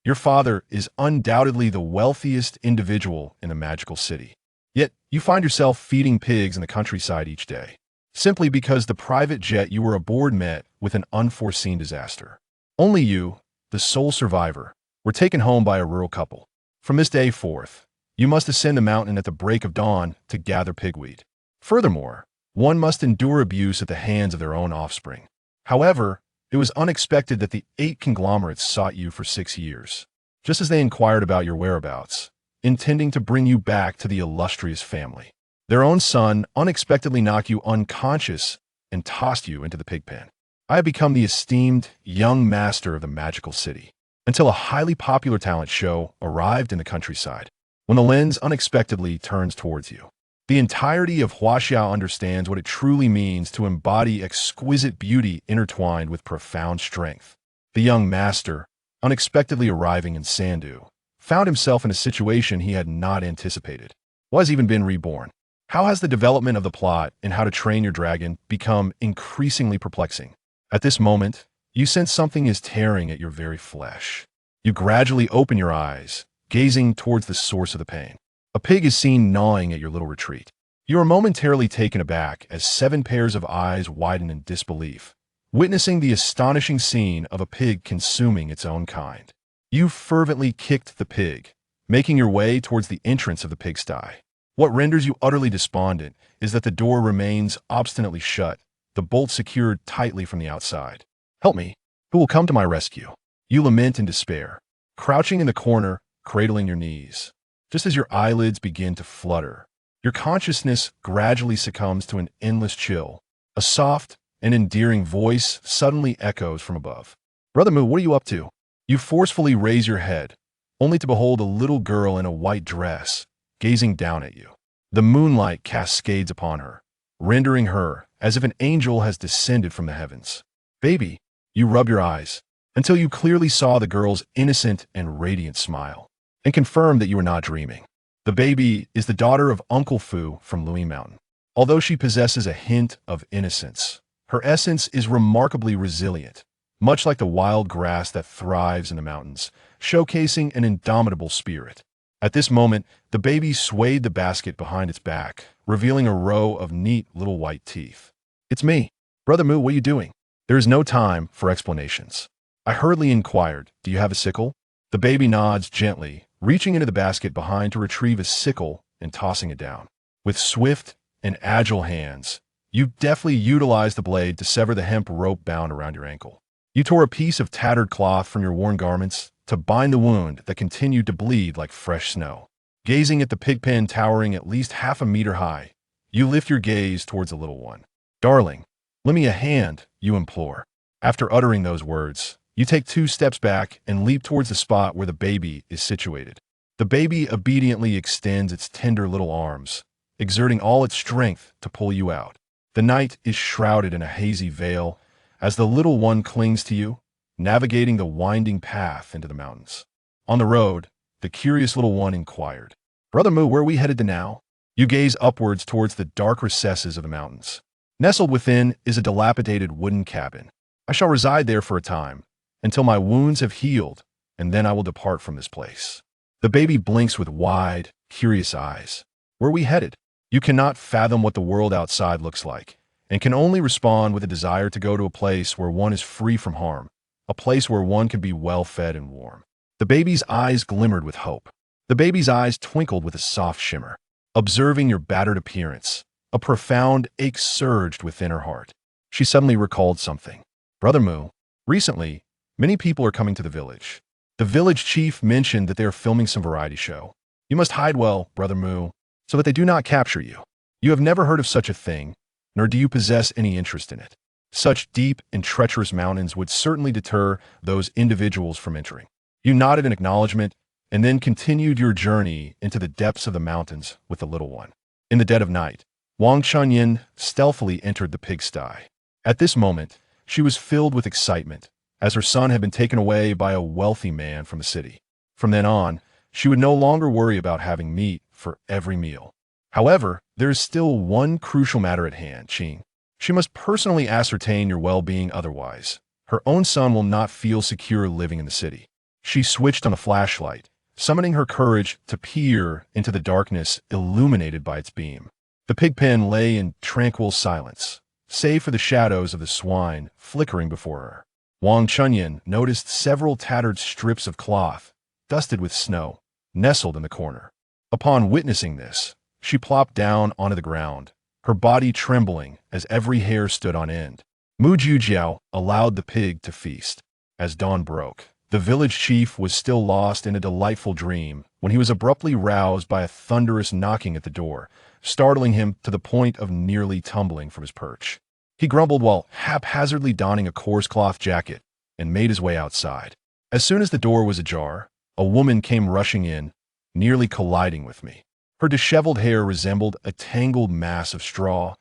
Your father is undoubtedly the wealthiest individual in the magical city. Yet, you find yourself feeding pigs in the countryside each day, simply because the private jet you were aboard met with an unforeseen disaster. Only you, the sole survivor, were taken home by a rural couple. From this day forth, you must ascend the mountain at the break of dawn to gather pigweed. Furthermore, one must endure abuse at the hands of their own offspring. However, it was unexpected that the 8 conglomerates sought you for 6 years, just as they inquired about your whereabouts, intending to bring you back to the illustrious family. Their own son unexpectedly knocked you unconscious and tossed you into the pig pen. I have become the esteemed young master of the magical city, until a highly popular talent show arrived in the countryside, when the lens unexpectedly turns towards you. The entirety of Huaxiao understands what it truly means to embody exquisite beauty intertwined with profound strength. The young master, unexpectedly arriving in Sandu, found himself in a situation he had not anticipated. What has even been reborn? How has the development of the plot in How to Train Your Dragon become increasingly perplexing? At this moment, you sense something is tearing at your very flesh. You gradually open your eyes, gazing towards the source of the pain. A pig is seen gnawing at your little retreat. You are momentarily taken aback as 7 pairs of eyes widen in disbelief, witnessing the astonishing scene of a pig consuming its own kind. You fervently kicked the pig, making your way towards the entrance of the pigsty. What renders you utterly despondent is that the door remains obstinately shut, the bolt secured tightly from the outside. Help me! Who will come to my rescue? You lament in despair, crouching in the corner, cradling your knees. Just as your eyelids begin to flutter, your consciousness gradually succumbs to an endless chill. A soft and endearing voice suddenly echoes from above. Brother Mu, what are you up to? You forcefully raise your head, only to behold a little girl in a white dress, gazing down at you. The moonlight cascades upon her, rendering her as if an angel has descended from the heavens. Baby, you rub your eyes, until you clearly saw the girl's innocent and radiant smile, and confirmed that you were not dreaming. The baby is the daughter of Uncle Fu from Louis Mountain. Although she possesses a hint of innocence, her essence is remarkably resilient, much like the wild grass that thrives in the mountains, showcasing an indomitable spirit. At this moment, the baby swayed the basket behind its back, revealing a row of neat little white teeth. It's me. Brother Mu, what are you doing? There is no time for explanations. I hurriedly inquired, do you have a sickle? The baby nods gently, reaching into the basket behind to retrieve a sickle and tossing it down. With swift and agile hands, you deftly utilize the blade to sever the hemp rope bound around your ankle. You tore a piece of tattered cloth from your worn garments to bind the wound that continued to bleed like fresh snow. Gazing at the pig pen towering at least half a meter high, you lift your gaze towards the little one. Darling, lend me a hand, you implore. After uttering those words, you take 2 steps back and leap towards the spot where the baby is situated. The baby obediently extends its tender little arms, exerting all its strength to pull you out. The night is shrouded in a hazy veil as the little one clings to you, navigating the winding path into the mountains. On the road, the curious little one inquired, Brother Mu, where are we headed to now? You gaze upwards towards the dark recesses of the mountains. Nestled within is a dilapidated wooden cabin. I shall reside there for a time, until my wounds have healed, and then I will depart from this place. The baby blinks with wide, curious eyes. Where are we headed? You cannot fathom what the world outside looks like, and can only respond with a desire to go to a place where one is free from harm, a place where one can be well-fed and warm. The baby's eyes glimmered with hope. The baby's eyes twinkled with a soft shimmer. Observing your battered appearance, a profound ache surged within her heart. She suddenly recalled something. Brother Mu, recently, many people are coming to the village. The village chief mentioned that they are filming some variety show. You must hide well, Brother Mu, so that they do not capture you. You have never heard of such a thing, nor do you possess any interest in it. Such deep and treacherous mountains would certainly deter those individuals from entering. You nodded in acknowledgement, and then continued your journey into the depths of the mountains with the little one. In the dead of night, Wang Chunyin stealthily entered the pigsty. At this moment, she was filled with excitement, as her son had been taken away by a wealthy man from the city. From then on, she would no longer worry about having meat for every meal. However, there is still one crucial matter at hand, Qing. She must personally ascertain your well-being, otherwise her own son will not feel secure living in the city. She switched on the flashlight, summoning her courage to peer into the darkness illuminated by its beam. The pig pen lay in tranquil silence, save for the shadows of the swine flickering before her. Wang Chunyan noticed several tattered strips of cloth, dusted with snow, nestled in the corner. Upon witnessing this, she plopped down onto the ground, her body trembling as every hair stood on end. Mu Jiao allowed the pig to feast. As dawn broke, the village chief was still lost in a delightful dream when he was abruptly roused by a thunderous knocking at the door, startling him to the point of nearly tumbling from his perch. He grumbled while haphazardly donning a coarse cloth jacket and made his way outside. As soon as the door was ajar, a woman came rushing in, nearly colliding with me. Her disheveled hair resembled a tangled mass of straw,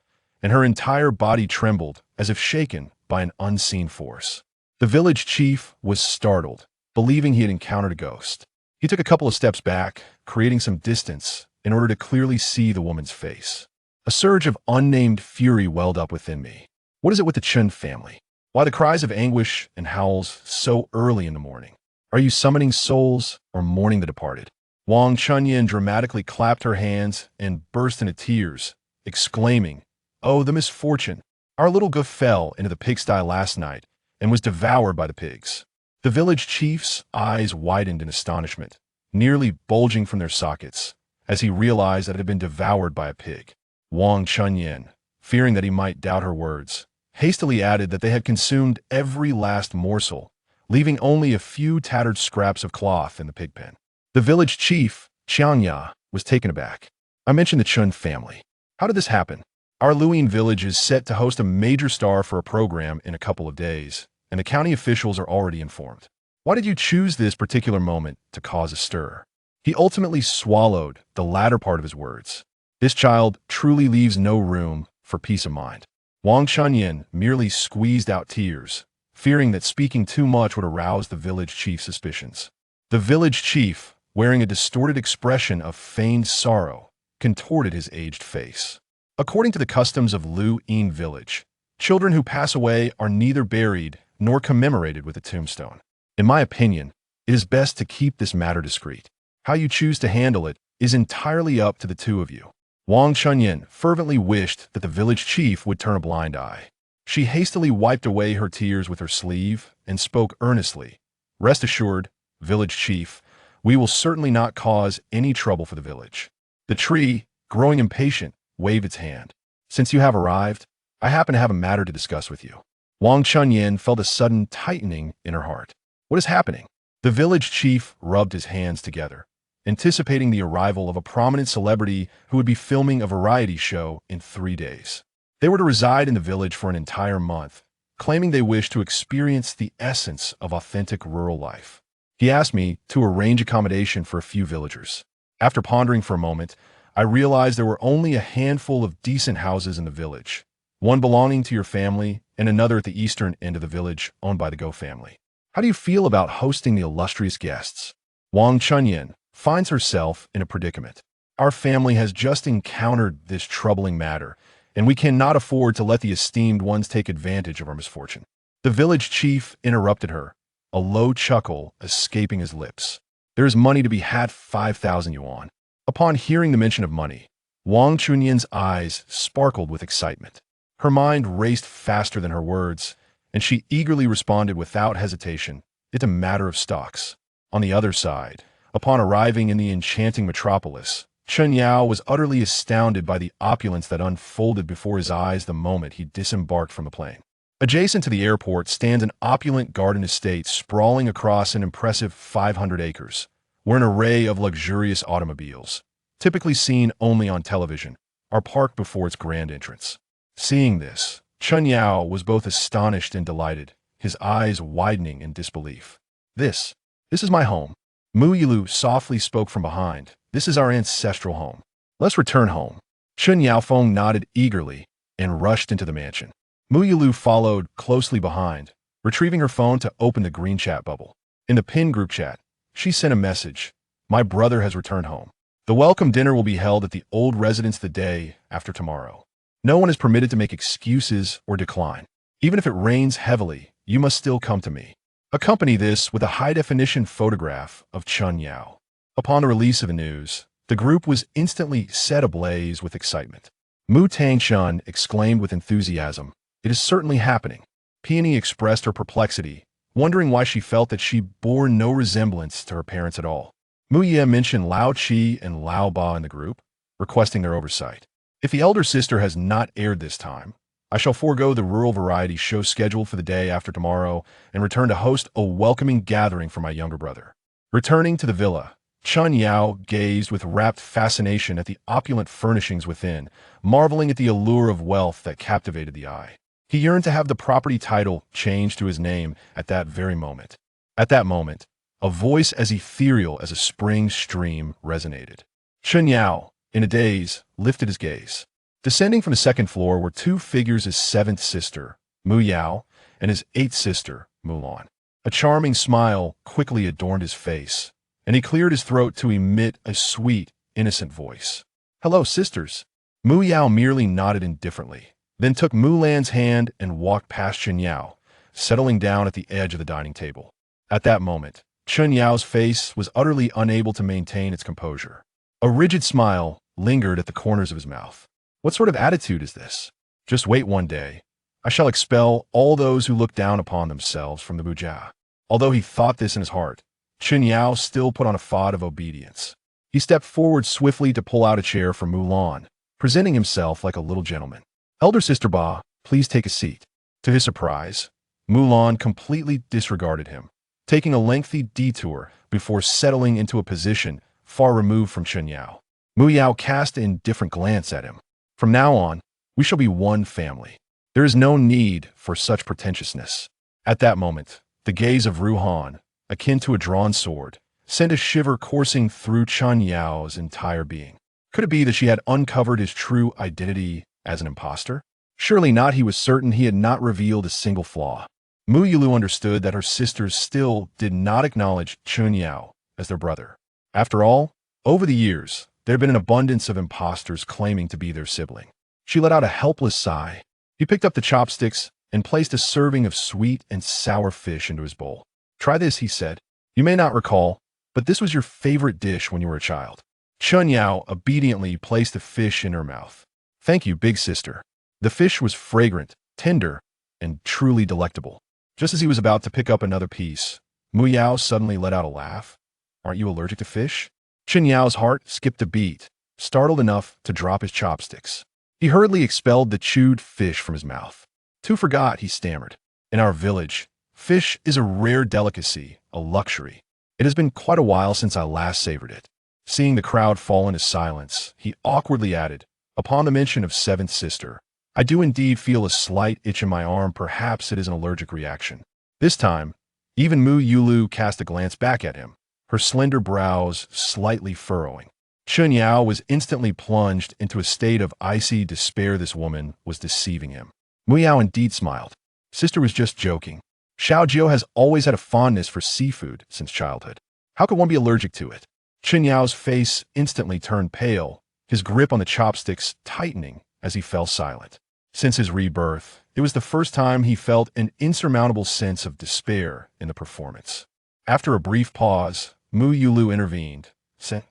and her entire body trembled as if shaken by an unseen force. The village chief was startled, believing he had encountered a ghost. He took a couple of steps back, creating some distance in order to clearly see the woman's face. A surge of unnamed fury welled up within me. What is it with the Chen family? Why the cries of anguish and howls so early in the morning? Are you summoning souls or mourning the departed? Wang Chunyan dramatically clapped her hands and burst into tears, exclaiming, "Oh, the misfortune! Our little goof fell into the pigsty last night and was devoured by the pigs." The village chief's eyes widened in astonishment, nearly bulging from their sockets, as he realized that it had been devoured by a pig. Wang Chunyan, fearing that he might doubt her words, hastily added that they had consumed every last morsel, leaving only a few tattered scraps of cloth in the pig pen. The village chief, Jiang Jiu, was taken aback. I mentioned the Chen family. How did this happen? Our Luyin village is set to host a major star for a program in a couple of days, and the county officials are already informed. Why did you choose this particular moment to cause a stir? He ultimately swallowed the latter part of his words. This child truly leaves no room for peace of mind. Wang Chunyan merely squeezed out tears, fearing that speaking too much would arouse the village chief's suspicions. The village chief, wearing a distorted expression of feigned sorrow, contorted his aged face. According to the customs of Luyin village, children who pass away are neither buried nor commemorated with a tombstone. In my opinion, it is best to keep this matter discreet. How you choose to handle it is entirely up to the two of you. Wang Chunyan fervently wished that the village chief would turn a blind eye. She hastily wiped away her tears with her sleeve and spoke earnestly. Rest assured, village chief, we will certainly not cause any trouble for the village. The tree, growing impatient, waved its hand. Since you have arrived, I happen to have a matter to discuss with you. Wang Chunyan felt a sudden tightening in her heart. What is happening? The village chief rubbed his hands together, anticipating the arrival of a prominent celebrity who would be filming a variety show in 3 days. They were to reside in the village for an entire month, claiming they wished to experience the essence of authentic rural life. He asked me to arrange accommodation for a few villagers. After pondering for a moment, I realized there were only a handful of decent houses in the village, one belonging to your family and another at the eastern end of the village owned by the Go family. How do you feel about hosting the illustrious guests? Wang Chunyan finds herself in a predicament. Our family has just encountered this troubling matter, and we cannot afford to let the esteemed ones take advantage of our misfortune. The village chief interrupted her, a low chuckle escaping his lips. There is money to be had, 5,000 yuan. Upon hearing the mention of money, Wang Chunyan's eyes sparkled with excitement. Her mind raced faster than her words, and she eagerly responded without hesitation, "It's a matter of stocks." On the other side, upon arriving in the enchanting metropolis, Chen Yao was utterly astounded by the opulence that unfolded before his eyes the moment he disembarked from the plane. Adjacent to the airport stands an opulent garden estate sprawling across an impressive 500 acres, where an array of luxurious automobiles, typically seen only on television, are parked before its grand entrance. Seeing this, Chen Yao was both astonished and delighted, his eyes widening in disbelief. This is my home. Mu Yilu softly spoke from behind. This is our ancestral home. Let's return home. Chen Yaofeng nodded eagerly and rushed into the mansion. Mu Yilu followed closely behind, retrieving her phone to open the green chat bubble. In the pin group chat, she sent a message. My brother has returned home. The welcome dinner will be held at the old residence the day after tomorrow. No one is permitted to make excuses or decline. Even if it rains heavily, you must still come to me. Accompany this with a high-definition photograph of Chen Yao. Upon the release of the news, the group was instantly set ablaze with excitement. Mu Tangshan exclaimed with enthusiasm, "It is certainly happening." Peony expressed her perplexity, wondering why she felt that she bore no resemblance to her parents at all. Mu Ye mentioned Lao Qi and Lao Ba in the group, requesting their oversight. If the elder sister has not aired this time, I shall forego the rural variety show scheduled for the day after tomorrow and return to host a welcoming gathering for my younger brother. Returning to the villa, Chen Yao gazed with rapt fascination at the opulent furnishings within, marveling at the allure of wealth that captivated the eye. He yearned to have the property title changed to his name at that very moment. At that moment, a voice as ethereal as a spring stream resonated. Chen Yao, in a daze, lifted his gaze. Descending from the second floor were two figures: his seventh sister, Mu Yao, and his eighth sister, Mulan. A charming smile quickly adorned his face, and he cleared his throat to emit a sweet, innocent voice. "Hello, sisters." Mu Yao merely nodded indifferently, then took Mulan's hand and walked past Chen Yao, settling down at the edge of the dining table. At that moment, Chen Yao's face was utterly unable to maintain its composure. A rigid smile lingered at the corners of his mouth. What sort of attitude is this? Just wait one day. I shall expel all those who look down upon themselves from the Bujia. Although he thought this in his heart, Chen Yao still put on a facade of obedience. He stepped forward swiftly to pull out a chair for Mulan, presenting himself like a little gentleman. "Elder Sister Ba, please take a seat." To his surprise, Mulan completely disregarded him, taking a lengthy detour before settling into a position far removed from Chen Yao. Mu Yao cast an indifferent glance at him. "From now on, we shall be one family. There is no need for such pretentiousness." At that moment, the gaze of Ruhan, akin to a drawn sword, sent a shiver coursing through Chen Yao's entire being. Could it be that she had uncovered his true identity as an impostor? Surely not. He was certain he had not revealed a single flaw. Mu Yulu understood that her sisters still did not acknowledge Chen Yao as their brother. After all, over the years, there had been an abundance of impostors claiming to be their sibling. She let out a helpless sigh. He picked up the chopsticks and placed a serving of sweet and sour fish into his bowl. "Try this," he said. "You may not recall, but this was your favorite dish when you were a child." Chen Yao obediently placed the fish in her mouth. "Thank you, big sister." The fish was fragrant, tender, and truly delectable. Just as he was about to pick up another piece, Mu Yao suddenly let out a laugh. "Aren't you allergic to fish?" Chen Yao's heart skipped a beat, startled enough to drop his chopsticks. He hurriedly expelled the chewed fish from his mouth. "Too forgot," he stammered. "In our village, fish is a rare delicacy, a luxury. It has been quite a while since I last savored it." Seeing the crowd fall into silence, he awkwardly added, upon the mention of seventh sister, "I do indeed feel a slight itch in my arm. Perhaps it is an allergic reaction." This time, even Mu Yulu cast a glance back at him, her slender brows slightly furrowing. Chen Yao was instantly plunged into a state of icy despair. This woman was deceiving him. Mu Yao indeed smiled. Sister was just joking. Xiao Jiu has always had a fondness for seafood since childhood. How could one be allergic to it? Chen Yao's face instantly turned pale, his grip on the chopsticks tightening as he fell silent. Since his rebirth, it was the first time he felt an insurmountable sense of despair in the performance. After a brief pause, Mu Yulu intervened, saying,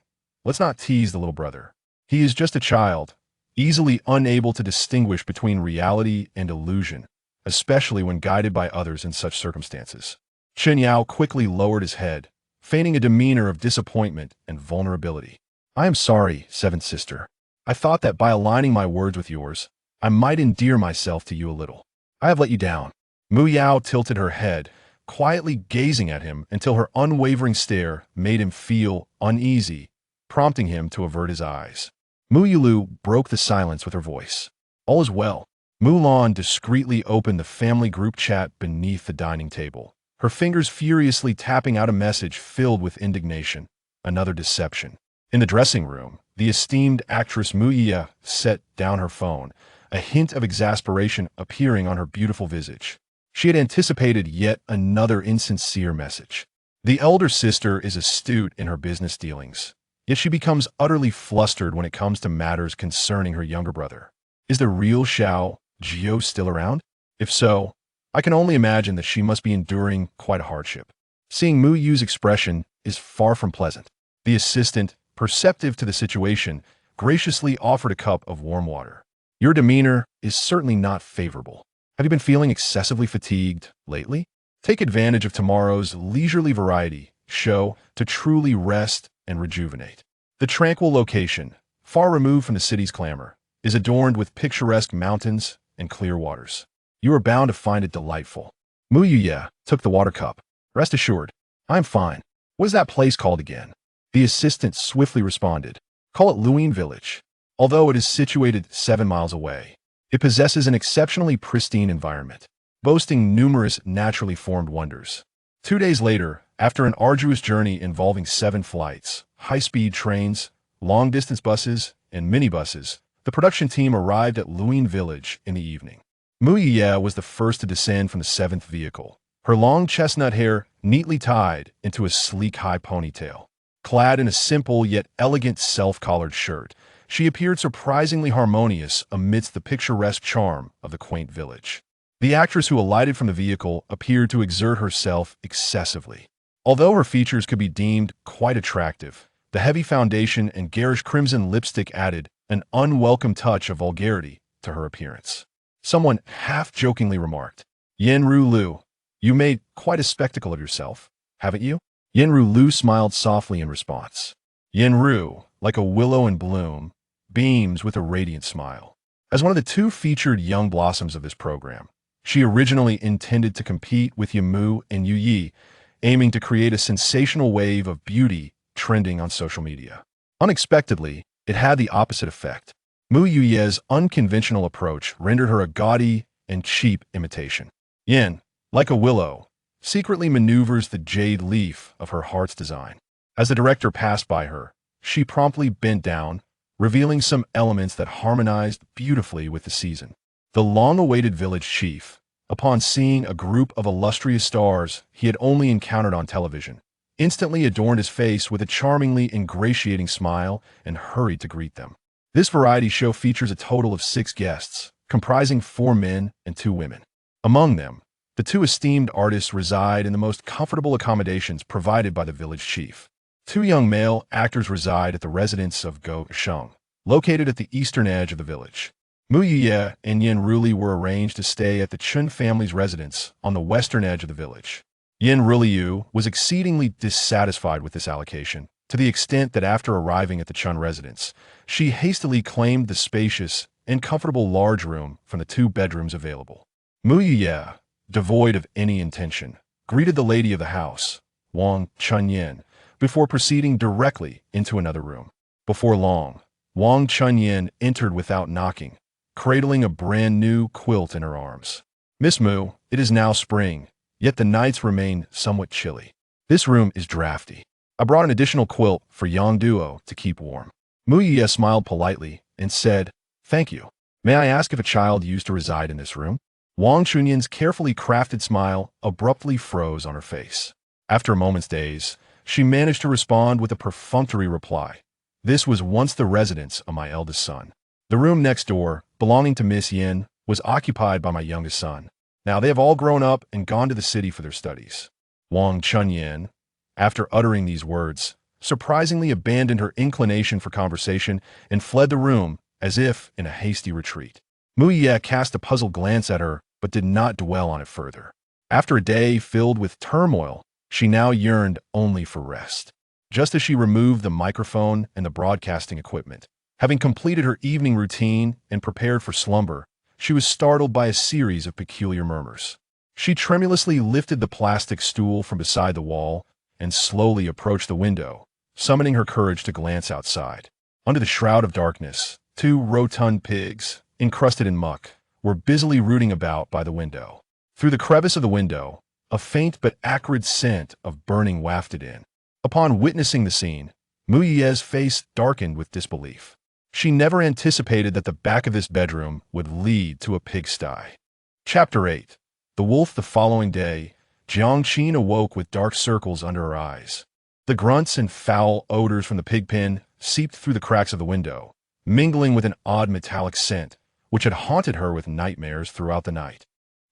"Let's not tease the little brother. He is just a child, easily unable to distinguish between reality and illusion, especially when guided by others in such circumstances." Chen Yao quickly lowered his head, feigning a demeanor of disappointment and vulnerability. "I am sorry, seventh sister. I thought that by aligning my words with yours, I might endear myself to you a little. I have let you down." Mu Yao tilted her head, quietly gazing at him until her unwavering stare made him feel uneasy, prompting him to avert his eyes. Mu Yulu broke the silence with her voice. "All is well." Mulan discreetly opened the family group chat beneath the dining table, her fingers furiously tapping out a message filled with indignation. Another deception. In the dressing room, the esteemed actress Mu Ye set down her phone, a hint of exasperation appearing on her beautiful visage. She had anticipated yet another insincere message. The elder sister is astute in her business dealings, yet she becomes utterly flustered when it comes to matters concerning her younger brother. Is the real Xiao Jiu still around? If so, I can only imagine that she must be enduring quite a hardship. Seeing Mu Yu's expression is far from pleasant. The assistant, perceptive to the situation, graciously offered a cup of warm water. Your demeanor is certainly not favorable. Have you been feeling excessively fatigued lately? Take advantage of tomorrow's leisurely variety show to truly rest and rejuvenate. The tranquil location, far removed from the city's clamor, is adorned with picturesque mountains and clear waters. You are bound to find it delightful. Mu Yu took the water cup. Rest assured, I'm fine. What is that place called again? The assistant swiftly responded. Call it Luin Village. Although it is situated 7 miles away, it possesses an exceptionally pristine environment, boasting numerous naturally formed wonders. 2 days later, after an arduous journey involving 7 flights, high-speed trains, long-distance buses, and minibuses, the production team arrived at Luin Village in the evening. Mu Ye was the first to descend from the 7th vehicle, her long chestnut hair neatly tied into a sleek high ponytail. Clad in a simple yet elegant self-collared shirt, she appeared surprisingly harmonious amidst the picturesque charm of the quaint village. The actress who alighted from the vehicle appeared to exert herself excessively. Although her features could be deemed quite attractive, the heavy foundation and garish crimson lipstick added an unwelcome touch of vulgarity to her appearance. Someone half-jokingly remarked, "Yenru Lu, you made quite a spectacle of yourself, haven't you?" Yenru Lu smiled softly in response. Yenru, like a willow in bloom, beams with a radiant smile. As one of the 2 featured young blossoms of this program, she originally intended to compete with Yamu and Yu Yi, aiming to create a sensational wave of beauty trending on social media. Unexpectedly, it had the opposite effect. Mu Yuye's unconventional approach rendered her a gaudy and cheap imitation. Yin, like a willow, secretly maneuvers the jade leaf of her heart's design. As the director passed by her, she promptly bent down, revealing some elements that harmonized beautifully with the season. The long-awaited village chief, upon seeing a group of illustrious stars he had only encountered on television, instantly adorned his face with a charmingly ingratiating smile and hurried to greet them. This variety show features a total of 6 guests, comprising 4 men and 2 women. Among them, the 2 esteemed artists reside in the most comfortable accommodations provided by the village chief. 2 young male actors reside at the residence of Go Sheng, located at the eastern edge of the village. Mu Yuye and Yen Ruli were arranged to stay at the Chen family's residence on the western edge of the village. Yen Ruliu was exceedingly dissatisfied with this allocation, to the extent that after arriving at the Chen residence, she hastily claimed the spacious and comfortable large room from the 2 bedrooms available. Mu Yuye, devoid of any intention, greeted the lady of the house, Wang Chunyin, before proceeding directly into another room. Before long, Wang Chunyin entered without knocking, cradling a brand-new quilt in her arms. "Miss Mu, it is now spring, yet the nights remain somewhat chilly. This room is drafty. I brought an additional quilt for Yang Duo to keep warm." Mu Ye smiled politely and said, "Thank you. May I ask if a child used to reside in this room?" Wang Chunyin's carefully crafted smile abruptly froze on her face. After a moment's daze, she managed to respond with a perfunctory reply. "This was once the residence of my eldest son. The room next door, belonging to Miss Yin, was occupied by my youngest son. Now they have all grown up and gone to the city for their studies." Wang Chunyin, after uttering these words, surprisingly abandoned her inclination for conversation and fled the room as if in a hasty retreat. Mu Ye cast a puzzled glance at her, but did not dwell on it further. After a day filled with turmoil, she now yearned only for rest. Just as she removed the microphone and the broadcasting equipment, having completed her evening routine and prepared for slumber, she was startled by a series of peculiar murmurs. She tremulously lifted the plastic stool from beside the wall and slowly approached the window, summoning her courage to glance outside. Under the shroud of darkness, 2 rotund pigs, encrusted in muck, were busily rooting about by the window. Through the crevice of the window, a faint but acrid scent of burning wafted in. Upon witnessing the scene, Mu Ye's face darkened with disbelief. She never anticipated that the back of this bedroom would lead to a pigsty. Chapter 8. The Wolf. The following day, Jiang Jiu awoke with dark circles under her eyes. The grunts and foul odors from the pig pen seeped through the cracks of the window, mingling with an odd metallic scent, which had haunted her with nightmares throughout the night.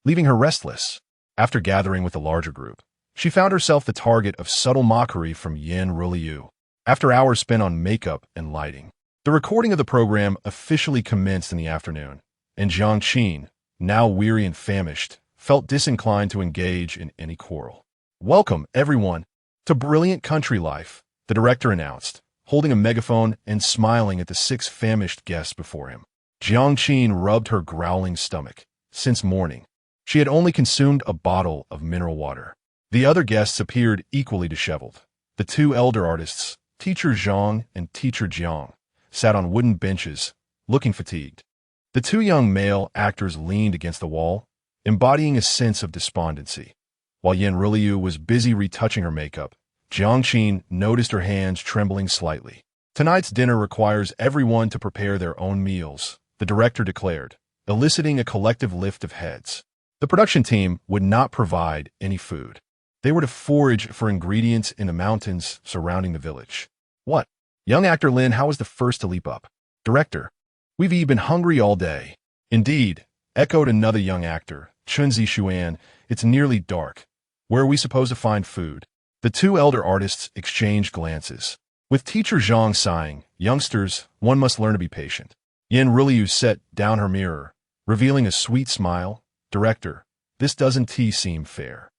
leaving her restless. After gathering with a larger group, she found herself the target of subtle mockery from Yan Ruliu. After hours spent on makeup and lighting, the recording of the program officially commenced in the afternoon, and Jiang Jiu, now weary and famished, felt disinclined to engage in any quarrel. "Welcome, everyone, to Brilliant Country Life," the director announced, holding a megaphone and smiling at the 6 famished guests before him. Jiang Jiu rubbed her growling stomach. Since morning, she had only consumed a bottle of mineral water. The other guests appeared equally disheveled. The 2 elder artists, Teacher Zhang and Teacher Jiang, sat on wooden benches, looking fatigued. The 2 young male actors leaned against the wall, embodying a sense of despondency. While Yan Ruliu was busy retouching her makeup, Jiang Jiu noticed her hands trembling slightly. "Tonight's dinner requires everyone to prepare their own meals," the director declared, eliciting a collective lift of heads. The production team would not provide any food. They were to forage for ingredients in the mountains surrounding the village. "What?" Young actor Lin Hao was the first to leap up. "Director, we've been hungry all day." "Indeed," echoed another young actor, Chen Yao. "It's nearly dark. Where are we supposed to find food?" The 2 elder artists exchanged glances. With Teacher Zhang sighing, "Youngsters, one must learn to be patient." Yan Ruliu set down her mirror, revealing a sweet smile. "Director, this doesn't seem fair.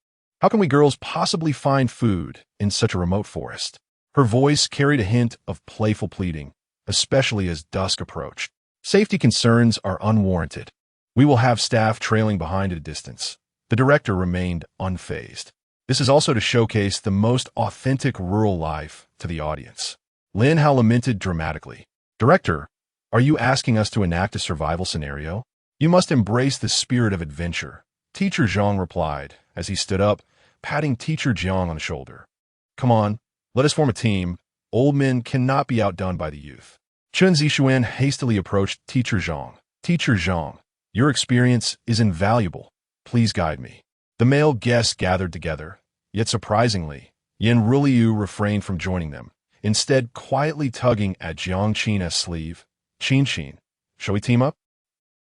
How can we girls possibly find food in such a remote forest?" Her voice carried a hint of playful pleading, especially as dusk approached. "Safety concerns are unwarranted. We will have staff trailing behind at a distance." The director remained unfazed. This is also to showcase the most authentic rural life to the audience. Lin Hao lamented dramatically. "Director, are you asking us to enact a survival scenario? You must embrace the spirit of adventure." Teacher Zhang replied as he stood up, patting Teacher Jiang on the shoulder. "Come on, let us form a team. Old men cannot be outdone by the youth." Chen Yao hastily approached Teacher Zhang. "Teacher Zhang, your experience is invaluable. Please guide me." The male guests gathered together, yet surprisingly, Yan Ruliu refrained from joining them, instead quietly tugging at Jiang Jiu's sleeve. "Qin, shall we team up?"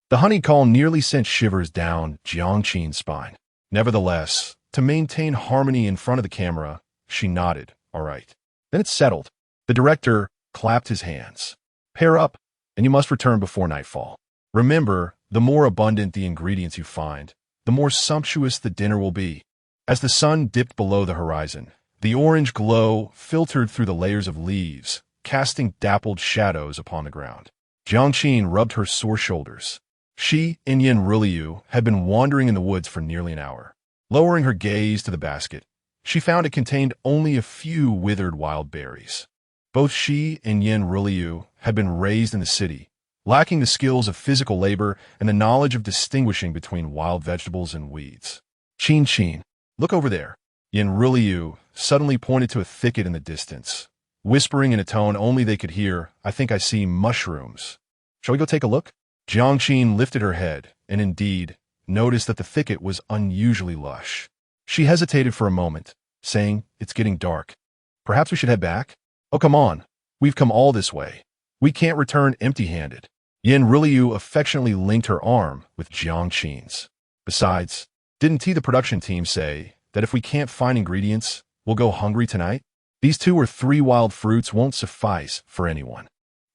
The honey call nearly sent shivers down Jiang Jiu's spine. Nevertheless, to maintain harmony in front of the camera, she nodded. "All right." "Then it's settled." The director clapped his hands. "Pair up, and you must return before nightfall. Remember, the more abundant the ingredients you find, the more sumptuous the dinner will be." As the sun dipped below the horizon, the orange glow filtered through the layers of leaves, casting dappled shadows upon the ground. Jiang Jiu rubbed her sore shoulders. She and Yan Ruliu had been wandering in the woods for nearly an hour. Lowering her gaze to the basket, she found it contained only a few withered wild berries. Both she and Yan Ruliu had been raised in the city, lacking the skills of physical labor and the knowledge of distinguishing between wild vegetables and weeds. "Qin, look over there." Yan Ruliu suddenly pointed to a thicket in the distance, whispering in a tone only they could hear, "I think I see mushrooms. Shall we go take a look?" Jiang Jiu lifted her head, and indeed, noticed that the thicket was unusually lush. She hesitated for a moment, saying, "It's getting dark. Perhaps we should head back?" "Oh, come on. We've come all this way. We can't return empty-handed." Yan Ruliu affectionately linked her arm with Jiang Jiu's. "Besides, didn't the production team say that if we can't find ingredients, we'll go hungry tonight? These 2 or 3 wild fruits won't suffice for anyone.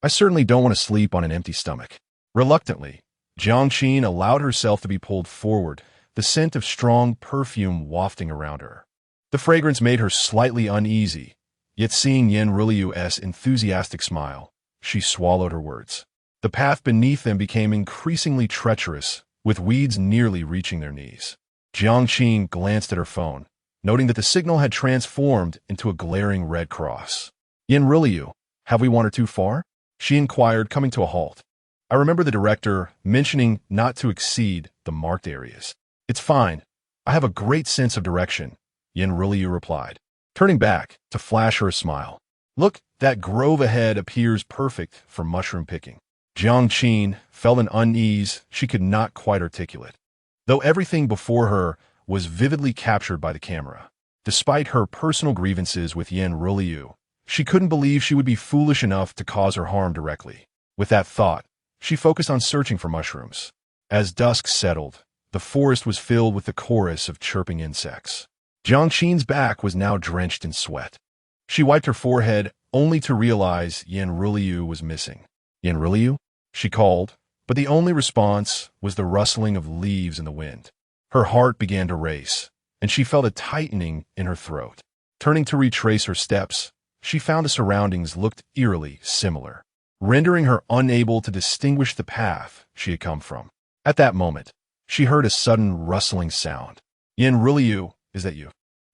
I certainly don't want to sleep on an empty stomach." Reluctantly, Jiang Jiu allowed herself to be pulled forward, the scent of strong perfume wafting around her. The fragrance made her slightly uneasy, yet seeing Yan Ruliu's enthusiastic smile, she swallowed her words. The path beneath them became increasingly treacherous, with weeds nearly reaching their knees. Jiang Jiu glanced at her phone, noting that the signal had transformed into a glaring red cross. "Yan Ruliu, have we wandered too far?" she inquired, coming to a halt. "I remember the director mentioning not to exceed the marked areas." "It's fine. I have a great sense of direction," Yan Ruliu replied, turning back to flash her a smile. "Look, that grove ahead appears perfect for mushroom picking." Jiang Jiu felt an unease she could not quite articulate. Though everything before her was vividly captured by the camera, despite her personal grievances with Yan Ruliu, she couldn't believe she would be foolish enough to cause her harm directly. With that thought, she focused on searching for mushrooms. As dusk settled, The forest was filled with the chorus of chirping insects. Jiang Jiu's back was now drenched in sweat. She wiped her forehead, only to realize Yan Ruliu was missing. Yan Ruliu? She called, but the only response was the rustling of leaves in the wind. Her heart began to race, and she felt a tightening in her throat. Turning to retrace her steps, she found the surroundings looked eerily similar, rendering her unable to distinguish the path she had come from. At that moment, she heard a sudden rustling sound. Yan Ruliu, is that you?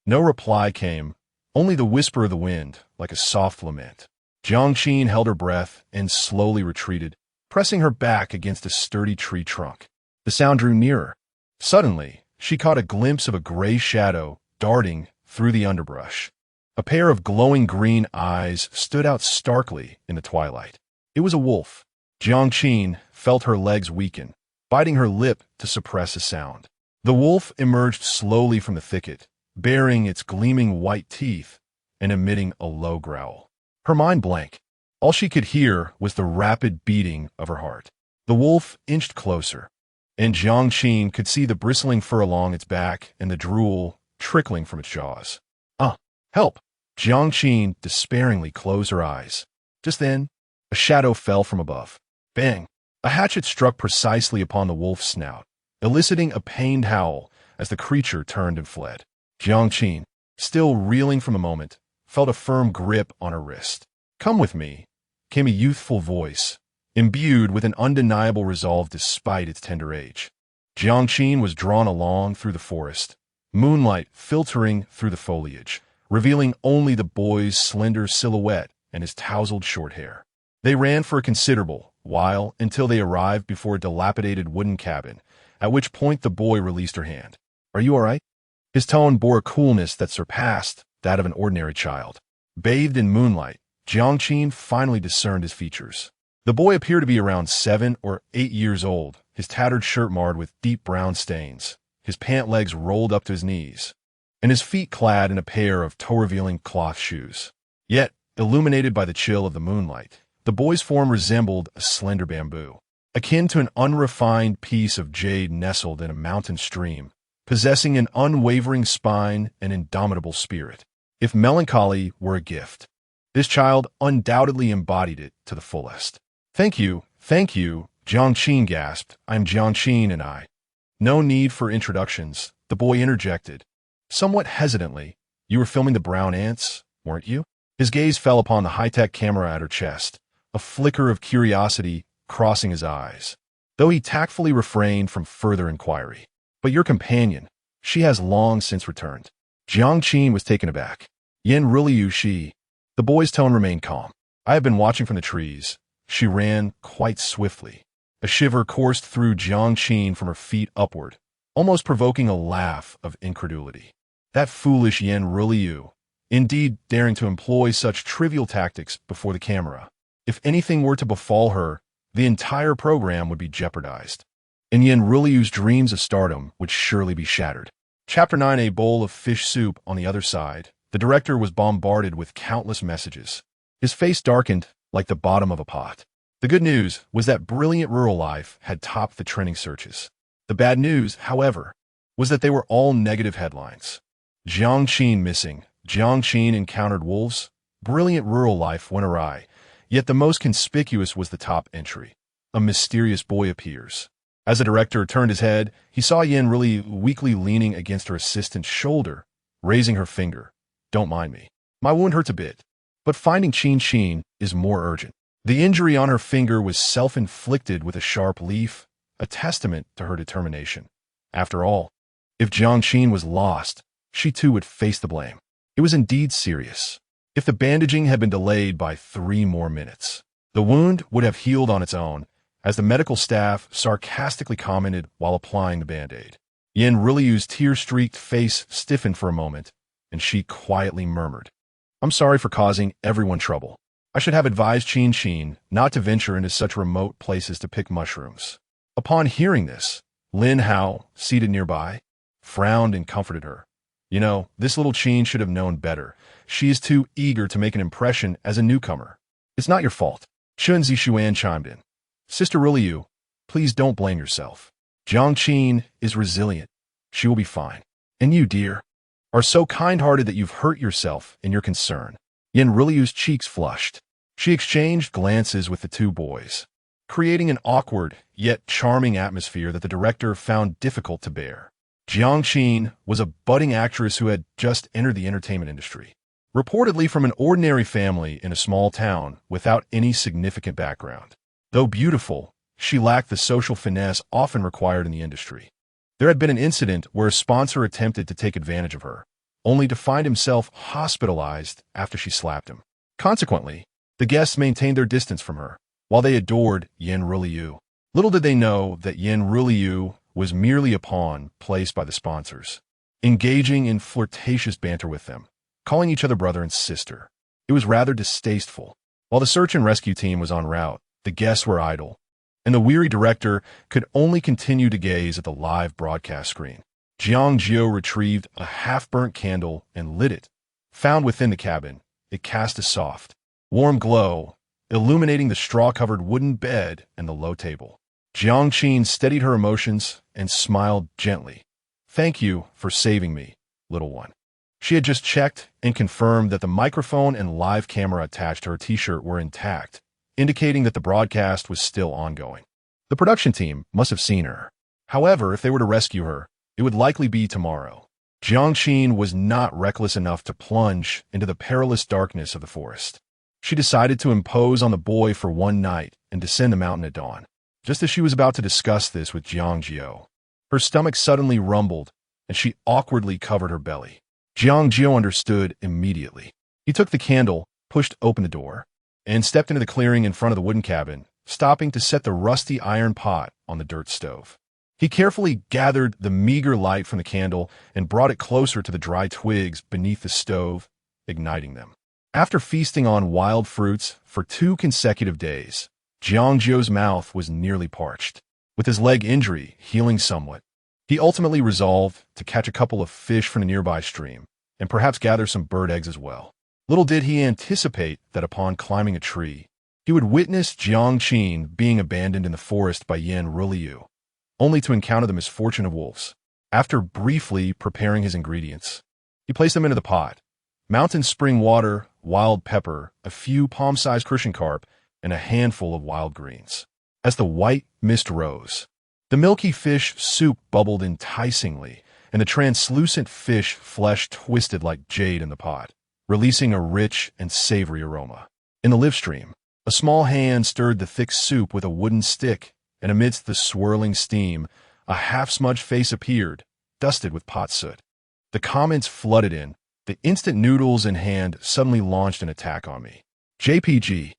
No reply came, only the whisper of the wind, like a soft lament. Jiang Jiu held her breath and slowly retreated, pressing her back against a sturdy tree trunk. The sound drew nearer. Suddenly, she caught a glimpse of a gray shadow darting through the underbrush. A pair of glowing green eyes stood out starkly in the twilight. It was a wolf. Jiang Jiu felt her legs weaken, biting her lip to suppress a sound. The wolf emerged slowly from the thicket, baring its gleaming white teeth and emitting a low growl. Her mind blank. All she could hear was the rapid beating of her heart. The wolf inched closer, and Jiang Jiu could see the bristling fur along its back and the drool trickling from its jaws. Help! Jiang Jiu despairingly closed her eyes. Just then, a shadow fell from above. Bang! A hatchet struck precisely upon the wolf's snout, eliciting a pained howl as the creature turned and fled. Jiang Jiu, still reeling from the moment, felt a firm grip on her wrist. "Come with me," came a youthful voice, imbued with an undeniable resolve despite its tender age. Jiang Jiu was drawn along through the forest, moonlight filtering through the foliage, revealing only the boy's slender silhouette and his tousled short hair. They ran for a considerable while until they arrived before a dilapidated wooden cabin, at which point the boy released her hand. "Are you all right?" His tone bore a coolness that surpassed that of an ordinary child. Bathed in moonlight, Jiang Jiu finally discerned his features. The boy appeared to be around 7 or 8 years old, his tattered shirt marred with deep brown stains, his pant legs rolled up to his knees, and his feet clad in a pair of toe-revealing cloth shoes. Yet, illuminated by the chill of the moonlight, the boy's form resembled a slender bamboo, akin to an unrefined piece of jade nestled in a mountain stream, possessing an unwavering spine and indomitable spirit. If melancholy were a gift, this child undoubtedly embodied it to the fullest. Thank you, Jiang Jiu gasped. "I'm Jiang Jiu and I." "No need for introductions," the boy interjected, somewhat hesitantly. "You were filming the brown ants, weren't you?" His gaze fell upon the high-tech camera at her chest, a flicker of curiosity crossing his eyes, though he tactfully refrained from further inquiry. "But your companion, she has long since returned." Jiang Jiu was taken aback. "Yan Ruliu, she..." The boy's tone remained calm. "I have been watching from the trees. She ran quite swiftly." A shiver coursed through Jiang Jiu from her feet upward, almost provoking a laugh of incredulity. That foolish Yan Ruliu, indeed daring to employ such trivial tactics before the camera. If anything were to befall her, the entire program would be jeopardized, and Yan Ruliu's dreams of stardom would surely be shattered. Chapter 9. A bowl of fish soup. On the other side, the director was bombarded with countless messages. His face darkened like the bottom of a pot. The good news was that Brilliant Rural Life had topped the trending searches. The bad news, however, was that they were all negative headlines. Jiang Jiu missing, Jiang Jiu encountered wolves, Brilliant Rural Life went awry, yet the most conspicuous was the top entry. A mysterious boy appears. As the director turned his head, he saw Yan Ruliu weakly leaning against her assistant's shoulder, raising her finger. "Don't mind me. My wound hurts a bit, but finding Chen Yao is more urgent." The injury on her finger was self-inflicted with a sharp leaf, a testament to her determination. After all, if Jiang Jiu was lost, she too would face the blame. It was indeed serious. If the bandaging had been delayed by 3 more minutes, the wound would have healed on its own, as the medical staff sarcastically commented while applying the Band-Aid. Yan Ruliu's tear-streaked face stiffened for a moment, and she quietly murmured, "I'm sorry for causing everyone trouble. I should have advised Chen Yao not to venture into such remote places to pick mushrooms." Upon hearing this, Lin Hao, seated nearby, frowned and comforted her. "You know, this little Chen should have known better. She is too eager to make an impression as a newcomer." "It's not your fault," Chen Zixuan chimed in. "Sister Ruliu, please don't blame yourself." Jiang Jiu is resilient. She will be fine. And you, dear, are so kind-hearted that you've hurt yourself in your concern. Yan Ruliu's cheeks flushed. She exchanged glances with the two boys, creating an awkward yet charming atmosphere that the director found difficult to bear. Jiang Jiu was a budding actress who had just entered the entertainment industry, reportedly from an ordinary family in a small town without any significant background. Though beautiful, she lacked the social finesse often required in the industry. There had been an incident where a sponsor attempted to take advantage of her, only to find himself hospitalized after she slapped him. Consequently, the guests maintained their distance from her, while they adored Yan Ruliu. Little did they know that Yan Ruliu was merely a pawn placed by the sponsors, engaging in flirtatious banter with them, calling each other brother and sister. It was rather distasteful. While the search and rescue team was en route, the guests were idle, and the weary director could only continue to gaze at the live broadcast screen. Jiang Jiu retrieved a half-burnt candle and lit it. Found within the cabin, it cast a soft, warm glow, illuminating the straw-covered wooden bed and the low table. Jiang Jiu steadied her emotions and smiled gently. "Thank you for saving me, little one." She had just checked and confirmed that the microphone and live camera attached to her t-shirt were intact, indicating that the broadcast was still ongoing. The production team must have seen her. However, if they were to rescue her, it would likely be tomorrow. Jiang Jiu was not reckless enough to plunge into the perilous darkness of the forest. She decided to impose on the boy for one night and descend the mountain at dawn. Just as she was about to discuss this with Jiang Jiu, her stomach suddenly rumbled, and she awkwardly covered her belly. Jiang Jiu understood immediately. He took the candle, pushed open the door, and stepped into the clearing in front of the wooden cabin, stopping to set the rusty iron pot on the dirt stove. He carefully gathered the meager light from the candle and brought it closer to the dry twigs beneath the stove, igniting them. After feasting on wild fruits for 2 consecutive days, Jiang Jiu's mouth was nearly parched. With his leg injury healing somewhat, he ultimately resolved to catch a couple of fish from a nearby stream and perhaps gather some bird eggs as well. Little did he anticipate that upon climbing a tree, he would witness Jiang Jiu being abandoned in the forest by Yan Ruliu, only to encounter the misfortune of wolves. After briefly preparing his ingredients, he placed them into the pot: mountain spring water, wild pepper, a few palm-sized cushion carp, and a handful of wild greens. As the white mist rose, the milky fish soup bubbled enticingly, and the translucent fish flesh twisted like jade in the pot, releasing a rich and savory aroma. In the live stream, a small hand stirred the thick soup with a wooden stick, and amidst the swirling steam, a half-smudged face appeared, dusted with pot soot. The comments flooded in. The instant noodles in hand suddenly launched an attack on me. "JPG,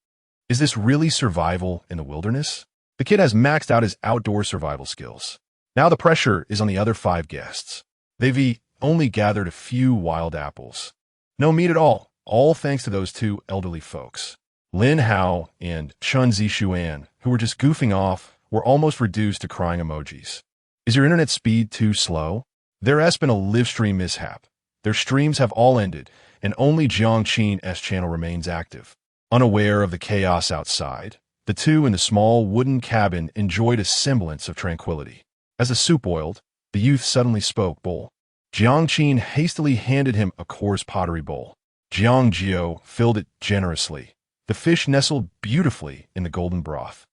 is this really survival in the wilderness? The kid has maxed out his outdoor survival skills. Now the pressure is on the other 5 guests. They've only gathered a few wild apples. No meat at all thanks to those 2 elderly folks. Lin Hao and Chen Zishuan, who were just goofing off, were almost reduced to crying emojis. Is your internet speed too slow? There has been a live stream mishap. Their streams have all ended, and only Jiang Jiu's channel remains active. Unaware of the chaos outside, the 2 in the small wooden cabin enjoyed a semblance of tranquility. As the soup boiled, the youth suddenly spoke. "Bowl." Jiang Jiu hastily handed him a coarse pottery bowl. Jiang Jiu filled it generously. The fish nestled beautifully in the golden broth.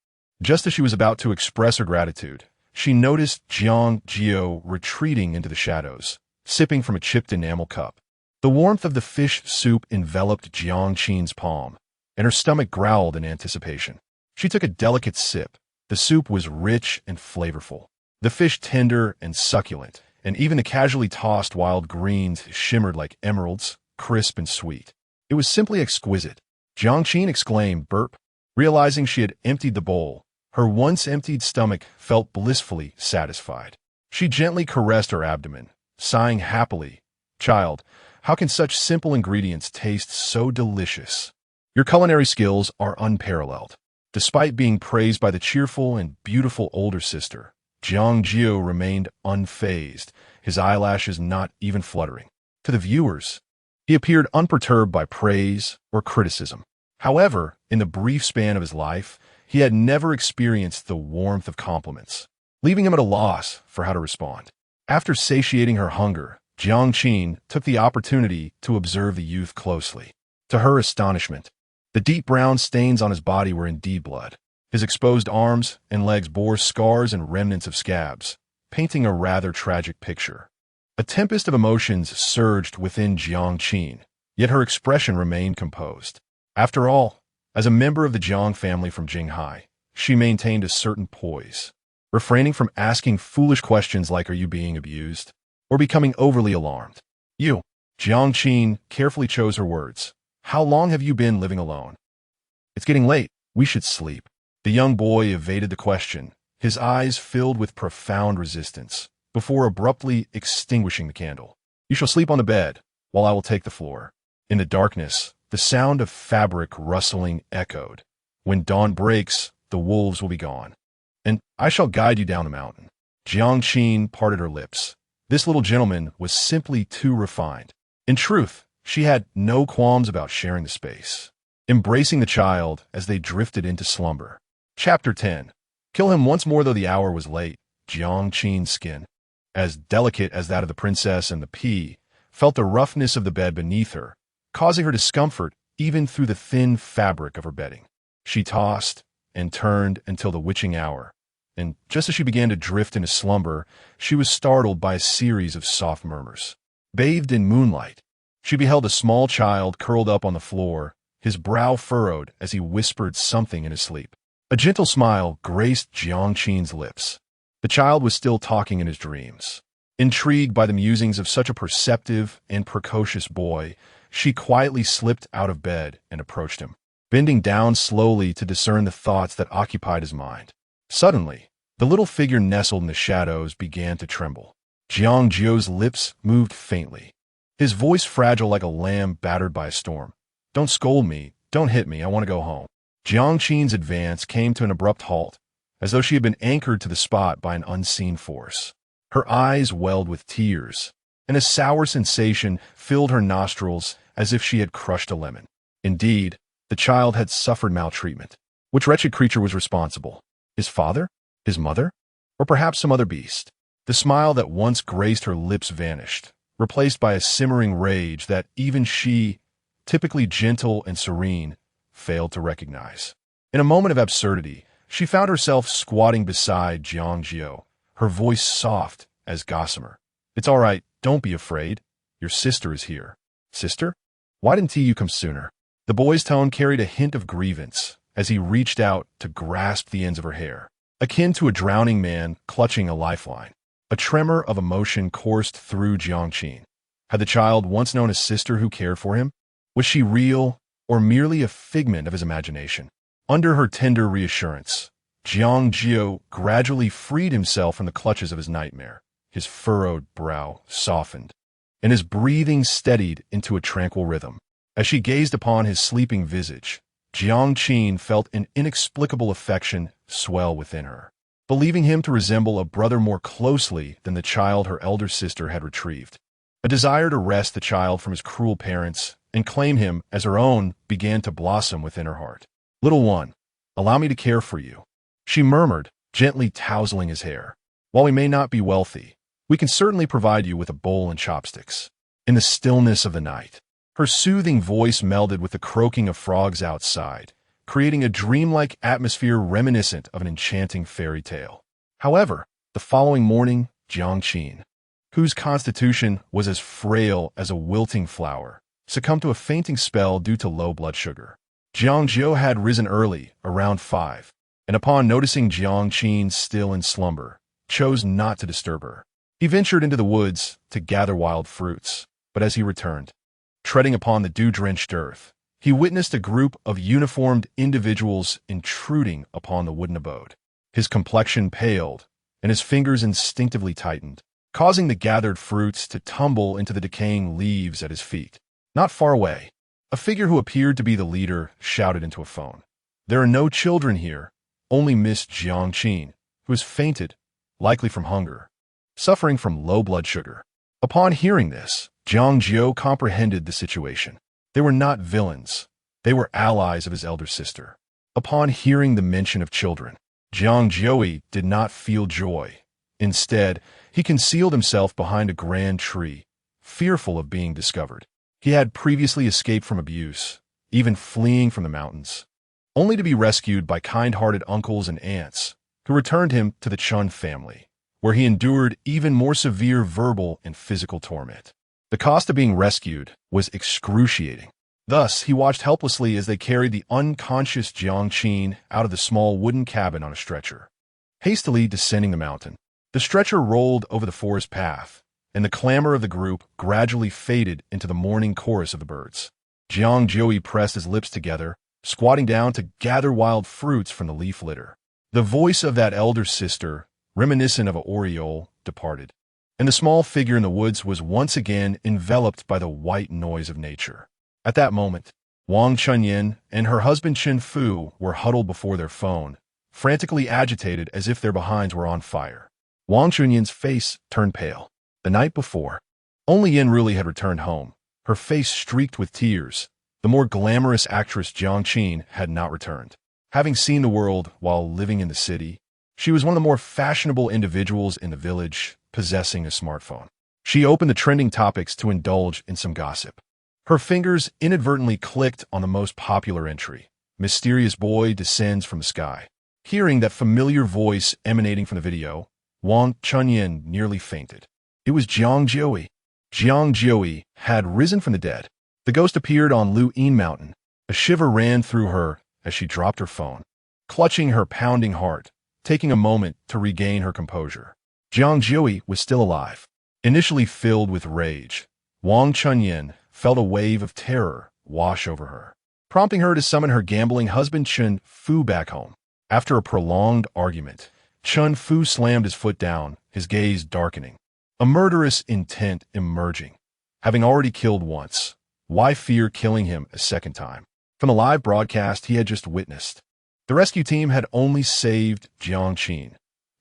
Just as she was about to express her gratitude, she noticed Jiang Jiu retreating into the shadows, sipping from a chipped enamel cup. The warmth of the fish soup enveloped Jiang Jiu's palm, and her stomach growled in anticipation. She took a delicate sip. The soup was rich and flavorful, the fish tender and succulent, and even the casually tossed wild greens shimmered like emeralds, crisp and sweet. It was simply exquisite. Jiang Jiu exclaimed, burp. Realizing she had emptied the bowl, her once emptied stomach felt blissfully satisfied. She gently caressed her abdomen, sighing happily. "Child, how can such simple ingredients taste so delicious? Your culinary skills are unparalleled." Despite being praised by the cheerful and beautiful older sister, Jiang Jiu remained unfazed, his eyelashes not even fluttering. To the viewers, he appeared unperturbed by praise or criticism. However, in the brief span of his life, he had never experienced the warmth of compliments. leaving him at a loss for how to respond. After satiating her hunger, Jiang Jiu took the opportunity to observe the youth closely. To her astonishment, the deep brown stains on his body were indeed blood. His exposed arms and legs bore scars and remnants of scabs, painting a rather tragic picture. A tempest of emotions surged within Jiang Jiu, yet her expression remained composed. After all, as a member of the Jiang family from Jinghai, she maintained a certain poise, refraining from asking foolish questions like, "Are you being abused?" or becoming overly alarmed. "You," Jiang Jiu carefully chose her words. "How long have you been living alone?" "It's getting late. We should sleep." The young boy evaded the question, his eyes filled with profound resistance, before abruptly extinguishing the candle. "You shall sleep on the bed, while I will take the floor." In the darkness, the sound of fabric rustling echoed. "When dawn breaks, the wolves will be gone, and I shall guide you down the mountain." Jiang Jiu parted her lips. This little gentleman was simply too refined. In truth, she had no qualms about sharing the space, embracing the child as they drifted into slumber. Chapter 10. Kill him once more though the hour was late. Jiang Jiu's skin, as delicate as that of the princess and the pea, felt the roughness of the bed beneath her, causing her discomfort even through the thin fabric of her bedding. She tossed and turned until the witching hour, and just as she began to drift into slumber, she was startled by a series of soft murmurs. Bathed in moonlight, she beheld a small child curled up on the floor, his brow furrowed as he whispered something in his sleep. A gentle smile graced Jiang Jiu's lips. The child was still talking in his dreams. Intrigued by the musings of such a perceptive and precocious boy, she quietly slipped out of bed and approached him, bending down slowly to discern the thoughts that occupied his mind. Suddenly, the little figure nestled in the shadows began to tremble. Jiang Jiu's lips moved faintly, his voice fragile like a lamb battered by a storm. "Don't scold me, don't hit me, I want to go home." Jiang Jiu's advance came to an abrupt halt, as though she had been anchored to the spot by an unseen force. Her eyes welled with tears, and a sour sensation filled her nostrils as if she had crushed a lemon. Indeed, the child had suffered maltreatment. Which wretched creature was responsible? His father? His mother? Or perhaps some other beast? The smile that once graced her lips vanished, replaced by a simmering rage that even she, typically gentle and serene, failed to recognize. In a moment of absurdity, she found herself squatting beside Jiang Jiu, her voice soft as gossamer. "It's all right, don't be afraid. Your sister is here." "Sister? Why didn't you come sooner?" The boy's tone carried a hint of grievance as he reached out to grasp the ends of her hair, akin to a drowning man clutching a lifeline. A tremor of emotion coursed through Jiang Jiu. Had the child once known a sister who cared for him? Was she real, or merely a figment of his imagination? Under her tender reassurance, Jiang Jiu gradually freed himself from the clutches of his nightmare. His furrowed brow softened, and his breathing steadied into a tranquil rhythm. As she gazed upon his sleeping visage, Jiang Jiu felt an inexplicable affection swell within her, believing him to resemble a brother more closely than the child her elder sister had retrieved. A desire to wrest the child from his cruel parents and claim him as her own began to blossom within her heart. "Little one, allow me to care for you," she murmured, gently tousling his hair. "While we may not be wealthy, we can certainly provide you with a bowl and chopsticks." In the stillness of the night, her soothing voice melded with the croaking of frogs outside, creating a dreamlike atmosphere reminiscent of an enchanting fairy tale. However, the following morning, Jiang Jiu, whose constitution was as frail as a wilting flower, succumbed to a fainting spell due to low blood sugar. Jiang Jiu had risen early, around 5, and upon noticing Jiang Jiu still in slumber, chose not to disturb her. He ventured into the woods to gather wild fruits, but as he returned, treading upon the dew-drenched earth, he witnessed a group of uniformed individuals intruding upon the wooden abode. His complexion paled, and his fingers instinctively tightened, causing the gathered fruits to tumble into the decaying leaves at his feet. Not far away, a figure who appeared to be the leader shouted into a phone, "There are no children here, only Miss Jiang Jiu, who has fainted, likely from hunger, suffering from low blood sugar." Upon hearing this, Jiang Jiu comprehended the situation. They were not villains. They were allies of his elder sister. Upon hearing the mention of children, Jiang Jiu did not feel joy. Instead, he concealed himself behind a grand tree, fearful of being discovered. He had previously escaped from abuse, even fleeing from the mountains, only to be rescued by kind-hearted uncles and aunts, who returned him to the Chen family, where he endured even more severe verbal and physical torment. The cost of being rescued was excruciating. Thus, he watched helplessly as they carried the unconscious Jiang Jiu out of the small wooden cabin on a stretcher, hastily descending the mountain. The stretcher rolled over the forest path, and the clamor of the group gradually faded into the morning chorus of the birds. Jiang Jiu pressed his lips together, squatting down to gather wild fruits from the leaf litter. The voice of that elder sister, reminiscent of a oriole, departed, and the small figure in the woods was once again enveloped by the white noise of nature. At that moment, Wang Chunyin and her husband Chen Fu were huddled before their phone, frantically agitated as if their behinds were on fire. Wang Chunyin's face turned pale. The night before, only Yin Ruli had returned home, her face streaked with tears. The more glamorous actress Jiang Jiu had not returned. Having seen the world while living in the city, she was one of the more fashionable individuals in the village, possessing a smartphone. She opened the trending topics to indulge in some gossip. Her fingers inadvertently clicked on the most popular entry. Mysterious boy descends from the sky. Hearing that familiar voice emanating from the video, Wang Chunyin nearly fainted. It was Jiang Jiu. Jiang Jiu had risen from the dead. The ghost appeared on Lu Yin Mountain. A shiver ran through her as she dropped her phone, clutching her pounding heart, taking a moment to regain her composure. Jiang Jiu was still alive. Initially filled with rage, Wang Chunyin felt a wave of terror wash over her, prompting her to summon her gambling husband Chen Fu back home. After a prolonged argument, Chen Fu slammed his foot down, his gaze darkening, a murderous intent emerging. Having already killed once, why fear killing him a second time? From the live broadcast he had just witnessed, the rescue team had only saved Jiang Jiu.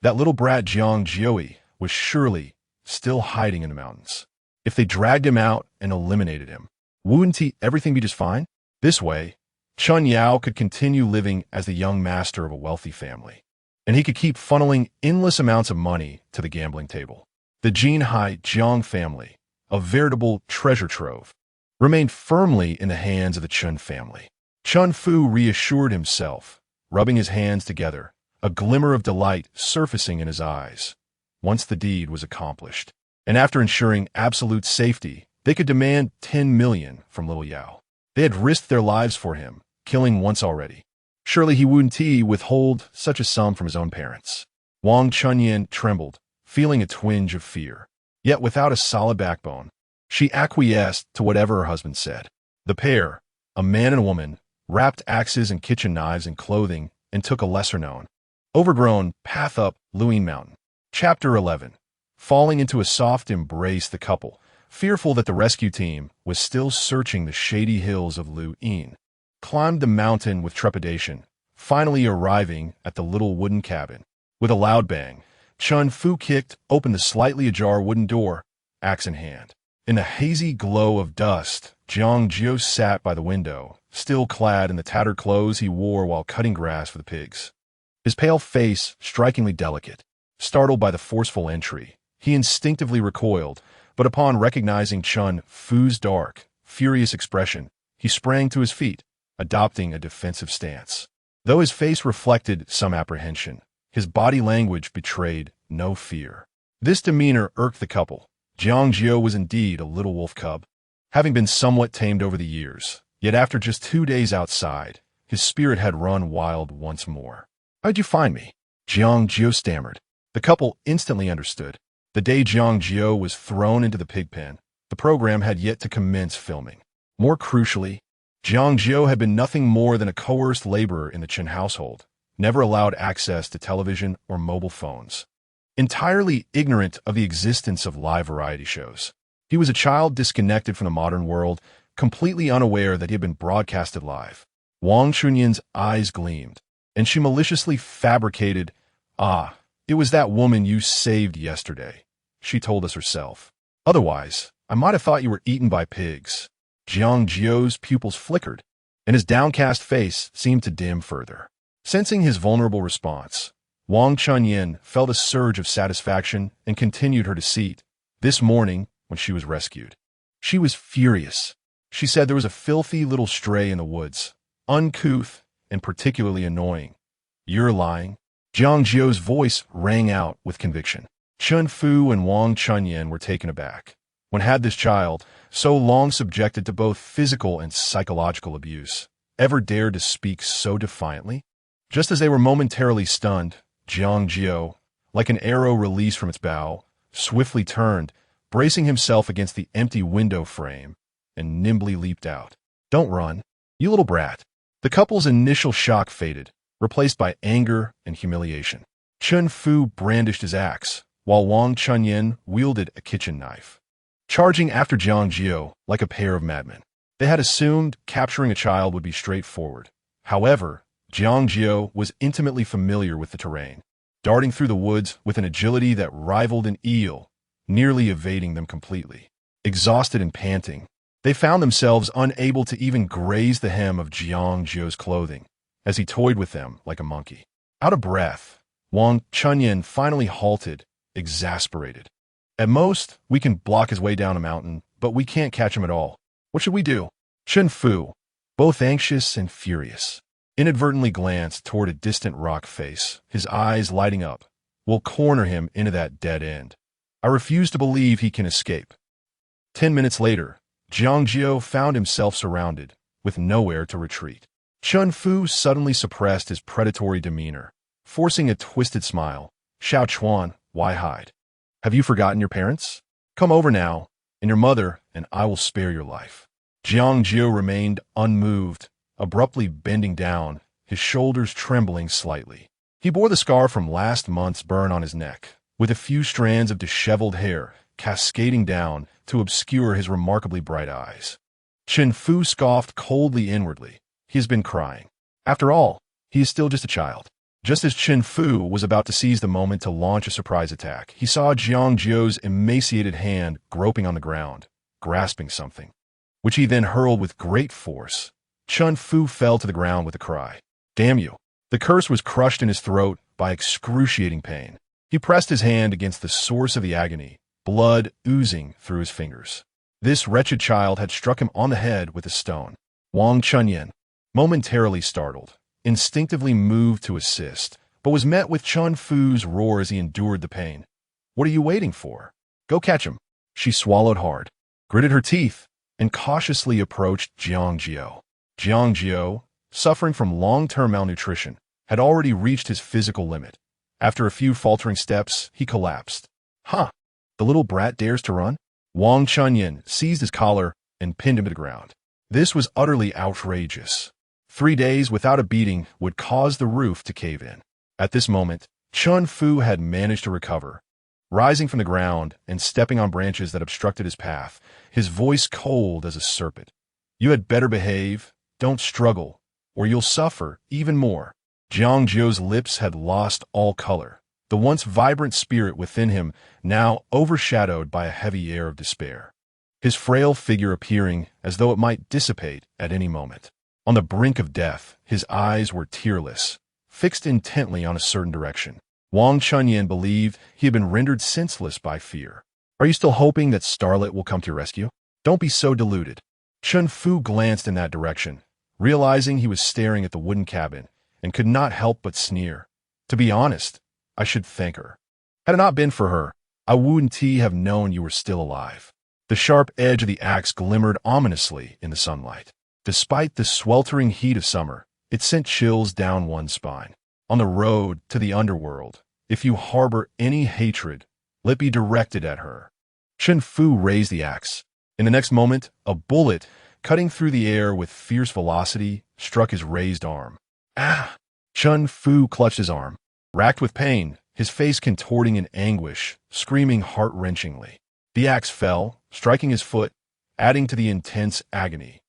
That little brat Jiang Jiu was surely still hiding in the mountains. If they dragged him out and eliminated him, wouldn't everything be just fine? This way, Chen Yao could continue living as the young master of a wealthy family, and he could keep funneling endless amounts of money to the gambling table. The Jinghai Jiang family, a veritable treasure trove, remained firmly in the hands of the Chen family. Chen Fu reassured himself, rubbing his hands together, a glimmer of delight surfacing in his eyes. Once the deed was accomplished, and after ensuring absolute safety, they could demand 10 million from little Yao. They had risked their lives for him, killing once already. Surely he wouldn't withhold such a sum from his own parents. Wang Chunyin trembled, feeling a twinge of fear. Yet without a solid backbone, she acquiesced to whatever her husband said. The pair, a man and a woman, wrapped axes and kitchen knives in clothing and took a lesser-known, overgrown path up Lu Yin Mountain. Chapter 11. Falling into a soft embrace, the couple, fearful that the rescue team was still searching the shady hills of Lu Yin, climbed the mountain with trepidation, finally arriving at the little wooden cabin. With a loud bang, Chen Fu kicked open the slightly ajar wooden door, axe in hand. In the hazy glow of dust, Jiang Jiu sat by the window, still clad in the tattered clothes he wore while cutting grass for the pigs. His pale face strikingly delicate. Startled by the forceful entry, he instinctively recoiled, but upon recognizing Chen Fu's dark, furious expression, he sprang to his feet, adopting a defensive stance. Though his face reflected some apprehension, his body language betrayed no fear. This demeanor irked the couple. Jiang Jiu was indeed a little wolf cub, having been somewhat tamed over the years, yet after just 2 days outside, his spirit had run wild once more. "How'd you find me?" Jiang Jiu stammered. The couple instantly understood. The day Jiang Jiu was thrown into the pig pen, the program had yet to commence filming. More crucially, Jiang Jiu had been nothing more than a coerced laborer in the Chen household, never allowed access to television or mobile phones. Entirely ignorant of the existence of live variety shows, he was a child disconnected from the modern world, completely unaware that he had been broadcasted live. Wang Chunyin's eyes gleamed, and she maliciously fabricated, "Ah, it was that woman you saved yesterday," she told us herself. "Otherwise, I might have thought you were eaten by pigs." Jiang Jiu's pupils flickered, and his downcast face seemed to dim further. Sensing his vulnerable response, Wang Chunyin felt a surge of satisfaction and continued her deceit. This morning, when she was rescued, she was furious. She said there was a filthy little stray in the woods, uncouth and particularly annoying. You're lying. Jiang Jiu's voice rang out with conviction. Chen Fu and Wang Chunyin were taken aback. When had this child, so long subjected to both physical and psychological abuse, ever dared to speak so defiantly? Just as they were momentarily stunned, Jiang Jiu, like an arrow released from its bow, swiftly turned, bracing himself against the empty window frame, and nimbly leaped out. Don't run, you little brat. The couple's initial shock faded, replaced by anger and humiliation. Chen Fu brandished his axe, while Wang Chunyin wielded a kitchen knife, charging after Jiang Jiu like a pair of madmen. They had assumed capturing a child would be straightforward. However, Jiang Jiu was intimately familiar with the terrain, darting through the woods with an agility that rivaled an eel, nearly evading them completely. Exhausted and panting, they found themselves unable to even graze the hem of Jiang Jiu's clothing as he toyed with them like a monkey. Out of breath, Wang Chunyin finally halted, exasperated. At most, we can block his way down a mountain, but we can't catch him at all. What should we do? Chen Fu, both anxious and furious, inadvertently glanced toward a distant rock face, his eyes lighting up. We'll corner him into that dead end. I refuse to believe he can escape. 10 minutes later, Jiang Jiu found himself surrounded, with nowhere to retreat. Chen Fu suddenly suppressed his predatory demeanor, forcing a twisted smile. Xiao Chuan, why hide? Have you forgotten your parents? Come over now, and your mother, and I will spare your life. Jiang Jiu remained unmoved, abruptly bending down, his shoulders trembling slightly. He bore the scar from last month's burn on his neck, with a few strands of disheveled hair cascading down to obscure his remarkably bright eyes. Chen Fu scoffed coldly inwardly. He has been crying. After all, he is still just a child. Just as Chen Fu was about to seize the moment to launch a surprise attack, he saw Jiang Jiu's emaciated hand groping on the ground, grasping something, which he then hurled with great force. Chen Fu fell to the ground with a cry. Damn you! The curse was crushed in his throat by excruciating pain. He pressed his hand against the source of the agony, blood oozing through his fingers. This wretched child had struck him on the head with a stone. Wang Chunyin, momentarily startled, instinctively moved to assist, but was met with Chen Fu's roar as he endured the pain. What are you waiting for? Go catch him. She swallowed hard, gritted her teeth, and cautiously approached Jiang Jiu. Jiang Jiu, suffering from long-term malnutrition, had already reached his physical limit. After a few faltering steps, he collapsed. Huh! The little brat dares to run? Wang Chunyin seized his collar and pinned him to the ground. This was utterly outrageous. 3 days without a beating would cause the roof to cave in. At this moment, Chen Fu had managed to recover. Rising from the ground and stepping on branches that obstructed his path, his voice cold as a serpent. You had better behave, don't struggle, or you'll suffer even more. Jiang Jiu's lips had lost all color, the once vibrant spirit within him now overshadowed by a heavy air of despair. His frail figure appearing as though it might dissipate at any moment. On the brink of death, his eyes were tearless, fixed intently on a certain direction. Wang Chunyin believed he had been rendered senseless by fear. Are you still hoping that Starlet will come to your rescue? Don't be so deluded. Chen Fu glanced in that direction, realizing he was staring at the wooden cabin, and could not help but sneer. To be honest, I should thank her. Had it not been for her, I wouldn't have known you were still alive. The sharp edge of the axe glimmered ominously in the sunlight. Despite the sweltering heat of summer, it sent chills down one's spine. On the road to the underworld, if you harbor any hatred, let it be directed at her. Chen Fu raised the axe. In the next moment, a bullet, cutting through the air with fierce velocity, struck his raised arm. Ah! Chen Fu clutched his arm. Racked with pain, his face contorting in anguish, screaming heart-wrenchingly. The axe fell, striking his foot, adding to the intense agony.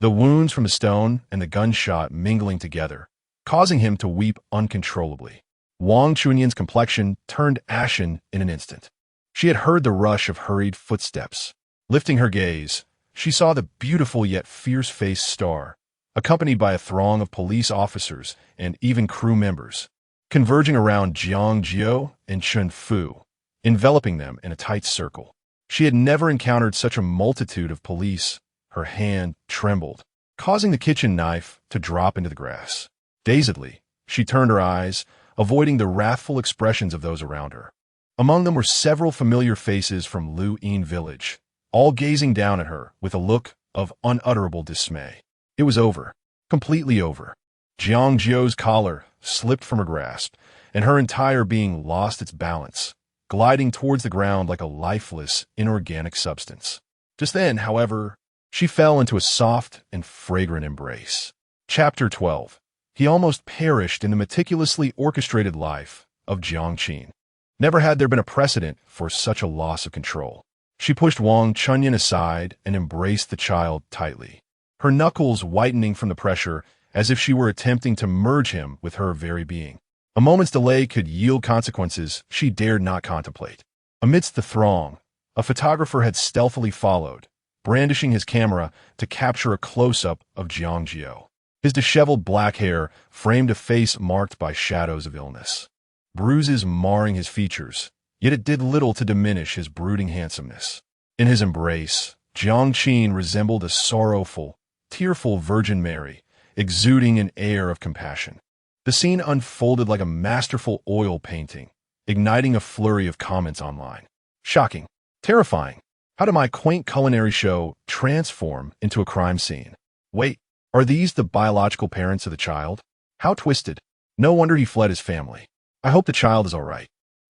The wounds from the stone and the gunshot mingling together, causing him to weep uncontrollably. Wang Chunyin's complexion turned ashen in an instant. She had heard the rush of hurried footsteps. Lifting her gaze, she saw the beautiful yet fierce-faced Star, accompanied by a throng of police officers and even crew members. converging around Jiang Jiu and Chen Fu, enveloping them in a tight circle. She had never encountered such a multitude of police. Her hand trembled, causing the kitchen knife to drop into the grass. Dazedly, she turned her eyes, avoiding the wrathful expressions of those around her. Among them were several familiar faces from Lu'in village, all gazing down at her with a look of unutterable dismay. It was over. Completely over. Jiang Jiu's collar slipped from her grasp, and her entire being lost its balance, gliding towards the ground like a lifeless, inorganic substance. Just then, however, she fell into a soft and fragrant embrace. Chapter 12. He almost perished in the meticulously orchestrated life of Jiang Qin. Never had there been a precedent for such a loss of control. She pushed Wang Chunyan aside and embraced the child tightly, her knuckles whitening from the pressure as if she were attempting to merge him with her very being. A moment's delay could yield consequences she dared not contemplate. Amidst the throng, a photographer had stealthily followed, brandishing his camera to capture a close-up of Jiang Jiu. His disheveled black hair framed a face marked by shadows of illness, bruises marring his features, yet it did little to diminish his brooding handsomeness. In his embrace, Jiang Qin resembled a sorrowful, tearful Virgin Mary, exuding an air of compassion. The scene unfolded like a masterful oil painting, igniting a flurry of comments online. Shocking. Terrifying. How did my quaint culinary show transform into a crime scene? Wait, are these the biological parents of the child? How twisted. No wonder he fled his family. I hope the child is all right.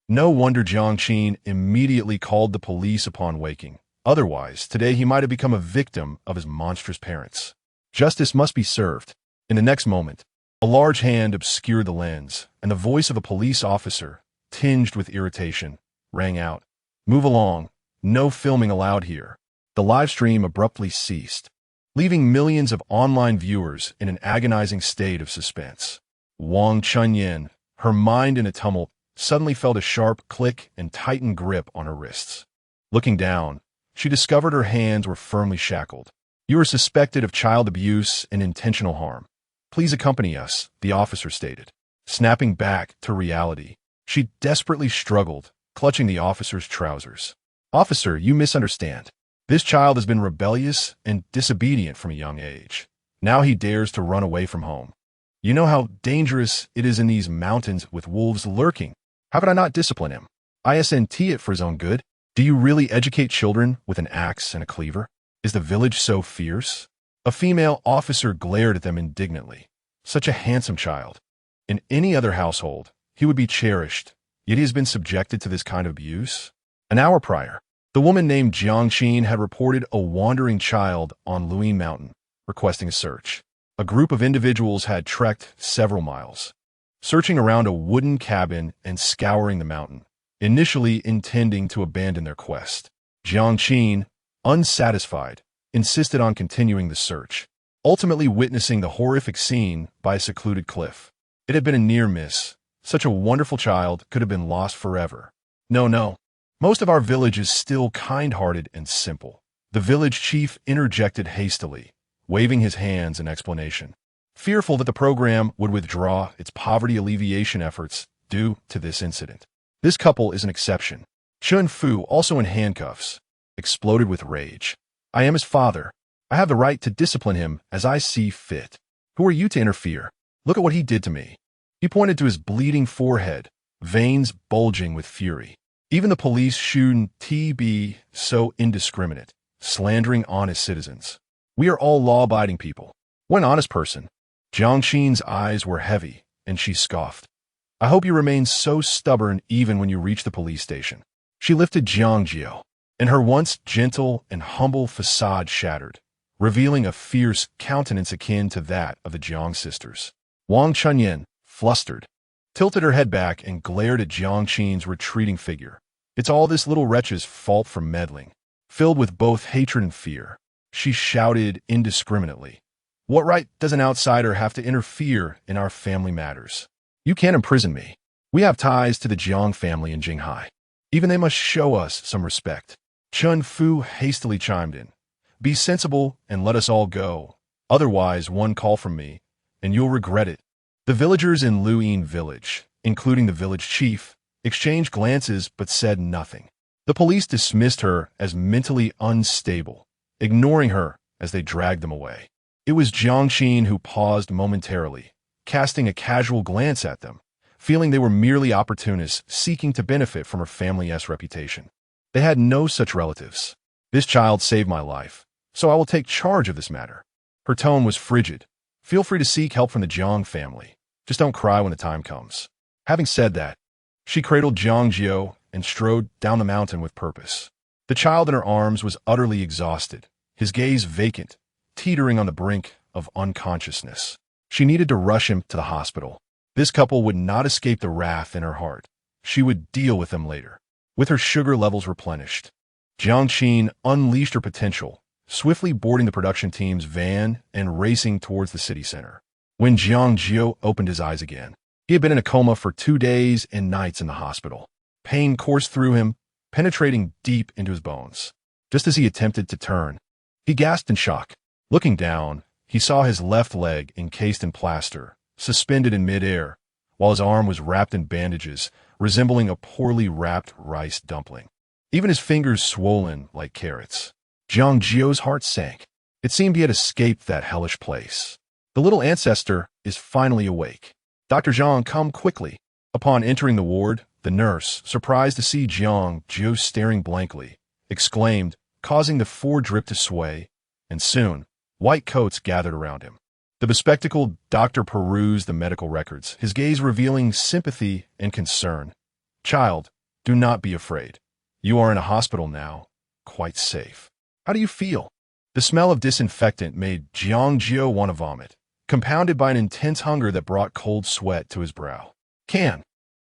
No wonder Jiang Qin immediately called the police upon waking. Otherwise, today he might have become a victim of his monstrous parents. Justice must be served. In the next moment, a large hand obscured the lens, and the voice of a police officer, tinged with irritation, rang out. Move along. No filming allowed here. The live stream abruptly ceased, leaving millions of online viewers in an agonizing state of suspense. Wang Chunyan, her mind in a tumult, suddenly felt a sharp click and tightened grip on her wrists. Looking down, she discovered her hands were firmly shackled. You are suspected of child abuse and intentional harm. Please accompany us, the officer stated. Snapping back to reality, she desperately struggled, clutching the officer's trousers. Officer, you misunderstand. This child has been rebellious and disobedient from a young age. Now he dares to run away from home. You know how dangerous it is in these mountains with wolves lurking. How could I not discipline him? ISNT it for his own good. Do you really educate children with an axe and a cleaver? Is the village so fierce? A female officer glared at them indignantly. Such a handsome child. In any other household, he would be cherished, yet he has been subjected to this kind of abuse. An hour prior, the woman named Jiang Qin had reported a wandering child on Lu'in Mountain, requesting a search. A group of individuals had trekked several miles, searching around a wooden cabin and scouring the mountain, initially intending to abandon their quest. Jiang Qin, unsatisfied, insisted on continuing the search, ultimately witnessing the horrific scene by a secluded cliff. It had been a near miss. Such a wonderful child could have been lost forever. No. Most of our village is still kind-hearted and simple. The village chief interjected hastily, waving his hands in explanation, fearful that the program would withdraw its poverty alleviation efforts due to this incident. This couple is an exception. Chen Fu, also in handcuffs, exploded with rage. I am his father. I have the right to discipline him as I see fit. Who are you to interfere? Look at what he did to me. He pointed to his bleeding forehead, veins bulging with fury. Even the police shouldn't be so indiscriminate, slandering honest citizens. We are all law-abiding people. One honest person. Jiang Qin's eyes were heavy, and she scoffed. I hope you remain so stubborn even when you reach the police station. She lifted Jiang Jiu, and her once gentle and humble facade shattered, revealing a fierce countenance akin to that of the Jiang sisters. Wang Chunyan, flustered, tilted her head back and glared at Jiang Qin's retreating figure. It's all this little wretch's fault for meddling. Filled with both hatred and fear, she shouted indiscriminately. What right does an outsider have to interfere in our family matters? You can't imprison me. We have ties to the Jiang family in Jinghai. Even they must show us some respect. Chen Fu hastily chimed in. Be sensible and let us all go. Otherwise, one call from me, and you'll regret it. The villagers in Lu'in village, including the village chief, exchanged glances but said nothing. The police dismissed her as mentally unstable, ignoring her as they dragged them away. It was Jiang Jiu who paused momentarily, casting a casual glance at them, feeling they were merely opportunists seeking to benefit from her family's reputation. They had no such relatives. This child saved my life, so I will take charge of this matter. Her tone was frigid. Feel free to seek help from the Jiang family. Just don't cry when the time comes. Having said that, she cradled Jiang Jiu and strode down the mountain with purpose. The child in her arms was utterly exhausted, his gaze vacant, teetering on the brink of unconsciousness. She needed to rush him to the hospital. This couple would not escape the wrath in her heart. She would deal with them later. With her sugar levels replenished, Jiang Jiu unleashed her potential, swiftly boarding the production team's van and racing towards the city center. When Jiang Jiu opened his eyes again, he had been in a coma for 2 days and nights in the hospital. Pain coursed through him, penetrating deep into his bones. Just as he attempted to turn, he gasped in shock. Looking down, he saw his left leg encased in plaster, suspended in midair, while his arm was wrapped in bandages, resembling a poorly wrapped rice dumpling. Even his fingers swollen like carrots. Jiang Jiu's heart sank. It seemed he had escaped that hellish place. The little ancestor is finally awake. Dr. Jiang, come quickly. Upon entering the ward, the nurse, surprised to see Jiang Jiu staring blankly, exclaimed, causing the 4 drip to sway, and soon, white coats gathered around him. The bespectacled doctor perused the medical records, his gaze revealing sympathy and concern. Child, do not be afraid. You are in a hospital now, quite safe. How do you feel? The smell of disinfectant made Jiang Jiu want to vomit, compounded by an intense hunger that brought cold sweat to his brow. Can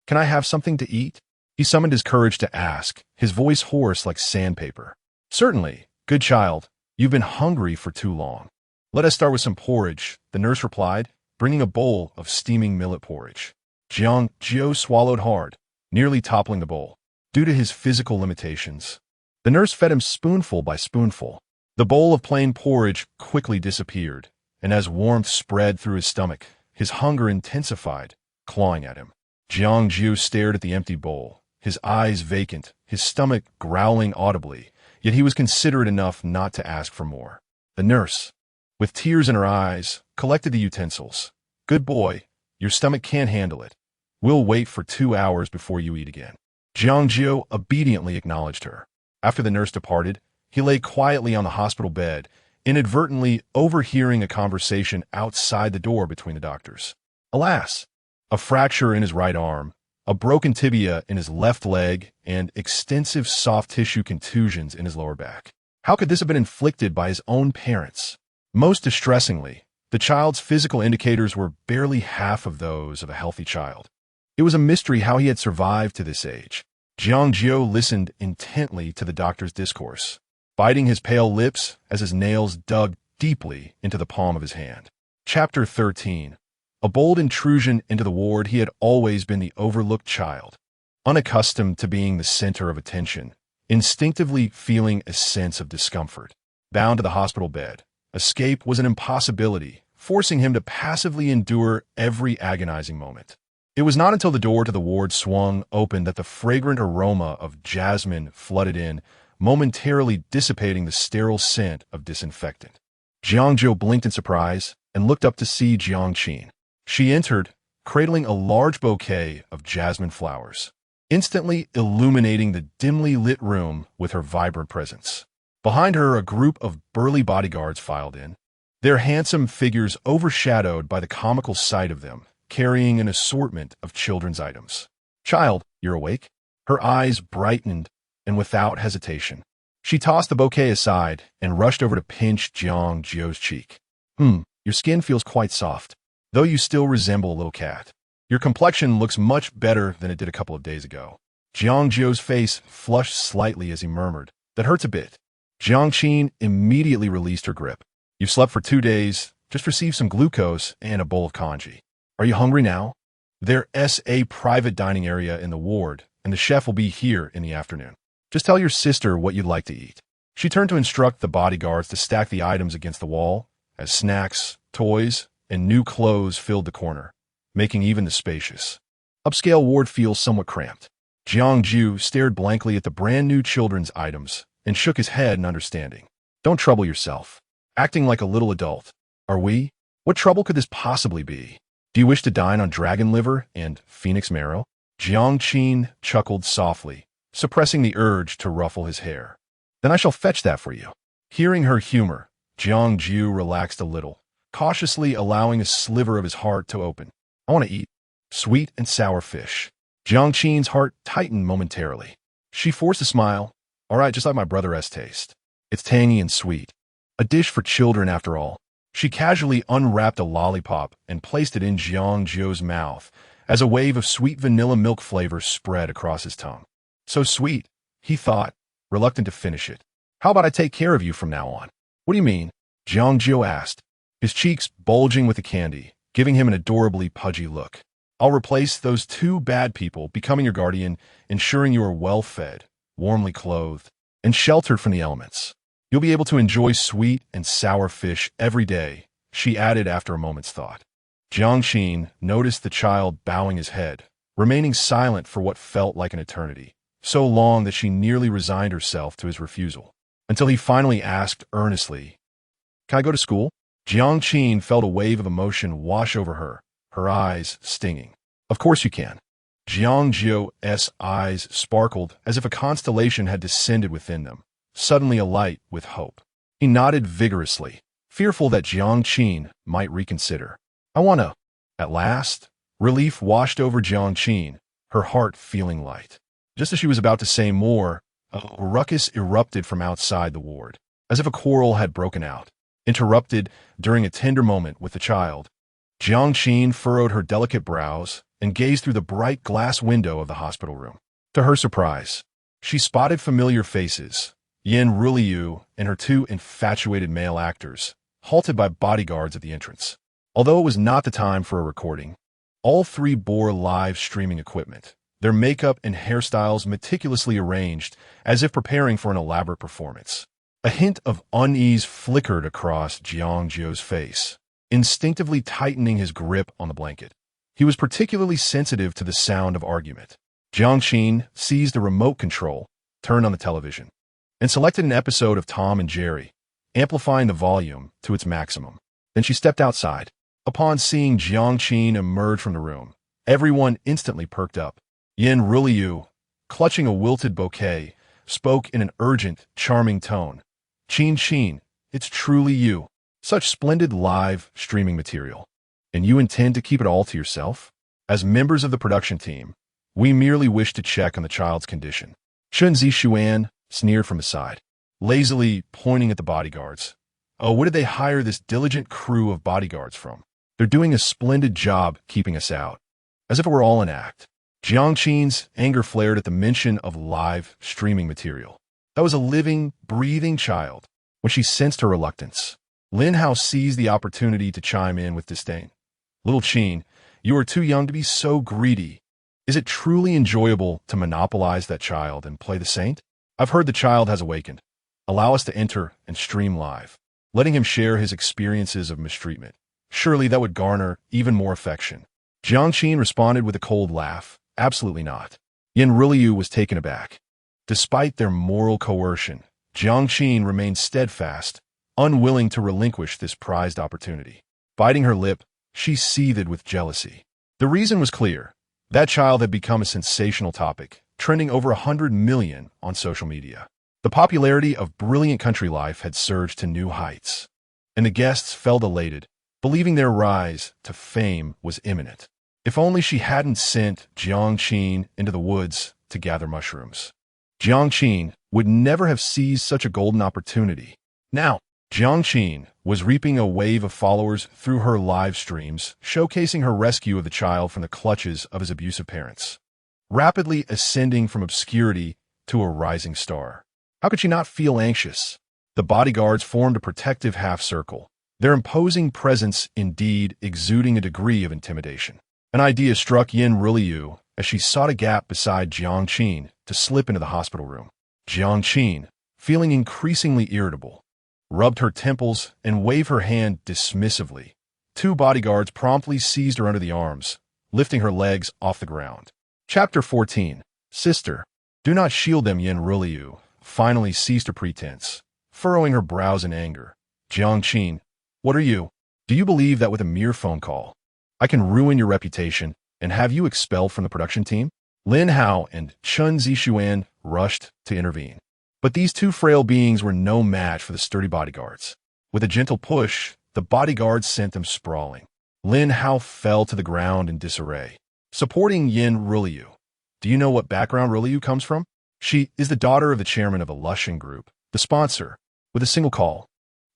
I have something to eat? He summoned his courage to ask, his voice hoarse like sandpaper. Certainly, good child. You've been hungry for too long. Let us start with some porridge, the nurse replied, bringing a bowl of steaming millet porridge. Jiang Jiu swallowed hard, nearly toppling the bowl, due to his physical limitations. The nurse fed him spoonful by spoonful. The bowl of plain porridge quickly disappeared, and as warmth spread through his stomach, his hunger intensified, clawing at him. Jiang Jiu stared at the empty bowl, his eyes vacant, his stomach growling audibly, yet he was considerate enough not to ask for more. The nurse, with tears in her eyes, collected the utensils. Good boy, your stomach can't handle it. We'll wait for 2 hours before you eat again. Jiang Jiu obediently acknowledged her. After the nurse departed, he lay quietly on the hospital bed, inadvertently overhearing a conversation outside the door between the doctors. Alas! A fracture in his right arm, a broken tibia in his left leg, and extensive soft tissue contusions in his lower back. How could this have been inflicted by his own parents? Most distressingly, the child's physical indicators were barely half of those of a healthy child. It was a mystery how he had survived to this age. Jiang Jiu listened intently to the doctor's discourse, biting his pale lips as his nails dug deeply into the palm of his hand. Chapter 13. A bold intrusion into the ward. He had always been the overlooked child, unaccustomed to being the center of attention, instinctively feeling a sense of discomfort. Bound to the hospital bed, escape was an impossibility, forcing him to passively endure every agonizing moment. It was not until the door to the ward swung open that the fragrant aroma of jasmine flooded in, momentarily dissipating the sterile scent of disinfectant. Jiang Jiu blinked in surprise and looked up to see Jiang Jiu. She entered, cradling a large bouquet of jasmine flowers, instantly illuminating the dimly lit room with her vibrant presence. Behind her, a group of burly bodyguards filed in, their handsome figures overshadowed by the comical sight of them, carrying an assortment of children's items. Child, you're awake? Her eyes brightened, and without hesitation, she tossed the bouquet aside and rushed over to pinch Jiang Jiu's cheek. Your skin feels quite soft, though you still resemble a little cat. Your complexion looks much better than it did a couple of days ago. Jiang Jiu's face flushed slightly as he murmured, that hurts a bit. Jiang Jiu immediately released her grip. You've slept for 2 days, just received some glucose and a bowl of congee. Are you hungry now? There's a private dining area in the ward, and the chef will be here in the afternoon. Just tell your sister what you'd like to eat. She turned to instruct the bodyguards to stack the items against the wall, as snacks, toys, and new clothes filled the corner, making even the spacious. Upscale ward feels somewhat cramped. Jiang Jiu stared blankly at the brand-new children's items and shook his head in understanding. Don't trouble yourself. Acting like a little adult. Are we? What trouble could this possibly be? Do you wish to dine on dragon liver and phoenix marrow? Jiang Qin chuckled softly, suppressing the urge to ruffle his hair. Then I shall fetch that for you. Hearing her humor, Jiang Jiu relaxed a little, cautiously allowing a sliver of his heart to open. I want to eat sweet and sour fish. Jiang Qin's heart tightened momentarily. She forced a smile. All right, just like my brother's taste. It's tangy and sweet. A dish for children after all. She casually unwrapped a lollipop and placed it in Jiang Jiu's mouth as a wave of sweet vanilla milk flavor spread across his tongue. So sweet, he thought, reluctant to finish it. How about I take care of you from now on? What do you mean? Jiang Jiu asked, his cheeks bulging with the candy, giving him an adorably pudgy look. I'll replace those two bad people, becoming your guardian, ensuring you are well-fed, warmly clothed, and sheltered from the elements. You'll be able to enjoy sweet and sour fish every day, she added after a moment's thought. Jiang Qin noticed the child bowing his head, remaining silent for what felt like an eternity, so long that she nearly resigned herself to his refusal, until he finally asked earnestly, Can I go to school? Jiang Qin felt a wave of emotion wash over her, her eyes stinging. Of course you can. Jiang Jiu's eyes sparkled as if a constellation had descended within them, suddenly alight with hope. He nodded vigorously, fearful that Jiang Qin might reconsider. I want to. At last, relief washed over Jiang Qin, her heart feeling light. Just as she was about to say more, a ruckus erupted from outside the ward, as if a quarrel had broken out. Interrupted during a tender moment with the child, Jiang Qin furrowed her delicate brows and gazed through the bright glass window of the hospital room. To her surprise, she spotted familiar faces, Yin Ruliu and her two infatuated male actors, halted by bodyguards at the entrance. Although it was not the time for a recording, all three bore live streaming equipment, their makeup and hairstyles meticulously arranged as if preparing for an elaborate performance. A hint of unease flickered across Jiang Jiu's face, instinctively tightening his grip on the blanket. He was particularly sensitive to the sound of argument. Jiang Qin seized a remote control, turned on the television, and selected an episode of Tom and Jerry, amplifying the volume to its maximum. Then she stepped outside. Upon seeing Jiang Qin emerge from the room, everyone instantly perked up. Yin Ruliu, clutching a wilted bouquet, spoke in an urgent, charming tone. Qin, it's truly you. Such splendid live streaming material. And you intend to keep it all to yourself? As members of the production team, we merely wish to check on the child's condition. Chen Zishuan sneered from his side, lazily pointing at the bodyguards. Oh, where did they hire this diligent crew of bodyguards from? They're doing a splendid job keeping us out. As if it were all an act. Jiang Qin's anger flared at the mention of live streaming material. That was a living, breathing child. When she sensed her reluctance, Lin Hao seized the opportunity to chime in with disdain. Little Qin, you are too young to be so greedy. Is it truly enjoyable to monopolize that child and play the saint? I've heard the child has awakened. Allow us to enter and stream live, letting him share his experiences of mistreatment. Surely that would garner even more affection. Jiang Qin responded with a cold laugh. Absolutely not. Yin Ruliu was taken aback. Despite their moral coercion, Jiang Qin remained steadfast, unwilling to relinquish this prized opportunity. Biting her lip, she seethed with jealousy. The reason was clear. That child had become a sensational topic, trending over 100 million on social media. The popularity of Brilliant Country Life had surged to new heights, and the guests felt elated, believing their rise to fame was imminent. If only she hadn't sent Jiang Qin into the woods to gather mushrooms. Jiang Qin would never have seized such a golden opportunity. Now, Jiang Qin was reaping a wave of followers through her live streams, showcasing her rescue of the child from the clutches of his abusive parents, rapidly ascending from obscurity to a rising star. How could she not feel anxious? The bodyguards formed a protective half-circle, their imposing presence indeed exuding a degree of intimidation. An idea struck Yin Ruliu as she sought a gap beside Jiang Qin to slip into the hospital room. Jiang Qin, feeling increasingly irritable, rubbed her temples and waved her hand dismissively. Two bodyguards promptly seized her under the arms, lifting her legs off the ground. Chapter 14. Sister. Do not shield them. Yin Ruliu finally ceased her pretense, furrowing her brows in anger. Jiang Jiu, what are you? Do you believe that with a mere phone call, I can ruin your reputation and have you expelled from the production team? Lin Hao and Chen Zixuan rushed to intervene. But these two frail beings were no match for the sturdy bodyguards. With a gentle push, the bodyguards sent them sprawling. Lin Hao fell to the ground in disarray. Supporting Yin Ruliu. Do you know what background Ruliu comes from? She is the daughter of the chairman of a Lushan group, the sponsor. With a single call,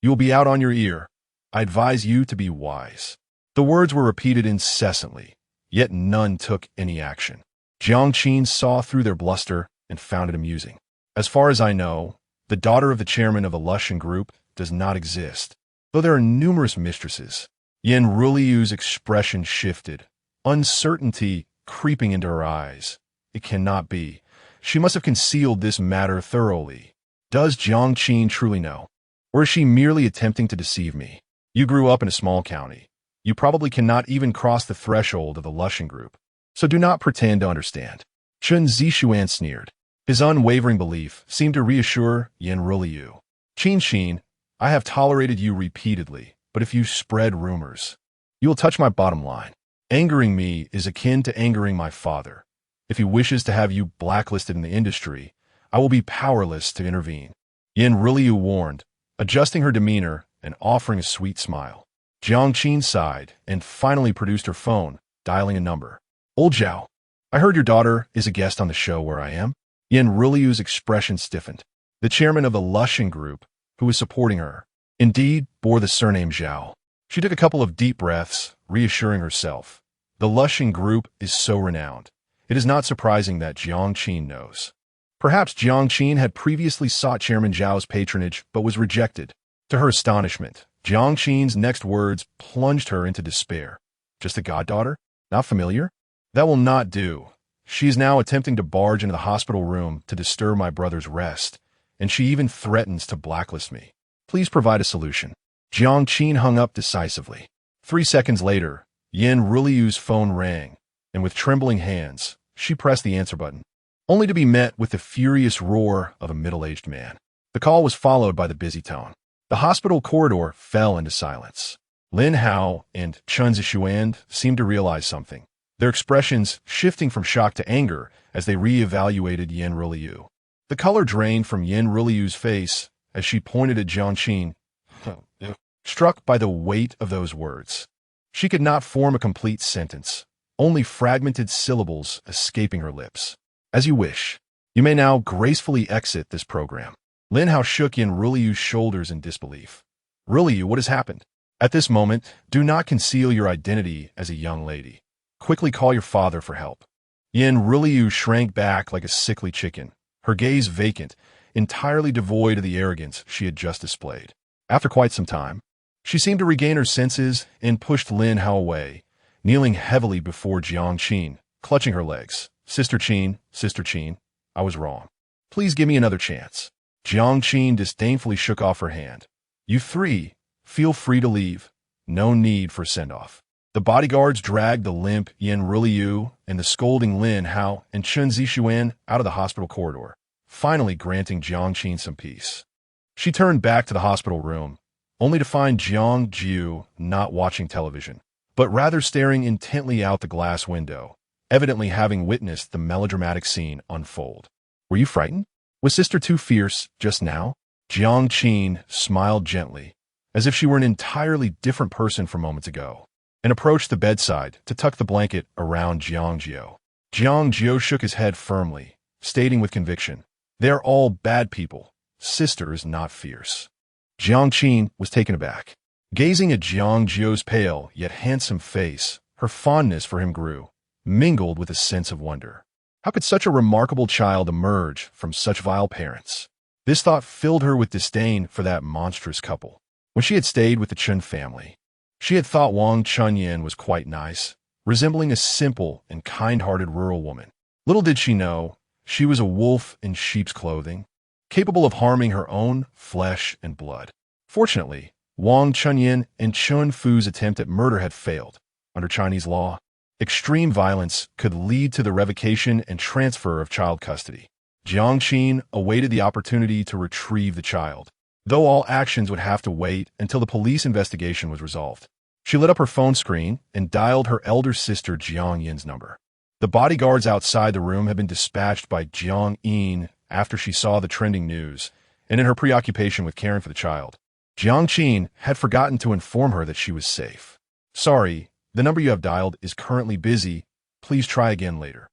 you will be out on your ear. I advise you to be wise. The words were repeated incessantly, yet none took any action. Jiang Jiu saw through their bluster and found it amusing. As far as I know, the daughter of the chairman of a Lushan group does not exist, though there are numerous mistresses. Yin Ruliu's expression shifted, uncertainty creeping into her eyes. It cannot be. She must have concealed this matter thoroughly. Does Jiang Jiu truly know? Or is she merely attempting to deceive me? You grew up in a small county. You probably cannot even cross the threshold of the Lushan group. So do not pretend to understand. Chen Zixuan sneered. His unwavering belief seemed to reassure Yin Ruliu. Qin, I have tolerated you repeatedly, but if you spread rumors, you will touch my bottom line. Angering me is akin to angering my father. If he wishes to have you blacklisted in the industry, I will be powerless to intervene. Yin Ruliu warned, adjusting her demeanor and offering a sweet smile. Jiang Jiu sighed and finally produced her phone, dialing a number. Old Zhao, I heard your daughter is a guest on the show where I am. Yin Ruliu's expression stiffened. The chairman of the Lushan group, who was supporting her, indeed bore the surname Zhao. She took a couple of deep breaths, reassuring herself. The Lushan group is so renowned. It is not surprising that Jiang Jiu knows. Perhaps Jiang Jiu had previously sought Chairman Zhao's patronage but was rejected. To her astonishment, Jiang Jiu's next words plunged her into despair. Just a goddaughter? Not familiar? That will not do. She is now attempting to barge into the hospital room to disturb my brother's rest, and she even threatens to blacklist me. Please provide a solution. Jiang Jiu hung up decisively. 3 seconds later, Yin Ruliu's phone rang, and with trembling hands, she pressed the answer button, only to be met with the furious roar of a middle-aged man. The call was followed by the busy tone. The hospital corridor fell into silence. Lin Hao and Chen Zixuan seemed to realize something, their expressions shifting from shock to anger as they re-evaluated Yin Ruliu. The color drained from Yin Ruliu's face as she pointed at Jiang Jiu, struck by the weight of those words. She could not form a complete sentence, only fragmented syllables escaping her lips. As you wish. You may now gracefully exit this program. Lin Hao shook Yin Ruliu's shoulders in disbelief. Ruliu, what has happened? At this moment, do not conceal your identity as a young lady. Quickly call your father for help. Yin Ruliu shrank back like a sickly chicken, her gaze vacant, entirely devoid of the arrogance she had just displayed. After quite some time, she seemed to regain her senses and pushed Lin Hao away, kneeling heavily before Jiang Jiu, clutching her legs. Sister Jiu, I was wrong. Please give me another chance. Jiang Jiu disdainfully shook off her hand. You three, feel free to leave. No need for send-off. The bodyguards dragged the limp Yin Ruliu and the scolding Lin Hao and Chen Zixuan out of the hospital corridor, finally granting Jiang Jiu some peace. She turned back to the hospital room, only to find Jiang Jiu not watching television, but rather staring intently out the glass window, evidently having witnessed the melodramatic scene unfold. Were you frightened? Was Sister too fierce just now? Jiang Jiu smiled gently, as if she were an entirely different person from moments ago, and approached the bedside to tuck the blanket around Jiang Jiu. Jiang Jiu shook his head firmly, stating with conviction, "They are all bad people. Sister is not fierce." Jiang Jiu was taken aback. Gazing at Jiang Jiu's pale yet handsome face, her fondness for him grew, mingled with a sense of wonder. How could such a remarkable child emerge from such vile parents? This thought filled her with disdain for that monstrous couple. When she had stayed with the Chen family, she had thought Wang Chunyan was quite nice, resembling a simple and kind-hearted rural woman. Little did she know, she was a wolf in sheep's clothing, capable of harming her own flesh and blood. Fortunately, Wang Chunyan and Chun Fu's attempt at murder had failed. Under Chinese law, Extreme violence could lead to the revocation and transfer of child custody. Jiang Jiu awaited the opportunity to retrieve the child, though all actions would have to wait until the police investigation was resolved. She lit up her phone screen and dialed her elder sister Jiang Yin's number. The bodyguards outside the room had been dispatched by Jiang Yin after she saw the trending news, and in her preoccupation with caring for the child, Jiang Jiu had forgotten to inform her that she was safe. "Sorry, the number you have dialed is currently busy. Please try again later."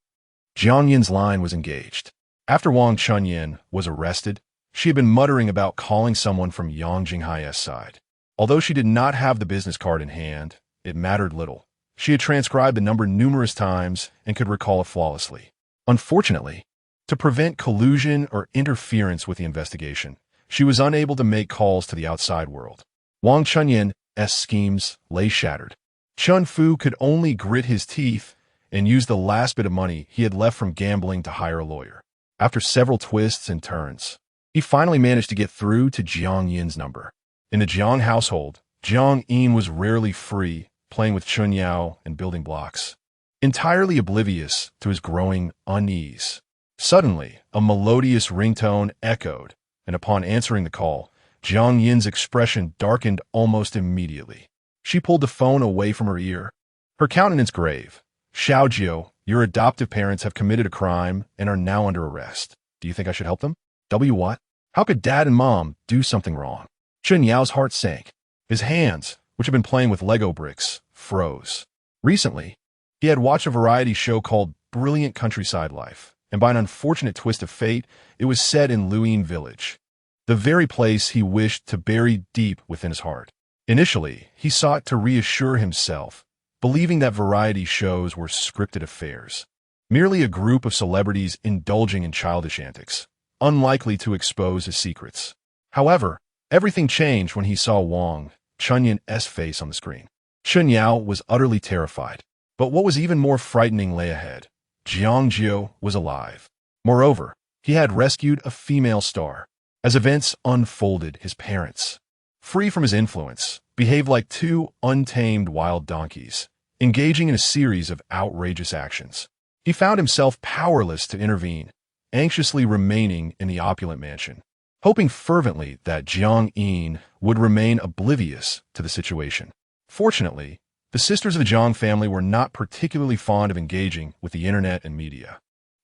Jiang Yin's line was engaged. After Wang Chunyin was arrested, she had been muttering about calling someone from Yang Jinghai's side. Although she did not have the business card in hand, it mattered little. She had transcribed the number numerous times and could recall it flawlessly. Unfortunately, to prevent collusion or interference with the investigation, she was unable to make calls to the outside world. Wang Chunyin's schemes lay shattered. Chun Fu could only grit his teeth and use the last bit of money he had left from gambling to hire a lawyer. After several twists and turns, he finally managed to get through to Jiang Yin's number. In the Jiang household, Jiang Yin was rarely free, playing with Chen Yao and building blocks, entirely oblivious to his growing unease. Suddenly, a melodious ringtone echoed, and upon answering the call, Jiang Yin's expression darkened almost immediately. She pulled the phone away from her ear, her countenance grave. "Xiao Jiu, your adoptive parents have committed a crime and are now under arrest. Do you think I should help them?" What? How could Dad and Mom do something wrong? Chen Yao's heart sank. His hands, which had been playing with Lego bricks, froze. Recently, he had watched a variety show called Brilliant Countryside Life, and by an unfortunate twist of fate, it was set in Luyin Village, the very place he wished to bury deep within his heart. Initially, he sought to reassure himself, believing that variety shows were scripted affairs, merely a group of celebrities indulging in childish antics, unlikely to expose his secrets. However, everything changed when he saw Wang Chunyin's face on the screen. Chen Yao was utterly terrified, but what was even more frightening lay ahead. Jiang Jiu was alive. Moreover, he had rescued a female star. As events unfolded, his parents, free from his influence, behaved like two untamed wild donkeys, engaging in a series of outrageous actions. He found himself powerless to intervene, anxiously remaining in the opulent mansion, hoping fervently that Jiang Yin would remain oblivious to the situation. Fortunately, the sisters of the Jiang family were not particularly fond of engaging with the internet and media.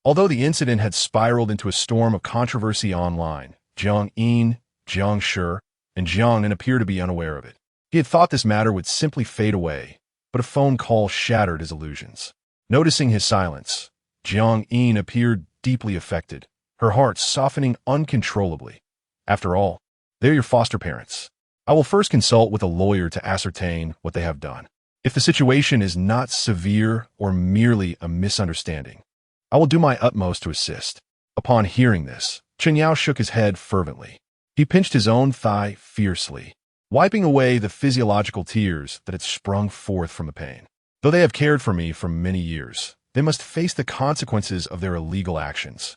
Although the incident had spiraled into a storm of controversy online, Jiang Yin, Jiang Shi, and Jiang Nan appeared to be unaware of it. He had thought this matter would simply fade away, but a phone call shattered his illusions. Noticing his silence, Jiang Yin appeared deeply affected, her heart softening uncontrollably. "After all, they're your foster parents. I will first consult with a lawyer to ascertain what they have done. If the situation is not severe or merely a misunderstanding, I will do my utmost to assist." Upon hearing this, Chen Yao shook his head fervently. He pinched his own thigh fiercely, wiping away the physiological tears that had sprung forth from the pain. "Though they have cared for me for many years, they must face the consequences of their illegal actions.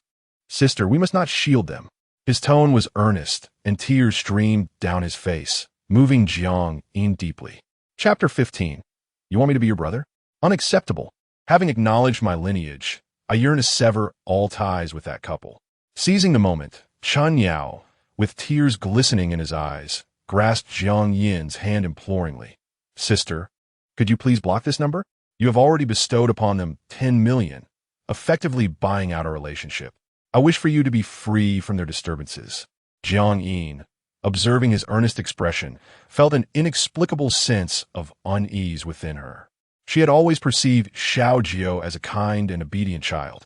Sister, we must not shield them." His tone was earnest, and tears streamed down his face, moving Jiang Yin deeply. Chapter 15. You want me to be your brother? Unacceptable. Having acknowledged my lineage, I yearn to sever all ties with that couple. Seizing the moment, Chen Yao, with tears glistening in his eyes, grasped Jiang Yin's hand imploringly. "Sister, could you please block this number? You have already bestowed upon them 10 million, effectively buying out our relationship. I wish for you to be free from their disturbances." Jiang Yin, observing his earnest expression, felt an inexplicable sense of unease within her. She had always perceived Xiao Jiu as a kind and obedient child,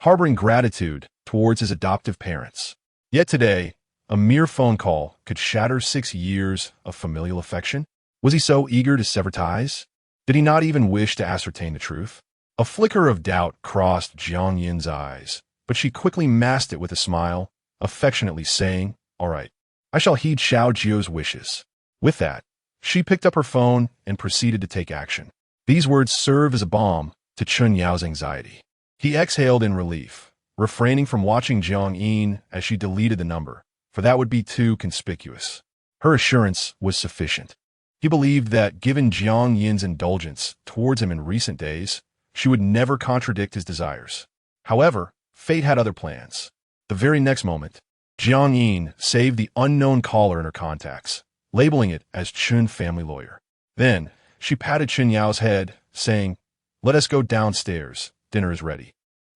harboring gratitude towards his adoptive parents. Yet today, a mere phone call could shatter 6 years of familial affection. Was he so eager to sever ties? Did he not even wish to ascertain the truth? A flicker of doubt crossed Jiang Yin's eyes, but she quickly masked it with a smile, affectionately saying, "All right, I shall heed Xiao Jiu's wishes." With that, she picked up her phone and proceeded to take action. These words served as a balm to Chen Yao's anxiety. He exhaled in relief, refraining from watching Jiang Yin as she deleted the number, for that would be too conspicuous. Her assurance was sufficient. He believed that given Jiang Yin's indulgence towards him in recent days, she would never contradict his desires. However, fate had other plans. The very next moment, Jiang Jiu saved the unknown caller in her contacts, labeling it as Chen family lawyer. Then, she patted Chen Yao's head, saying, "Let us go downstairs. Dinner is ready."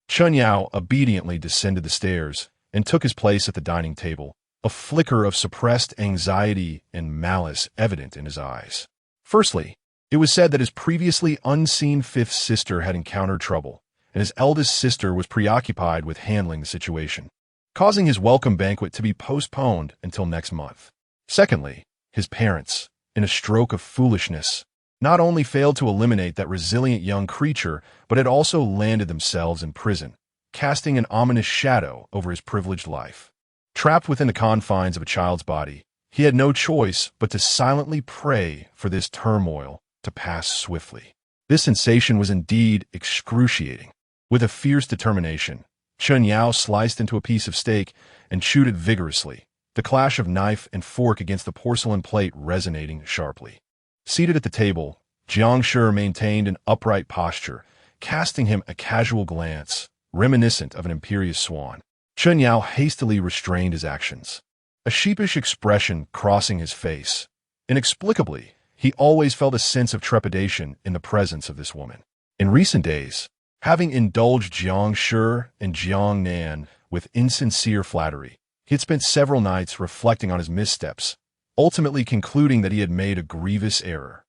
Chen Yao obediently descended the stairs and took his place at the dining table, a flicker of suppressed anxiety and malice evident in his eyes. Firstly, it was said that his previously unseen fifth sister had encountered trouble, and his eldest sister was preoccupied with handling the situation, causing his welcome banquet to be postponed until next month. Secondly, his parents, in a stroke of foolishness, not only failed to eliminate that resilient young creature, but had also landed themselves in prison, casting an ominous shadow over his privileged life. Trapped within the confines of a child's body, he had no choice but to silently pray for this turmoil to pass swiftly. This sensation was indeed excruciating. With a fierce determination, Chen Yao sliced into a piece of steak and chewed it vigorously, the clash of knife and fork against the porcelain plate resonating sharply. Seated at the table, Jiang Jiu maintained an upright posture, casting him a casual glance, reminiscent of an imperious swan. Chen Yao hastily restrained his actions, a sheepish expression crossing his face. Inexplicably, he always felt a sense of trepidation in the presence of this woman. In recent days, having indulged Jiang Jiu and Jiang Nan with insincere flattery, he had spent several nights reflecting on his missteps, ultimately concluding that he had made a grievous error.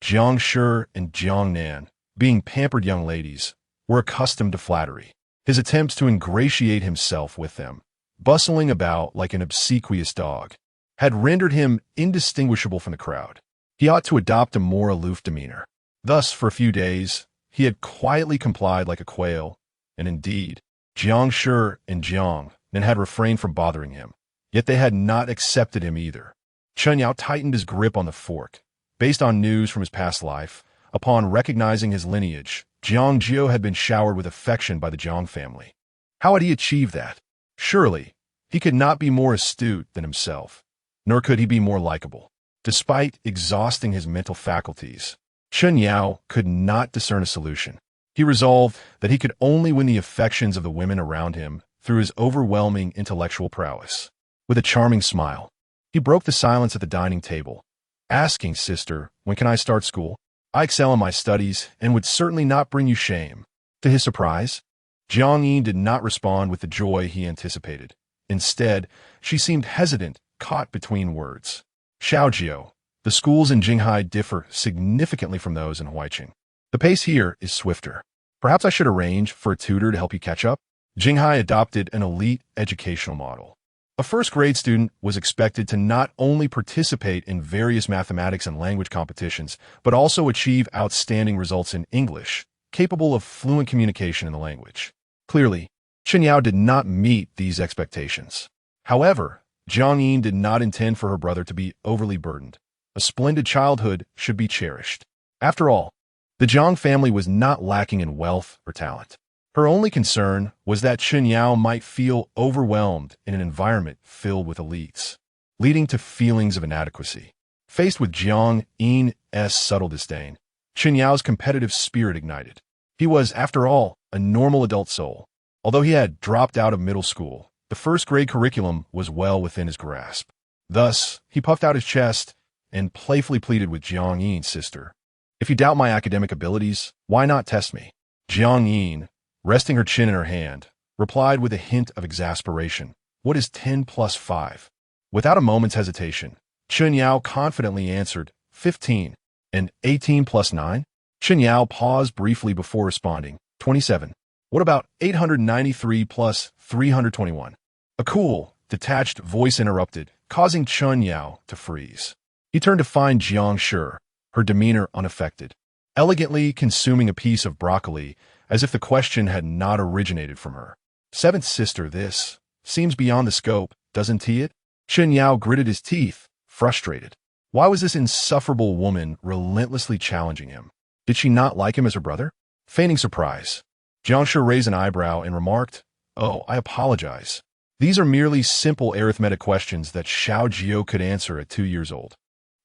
Jiang Jiu and Jiang Nan, being pampered young ladies, were accustomed to flattery. His attempts to ingratiate himself with them, bustling about like an obsequious dog, had rendered him indistinguishable from the crowd. He ought to adopt a more aloof demeanor. Thus, for a few days, he had quietly complied like a quail, and indeed, Jiang Jiu and Jiang Nan had refrained from bothering him, yet they had not accepted him either. Chen Yao tightened his grip on the fork. Based on news from his past life, upon recognizing his lineage, Jiang Jiu had been showered with affection by the Jiang family. How had he achieved that? Surely, he could not be more astute than himself, nor could he be more likable. Despite exhausting his mental faculties, Chen Yao could not discern a solution. He resolved that he could only win the affections of the women around him through his overwhelming intellectual prowess. With a charming smile, he broke the silence at the dining table, asking, "Sister, when can I start school? I excel in my studies and would certainly not bring you shame." To his surprise, Jiang Jiu did not respond with the joy he anticipated. Instead, she seemed hesitant, caught between words. Xiaojiu, the schools in Jinghai differ significantly from those in Huaiqing. The pace here is swifter. Perhaps I should arrange for a tutor to help you catch up? Jinghai adopted an elite educational model. A first-grade student was expected to not only participate in various mathematics and language competitions, but also achieve outstanding results in English, capable of fluent communication in the language. Clearly, Chen Yao did not meet these expectations. However, Jiang Jiu did not intend for her brother to be overly burdened. A splendid childhood should be cherished. After all, the Jiang family was not lacking in wealth or talent. Her only concern was that Chen Yao might feel overwhelmed in an environment filled with elites, leading to feelings of inadequacy. Faced with Jiang Jiu's subtle disdain, Chen Yao's competitive spirit ignited. He was, after all, a normal adult soul. Although he had dropped out of middle school, the first-grade curriculum was well within his grasp. Thus, he puffed out his chest and playfully pleaded with Jiang Jiu's sister, "If you doubt my academic abilities, why not test me?" Jiang Jiu, resting her chin in her hand, replied with a hint of exasperation, "What is 10 plus 5? Without a moment's hesitation, Chen Yao confidently answered, 15. And 18 plus 9? Chen Yao paused briefly before responding, 27. What about 893 plus 321? A cool, detached voice interrupted, causing Chen Yao to freeze. He turned to find Jiang Jiu, her demeanor unaffected, elegantly consuming a piece of broccoli as if the question had not originated from her. "Seventh sister, this seems beyond the scope, doesn't it?" Chen Yao gritted his teeth, frustrated. Why was this insufferable woman relentlessly challenging him? Did she not like him as her brother? Feigning surprise, Jiang Jiu raised an eyebrow and remarked, "Oh, I apologize. These are merely simple arithmetic questions that Xiaojiu could answer at 2 years old.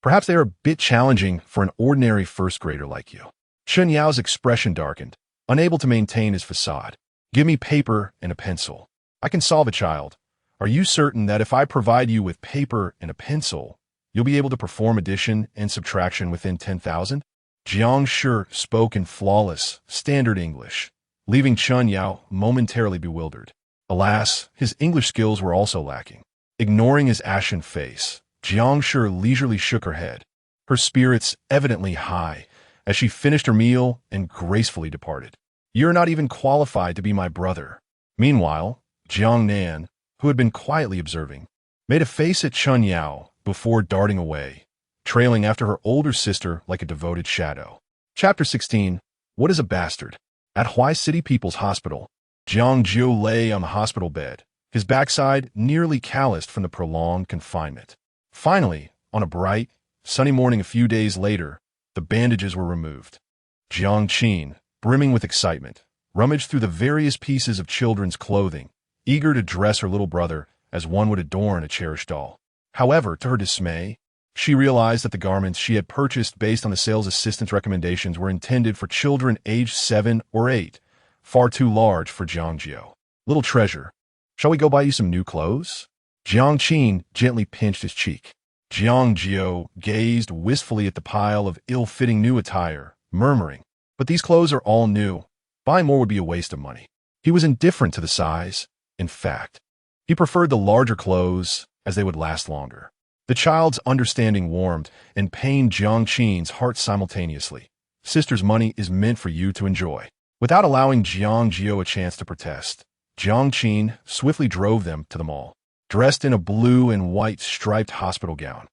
Perhaps they are a bit challenging for an ordinary first grader like you." Chen Yao's expression darkened, unable to maintain his facade. "Give me paper and a pencil. I can solve it, child. Are you certain that if I provide you with paper and a pencil, you'll be able to perform addition and subtraction within 10,000? Jiang Jiu spoke in flawless, standard English, leaving Chen Yao momentarily bewildered. Alas, his English skills were also lacking. Ignoring his ashen face, Jiang Jiu leisurely shook her head, her spirits evidently high, as she finished her meal and gracefully departed. "You're not even qualified to be my brother." Meanwhile, Jiang Nan, who had been quietly observing, made a face at Chen Yao before darting away, trailing after her older sister like a devoted shadow. Chapter 16. What is a bastard? At Huai City People's Hospital, Jiang Jiu lay on the hospital bed, his backside nearly calloused from the prolonged confinement. Finally, on a bright, sunny morning a few days later, the bandages were removed. Jiang Qin, brimming with excitement, rummaged through the various pieces of children's clothing, eager to dress her little brother as one would adorn a cherished doll. However, to her dismay, she realized that the garments she had purchased based on the sales assistant's recommendations were intended for children aged 7 or 8, far too large for Jiang Jiu. "Little treasure, shall we go buy you some new clothes?" Jiang Qin gently pinched his cheek. Jiang Jiu gazed wistfully at the pile of ill-fitting new attire, murmuring, "But these clothes are all new. Buying more would be a waste of money." He was indifferent to the size. In fact, he preferred the larger clothes as they would last longer. The child's understanding warmed and pained Jiang Qin's heart simultaneously. "Sister's money is meant for you to enjoy." Without allowing Jiang Jiu a chance to protest, Jiang Qin swiftly drove them to the mall, dressed in a blue and white striped hospital gown.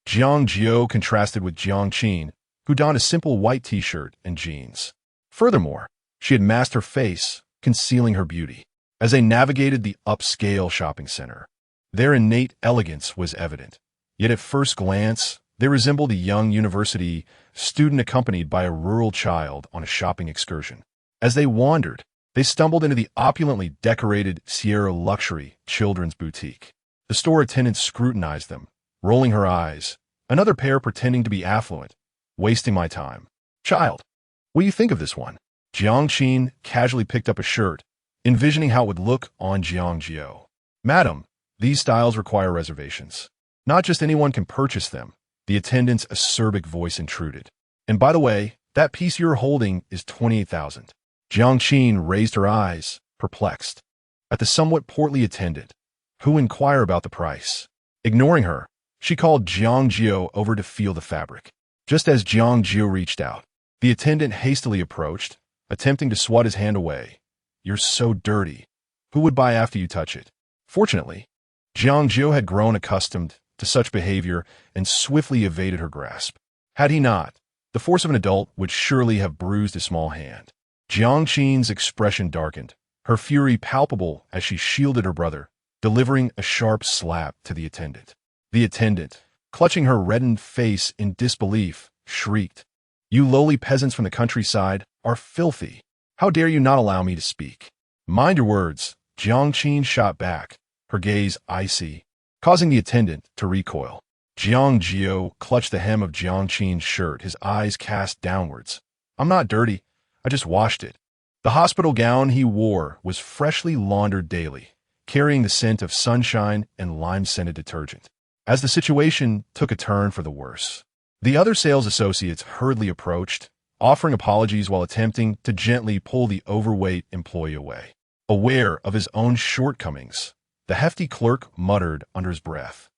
Jiang Jiu contrasted with Jiang Qin, who donned a simple white t-shirt and jeans. Furthermore, she had masked her face, concealing her beauty. As they navigated the upscale shopping center, their innate elegance was evident. Yet at first glance, they resembled a young university student accompanied by a rural child on a shopping excursion. As they wandered, they stumbled into the opulently decorated Sierra Luxury Children's Boutique. The store attendant scrutinized them, rolling her eyes, another pair pretending to be affluent. "Wasting my time. Child, what do you think of this one?" Jiang Qin casually picked up a shirt, envisioning how it would look on Jiang Jiu. "Madam, these styles require reservations. Not just anyone can purchase them," the attendant's acerbic voice intruded. "And by the way, that piece you're holding is 28,000. Jiang Qin raised her eyes, perplexed, at the somewhat portly attendant, who inquired about the price. Ignoring her, she called Jiang Jiu over to feel the fabric. Just as Jiang Jiu reached out, the attendant hastily approached, attempting to swat his hand away. "You're so dirty. Who would buy after you touch it?" Fortunately, Jiang Jiu had grown accustomed to such behavior and swiftly evaded her grasp. Had he not, the force of an adult would surely have bruised his small hand. Jiang Qin's expression darkened, her fury palpable as she shielded her brother, delivering a sharp slap to the attendant. The attendant, clutching her reddened face in disbelief, shrieked, "You lowly peasants from the countryside are filthy. How dare you not allow me to speak?" "Mind your words," Jiang Qin shot back, her gaze icy, causing the attendant to recoil. Jiang Jiu clutched the hem of Jiang Qin's shirt, his eyes cast downwards. "I'm not dirty. I just washed it." The hospital gown he wore was freshly laundered daily, carrying the scent of sunshine and lime-scented detergent. As the situation took a turn for the worse, the other sales associates hurriedly approached, offering apologies while attempting to gently pull the overweight employee away. Aware of his own shortcomings, the hefty clerk muttered under his breath.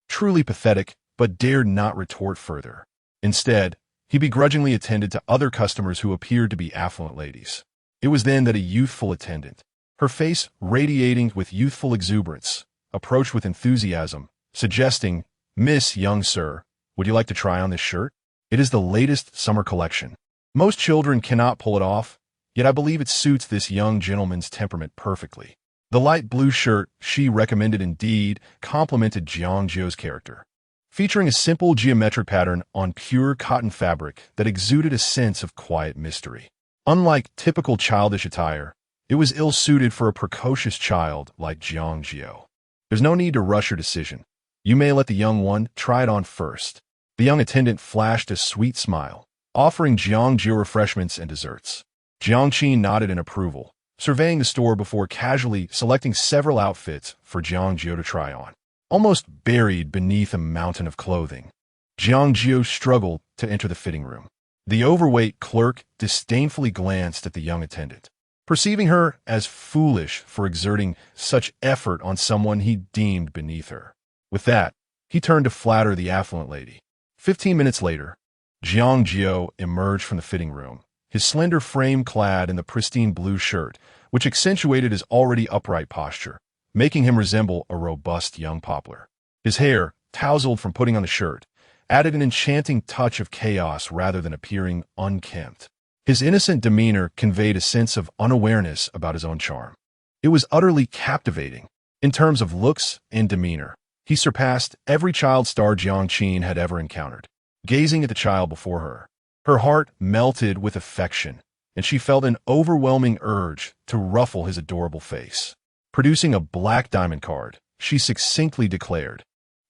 Truly pathetic, but dared not retort further. Instead, he begrudgingly attended to other customers who appeared to be affluent ladies. It was then that a youthful attendant, her face radiating with youthful exuberance, approached with enthusiasm, suggesting, "Miss, young sir, would you like to try on this shirt? It is the latest summer collection. Most children cannot pull it off, yet I believe it suits this young gentleman's temperament perfectly." The light blue shirt she recommended indeed complemented Jiang Jiu's character, featuring a simple geometric pattern on pure cotton fabric that exuded a sense of quiet mystery. Unlike typical childish attire, it was ill-suited for a precocious child like Jiang Jiu. "There's no need to rush your decision. You may let the young one try it on first." The young attendant flashed a sweet smile, offering Jiang Jiu refreshments and desserts. Jiang Jiu nodded in approval, surveying the store before casually selecting several outfits for Jiang Jiu to try on. Almost buried beneath a mountain of clothing, Jiang Jiu struggled to enter the fitting room. The overweight clerk disdainfully glanced at the young attendant, perceiving her as foolish for exerting such effort on someone he deemed beneath her. With that, he turned to flatter the affluent lady. 15 minutes later, Jiang Jiu emerged from the fitting room, his slender frame clad in the pristine blue shirt, which accentuated his already upright posture, making him resemble a robust young poplar. His hair, tousled from putting on the shirt, added an enchanting touch of chaos rather than appearing unkempt. His innocent demeanor conveyed a sense of unawareness about his own charm. It was utterly captivating. In terms of looks and demeanor, he surpassed every child star Jiang Jiu had ever encountered. Gazing at the child before her, her heart melted with affection, and she felt an overwhelming urge to ruffle his adorable face. Producing a black diamond card, she succinctly declared,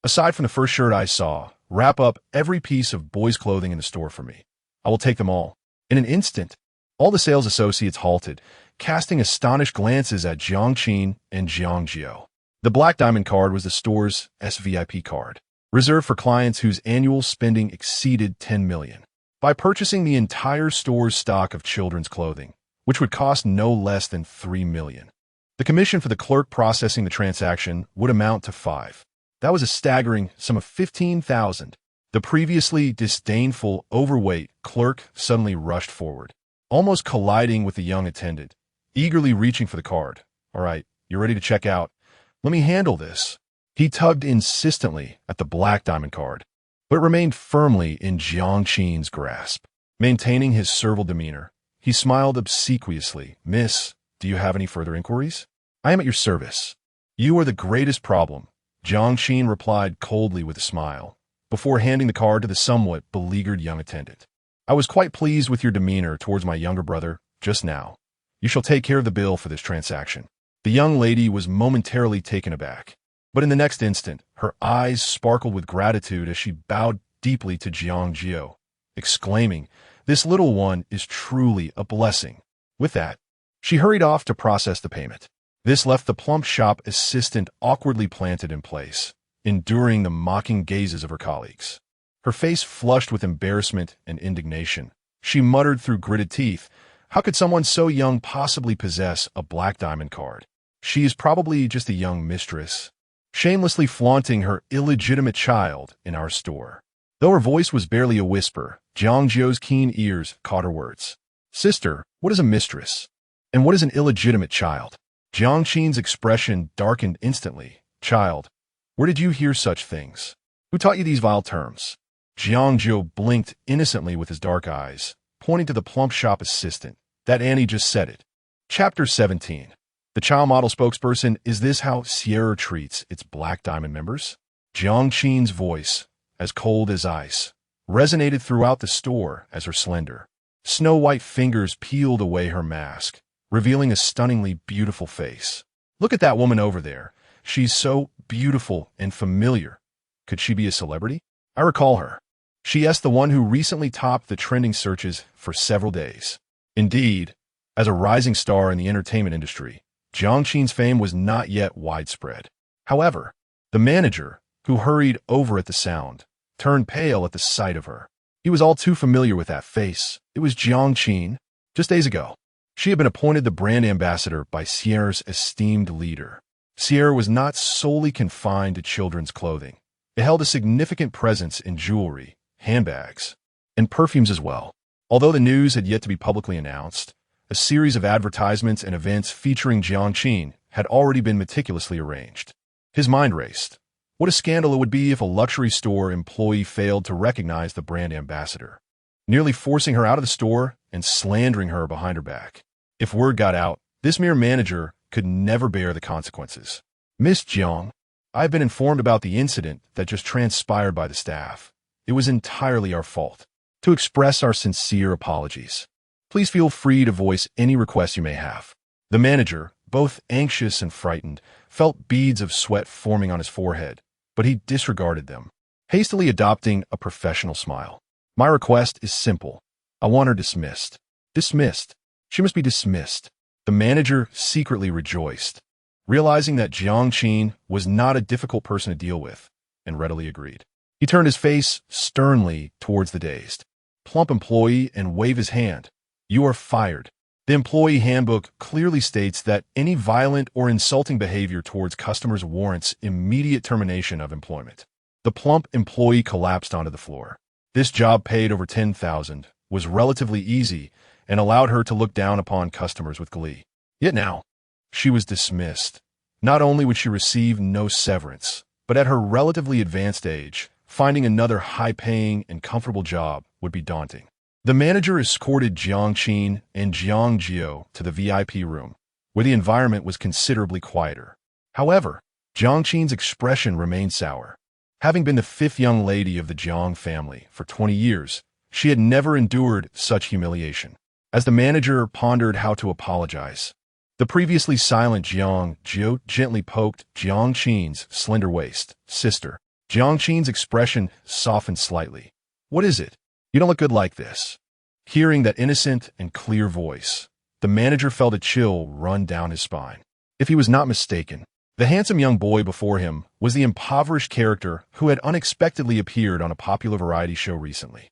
"Aside from the first shirt I saw, wrap up every piece of boys' clothing in the store for me. I will take them all." In an instant, all the sales associates halted, casting astonished glances at Jiang Jiu and Jiang Jiu. The black diamond card was the store's SVIP card, reserved for clients whose annual spending exceeded 10 million. By purchasing the entire store's stock of children's clothing, which would cost no less than 3 million, the commission for the clerk processing the transaction would amount to 5. That was a staggering sum of 15,000. The previously disdainful, overweight clerk suddenly rushed forward, almost colliding with the young attendant, eagerly reaching for the card. "All right, you're ready to check out. Let me handle this." He tugged insistently at the black diamond card, but it remained firmly in Jiang Jiu's grasp. Maintaining his servile demeanor, he smiled obsequiously. "Miss, do you have any further inquiries? I am at your service." "You are the greatest problem," Jiang Jiu replied coldly with a smile, before handing the card to the somewhat beleaguered young attendant. "I was quite pleased with your demeanor towards my younger brother just now. You shall take care of the bill for this transaction." The young lady was momentarily taken aback, but in the next instant, her eyes sparkled with gratitude as she bowed deeply to Jiang Jiu, exclaiming, "This little one is truly a blessing." With that, she hurried off to process the payment. This left the plump shop assistant awkwardly planted in place, enduring the mocking gazes of her colleagues. Her face flushed with embarrassment and indignation. She muttered through gritted teeth, "How could someone so young possibly possess a black diamond card? She is probably just a young mistress, shamelessly flaunting her illegitimate child in our store." Though her voice was barely a whisper, Jiang Jiu's keen ears caught her words. "Sister, what is a mistress? And what is an illegitimate child?" Jiang Jiu's expression darkened instantly. "Child, where did you hear such things? Who taught you these vile terms?" Jiang Jiu blinked innocently with his dark eyes, pointing to the plump shop assistant. "That Annie just said it." Chapter 17. The child model spokesperson. "Is this how Sierra treats its black diamond members?" Jiang Jiu's voice, as cold as ice, resonated throughout the store as her slender, snow-white fingers peeled away her mask, revealing a stunningly beautiful face. "Look at that woman over there. She's so beautiful and familiar. Could she be a celebrity? I recall her. She is the one who recently topped the trending searches for several days." Indeed, as a rising star in the entertainment industry, Jiang Jiu's fame was not yet widespread. However, the manager, who hurried over at the sound, turned pale at the sight of her. He was all too familiar with that face. It was Jiang Jiu. Just days ago, she had been appointed the brand ambassador by Sierra's esteemed leader. Sierra was not solely confined to children's clothing. It held a significant presence in jewelry, handbags, and perfumes as well. Although the news had yet to be publicly announced, a series of advertisements and events featuring Jiang Jiu had already been meticulously arranged. His mind raced. What a scandal it would be if a luxury store employee failed to recognize the brand ambassador, nearly forcing her out of the store and slandering her behind her back. If word got out, this mere manager could never bear the consequences. "Miss Jiang, I have been informed about the incident that just transpired by the staff. It was entirely our fault. To express our sincere apologies. Please feel free to voice any requests you may have." The manager, both anxious and frightened, felt beads of sweat forming on his forehead, but he disregarded them, hastily adopting a professional smile. "My request is simple. I want her dismissed." "Dismissed?" She must be dismissed. The manager secretly rejoiced, realizing that Jiang Jiu was not a difficult person to deal with, and readily agreed. He turned his face sternly towards the dazed, plump employee and waved his hand. You are fired. The employee handbook clearly states that any violent or insulting behavior towards customers warrants immediate termination of employment. The plump employee collapsed onto the floor. This job paid over $10,000, was relatively easy, and allowed her to look down upon customers with glee. Yet now, she was dismissed. Not only would she receive no severance, but at her relatively advanced age, finding another high-paying and comfortable job would be daunting. The manager escorted Jiang Jiu and Jiang Jiu to the VIP room, where the environment was considerably quieter. However, Jiang Jiu's expression remained sour. Having been the fifth young lady of the Jiang family for 20 years, she had never endured such humiliation. As the manager pondered how to apologize, the previously silent Jiang Jiu gently poked Jiang Jiu's slender waist. Sister. Jiang Jiu's expression softened slightly. What is it? You don't look good like this. Hearing that innocent and clear voice, the manager felt a chill run down his spine. If he was not mistaken, the handsome young boy before him was the impoverished character who had unexpectedly appeared on a popular variety show recently.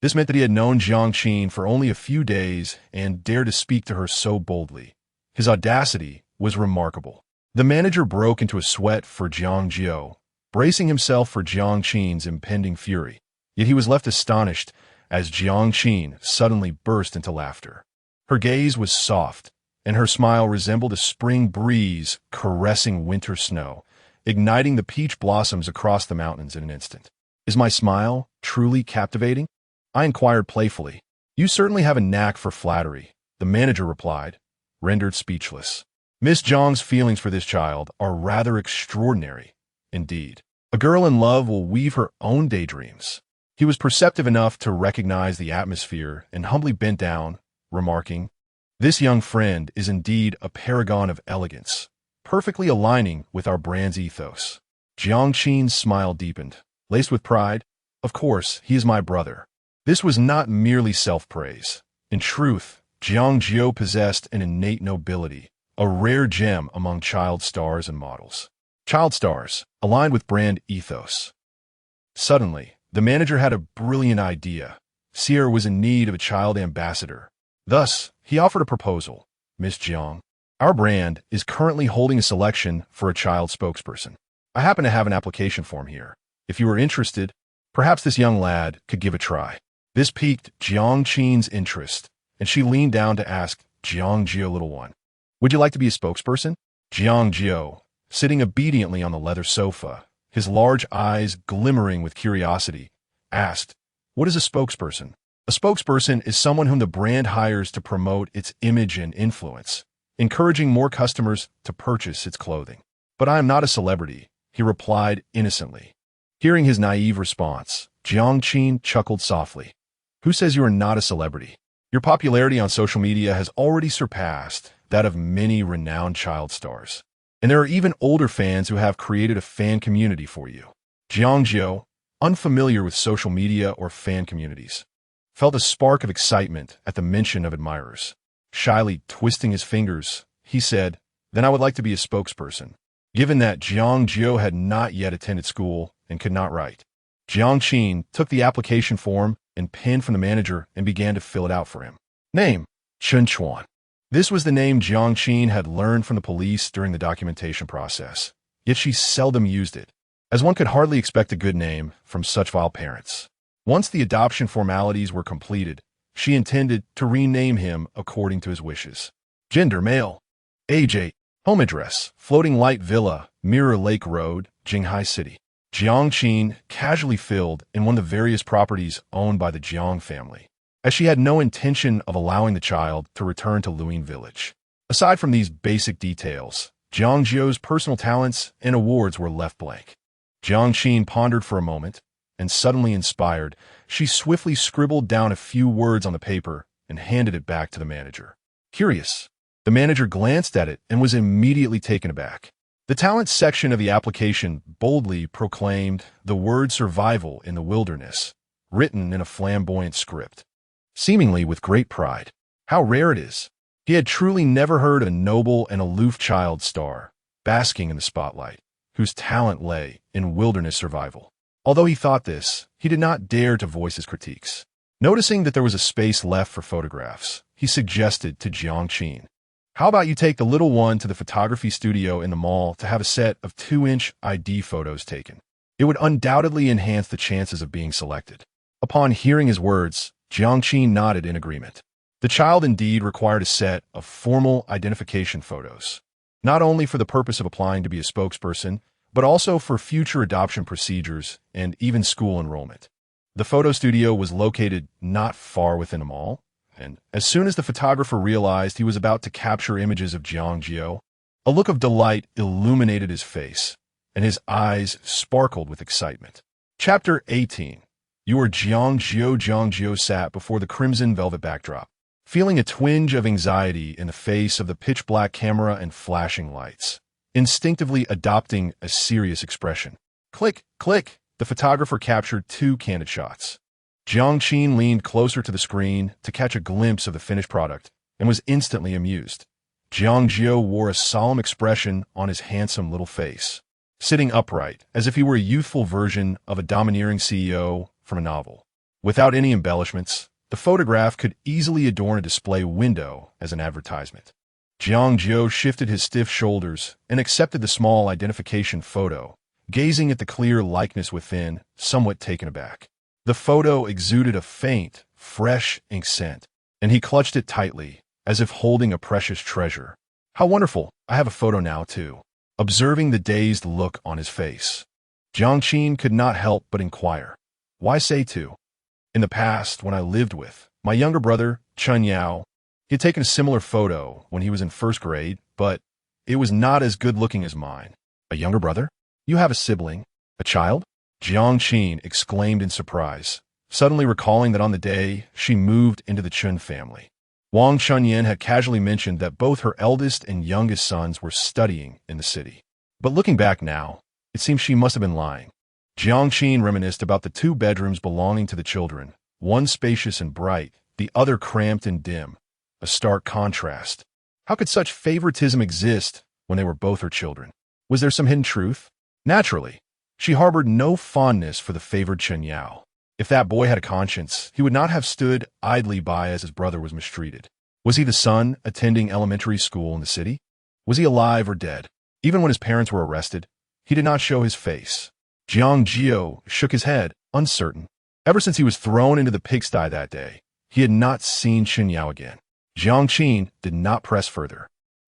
This meant that he had known Jiang Jiu for only a few days and dared to speak to her so boldly. His audacity was remarkable. The manager broke into a sweat for Jiang Jiu, bracing himself for Jiang Jiu's impending fury. Yet he was left astonished as Jiang Jiu suddenly burst into laughter. Her gaze was soft, and her smile resembled a spring breeze caressing winter snow, igniting the peach blossoms across the mountains in an instant. Is my smile truly captivating? I inquired playfully. You certainly have a knack for flattery, the manager replied, rendered speechless. Miss Jiang's feelings for this child are rather extraordinary, indeed. A girl in love will weave her own daydreams. He was perceptive enough to recognize the atmosphere and humbly bent down, remarking, This young friend is indeed a paragon of elegance, perfectly aligning with our brand's ethos. Jiang Jiu's smile deepened, laced with pride. Of course, he is my brother. This was not merely self-praise. In truth, Jiang Jiu possessed an innate nobility, a rare gem among child stars and models. Child stars, aligned with brand ethos. Suddenly, the manager had a brilliant idea. Sierra was in need of a child ambassador. Thus, he offered a proposal. Miss Jiang, our brand is currently holding a selection for a child spokesperson. I happen to have an application form here. If you are interested, perhaps this young lad could give a try. This piqued Jiang Jiu's interest, and she leaned down to ask Jiang Jiu, little one, would you like to be a spokesperson? Jiang Jiu, sitting obediently on the leather sofa, his large eyes glimmering with curiosity, asked, what is a spokesperson? A spokesperson is someone whom the brand hires to promote its image and influence, encouraging more customers to purchase its clothing. But I am not a celebrity, he replied innocently. Hearing his naive response, Jiang Jiu chuckled softly. Who says you are not a celebrity? Your popularity on social media has already surpassed that of many renowned child stars. And there are even older fans who have created a fan community for you. Jiang Jiu, unfamiliar with social media or fan communities, felt a spark of excitement at the mention of admirers. Shyly twisting his fingers, he said, then I would like to be a spokesperson. Given that Jiang Jiu had not yet attended school and could not write, Jiang Jiu took the application form and pen from the manager and began to fill it out for him. Name, Chen Yao. This was the name Jiang Jiu had learned from the police during the documentation process, yet she seldom used it, as one could hardly expect a good name from such vile parents. Once the adoption formalities were completed, she intended to rename him according to his wishes. Gender, male. Age, 8. Home address, Floating Light Villa, Mirror Lake Road, Jinghai City. Jiang Jiu casually filled in one of the various properties owned by the Jiang family, as she had no intention of allowing the child to return to Luyin Village. Aside from these basic details, Jiang Jiu's personal talents and awards were left blank. Jiang Jiu pondered for a moment, and suddenly inspired, she swiftly scribbled down a few words on the paper and handed it back to the manager. Curious, the manager glanced at it and was immediately taken aback. The talent section of the application boldly proclaimed the word survival in the wilderness, written in a flamboyant script. Seemingly with great pride. How rare it is. He had truly never heard a noble and aloof child star, basking in the spotlight, whose talent lay in wilderness survival. Although he thought this, he did not dare to voice his critiques. Noticing that there was a space left for photographs, he suggested to Jiang Jiu, "How about you take the little one to the photography studio in the mall to have a set of 2-inch ID photos taken? It would undoubtedly enhance the chances of being selected." Upon hearing his words, Jiang Jiu nodded in agreement. The child indeed required a set of formal identification photos, not only for the purpose of applying to be a spokesperson, but also for future adoption procedures and even school enrollment. The photo studio was located not far within a mall, and as soon as the photographer realized he was about to capture images of Jiang Jiu, a look of delight illuminated his face, and his eyes sparkled with excitement. Chapter 18. You are Jiang Jiu. Jiang Jiu sat before the crimson velvet backdrop, feeling a twinge of anxiety in the face of the pitch-black camera and flashing lights, instinctively adopting a serious expression. Click, click, the photographer captured 2 candid shots. Jiang Jiu leaned closer to the screen to catch a glimpse of the finished product and was instantly amused. Jiang Jiu wore a solemn expression on his handsome little face, sitting upright as if he were a youthful version of a domineering CEO from a novel. Without any embellishments, the photograph could easily adorn a display window as an advertisement. Jiang Jiu shifted his stiff shoulders and accepted the small identification photo, gazing at the clear likeness within, somewhat taken aback. The photo exuded a faint, fresh ink scent, and he clutched it tightly, as if holding a precious treasure. How wonderful, I have a photo now, too. Observing the dazed look on his face, Jiang Jiu could not help but inquire, "Why say two? In the past, when I lived with my younger brother, Chen Yao, he had taken a similar photo when he was in first grade, but it was not as good-looking as mine." "A younger brother? You have a sibling? A child?" Jiang Jiu exclaimed in surprise, suddenly recalling that on the day she moved into the Chen family, Wang Chunyan had casually mentioned that both her eldest and youngest sons were studying in the city. But looking back now, it seems she must have been lying. Jiang Jiu reminisced about the 2 bedrooms belonging to the children, one spacious and bright, the other cramped and dim, a stark contrast. How could such favoritism exist when they were both her children? Was there some hidden truth? Naturally, she harbored no fondness for the favored Chen Yao. If that boy had a conscience, he would not have stood idly by as his brother was mistreated. Was he the son attending elementary school in the city? Was he alive or dead? Even when his parents were arrested, he did not show his face. Jiang Jiu shook his head, uncertain. Ever since he was thrown into the pigsty that day, he had not seen Chen Yao again. Jiang Jiu did not press further,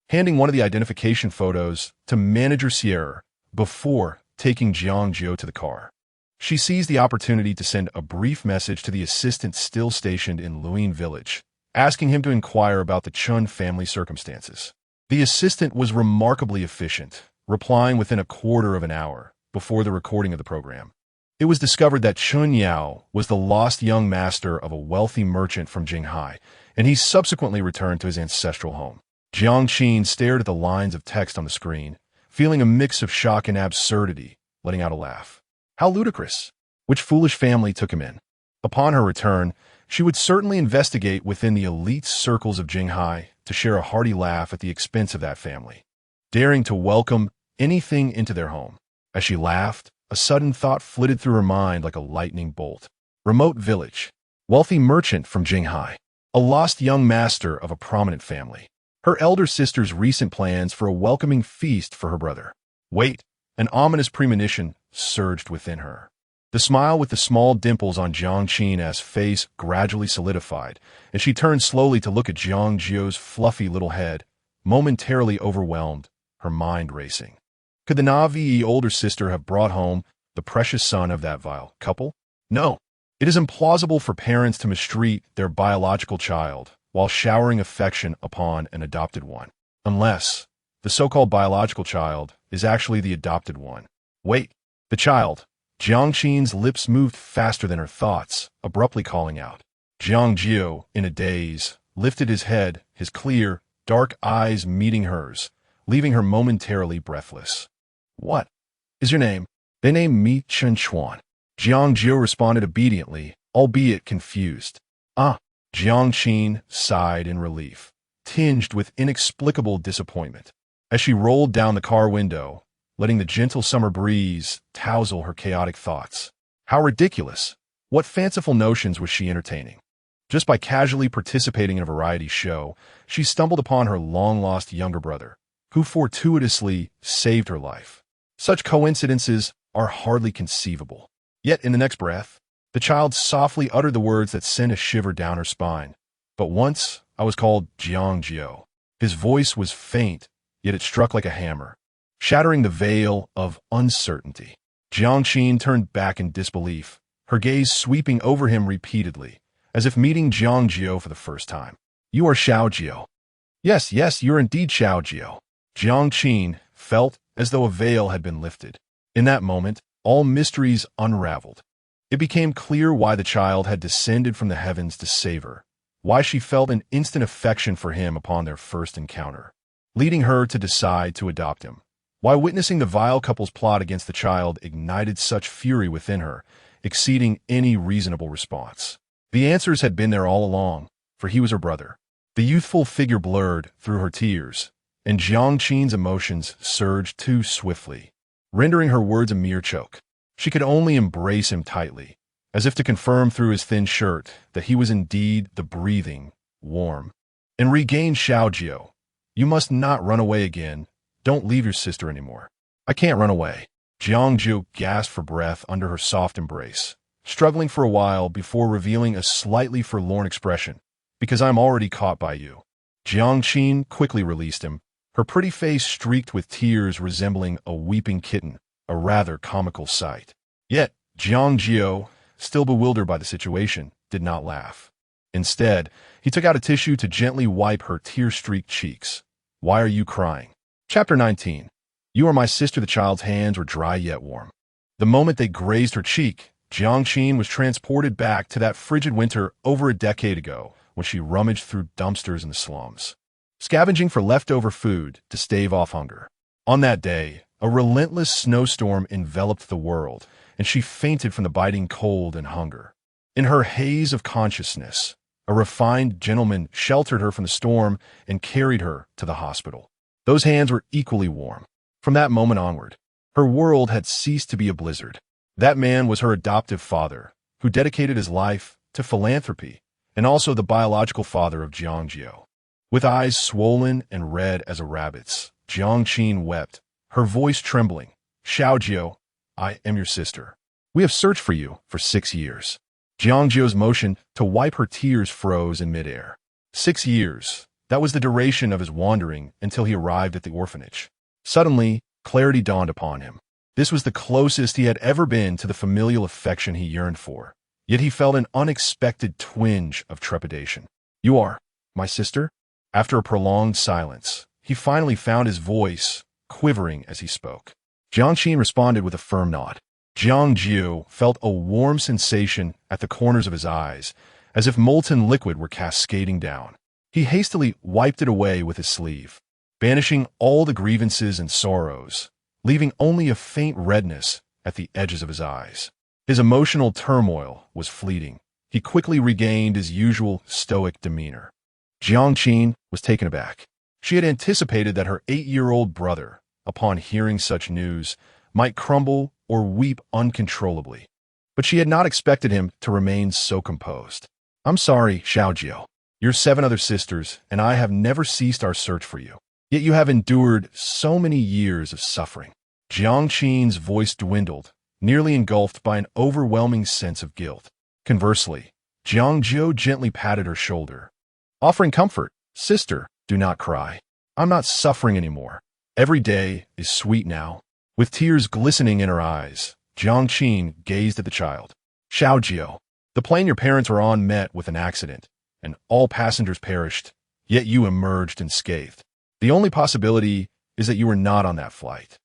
handing one of the identification photos to Manager Sierra before taking Jiang Jiu to the car. She seized the opportunity to send a brief message to the assistant still stationed in Luin village, asking him to inquire about the Chun family circumstances. The assistant was remarkably efficient, replying within a quarter of an hour before the recording of the program. It was discovered that Chen Yao was the lost young master of a wealthy merchant from Jinghai, and he subsequently returned to his ancestral home. Jiang Jiu stared at the lines of text on the screen, feeling a mix of shock and absurdity, letting out a laugh. How ludicrous! Which foolish family took him in? Upon her return, she would certainly investigate within the elite circles of Jinghai to share a hearty laugh at the expense of that family, daring to welcome anything into their home. As she laughed, a sudden thought flitted through her mind like a lightning bolt. Remote village, wealthy merchant from Jinghai, a lost young master of a prominent family. Her elder sister's recent plans for a welcoming feast for her brother. Wait, an ominous premonition surged within her. The smile with the small dimples on Jiang Jiu's face gradually solidified, and she turned slowly to look at Jiang Jiu's fluffy little head, momentarily overwhelmed, her mind racing. Could the Navi older sister have brought home the precious son of that vile couple? No. It is implausible for parents to mistreat their biological child while showering affection upon an adopted one, unless the so-called biological child is actually the adopted one. Wait, the child. Jiang Jiu's lips moved faster than her thoughts, abruptly calling out. Jiang Jiu, in a daze, lifted his head, his clear, dark eyes meeting hers, leaving her momentarily breathless. What is your name? They named me Chen Chuan. Jiang Jiu responded obediently, albeit confused. Ah, Jiang Jiu sighed in relief. tinged with inexplicable disappointment. As she rolled down the car window, letting the gentle summer breeze tousle her chaotic thoughts. How ridiculous! What fanciful notions was she entertaining? Just by casually participating in a variety show, she stumbled upon her long-lost younger brother, who fortuitously saved her life. Such coincidences are hardly conceivable. Yet in the next breath, the child softly uttered the words that sent a shiver down her spine. But once I was called Jiang Jiu. His voice was faint, yet it struck like a hammer, shattering the veil of uncertainty. Jiang Qin turned back in disbelief, her gaze sweeping over him repeatedly, as if meeting Jiang Jiu for the first time. You are Xiao Jiu. Yes, you're indeed Xiao Jiu. Jiang Qin felt as though a veil had been lifted. In that moment, all mysteries unraveled. It became clear why the child had descended from the heavens to save her, why she felt an instant affection for him upon their first encounter, leading her to decide to adopt him. Why witnessing the vile couple's plot against the child ignited such fury within her, exceeding any reasonable response. The answers had been there all along, for he was her brother. The youthful figure blurred through her tears, and Jiang Qin's emotions surged too swiftly, rendering her words a mere choke. She could only embrace him tightly, as if to confirm through his thin shirt that he was indeed the breathing, warm, and regain Xiao Jiu. You must not run away again. Don't leave your sister anymore. I can't run away. Jiang Jiu gasped for breath under her soft embrace, struggling for a while before revealing a slightly forlorn expression. Because I'm already caught by you. Jiang Qin quickly released him, her pretty face streaked with tears resembling a weeping kitten, a rather comical sight. Yet, Jiang Jiu, still bewildered by the situation, did not laugh. Instead, he took out a tissue to gently wipe her tear-streaked cheeks. Why are you crying? Chapter 19. You are my sister. The child's hands were dry yet warm. The moment they grazed her cheek, Jiang Qin was transported back to that frigid winter over a decade ago, when she rummaged through dumpsters in the slums, scavenging for leftover food to stave off hunger. On that day, a relentless snowstorm enveloped the world, and she fainted from the biting cold and hunger. In her haze of consciousness, a refined gentleman sheltered her from the storm and carried her to the hospital. Those hands were equally warm. From that moment onward, her world had ceased to be a blizzard. That man was her adoptive father, who dedicated his life to philanthropy, and also the biological father of Jiang Jiu. With eyes swollen and red as a rabbit's, Jiang Qin wept, her voice trembling. Xiao Jiu, I am your sister. We have searched for you for 6 years. Jiang Jiu's motion to wipe her tears froze in midair. 6 years. That was the duration of his wandering until he arrived at the orphanage. Suddenly, clarity dawned upon him. This was the closest he had ever been to the familial affection he yearned for. Yet he felt an unexpected twinge of trepidation. You are my sister? After a prolonged silence, he finally found his voice, quivering as he spoke. Jiang Qin responded with a firm nod. Jiang Jiu felt a warm sensation at the corners of his eyes, as if molten liquid were cascading down. He hastily wiped it away with his sleeve, banishing all the grievances and sorrows, leaving only a faint redness at the edges of his eyes. His emotional turmoil was fleeting. He quickly regained his usual stoic demeanor. Jiang Qin was taken aback. She had anticipated that her 8-year-old brother, upon hearing such news, might crumble or weep uncontrollably. But she had not expected him to remain so composed. I'm sorry, Xiao Jiu. Your 7 other sisters and I have never ceased our search for you. Yet you have endured so many years of suffering. Jiang Qin's voice dwindled, nearly engulfed by an overwhelming sense of guilt. Conversely, Jiang Jiu gently patted her shoulder, offering comfort. Sister, do not cry. I'm not suffering anymore. Every day is sweet now. With tears glistening in her eyes, Jiang Qin gazed at the child. Xiao Jiu, the plane your parents were on met with an accident, and all passengers perished, yet you emerged unscathed. The only possibility is that you were not on that flight.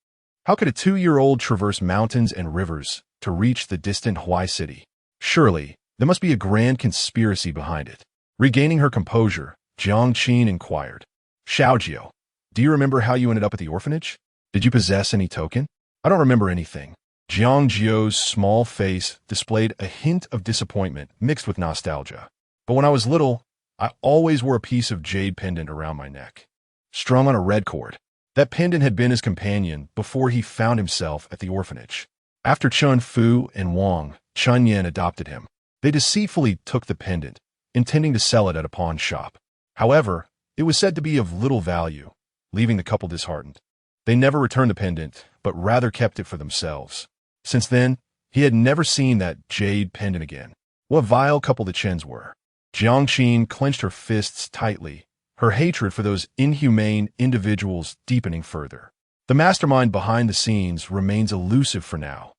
How could a 2-year-old traverse mountains and rivers to reach the distant Huai city? Surely, there must be a grand conspiracy behind it. Regaining her composure, Jiang Qin inquired. Xiao Jiu, do you remember how you ended up at the orphanage? Did you possess any token? I don't remember anything. Jiang Jiu's small face displayed a hint of disappointment mixed with nostalgia. But when I was little, I always wore a piece of jade pendant around my neck, strung on a red cord. That pendant had been his companion before he found himself at the orphanage. After Chun Fu and Wang, Chun Yin adopted him. They deceitfully took the pendant, intending to sell it at a pawn shop. However, it was said to be of little value, leaving the couple disheartened. They never returned the pendant, but rather kept it for themselves. Since then, he had never seen that jade pendant again. What vile couple the Chens were. Jiang Jiu clenched her fists tightly, her hatred for those inhumane individuals deepening further. The mastermind behind the scenes remains elusive for now.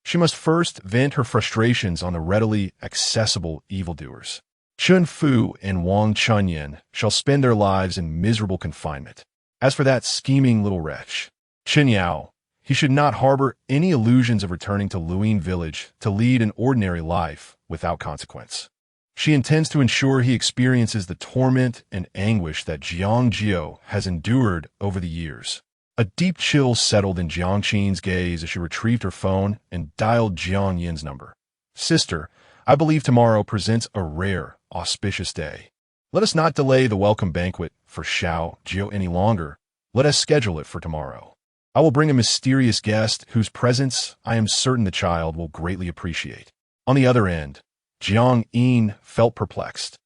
She must first vent her frustrations on the readily accessible evildoers. Chun Fu and Wang Chunyin shall spend their lives in miserable confinement. As for that scheming little wretch, Chen Yao, he should not harbor any illusions of returning to Luyin village to lead an ordinary life without consequence. She intends to ensure he experiences the torment and anguish that Jiang Jiu has endured over the years. A deep chill settled in Jiang Qin's gaze as she retrieved her phone and dialed Jiang Yin's number. Sister, I believe tomorrow presents a rare, auspicious day. Let us not delay the welcome banquet for Xiao Jiu any longer. Let us schedule it for tomorrow. I will bring a mysterious guest whose presence I am certain the child will greatly appreciate. On the other end, Jiang Yin felt perplexed.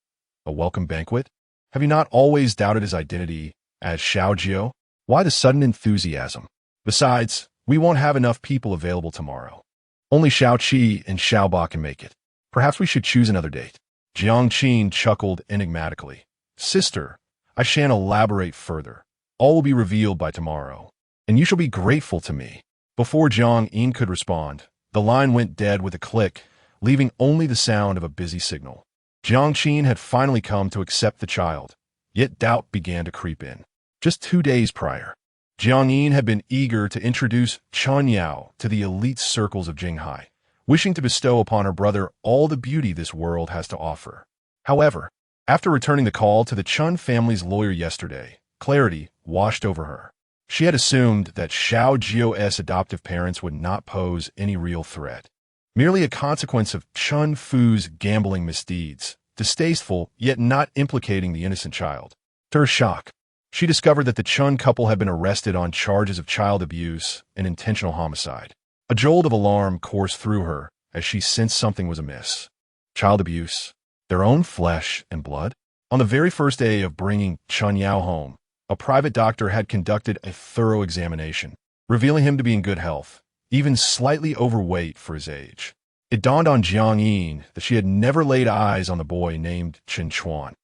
A welcome banquet? Have you not always doubted his identity as Xiao Jiu? Why the sudden enthusiasm? Besides, we won't have enough people available tomorrow. Only Xiao Qi and Xiao Ba can make it. Perhaps we should choose another date. Jiang Qin chuckled enigmatically. Sister, I shan't elaborate further. All will be revealed by tomorrow, and you shall be grateful to me. Before Jiang Yin could respond, the line went dead with a click, leaving only the sound of a busy signal. Jiang Qin had finally come to accept the child, yet doubt began to creep in. Just 2 days prior, Jiang Yin had been eager to introduce Chen Yao to the elite circles of Jinghai, wishing to bestow upon her brother all the beauty this world has to offer. However, after returning the call to the Chun family's lawyer yesterday, clarity washed over her. She had assumed that Xiao Jiu's adoptive parents would not pose any real threat. Merely a consequence of Chun Fu's gambling misdeeds, distasteful yet not implicating the innocent child. To her shock, she discovered that the Chun couple had been arrested on charges of child abuse and intentional homicide. A jolt of alarm coursed through her as she sensed something was amiss. Child abuse? Their own flesh and blood? On the very first day of bringing Chen Yao home, a private doctor had conducted a thorough examination, revealing him to be in good health, even slightly overweight for his age. It dawned on Jiang Yin that she had never laid eyes on the boy named Chen Chuan,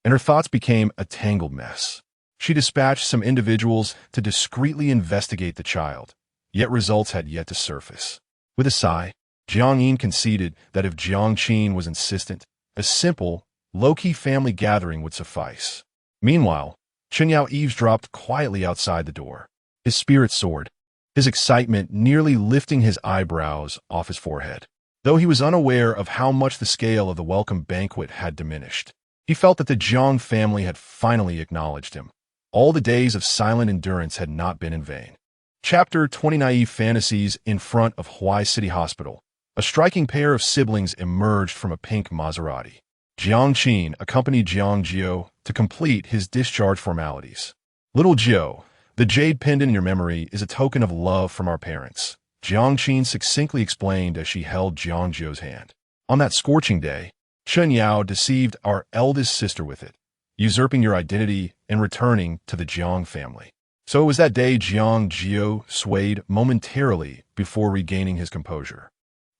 and her thoughts became a tangled mess. She dispatched some individuals to discreetly investigate the child, yet results had yet to surface. With a sigh, Jiang Yin conceded that if Jiang Qin was insistent, a simple, low-key family gathering would suffice. Meanwhile, Chen Yao eavesdropped quietly outside the door. His spirit soared, his excitement nearly lifting his eyebrows off his forehead. Though he was unaware of how much the scale of the welcome banquet had diminished, he felt that the Jiang family had finally acknowledged him. All the days of silent endurance had not been in vain. Chapter 20 Naive Fantasies in front of Huai City Hospital. A striking pair of siblings emerged from a pink Maserati. Jiang Qin accompanied Jiang Jiu to complete his discharge formalities. Little Jiu, the jade pendant in your memory is a token of love from our parents, Jiang Qin succinctly explained as she held Jiang Jiu's hand. On that scorching day, Chen Yao deceived our eldest sister with it, usurping your identity and returning to the Jiang family. So it was that day Jiang Jiu swayed momentarily before regaining his composure.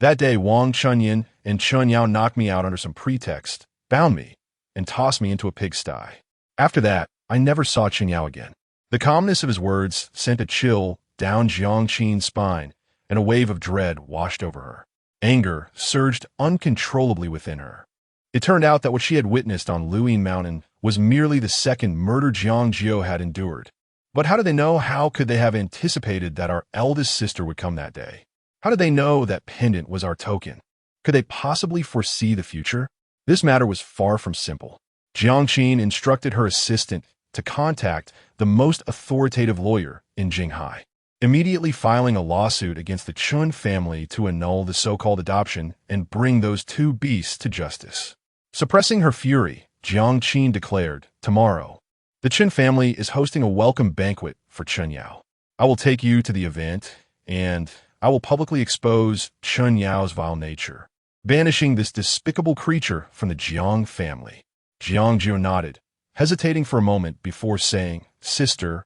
That day Wang Chunyin and Chen Yao knocked me out under some pretext, bound me, and tossed me into a pigsty. After that, I never saw Chen Yao again. The calmness of his words sent a chill down Jiang Qin's spine, and a wave of dread washed over her. Anger surged uncontrollably within her. It turned out that what she had witnessed on Luyin Mountain was merely the second murder Jiang Jiu had endured. But how did they know? How could they have anticipated that our eldest sister would come that day? How did they know that pendant was our token? Could they possibly foresee the future? This matter was far from simple. Jiang Qin instructed her assistant to contact the most authoritative lawyer in Jinghai, immediately filing a lawsuit against the Chun family to annul the so-called adoption and bring those two beasts to justice. Suppressing her fury, Jiang Jiu declared. Tomorrow, the Chen family is hosting a welcome banquet for Chen Yao. I will take you to the event, and I will publicly expose Chen Yao's vile nature, banishing this despicable creature from the Jiang family. Jiang Jiu nodded, hesitating for a moment before saying, Sister,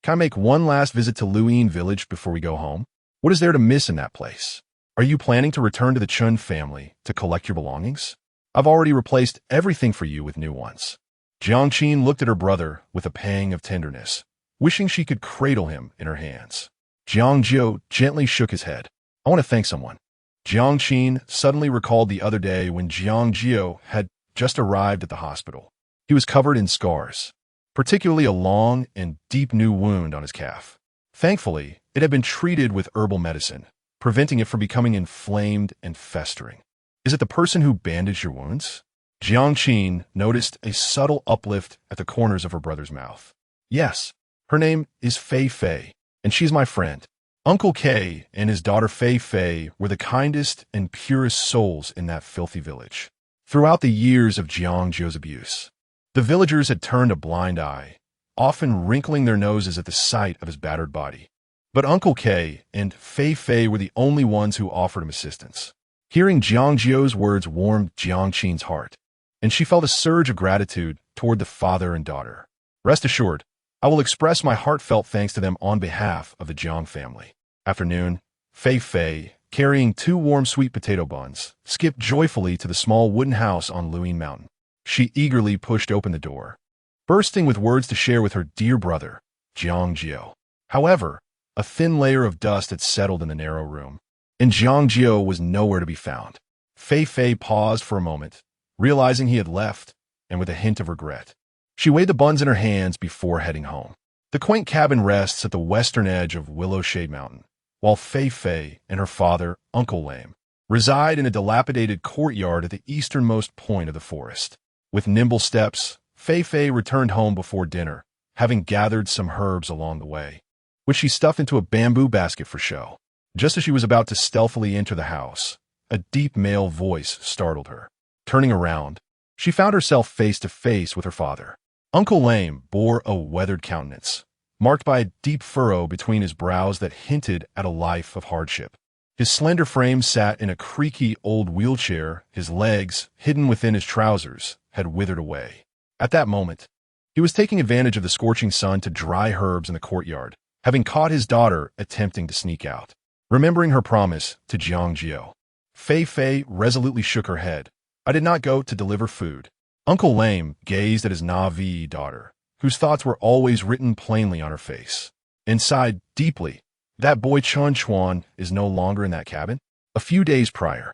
can I make one last visit to Luyin village before we go home? What is there to miss in that place? Are you planning to return to the Chen family to collect your belongings? I've already replaced everything for you with new ones. Jiang Jiu looked at her brother with a pang of tenderness, wishing she could cradle him in her hands. Jiang Jiu gently shook his head. I want to thank someone. Jiang Jiu suddenly recalled the other day when Jiang Jiu had just arrived at the hospital. He was covered in scars, particularly a long and deep new wound on his calf. Thankfully, it had been treated with herbal medicine, preventing it from becoming inflamed and festering. Is it the person who bandaged your wounds? Jiang Jiu noticed a subtle uplift at the corners of her brother's mouth. Yes, her name is Fei Fei, and she's my friend. Uncle K and his daughter Fei Fei were the kindest and purest souls in that filthy village. Throughout the years of Jiang Jiu's abuse, the villagers had turned a blind eye, often wrinkling their noses at the sight of his battered body. But Uncle K and Fei Fei were the only ones who offered him assistance. Hearing Jiang Jiu's words warmed Jiang Jiu's heart, and she felt a surge of gratitude toward the father and daughter. Rest assured, I will express my heartfelt thanks to them on behalf of the Jiang family. Afternoon, Fei Fei, carrying 2 warm sweet potato buns, skipped joyfully to the small wooden house on Luyin Mountain. She eagerly pushed open the door, bursting with words to share with her dear brother, Jiang Jiu. However, a thin layer of dust had settled in the narrow room, and Jiang Jiu was nowhere to be found. Fei Fei paused for a moment, realizing he had left, and with a hint of regret, she weighed the buns in her hands before heading home. The quaint cabin rests at the western edge of Willow Shade Mountain, while Fei Fei and her father, Uncle Lame, reside in a dilapidated courtyard at the easternmost point of the forest. With nimble steps, Fei Fei returned home before dinner, having gathered some herbs along the way, which she stuffed into a bamboo basket for show. Just as she was about to stealthily enter the house, a deep male voice startled her. Turning around, she found herself face to face with her father. Uncle Lame bore a weathered countenance, marked by a deep furrow between his brows that hinted at a life of hardship. His slender frame sat in a creaky old wheelchair, his legs, hidden within his trousers, had withered away. At that moment, he was taking advantage of the scorching sun to dry herbs in the courtyard, having caught his daughter attempting to sneak out. Remembering her promise to Jiang Jiu, Fei Fei resolutely shook her head. I did not go to deliver food. Uncle Lame gazed at his Na'vi daughter, whose thoughts were always written plainly on her face, and sighed deeply. That boy Chun Chuan is no longer in that cabin. A few days prior,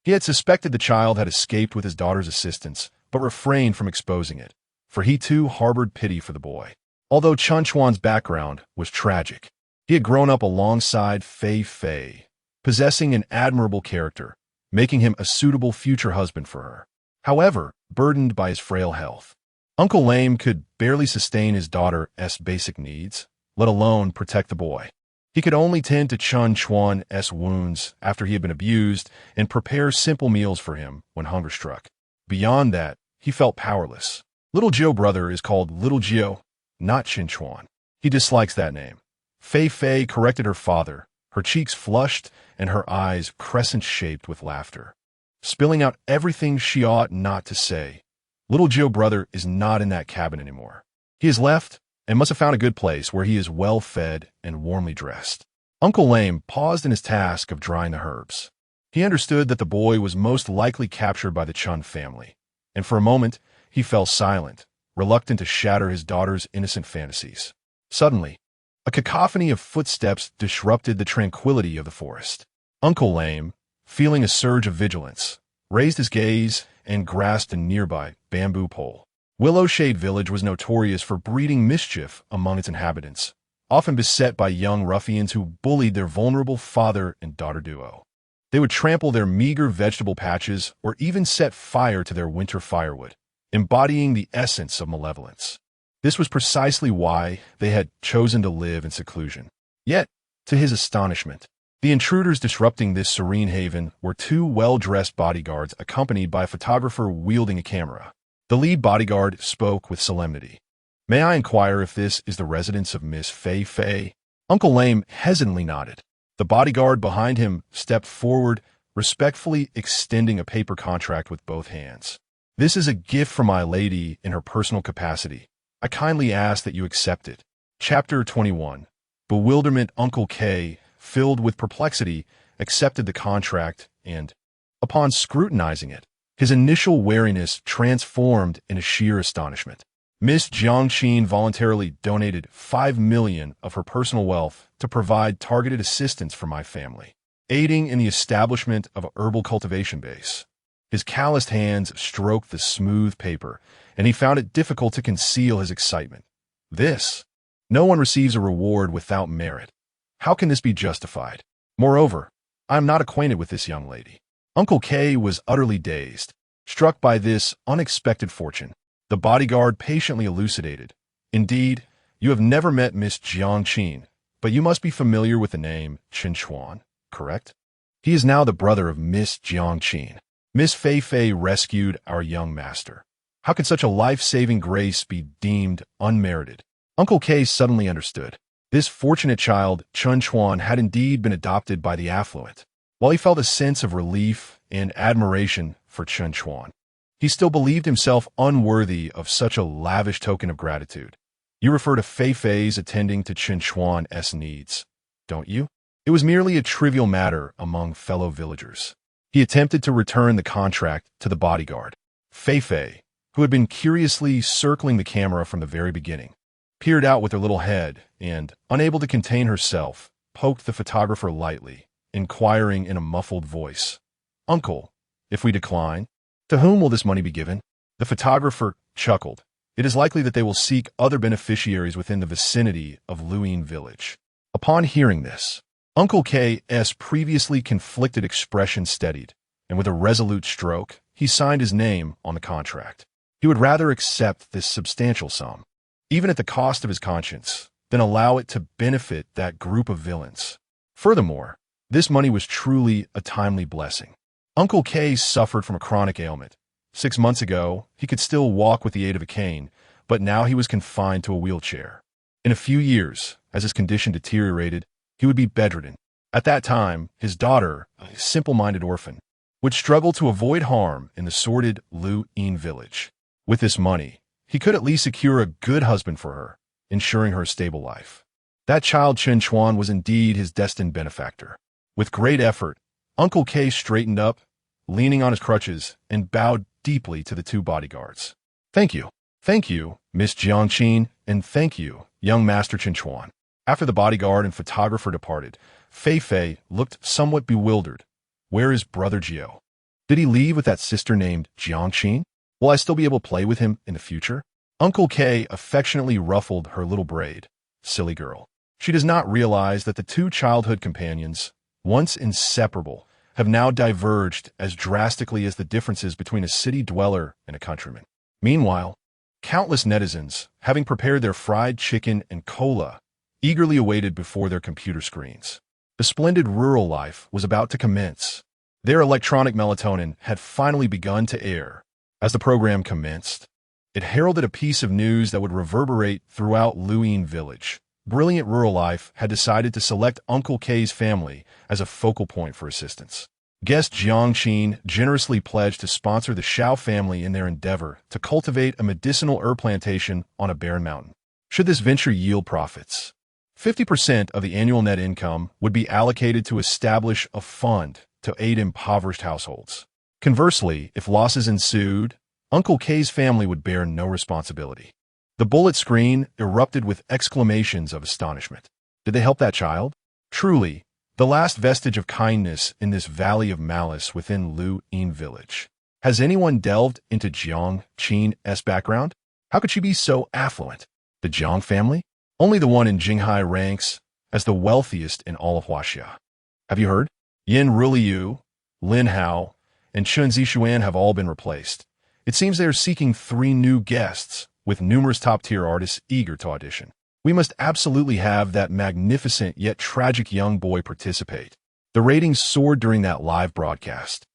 he had suspected the child had escaped with his daughter's assistance, but refrained from exposing it, for he too harbored pity for the boy. Although Chun Chuan's background was tragic, he had grown up alongside Fei Fei, possessing an admirable character, making him a suitable future husband for her. However, burdened by his frail health, Uncle Lame could barely sustain his daughter's basic needs, let alone protect the boy. He could only tend to Chun Chuan's wounds after he had been abused and prepare simple meals for him when hunger struck. Beyond that, he felt powerless. Little Jiu brother is called Little Jiu, not Chen Chuan. He dislikes that name. Fei Fei corrected her father, her cheeks flushed and her eyes crescent-shaped with laughter, spilling out everything she ought not to say. Little Jiu brother is not in that cabin anymore. He has left and must have found a good place where he is well fed and warmly dressed. Uncle Lame paused in his task of drying the herbs. He understood that the boy was most likely captured by the Chun family, and for a moment he fell silent, reluctant to shatter his daughter's innocent fantasies. Suddenly, a cacophony of footsteps disrupted the tranquility of the forest. Uncle Lame, feeling a surge of vigilance, raised his gaze and grasped a nearby bamboo pole. Willow Shade Village was notorious for breeding mischief among its inhabitants, often beset by young ruffians who bullied their vulnerable father and daughter duo. They would trample their meager vegetable patches or even set fire to their winter firewood, embodying the essence of malevolence. This was precisely why they had chosen to live in seclusion. Yet, to his astonishment, the intruders disrupting this serene haven were 2 well-dressed bodyguards accompanied by a photographer wielding a camera. The lead bodyguard spoke with solemnity. "May I inquire if this is the residence of Miss Fei Fei?" Uncle Lame hesitantly nodded. The bodyguard behind him stepped forward, respectfully extending a paper contract with both hands. "This is a gift from my lady in her personal capacity. I kindly ask that you accept it." Chapter 21. Bewilderment. Uncle K, filled with perplexity, accepted the contract and, upon scrutinizing it, his initial wariness transformed into sheer astonishment. Miss Jiang Jiu voluntarily donated 5 million of her personal wealth to provide targeted assistance for my family, aiding in the establishment of a herbal cultivation base. His calloused hands stroked the smooth paper, and he found it difficult to conceal his excitement. This? No one receives a reward without merit. How can this be justified? Moreover, I am not acquainted with this young lady. Uncle K was utterly dazed, struck by this unexpected fortune. The bodyguard patiently elucidated. "Indeed, you have never met Miss Jiang Jiu, but you must be familiar with the name Chen Chuan, correct? He is now the brother of Miss Jiang Jiu. Miss Fei Fei rescued our young master. How could such a life-saving grace be deemed unmerited?" Uncle K suddenly understood. This fortunate child, Chen Chuan, had indeed been adopted by the affluent. While he felt a sense of relief and admiration for Chen Chuan, he still believed himself unworthy of such a lavish token of gratitude. "You refer to Fei Fei's attending to Chen Chuan's needs, don't you?" It was merely a trivial matter among fellow villagers. He attempted to return the contract to the bodyguard. Fei Fei, who had been curiously circling the camera from the very beginning, peered out with her little head and, unable to contain herself, poked the photographer lightly, inquiring in a muffled voice, "Uncle, if we decline, to whom will this money be given?" The photographer chuckled. "It is likely that they will seek other beneficiaries within the vicinity of Luyin village." Upon hearing this, Uncle K's previously conflicted expression steadied, and with a resolute stroke, he signed his name on the contract. He would rather accept this substantial sum, even at the cost of his conscience, than allow it to benefit that group of villains. Furthermore, this money was truly a timely blessing. Uncle K suffered from a chronic ailment. 6 months ago, he could still walk with the aid of a cane, but now he was confined to a wheelchair. In a few years, as his condition deteriorated, he would be bedridden. At that time, his daughter, a simple-minded orphan, would struggle to avoid harm in the sordid Luyin village. With this money, he could at least secure a good husband for her, ensuring her a stable life. That child Chen Chuan was indeed his destined benefactor. With great effort, Uncle K straightened up, leaning on his crutches, and bowed deeply to the two bodyguards. Thank you, Miss Jiang Jiu, and thank you, young Master Chen Chuan." After the bodyguard and photographer departed, Fei Fei looked somewhat bewildered. "Where is Brother Jiu? Did he leave with that sister named Jiang Jiu? Will I still be able to play with him in the future?" Uncle K affectionately ruffled her little braid. "Silly girl. She does not realize that the two childhood companions, once inseparable, have now diverged as drastically as the differences between a city dweller and a countryman." Meanwhile, countless netizens, having prepared their fried chicken and cola, eagerly awaited before their computer screens. The splendid rural life was about to commence. Their electronic melatonin had finally begun to air. As the program commenced, it heralded a piece of news that would reverberate throughout Luyin village. Brilliant Rural Life had decided to select Uncle K's family as a focal point for assistance. Guest Jiang Jiu generously pledged to sponsor the Xiao family in their endeavor to cultivate a medicinal herb plantation on a barren mountain. Should this venture yield profits, 50% of the annual net income would be allocated to establish a fund to aid impoverished households. Conversely, if losses ensued, Uncle K's family would bear no responsibility. The bullet screen erupted with exclamations of astonishment. Did they help that child? Truly, the last vestige of kindness in this valley of malice within Luyin village. Has anyone delved into Jiang Jiu's background? How could she be so affluent? The Jiang family? Only the one in Jinghai ranks as the wealthiest in all of Huaxia. Have you heard? Yin Ruliu, Lin Hao, and Chen Zishuan have all been replaced. It seems they are seeking 3 new guests, with numerous top-tier artists eager to audition. We must absolutely have that magnificent yet tragic young boy participate. The ratings soared during that live broadcast.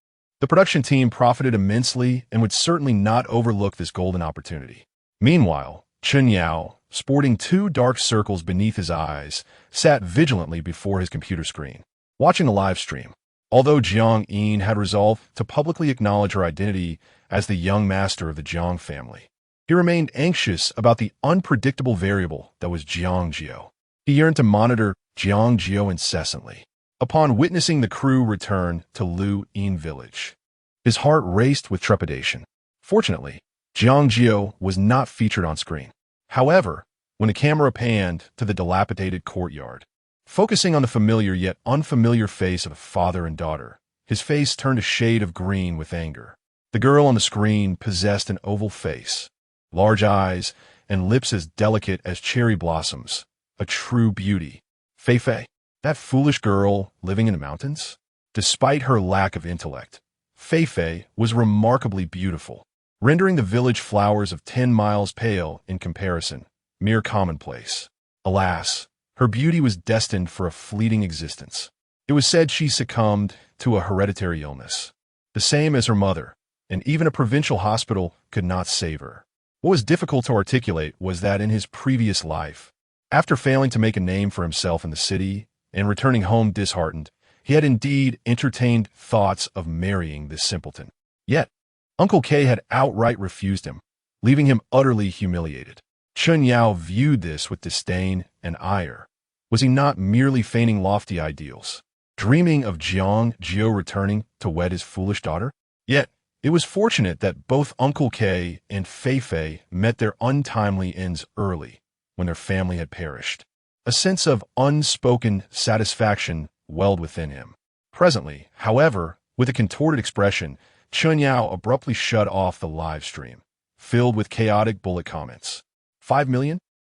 The production team profited immensely and would certainly not overlook this golden opportunity. Meanwhile, Chen Yao, sporting two dark circles beneath his eyes, sat vigilantly before his computer screen, watching the live stream. Although Jiang Jiu had resolved to publicly acknowledge her identity as the young master of the Jiang family, he remained anxious about the unpredictable variable that was Jiang Jiu. He yearned to monitor Jiang Jiu incessantly. Upon witnessing the crew return to Lu Yin village, his heart raced with trepidation. Fortunately, Jiang Jiu was not featured on screen. However, when the camera panned to the dilapidated courtyard, focusing on the familiar yet unfamiliar face of a father and daughter, his face turned a shade of green with anger. The girl on the screen possessed an oval face, large eyes, and lips as delicate as cherry blossoms, a true beauty. Fei, that foolish girl living in the mountains? Despite her lack of intellect, Fei was remarkably beautiful, rendering the village flowers of 10 miles pale in comparison, mere commonplace. Alas, her beauty was destined for a fleeting existence. It was said she succumbed to a hereditary illness, the same as her mother, and even a provincial hospital could not save her. What was difficult to articulate was that in his previous life, after failing to make a name for himself in the city and returning home disheartened, he had indeed entertained thoughts of marrying this simpleton. Yet, Uncle K had outright refused him, leaving him utterly humiliated. Chen Yao viewed this with disdain and ire. Was he not merely feigning lofty ideals, dreaming of Jiang Jiu returning to wed his foolish daughter? Yet, it was fortunate that both Uncle K and Fei met their untimely ends early, when their family had perished. A sense of unspoken satisfaction welled within him. Presently, however, with a contorted expression, Chen Yao abruptly shut off the live stream, filled with chaotic bullet comments. 5 million?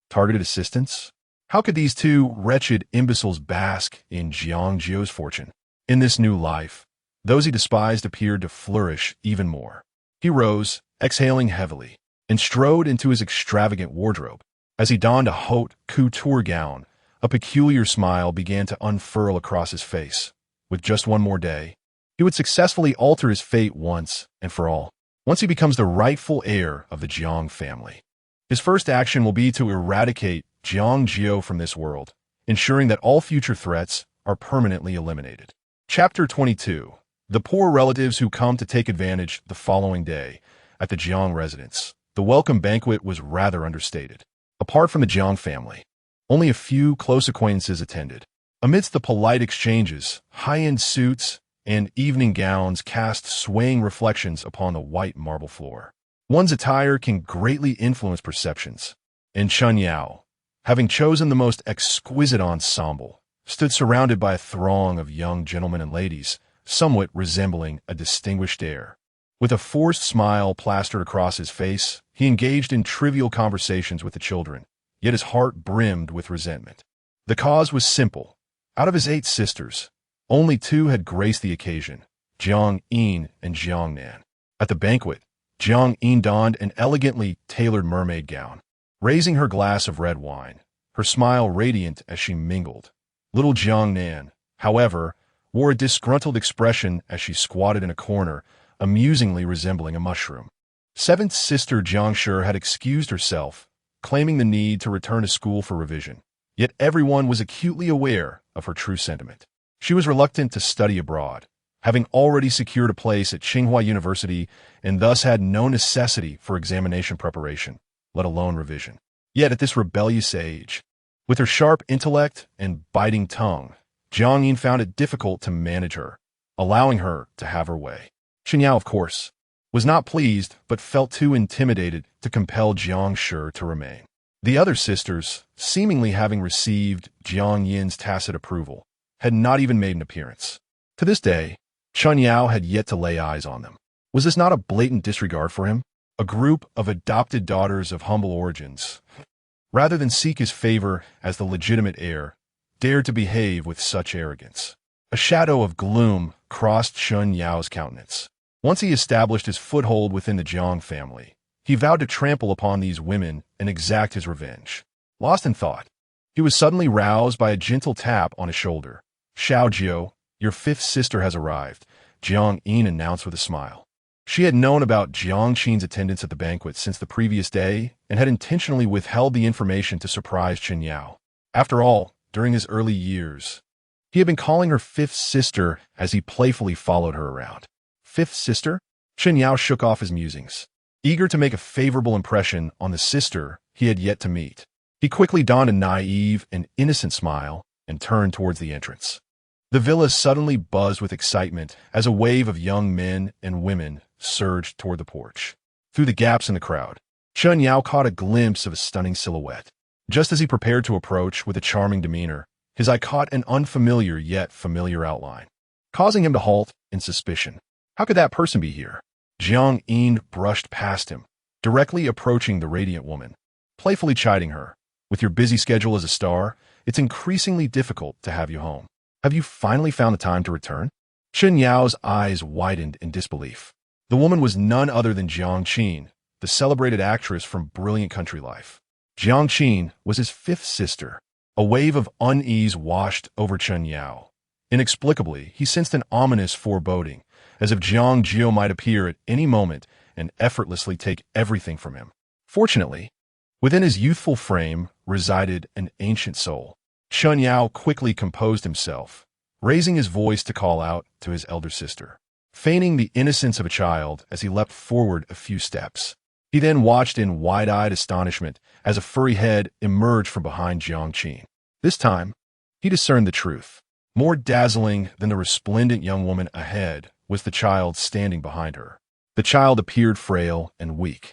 Targeted assistance? How could these two wretched imbeciles bask in Jiang Jiu's fortune? In this new life, those he despised appeared to flourish even more. He rose, exhaling heavily, and strode into his extravagant wardrobe. As he donned a haute couture gown, a peculiar smile began to unfurl across his face. With just one more day, he would successfully alter his fate once and for all. Once he becomes the rightful heir of the Jiang family, his first action will be to eradicate Jiang Jiu from this world, ensuring that all future threats are permanently eliminated. Chapter 22. The poor relatives who come to take advantage the following day at the Jiang residence. The welcome banquet was rather understated. Apart from the Jiang family, only a few close acquaintances attended. Amidst the polite exchanges, high-end suits and evening gowns cast swaying reflections upon the white marble floor. One's attire can greatly influence perceptions, and Chen Yao, having chosen the most exquisite ensemble, stood surrounded by a throng of young gentlemen and ladies, somewhat resembling a distinguished heir. With a forced smile plastered across his face, he engaged in trivial conversations with the children, yet his heart brimmed with resentment. The cause was simple. Out of his 8 sisters, only 2 had graced the occasion, Jiang Jiu and Jiang Nan. At the banquet, Jiang Jiu donned an elegantly tailored mermaid gown, raising her glass of red wine, her smile radiant as she mingled. Little Jiang Nan, however, wore a disgruntled expression as she squatted in a corner, amusingly resembling a mushroom. 7th sister Jiang Shi had excused herself, claiming the need to return to school for revision. Yet everyone was acutely aware of her true sentiment. She was reluctant to study abroad, having already secured a place at Jinghai University and thus had no necessity for examination preparation, let alone revision. Yet at this rebellious age, with her sharp intellect and biting tongue, Jiang Jiu found it difficult to manage her, allowing her to have her way. Chen Yao, of course, was not pleased but felt too intimidated to compel Jiang Shi to remain. The other sisters, seemingly having received Jiang Yin's tacit approval, had not even made an appearance. To this day, Chen Yao had yet to lay eyes on them. Was this not a blatant disregard for him? A group of adopted daughters of humble origins, rather than seek his favor as the legitimate heir, dared to behave with such arrogance. A shadow of gloom crossed Chen Yao's countenance. Once he established his foothold within the Jiang family, he vowed to trample upon these women and exact his revenge. Lost in thought, he was suddenly roused by a gentle tap on his shoulder. "Xiao Jiu, your 5th sister has arrived. Jiang Jiu announced with a smile. She had known about Jiang Qin's attendance at the banquet since the previous day and had intentionally withheld the information to surprise Chen Yao. After all, during his early years, he had been calling her fifth sister as he playfully followed her around. Fifth sister? Chen Yao shook off his musings. Eager to make a favorable impression on the sister he had yet to meet, he quickly donned a naive and innocent smile and turned towards the entrance. The villa suddenly buzzed with excitement as a wave of young men and women surged toward the porch. Through the gaps in the crowd, Chen Yao caught a glimpse of a stunning silhouette. Just as he prepared to approach with a charming demeanor, his eye caught an unfamiliar yet familiar outline, causing him to halt in suspicion. How could that person be here? Jiang Jiu brushed past him, directly approaching the radiant woman, playfully chiding her. With your busy schedule as a star, it's increasingly difficult to have you home. Have you finally found the time to return? Chen Yao's eyes widened in disbelief. The woman was none other than Jiang Jiu, the celebrated actress from Brilliant Country Life. Jiang Jiu was his fifth sister. A wave of unease washed over Chen Yao. Inexplicably, he sensed an ominous foreboding, as if Jiang Jiu might appear at any moment and effortlessly take everything from him. Fortunately, within his youthful frame resided an ancient soul. Chen Yao quickly composed himself, raising his voice to call out to his elder sister, feigning the innocence of a child as he leapt forward a few steps. He then watched in wide-eyed astonishment as a furry head emerged from behind Jiang Jiu. This time, he discerned the truth. More dazzling than the resplendent young woman ahead was the child standing behind her. The child appeared frail and weak,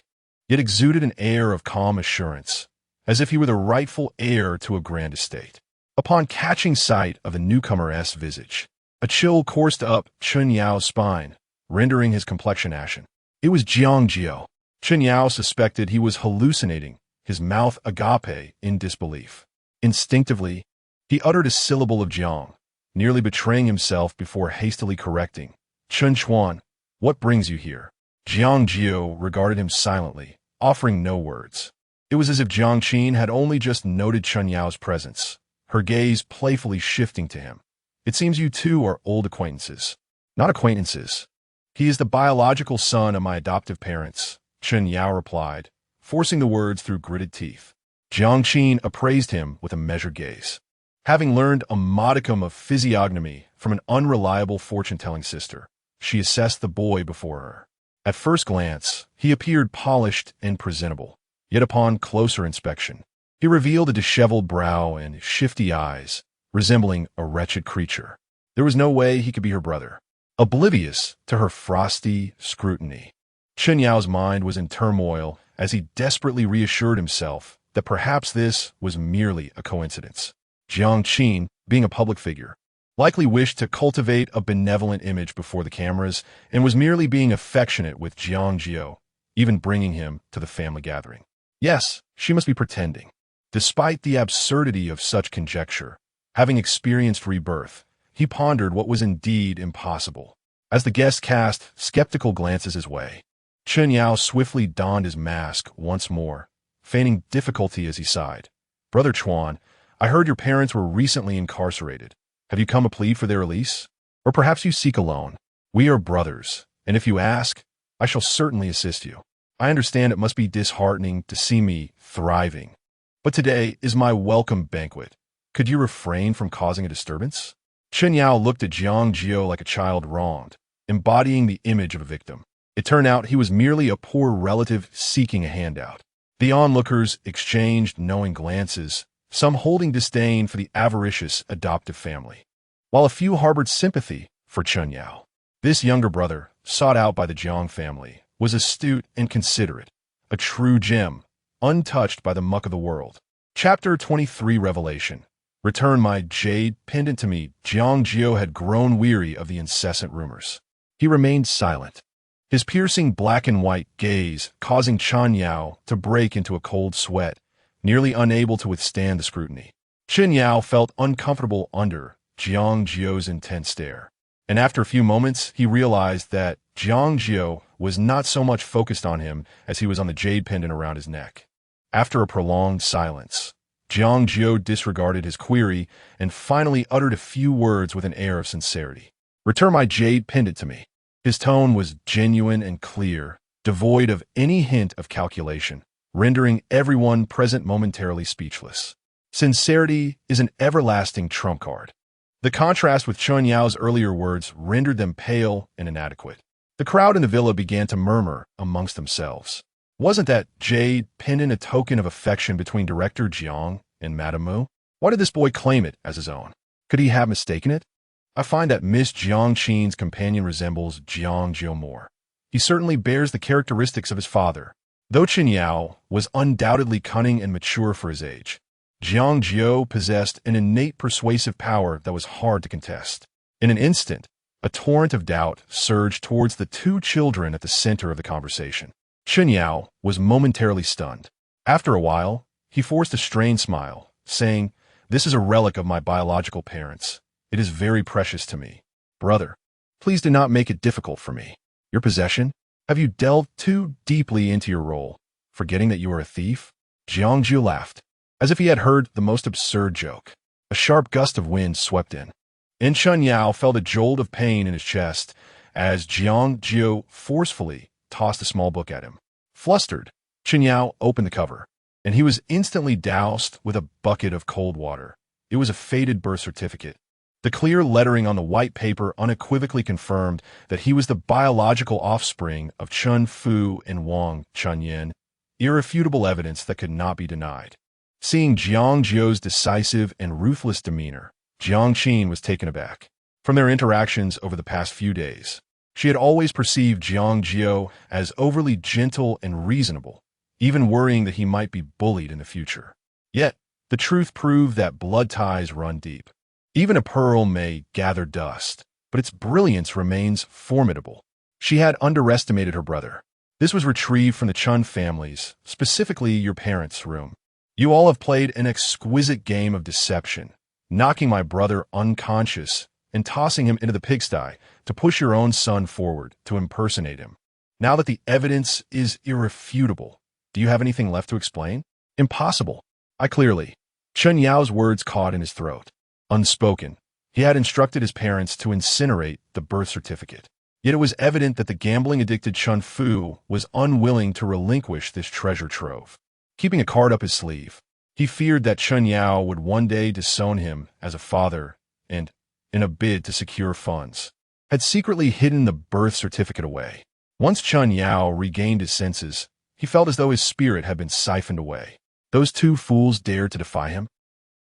yet exuded an air of calm assurance, as if he were the rightful heir to a grand estate. Upon catching sight of the newcomer's visage, a chill coursed up Chen Yao's spine, rendering his complexion ashen. It was Jiang Jiu. Chen Yao suspected he was hallucinating, his mouth agape in disbelief. Instinctively, he uttered a syllable of Jiang, nearly betraying himself before hastily correcting. Chen Chuan, what brings you here? Jiang Jiu regarded him silently, offering no words. It was as if Jiang Jiu had only just noted Chen Yao's presence, her gaze playfully shifting to him. It seems you two are old acquaintances. Not acquaintances. He is the biological son of my adoptive parents, Chen Yao replied, forcing the words through gritted teeth. Jiang Jiu appraised him with a measured gaze. Having learned a modicum of physiognomy from an unreliable fortune-telling sister, she assessed the boy before her. At first glance, he appeared polished and presentable, yet upon closer inspection, he revealed a disheveled brow and shifty eyes, resembling a wretched creature. There was no way he could be her brother, oblivious to her frosty scrutiny. Chen Yao's mind was in turmoil as he desperately reassured himself that perhaps this was merely a coincidence. Jiang Jiu, being a public figure, likely wished to cultivate a benevolent image before the cameras and was merely being affectionate with Jiang Jiu, even bringing him to the family gathering. Yes, she must be pretending. Despite the absurdity of such conjecture, having experienced rebirth, he pondered what was indeed impossible. As the guests cast skeptical glances his way, Chen Yao swiftly donned his mask once more, feigning difficulty as he sighed. Brother Chuan, I heard your parents were recently incarcerated. Have you come to plead for their release? Or perhaps you seek a loan? We are brothers, and if you ask, I shall certainly assist you. I understand it must be disheartening to see me thriving, but today is my welcome banquet. Could you refrain from causing a disturbance? Chen Yao looked at Jiang Jiu like a child wronged, embodying the image of a victim. It turned out he was merely a poor relative seeking a handout. The onlookers exchanged knowing glances, some holding disdain for the avaricious adoptive family, while a few harbored sympathy for Chen Yao. This younger brother, sought out by the Jiang family, was astute and considerate, a true gem, untouched by the muck of the world. Chapter 23 Revelation. Return my jade pendant to me. Jiang Jiu had grown weary of the incessant rumors. He remained silent, his piercing black and white gaze causing Chen Yao to break into a cold sweat, nearly unable to withstand the scrutiny. Chen Yao felt uncomfortable under Jiang Jiu's intense stare, and after a few moments he realized that Jiang Jiu was not so much focused on him as he was on the jade pendant around his neck. After a prolonged silence, Jiang Jiu disregarded his query and finally uttered a few words with an air of sincerity. Return my jade pendant to me. His tone was genuine and clear, devoid of any hint of calculation, rendering everyone present momentarily speechless. Sincerity is an everlasting trump card. The contrast with Chen Yao's earlier words rendered them pale and inadequate. The crowd in the villa began to murmur amongst themselves. Wasn't that jade pendant a token of affection between Director Jiang and Madame Mu? Why did this boy claim it as his own? Could he have mistaken it? I find that Miss Jiang Qin's companion resembles Jiang Jiu more. He certainly bears the characteristics of his father. Though Chen Yao was undoubtedly cunning and mature for his age, Jiang Jiu possessed an innate persuasive power that was hard to contest. In an instant, a torrent of doubt surged towards the two children at the center of the conversation. Chen Yao was momentarily stunned. After a while, he forced a strained smile, saying, "This is a relic of my biological parents. It is very precious to me. Brother, please do not make it difficult for me. Your possession? Have you delved too deeply into your role, forgetting that you are a thief?" Jiang Jiu laughed, as if he had heard the most absurd joke. A sharp gust of wind swept in. And Chen Yao felt a jolt of pain in his chest as Jiang Jiu forcefully tossed a small book at him. Flustered, Chen Yao opened the cover, and he was instantly doused with a bucket of cold water. It was a faded birth certificate. The clear lettering on the white paper unequivocally confirmed that he was the biological offspring of Chen Fu and Wang Chunyin, irrefutable evidence that could not be denied. Seeing Jiang Jiu's decisive and ruthless demeanor, Jiang Qin was taken aback. From their interactions over the past few days, she had always perceived Jiang Jiu as overly gentle and reasonable, even worrying that he might be bullied in the future. Yet, the truth proved that blood ties run deep. Even a pearl may gather dust, but its brilliance remains formidable. She had underestimated her brother. This was retrieved from the Chun families, specifically your parents' room. You all have played an exquisite game of deception, knocking my brother unconscious and tossing him into the pigsty to push your own son forward to impersonate him. Now that the evidence is irrefutable, do you have anything left to explain? Impossible. I clearly. Chen Yao's words caught in his throat. Unspoken, he had instructed his parents to incinerate the birth certificate. Yet it was evident that the gambling-addicted Chen Fu was unwilling to relinquish this treasure trove. Keeping a card up his sleeve, he feared that Chen Yao would one day disown him as a father and, in a bid to secure funds, had secretly hidden the birth certificate away. Once Chen Yao regained his senses, he felt as though his spirit had been siphoned away. Those two fools dared to defy him?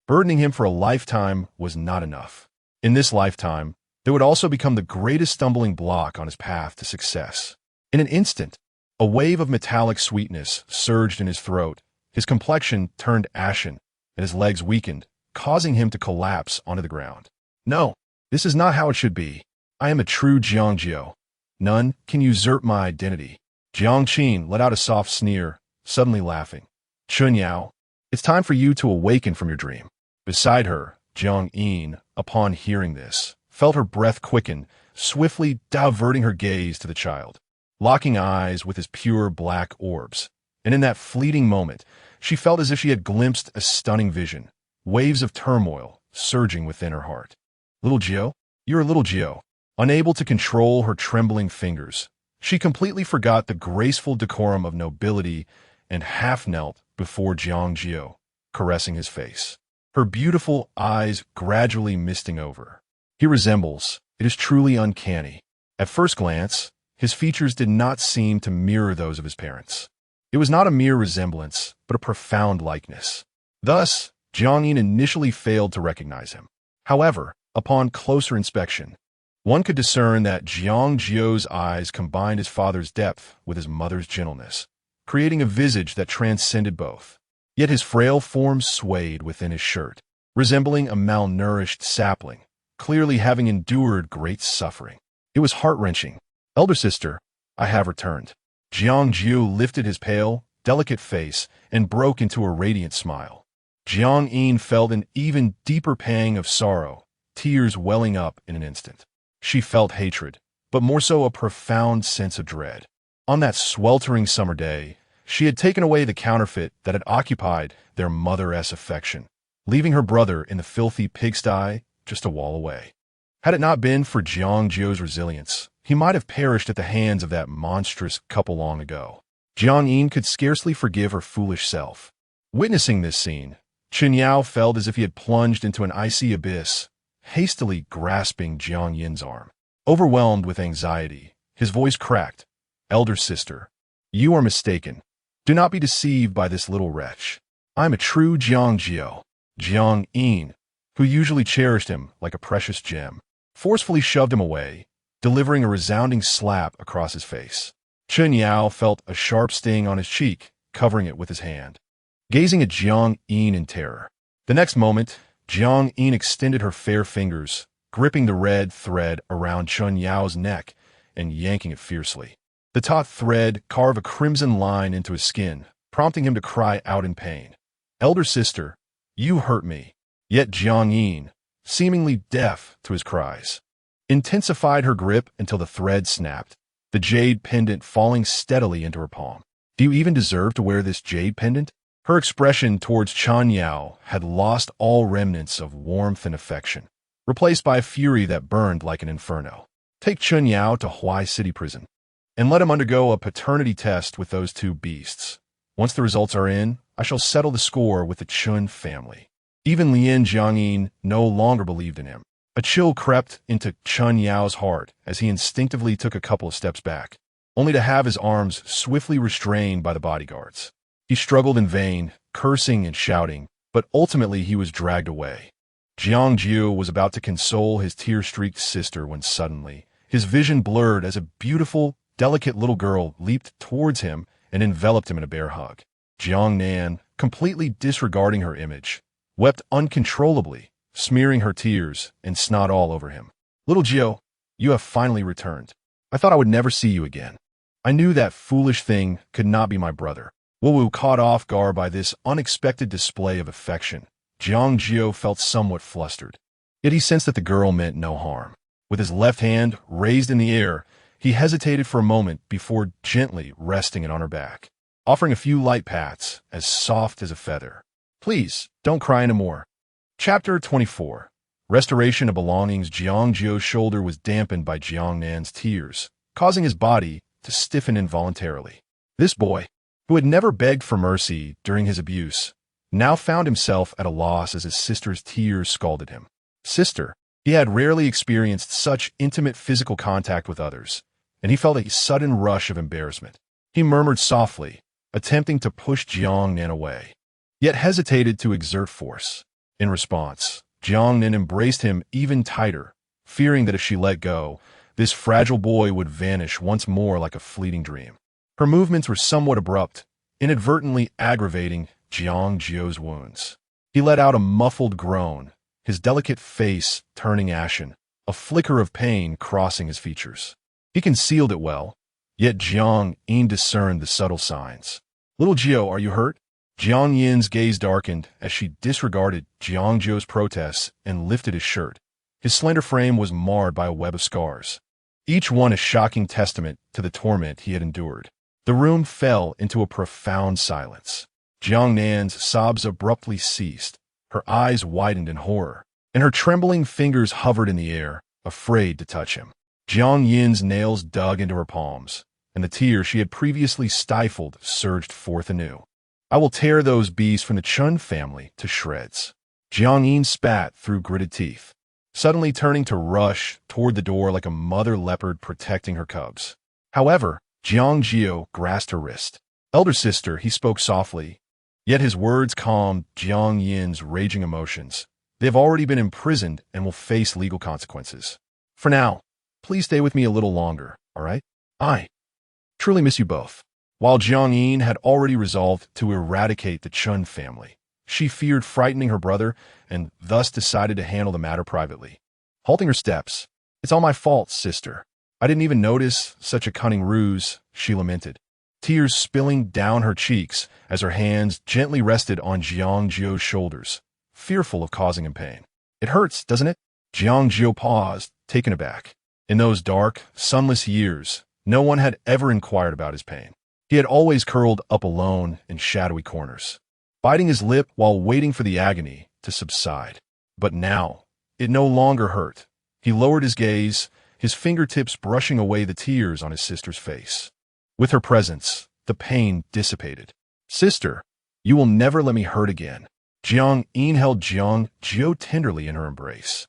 Burdening him for a lifetime was not enough. In this lifetime, they would also become the greatest stumbling block on his path to success. In an instant, a wave of metallic sweetness surged in his throat, his complexion turned ashen, and his legs weakened, causing him to collapse onto the ground. No, this is not how it should be. I am a true Jiang Jiu. None can usurp my identity. Jiang Qin let out a soft sneer, suddenly laughing. Chen Yao, it's time for you to awaken from your dream. Beside her, Jiang Yin, upon hearing this, felt her breath quicken, swiftly diverting her gaze to the child, locking eyes with his pure black orbs. And in that fleeting moment, she felt as if she had glimpsed a stunning vision, waves of turmoil surging within her heart. Little Jiu? You're a little Jiu. Unable to control her trembling fingers, she completely forgot the graceful decorum of nobility and half-knelt before Jiang Jiu, caressing his face, her beautiful eyes gradually misting over. He resembles, it is truly uncanny. At first glance, his features did not seem to mirror those of his parents. It was not a mere resemblance, but a profound likeness. Thus, Jiang Yin initially failed to recognize him. However, upon closer inspection, one could discern that Jiang Jiu's eyes combined his father's depth with his mother's gentleness, creating a visage that transcended both. Yet his frail form swayed within his shirt, resembling a malnourished sapling, clearly having endured great suffering. It was heart-wrenching. Elder sister, I have returned. Jiang Jiu lifted his pale, delicate face and broke into a radiant smile. Jiang Yin felt an even deeper pang of sorrow, tears welling up in an instant. She felt hatred, but more so a profound sense of dread. On that sweltering summer day, she had taken away the counterfeit that had occupied their mother-s affection, leaving her brother in the filthy pigsty just a wall away. Had it not been for Jiang Jiu's resilience, he might have perished at the hands of that monstrous couple long ago. Jiang Yin could scarcely forgive her foolish self. Witnessing this scene, Chen Yao felt as if he had plunged into an icy abyss, hastily grasping Jiang Yin's arm. Overwhelmed with anxiety, his voice cracked. "Elder sister, you are mistaken. Do not be deceived by this little wretch. I am a true Jiang Jiu." Jiang Yin, who usually cherished him like a precious gem, forcefully shoved him away, delivering a resounding slap across his face. Chen Yao felt a sharp sting on his cheek, covering it with his hand, gazing at Jiang Yin in terror. The next moment, Jiang Yin extended her fair fingers, gripping the red thread around Chen Yao's neck and yanking it fiercely. The taut thread carved a crimson line into his skin, prompting him to cry out in pain. "Elder sister, you hurt me." Yet Jiang Yin, seemingly deaf to his cries, intensified her grip until the thread snapped, the jade pendant falling steadily into her palm. "Do you even deserve to wear this jade pendant?" Her expression towards Chen Yao had lost all remnants of warmth and affection, replaced by a fury that burned like an inferno. "Take Chen Yao to Huai City Prison, and let him undergo a paternity test with those two beasts. Once the results are in, I shall settle the score with the Chen family." Even Lien Jiangyin no longer believed in him. A chill crept into Chen Yao's heart as he instinctively took a couple of steps back, only to have his arms swiftly restrained by the bodyguards. He struggled in vain, cursing and shouting, but ultimately he was dragged away. Jiang Jiu was about to console his tear-streaked sister when suddenly, his vision blurred as a beautiful, delicate little girl leaped towards him and enveloped him in a bear hug. Jiang Nan, completely disregarding her image, wept uncontrollably, smearing her tears and snot all over him. "Little Jiu, you have finally returned. I thought I would never see you again. I knew that foolish thing could not be my brother." Wu, caught off guard by this unexpected display of affection, Jiang Jiu felt somewhat flustered. Yet he sensed that the girl meant no harm. With his left hand raised in the air, he hesitated for a moment before gently resting it on her back, offering a few light pats, as soft as a feather. "Please, don't cry anymore." Chapter 24. Restoration of Belongings. Jiang Jiu's shoulder was dampened by Jiang Nan's tears, causing his body to stiffen involuntarily. This boy, who had never begged for mercy during his abuse, now found himself at a loss as his sister's tears scalded him. Sister, he had rarely experienced such intimate physical contact with others, and he felt a sudden rush of embarrassment. He murmured softly, attempting to push Jiang Nan away, yet hesitated to exert force. In response, Jiang Nan embraced him even tighter, fearing that if she let go, this fragile boy would vanish once more like a fleeting dream. Her movements were somewhat abrupt, inadvertently aggravating Jiang Jiu's wounds. He let out a muffled groan, his delicate face turning ashen, a flicker of pain crossing his features. He concealed it well, yet Jiang Yin discerned the subtle signs. "Little Jiu, are you hurt?" Jiang Yin's gaze darkened as she disregarded Jiang Jiu's protests and lifted his shirt. His slender frame was marred by a web of scars, each one a shocking testament to the torment he had endured. The room fell into a profound silence. Jiang Nan's sobs abruptly ceased, her eyes widened in horror, and her trembling fingers hovered in the air, afraid to touch him. Jiang Yin's nails dug into her palms, and the tears she had previously stifled surged forth anew. "I will tear those beasts from the Chen family to shreds." Jiang Yin spat through gritted teeth, suddenly turning to rush toward the door like a mother leopard protecting her cubs. However, Jiang Jiu grasped her wrist. "Elder sister," he spoke softly, yet his words calmed Jiang Yin's raging emotions. "They have already been imprisoned and will face legal consequences. For now, please stay with me a little longer, all right? I truly miss you both." While Jiang Yin had already resolved to eradicate the Chen family, she feared frightening her brother and thus decided to handle the matter privately. Halting her steps, "It's all my fault, sister. I didn't even notice such a cunning ruse," she lamented, tears spilling down her cheeks as her hands gently rested on Jiang Jiu's shoulders, fearful of causing him pain. "It hurts, doesn't it?" Jiang Jiu paused, taken aback. In those dark, sunless years, no one had ever inquired about his pain. He had always curled up alone in shadowy corners, biting his lip while waiting for the agony to subside. But now, it no longer hurt. He lowered his gaze, his fingertips brushing away the tears on his sister's face. With her presence, the pain dissipated. "Sister, you will never let me hurt again." Jiang Jiu held Jiang Jiu tenderly in her embrace,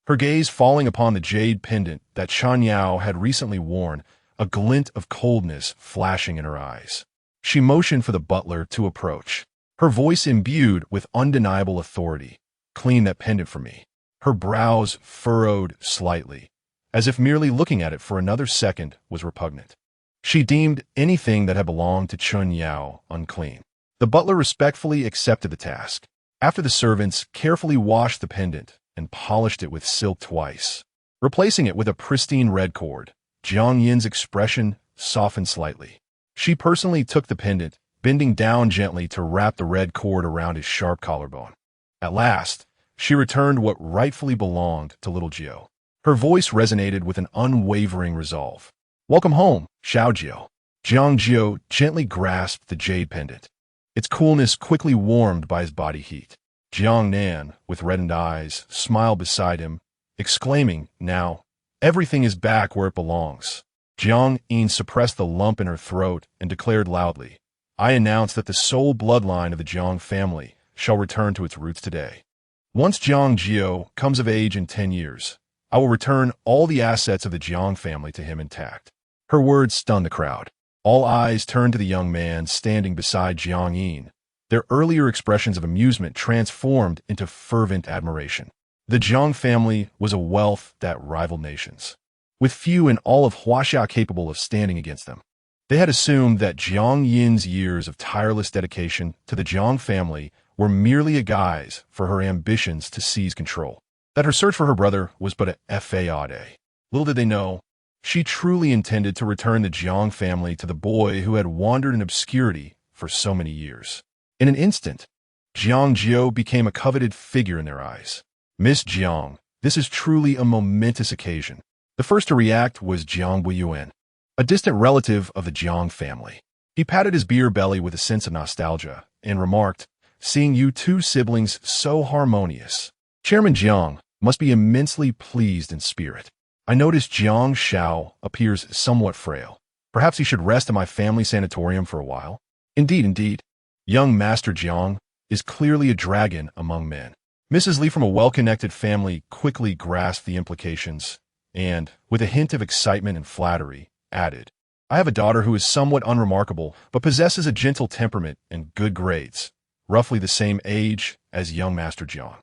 her gaze falling upon the jade pendant that Chen Yao had recently worn, a glint of coldness flashing in her eyes. She motioned for the butler to approach, her voice imbued with undeniable authority. "Clean that pendant for me." Her brows furrowed slightly, as if merely looking at it for another second was repugnant. She deemed anything that had belonged to Chen Yao unclean. The butler respectfully accepted the task. After the servants carefully washed the pendant and polished it with silk twice, replacing it with a pristine red cord, Jiang Yin's expression softened slightly. She personally took the pendant, bending down gently to wrap the red cord around his sharp collarbone. At last, she returned what rightfully belonged to little Jiu. Her voice resonated with an unwavering resolve. "Welcome home, Xiao Jiu." Jiang Jiu gently grasped the jade pendant, its coolness quickly warmed by his body heat. Jiang Nan, with reddened eyes, smiled beside him, exclaiming, "Now, everything is back where it belongs." Jiang Yin suppressed the lump in her throat and declared loudly, "I announce that the sole bloodline of the Jiang family shall return to its roots today. Once Jiang Jiu comes of age in 10 years, I will return all the assets of the Jiang family to him intact." Her words stunned the crowd. All eyes turned to the young man standing beside Jiang Yin, their earlier expressions of amusement transformed into fervent admiration. The Jiang family was a wealth that rivaled nations, with few in all of Huaxia capable of standing against them. They had assumed that Jiang Yin's years of tireless dedication to the Jiang family were merely a guise for her ambitions to seize control, that her search for her brother was but a fade. Little did they know, she truly intended to return the Jiang family to the boy who had wandered in obscurity for so many years. In an instant, Jiang Jiu became a coveted figure in their eyes. "Miss Jiang, this is truly a momentous occasion." The first to react was Jiang Buiyuan, a distant relative of the Jiang family. He patted his beer belly with a sense of nostalgia and remarked, "Seeing you two siblings so harmonious. Chairman Jiang must be immensely pleased in spirit. I notice Jiang Xiao appears somewhat frail. Perhaps he should rest in my family sanatorium for a while." Indeed, young Master Jiang is clearly a dragon among men." Mrs. Li from a well-connected family quickly grasped the implications and, with a hint of excitement and flattery, added, "I have a daughter who is somewhat unremarkable but possesses a gentle temperament and good grades, roughly the same age as young Master Jiang.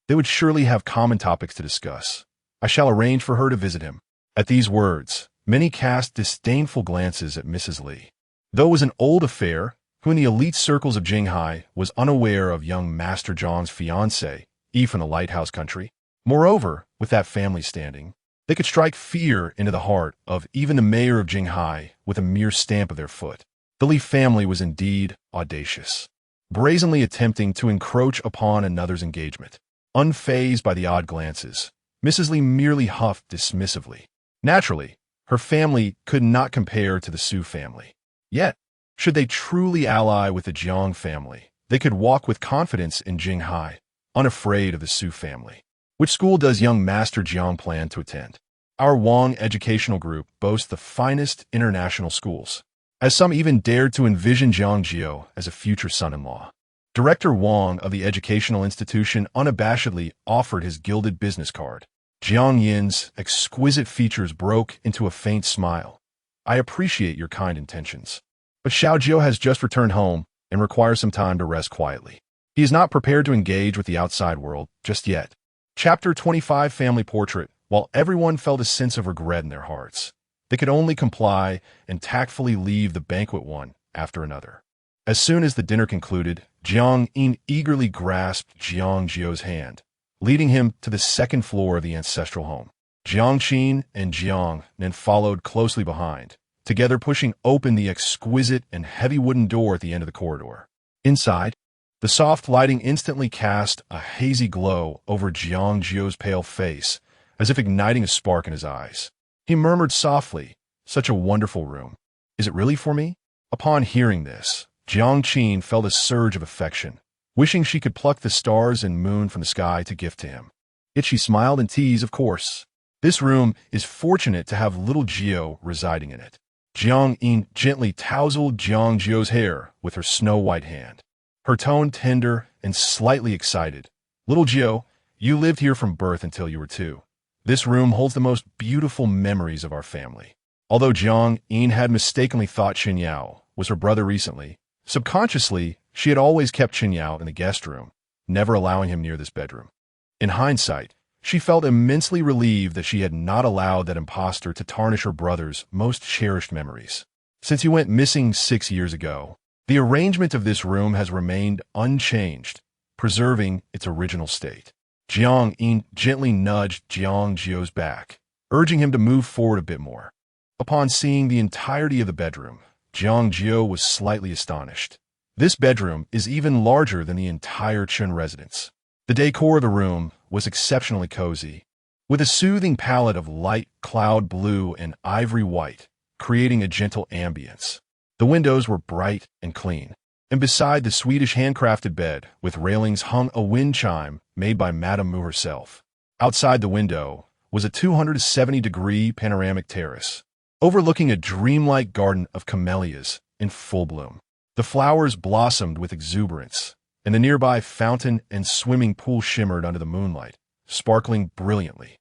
They would surely have common topics to discuss. I shall arrange for her to visit him." At these words, many cast disdainful glances at Mrs. Li. Though it was an old affair, who in the elite circles of Jinghai was unaware of young Master Jiang's fiancée, Yi from the lighthouse country. Moreover, with that family standing, they could strike fear into the heart of even the mayor of Jinghai with a mere stamp of their foot. The Li family was indeed audacious, brazenly attempting to encroach upon another's engagement. Unfazed by the odd glances, Mrs. Li merely huffed dismissively. Naturally, her family could not compare to the Su family. Yet, should they truly ally with the Jiang family, they could walk with confidence in Jinghai, unafraid of the Su family. Which school does young Master Jiang plan to attend? Our Wang Educational Group boasts the finest international schools, as some even dared to envision Jiang Jiu as a future son-in-law. Director Wang of the educational institution unabashedly offered his gilded business card. Jiang Yin's exquisite features broke into a faint smile. "I appreciate your kind intentions, but Xiao Jiu has just returned home and requires some time to rest quietly. He is not prepared to engage with the outside world just yet." Chapter 25 Family Portrait. While everyone felt a sense of regret in their hearts, they could only comply and tactfully leave the banquet one after another. As soon as the dinner concluded, Jiang Yin eagerly grasped Jiang Jiu's hand, leading him to the second floor of the ancestral home. Jiang Qin and Jiang Nan followed closely behind, together pushing open the exquisite and heavy wooden door at the end of the corridor. Inside, the soft lighting instantly cast a hazy glow over Jiang Jiu's pale face, as if igniting a spark in his eyes. He murmured softly, "Such a wonderful room. Is it really for me?" Upon hearing this, Jiang Qin felt a surge of affection, wishing she could pluck the stars and moon from the sky to gift to him. Yet she smiled and teased, "Of course. This room is fortunate to have little Jiu residing in it. Jiang Jiu gently tousled Jiang Jiu's hair with her snow-white hand, her tone tender and slightly excited. Little Jiu, you lived here from birth until you were 2. This room holds the most beautiful memories of our family. Although Jiang Jiu had mistakenly thought Chen Yao was her brother recently, subconsciously, she had always kept Chen Yao in the guest room, never allowing him near this bedroom. In hindsight, she felt immensely relieved that she had not allowed that impostor to tarnish her brother's most cherished memories. Since he went missing 6 years ago, the arrangement of this room has remained unchanged, preserving its original state. Jiang Jiu gently nudged Jiang Jiu's back, urging him to move forward a bit more. Upon seeing the entirety of the bedroom, Jiang Jiu was slightly astonished. This bedroom is even larger than the entire Chen residence. The decor of the room was exceptionally cozy, with a soothing palette of light cloud blue and ivory white, creating a gentle ambience. The windows were bright and clean, and beside the Swedish handcrafted bed with railings hung a wind chime made by Madame Mu herself. Outside the window was a 270-degree panoramic terrace, overlooking a dreamlike garden of camellias in full bloom. The flowers blossomed with exuberance, and the nearby fountain and swimming pool shimmered under the moonlight, sparkling brilliantly.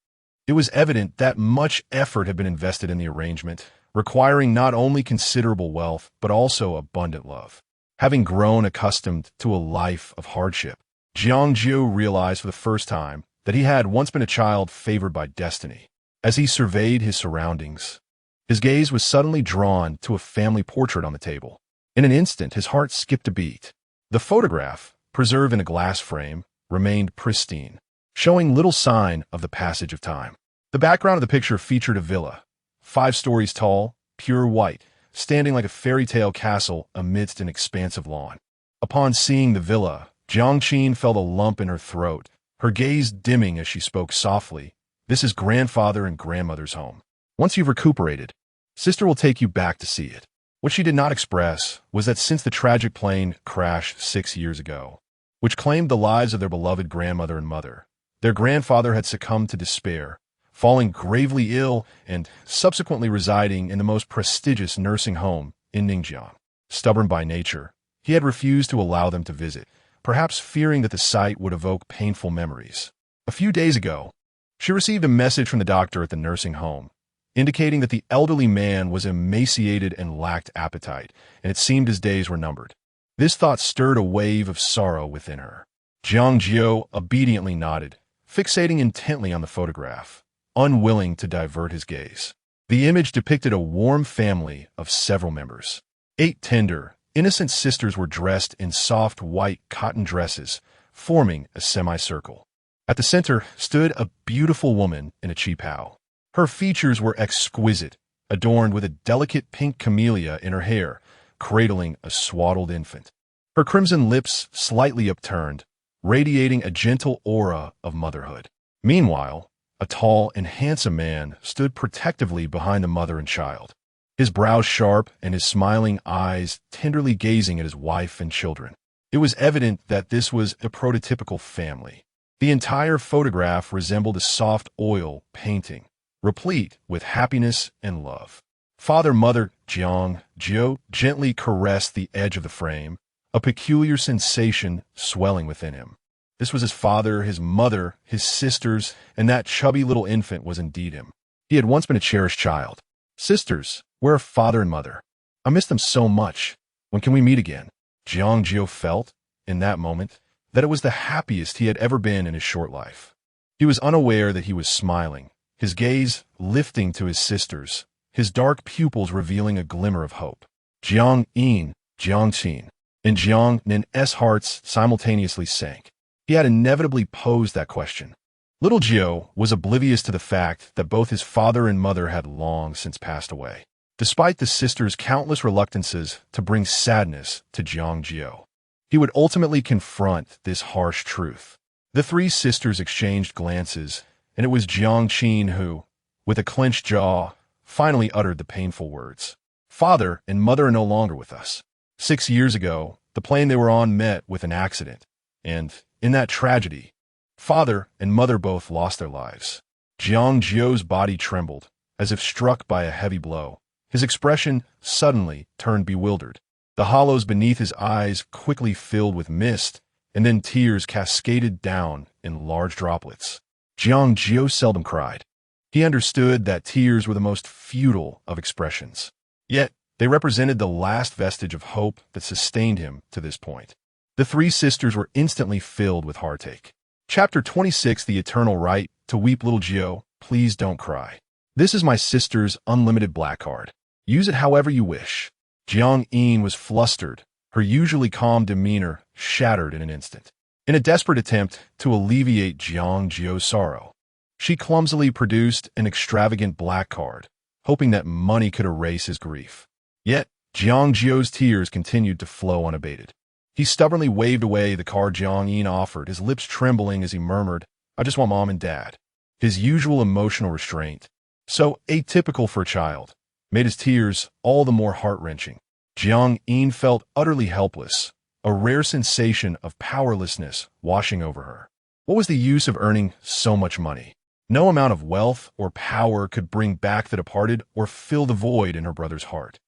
It was evident that much effort had been invested in the arrangement, requiring not only considerable wealth but also abundant love. Having grown accustomed to a life of hardship, Jiang Jiu realized for the first time that he had once been a child favored by destiny. As he surveyed his surroundings, his gaze was suddenly drawn to a family portrait on the table. In an instant, his heart skipped a beat. The photograph, preserved in a glass frame, remained pristine, showing little sign of the passage of time. The background of the picture featured a villa, 5 stories tall, pure white, standing like a fairy tale castle amidst an expansive lawn. Upon seeing the villa, Jiang Jiu felt a lump in her throat, her gaze dimming as she spoke softly. This is grandfather and grandmother's home. Once you've recuperated, sister will take you back to see it. What she did not express was that since the tragic plane crash 6 years ago, which claimed the lives of their beloved grandmother and mother, their grandfather had succumbed to despair, falling gravely ill and subsequently residing in the most prestigious nursing home in Ningjiang. Stubborn by nature, he had refused to allow them to visit, perhaps fearing that the sight would evoke painful memories. A few days ago, she received a message from the doctor at the nursing home, indicating that the elderly man was emaciated and lacked appetite, and it seemed his days were numbered. This thought stirred a wave of sorrow within her. Jiang Jiu obediently nodded, fixating intently on the photograph, unwilling to divert his gaze. The image depicted a warm family of several members. 8 tender, innocent sisters were dressed in soft white cotton dresses, forming a semicircle. At the center stood a beautiful woman in a qipao. Her features were exquisite, adorned with a delicate pink camellia in her hair, cradling a swaddled infant. Her crimson lips slightly upturned, radiating a gentle aura of motherhood. Meanwhile, a tall and handsome man stood protectively behind the mother and child, his brows sharp and his smiling eyes tenderly gazing at his wife and children. It was evident that this was a prototypical family. The entire photograph resembled a soft oil painting, replete with happiness and love. Father-mother Jiang Jiu gently caressed the edge of the frame, a peculiar sensation swelling within him. This was his father, his mother, his sisters, and that chubby little infant was indeed him. He had once been a cherished child. Sisters, where are father and mother? I miss them so much. When can we meet again? Jiang Jiu felt, in that moment, that it was the happiest he had ever been in his short life. He was unaware that he was smiling, his gaze lifting to his sisters, his dark pupils revealing a glimmer of hope. Jiang Jiu, Jiang Jiu, and Jiang Nin's hearts simultaneously sank. He had inevitably posed that question. Little Jiu was oblivious to the fact that both his father and mother had long since passed away, despite the sisters' countless reluctances to bring sadness to Jiang Jiu. He would ultimately confront this harsh truth. The 3 sisters exchanged glances, and it was Jiang Jiu who, with a clenched jaw, finally uttered the painful words. Father and mother are no longer with us. 6 years ago, the plane they were on met with an accident, and, in that tragedy, father and mother both lost their lives. Jiang Jiu's body trembled, as if struck by a heavy blow. His expression suddenly turned bewildered. The hollows beneath his eyes quickly filled with mist, and then tears cascaded down in large droplets. Jiang Jiu seldom cried. He understood that tears were the most futile of expressions. Yet, they represented the last vestige of hope that sustained him to this point. The three sisters were instantly filled with heartache. Chapter 26, The Eternal Right to Weep. Little Jiu, please don't cry. This is my sister's unlimited black card. Use it however you wish. Jiang Yin was flustered, her usually calm demeanor shattered in an instant. In a desperate attempt to alleviate Jiang Jiu's sorrow, she clumsily produced an extravagant black card, hoping that money could erase his grief. Yet, Jiang Jiu's tears continued to flow unabated. He stubbornly waved away the card Jiang Yin offered, his lips trembling as he murmured, "I just want Mom and Dad." His usual emotional restraint, so atypical for a child, made his tears all the more heart-wrenching. Jiang Yin felt utterly helpless, a rare sensation of powerlessness washing over her. What was the use of earning so much money? No amount of wealth or power could bring back the departed or fill the void in her brother's heart.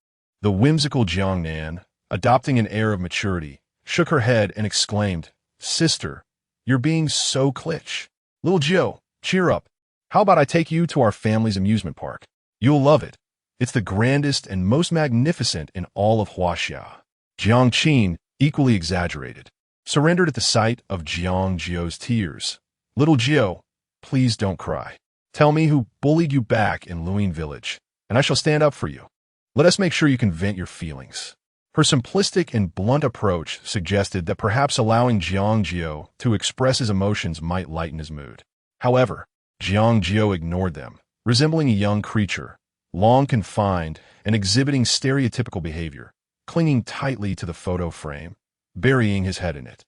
The whimsical Jiang Nan, adopting an air of maturity, shook her head and exclaimed, "Sister, you're being so klitsch. Little Jiu, cheer up. How about I take you to our family's amusement park? You'll love it. It's the grandest and most magnificent in all of Huaxia." Jiang Qin, equally exaggerated, surrendered at the sight of Jiang Jiu's tears. "Little Jiu, please don't cry. Tell me who bullied you back in Luyin village, and I shall stand up for you. Let us make sure you can vent your feelings." Her simplistic and blunt approach suggested that perhaps allowing Jiang Jiu to express his emotions might lighten his mood. However, Jiang Jiu ignored them, resembling a young creature, long confined and exhibiting stereotypical behavior, clinging tightly to the photo frame, burying his head in it.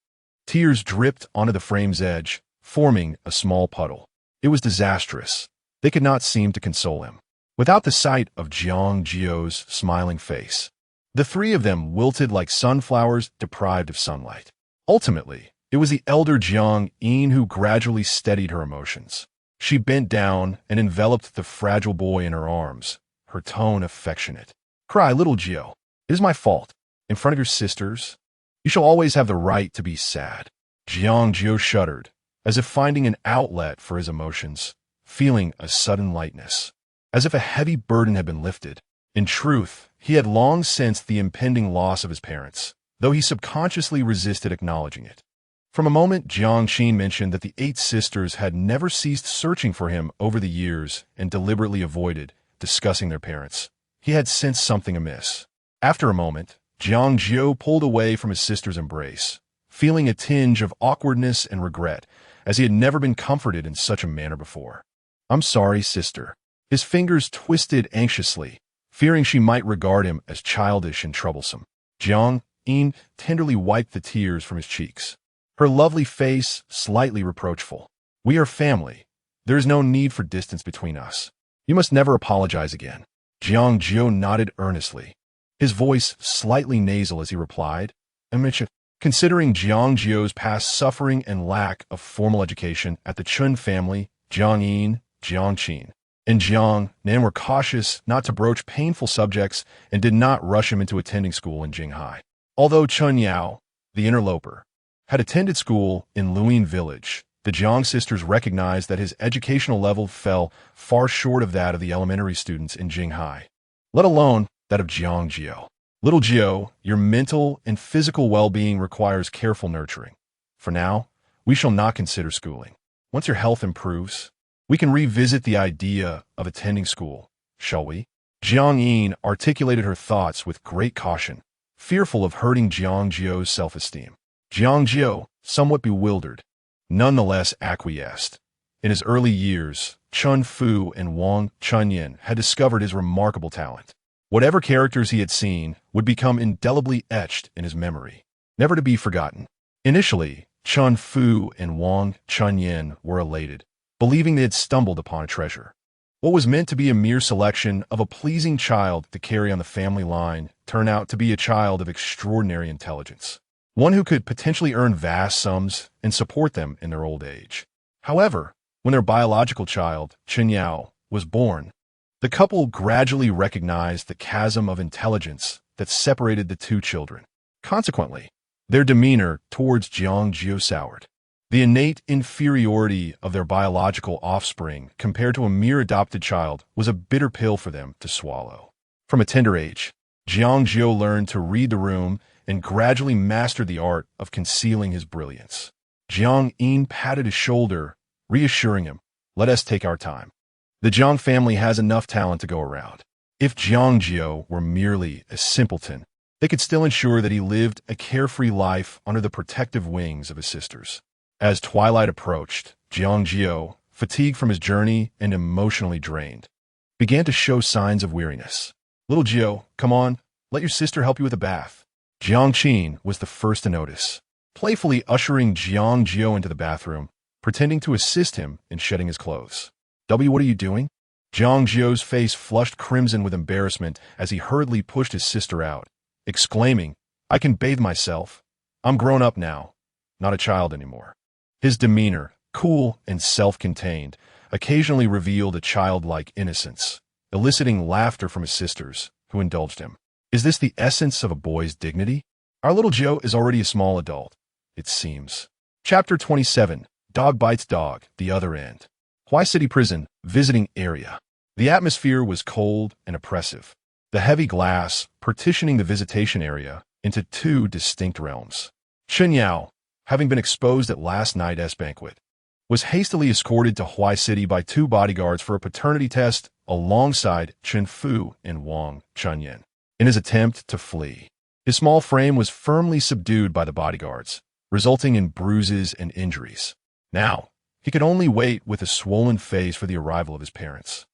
Tears dripped onto the frame's edge, forming a small puddle. It was disastrous. They could not seem to console him. Without the sight of Jiang Jiu's smiling face, the three of them wilted like sunflowers deprived of sunlight. Ultimately, it was the elder Jiang Yin who gradually steadied her emotions. She bent down and enveloped the fragile boy in her arms, her tone affectionate. "Cry, little Jiu. It is my fault. In front of your sisters, you shall always have the right to be sad." Jiang Jiu shuddered, as if finding an outlet for his emotions, feeling a sudden lightness, as if a heavy burden had been lifted. In truth, he had long sensed the impending loss of his parents, though he subconsciously resisted acknowledging it. From a moment Jiang Qin mentioned that the 8 sisters had never ceased searching for him over the years and deliberately avoided discussing their parents, he had sensed something amiss. After a moment, Jiang Jiu pulled away from his sister's embrace, feeling a tinge of awkwardness and regret, as he had never been comforted in such a manner before. "I'm sorry, sister." His fingers twisted anxiously, fearing she might regard him as childish and troublesome. Jiang Yin tenderly wiped the tears from his cheeks, her lovely face slightly reproachful. "We are family. There is no need for distance between us. You must never apologize again." Jiang Jiu nodded earnestly, his voice slightly nasal as he replied, Considering Jiang Jiu's past suffering and lack of formal education at the Chen family, Jiang Yin, Jiang Qin, and Jiang Nan were cautious not to broach painful subjects and did not rush him into attending school in Jinghai. Although Chen Yao, the interloper, had attended school in Luyin village, the Jiang sisters recognized that his educational level fell far short of that of the elementary students in Jinghai, let alone that of Jiang Jiu. "Little Jiu, your mental and physical well-being requires careful nurturing. For now, we shall not consider schooling. Once your health improves, we can revisit the idea of attending school, shall we?" Jiang Yin articulated her thoughts with great caution, fearful of hurting Jiang Jiu's self-esteem. Jiang Jiu, somewhat bewildered, nonetheless acquiesced. In his early years, Chun Fu and Wang Chunyin had discovered his remarkable talent. Whatever characters he had seen would become indelibly etched in his memory, never to be forgotten. Initially, Chun Fu and Wang Chunyin were elated, believing they had stumbled upon a treasure. What was meant to be a mere selection of a pleasing child to carry on the family line turned out to be a child of extraordinary intelligence, one who could potentially earn vast sums and support them in their old age. However, When their biological child, Chen Yao, was born, the couple gradually recognized the chasm of intelligence that separated the two children. Consequently, their demeanor towards Jiang Jiu soured. The innate inferiority of their biological offspring compared to a mere adopted child was a bitter pill for them to swallow. From a tender age, Jiang Jiu learned to read the room and gradually mastered the art of concealing his brilliance. Jiang Yin patted his shoulder, reassuring him, "Let us take our time. The Jiang family has enough talent to go around." If Jiang Jiu were merely a simpleton, they could still ensure that he lived a carefree life under the protective wings of his sisters. As twilight approached, Jiang Jiu, fatigued from his journey and emotionally drained, began to show signs of weariness. "Little Jiu, come on, let your sister help you with a bath." Jiang Qin was the first to notice, playfully ushering Jiang Jiu into the bathroom, pretending to assist him in shedding his clothes. What are you doing?" Jiang Jiu's face flushed crimson with embarrassment as he hurriedly pushed his sister out, exclaiming, "I can bathe myself. I'm grown up now, not a child anymore." His demeanor, cool and self-contained, occasionally revealed a childlike innocence, eliciting laughter from his sisters, who indulged him. Is this the essence of a boy's dignity? Our little Joe is already a small adult, it seems. Chapter 27, Dog Bites Dog, The Other End. Huai City Prison, Visiting Area. The atmosphere was cold and oppressive, the heavy glass partitioning the visitation area into two distinct realms. Chen Yao, having been exposed at last night's banquet, was hastily escorted to Huai City by two bodyguards for a paternity test alongside Chen Fu and Wang Chunyan. In his attempt to flee, his small frame was firmly subdued by the bodyguards, resulting in bruises and injuries. Now, he could only wait with a swollen face for the arrival of his parents.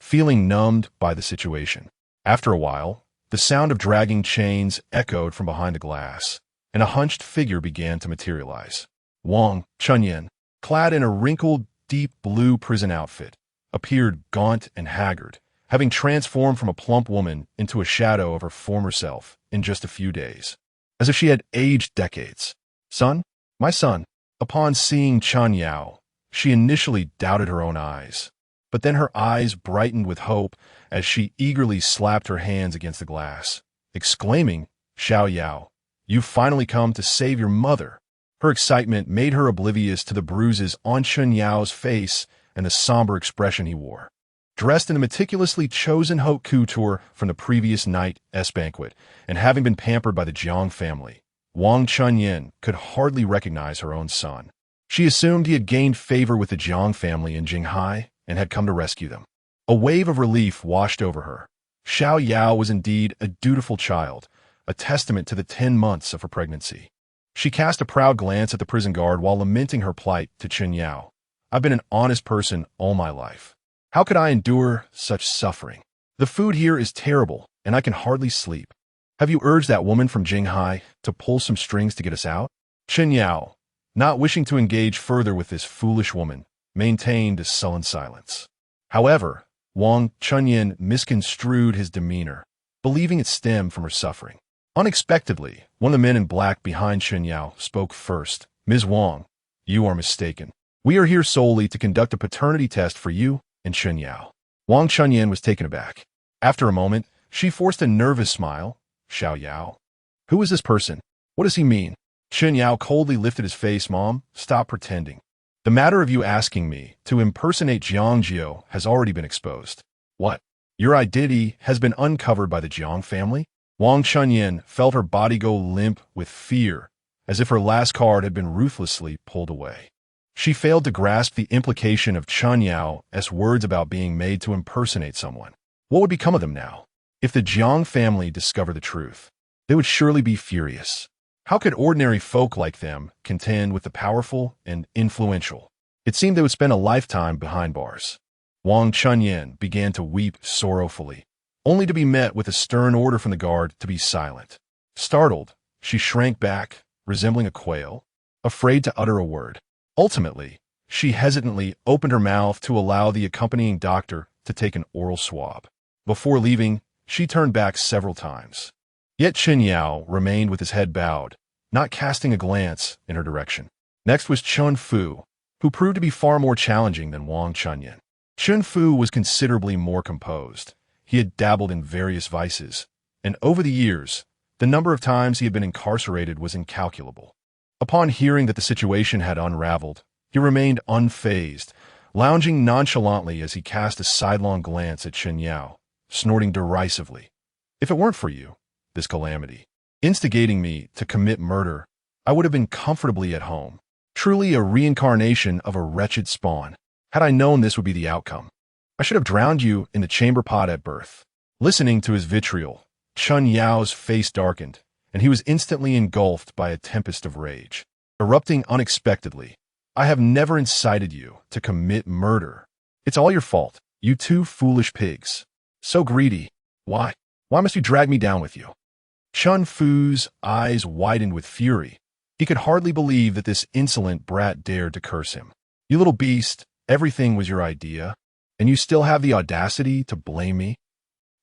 Feeling numbed by the situation, after a while, the sound of dragging chains echoed from behind the glass, and a hunched figure began to materialize. Wang Chunyan, clad in a wrinkled, deep blue prison outfit, appeared gaunt and haggard, having transformed from a plump woman into a shadow of her former self in just a few days, as if she had aged decades. "Son? My son." Upon seeing Chen Yao, she initially doubted her own eyes, but then her eyes brightened with hope as she eagerly slapped her hands against the glass, exclaiming, "Xiao Yao, you've finally come to save your mother." Her excitement made her oblivious to the bruises on Chen Yao's face and the somber expression he wore. Dressed in a meticulously chosen haute couture from the previous night's banquet, and having been pampered by the Jiang family, Wang Chunyan could hardly recognize her own son. She assumed he had gained favor with the Jiang family in Jinghai and had come to rescue them. A wave of relief washed over her. Xiao Yao was indeed a dutiful child, a testament to the 10 months of her pregnancy. She cast a proud glance at the prison guard while lamenting her plight to Chen Yao. "I've been an honest person all my life. How could I endure such suffering? The food here is terrible, and I can hardly sleep. Have you urged that woman from Jinghai to pull some strings to get us out?" Chen Yao, not wishing to engage further with this foolish woman, maintained a sullen silence. However, Wang Chunyan misconstrued his demeanor, believing it stemmed from her suffering. Unexpectedly, one of the men in black behind Chen Yao spoke first. "Ms. Wang, you are mistaken. We are here solely to conduct a paternity test for you and Chen Yao." Wang Chunyan was taken aback. After a moment, she forced a nervous smile. "Xiao Yao? Who is this person? What does he mean?" Chen Yao coldly lifted his face. "Mom, stop pretending. The matter of you asking me to impersonate Jiang Jiu has already been exposed." "What? Your identity has been uncovered by the Jiang family?" Wang Chunyan felt her body go limp with fear, as if her last card had been ruthlessly pulled away. She failed to grasp the implication of Chen Yao's words about being made to impersonate someone. What would become of them now? If the Jiang family discovered the truth, they would surely be furious. How could ordinary folk like them contend with the powerful and influential? It seemed they would spend a lifetime behind bars. Wang Chunyan began to weep sorrowfully, only to be met with a stern order from the guard to be silent. Startled, she shrank back, resembling a quail, afraid to utter a word. Ultimately, she hesitantly opened her mouth to allow the accompanying doctor to take an oral swab. Before leaving, she turned back several times. Yet Chen Yao remained with his head bowed, not casting a glance in her direction. Next was Chen Fu, who proved to be far more challenging than Wang Chunyan. Chen Fu was considerably more composed. He had dabbled in various vices, and over the years, the number of times he had been incarcerated was incalculable. Upon hearing that the situation had unraveled, he remained unfazed, lounging nonchalantly as he cast a sidelong glance at Chen Yao, snorting derisively. If it weren't for you, this calamity, instigating me to commit murder, I would have been comfortably at home. Truly a reincarnation of a wretched spawn. Had I known this would be the outcome, I should have drowned you in the chamber pot at birth. Listening to his vitriol, Chen Yao's face darkened, and he was instantly engulfed by a tempest of rage. Erupting unexpectedly, I have never incited you to commit murder. It's all your fault, you two foolish pigs. So greedy. Why? Why must you drag me down with you? Chen Fu's eyes widened with fury. He could hardly believe that this insolent brat dared to curse him. You little beast, everything was your idea, and you still have the audacity to blame me?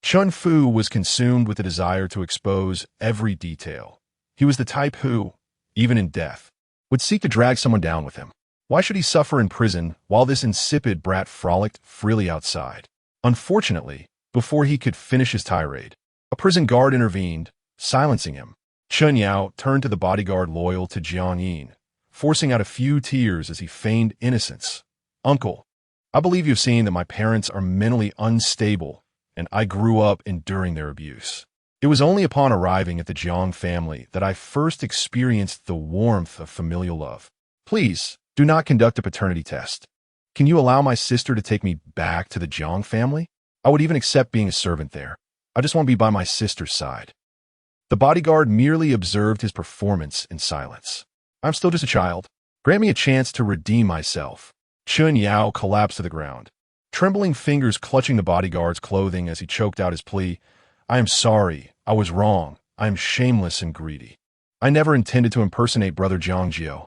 Chen Fu was consumed with the desire to expose every detail. He was the type who, even in death, would seek to drag someone down with him. Why should he suffer in prison while this insipid brat frolicked freely outside? Unfortunately, before he could finish his tirade, a prison guard intervened, silencing him. Chen Yao turned to the bodyguard loyal to Jiang Jiu, forcing out a few tears as he feigned innocence. Uncle, I believe you've seen that my parents are mentally unstable, and I grew up enduring their abuse. It was only upon arriving at the Jiang family that I first experienced the warmth of familial love. Please, do not conduct a paternity test. Can you allow my sister to take me back to the Jiang family? I would even accept being a servant there. I just want to be by my sister's side. The bodyguard merely observed his performance in silence. I'm still just a child. Grant me a chance to redeem myself. Chen Yao collapsed to the ground, trembling fingers clutching the bodyguard's clothing as he choked out his plea. I am sorry. I was wrong. I am shameless and greedy. I never intended to impersonate Brother Jiang Jiu.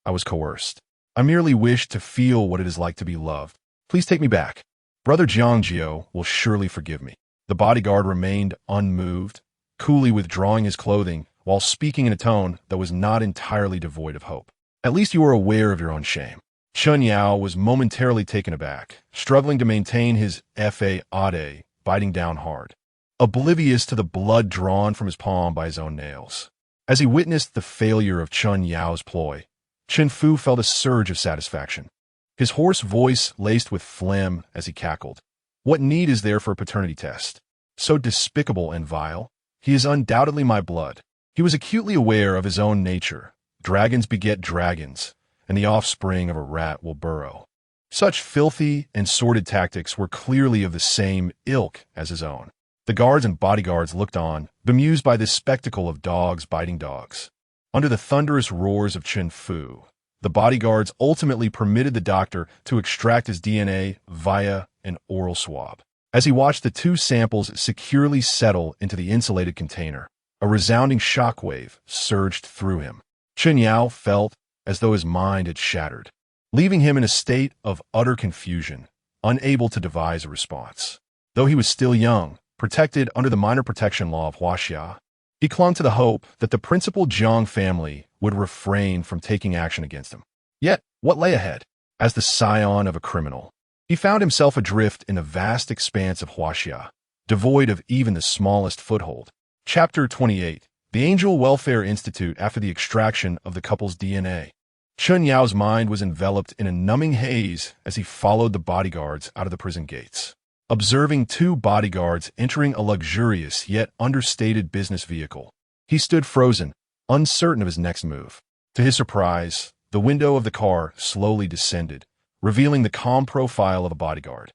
I was coerced. I merely wished to feel what it is like to be loved. Please take me back. Brother Jiang Jiu will surely forgive me. The bodyguard remained unmoved, coolly withdrawing his clothing while speaking in a tone that was not entirely devoid of hope. At least you are aware of your own shame. Chen Yao was momentarily taken aback, struggling to maintain his fa-ade, biting down hard, oblivious to the blood drawn from his palm by his own nails. As he witnessed the failure of Chen Yao's ploy, Chen Fu felt a surge of satisfaction. His hoarse voice laced with phlegm as he cackled. What need is there for a paternity test? So despicable and vile. He is undoubtedly my blood. He was acutely aware of his own nature. Dragons beget dragons, and the offspring of a rat will burrow. Such filthy and sordid tactics were clearly of the same ilk as his own. The guards and bodyguards looked on, bemused by this spectacle of dogs biting dogs. Under the thunderous roars of Chen Fu, the bodyguards ultimately permitted the doctor to extract his DNA via an oral swab. As he watched the two samples securely settle into the insulated container, a resounding shockwave surged through him. Chen Yao felt as though his mind had shattered, leaving him in a state of utter confusion, unable to devise a response. Though he was still young, protected under the minor protection law of Huaxia, he clung to the hope that the principal Jiang family would refrain from taking action against him. Yet, what lay ahead? As the scion of a criminal, he found himself adrift in a vast expanse of Huaxia, devoid of even the smallest foothold. Chapter 28. The Angel Welfare Institute after the extraction of the couple's DNA. Chen Yao's mind was enveloped in a numbing haze as he followed the bodyguards out of the prison gates. Observing two bodyguards entering a luxurious yet understated business vehicle, he stood frozen, uncertain of his next move. To his surprise, the window of the car slowly descended, revealing the calm profile of a bodyguard,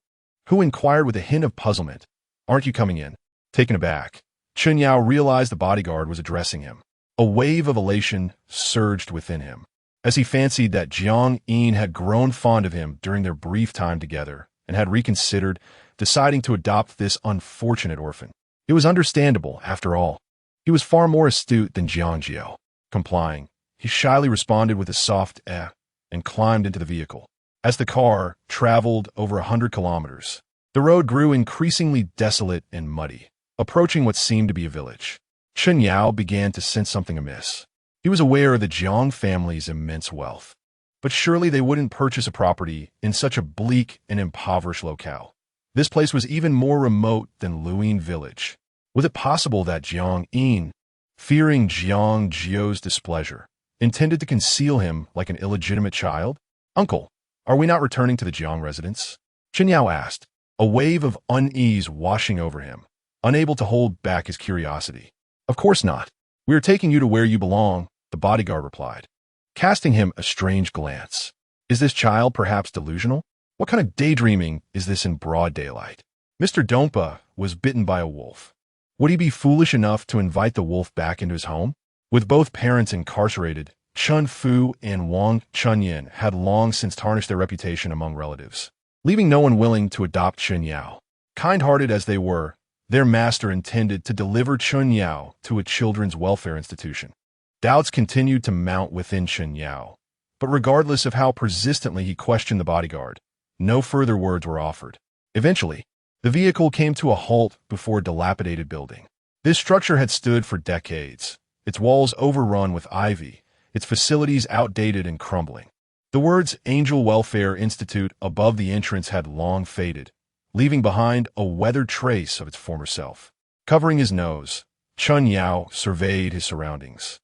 who inquired with a hint of puzzlement, "Aren't you coming in?" Taken aback, Chen Yao realized the bodyguard was addressing him. A wave of elation surged within him, as he fancied that Jiang Jiu had grown fond of him during their brief time together and had reconsidered, deciding to adopt this unfortunate orphan. It was understandable, after all. He was far more astute than Jiang Jiu. Complying, he shyly responded with a soft "eh" and climbed into the vehicle. As the car traveled over 100 kilometers, the road grew increasingly desolate and muddy, approaching what seemed to be a village. Chen Yao began to sense something amiss. He was aware of the Jiang family's immense wealth. But surely they wouldn't purchase a property in such a bleak and impoverished locale. This place was even more remote than Luyin village. Was it possible that Jiang Yin, fearing Jiang Jiu's displeasure, intended to conceal him like an illegitimate child? "Uncle, are we not returning to the Jiang residence?" Chen Yao asked, a wave of unease washing over him, unable to hold back his curiosity. "Of course not. We are taking you to where you belong," the bodyguard replied, casting him a strange glance. Is this child perhaps delusional? What kind of daydreaming is this in broad daylight? Mr. Dompa was bitten by a wolf. Would he be foolish enough to invite the wolf back into his home? With both parents incarcerated, Chun Fu and Wang Chunyin had long since tarnished their reputation among relatives, leaving no one willing to adopt Chen Yao. Kind-hearted as they were, their master intended to deliver Chen Yao to a children's welfare institution. Doubts continued to mount within Chen Yao, but regardless of how persistently he questioned the bodyguard, no further words were offered. Eventually, the vehicle came to a halt before a dilapidated building. This structure had stood for decades, its walls overrun with ivy, its facilities outdated and crumbling. The words Angel Welfare Institute above the entrance had long faded, leaving behind a weathered trace of its former self. Covering his nose, Chen Yao surveyed his surroundings,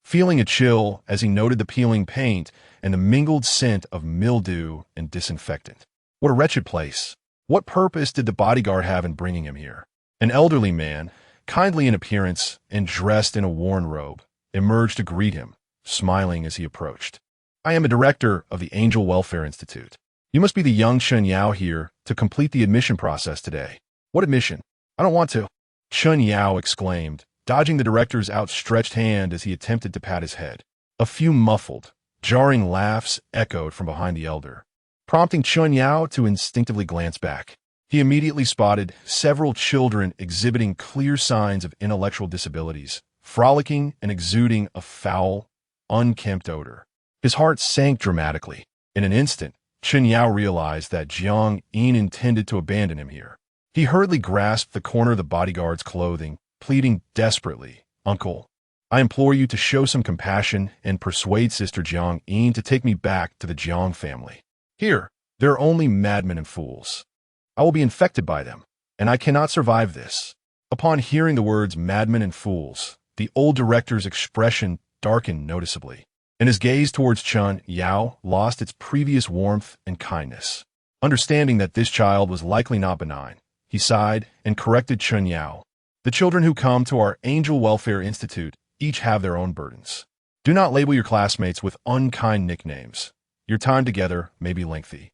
feeling a chill as he noted the peeling paint and the mingled scent of mildew and disinfectant. What a wretched place. What purpose did the bodyguard have in bringing him here? An elderly man, kindly in appearance and dressed in a worn robe, emerged to greet him, smiling as he approached. "I am a director of the Angel Welfare Institute. You must be the young Chen Yao here to complete the admission process today." "What admission? I don't want to," Chen Yao exclaimed, dodging the director's outstretched hand as he attempted to pat his head. A few muffled, jarring laughs echoed from behind the elder, prompting Chen Yao to instinctively glance back. He immediately spotted several children exhibiting clear signs of intellectual disabilities, frolicking and exuding a foul, unkempt odor. His heart sank dramatically. In an instant, Chen Yao realized that Jiang Yin intended to abandon him here. He hurriedly grasped the corner of the bodyguard's clothing, pleading desperately, "Uncle, I implore you to show some compassion and persuade Sister Jiang Yin to take me back to the Jiang family. Here, there are only madmen and fools. I will be infected by them, and I cannot survive this." Upon hearing the words madmen and fools, the old director's expression darkened noticeably, and his gaze towards Chen Yao lost its previous warmth and kindness. Understanding that this child was likely not benign, he sighed and corrected Chen Yao. "The children who come to our Angel Welfare Institute each have their own burdens. Do not label your classmates with unkind nicknames. Your time together may be lengthy,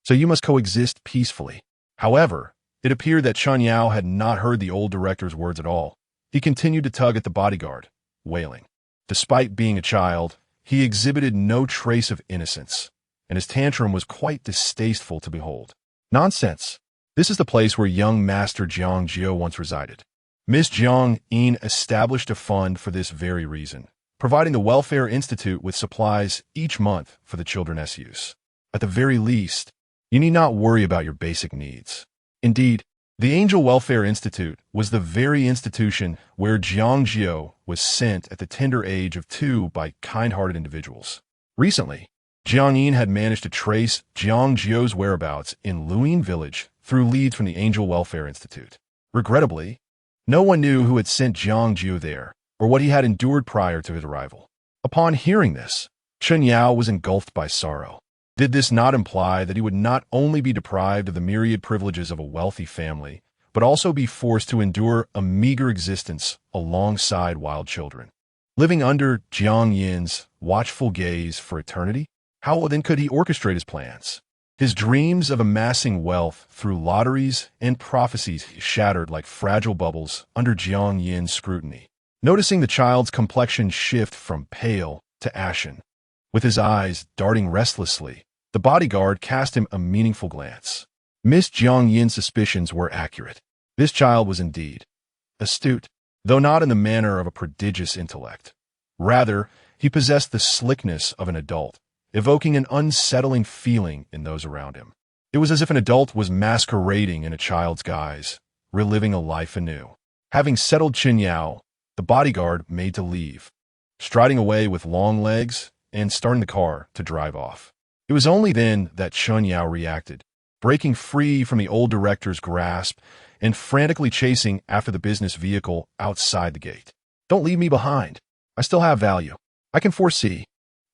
so you must coexist peacefully." However, it appeared that Chen Yao had not heard the old director's words at all. He continued to tug at the bodyguard, wailing. Despite being a child, he exhibited no trace of innocence, and his tantrum was quite distasteful to behold. "Nonsense. This is the place where young Master Jiang Jiu once resided. Miss Jiang Yin established a fund for this very reason, providing the Welfare Institute with supplies each month for the children's use. At the very least, you need not worry about your basic needs." Indeed, the Angel Welfare Institute was the very institution where Jiang Jiu was sent at the tender age of 2 by kind-hearted individuals. Recently, Jiang Yin had managed to trace Jiang Jiu's whereabouts in Luyin village through leads from the Angel Welfare Institute. Regrettably, no one knew who had sent Jiang Jiu there or what he had endured prior to his arrival. Upon hearing this, Chen Yao was engulfed by sorrow. Did this not imply that he would not only be deprived of the myriad privileges of a wealthy family, but also be forced to endure a meager existence alongside wild children, living under Jiang Yin's watchful gaze for eternity? How then could he orchestrate his plans? His dreams of amassing wealth through lotteries and prophecies shattered like fragile bubbles under Jiang Yin's scrutiny. Noticing the child's complexion shift from pale to ashen, with his eyes darting restlessly, the bodyguard cast him a meaningful glance. Miss Jiang Yin's suspicions were accurate. This child was indeed astute, though not in the manner of a prodigious intellect. Rather, he possessed the slickness of an adult, evoking an unsettling feeling in those around him. It was as if an adult was masquerading in a child's guise, reliving a life anew. Having settled Chen Yao, the bodyguard made to leave, striding away with long legs and starting the car to drive off. It was only then that Chen Yao reacted, breaking free from the old director's grasp and frantically chasing after the business vehicle outside the gate. Don't leave me behind. I still have value. I can foresee.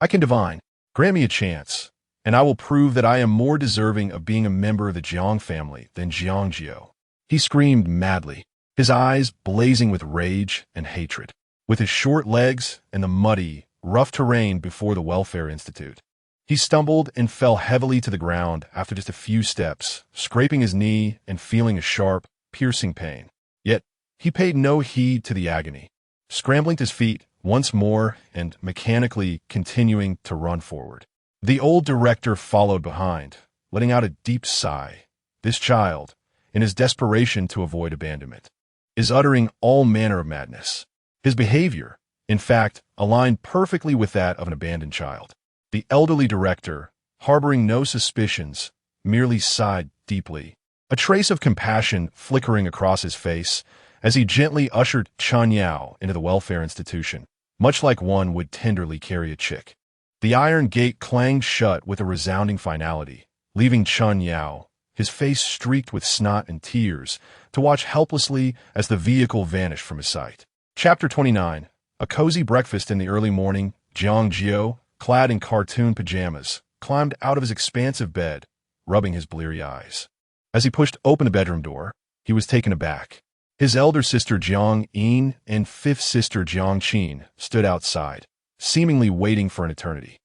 I can divine. Grant me a chance, and I will prove that I am more deserving of being a member of the Jiang family than Jiang Jiu. He screamed madly, his eyes blazing with rage and hatred. With his short legs and the muddy, rough terrain before the Welfare Institute, he stumbled and fell heavily to the ground after just a few steps, scraping his knee and feeling a sharp, piercing pain. Yet, he paid no heed to the agony, scrambling to his feet once more and mechanically continuing to run forward. The old director followed behind, letting out a deep sigh. This child, in his desperation to avoid abandonment, is uttering all manner of madness. His behavior, in fact, aligned perfectly with that of an abandoned child. The elderly director, harboring no suspicions, merely sighed deeply, a trace of compassion flickering across his face as he gently ushered Chen Yao into the welfare institution, much like one would tenderly carry a chick. The iron gate clanged shut with a resounding finality, leaving Chen Yao, his face streaked with snot and tears, to watch helplessly as the vehicle vanished from his sight. Chapter 29. A cozy breakfast in the early morning. Jiang Jiu, clad in cartoon pajamas, climbed out of his expansive bed, rubbing his bleary eyes. As he pushed open the bedroom door, he was taken aback. His elder sister Jiang Yin and fifth sister Jiang Qin stood outside, seemingly waiting for an eternity.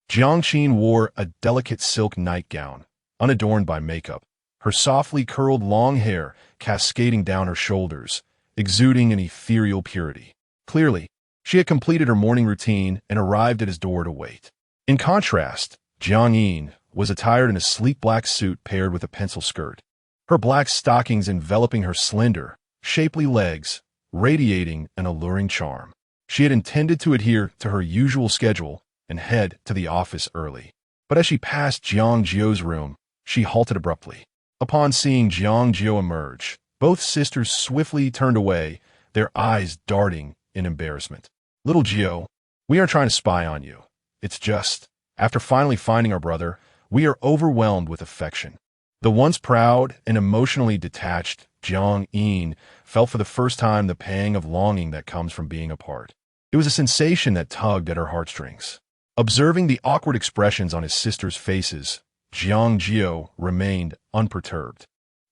Jiang Qin wore a delicate silk nightgown, unadorned by makeup, her softly curled long hair cascading down her shoulders, exuding an ethereal purity. Clearly, she had completed her morning routine and arrived at his door to wait. In contrast, Jiang Yin was attired in a sleek black suit paired with a pencil skirt, her black stockings enveloping her slender, shapely legs, radiating an alluring charm. She had intended to adhere to her usual schedule and head to the office early. But as she passed Jiang Jiu's room, she halted abruptly. Upon seeing Jiang Jiu emerge, both sisters swiftly turned away, their eyes darting in embarrassment. Little Jiu, we aren't trying to spy on you. It's just, after finally finding our brother, we are overwhelmed with affection. The once proud and emotionally detached Jiang Yin felt for the first time the pang of longing that comes from being apart. It was a sensation that tugged at her heartstrings. Observing the awkward expressions on his sisters' faces, Jiang Jiu remained unperturbed,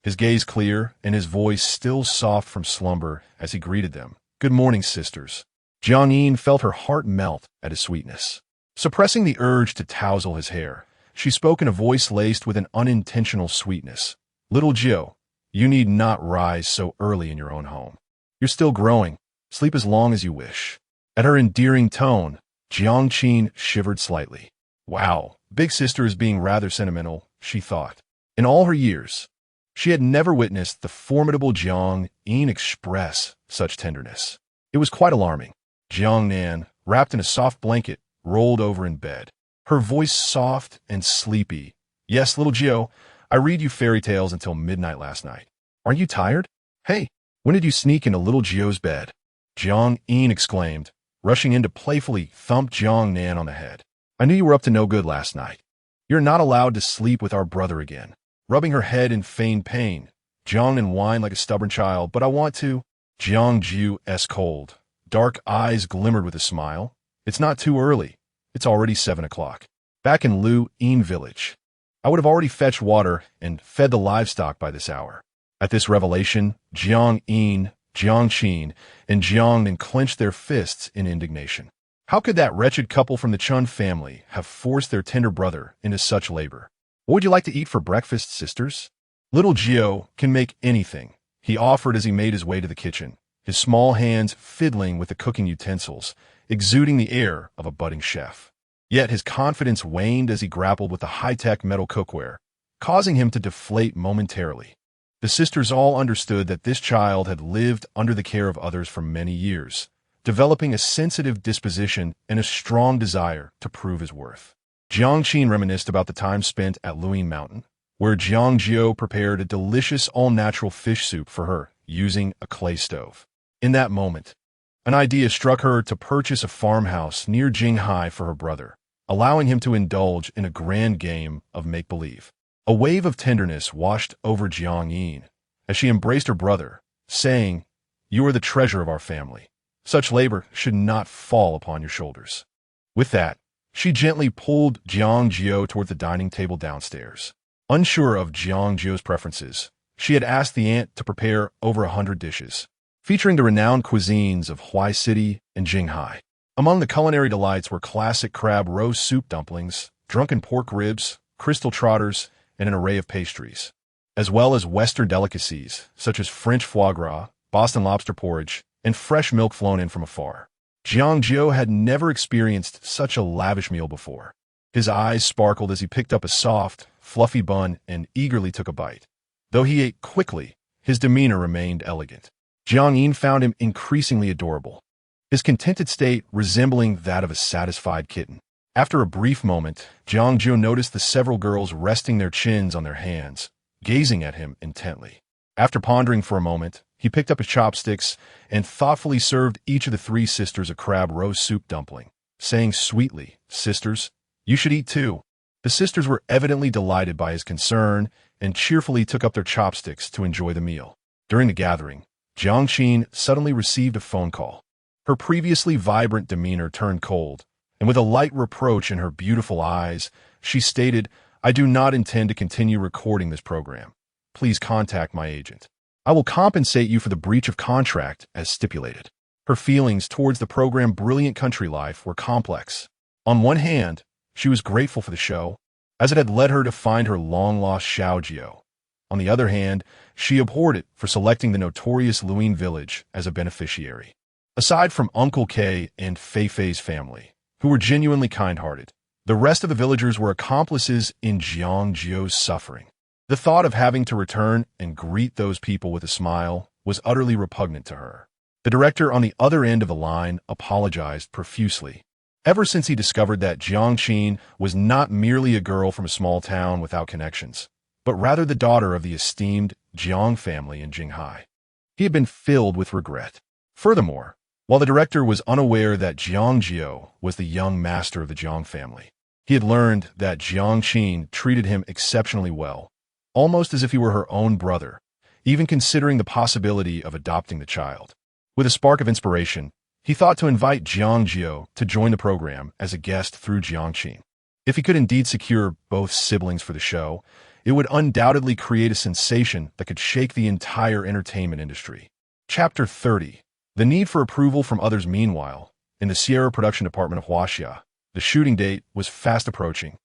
his gaze clear and his voice still soft from slumber as he greeted them. Good morning, sisters. Jiang Yin felt her heart melt at his sweetness. Suppressing the urge to touzle his hair, she spoke in a voice laced with an unintentional sweetness. Little Jiu, you need not rise so early in your own home. You're still growing. Sleep as long as you wish. At her endearing tone, Jiang Qin shivered slightly. Wow, big sister is being rather sentimental, she thought. In all her years, she had never witnessed the formidable Jiang Yin express such tenderness. It was quite alarming. Jiang Nan, wrapped in a soft blanket, rolled over in bed, her voice soft and sleepy. Yes, little Jiu, I read you fairy tales until midnight last night. Aren't you tired? Hey, when did you sneak into little Jiu's bed? Jiang Yin exclaimed, rushing in to playfully thump Jiang Nan on the head. I knew you were up to no good last night. You're not allowed to sleep with our brother again. Rubbing her head in feigned pain, Jiang Nan whined like a stubborn child, but I want to. Jiang Jiu's cold, dark eyes glimmered with a smile. It's not too early. It's already 7 o'clock. Back in Lu Yin village, I would have already fetched water and fed the livestock by this hour. At this revelation, Jiang Yin, Jiang Qin, and Jiang Nan clenched their fists in indignation. How could that wretched couple from the Chen family have forced their tender brother into such labor? What would you like to eat for breakfast, sisters? Little Jiu can make anything, he offered as he made his way to the kitchen, his small hands fiddling with the cooking utensils, exuding the air of a budding chef. Yet his confidence waned as he grappled with the high-tech metal cookware, causing him to deflate momentarily. The sisters all understood that this child had lived under the care of others for many years, developing a sensitive disposition and a strong desire to prove his worth. Jiang Qin reminisced about the time spent at Luyin Mountain, where Jiang Jiu prepared a delicious all-natural fish soup for her using a clay stove. In that moment, an idea struck her to purchase a farmhouse near Jinghai for her brother, allowing him to indulge in a grand game of make-believe. A wave of tenderness washed over Jiang Jiu as she embraced her brother, saying, "You are the treasure of our family. Such labor should not fall upon your shoulders." With that, she gently pulled Jiang Jiu toward the dining table downstairs. Unsure of Jiang Jiu's preferences, she had asked the aunt to prepare over 100 dishes, featuring the renowned cuisines of Huai City and Jinghai. Among the culinary delights were classic crab roast soup dumplings, drunken pork ribs, crystal trotters, and an array of pastries, as well as Western delicacies such as French foie gras, Boston lobster porridge, and fresh milk flown in from afar. Jiang Jiu had never experienced such a lavish meal before. His eyes sparkled as he picked up a soft, fluffy bun and eagerly took a bite. Though he ate quickly, his demeanor remained elegant. Jiang Jiu found him increasingly adorable, his contented state resembling that of a satisfied kitten. After a brief moment, Jiang Jiu noticed the several girls resting their chins on their hands, gazing at him intently. After pondering for a moment, he picked up his chopsticks and thoughtfully served each of the three sisters a crab roast soup dumpling, saying sweetly, "Sisters, you should eat too." The sisters were evidently delighted by his concern and cheerfully took up their chopsticks to enjoy the meal. During the gathering, Jiang Jiu suddenly received a phone call. Her previously vibrant demeanor turned cold, and with a light reproach in her beautiful eyes, she stated, "I do not intend to continue recording this program. Please contact my agent. I will compensate you for the breach of contract as stipulated." Her feelings towards the program Brilliant Country Life were complex. On one hand, she was grateful for the show, as it had led her to find her long-lost Xiao Jiu. On the other hand, she abhorred it for selecting the notorious Luin village as a beneficiary. Aside from Uncle K and Fei Fei's family, who were genuinely kind-hearted, the rest of the villagers were accomplices in Jiang Jiu's suffering. The thought of having to return and greet those people with a smile was utterly repugnant to her. The director on the other end of the line apologized profusely. Ever since he discovered that Jiang Jiu was not merely a girl from a small town without connections, but rather the daughter of the esteemed Jiang family in Jinghai, he had been filled with regret. Furthermore, while the director was unaware that Jiang Jiu was the young master of the Jiang family, he had learned that Jiang Jiu treated him exceptionally well, almost as if he were her own brother, even considering the possibility of adopting the child. With a spark of inspiration, he thought to invite Jiang Jiu to join the program as a guest through Jiang Jiu. If he could indeed secure both siblings for the show, it would undoubtedly create a sensation that could shake the entire entertainment industry. Chapter 30. The need for approval from others. Meanwhile, in the Sierra production department of Huaxia, the shooting date was fast approaching.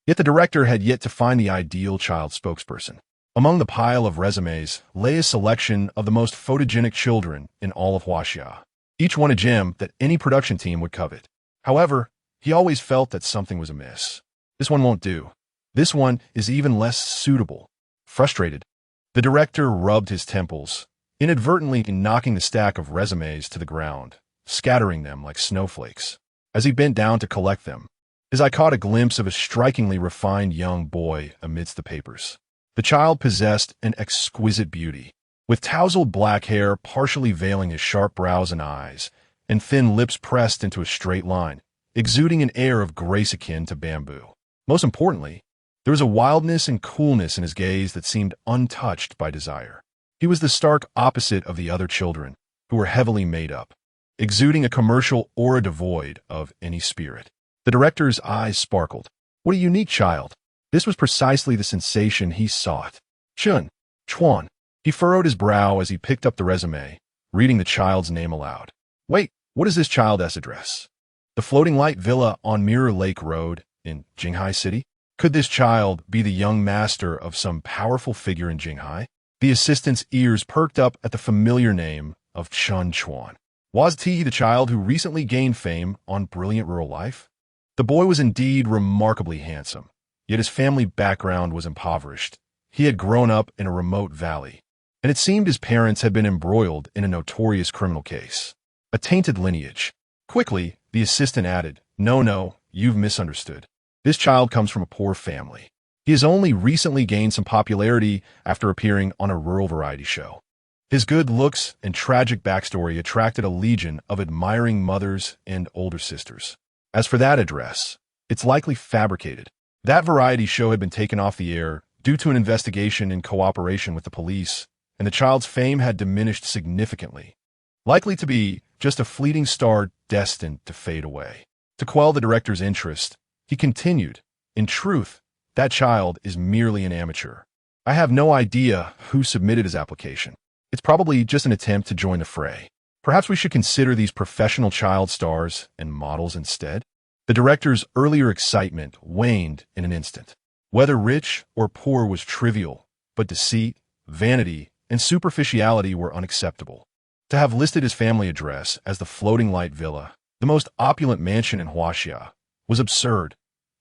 Yet the director had yet to find the ideal child spokesperson. Among the pile of resumes lay a selection of the most photogenic children in all of Huaxia, each one a gem that any production team would covet. However, he always felt that something was amiss. This one won't do. This one is even less suitable. Frustrated, the director rubbed his temples, inadvertently knocking the stack of resumes to the ground, scattering them like snowflakes. As he bent down to collect them, his eye caught a glimpse of a strikingly refined young boy amidst the papers. The child possessed an exquisite beauty, with tousled black hair partially veiling his sharp brows and eyes, and thin lips pressed into a straight line, exuding an air of grace akin to bamboo. Most importantly, there was a wildness and coolness in his gaze that seemed untouched by desire. He was the stark opposite of the other children, who were heavily made up, exuding a commercial aura devoid of any spirit. The director's eyes sparkled. What a unique child! This was precisely the sensation he sought. Chen Chuan. He furrowed his brow as he picked up the resume, reading the child's name aloud. Wait, what is this child's address? The floating light villa on Mirror Lake Road in Jinghai City? Could this child be the young master of some powerful figure in Jinghai? The assistant's ears perked up at the familiar name of Chen Chuan. Was he the child who recently gained fame on Brilliant Rural Life? The boy was indeed remarkably handsome, yet his family background was impoverished. He had grown up in a remote valley, and it seemed his parents had been embroiled in a notorious criminal case. A tainted lineage. Quickly, the assistant added, No, you've misunderstood. This child comes from a poor family. He has only recently gained some popularity after appearing on a rural variety show. His good looks and tragic backstory attracted a legion of admiring mothers and older sisters. As for that address, It's likely fabricated. That variety show had been taken off the air due to an investigation in cooperation with the police, and the child's fame had diminished significantly, likely to be just a fleeting star destined to fade away. To quell the director's interest, he continued, "In truth, that child is merely an amateur. I have no idea who submitted his application. It's probably just an attempt to join the fray. Perhaps we should consider these professional child stars and models instead." The director's earlier excitement waned in an instant. Whether rich or poor was trivial, but deceit, vanity, and superficiality were unacceptable. To have listed his family address as the Floating Light Villa, the most opulent mansion in Huaxia, was absurd.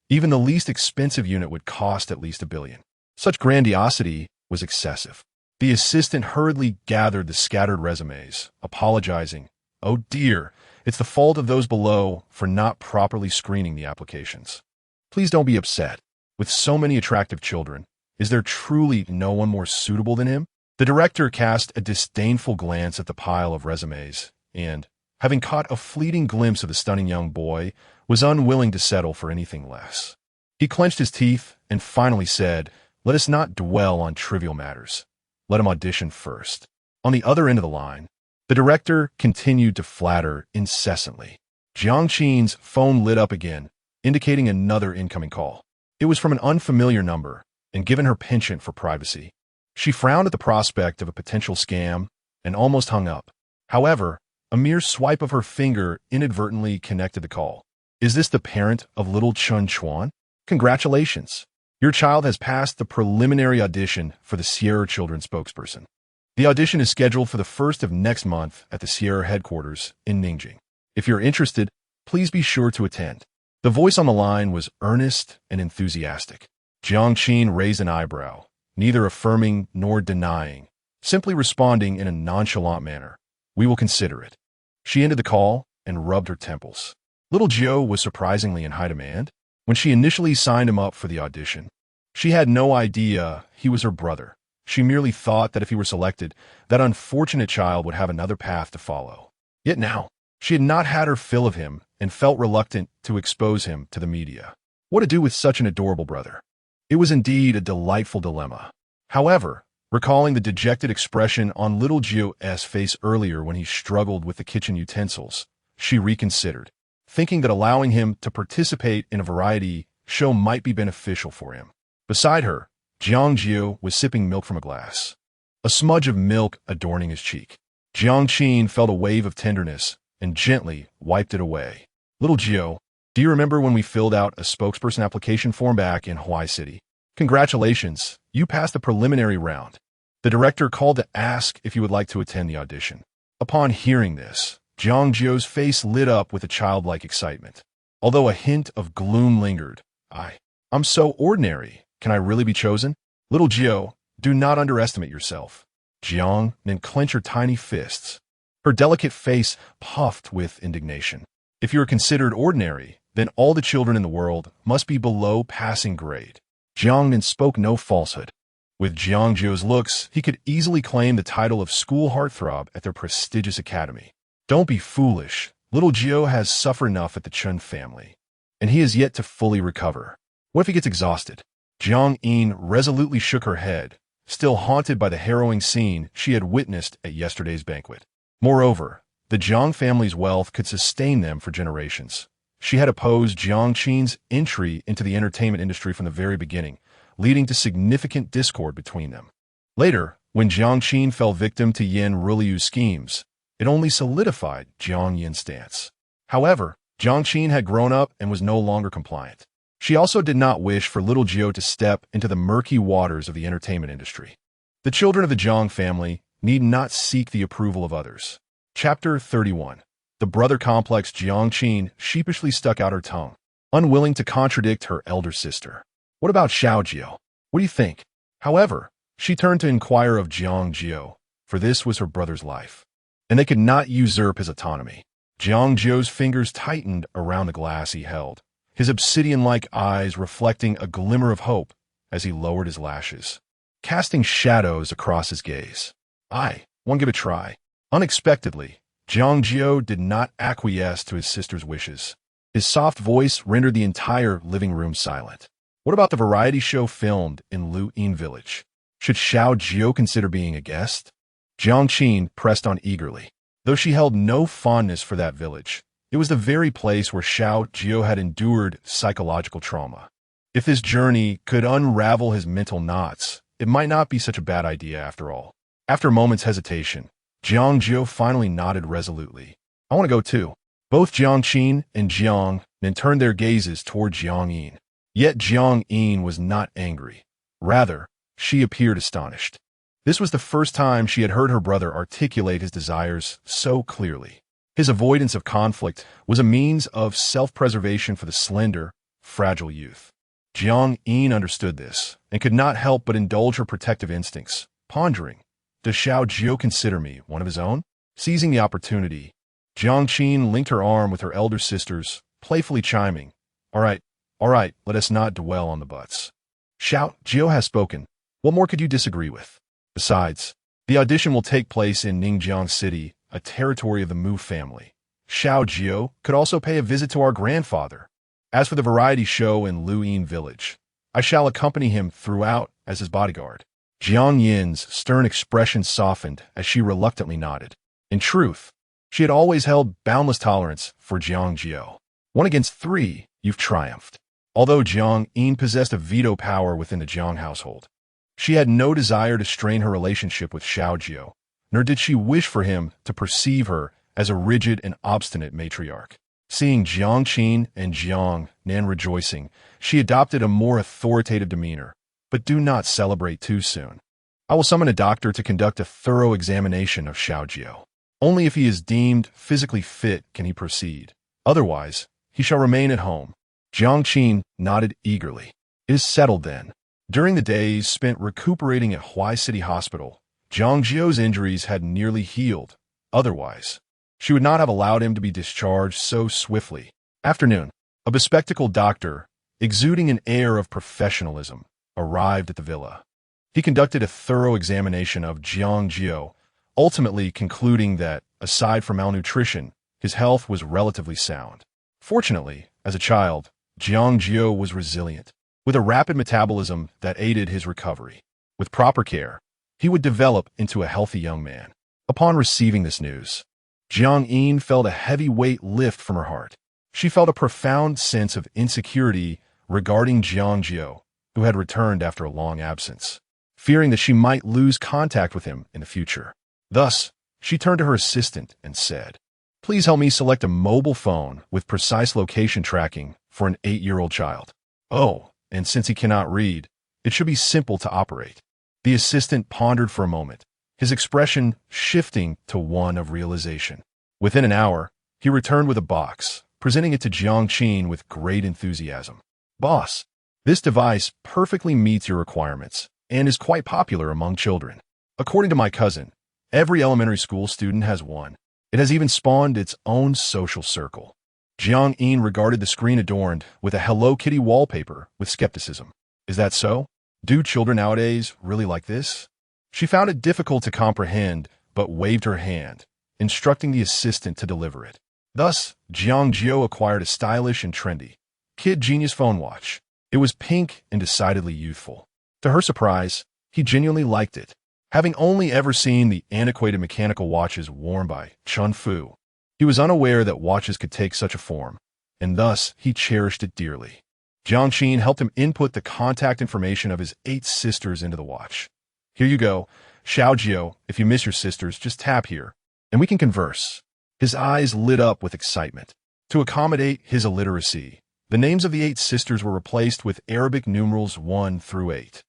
Even the least expensive unit would cost at least $1 billion. Such grandiosity was excessive. The assistant hurriedly gathered the scattered resumes, apologizing. "Oh dear, it's the fault of those below for not properly screening the applications. Please don't be upset. With so many attractive children, is there truly no one more suitable than him?" The director cast a disdainful glance at the pile of resumes and, having caught a fleeting glimpse of the stunning young boy, was unwilling to settle for anything less. He clenched his teeth and finally said, "Let us not dwell on trivial matters. Let him audition first." On the other end of the line, the director continued to flatter incessantly. Jiang Jiu's phone lit up again, indicating another incoming call. It was from an unfamiliar number, and given her penchant for privacy, she frowned at the prospect of a potential scam and almost hung up. However, a mere swipe of her finger inadvertently connected the call. "Is this the parent of little Chen Chuan? Congratulations. Your child has passed the preliminary audition for the Sierra Children's spokesperson. The audition is scheduled for the 1st of next month at the Sierra headquarters in Nanjing. If you're interested, please be sure to attend." The voice on the line was earnest and enthusiastic. Jiang Jiu raised an eyebrow, neither affirming nor denying, simply responding in a nonchalant manner. "We will consider it." She ended the call and rubbed her temples. Little Joe was surprisingly in high demand. When she initially signed him up for the audition, she had no idea he was her brother. She merely thought that if he were selected, that unfortunate child would have another path to follow. Yet now, she had not had her fill of him and felt reluctant to expose him to the media. What to do with such an adorable brother? It was indeed a delightful dilemma. However, recalling the dejected expression on little Gio's face earlier when he struggled with the kitchen utensils, she reconsidered, thinking that allowing him to participate in a variety show might be beneficial for him. Beside her, Jiang Jiu was sipping milk from a glass, a smudge of milk adorning his cheek. Jiang Jiu felt a wave of tenderness and gently wiped it away. "Little Jiu, do you remember when we filled out a spokesperson application form back in Hawaii City? Congratulations, you passed the preliminary round." The director called to ask if you would like to attend the audition. Upon hearing this, Jiang Jiu's face lit up with a childlike excitement. Although a hint of gloom lingered, I'm so ordinary. Can I really be chosen?" "Little Jiu, do not underestimate yourself." Jiang then clenched her tiny fists. Her delicate face puffed with indignation. "If you are considered ordinary, then all the children in the world must be below passing grade." Jiang then spoke no falsehood. With Jiang Jiu's looks, he could easily claim the title of school heartthrob at their prestigious academy. "Don't be foolish. Little Jiu has suffered enough at the Chen family, and he is yet to fully recover. What if he gets exhausted?" Jiang Jiu resolutely shook her head, still haunted by the harrowing scene she had witnessed at yesterday's banquet. Moreover, the Jiang family's wealth could sustain them for generations. She had opposed Jiang Jiu's entry into the entertainment industry from the very beginning, leading to significant discord between them. Later, when Jiang Jiu fell victim to Yan Ruliu's schemes, it only solidified Jiang Yin's stance. However, Jiang Jiu had grown up and was no longer compliant. She also did not wish for little Jiu to step into the murky waters of the entertainment industry. The children of the Jiang family need not seek the approval of others. Chapter 31. The brother complex. Jiang Jiu sheepishly stuck out her tongue, unwilling to contradict her elder sister. "What about Xiao Jiu? What do you think?" However, she turned to inquire of Jiang Jiu, for this was her brother's life, and they could not usurp his autonomy. Jiang Jiu's fingers tightened around the glass he held, his obsidian-like eyes reflecting a glimmer of hope as he lowered his lashes, casting shadows across his gaze. "One give it a try." Unexpectedly, Jiang Jiu did not acquiesce to his sister's wishes. His soft voice rendered the entire living room silent. What about the variety show filmed in Lu'in Village? Should Xiao Jiu consider being a guest? Jiang Jiu pressed on eagerly. Though she held no fondness for that village, it was the very place where Xiao Jiu had endured psychological trauma. If this journey could unravel his mental knots, it might not be such a bad idea after all. After a moment's hesitation, Jiang Jiu finally nodded resolutely. I want to go too. Both Jiang Jiu and Jiang then turned their gazes toward Jiang Yin. Yet Jiang Yin was not angry. Rather, she appeared astonished. This was the first time she had heard her brother articulate his desires so clearly. His avoidance of conflict was a means of self-preservation for the slender, fragile youth. Jiang Yin understood this and could not help but indulge her protective instincts, pondering, does Xiao Jiu consider me one of his own? Seizing the opportunity, Jiang Jiu linked her arm with her elder sister's, playfully chiming, all right, let us not dwell on the buts. Xiao Jiu has spoken. What more could you disagree with? Besides, the audition will take place in Ningjiang City, a territory of the Mu family. Xiao Jiu could also pay a visit to our grandfather. As for the variety show in Lu'in Village, I shall accompany him throughout as his bodyguard. Jiang Yin's stern expression softened as she reluctantly nodded. In truth, she had always held boundless tolerance for Jiang Jiu. 1 against 3, you've triumphed. Although Jiang Yin possessed a veto power within the Jiang household, she had no desire to strain her relationship with Xiao Jiu, nor did she wish for him to perceive her as a rigid and obstinate matriarch. Seeing Jiang Jiu and Jiang Nan rejoicing, she adopted a more authoritative demeanor. But do not celebrate too soon. I will summon a doctor to conduct a thorough examination of Xiao Jiu. Only if he is deemed physically fit can he proceed. Otherwise, he shall remain at home. Jiang Jiu nodded eagerly. It is settled then. During the days spent recuperating at Huai City Hospital, Jiang Jiu's injuries had nearly healed. Otherwise, she would not have allowed him to be discharged so swiftly. Afternoon, a bespectacled doctor, exuding an air of professionalism, arrived at the villa. He conducted a thorough examination of Jiang Jiu, ultimately concluding that, aside from malnutrition, his health was relatively sound. Fortunately, as a child, Jiang Jiu was resilient, with a rapid metabolism that aided his recovery. With proper care, he would develop into a healthy young man. Upon receiving this news, Jiang Yin felt a heavy weight lift from her heart. She felt a profound sense of insecurity regarding Jiang Jiu, who had returned after a long absence, fearing that she might lose contact with him in the future. Thus, she turned to her assistant and said, "Please help me select a mobile phone with precise location tracking for an 8-year-old child. Oh, and since he cannot read, it should be simple to operate." The assistant pondered for a moment, his expression shifting to one of realization. Within an hour, he returned with a box, presenting it to Jiang Jiu with great enthusiasm. "Boss, this device perfectly meets your requirements and is quite popular among children. According to my cousin, every elementary school student has one. It has even spawned its own social circle." Jiang Yin regarded the screen adorned with a Hello Kitty wallpaper with skepticism. Is that so? Do children nowadays really like this? She found it difficult to comprehend, but waved her hand, instructing the assistant to deliver it. Thus, Jiang Jiu acquired a stylish and trendy Kid Genius phone watch. It was pink and decidedly youthful. To her surprise, he genuinely liked it, having only ever seen the antiquated mechanical watches worn by Chun Fu. He was unaware that watches could take such a form, and thus he cherished it dearly. Jiang Jiu helped him input the contact information of his 8 sisters into the watch. "Here you go. Xiao Jiu, if you miss your sisters, just tap here, and we can converse." His eyes lit up with excitement. To accommodate his illiteracy, the names of the 8 sisters were replaced with Arabic numerals 1 through 8.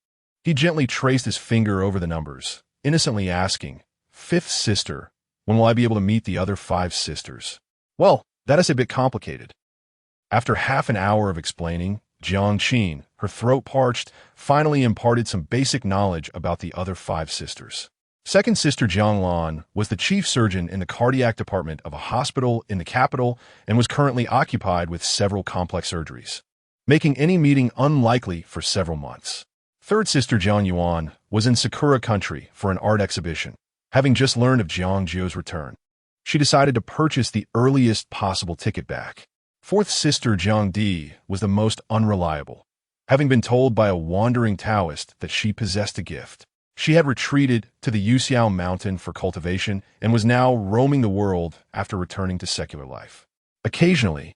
He gently traced his finger over the numbers, innocently asking, "Fifth sister, when will I be able to meet the other 5 sisters?" "Well, that is a bit complicated." After half an hour of explaining, Jiang Jiu, her throat parched, finally imparted some basic knowledge about the other 5 sisters. Second sister Jiang Lan was the chief surgeon in the cardiac department of a hospital in the capital and was currently occupied with several complex surgeries, making any meeting unlikely for several months. Third sister Jiang Yuan was in Sakura country for an art exhibition. Having just learned of Jiang Jiu's return, she decided to purchase the earliest possible ticket back. Fourth sister Jiang Jiu was the most unreliable. Having been told by a wandering Taoist that she possessed a gift, she had retreated to the Yuxiao mountain for cultivation and was now roaming the world after returning to secular life. Occasionally,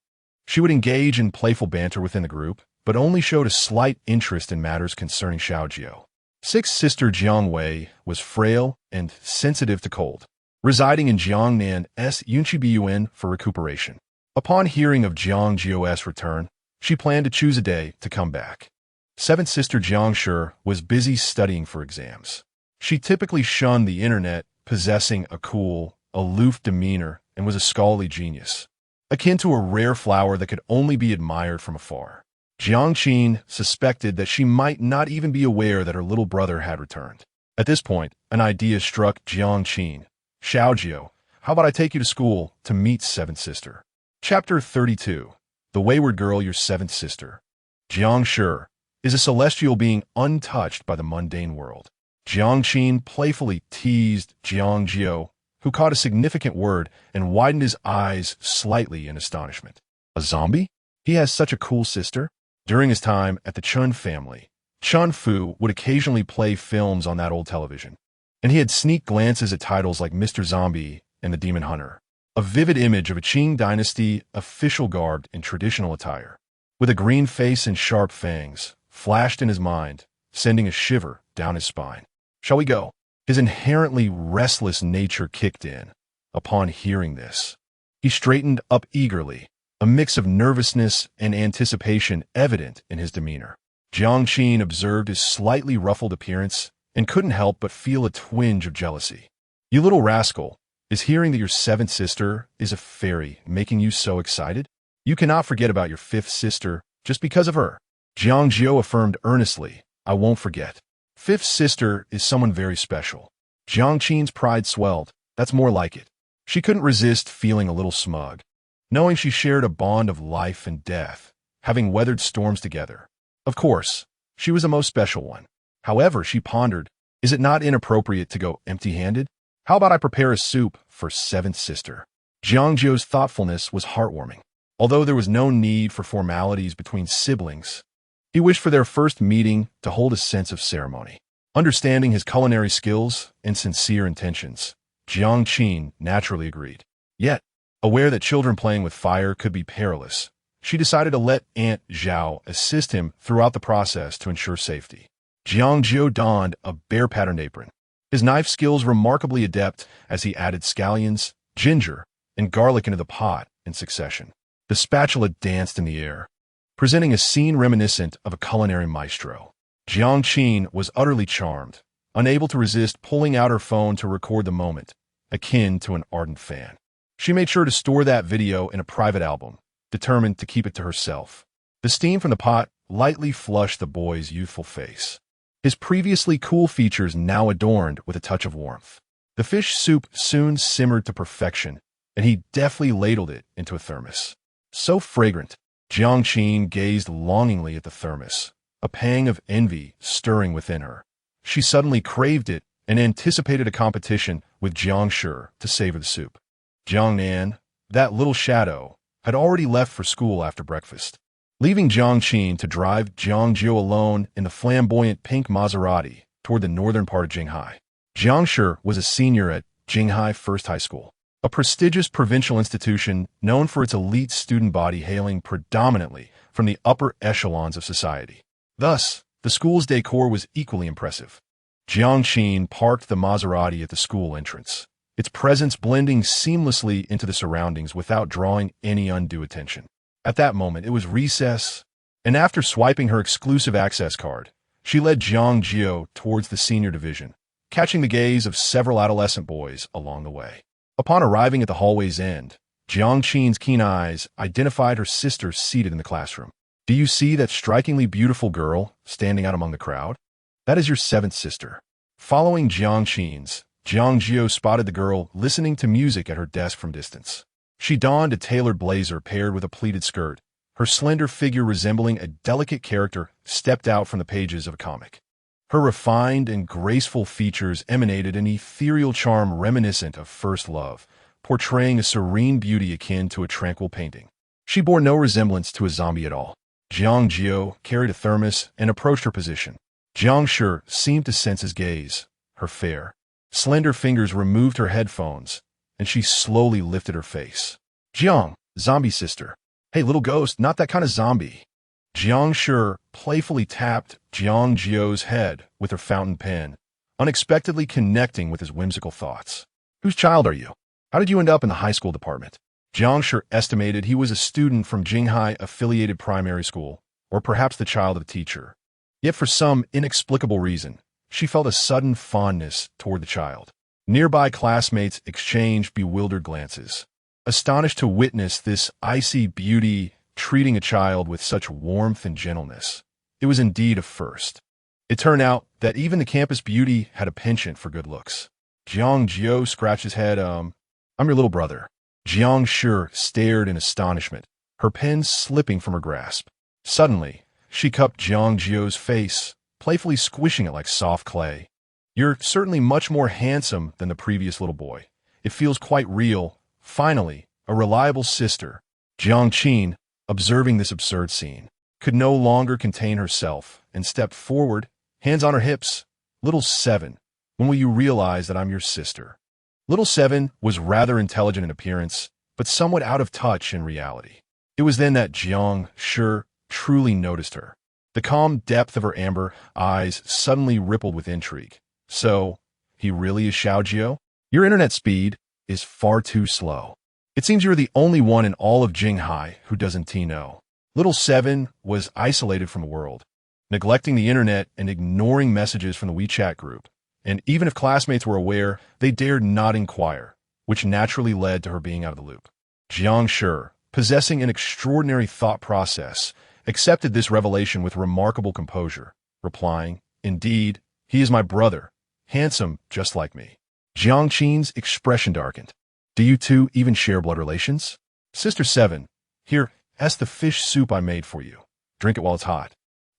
she would engage in playful banter within the group, but only showed a slight interest in matters concerning Xiaojiu. Sixth sister Jiang Wei was frail and sensitive to cold, residing in Jiangnan's Yunqibiyuan for recuperation. Upon hearing of Jiang Jiu's return, she planned to choose a day to come back. Seventh sister Jiang Shi was busy studying for exams. She typically shunned the internet, possessing a cool, aloof demeanor, and was a scholarly genius, akin to a rare flower that could only be admired from afar. Jiang Qin suspected that she might not even be aware that her little brother had returned. At this point, an idea struck Jiang Qin. Xiaojiu, how about I take you to school to meet seventh sister? Chapter 32. The Wayward Girl, Your Seventh Sister. Jiang Shi is a celestial being untouched by the mundane world. Jiang Qin playfully teased Jiang Jiu, who caught a significant word and widened his eyes slightly in astonishment. A zombie? He has such a cool sister? During his time at the Chen family, Chun Fu would occasionally play films on that old television, and he had sneak glances at titles like Mr. Zombie and The Demon Hunter, a vivid image of a Qing dynasty official garbed in traditional attire, with a green face and sharp fangs, flashed in his mind, sending a shiver down his spine. Shall we go? His inherently restless nature kicked in. Upon hearing this, he straightened up eagerly, a mix of nervousness and anticipation evident in his demeanor. Jiang Qin observed his slightly ruffled appearance and couldn't help but feel a twinge of jealousy. You little rascal, is hearing that your seventh sister is a fairy making you so excited? You cannot forget about your fifth sister just because of her. Jiang Jiu affirmed earnestly, I won't forget. Fifth sister is someone very special. Jiang Qin's pride swelled. That's more like it. She couldn't resist feeling a little smug, knowing she shared a bond of life and death, having weathered storms together. Of course, she was the most special one. However, she pondered, is it not inappropriate to go empty-handed? How about I prepare a soup for seventh sister? Jiang Jiu's thoughtfulness was heartwarming. Although there was no need for formalities between siblings, he wished for their first meeting to hold a sense of ceremony. Understanding his culinary skills and sincere intentions, Jiang Qin naturally agreed. Yet, aware that children playing with fire could be perilous, she decided to let Aunt Zhao assist him throughout the process to ensure safety. Jiang Jiu donned a bear-patterned apron, his knife skills remarkably adept as he added scallions, ginger, and garlic into the pot in succession. The spatula danced in the air, presenting a scene reminiscent of a culinary maestro. Jiang Qin was utterly charmed, unable to resist pulling out her phone to record the moment, akin to an ardent fan. She made sure to store that video in a private album, determined to keep it to herself. The steam from the pot lightly flushed the boy's youthful face, his previously cool features now adorned with a touch of warmth. The fish soup soon simmered to perfection, and he deftly ladled it into a thermos. So fragrant, Jiang Qin gazed longingly at the thermos, a pang of envy stirring within her. She suddenly craved it and anticipated a competition with Jiang Shi to savor the soup. Jiang Nan, that little shadow, had already left for school after breakfast, leaving Jiang Qin to drive Jiang Jiu alone in the flamboyant pink Maserati toward the northern part of Jinghai. Jiang Shi was a senior at Jinghai First High School, a prestigious provincial institution known for its elite student body hailing predominantly from the upper echelons of society. Thus, the school's decor was equally impressive. Jiang Qin parked the Maserati at the school entrance, its presence blending seamlessly into the surroundings without drawing any undue attention. At that moment, it was recess, and after swiping her exclusive access card, she led Jiang Jiu towards the senior division, catching the gaze of several adolescent boys along the way. Upon arriving at the hallway's end, Jiang Qin's keen eyes identified her sister seated in the classroom. Do you see that strikingly beautiful girl standing out among the crowd? That is your seventh sister. Following Jiang Qin's, Jiang Jiu spotted the girl listening to music at her desk from distance. She donned a tailored blazer paired with a pleated skirt. Her slender figure resembling a delicate character stepped out from the pages of a comic. Her refined and graceful features emanated an ethereal charm reminiscent of first love, portraying a serene beauty akin to a tranquil painting. She bore no resemblance to a zombie at all. Jiang Jiu carried a thermos and approached her position. Jiang Shi seemed to sense his gaze. Her fair, slender fingers removed her headphones, and she slowly lifted her face. Jiang, zombie sister. Hey, little ghost, not that kind of zombie. Jiang Shi playfully tapped Jiang Jiu's head with her fountain pen, unexpectedly connecting with his whimsical thoughts. Whose child are you? How did you end up in the high school department? Jiang Shi estimated he was a student from Jinghai affiliated primary school, or perhaps the child of a teacher. Yet for some inexplicable reason, she felt a sudden fondness toward the child. Nearby classmates exchanged bewildered glances, astonished to witness this icy beauty treating a child with such warmth and gentleness. It was indeed a first. It turned out that even the campus beauty had a penchant for good looks. Jiang Jiu scratched his head. I'm your little brother. Jiang Shi stared in astonishment, her pen slipping from her grasp. Suddenly, she cupped Jiang Jiu's face, playfully squishing it like soft clay. You're certainly much more handsome than the previous little boy. It feels quite real. Finally, a reliable sister. Jiang Qin, observing this absurd scene, could no longer contain herself and stepped forward, hands on her hips. Little Seven, when will you realize that I'm your sister? Little Seven was rather intelligent in appearance, but somewhat out of touch in reality. It was then that Jiang Shi truly noticed her. The calm depth of her amber eyes suddenly rippled with intrigue. So, he really is Xiao Jiu? Your internet speed is far too slow. It seems you're the only one in all of Jinghai who doesn't know. Little Seven was isolated from the world, neglecting the internet and ignoring messages from the WeChat group. And even if classmates were aware, they dared not inquire, which naturally led to her being out of the loop. Jiang Shi, possessing an extraordinary thought process, accepted this revelation with remarkable composure, replying, Indeed, he is my brother, handsome just like me. Jiang Qin's expression darkened. Do you two even share blood relations? Sister Seven, here, ask the fish soup I made for you. Drink it while it's hot.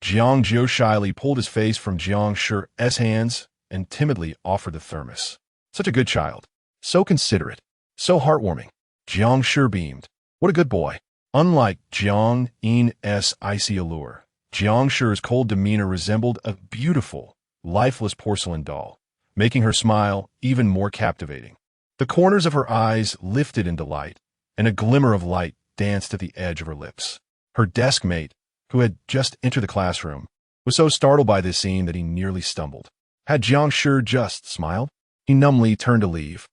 Jiang Jiu shyly pulled his face from Jiang Shi's hands and timidly offered the thermos. Such a good child. So considerate. So heartwarming. Jiang Shi beamed. What a good boy. Unlike Jiang Yin's icy allure, Jiang Shi's cold demeanor resembled a beautiful, lifeless porcelain doll, making her smile even more captivating. The corners of her eyes lifted in delight, and a glimmer of light danced at the edge of her lips. Her desk mate, who had just entered the classroom, was so startled by this scene that he nearly stumbled. Had Jiang Shi just smiled? He numbly turned to leave,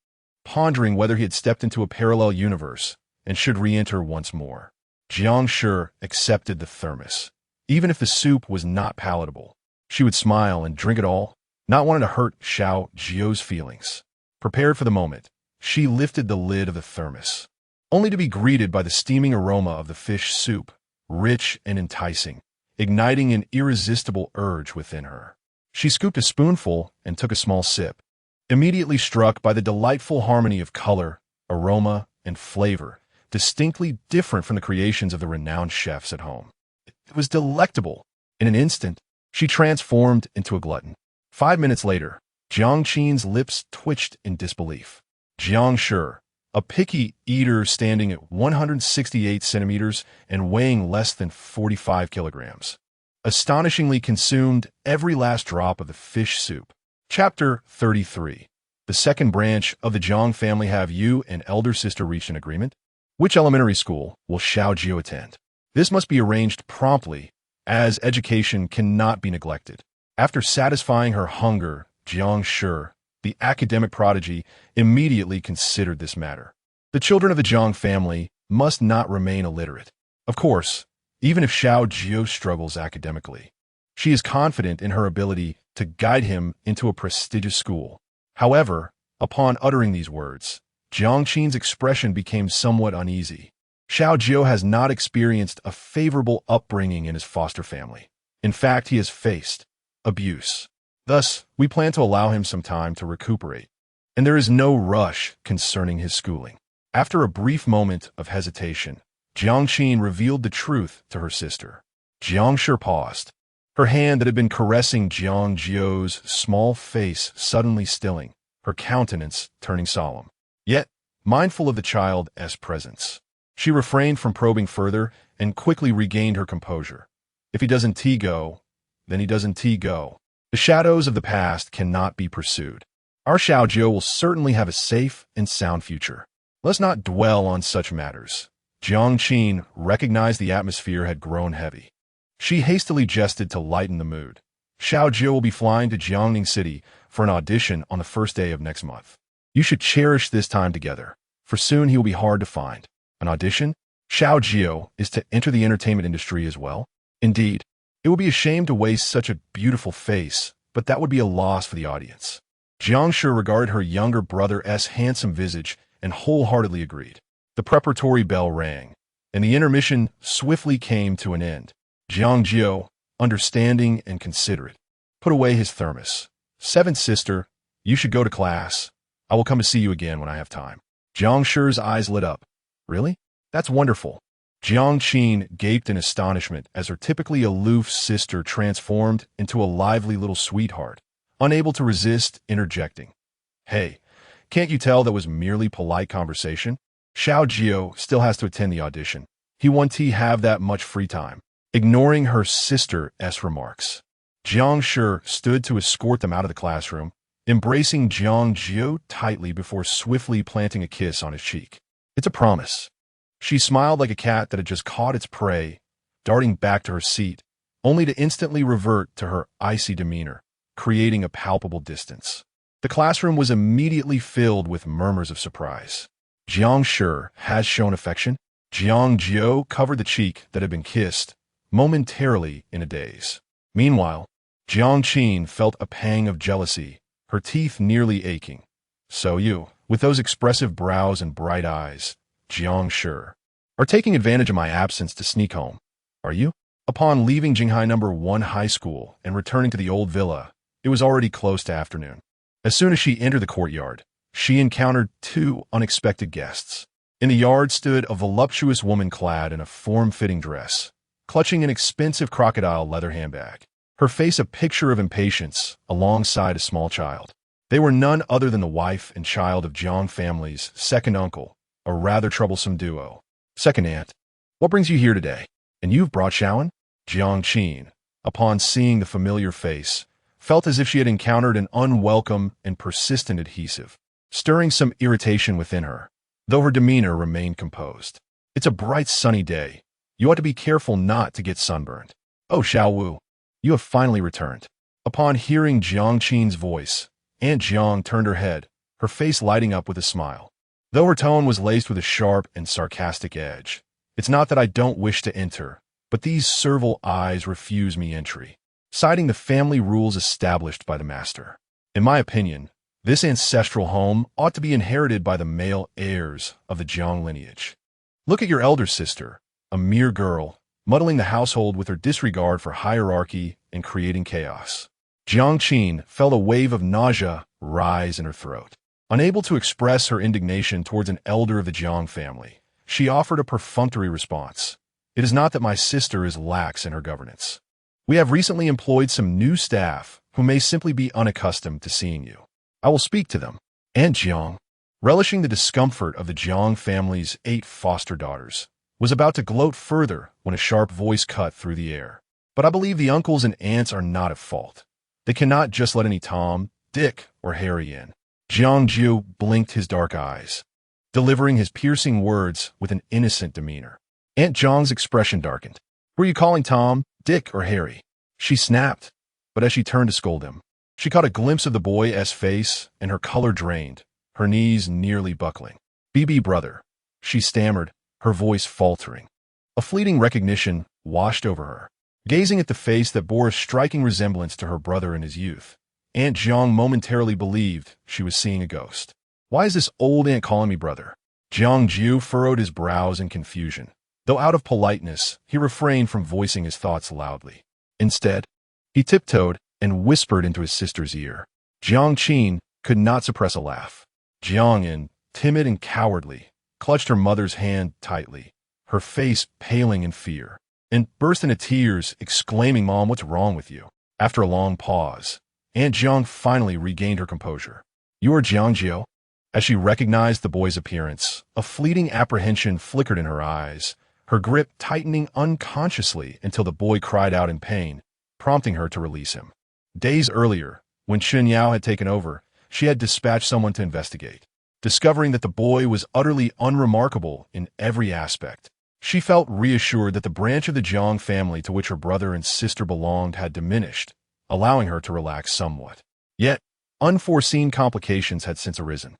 pondering whether he had stepped into a parallel universe and should re-enter once more. Jiang Shi accepted the thermos. Even if the soup was not palatable, she would smile and drink it all, not wanting to hurt Xiao Jiu's feelings. Prepared for the moment, she lifted the lid of the thermos, only to be greeted by the steaming aroma of the fish soup, rich and enticing, igniting an irresistible urge within her. She scooped a spoonful and took a small sip, immediately struck by the delightful harmony of color, aroma, and flavor, distinctly different from the creations of the renowned chefs at home. It was delectable. In an instant, she transformed into a glutton. 5 minutes later, Jiang Qin's lips twitched in disbelief. Jiang Shi, a picky eater standing at 168 centimeters and weighing less than 45 kilograms, astonishingly consumed every last drop of the fish soup. Chapter 33. The second branch of the Jiang family. Have you and elder sister reached an agreement? Which elementary school will Xiao Jiu attend? This must be arranged promptly, as education cannot be neglected. After satisfying her hunger, Jiang Shi, the academic prodigy, immediately considered this matter. The children of the Jiang family must not remain illiterate. Of course, even if Xiao Jiu struggles academically, she is confident in her ability to guide him into a prestigious school. However, upon uttering these words, Jiang Qin's expression became somewhat uneasy. Xiao Jiu has not experienced a favorable upbringing in his foster family. In fact, he has faced abuse. Thus, we plan to allow him some time to recuperate, and there is no rush concerning his schooling. After a brief moment of hesitation, Jiang Qin revealed the truth to her sister. Jiang Shi paused, her hand that had been caressing Jiang Jiu's small face suddenly stilling, her countenance turning solemn. Yet, mindful of the child's presence, She refrained from probing further and quickly regained her composure. If he doesn't go, then he doesn't go. The shadows of the past cannot be pursued. Our Xiao Jiu will certainly have a safe and sound future. Let's not dwell on such matters. Jiang Jiu recognized the atmosphere had grown heavy. She hastily gestured to lighten the mood. Xiao Jiu will be flying to Jiangning City for an audition on the first day of next month. You should cherish this time together, for soon he will be hard to find. An audition? Xiao Jiu is to enter the entertainment industry as well? Indeed, it would be a shame to waste such a beautiful face, but that would be a loss for the audience. Jiang Shi regarded her younger brother's handsome visage and wholeheartedly agreed. The preparatory bell rang, and the intermission swiftly came to an end. Jiang Jiu, understanding and considerate, put away his thermos. Seventh sister, you should go to class. I will come to see you again when I have time. Jiang Shi's eyes lit up. Really? That's wonderful. Jiang Jiu gaped in astonishment as her typically aloof sister transformed into a lively little sweetheart, unable to resist interjecting. Hey, can't you tell that was merely polite conversation? Xiao Jiu still has to attend the audition. He won't have that much free time. Ignoring her sister's remarks, Jiang Shi stood to escort them out of the classroom, embracing Jiang Jiu tightly before swiftly planting a kiss on his cheek. It's a promise. She smiled like a cat that had just caught its prey, darting back to her seat, only to instantly revert to her icy demeanor, creating a palpable distance. The classroom was immediately filled with murmurs of surprise. Jiang Shi has shown affection? Jiang Jiu covered the cheek that had been kissed, momentarily in a daze. Meanwhile, Jiang Jiu felt a pang of jealousy, her teeth nearly aching. So you, with those expressive brows and bright eyes, Jiang Shi, are taking advantage of my absence to sneak home, are you? Upon leaving Jinghai No. 1 high school and returning to the old villa, it was already close to afternoon. As soon as she entered the courtyard, she encountered two unexpected guests. In the yard stood a voluptuous woman clad in a form-fitting dress, clutching an expensive crocodile leather handbag, her face a picture of impatience alongside a small child. They were none other than the wife and child of Jiang family's second uncle, a rather troublesome duo. Second aunt, what brings you here today? And you've brought Shaoan? Jiang Jiu, upon seeing the familiar face, felt as if she had encountered an unwelcome and persistent adhesive, stirring some irritation within her, though her demeanor remained composed. It's a bright sunny day. You ought to be careful not to get sunburned. Oh, Xiao Wu, you have finally returned. Upon hearing Jiang Jiu's voice, Aunt Jiang turned her head, her face lighting up with a smile. Though her tone was laced with a sharp and sarcastic edge. It's not that I don't wish to enter, but these servile eyes refuse me entry, citing the family rules established by the master. In my opinion, this ancestral home ought to be inherited by the male heirs of the Jiang lineage. Look at your elder sister, a mere girl, muddling the household with her disregard for hierarchy and creating chaos. Jiang Jiu felt a wave of nausea rise in her throat. Unable to express her indignation towards an elder of the Jiang family, she offered a perfunctory response. It is not that my sister is lax in her governance. We have recently employed some new staff who may simply be unaccustomed to seeing you. I will speak to them. Aunt Jiang, relishing the discomfort of the Jiang family's 8 foster daughters, was about to gloat further when a sharp voice cut through the air. But I believe the uncles and aunts are not at fault. They cannot just let any Tom, Dick, or Harry in. Jiang Jiu blinked his dark eyes, delivering his piercing words with an innocent demeanor. Aunt Jiang's expression darkened. Were you calling Tom, Dick, or Harry? She snapped, but as she turned to scold him, she caught a glimpse of the boy's face and her color drained, her knees nearly buckling. BB brother, she stammered, her voice faltering. A fleeting recognition washed over her. Gazing at the face that bore a striking resemblance to her brother in his youth, Aunt Jiang momentarily believed she was seeing a ghost. Why is this old aunt calling me brother? Jiang Jiu furrowed his brows in confusion, though out of politeness, he refrained from voicing his thoughts loudly. Instead, he tiptoed and whispered into his sister's ear. Jiang Jiu could not suppress a laugh. Jiang, timid and cowardly, clutched her mother's hand tightly, her face paling in fear, and burst into tears, exclaiming, Mom, what's wrong with you? After a long pause, Aunt Jiang finally regained her composure. You are Jiang Jiu? As she recognized the boy's appearance, a fleeting apprehension flickered in her eyes, her grip tightening unconsciously until the boy cried out in pain, prompting her to release him. Days earlier, when Chen Yao had taken over, she had dispatched someone to investigate. Discovering that the boy was utterly unremarkable in every aspect, she felt reassured that the branch of the Jiang family to which her brother and sister belonged had diminished, allowing her to relax somewhat. Yet, unforeseen complications had since arisen.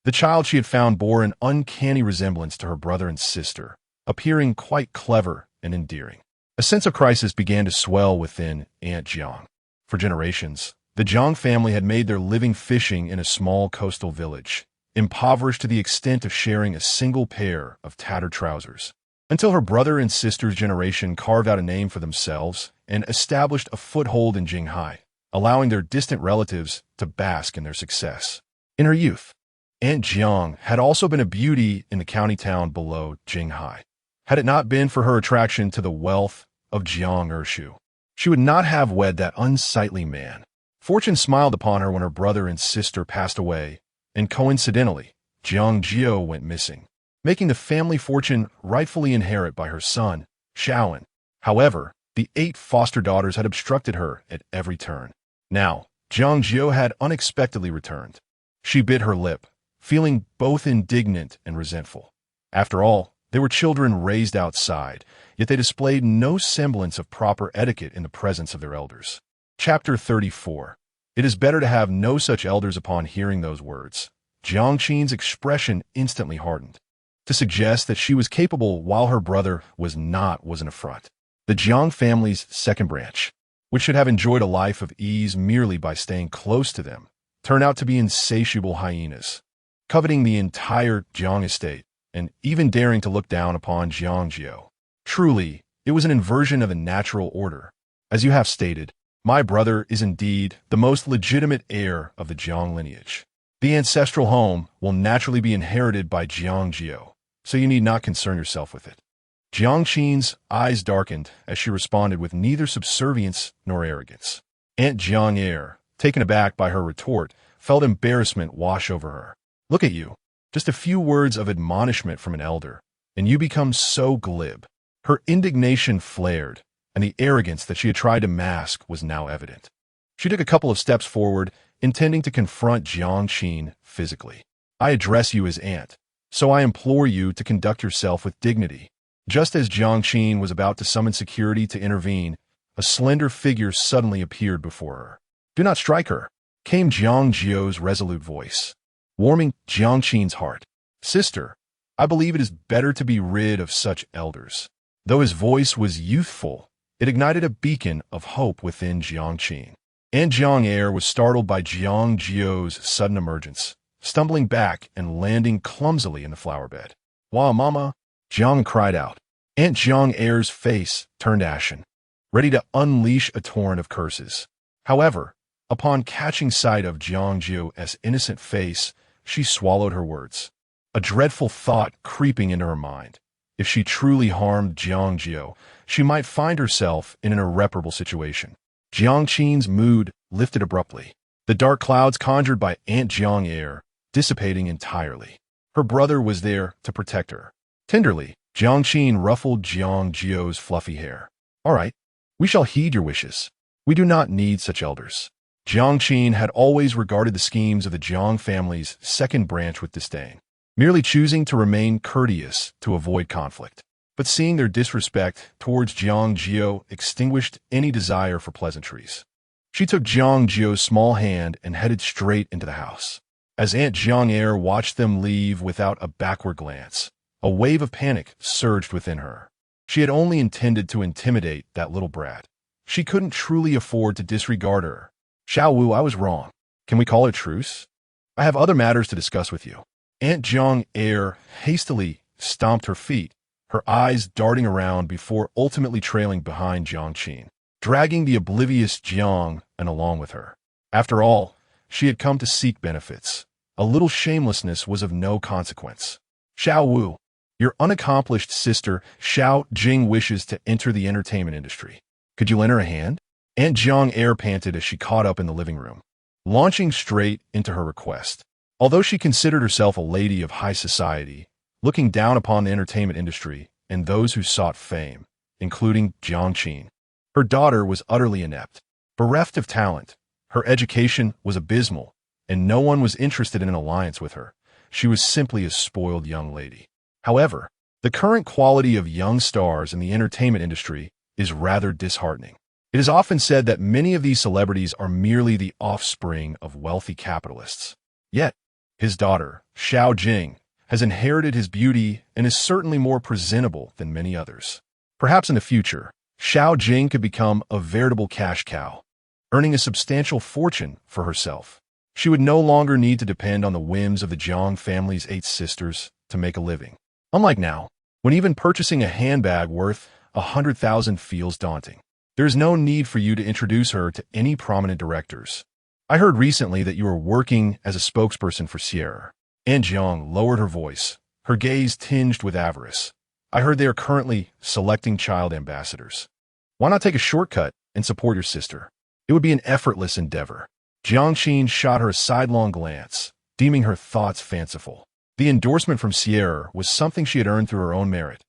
The child she had found bore an uncanny resemblance to her brother and sister, appearing quite clever and endearing. A sense of crisis began to swell within Aunt Jiang. For generations, the Jiang family had made their living fishing in a small coastal village, impoverished to the extent of sharing a single pair of tattered trousers, until her brother and sister's generation carved out a name for themselves and established a foothold in Jinghai, allowing their distant relatives to bask in their success. In her youth, Aunt Jiang had also been a beauty in the county town below Jinghai. Had it not been for her attraction to the wealth of Jiang Jiu, she would not have wed that unsightly man. Fortune smiled upon her when her brother and sister passed away, and coincidentally, Jiang Jiu went missing, making the family fortune rightfully inherited by her son, Shaoan. However, the 8 foster daughters had obstructed her at every turn. Now, Jiang Jiu had unexpectedly returned. She bit her lip, feeling both indignant and resentful. After all, they were children raised outside, yet they displayed no semblance of proper etiquette in the presence of their elders. Chapter 34. It is better to have no such elders. Upon hearing those words, Jiang Qin's expression instantly hardened. To suggest that she was capable while her brother was not was an affront. The Jiang family's second branch, which should have enjoyed a life of ease merely by staying close to them, turned out to be insatiable hyenas, coveting the entire Jiang estate and even daring to look down upon Jiang Jiu. Truly, it was an inversion of the natural order. As you have stated, my brother is indeed the most legitimate heir of the Jiang lineage. The ancestral home will naturally be inherited by Jiang Jiu, so you need not concern yourself with it. Jiang Qin's eyes darkened as she responded with neither subservience nor arrogance. Aunt Jiang, taken aback by her retort, felt embarrassment wash over her. Look at you. Just a few words of admonishment from an elder, and you become so glib. Her indignation flared, and the arrogance that she had tried to mask was now evident. She took a couple of steps forward, intending to confront Jiang Qin physically. I address you as aunt, so I implore you to conduct yourself with dignity. Just as Jiang Qin was about to summon security to intervene, a slender figure suddenly appeared before her. Do not strike her, came Jiang Jiu's resolute voice, warming Jiang Qin's heart. Sister, I believe it is better to be rid of such elders. Though his voice was youthful, it ignited a beacon of hope within Jiang Qin. Aunt Jiang was startled by Jiang Jiu's sudden emergence, stumbling back and landing clumsily in the flower bed. Wow, Mama! Jiang cried out. Aunt Jiang's face turned ashen, ready to unleash a torrent of curses. However, upon catching sight of Jiang Jiu's innocent face, she swallowed her words. A dreadful thought creeping into her mind. If she truly harmed Jiang Jiu, she might find herself in an irreparable situation. Jiang Qin's mood lifted abruptly, the dark clouds conjured by Aunt Jiang dissipating entirely. Her brother was there to protect her. Tenderly, Jiang Qin ruffled Jiang Jiu's fluffy hair. All right, we shall heed your wishes. We do not need such elders. Jiang Qin had always regarded the schemes of the Jiang family's second branch with disdain, merely choosing to remain courteous to avoid conflict. But seeing their disrespect towards Jiang Jiu extinguished any desire for pleasantries. She took Jiang Jiu's small hand and headed straight into the house. As Aunt Jiang watched them leave without a backward glance, a wave of panic surged within her. She had only intended to intimidate that little brat. She couldn't truly afford to disregard her. Xiao Wu, I was wrong. Can we call a truce? I have other matters to discuss with you. Aunt Jiang hastily stomped her feet, her eyes darting around before ultimately trailing behind Jiang Qin, dragging the oblivious Jiang and along with her. After all, she had come to seek benefits. A little shamelessness was of no consequence. Xiao Wu, your unaccomplished sister Xiao Jing wishes to enter the entertainment industry. Could you lend her a hand? Aunt Jiang panted as she caught up in the living room, launching straight into her request. Although she considered herself a lady of high society, looking down upon the entertainment industry and those who sought fame, including Jiang Jiu, her daughter was utterly inept. Bereft of talent, her education was abysmal, and no one was interested in an alliance with her. She was simply a spoiled young lady. However, the current quality of young stars in the entertainment industry is rather disheartening. It is often said that many of these celebrities are merely the offspring of wealthy capitalists. Yet, his daughter, Xiao Jing, has inherited his beauty and is certainly more presentable than many others. Perhaps in the future, Xiao Jing could become a veritable cash cow, earning a substantial fortune for herself. She would no longer need to depend on the whims of the Jiang family's 8 sisters to make a living. Unlike now, when even purchasing a handbag worth 100,000 feels daunting. There is no need for you to introduce her to any prominent directors. I heard recently that you are working as a spokesperson for Sierra. Aunt Jiang lowered her voice, her gaze tinged with avarice. I heard they are currently selecting child ambassadors. Why not take a shortcut and support your sister? It would be an effortless endeavor. Jiang Jiu shot her a sidelong glance, deeming her thoughts fanciful. The endorsement from Sierra was something she had earned through her own merit.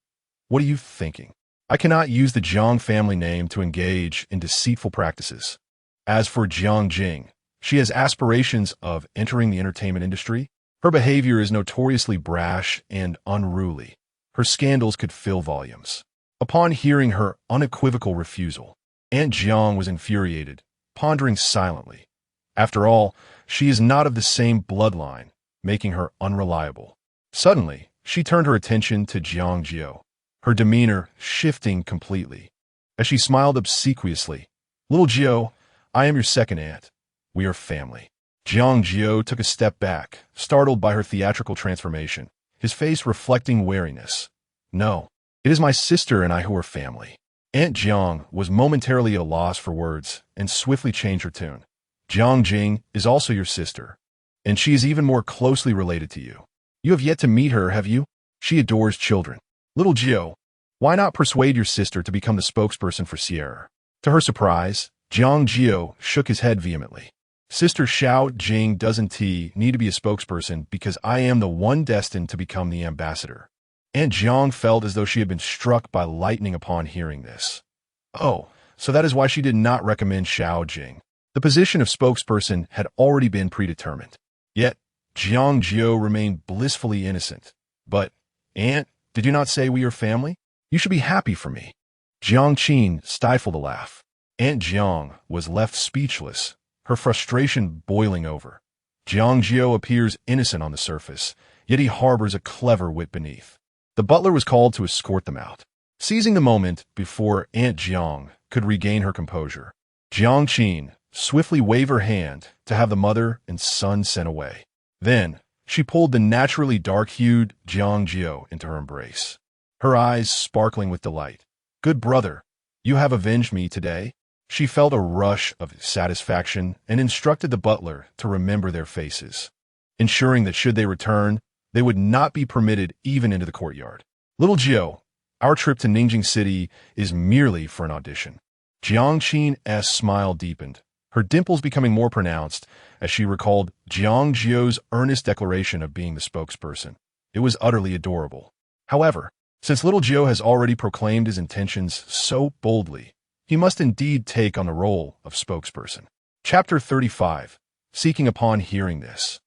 What are you thinking? I cannot use the Jiang family name to engage in deceitful practices. As for Jiang Jiu, she has aspirations of entering the entertainment industry. Her behavior is notoriously brash and unruly. Her scandals could fill volumes. Upon hearing her unequivocal refusal, Aunt Jiang was infuriated, pondering silently. After all, she is not of the same bloodline, making her unreliable. Suddenly, she turned her attention to Jiang Jiu, her demeanor shifting completely. As she smiled obsequiously, "Little Jiu, I am your second aunt. We are family." Jiang Jiu took a step back, startled by her theatrical transformation, his face reflecting wariness. "No, it is my sister and I who are family." Aunt Jiang was momentarily at a loss for words and swiftly changed her tune. "Jiang Jing is also your sister, and she is even more closely related to you. You have yet to meet her, have you? She adores children. Little Jiu, why not persuade your sister to become the spokesperson for Sierra?" To her surprise, Jiang Jiu shook his head vehemently. "Sister Xiao Jing doesn't need to be a spokesperson because I am the one destined to become the ambassador." Aunt Jiang felt as though she had been struck by lightning upon hearing this. Oh, so that is why she did not recommend Xiao Jing. The position of spokesperson had already been predetermined. Yet, Jiang Jiu remained blissfully innocent. "But, Aunt, did you not say we are family? You should be happy for me." Jiang Jiu stifled a laugh. Aunt Jiang was left speechless, her frustration boiling over. Jiang Jiu appears innocent on the surface, yet he harbors a clever wit beneath. The butler was called to escort them out. Seizing the moment before Aunt Jiang could regain her composure, Jiang Jiu swiftly waved her hand to have the mother and son sent away. Then, she pulled the naturally dark-hued Jiang Jiu into her embrace, her eyes sparkling with delight. "Good brother, you have avenged me today." She felt a rush of satisfaction and instructed the butler to remember their faces, ensuring that should they return, they would not be permitted even into the courtyard. "Little Jiu, our trip to Ningjing City is merely for an audition." Jiang Jiu's smile deepened, her dimples becoming more pronounced as she recalled Jiang Jiu's earnest declaration of being the spokesperson. It was utterly adorable. However, since Little Jiu has already proclaimed his intentions so boldly, he must indeed take on the role of spokesperson. Chapter 35. Seeking upon hearing this,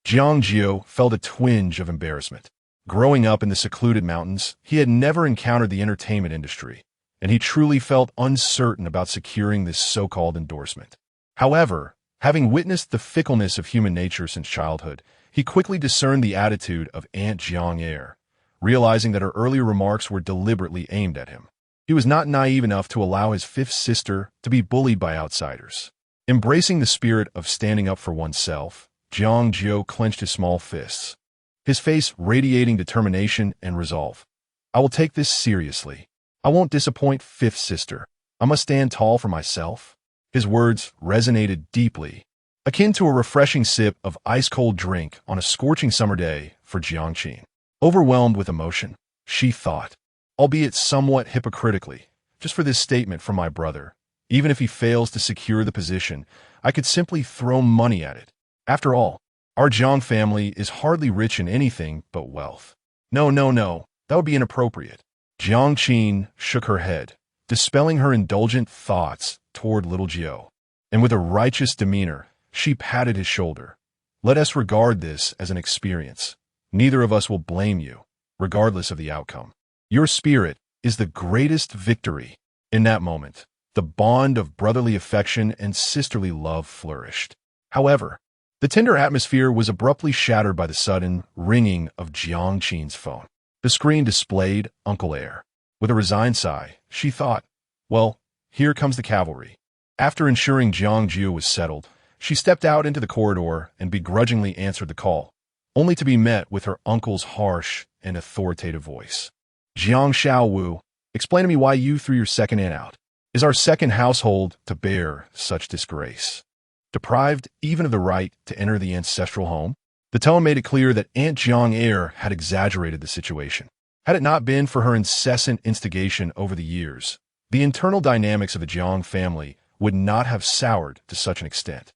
Jiang Jiu felt a twinge of embarrassment. Growing up in the secluded mountains, he had never encountered the entertainment industry, and he truly felt uncertain about securing this so-called endorsement. However, having witnessed the fickleness of human nature since childhood, he quickly discerned the attitude of Aunt Jiang, realizing that her earlier remarks were deliberately aimed at him. He was not naive enough to allow his fifth sister to be bullied by outsiders. Embracing the spirit of standing up for oneself, Jiang Jiu clenched his small fists, his face radiating determination and resolve. "I will take this seriously. I won't disappoint fifth sister. I must stand tall for myself." His words resonated deeply, akin to a refreshing sip of ice-cold drink on a scorching summer day for Jiang Jiu. Overwhelmed with emotion, she thought, albeit somewhat hypocritically, "Just for this statement from my brother, even if he fails to secure the position, I could simply throw money at it. After all, Our Jiang family is hardly rich in anything but wealth. No, no, no, that would be inappropriate. Jiang Qin shook her head, dispelling her indulgent thoughts toward little Jiu. And with a righteous demeanor, she patted his shoulder. Let us regard this as an experience. Neither of us will blame you, regardless of the outcome. Your spirit is the greatest victory. In that moment, the bond of brotherly affection and sisterly love flourished. However, the tender atmosphere was abruptly shattered by the sudden ringing of Jiang Qin's phone. The screen displayed Uncle Air. With a resigned sigh, she thought, well, here comes the cavalry. After ensuring Jiang Jiu was settled, she stepped out into the corridor and begrudgingly answered the call, only to be met with her uncle's harsh and authoritative voice. Jiang Xiaowu, explain to me why you threw your second aunt out. Is our second household to bear such disgrace? Deprived even of the right to enter the ancestral home? The tone made it clear that Aunt Jiang Air had exaggerated the situation. Had it not been for her incessant instigation over the years, the internal dynamics of the Jiang family would not have soured to such an extent.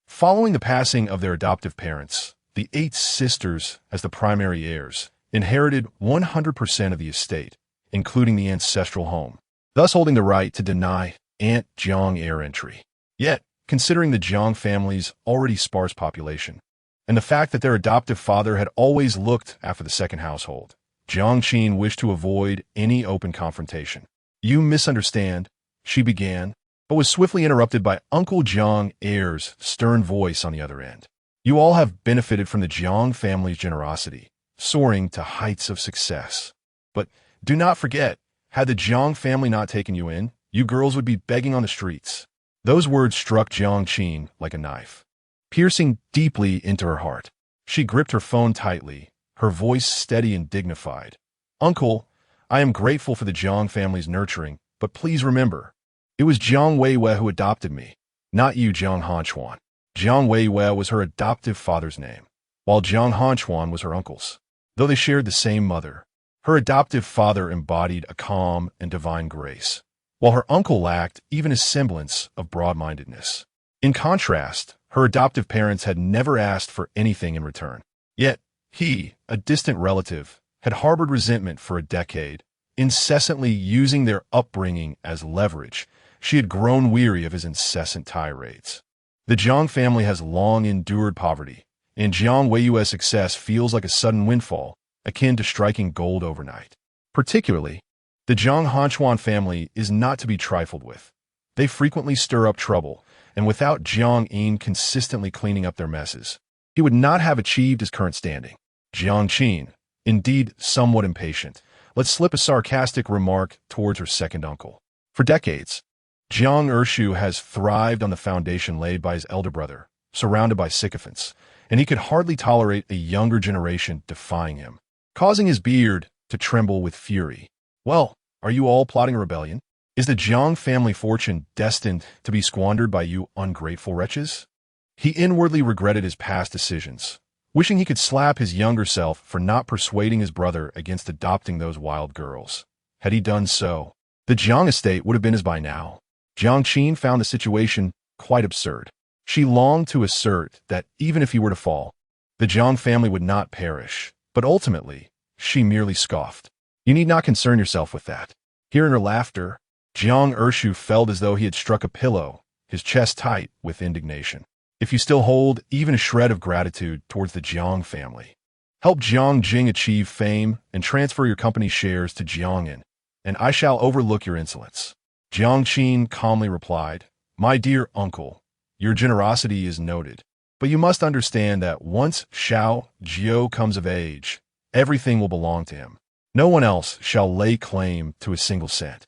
Following the passing of their adoptive parents, the 8 sisters, as the primary heirs, inherited 100% of the estate, including the ancestral home, thus holding the right to deny Aunt Jiang Air entry. Yet, considering the Jiang family's already sparse population, and the fact that their adoptive father had always looked after the second household, Jiang Qin wished to avoid any open confrontation. You misunderstand, she began, but was swiftly interrupted by Uncle Jiang Air's stern voice on the other end. You all have benefited from the Jiang family's generosity, soaring to heights of success. But do not forget, had the Jiang family not taken you in, you girls would be begging on the streets. Those words struck Jiang Qin like a knife, piercing deeply into her heart. She gripped her phone tightly, her voice steady and dignified. Uncle, I am grateful for the Jiang family's nurturing, but please remember, it was Jiang Weiwei who adopted me, not you, Jiang Hanchuan. Jiang Weiwei was her adoptive father's name, while Jiang Hanchuan was her uncle's. Though they shared the same mother, her adoptive father embodied a calm and divine grace, while her uncle lacked even a semblance of broad-mindedness. In contrast, her adoptive parents had never asked for anything in return. Yet, he, a distant relative, had harbored resentment for a decade, incessantly using their upbringing as leverage. She had grown weary of his incessant tirades. The Jiang family has long endured poverty, and Jiang Weiwei's success feels like a sudden windfall, akin to striking gold overnight. Particularly, the Jiang Hanchuan family is not to be trifled with. They frequently stir up trouble, and without Jiang Yin consistently cleaning up their messes, he would not have achieved his current standing. Jiang Qin, indeed somewhat impatient, let slip a sarcastic remark towards her second uncle. For decades, Jiang Ershu has thrived on the foundation laid by his elder brother, surrounded by sycophants, and he could hardly tolerate a younger generation defying him, causing his beard to tremble with fury. Well, are you all plotting a rebellion? Is the Jiang family fortune destined to be squandered by you ungrateful wretches? He inwardly regretted his past decisions, wishing he could slap his younger self for not persuading his brother against adopting those wild girls. Had he done so, the Jiang estate would have been his by now. Jiang Qin found the situation quite absurd. She longed to assert that even if he were to fall, the Jiang family would not perish, but ultimately, she merely scoffed. You need not concern yourself with that. Hearing her laughter, Jiang Ershu felt as though he had struck a pillow, his chest tight with indignation. If you still hold even a shred of gratitude towards the Jiang family, help Jiang Jing achieve fame and transfer your company's shares to Jiang'an, and I shall overlook your insolence. Jiang Qin calmly replied, My dear uncle, your generosity is noted, but you must understand that once Xiao Jiu comes of age, everything will belong to him. No one else shall lay claim to a single cent.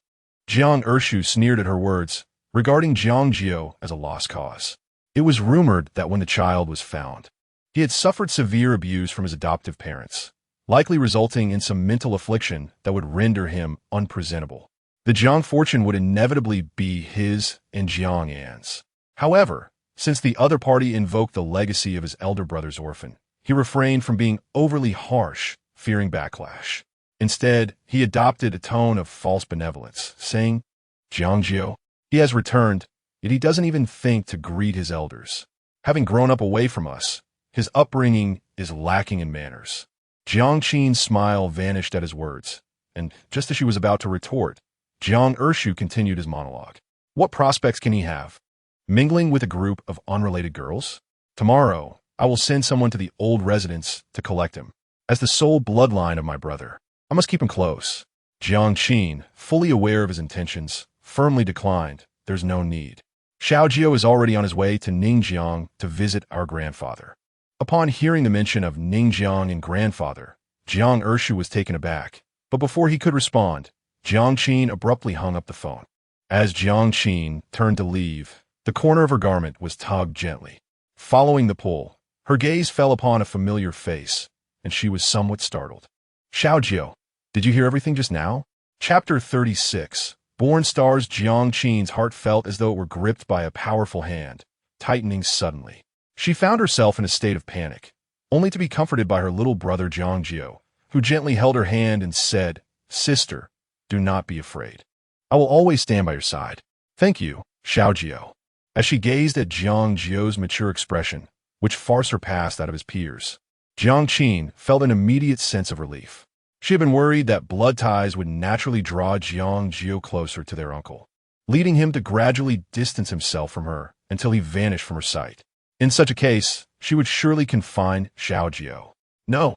Jiang Ershu sneered at her words, regarding Jiang Jiu as a lost cause. It was rumored that when the child was found, he had suffered severe abuse from his adoptive parents, likely resulting in some mental affliction that would render him unpresentable. The Jiang fortune would inevitably be his and Jiang An's. However, since the other party invoked the legacy of his elder brother's orphan, he refrained from being overly harsh, fearing backlash. Instead, he adopted a tone of false benevolence, saying, Jiang Jiu, he has returned, yet he doesn't even think to greet his elders. Having grown up away from us, His upbringing is lacking in manners. Jiang Qin's smile vanished at his words, and just as she was about to retort, Jiang Ershu continued his monologue. What prospects can he have? Mingling with a group of unrelated girls? Tomorrow, I will send someone to the old residence to collect him. As the sole bloodline of my brother, I must keep him close. Jiang Qin, fully aware of his intentions, firmly declined. There's no need. Xiao Jiu is already on his way to Ningjiang to visit our grandfather. Upon hearing the mention of Ningjiang and grandfather, Jiang Ershu was taken aback, but before he could respond, Jiang Qin abruptly hung up the phone. As Jiang Qin turned to leave, the corner of her garment was tugged gently. Following the pull, her gaze fell upon a familiar face, and she was somewhat startled. Xiao Jiu, did you hear everything just now? Chapter 36. Born Stars. Jiang Qin's heart felt as though it were gripped by a powerful hand, tightening suddenly. She found herself in a state of panic, only to be comforted by her little brother Jiang Jiu, who gently held her hand and said, "Sister, do not be afraid. I will always stand by your side." "Thank you, Xiao Jiu." As she gazed at Jiang Jiu's mature expression, which far surpassed that of his peers, Jiang Qin felt an immediate sense of relief. She had been worried that blood ties would naturally draw Jiang Jiu closer to their uncle, leading him to gradually distance himself from her until he vanished from her sight. In such a case, she would surely confine Xiao Jiu. No,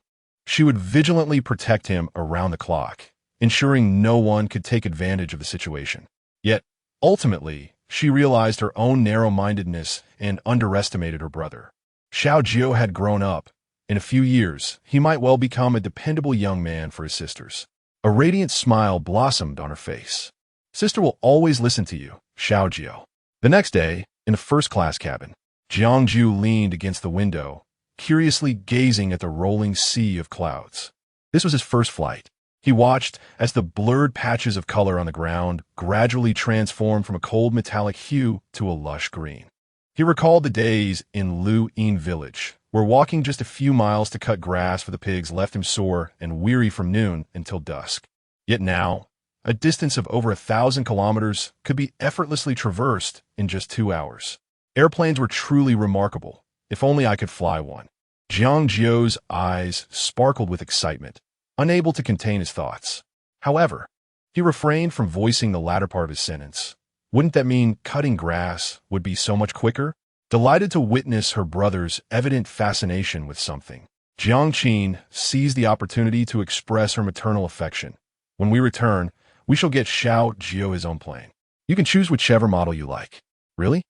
she would vigilantly protect him around the clock, ensuring no one could take advantage of the situation. Yet, ultimately, she realized her own narrow-mindedness and underestimated her brother. Xiao Jiu had grown up. In a few years, he might well become a dependable young man for his sisters. A radiant smile blossomed on her face. "Sister will always listen to you, Xiao Jiu." The next day, in the first-class cabin, Jiang Jiu leaned against the window, curiously gazing at the rolling sea of clouds. This was his first flight. He watched as the blurred patches of color on the ground gradually transformed from a cold metallic hue to a lush green. He recalled the days in Luyin village, where walking just a few miles to cut grass for the pigs left him sore and weary from noon until dusk. Yet now, a distance of over 1,000 kilometers could be effortlessly traversed in just 2 hours. Airplanes were truly remarkable. If only I could fly one. Jiang Jiu's eyes sparkled with excitement, unable to contain his thoughts. However, he refrained from voicing the latter part of his sentence. Wouldn't that mean cutting grass would be so much quicker? Delighted to witness her brother's evident fascination with something, Jiang Qin seized the opportunity to express her maternal affection. "When we return, we shall get Xiao Jiu his own plane. You can choose whichever model you like." "Really?"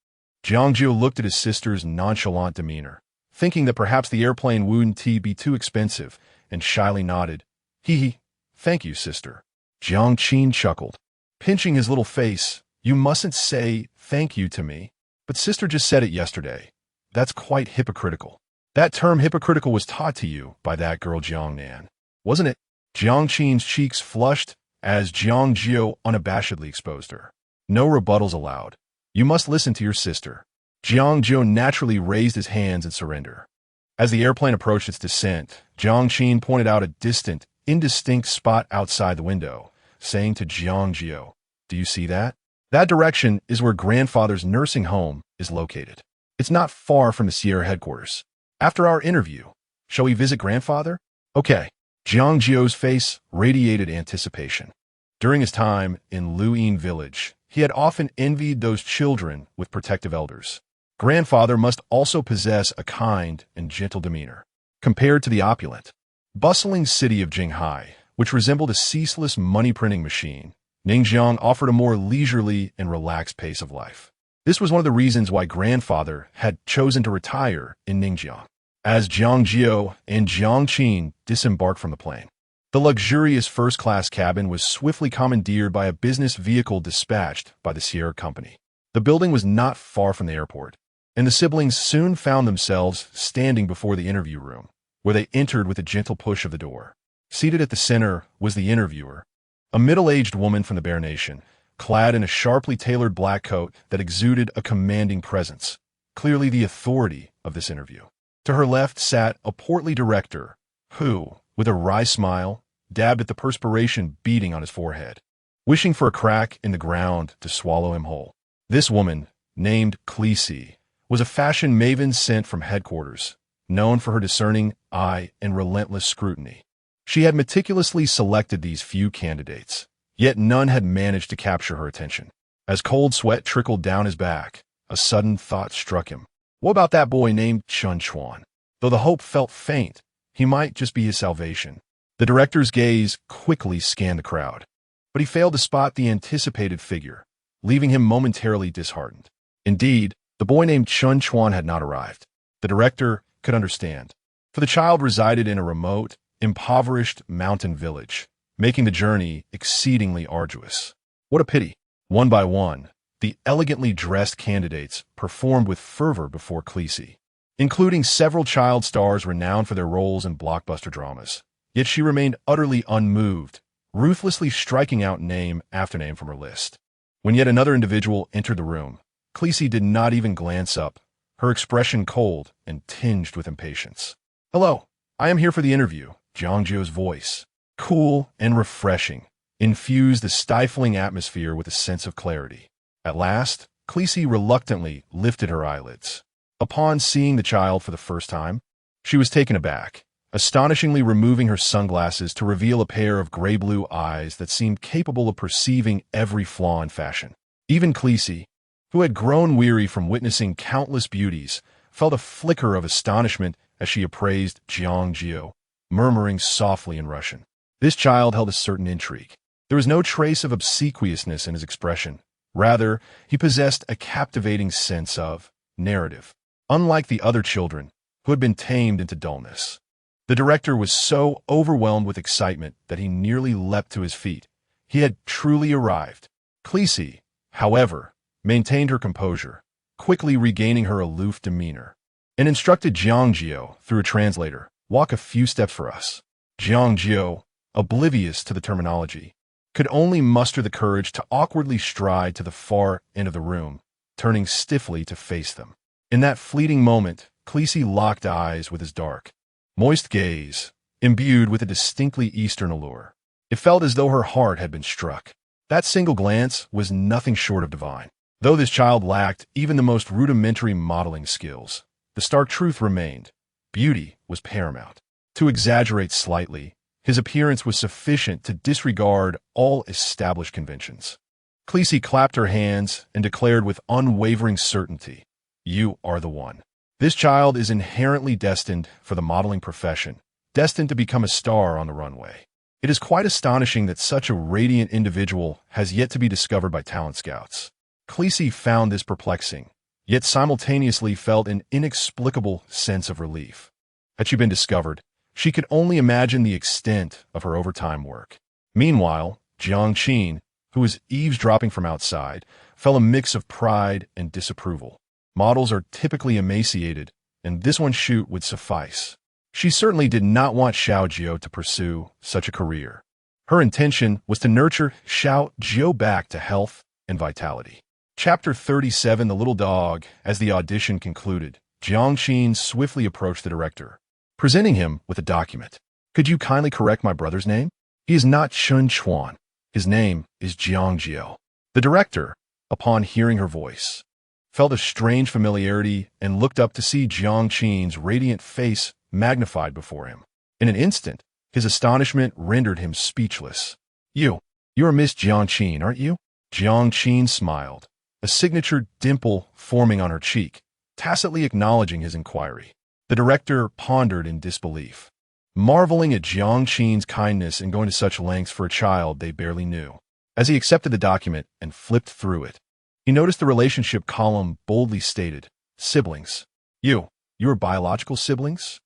Jiang Jiu looked at his sister's nonchalant demeanor, thinking that perhaps the airplane wouldn't be too expensive, and shyly nodded. "Hee, thank you, sister." Jiang Qin chuckled, pinching his little face. "You mustn't say thank you to me." "But sister just said it yesterday. That's quite hypocritical." "That term hypocritical was taught to you by that girl Jiang Nan, wasn't it?" Jiang Qin's cheeks flushed as Jiang Jiu unabashedly exposed her. "No rebuttals allowed. You must listen to your sister." Jiang Jiu naturally raised his hands in surrender. As the airplane approached its descent, Jiang Qin pointed out a distant, indistinct spot outside the window, saying to Jiang Jiu, "Do you see that? That direction is where grandfather's nursing home is located. It's not far from the Sierra headquarters. After our interview, shall we visit grandfather?" "Okay." Jiang Jiu's face radiated anticipation. During his time in Luyin village, he had often envied those children with protective elders. Grandfather must also possess a kind and gentle demeanor. Compared to the opulent, bustling city of Jinghai, which resembled a ceaseless money-printing machine, Ningjiang offered a more leisurely and relaxed pace of life. This was one of the reasons why grandfather had chosen to retire in Ningjiang. As Jiang Jiu and Jiang Qin disembarked from the plane, the luxurious first-class cabin was swiftly commandeered by a business vehicle dispatched by the Sierra Company. The building was not far from the airport, and the siblings soon found themselves standing before the interview room, where they entered with a gentle push of the door. Seated at the center was the interviewer, a middle-aged woman from the Bear Nation, clad in a sharply tailored black coat that exuded a commanding presence, clearly the authority of this interview. To her left sat a portly director who, with a wry smile, dabbed at the perspiration beading on his forehead, wishing for a crack in the ground to swallow him whole. This woman, named Khaleesi, was a fashion maven sent from headquarters, known for her discerning eye and relentless scrutiny. She had meticulously selected these few candidates, yet none had managed to capture her attention. As cold sweat trickled down his back, a sudden thought struck him. What about that boy named Chen Yao? Though the hope felt faint, he might just be his salvation. The director's gaze quickly scanned the crowd, but he failed to spot the anticipated figure, leaving him momentarily disheartened. Indeed, the boy named Chen Yao had not arrived. The director could understand, for the child resided in a remote, impoverished mountain village, making the journey exceedingly arduous. What a pity. One by one, the elegantly dressed candidates performed with fervor before Khaleesi, including several child stars renowned for their roles in blockbuster dramas. Yet she remained utterly unmoved, ruthlessly striking out name after name from her list. When yet another individual entered the room, Khaleesi did not even glance up, her expression cold and tinged with impatience. "Hello, I am here for the interview." Jiang Jiu's voice, cool and refreshing, infused the stifling atmosphere with a sense of clarity. At last, Khaleesi reluctantly lifted her eyelids. Upon seeing the child for the first time, she was taken aback, astonishingly removing her sunglasses to reveal a pair of gray-blue eyes that seemed capable of perceiving every flaw in fashion. Even Khaleesi, who had grown weary from witnessing countless beauties, felt a flicker of astonishment as she appraised Jiang Jiu, murmuring softly in Russian. This child held a certain intrigue. There was no trace of obsequiousness in his expression. Rather, he possessed a captivating sense of narrative, unlike the other children who had been tamed into dullness. The director was so overwhelmed with excitement that he nearly leapt to his feet. He had truly arrived. Khaleesi, however, maintained her composure, quickly regaining her aloof demeanor, and instructed Jiang Jiu, through a translator, "Walk a few steps for us." Jiang Jiu, oblivious to the terminology, could only muster the courage to awkwardly stride to the far end of the room, turning stiffly to face them. In that fleeting moment, Khaleesi locked eyes with his dark, moist gaze, imbued with a distinctly Eastern allure. It felt as though her heart had been struck. That single glance was nothing short of divine. Though this child lacked even the most rudimentary modeling skills, the stark truth remained: beauty was paramount. To exaggerate slightly, his appearance was sufficient to disregard all established conventions. Khaleesi clapped her hands and declared with unwavering certainty, "You are the one." This child is inherently destined for the modeling profession, destined to become a star on the runway. It is quite astonishing that such a radiant individual has yet to be discovered by talent scouts. Khaleesi found this perplexing, yet simultaneously felt an inexplicable sense of relief. Had she been discovered, she could only imagine the extent of her overtime work. Meanwhile, Jiang Jiu, who was eavesdropping from outside, felt a mix of pride and disapproval. Models are typically emaciated, and this one shoot would suffice. She certainly did not want Xiao Jiu to pursue such a career. Her intention was to nurture Xiao Jiu back to health and vitality. Chapter 37, The Little Dog. As the audition concluded, Jiang Jiu swiftly approached the director, presenting him with a document. "Could you kindly correct my brother's name? He is not Chen Yao. His name is Jiang Jiu." The director, upon hearing her voice, felt a strange familiarity and looked up to see Jiang Jiu's radiant face magnified before him. In an instant, his astonishment rendered him speechless. You are Miss Jiang Jiu, aren't you?" Jiang Jiu smiled, a signature dimple forming on her cheek, tacitly acknowledging his inquiry. The director pondered in disbelief, marveling at Jiang Jiu's kindness in going to such lengths for a child they barely knew. As he accepted the document and flipped through it, he noticed the relationship column boldly stated, "Siblings. You are biological siblings?"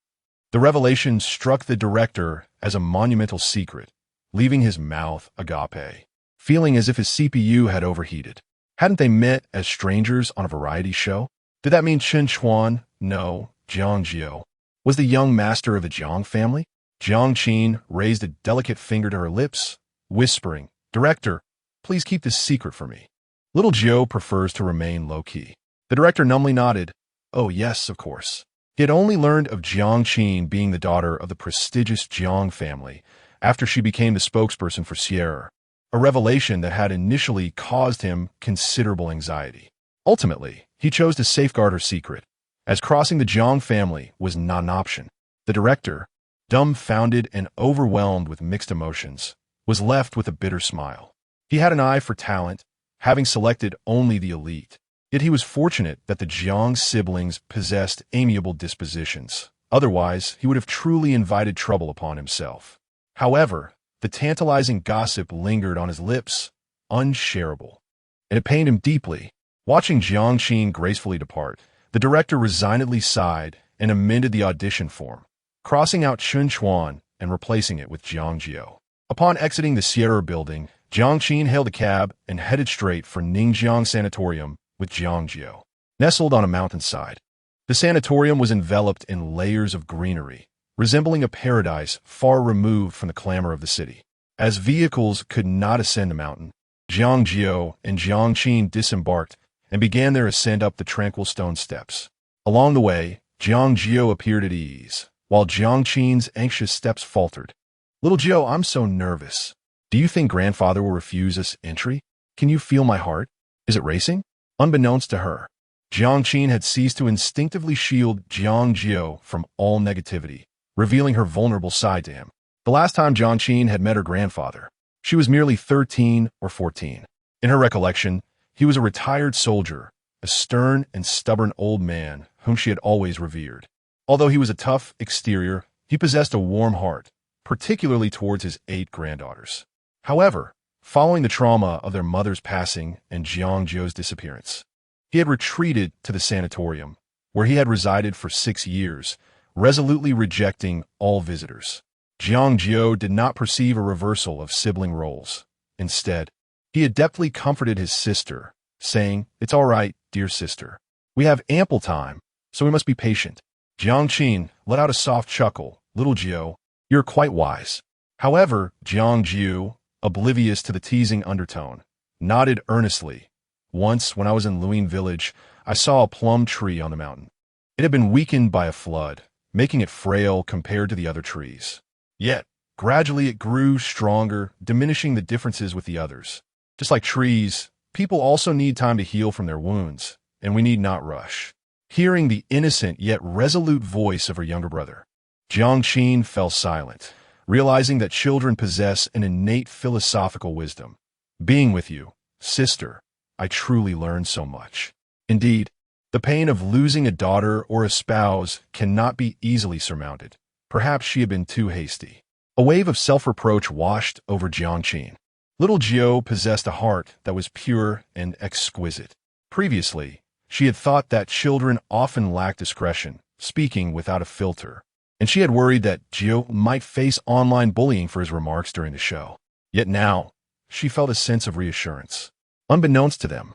The revelation struck the director as a monumental secret, leaving his mouth agape, feeling as if his CPU had overheated. Hadn't they met as strangers on a variety show? Did that mean Chen Yao? No, Jiang Jiu was the young master of the Jiang family? Jiang Jiu raised a delicate finger to her lips, whispering, "Director, please keep this secret for me. Little Jiu prefers to remain low-key." The director numbly nodded. Oh yes, of course. He had only learned of Jiang Jiu being the daughter of the prestigious Jiang family after she became the spokesperson for Sierra, a revelation that had initially caused him considerable anxiety. Ultimately, he chose to safeguard her secret, as crossing the Jiang family was not an option. The director, dumbfounded and overwhelmed with mixed emotions, was left with a bitter smile. He had an eye for talent, having selected only the elite. Yet he was fortunate that the Jiang siblings possessed amiable dispositions. Otherwise, he would have truly invited trouble upon himself. However, the tantalizing gossip lingered on his lips, unshareable, and it pained him deeply. Watching Jiang Jiu gracefully depart, the director resignedly sighed and amended the audition form, crossing out Chen Chuan and replacing it with Jiang Jiu. Upon exiting the Sierra building, Jiang Jiu hailed a cab and headed straight for Ningjiang Sanatorium with Jiang Jiu. Nestled on a mountainside, the sanatorium was enveloped in layers of greenery, resembling a paradise far removed from the clamor of the city. As vehicles could not ascend the mountain, Jiang Jiu and Jiang Jiu disembarked and began their ascent up the tranquil stone steps. Along the way, Jiang Jiu appeared at ease, while Jiang Jiu's anxious steps faltered. "Little Jiu, I'm so nervous. Do you think grandfather will refuse us entry? Can you feel my heart? Is it racing?" Unbeknownst to her, Jiang Jiu had ceased to instinctively shield Jiang Jiu from all negativity, revealing her vulnerable side to him. The last time Jiang Jiu had met her grandfather, she was merely 13 or 14. In her recollection, he was a retired soldier, a stern and stubborn old man whom she had always revered. Although he was a tough exterior, he possessed a warm heart, particularly towards his 8 granddaughters. However, following the trauma of their mother's passing and Jiang Jiu's disappearance, he had retreated to the sanatorium, where he had resided for 6 years, resolutely rejecting all visitors. Jiang Jiu did not perceive a reversal of sibling roles. Instead, he adeptly comforted his sister, saying, "It's all right, dear sister. We have ample time, so we must be patient." Jiang Jiu let out a soft chuckle. "Little Jiu, you're quite wise." However, Jiang Jiu, oblivious to the teasing undertone, nodded earnestly. "Once, when I was in Luyin village, I saw a plum tree on the mountain. It had been weakened by a flood, making it frail compared to the other trees. Yet, gradually it grew stronger, diminishing the differences with the others. Just like trees, people also need time to heal from their wounds, and we need not rush." Hearing the innocent yet resolute voice of her younger brother, Jiang Jiu fell silent, realizing that children possess an innate philosophical wisdom. "Being with you, sister, I truly learned so much." Indeed, the pain of losing a daughter or a spouse cannot be easily surmounted. Perhaps she had been too hasty. A wave of self-reproach washed over Jiang Jiu. Little Jiu possessed a heart that was pure and exquisite. Previously, she had thought that children often lacked discretion, speaking without a filter, and she had worried that Jiu might face online bullying for his remarks during the show. Yet now, she felt a sense of reassurance. Unbeknownst to them,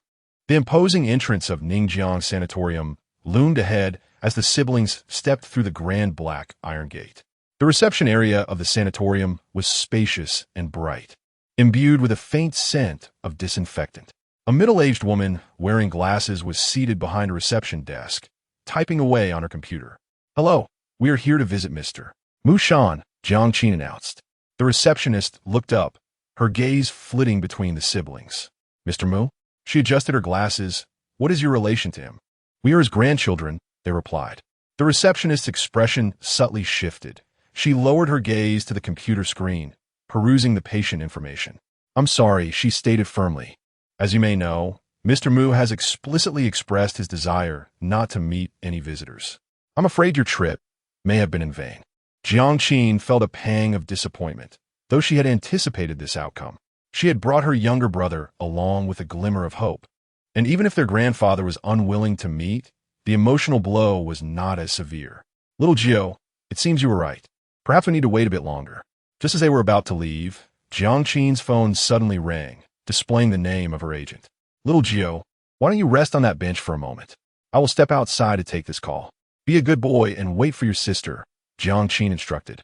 the imposing entrance of Ningjiang Sanatorium loomed ahead as the siblings stepped through the grand black iron gate. The reception area of the sanatorium was spacious and bright, imbued with a faint scent of disinfectant. A middle-aged woman wearing glasses was seated behind a reception desk, typing away on her computer. "Hello, we are here to visit Mr. Mu Shan," Jiang Jiu announced. The receptionist looked up, her gaze flitting between the siblings. "Mr. Mu?" She adjusted her glasses. "What is your relation to him?" "We are his grandchildren," they replied. The receptionist's expression subtly shifted. She lowered her gaze to the computer screen, perusing the patient information. "I'm sorry," she stated firmly. "As you may know, Mr. Mu has explicitly expressed his desire not to meet any visitors. I'm afraid your trip may have been in vain." Jiang Jiu felt a pang of disappointment, though she had anticipated this outcome. She had brought her younger brother along with a glimmer of hope, and even if their grandfather was unwilling to meet, the emotional blow was not as severe. "Little Jiu, it seems you were right. Perhaps we need to wait a bit longer." Just as they were about to leave, Jiang Jiu's phone suddenly rang, displaying the name of her agent. "Little Jiu, why don't you rest on that bench for a moment? I will step outside to take this call. Be a good boy and wait for your sister," Jiang Jiu instructed.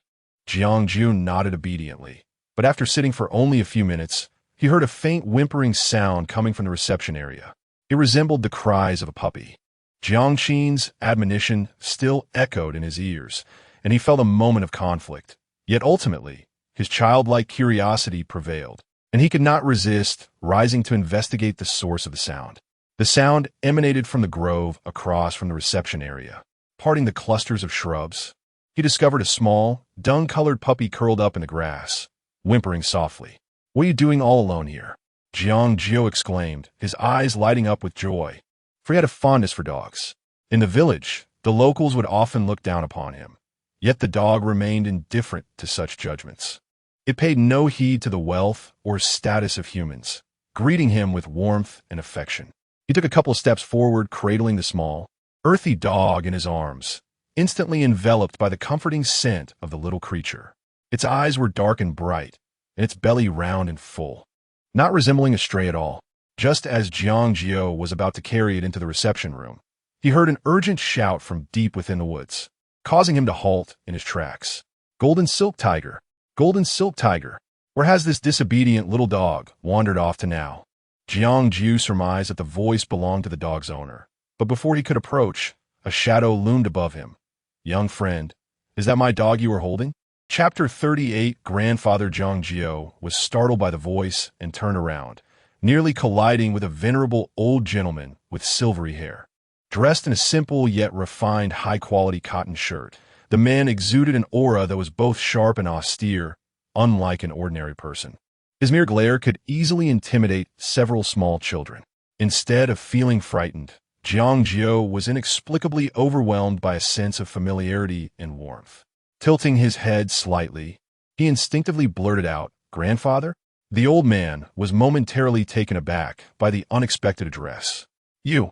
Jiang Jiu nodded obediently, but after sitting for only a few minutes, he heard a faint whimpering sound coming from the reception area. It resembled the cries of a puppy. Jiang Jiu's admonition still echoed in his ears, and he felt a moment of conflict. Yet ultimately, his childlike curiosity prevailed, and he could not resist rising to investigate the source of the sound. The sound emanated from the grove across from the reception area, parting the clusters of shrubs. He discovered a small, dung-colored puppy curled up in the grass, whimpering softly. "What are you doing all alone here?" Jiang Jiu exclaimed, his eyes lighting up with joy, for he had a fondness for dogs. In the village, the locals would often look down upon him, yet the dog remained indifferent to such judgments. It paid no heed to the wealth or status of humans, greeting him with warmth and affection. He took a couple of steps forward, cradling the small, earthy dog in his arms, instantly enveloped by the comforting scent of the little creature. Its eyes were dark and bright, and its belly round and full, not resembling a stray at all. Just as Jiang Jiu was about to carry it into the reception room, he heard an urgent shout from deep within the woods, causing him to halt in his tracks. "Golden silk tiger! Golden silk tiger! Where has this disobedient little dog wandered off to now?" Jiang Jiu surmised that the voice belonged to the dog's owner, but before he could approach, a shadow loomed above him. "Young friend, is that my dog you are holding?" Chapter 38. Grandfather Jiang Jiu was startled by the voice and turned around, nearly colliding with a venerable old gentleman with silvery hair. Dressed in a simple yet refined high-quality cotton shirt, the man exuded an aura that was both sharp and austere, unlike an ordinary person. His mere glare could easily intimidate several small children. Instead of feeling frightened, Jiang Jiu was inexplicably overwhelmed by a sense of familiarity and warmth. Tilting his head slightly, he instinctively blurted out, "Grandfather?" The old man was momentarily taken aback by the unexpected address. "You."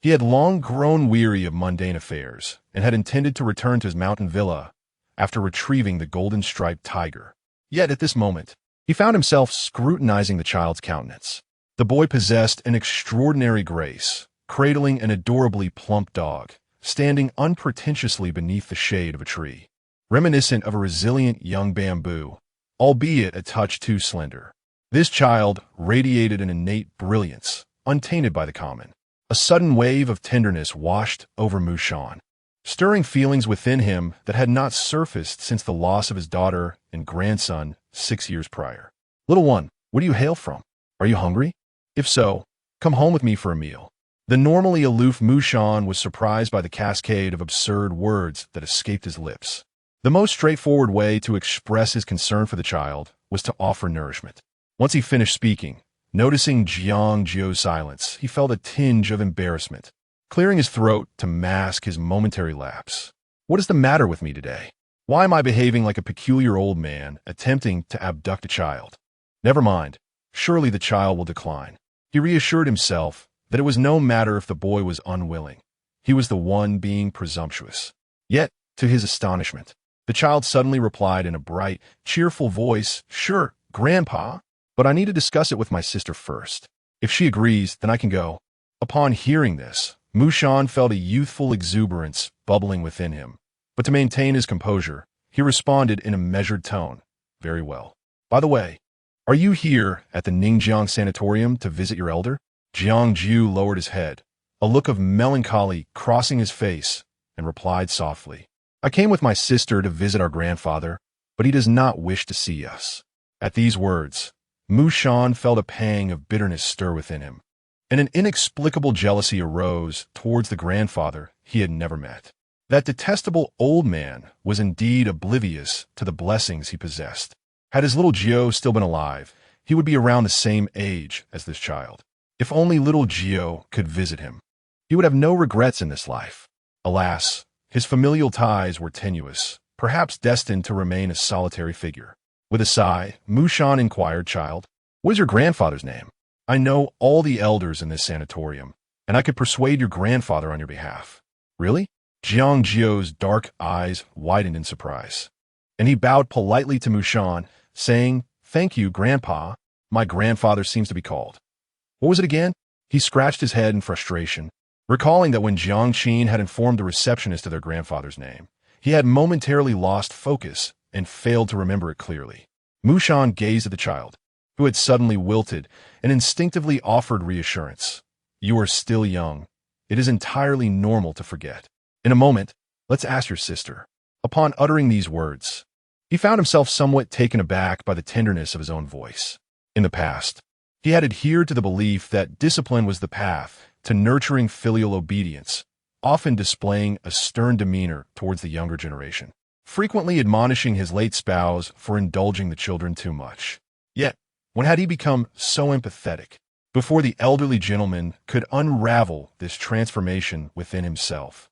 He had long grown weary of mundane affairs and had intended to return to his mountain villa after retrieving the golden-striped tiger. Yet at this moment, he found himself scrutinizing the child's countenance. The boy possessed an extraordinary grace, cradling an adorably plump dog, standing unpretentiously beneath the shade of a tree, reminiscent of a resilient young bamboo, albeit a touch too slender. This child radiated an innate brilliance, untainted by the common. A sudden wave of tenderness washed over Mushan, stirring feelings within him that had not surfaced since the loss of his daughter and grandson 6 years prior. "Little one, where do you hail from? Are you hungry? If so, come home with me for a meal." The normally aloof Mushan was surprised by the cascade of absurd words that escaped his lips. The most straightforward way to express his concern for the child was to offer nourishment. Once he finished speaking, noticing Jiang Jiu's silence, he felt a tinge of embarrassment, clearing his throat to mask his momentary lapse. "What is the matter with me today? Why am I behaving like a peculiar old man attempting to abduct a child? Never mind, surely the child will decline." He reassured himself that it was no matter if the boy was unwilling. He was the one being presumptuous. Yet, to his astonishment, the child suddenly replied in a bright, cheerful voice, "Sure, Grandpa, but I need to discuss it with my sister first. If she agrees, then I can go." Upon hearing this, Mushan felt a youthful exuberance bubbling within him, but to maintain his composure, he responded in a measured tone, "Very well. By the way, are you here at the Ningjiang Sanatorium to visit your elder?" Jiang Jiu lowered his head, a look of melancholy crossing his face, and replied softly, "I came with my sister to visit our grandfather, but he does not wish to see us." At these words, Mushan felt a pang of bitterness stir within him, and an inexplicable jealousy arose towards the grandfather he had never met. That detestable old man was indeed oblivious to the blessings he possessed. Had his little Jiu still been alive, he would be around the same age as this child. If only little Jiu could visit him, he would have no regrets in this life. Alas, his familial ties were tenuous, perhaps destined to remain a solitary figure. With a sigh, Mushan inquired, "Child, what is your grandfather's name? I know all the elders in this sanatorium, and I could persuade your grandfather on your behalf." "Really?" Jiang Jiu's dark eyes widened in surprise, and he bowed politely to Mushan, saying, "Thank you, Grandpa. My grandfather seems to be called." "What was it again?" He scratched his head in frustration, recalling that when Jiang Qin had informed the receptionist of their grandfather's name, he had momentarily lost focus and failed to remember it clearly. Mushan gazed at the child, who had suddenly wilted, and instinctively offered reassurance. "You are still young. It is entirely normal to forget. In a moment, let's ask your sister." Upon uttering these words, he found himself somewhat taken aback by the tenderness of his own voice. In the past, he had adhered to the belief that discipline was the path to nurturing filial obedience, often displaying a stern demeanor towards the younger generation, frequently admonishing his late spouse for indulging the children too much. Yet, when had he become so empathetic? Before the elderly gentleman could unravel this transformation within himself,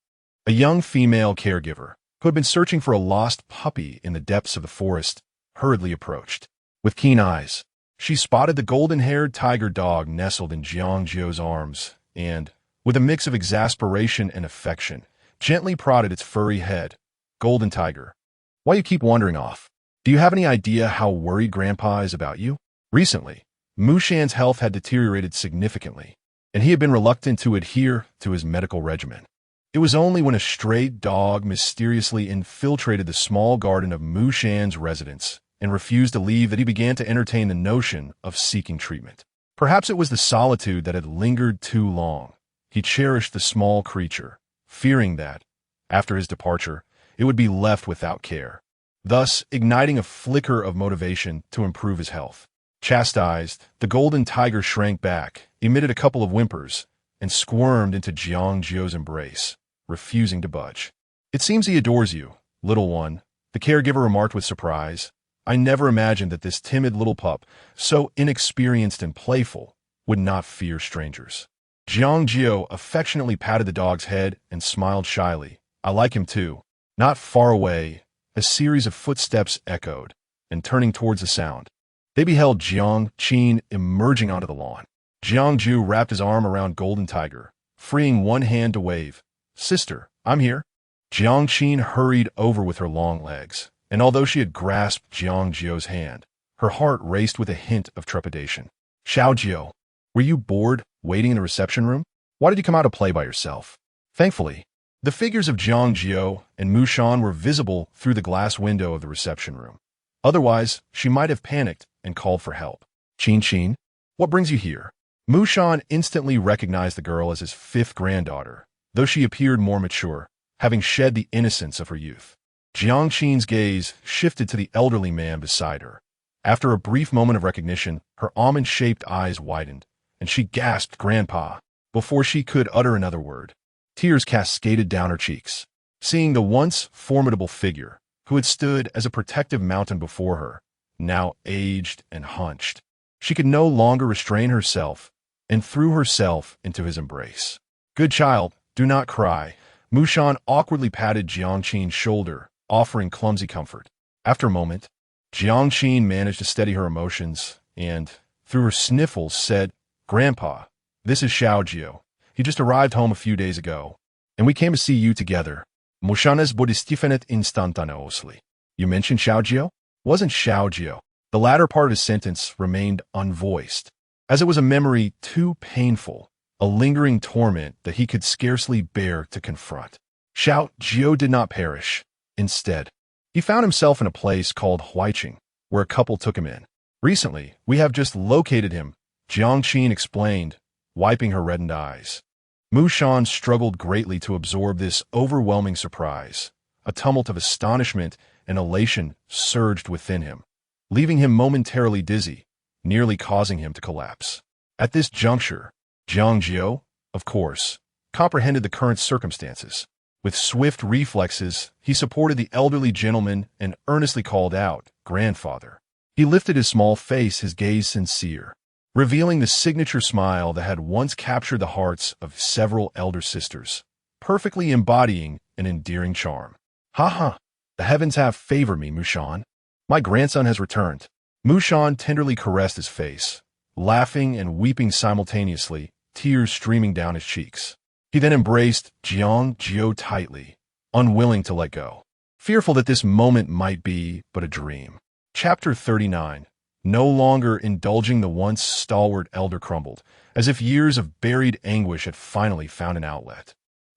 a young female caregiver, who had been searching for a lost puppy in the depths of the forest, hurriedly approached. With keen eyes, she spotted the golden-haired tiger dog nestled in Jiang Jiu's arms and, with a mix of exasperation and affection, gently prodded its furry head. "Golden tiger, why you keep wandering off? Do you have any idea how worried Grandpa is about you?" Recently, Mushan's health had deteriorated significantly, and he had been reluctant to adhere to his medical regimen. It was only when a stray dog mysteriously infiltrated the small garden of Mushan's residence and refused to leave that he began to entertain the notion of seeking treatment. Perhaps it was the solitude that had lingered too long. He cherished the small creature, fearing that, after his departure, it would be left without care, thus igniting a flicker of motivation to improve his health. Chastised, the golden tiger shrank back, emitted a couple of whimpers, and squirmed into Jiang Jiu's embrace, refusing to budge. "It seems he adores you, little one," the caregiver remarked with surprise. "I never imagined that this timid little pup, so inexperienced and playful, would not fear strangers." Jiang Jiu affectionately patted the dog's head and smiled shyly. "I like him too." Not far away, a series of footsteps echoed, and turning towards the sound, they beheld Jiang Jiu emerging onto the lawn. Jiang Jiu wrapped his arm around Golden Tiger, freeing one hand to wave. "Sister, I'm here." Jiang Jiu hurried over with her long legs, and although she had grasped Jiang Jiu's hand, her heart raced with a hint of trepidation. "Xiao Jiu, were you bored waiting in the reception room? Why did you come out to play by yourself?" Thankfully, the figures of Jiang Jiu and Mushan were visible through the glass window of the reception room. Otherwise, she might have panicked and called for help. "Qin, what brings you here?" Mushan instantly recognized the girl as his fifth granddaughter, though she appeared more mature, having shed the innocence of her youth. Jiang Qin's gaze shifted to the elderly man beside her. After a brief moment of recognition, her almond-shaped eyes widened, and she gasped, "Grandpa," before she could utter another word. Tears cascaded down her cheeks. Seeing the once formidable figure, who had stood as a protective mountain before her, now aged and hunched, she could no longer restrain herself and threw herself into his embrace. "Good child, do not cry." Mushan awkwardly patted Jiang Qin's shoulder, offering clumsy comfort. After a moment, Jiang Qin managed to steady her emotions and, through her sniffles, said, "Grandpa, this is Xiao Jiu. He just arrived home a few days ago, and we came to see you together." Mushanes bodistifenet instantaneously. "You mentioned Xiao Jiu?" Wasn't Xiao Jiu. The latter part of his sentence remained unvoiced, as it was a memory too painful, a lingering torment that he could scarcely bear to confront. Xiao Jiu did not perish. Instead, he found himself in a place called Huaiqing, where a couple took him in. "Recently, we have just located him," Jiang Qin explained, wiping her reddened eyes. Mushan struggled greatly to absorb this overwhelming surprise. A tumult of astonishment and elation surged within him, leaving him momentarily dizzy, nearly causing him to collapse. At this juncture, Jiang Jiu, of course, comprehended the current circumstances. With swift reflexes, he supported the elderly gentleman and earnestly called out, "Grandfather." He lifted his small face, his gaze sincere, revealing the signature smile that had once captured the hearts of several elder sisters, perfectly embodying an endearing charm. "Ha ha! The heavens have favored me, Mushan. My grandson has returned." Mushan tenderly caressed his face, laughing and weeping simultaneously, tears streaming down his cheeks. He then embraced Jiang Jiu tightly, unwilling to let go, fearful that this moment might be but a dream. Chapter 39. No longer indulging, the once stalwart elder crumbled, as if years of buried anguish had finally found an outlet.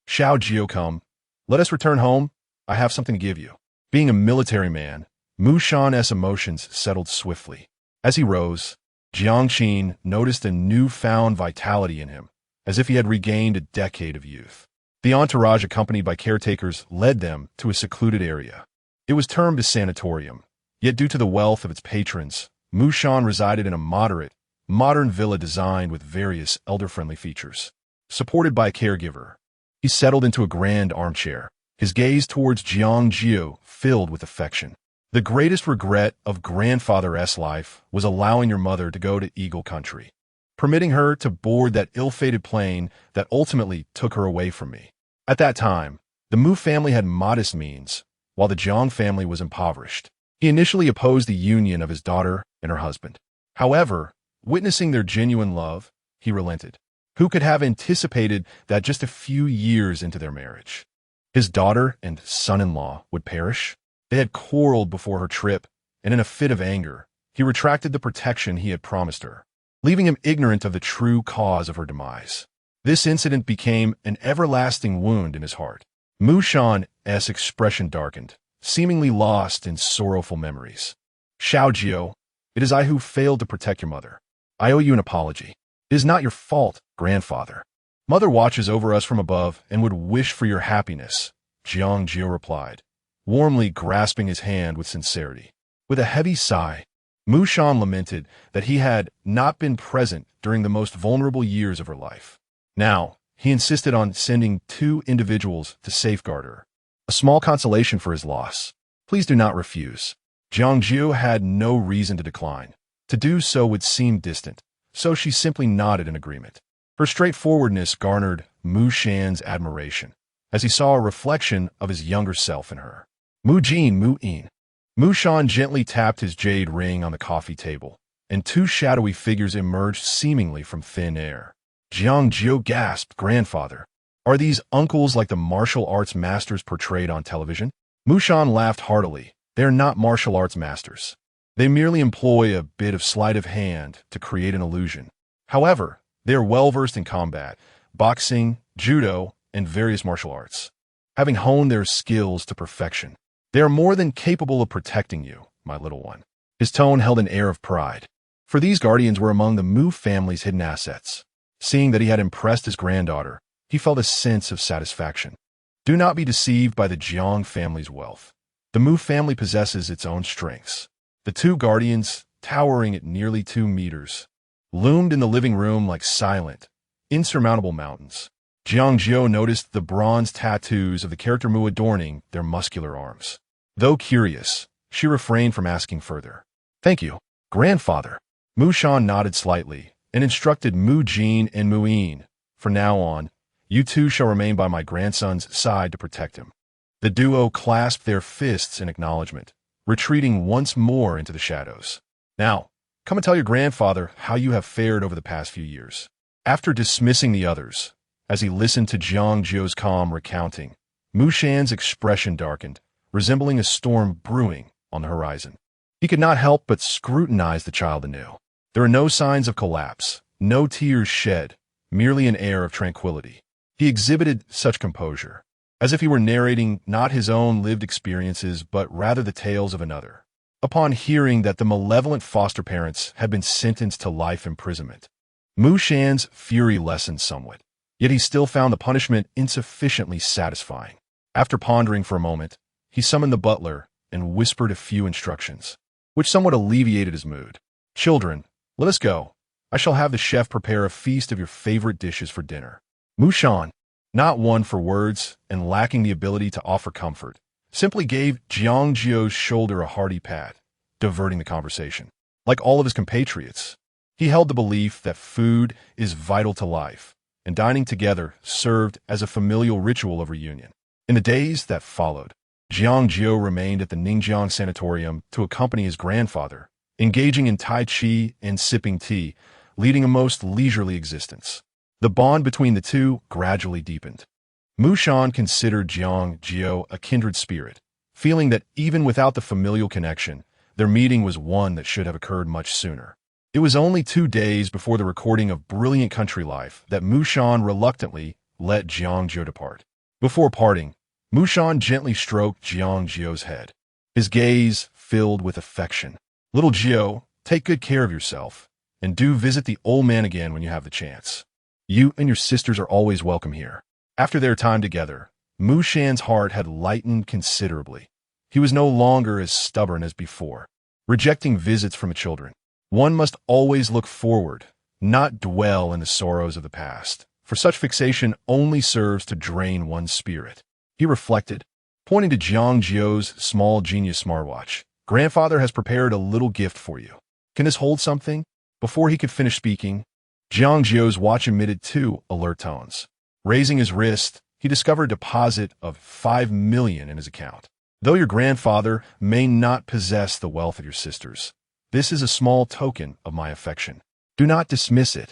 "Xiao Jiu, come. Let us return home. I have something to give you." Being a military man, Mushan's emotions settled swiftly. As he rose, Jiang Qin noticed a newfound vitality in him, as if he had regained a decade of youth. The entourage, accompanied by caretakers, led them to a secluded area. It was termed a sanatorium, yet due to the wealth of its patrons, Mushan resided in a moderate, modern villa designed with various elder-friendly features. supported by a caregiver. He settled into a grand armchair, his gaze towards Jiang Jiu filled with affection. The greatest regret of grandfather's life was allowing your mother to go to Eagle Country, permitting her to board that ill-fated plane that ultimately took her away from me. At that time, the Mu family had modest means, while the Jiang family was impoverished. He initially opposed the union of his daughter and her husband. However, witnessing their genuine love, he relented. Who could have anticipated that just a few years into their marriage, his daughter and son-in-law would perish? They had quarreled before her trip, and in a fit of anger, he retracted the protection he had promised her, leaving him ignorant of the true cause of her demise. This incident became an everlasting wound in his heart. Mu Shan's expression darkened, seemingly lost in sorrowful memories. Xiao, it is I who failed to protect your mother. I owe you an apology. It is not your fault, grandfather. Mother watches over us from above and would wish for your happiness, Jiang Jiu replied, warmly grasping his hand with sincerity. With a heavy sigh, Mu Shan lamented that he had not been present during the most vulnerable years of her life. Now, he insisted on sending 2 individuals to safeguard her, a small consolation for his loss. Please do not refuse. Jiang Jiu had no reason to decline. To do so would seem distant, so she simply nodded in agreement. Her straightforwardness garnered Mu Shan's admiration, as he saw a reflection of his younger self in her. Mu Jin, Mu In. Mu Shan gently tapped his jade ring on the coffee table, and 2 shadowy figures emerged seemingly from thin air. Jiang Jiu gasped, grandfather. Are these uncles like the martial arts masters portrayed on television? Mu Shan laughed heartily. They are not martial arts masters. They merely employ a bit of sleight of hand to create an illusion. However, they are well-versed in combat, boxing, judo, and various martial arts, having honed their skills to perfection. They are more than capable of protecting you, my little one. His tone held an air of pride, for these guardians were among the Mu family's hidden assets. Seeing that he had impressed his granddaughter, he felt a sense of satisfaction. Do not be deceived by the Jiang family's wealth. The Mu family possesses its own strengths. The 2 guardians, towering at nearly 2 meters, loomed in the living room like silent, insurmountable mountains. Jiang Jiu noticed the bronze tattoos of the character Mu adorning their muscular arms. Though curious, she refrained from asking further. Thank you, grandfather. Mu Shan nodded slightly and instructed Mu Jin and Mu In, from now on, you 2 shall remain by my grandson's side to protect him. The duo clasped their fists in acknowledgement, retreating once more into the shadows. Now, come and tell your grandfather how you have fared over the past few years. After dismissing the others, as he listened to Jiang Jiu's calm recounting, Mu Shan's expression darkened, resembling a storm brewing on the horizon. He could not help but scrutinize the child anew. There were no signs of collapse, no tears shed, merely an air of tranquility. He exhibited such composure, as if he were narrating not his own lived experiences but rather the tales of another. Upon hearing that the malevolent foster parents had been sentenced to life imprisonment, Mu Shan's fury lessened somewhat, yet he still found the punishment insufficiently satisfying. After pondering for a moment, he summoned the butler and whispered a few instructions, which somewhat alleviated his mood. Children, let us go. I shall have the chef prepare a feast of your favorite dishes for dinner. Mu Shan, not one for words and lacking the ability to offer comfort, simply gave Jiang Jiu's shoulder a hearty pat, diverting the conversation. Like all of his compatriots, he held the belief that food is vital to life, and dining together served as a familial ritual of reunion. In the days that followed, Jiang Jiu remained at the Ningjiang Sanatorium to accompany his grandfather, engaging in Tai Chi and sipping tea, leading a most leisurely existence. The bond between the 2 gradually deepened. Mu Shan considered Jiang Jiu a kindred spirit, feeling that even without the familial connection, their meeting was one that should have occurred much sooner. It was only 2 days before the recording of Brilliant Country Life that Mu Shan reluctantly let Jiang Jiu depart. Before parting, Mu Shan gently stroked Jiang Jiu's head, his gaze filled with affection. Little Jiu, take good care of yourself, and do visit the old man again when you have the chance. You and your sisters are always welcome here. After their time together, Mu Shan's heart had lightened considerably. He was no longer as stubborn as before, rejecting visits from the children. One must always look forward, not dwell in the sorrows of the past, for such fixation only serves to drain one's spirit. He reflected, pointing to Jiang Jiu's small genius smartwatch. Grandfather has prepared a little gift for you. Can this hold something? Before he could finish speaking, Jiang Jiu's watch emitted 2 alert tones. Raising his wrist, he discovered a deposit of 5 million in his account. Though your grandfather may not possess the wealth of your sisters, this is a small token of my affection. Do not dismiss it.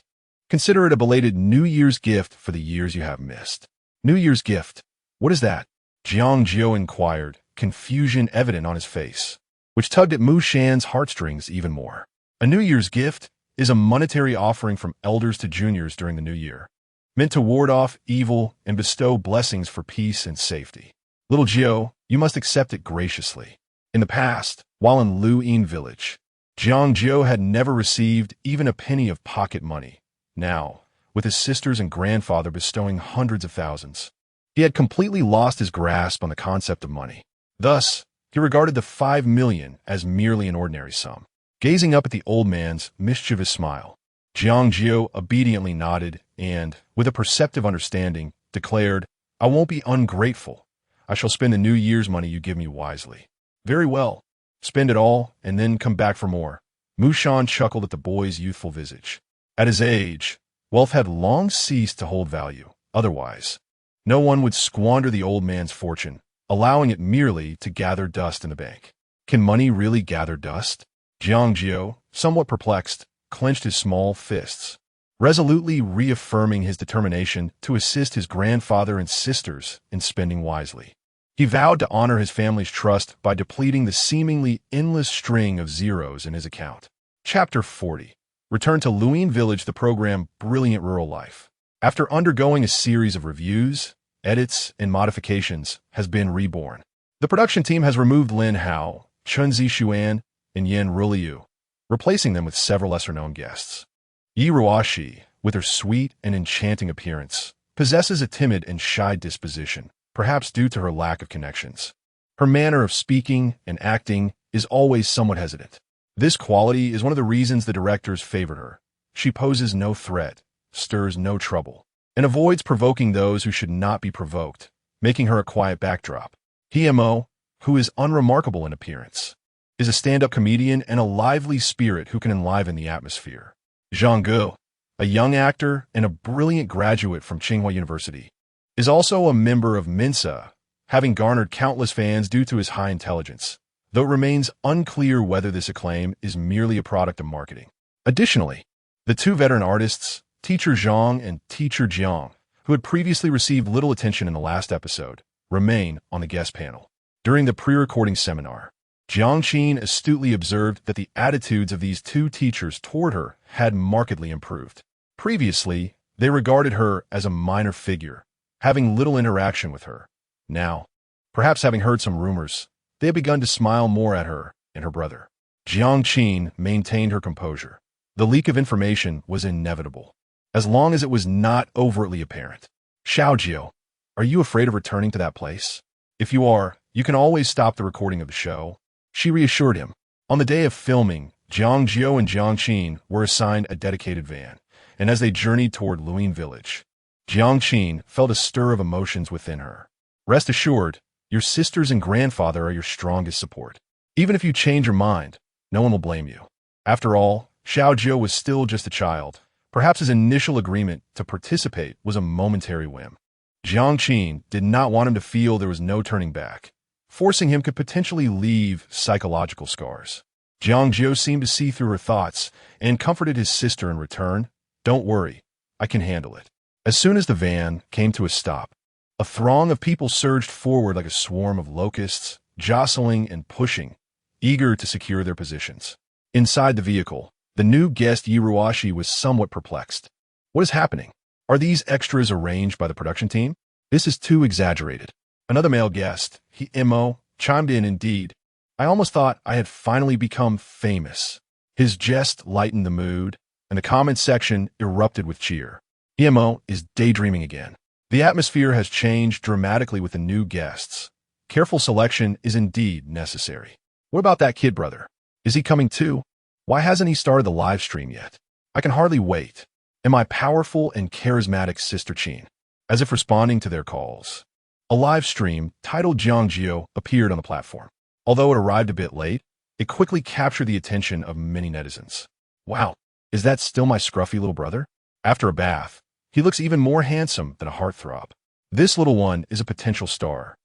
Consider it a belated New Year's gift for the years you have missed. New Year's gift? What is that? Jiang Jiu inquired, confusion evident on his face, which tugged at Mu Shan's heartstrings even more. A New Year's gift is a monetary offering from elders to juniors during the new year, meant to ward off evil and bestow blessings for peace and safety. Little Jiu, you must accept it graciously. In the past, while in Luyin village, Jiang Jiu had never received even a penny of pocket money. Now, with his sisters and grandfather bestowing hundreds of thousands, he had completely lost his grasp on the concept of money. Thus, he regarded the 5 million as merely an ordinary sum. Gazing up at the old man's mischievous smile, Jiang Jiu obediently nodded and, with a perceptive understanding, declared, I won't be ungrateful. I shall spend the New Year's money you give me wisely. Very well. Spend it all, and then come back for more. Mu Shan chuckled at the boy's youthful visage. At his age, wealth had long ceased to hold value. Otherwise, no one would squander the old man's fortune, allowing it merely to gather dust in the bank. Can money really gather dust? Jiang Jiu, somewhat perplexed, clenched his small fists, resolutely reaffirming his determination to assist his grandfather and sisters in spending wisely. He vowed to honor his family's trust by depleting the seemingly endless string of zeros in his account. Chapter 40. Return to Luyin Village. The program Brilliant Rural Life, after undergoing a series of reviews, edits, and modifications, has been reborn. The production team has removed Lin Hao, Chen Zixuan, and Yan Ruliu, replacing them with several lesser-known guests. Yi Ruoxi, with her sweet and enchanting appearance, possesses a timid and shy disposition, perhaps due to her lack of connections. Her manner of speaking and acting is always somewhat hesitant. This quality is one of the reasons the directors favored her. She poses no threat, stirs no trouble, and avoids provoking those who should not be provoked, making her a quiet backdrop. Mo, who is unremarkable in appearance, is a stand-up comedian and a lively spirit who can enliven the atmosphere. Zhang Gu, a young actor and a brilliant graduate from Tsinghua University, is also a member of Mensa, having garnered countless fans due to his high intelligence, though it remains unclear whether this acclaim is merely a product of marketing. Additionally, the 2 veteran artists, Teacher Zhang and Teacher Jiang, who had previously received little attention in the last episode, remain on the guest panel. During the pre-recording seminar, Jiang Qin astutely observed that the attitudes of these 2 teachers toward her had markedly improved. Previously, they regarded her as a minor figure, having little interaction with her. Now, perhaps having heard some rumors, they had begun to smile more at her and her brother. Jiang Qin maintained her composure. The leak of information was inevitable, as long as it was not overtly apparent. Xiaojiu, are you afraid of returning to that place? If you are, you can always stop the recording of the show. She reassured him. On the day of filming, Jiang Jiu and Jiang Qin were assigned a dedicated van, and as they journeyed toward Luyin Village, Jiang Qin felt a stir of emotions within her. Rest assured, your sisters and grandfather are your strongest support. Even if you change your mind, no one will blame you. After all, Xiaojiu was still just a child. Perhaps his initial agreement to participate was a momentary whim. Jiang Qin did not want him to feel there was no turning back. Forcing him could potentially leave psychological scars. Jiang Jiu seemed to see through her thoughts and comforted his sister in return. Don't worry, I can handle it. As soon as the van came to a stop, a throng of people surged forward like a swarm of locusts, jostling and pushing, eager to secure their positions. Inside the vehicle, the new guest Yi Ruoxi was somewhat perplexed. What is happening? Are these extras arranged by the production team? This is too exaggerated. Another male guest, Mo, chimed in. Indeed, I almost thought I had finally become famous. His jest lightened the mood, and the comment section erupted with cheer. Mo is daydreaming again. The atmosphere has changed dramatically with the new guests. Careful selection is indeed necessary. What about that kid brother? Is he coming too? Why hasn't he started the live stream yet? I can hardly wait. and my powerful and charismatic sister Chen. As if responding to their calls, a live stream titled Jiang Jiu appeared on the platform. Although it arrived a bit late, it quickly captured the attention of many netizens. Wow, is that still my scruffy little brother? After a bath, he looks even more handsome than a heartthrob. This little one is a potential star.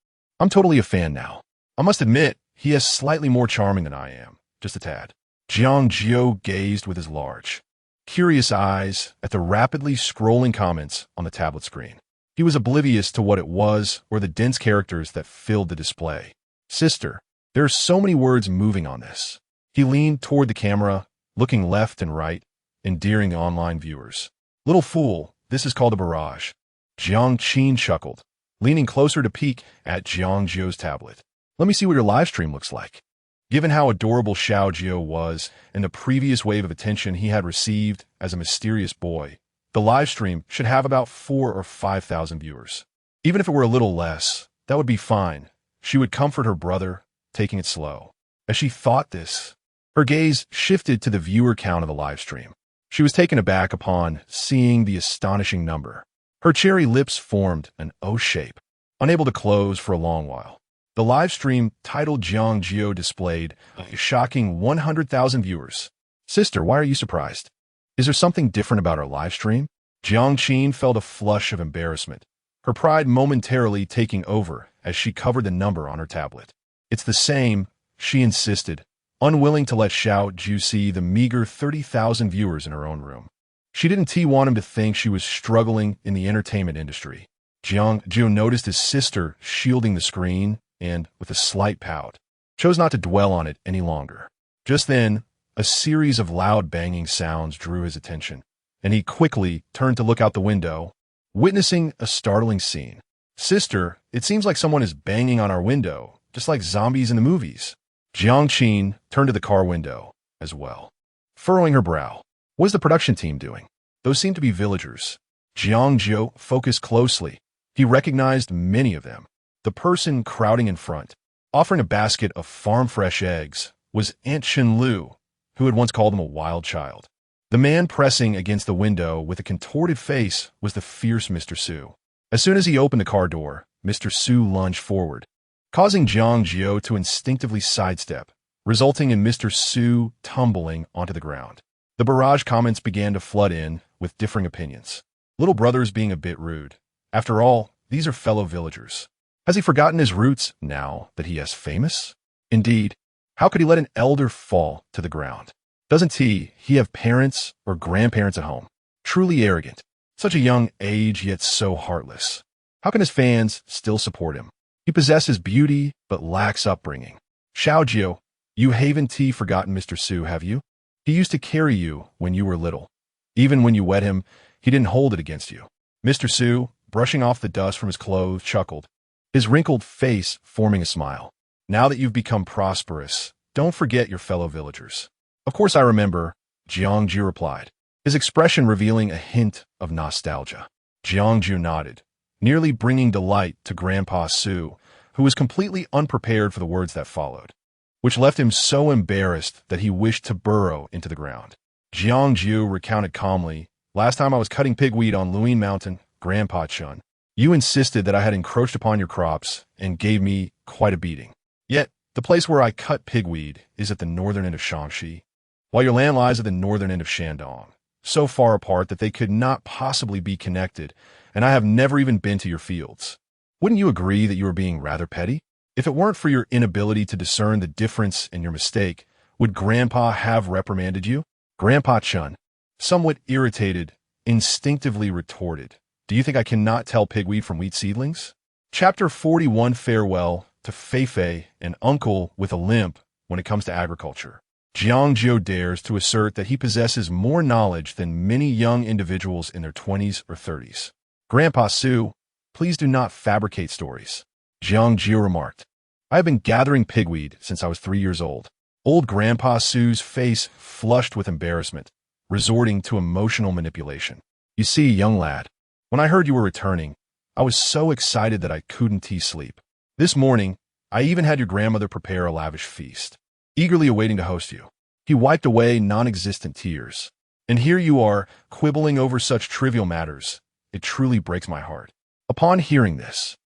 I'm totally a fan now. I must admit, he is slightly more charming than I am, just a tad. Jiang Jiu gazed with his large, curious eyes at the rapidly scrolling comments on the tablet screen. He was oblivious to what it was or the dense characters that filled the display. Sister, there are so many words moving on this. He leaned toward the camera, looking left and right, endearing the online viewers. Little fool, this is called a barrage. Jiang Qin chuckled, leaning closer to peek at Jiang Jiu's tablet. Let me see what your live stream looks like. Given how adorable Xiao Jiu was and the previous wave of attention he had received as a mysterious boy, the live stream should have about 4,000 or 5,000 viewers. Even if it were a little less, that would be fine. She would comfort her brother, taking it slow. As she thought this, her gaze shifted to the viewer count of the live stream. She was taken aback upon seeing the astonishing number. Her cherry lips formed an O shape, unable to close for a long while. The live stream titled Jiang Jiu displayed a shocking 100,000 viewers. Sister, why are you surprised? Is there something different about our live stream? Jiang Qin felt a flush of embarrassment, her pride momentarily taking over as she covered the number on her tablet. It's the same, she insisted, unwilling to let Xiao Jiu see the meager 30,000 viewers in her own room. She didn't want him to think she was struggling in the entertainment industry. Jiang Jiu noticed his sister shielding the screen and, with a slight pout, chose not to dwell on it any longer. Just then, a series of loud banging sounds drew his attention, and he quickly turned to look out the window, witnessing a startling scene. Sister, it seems like someone is banging on our window, just like zombies in the movies. Jiang Qin turned to the car window as well, furrowing her brow. What is the production team doing? Those seem to be villagers. Jiang Jiu focused closely. He recognized many of them. The person crowding in front, offering a basket of farm-fresh eggs, was Aunt Chen Lu, who had once called him a wild child. The man pressing against the window with a contorted face was the fierce Mr. Su. As soon as he opened the car door, Mr. Su lunged forward, causing Jiang Jiu to instinctively sidestep, resulting in Mr. Su tumbling onto the ground. The barrage comments began to flood in with differing opinions. Little brother's being a bit rude. After all, these are fellow villagers. Has he forgotten his roots now that he is famous? Indeed, how could he let an elder fall to the ground? Doesn't he have parents or grandparents at home? Truly arrogant. Such a young age, yet so heartless. How can his fans still support him? He possesses beauty, but lacks upbringing. Xiao Jiu, you haven't forgotten Mr. Su, have you? He used to carry you when you were little. Even when you wet him, he didn't hold it against you. Mr. Su, brushing off the dust from his clothes, chuckled, his wrinkled face forming a smile. Now that you've become prosperous, don't forget your fellow villagers. Of course I remember, Jiang Jiu replied, his expression revealing a hint of nostalgia. Jiang Jiu nodded, nearly bringing delight to Grandpa Su, who was completely unprepared for the words that followed, which left him so embarrassed that he wished to burrow into the ground. Jiang Jiu recounted calmly, last time I was cutting pigweed on Luin Mountain, Grandpa Chun, you insisted that I had encroached upon your crops and gave me quite a beating. Yet, the place where I cut pigweed is at the northern end of Shaanxi, while your land lies at the northern end of Shandong, so far apart that they could not possibly be connected, and I have never even been to your fields. Wouldn't you agree that you are being rather petty? If it weren't for your inability to discern the difference in your mistake, would Grandpa have reprimanded you? Grandpa Chun, somewhat irritated, instinctively retorted, do you think I cannot tell pigweed from wheat seedlings? Chapter 41 Farewell to Fei and Uncle with a limp when it comes to agriculture. Jiang Jiu dares to assert that he possesses more knowledge than many young individuals in their 20s or 30s. Grandpa Su, please do not fabricate stories. Jiang Jiu remarked, I have been gathering pigweed since I was 3 years old. Old Grandpa Su's face flushed with embarrassment, resorting to emotional manipulation. You see, young lad, when I heard you were returning, I was so excited that I couldn't sleep. This morning, I even had your grandmother prepare a lavish feast, eagerly awaiting to host you. He wiped away non-existent tears. And here you are, quibbling over such trivial matters. It truly breaks my heart. Upon hearing this,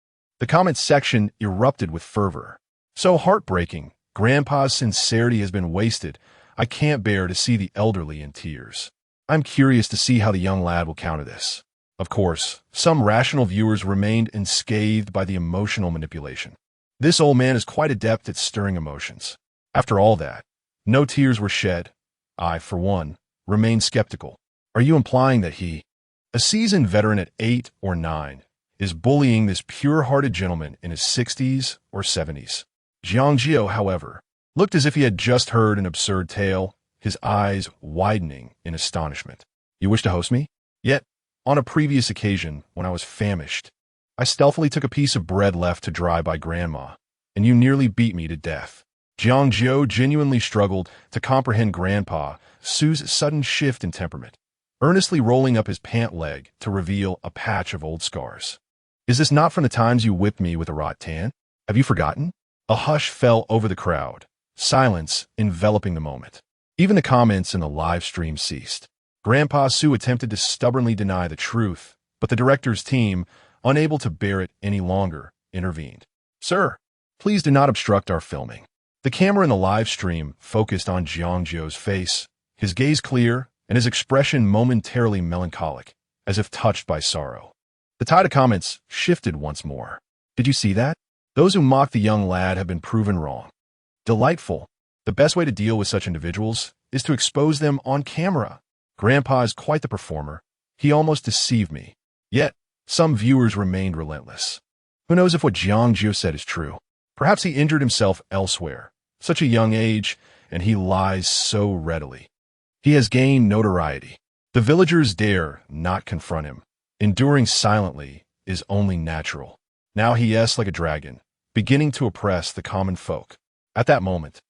the comment section erupted with fervor. So heartbreaking. Grandpa's sincerity has been wasted. I can't bear to see the elderly in tears. I'm curious to see how the young lad will counter this. Of course, some rational viewers remained unscathed by the emotional manipulation. This old man is quite adept at stirring emotions. After all that, no tears were shed. I, for one, remain skeptical. Are you implying that he, a seasoned veteran at 8 or 9, is bullying this pure-hearted gentleman in his 60s or 70s? Jiang Jiu, however, looked as if he had just heard an absurd tale, his eyes widening in astonishment. You wish to host me? Yet, on a previous occasion, when I was famished, I stealthily took a piece of bread left to dry by Grandma, and you nearly beat me to death. Jiang Jiu genuinely struggled to comprehend Grandpa Su's sudden shift in temperament, earnestly rolling up his pant leg to reveal a patch of old scars. Is this not from the times you whipped me with a rattan? Have you forgotten? A hush fell over the crowd, silence enveloping the moment. Even the comments in the live stream ceased. Grandpa Su attempted to stubbornly deny the truth, but the director's team, unable to bear it any longer, intervened. Sir, please do not obstruct our filming. The camera in the live stream focused on Jiang Jiu's face, his gaze clear and his expression momentarily melancholic, as if touched by sorrow. The tide of comments shifted once more. Did you see that? Those who mocked the young lad have been proven wrong. Delightful. The best way to deal with such individuals is to expose them on camera. Grandpa is quite the performer. He almost deceived me. Yet, some viewers remained relentless. Who knows if what Jiang Jiu said is true? Perhaps he injured himself elsewhere. Such a young age, and he lies so readily. He has gained notoriety. The villagers dare not confront him. Enduring silently is only natural. Now he yeses like a dragon, beginning to oppress the common folk. At that moment,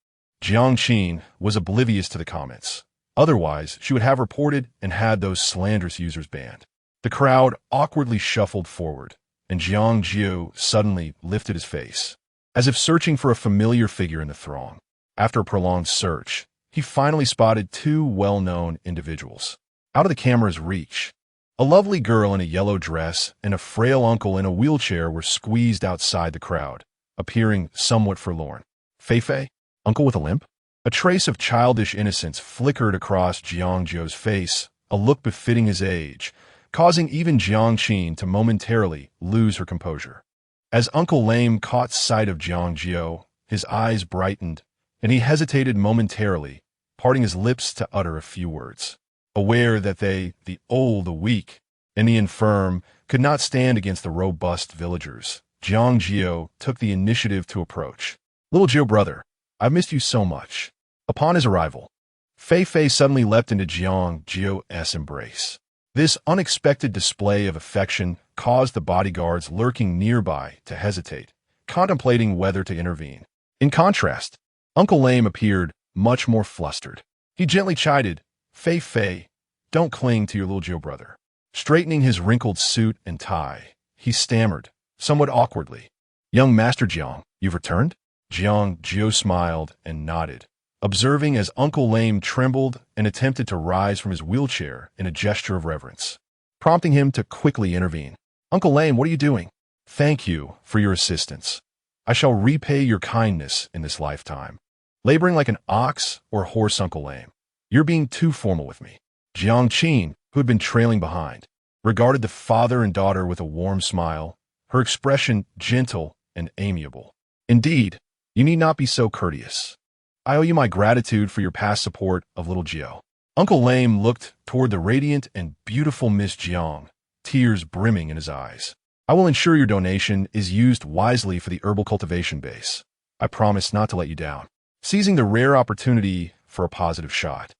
Jiang Qin was oblivious to the comments. Otherwise, she would have reported and had those slanderous users banned. The crowd awkwardly shuffled forward, and Jiang Jiu suddenly lifted his face, as if searching for a familiar figure in the throng. After a prolonged search, he finally spotted two well-known individuals. Out of the camera's reach, a lovely girl in a yellow dress and a frail uncle in a wheelchair were squeezed outside the crowd, appearing somewhat forlorn. Fei, uncle with a limp? A trace of childish innocence flickered across Jiang Jiu's face, a look befitting his age, causing even Jiang Qin to momentarily lose her composure. As Uncle Lame caught sight of Jiang Jiu, his eyes brightened, and he hesitated momentarily, parting his lips to utter a few words. Aware that they, the old, the weak, and the infirm, could not stand against the robust villagers, Jiang Jiu took the initiative to approach. Little Jiu brother, I've missed you so much. Upon his arrival, Fei suddenly leapt into Jiang Jiu's embrace. This unexpected display of affection caused the bodyguards lurking nearby to hesitate, contemplating whether to intervene. In contrast, Uncle Lame appeared much more flustered. He gently chided, Fei, don't cling to your little Jiu brother. Straightening his wrinkled suit and tie, he stammered, somewhat awkwardly, Young Master Jiang, you've returned? Jiang Jiu smiled and nodded, observing as Uncle Lame trembled and attempted to rise from his wheelchair in a gesture of reverence, prompting him to quickly intervene. Uncle Lame, what are you doing? Thank you for your assistance. I shall repay your kindness in this lifetime. Laboring like an ox or horse, Uncle Lame. You're being too formal with me. Jiang Qin, who had been trailing behind, regarded the father and daughter with a warm smile, her expression gentle and amiable. Indeed, you need not be so courteous. I owe you my gratitude for your past support of little Jiu. Uncle Lame looked toward the radiant and beautiful Miss Jiang, tears brimming in his eyes. I will ensure your donation is used wisely for the herbal cultivation base. I promise not to let you down. Seizing the rare opportunity for a positive shot,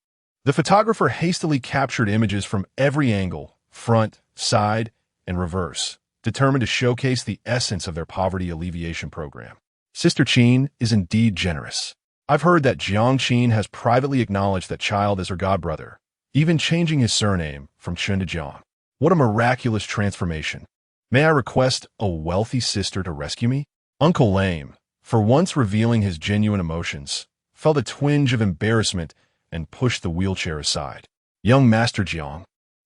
the photographer hastily captured images from every angle, front, side, and reverse, determined to showcase the essence of their poverty alleviation program. Sister Qin is indeed generous. I've heard that Jiang Qin has privately acknowledged that child as her godbrother, even changing his surname from Chen to Jiang. What a miraculous transformation. May I request a wealthy sister to rescue me? Uncle Lame, for once revealing his genuine emotions, felt a twinge of embarrassment and pushed the wheelchair aside. Young Master Jiang.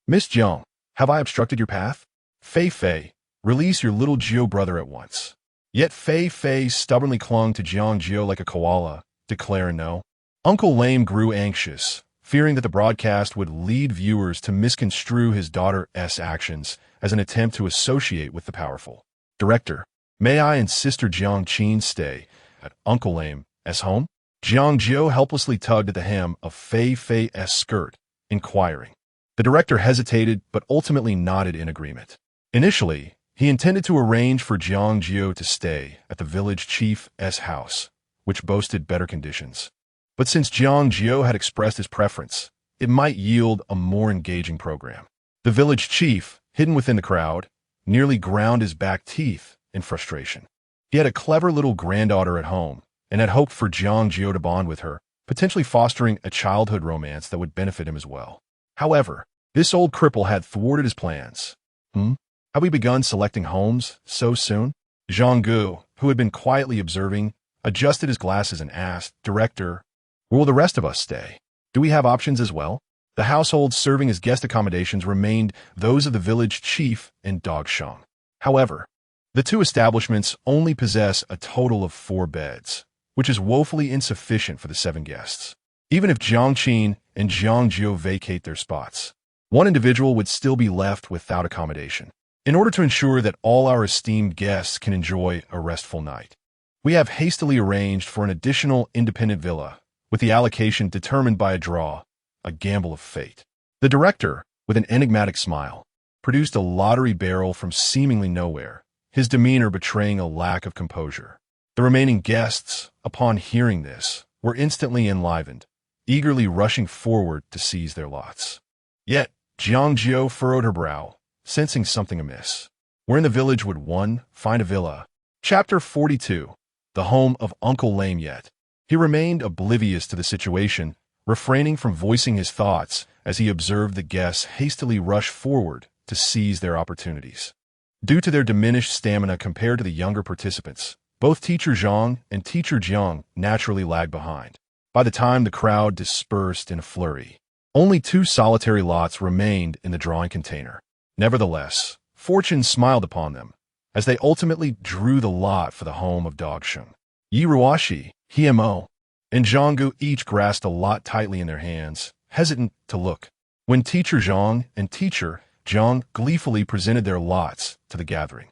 Miss Jiang, have I obstructed your path? Fei, release your little Jiu brother at once. Yet Fei stubbornly clung to Jiang Jiu like a koala, declaring no. Uncle Lame grew anxious, fearing that the broadcast would lead viewers to misconstrue his daughter's actions as an attempt to associate with the powerful. Director, may I and Sister Jiang Qin stay at Uncle Lame's home? Jiang Jiu helplessly tugged at the hem of Fei's skirt, inquiring. The director hesitated but ultimately nodded in agreement. Initially, he intended to arrange for Jiang Jiu to stay at the village chief's house, which boasted better conditions. But since Jiang Jiu had expressed his preference, it might yield a more engaging program. The village chief, hidden within the crowd, nearly ground his back teeth in frustration. He had a clever little granddaughter at home and had hoped for Jiang Jiu to bond with her, potentially fostering a childhood romance that would benefit him as well. However, this old cripple had thwarted his plans. Have we begun selecting homes so soon? Jiang Jiu, who had been quietly observing, adjusted his glasses and asked, Director, where will the rest of us stay? Do we have options as well? The households serving as guest accommodations remained those of the village chief and Dog Sheng. However, the two establishments only possess a total of 4 beds, which is woefully insufficient for the 7 guests. Even if Jiang Qin and Jiang Jiu vacate their spots, one individual would still be left without accommodation. In order to ensure that all our esteemed guests can enjoy a restful night, we have hastily arranged for an additional independent villa, with the allocation determined by a draw, a gamble of fate. The director, with an enigmatic smile, produced a lottery barrel from seemingly nowhere, his demeanor betraying a lack of composure. The remaining guests, upon hearing this, were instantly enlivened, eagerly rushing forward to seize their lots. Yet, Jiang Jiu furrowed her brow, sensing something amiss. Where in the village would one find a villa? Chapter 42. The home of Uncle Lame yet. He remained oblivious to the situation, refraining from voicing his thoughts as he observed the guests hastily rush forward to seize their opportunities. Due to their diminished stamina compared to the younger participants, both Teacher Zhang and Teacher Jiang naturally lagged behind. By the time the crowd dispersed in a flurry, only 2 solitary lots remained in the drawing container. Nevertheless, fortune smiled upon them, as they ultimately drew the lot for the home of Dog Sheng. Yi Ruoshi, Hmo, and Zhang Jiu each grasped a lot tightly in their hands, hesitant to look. When Teacher Zhang and Teacher Jiang gleefully presented their lots to the gathering,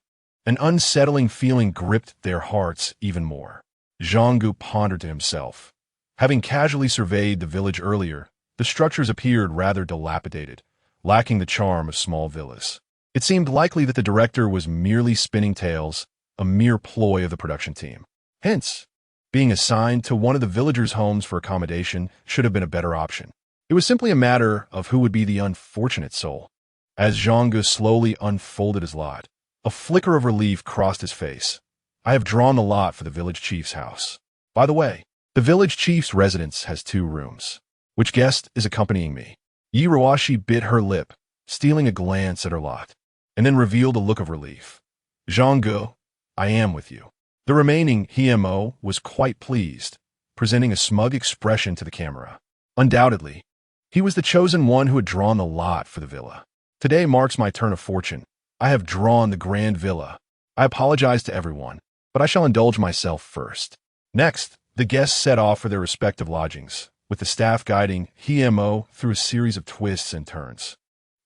an unsettling feeling gripped their hearts even more. Zhang Jiu pondered to himself. Having casually surveyed the village earlier, the structures appeared rather dilapidated, lacking the charm of small villas. It seemed likely that the director was merely spinning tales, a mere ploy of the production team. Hence, being assigned to one of the villagers' homes for accommodation should have been a better option. It was simply a matter of who would be the unfortunate soul. As Zhang Jiu slowly unfolded his lot, a flicker of relief crossed his face. I have drawn the lot for the village chief's house. By the way, the village chief's residence has 2 rooms. Which guest is accompanying me? Yi Ruoshi bit her lip, stealing a glance at her lot, and then revealed a look of relief. Zhang Jiu, I am with you. The remaining Hmo was quite pleased, presenting a smug expression to the camera. Undoubtedly, he was the chosen one who had drawn the lot for the villa. Today marks my turn of fortune. I have drawn the grand villa. I apologize to everyone, but I shall indulge myself first. Next, the guests set off for their respective lodgings, with the staff guiding Hmo through a series of twists and turns.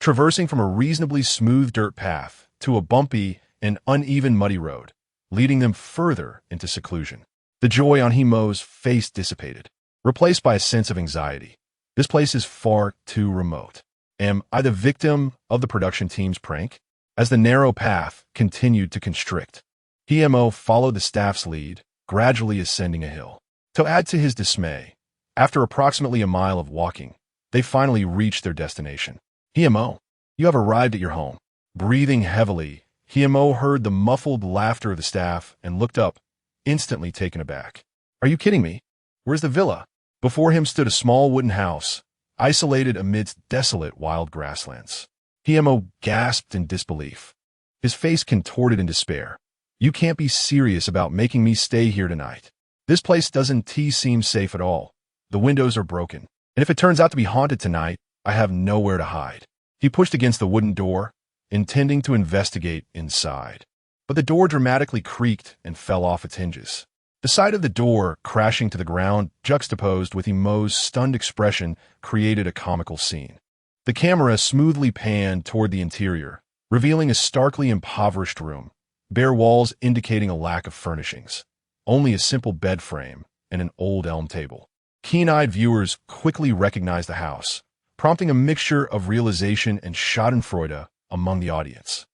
Traversing from a reasonably smooth dirt path to a bumpy and uneven muddy road, leading them further into seclusion. The joy on Hmo's face dissipated, replaced by a sense of anxiety. This place is far too remote. Am I the victim of the production team's prank? As the narrow path continued to constrict, Hmo followed the staff's lead, gradually ascending a hill. To add to his dismay, after approximately a mile of walking, they finally reached their destination. Hmo, you have arrived at your home. Breathing heavily, Hmo heard the muffled laughter of the staff and looked up, instantly taken aback. Are you kidding me? Where's the villa? Before him stood a small wooden house, isolated amidst desolate wild grasslands. Hmo gasped in disbelief, his face contorted in despair. You can't be serious about making me stay here tonight. This place doesn't seem safe at all. The windows are broken, and if it turns out to be haunted tonight, I have nowhere to hide. He pushed against the wooden door, intending to investigate inside. But the door dramatically creaked and fell off its hinges. The sight of the door crashing to the ground, juxtaposed with Emo's stunned expression, created a comical scene. The camera smoothly panned toward the interior, revealing a starkly impoverished room, bare walls indicating a lack of furnishings, only a simple bed frame and an old elm table. Keen-eyed viewers quickly recognized the house, prompting a mixture of realization and schadenfreude among the audience.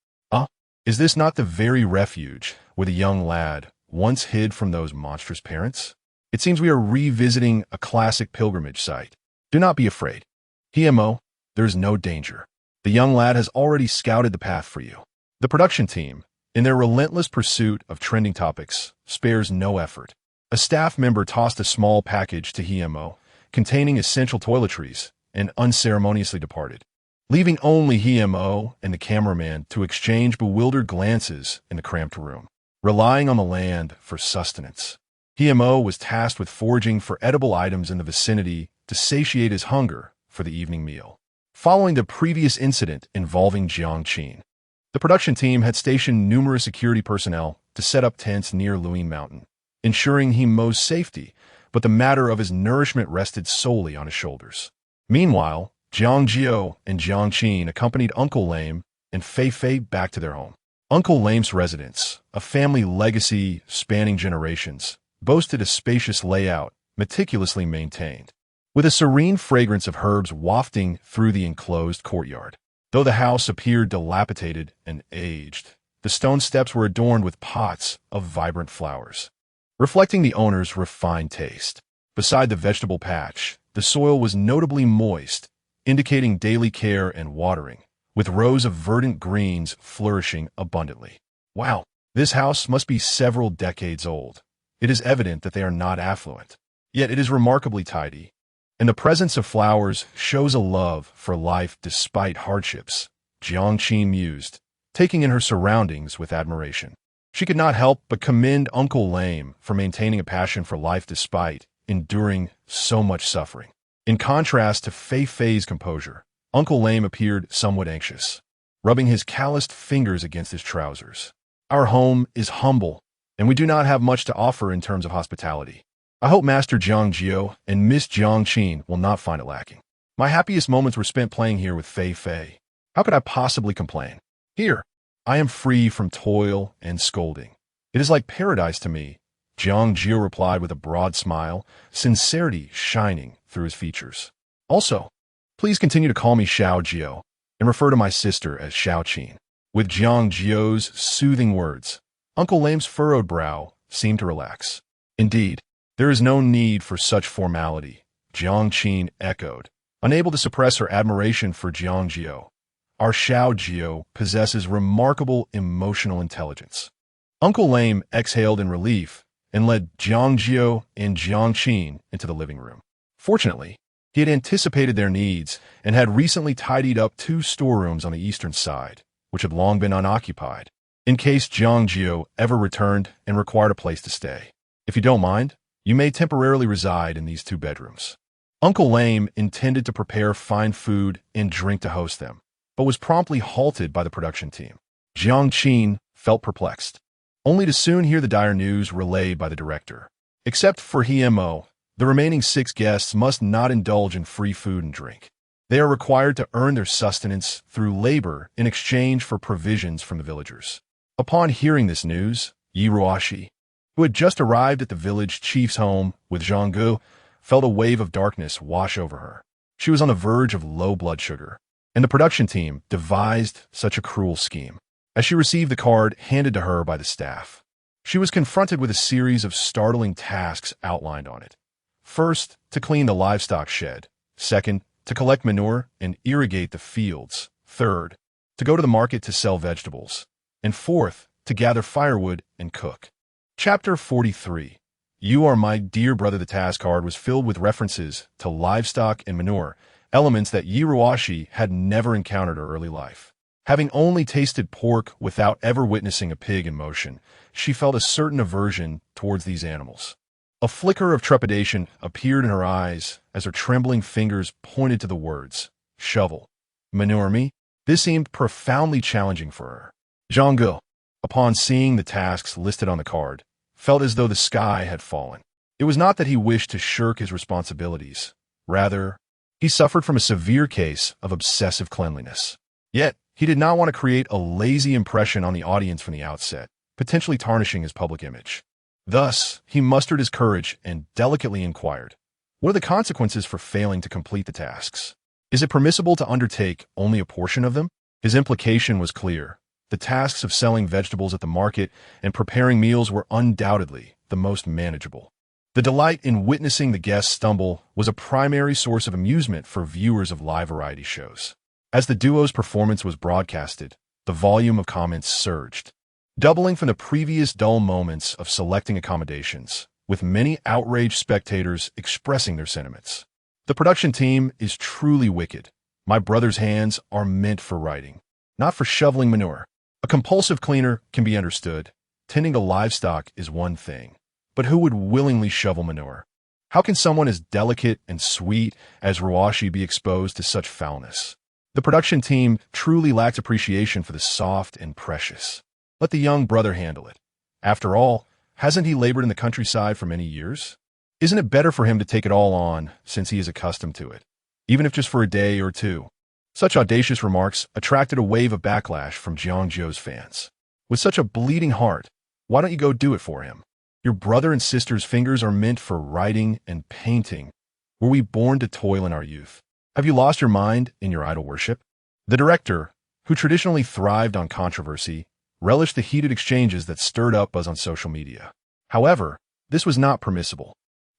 Is this not the very refuge where the young lad once hid from those monstrous parents? It seems we are revisiting a classic pilgrimage site. Do not be afraid. Emo, there is no danger. The young lad has already scouted the path for you. The production team, in their relentless pursuit of trending topics, spares no effort. A staff member tossed a small package to Emo, containing essential toiletries, and unceremoniously departed, leaving only Emo and the cameraman to exchange bewildered glances in the cramped room. Relying on the land for sustenance, Emo was tasked with foraging for edible items in the vicinity to satiate his hunger for the evening meal. Following the previous incident involving Jiang Jiu, the production team had stationed numerous security personnel to set up tents near Luin Mountain, ensuring Emo's safety, but the matter of his nourishment rested solely on his shoulders. Meanwhile, Jiang Jiu and Jiang Jiu accompanied Uncle Lame and Fei Fei back to their home. Uncle Lame's residence, a family legacy spanning generations, boasted a spacious layout, meticulously maintained, with a serene fragrance of herbs wafting through the enclosed courtyard. Though the house appeared dilapidated and aged, the stone steps were adorned with pots of vibrant flowers, reflecting the owner's refined taste. Beside the vegetable patch, the soil was notably moist, indicating daily care and watering, with rows of verdant greens flourishing abundantly. Wow, this house must be several decades old. It is evident that they are not affluent. Yet it is remarkably tidy, and the presence of flowers shows a love for life despite hardships, Jiang Jiu mused, taking in her surroundings with admiration. She could not help but commend Uncle Lame for maintaining a passion for life despite enduring so much suffering. In contrast to Fei Fei's composure, Uncle Lame appeared somewhat anxious, rubbing his calloused fingers against his trousers. Our home is humble, and we do not have much to offer in terms of hospitality. I hope Master Jiang Jiu and Miss Jiang Jiu will not find it lacking. My happiest moments were spent playing here with Fei Fei. How could I possibly complain? Here, I am free from toil and scolding. It is like paradise to me, Jiang Jiu replied with a broad smile, sincerity shining through his features. Also, please continue to call me Xiao Jiu and refer to my sister as Xiao Qin. With Jiang Jiu's soothing words, Uncle Lame's furrowed brow seemed to relax. Indeed, there is no need for such formality, Jiang Qin echoed, unable to suppress her admiration for Jiang Jiu. Our Xiao Jiu possesses remarkable emotional intelligence. Uncle Lame exhaled in relief and led Jiang Jiu and Jiang Qin into the living room. Fortunately, he had anticipated their needs and had recently tidied up 2 storerooms on the eastern side, which had long been unoccupied, in case Jiang Jiu ever returned and required a place to stay. If you don't mind, you may temporarily reside in these 2 bedrooms. Uncle Lame intended to prepare fine food and drink to host them, but was promptly halted by the production team. Jiang Qin felt perplexed, only to soon hear the dire news relayed by the director. Except for Emo, the remaining 6 guests must not indulge in free food and drink. They are required to earn their sustenance through labor in exchange for provisions from the villagers. Upon hearing this news, Yi Ruoshi, who had just arrived at the village chief's home with Jiang Jiu, felt a wave of darkness wash over her. She was on the verge of low blood sugar, and the production team devised such a cruel scheme. As she received the card handed to her by the staff, she was confronted with a series of startling tasks outlined on it. First, to clean the livestock shed. Second, to collect manure and irrigate the fields. Third, to go to the market to sell vegetables. And fourth, to gather firewood and cook. Chapter 43. You Are My Dear Brother. The task card was filled with references to livestock and manure, elements that Yi Ruoshi had never encountered in her early life. Having only tasted pork without ever witnessing a pig in motion, she felt a certain aversion towards these animals. A flicker of trepidation appeared in her eyes as her trembling fingers pointed to the words, shovel, manure me. This seemed profoundly challenging for her. Jiang Jiu, upon seeing the tasks listed on the card, felt as though the sky had fallen. It was not that he wished to shirk his responsibilities. Rather, he suffered from a severe case of obsessive cleanliness. Yet, he did not want to create a lazy impression on the audience from the outset, potentially tarnishing his public image. Thus, he mustered his courage and delicately inquired, "What are the consequences for failing to complete the tasks? Is it permissible to undertake only a portion of them?" His implication was clear. The tasks of selling vegetables at the market and preparing meals were undoubtedly the most manageable. The delight in witnessing the guests stumble was a primary source of amusement for viewers of live variety shows. As the duo's performance was broadcasted, the volume of comments surged, doubling from the previous dull moments of selecting accommodations, with many outraged spectators expressing their sentiments. "The production team is truly wicked. My brother's hands are meant for writing, not for shoveling manure. A compulsive cleaner can be understood. Tending to livestock is one thing. But who would willingly shovel manure? How can someone as delicate and sweet as Ruashi be exposed to such foulness? The production team truly lacks appreciation for the soft and precious. Let the young brother handle it. After all, hasn't he labored in the countryside for many years? Isn't it better for him to take it all on since he is accustomed to it, even if just for a day or two?" Such audacious remarks attracted a wave of backlash from Jiang Jiu's fans. "With such a bleeding heart, why don't you go do it for him? Your brother and sister's fingers are meant for writing and painting. Were we born to toil in our youth? Have you lost your mind in your idol worship?" The director, who traditionally thrived on controversy, relished the heated exchanges that stirred up buzz on social media. However, this was not permissible.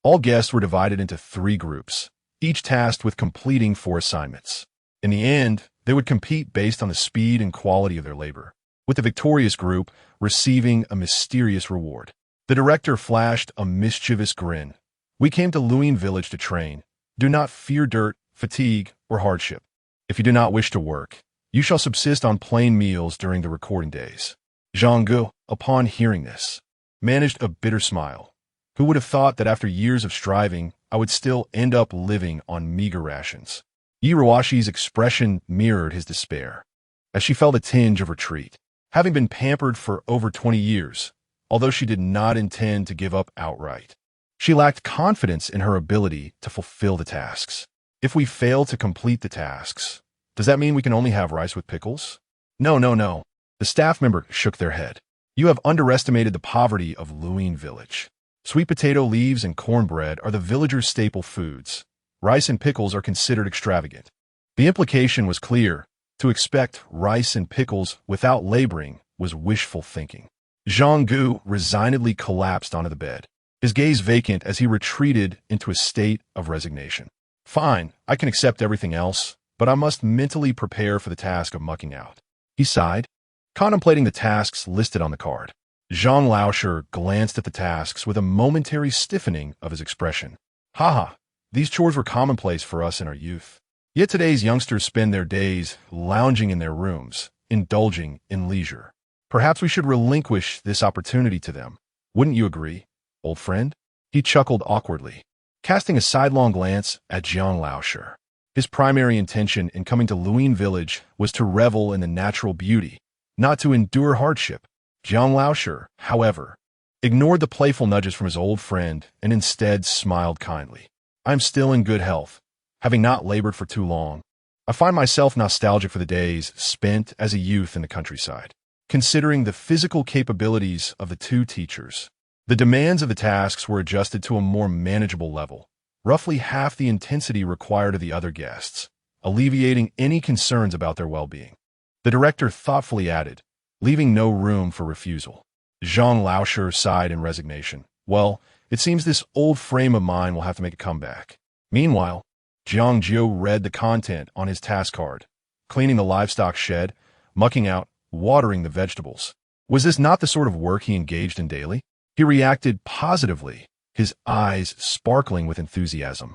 All guests were divided into 3 groups, each tasked with completing 4 assignments. In the end, they would compete based on the speed and quality of their labor, with the victorious group receiving a mysterious reward. The director flashed a mischievous grin. "We came to Luyin Village to train. Do not fear dirt, fatigue, or hardship. If you do not wish to work, you shall subsist on plain meals during the recording days." Jiang Jiu, upon hearing this, managed a bitter smile. Who would have thought that after years of striving, I would still end up living on meager rations? Ruashi's expression mirrored his despair, as she felt a tinge of retreat. Having been pampered for over 20 years, although she did not intend to give up outright, she lacked confidence in her ability to fulfill the tasks. "If we fail to complete the tasks, does that mean we can only have rice with pickles?" No. The staff member shook their head. "You have underestimated the poverty of Luyin Village. Sweet potato leaves and cornbread are the villagers' staple foods. Rice and pickles are considered extravagant." The implication was clear. To expect rice and pickles without laboring was wishful thinking. Jiang Jiu resignedly collapsed onto the bed, his gaze vacant as he retreated into a state of resignation. "Fine, I can accept everything else, but I must mentally prepare for the task of mucking out." He sighed, contemplating the tasks listed on the card. Zhang Laosher glanced at the tasks with a momentary stiffening of his expression. "Haha, these chores were commonplace for us in our youth. Yet today's youngsters spend their days lounging in their rooms, indulging in leisure. Perhaps we should relinquish this opportunity to them. Wouldn't you agree, old friend?" He chuckled awkwardly, casting a sidelong glance at Jiang Laosher. His primary intention in coming to Luyin Village was to revel in the natural beauty, not to endure hardship. Jiang Laosher, however, ignored the playful nudges from his old friend and instead smiled kindly. "I'm still in good health, having not labored for too long. I find myself nostalgic for the days spent as a youth in the countryside." Considering the physical capabilities of the 2 teachers, the demands of the tasks were adjusted to a more manageable level, roughly half the intensity required of the other guests, alleviating any concerns about their well-being. The director thoughtfully added, leaving no room for refusal. Zhang Laosher sighed in resignation. "Well, it seems this old frame of mine will have to make a comeback." Meanwhile, Jiang Jiu read the content on his task card, cleaning the livestock shed, mucking out, watering the vegetables. Was this not the sort of work he engaged in daily? He reacted positively, his eyes sparkling with enthusiasm,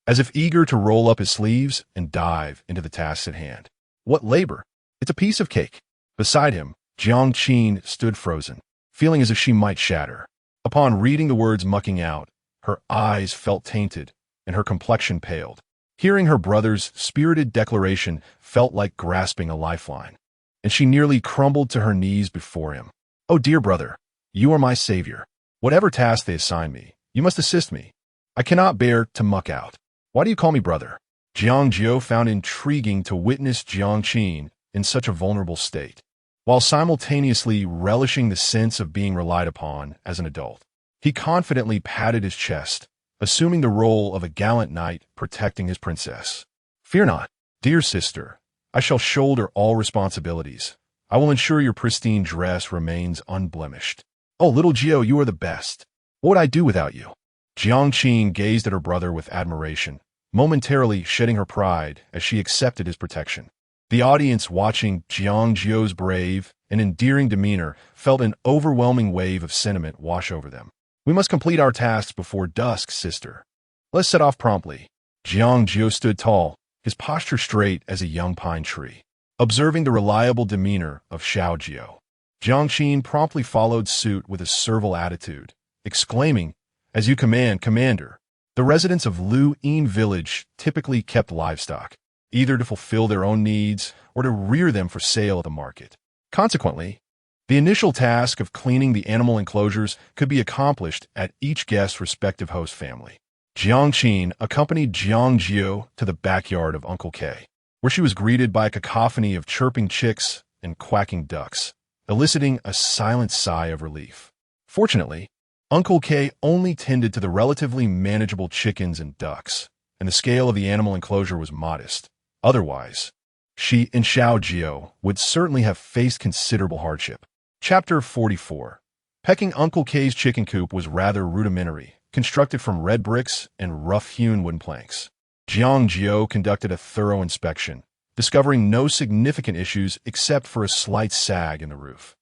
as if eager to roll up his sleeves and dive into the tasks at hand. What labor? It's a piece of cake. Beside him, Jiang Qin stood frozen, feeling as if she might shatter. Upon reading the words mucking out, her eyes felt tainted and her complexion paled. Hearing her brother's spirited declaration felt like grasping a lifeline, and she nearly crumbled to her knees before him. "Oh, dear brother, you are my savior. Whatever task they assign me, you must assist me. I cannot bear to muck out. Why do you call me brother?" Jiang Jiu found intriguing to witness Jiang Qin in such a vulnerable state, while simultaneously relishing the sense of being relied upon as an adult. He confidently patted his chest, assuming the role of a gallant knight protecting his princess. "Fear not, dear sister. I shall shoulder all responsibilities. I will ensure your pristine dress remains unblemished. Oh, little Jiu, you are the best. What would I do without you?" Jiang Qin gazed at her brother with admiration, momentarily shedding her pride as she accepted his protection. The audience watching Jiang Jiu's brave and endearing demeanor felt an overwhelming wave of sentiment wash over them. "We must complete our tasks before dusk, sister. Let's set off promptly." Jiang Jiu stood tall, his posture straight as a young pine tree, observing the reliable demeanor of Xiao Jiu. Jiang Qin promptly followed suit with a servile attitude, exclaiming, "As you command, Commander." The residents of Lu Yin village typically kept livestock, either to fulfill their own needs or to rear them for sale at the market. Consequently, the initial task of cleaning the animal enclosures could be accomplished at each guest's respective host family. Jiang Qin accompanied Jiang Jiu to the backyard of Uncle K, where she was greeted by a cacophony of chirping chicks and quacking ducks, eliciting a silent sigh of relief. Fortunately, Uncle K only tended to the relatively manageable chickens and ducks, and the scale of the animal enclosure was modest. Otherwise, she and Xiao Jiu would certainly have faced considerable hardship. Chapter 44. Pecking Uncle K's chicken coop was rather rudimentary, constructed from red bricks and rough-hewn wooden planks. Jiang Jiu conducted a thorough inspection, discovering no significant issues except for a slight sag in the roof.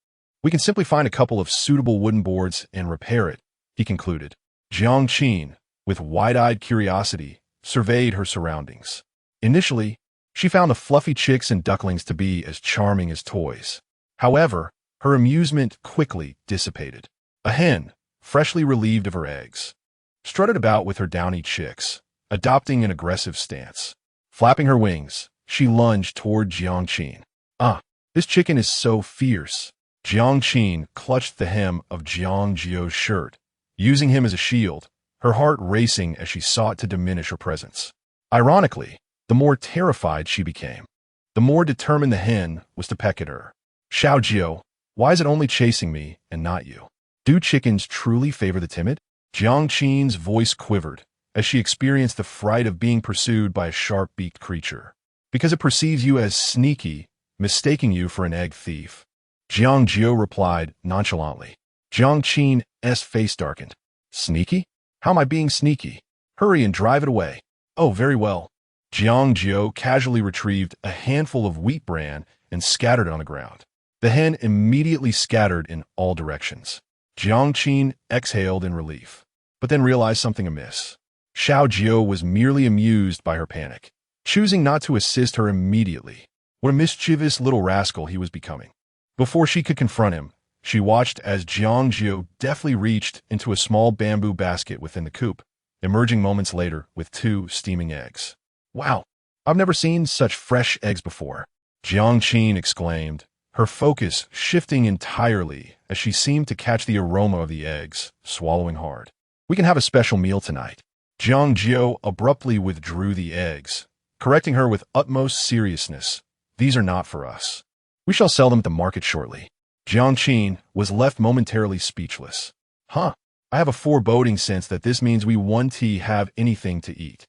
"We can simply find a couple of suitable wooden boards and repair it," he concluded. Jiang Qin, with wide-eyed curiosity, surveyed her surroundings. Initially, she found the fluffy chicks and ducklings to be as charming as toys. However, her amusement quickly dissipated. A hen, freshly relieved of her eggs, strutted about with her downy chicks, adopting an aggressive stance. Flapping her wings, she lunged toward Jiang Qin. "Ah, this chicken is so fierce." Jiang Qin clutched the hem of Jiang Jiu's shirt, using him as a shield, her heart racing as she sought to diminish her presence. Ironically, the more terrified she became, the more determined the hen was to peck at her. "Xiao Jiu, why is it only chasing me and not you? Do chickens truly favor the timid?" Jiang Qin's voice quivered as she experienced the fright of being pursued by a sharp-beaked creature, because it perceives you as sneaky, mistaking you for an egg thief. Jiang Jiu replied nonchalantly. Jiang Qin's face darkened. "Sneaky? How am I being sneaky? Hurry and drive it away." "Oh, very well." Jiang Jiu casually retrieved a handful of wheat bran and scattered it on the ground. The hen immediately scattered in all directions. Jiang Qin exhaled in relief, but then realized something amiss. Xiao Jiu was merely amused by her panic, choosing not to assist her immediately. What a mischievous little rascal he was becoming. Before she could confront him, she watched as Jiang Jiu deftly reached into a small bamboo basket within the coop, emerging moments later with 2 steaming eggs. "Wow, I've never seen such fresh eggs before," Jiang Qin exclaimed, her focus shifting entirely as she seemed to catch the aroma of the eggs, swallowing hard. "We can have a special meal tonight." Jiang Jiu abruptly withdrew the eggs, correcting her with utmost seriousness. "These are not for us. We shall sell them at the market shortly." Jiang Qin was left momentarily speechless. I have a foreboding sense that this means we won't have anything to eat."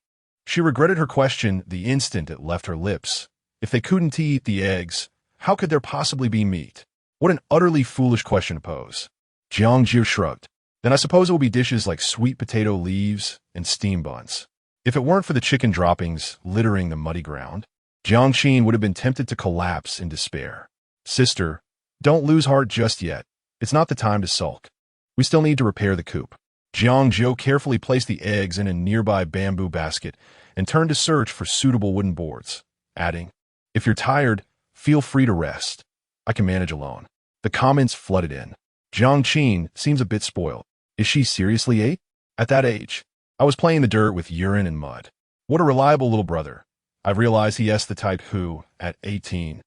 She regretted her question the instant it left her lips. If they couldn't eat the eggs, how could there possibly be meat? What an utterly foolish question to pose. Jiang Jiu shrugged. "Then I suppose it will be dishes like sweet potato leaves and steam buns." If it weren't for the chicken droppings littering the muddy ground, Jiang Qin would have been tempted to collapse in despair. "Sister, don't lose heart just yet. It's not the time to sulk. We still need to repair the coop." Jiang Jiu carefully placed the eggs in a nearby bamboo basket and turned to search for suitable wooden boards, adding, "If you're tired, feel free to rest. I can manage alone." The comments flooded in. Jiang Qin seems a bit spoiled. Is she seriously 8? At that age, I was playing in the dirt with urine and mud. What a reliable little brother. I've realized he is the type who, at 18,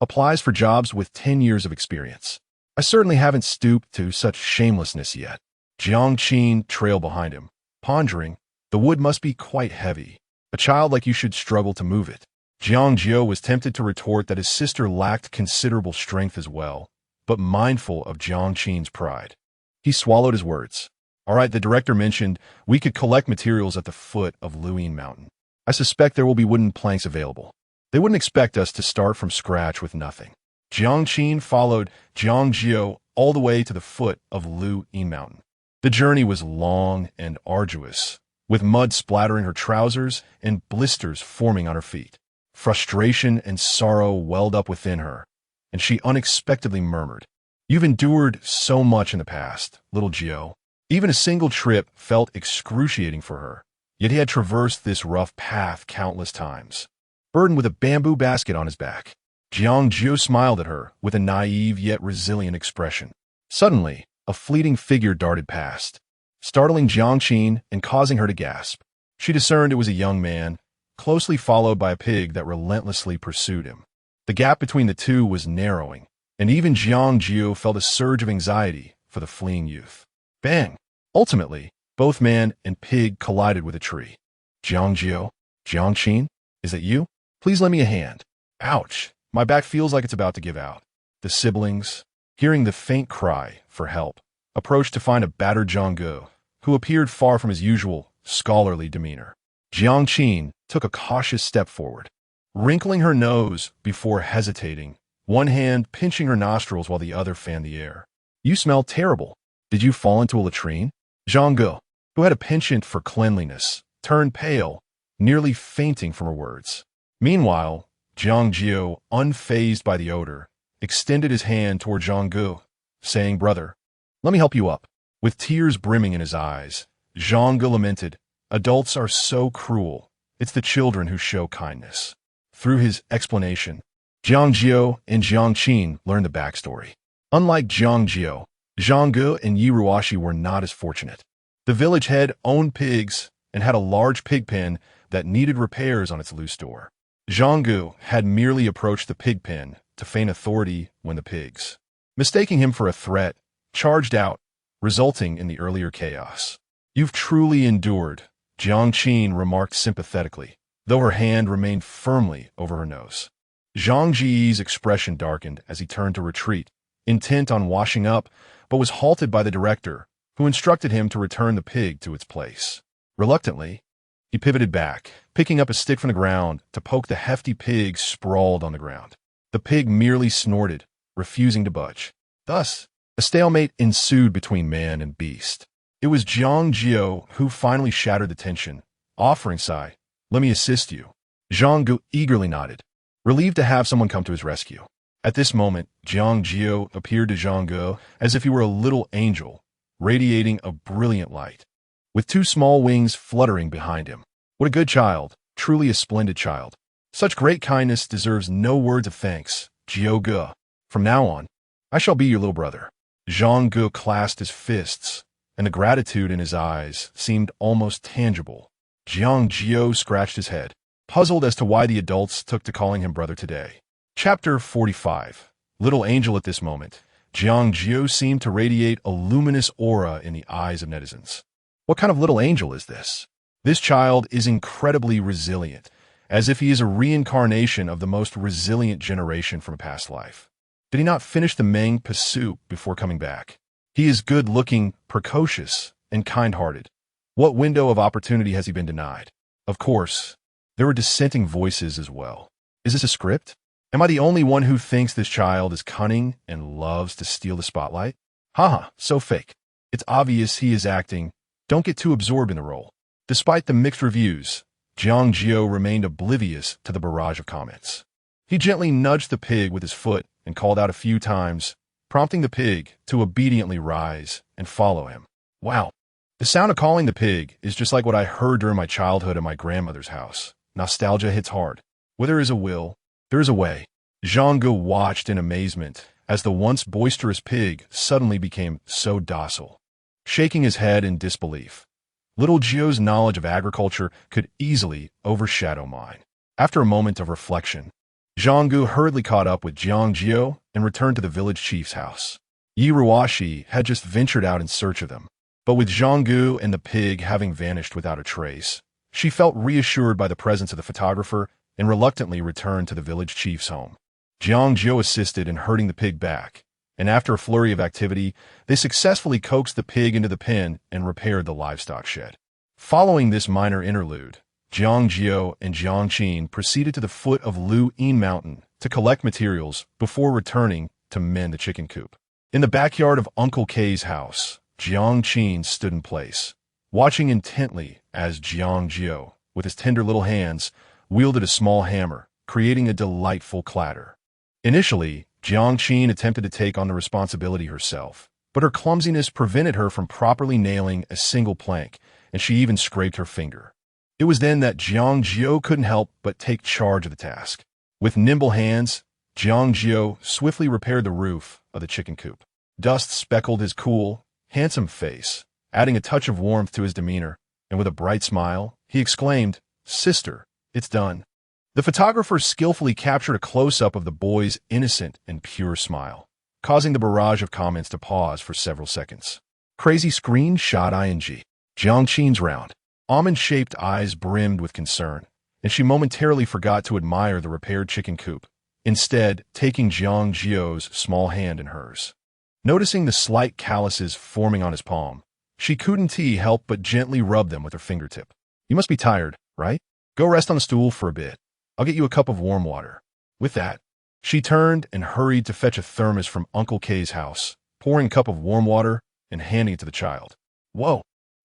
applies for jobs with 10 years of experience. I certainly haven't stooped to such shamelessness yet. Jiang Jiu trailed behind him, pondering, the wood must be quite heavy. A child like you should struggle to move it. Jiang Jiu was tempted to retort that his sister lacked considerable strength as well, but mindful of Jiang Jiu's pride, he swallowed his words. All right, the director mentioned we could collect materials at the foot of Luyin Mountain. I suspect there will be wooden planks available. They wouldn't expect us to start from scratch with nothing. Jiang Jiu followed Jiang Jiu all the way to the foot of Luyin Mountain. The journey was long and arduous, with mud splattering her trousers and blisters forming on her feet. Frustration and sorrow welled up within her, and she unexpectedly murmured, "You've endured so much in the past, little Jiu." Even a single trip felt excruciating for her, yet he had traversed this rough path countless times, burdened with a bamboo basket on his back. Jiang Jiu smiled at her with a naive yet resilient expression. Suddenly, a fleeting figure darted past, startling Jiang Jiu and causing her to gasp. She discerned it was a young man, closely followed by a pig that relentlessly pursued him. The gap between the two was narrowing, and even Jiang Jiu felt a surge of anxiety for the fleeing youth. Bang! Ultimately, both man and pig collided with a tree. Jiang Jiu, Jiang Jiu, is that you? Please lend me a hand. Ouch! My back feels like it's about to give out. The siblings, hearing the faint cry for help, approached to find a battered Jiang Jiu, who appeared far from his usual scholarly demeanor. Jiang Jiu took a cautious step forward, wrinkling her nose before hesitating, one hand pinching her nostrils while the other fanned the air. You smell terrible. Did you fall into a latrine? Jiang Jiu, who had a penchant for cleanliness, turned pale, nearly fainting from her words. Meanwhile, Jiang Jiu, unfazed by the odor, extended his hand toward Jiang Jiu, saying, "Brother, let me help you up." With tears brimming in his eyes, Jiang Jiu lamented, "Adults are so cruel. It's the children who show kindness." Through his explanation, Jiang Jiu and Jiang Jiu learned the backstory. Unlike Jiang Jiu, Jiang Jiu and Yi Ruashi were not as fortunate. The village head owned pigs and had a large pig pen that needed repairs on its loose door. Jiang Jiu had merely approached the pig pen to feign authority when the pigs, mistaking him for a threat, charged out, resulting in the earlier chaos. "You've truly endured," Jiang Jiu remarked sympathetically, though her hand remained firmly over her nose. Jiang Ji's expression darkened as he turned to retreat, intent on washing up, but was halted by the director, who instructed him to return the pig to its place. Reluctantly, he pivoted back, picking up a stick from the ground to poke the hefty pig sprawled on the ground. The pig merely snorted, refusing to budge. Thus, a stalemate ensued between man and beast. It was Jiang Jiu who finally shattered the tension, offering Sai, "Let me assist you." Jiang Jiu eagerly nodded, relieved to have someone come to his rescue. At this moment, Jiang Jiu appeared to Jiang Jiu as if he were a little angel, radiating a brilliant light, with two small wings fluttering behind him. What a good child, truly a splendid child. Such great kindness deserves no words of thanks, Jiu Jiu. From now on, I shall be your little brother. Jiang Jiu clasped his fists, and the gratitude in his eyes seemed almost tangible. Jiang Jiu scratched his head, puzzled as to why the adults took to calling him brother today. Chapter 45. Little angel. At this moment, Jiang Jiu seemed to radiate a luminous aura in the eyes of netizens. What kind of little angel is this? This child is incredibly resilient, as if he is a reincarnation of the most resilient generation from a past life. Did he not finish the Meng pursuit before coming back? He is good-looking, precocious, and kind-hearted. What window of opportunity has he been denied? Of course, there were dissenting voices as well. Is this a script? Am I the only one who thinks this child is cunning and loves to steal the spotlight? Haha, so fake. It's obvious he is acting. Don't get too absorbed in the role. Despite the mixed reviews, Jiang Jiu remained oblivious to the barrage of comments. He gently nudged the pig with his foot and called out a few times, prompting the pig to obediently rise and follow him. Wow. The sound of calling the pig is just like what I heard during my childhood at my grandmother's house. Nostalgia hits hard. Where there is a will, there is a way. Jiang Jiu watched in amazement as the once boisterous pig suddenly became so docile. Shaking his head in disbelief, Little Jiu's knowledge of agriculture could easily overshadow mine. After a moment of reflection, Jiang Jiu hurriedly caught up with Jiang Jiu and returned to the village chief's house. Yi Ruoshi had just ventured out in search of them, but with Jiang Jiu and the pig having vanished without a trace, she felt reassured by the presence of the photographer and reluctantly returned to the village chief's home. Jiang Jiu assisted in herding the pig back, and after a flurry of activity, they successfully coaxed the pig into the pen and repaired the livestock shed. Following this minor interlude, Jiang Jiu and Jiang Qin proceeded to the foot of Lu Yin Mountain to collect materials before returning to mend the chicken coop. In the backyard of Uncle K's house, Jiang Qin stood in place, watching intently as Jiang Jiu, with his tender little hands, wielded a small hammer, creating a delightful clatter. Initially, Jiang Qin attempted to take on the responsibility herself, but her clumsiness prevented her from properly nailing a single plank, and she even scraped her finger. It was then that Jiang Jiu couldn't help but take charge of the task. With nimble hands, Jiang Jiu swiftly repaired the roof of the chicken coop. Dust speckled his cool, handsome face, adding a touch of warmth to his demeanor, and with a bright smile, he exclaimed, "Sister, it's done." The photographer skillfully captured a close-up of the boy's innocent and pure smile, causing the barrage of comments to pause for several seconds. Crazy screenshot ing. Jiang Qin's round, almond-shaped eyes brimmed with concern, and she momentarily forgot to admire the repaired chicken coop, instead taking Jiang Jiu's small hand in hers. Noticing the slight calluses forming on his palm, she couldn't help but gently rub them with her fingertip. "You must be tired, right? Go rest on the stool for a bit. I'll get you a cup of warm water." With that, she turned and hurried to fetch a thermos from Uncle K's house, pouring a cup of warm water and handing it to the child. "Whoa,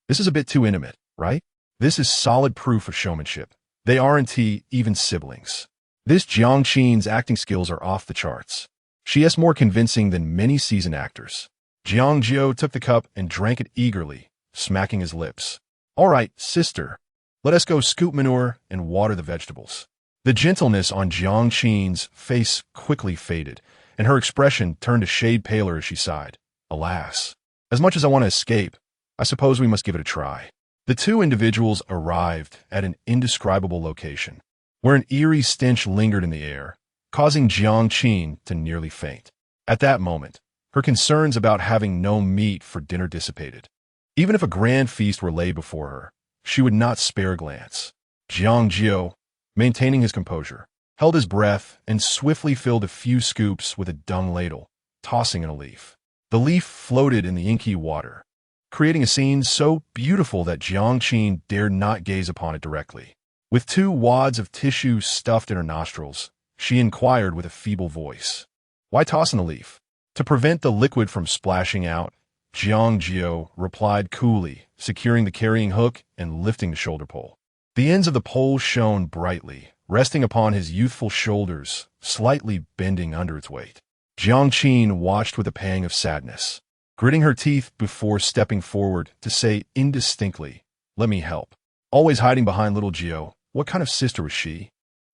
this is a bit too intimate, right? This is solid proof of showmanship. They aren't even siblings." This Jiang Qin's acting skills are off the charts. She is more convincing than many seasoned actors. Jiang Jiu took the cup and drank it eagerly, smacking his lips. "All right, sister, let us go scoop manure and water the vegetables." The gentleness on Jiang Qin's face quickly faded, and her expression turned a shade paler as she sighed. "Alas, as much as I want to escape, I suppose we must give it a try." The two individuals arrived at an indescribable location, where an eerie stench lingered in the air, causing Jiang Qin to nearly faint. At that moment, her concerns about having no meat for dinner dissipated. Even if a grand feast were laid before her, she would not spare a glance. Jiang Jiu, maintaining his composure, held his breath and swiftly filled a few scoops with a dung ladle, tossing in a leaf. The leaf floated in the inky water, creating a scene so beautiful that Jiang Qin dared not gaze upon it directly. With 2 wads of tissue stuffed in her nostrils, she inquired with a feeble voice, "Why toss in the leaf?" "To prevent the liquid from splashing out," Jiang Jiu replied coolly, securing the carrying hook and lifting the shoulder pole. The ends of the pole shone brightly, resting upon his youthful shoulders, slightly bending under its weight. Jiang Qin watched with a pang of sadness, gritting her teeth before stepping forward to say indistinctly, "Let me help." Always hiding behind little Jiu, what kind of sister was she?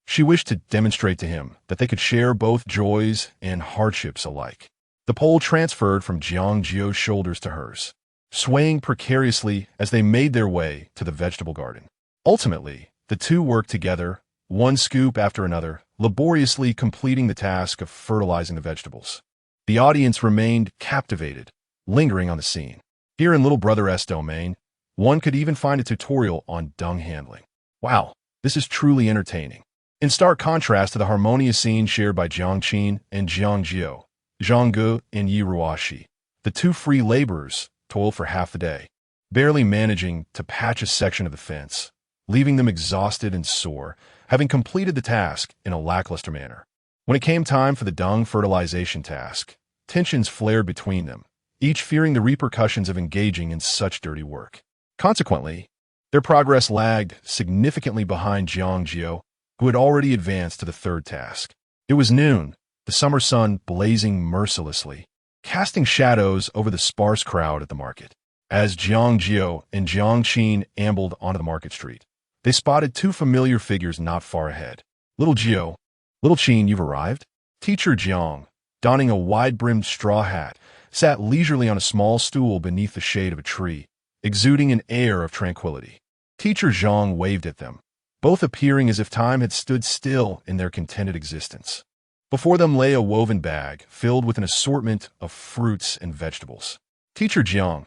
She wished to demonstrate to him that they could share both joys and hardships alike. The pole transferred from Jiang Jiu's shoulders to hers, swaying precariously as they made their way to the vegetable garden. Ultimately, the two worked together, one scoop after another, laboriously completing the task of fertilizing the vegetables. The audience remained captivated, lingering on the scene. Here in Little Brother's domain, one could even find a tutorial on dung handling. Wow, this is truly entertaining. In stark contrast to the harmonious scene shared by Jiang Qin and Jiang Jiu, Jiang Jiu and Yi Ruoshi, the two free laborers toiled for half the day, barely managing to patch a section of the fence, leaving them exhausted and sore, having completed the task in a lackluster manner. When it came time for the dung fertilization task, tensions flared between them, each fearing the repercussions of engaging in such dirty work. Consequently, their progress lagged significantly behind Jiang Jiu, who had already advanced to the third task. It was noon, the summer sun blazing mercilessly, casting shadows over the sparse crowd at the market. As Jiang Jiu and Jiang Qin ambled onto the market street, they spotted two familiar figures not far ahead. Little Jiu, "Little Qin, you've arrived?" Teacher Jiang, donning a wide-brimmed straw hat, sat leisurely on a small stool beneath the shade of a tree, exuding an air of tranquility. Teacher Jiang waved at them, both appearing as if time had stood still in their contented existence. Before them lay a woven bag filled with an assortment of fruits and vegetables. Teacher Jiang,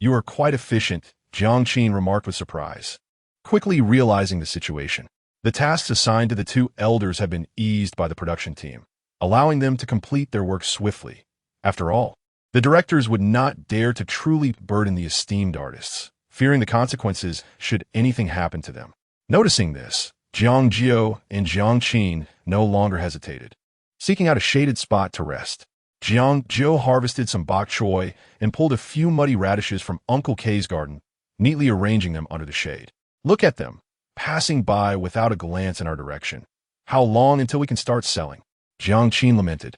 you are quite efficient, Jiang Qin remarked with surprise, quickly realizing the situation. The tasks assigned to the two elders had been eased by the production team, allowing them to complete their work swiftly. After all, the directors would not dare to truly burden the esteemed artists, fearing the consequences should anything happen to them. Noticing this, Jiang Jiu and Jiang Qin no longer hesitated. Seeking out a shaded spot to rest, Jiang Jiu harvested some bok choy and pulled a few muddy radishes from Uncle K's garden, neatly arranging them under the shade. Look at them, passing by without a glance in our direction. How long until we can start selling? Jiang Qin lamented,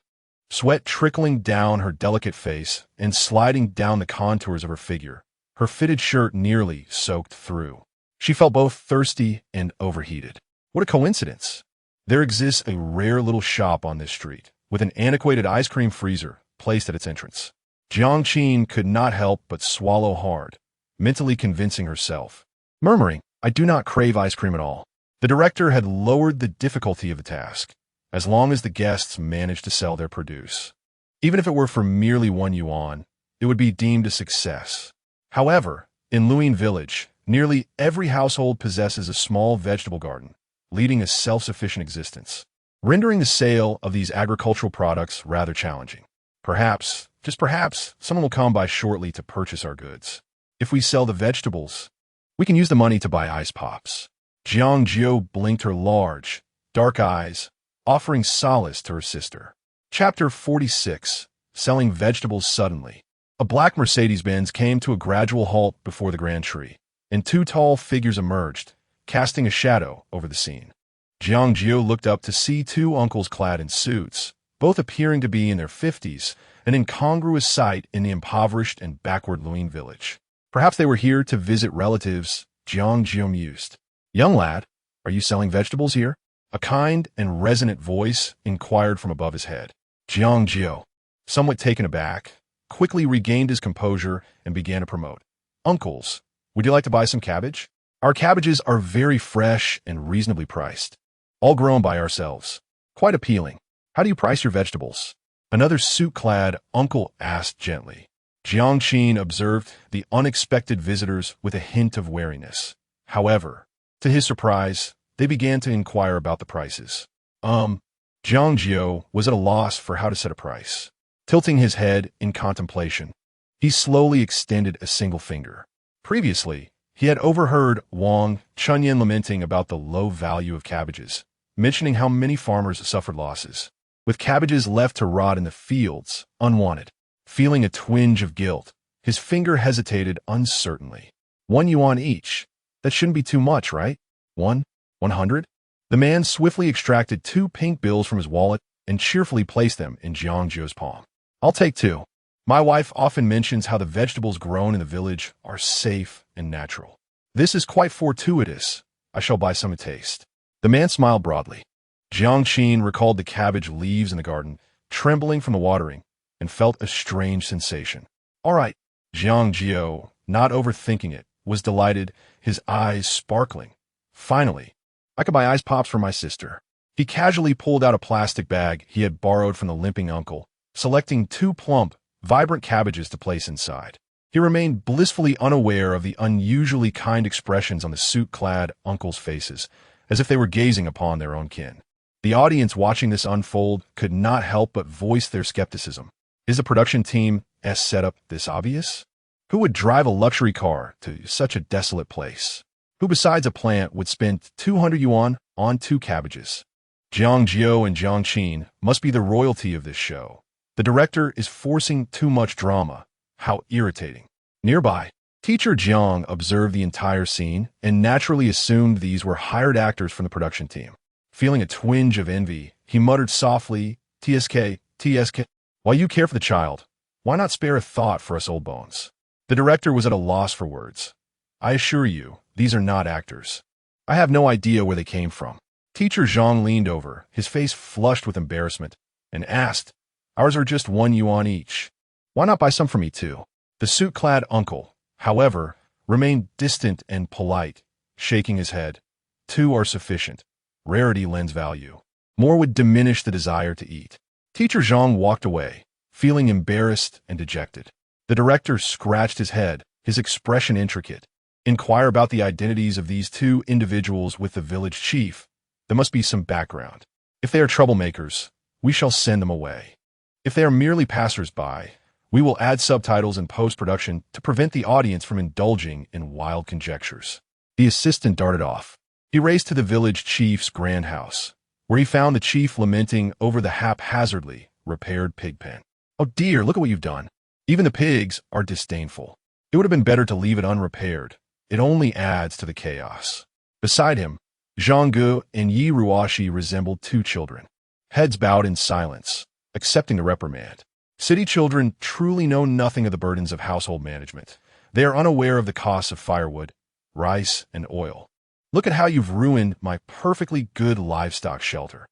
sweat trickling down her delicate face and sliding down the contours of her figure, her fitted shirt nearly soaked through. She felt both thirsty and overheated. What a coincidence! There exists a rare little shop on this street, with an antiquated ice cream freezer placed at its entrance. Jiang Qin could not help but swallow hard, mentally convincing herself, murmuring, I do not crave ice cream at all. The director had lowered the difficulty of the task, as long as the guests managed to sell their produce. Even if it were for merely 1 yuan, it would be deemed a success. However, in Luyin Village, nearly every household possesses a small vegetable garden, leading a self-sufficient existence, rendering the sale of these agricultural products rather challenging. Perhaps, just perhaps, someone will come by shortly to purchase our goods. If we sell the vegetables, we can use the money to buy ice pops. Jiang Jiu blinked her large, dark eyes, offering solace to her sister. Chapter 46. Selling Vegetables Suddenly. A black Mercedes-Benz came to a gradual halt before the grand tree, and 2 tall figures emerged, casting a shadow over the scene. Jiang Jiu looked up to see 2 uncles clad in suits, both appearing to be in their 50s, an incongruous sight in the impoverished and backward Luyin village. Perhaps they were here to visit relatives, Jiang Jiu mused. Young lad, are you selling vegetables here? A kind and resonant voice inquired from above his head. Jiang Jiu, somewhat taken aback, quickly regained his composure and began to promote. Uncles, would you like to buy some cabbage? Our cabbages are very fresh and reasonably priced, all grown by ourselves. Quite appealing. How do you price your vegetables? Another suit-clad uncle asked gently. Jiang Qin observed the unexpected visitors with a hint of wariness. However, to his surprise, they began to inquire about the prices. Jiang Jiu was at a loss for how to set a price. Tilting his head in contemplation, he slowly extended a single finger. Previously, he had overheard Chen Yao lamenting about the low value of cabbages, mentioning how many farmers suffered losses, with cabbages left to rot in the fields, unwanted. Feeling a twinge of guilt, his finger hesitated uncertainly. 1 yuan each. That shouldn't be too much, right? 100? The man swiftly extracted 2 pink bills from his wallet and cheerfully placed them in Jiang Jiu's palm. I'll take 2. My wife often mentions how the vegetables grown in the village are safe and natural. This is quite fortuitous. I shall buy some to taste. The man smiled broadly. Jiang Qin recalled the cabbage leaves in the garden, trembling from the watering, and felt a strange sensation. All right, Jiang Jiu, not overthinking it, was delighted, his eyes sparkling. Finally, I could buy ice pops for my sister. He casually pulled out a plastic bag he had borrowed from the limping uncle, selecting 2 plump, vibrant cabbages to place inside. He remained blissfully unaware of the unusually kind expressions on the suit-clad uncles' faces, as if they were gazing upon their own kin. The audience watching this unfold could not help but voice their skepticism. Is the production team's setup this obvious? Who would drive a luxury car to such a desolate place? Who besides a plant would spend 200 yuan on 2 cabbages? Jiang Jiu and Jiang Qin must be the royalty of this show. The director is forcing too much drama. How irritating. Nearby, teacher Jiang observed the entire scene and naturally assumed these were hired actors from the production team. Feeling a twinge of envy, he muttered softly, TSK. While you care for the child, why not spare a thought for us old bones? The director was at a loss for words. I assure you, these are not actors. I have no idea where they came from. Teacher Zhang leaned over, his face flushed with embarrassment, and asked, Ours are just 1 yuan each. Why not buy some for me too? The suit-clad uncle, however, remained distant and polite, shaking his head. Two are sufficient. Rarity lends value. More would diminish the desire to eat. Teacher Zhang walked away, feeling embarrassed and dejected. The director scratched his head, his expression intricate. Inquire about the identities of these two individuals with the village chief. There must be some background. If they are troublemakers, we shall send them away. If they are merely passers-by, we will add subtitles in post-production to prevent the audience from indulging in wild conjectures. The assistant darted off. He raced to the village chief's grand house, where he found the chief lamenting over the haphazardly repaired pig pen. "Oh dear, look at what you've done. Even the pigs are disdainful. It would have been better to leave it unrepaired. It only adds to the chaos." Beside him, Jiang Jiu and Yi Ruoshi resembled two children, heads bowed in silence, accepting the reprimand. City children truly know nothing of the burdens of household management. They are unaware of the costs of firewood, rice, and oil. "Look at how you've ruined my perfectly good livestock shelter.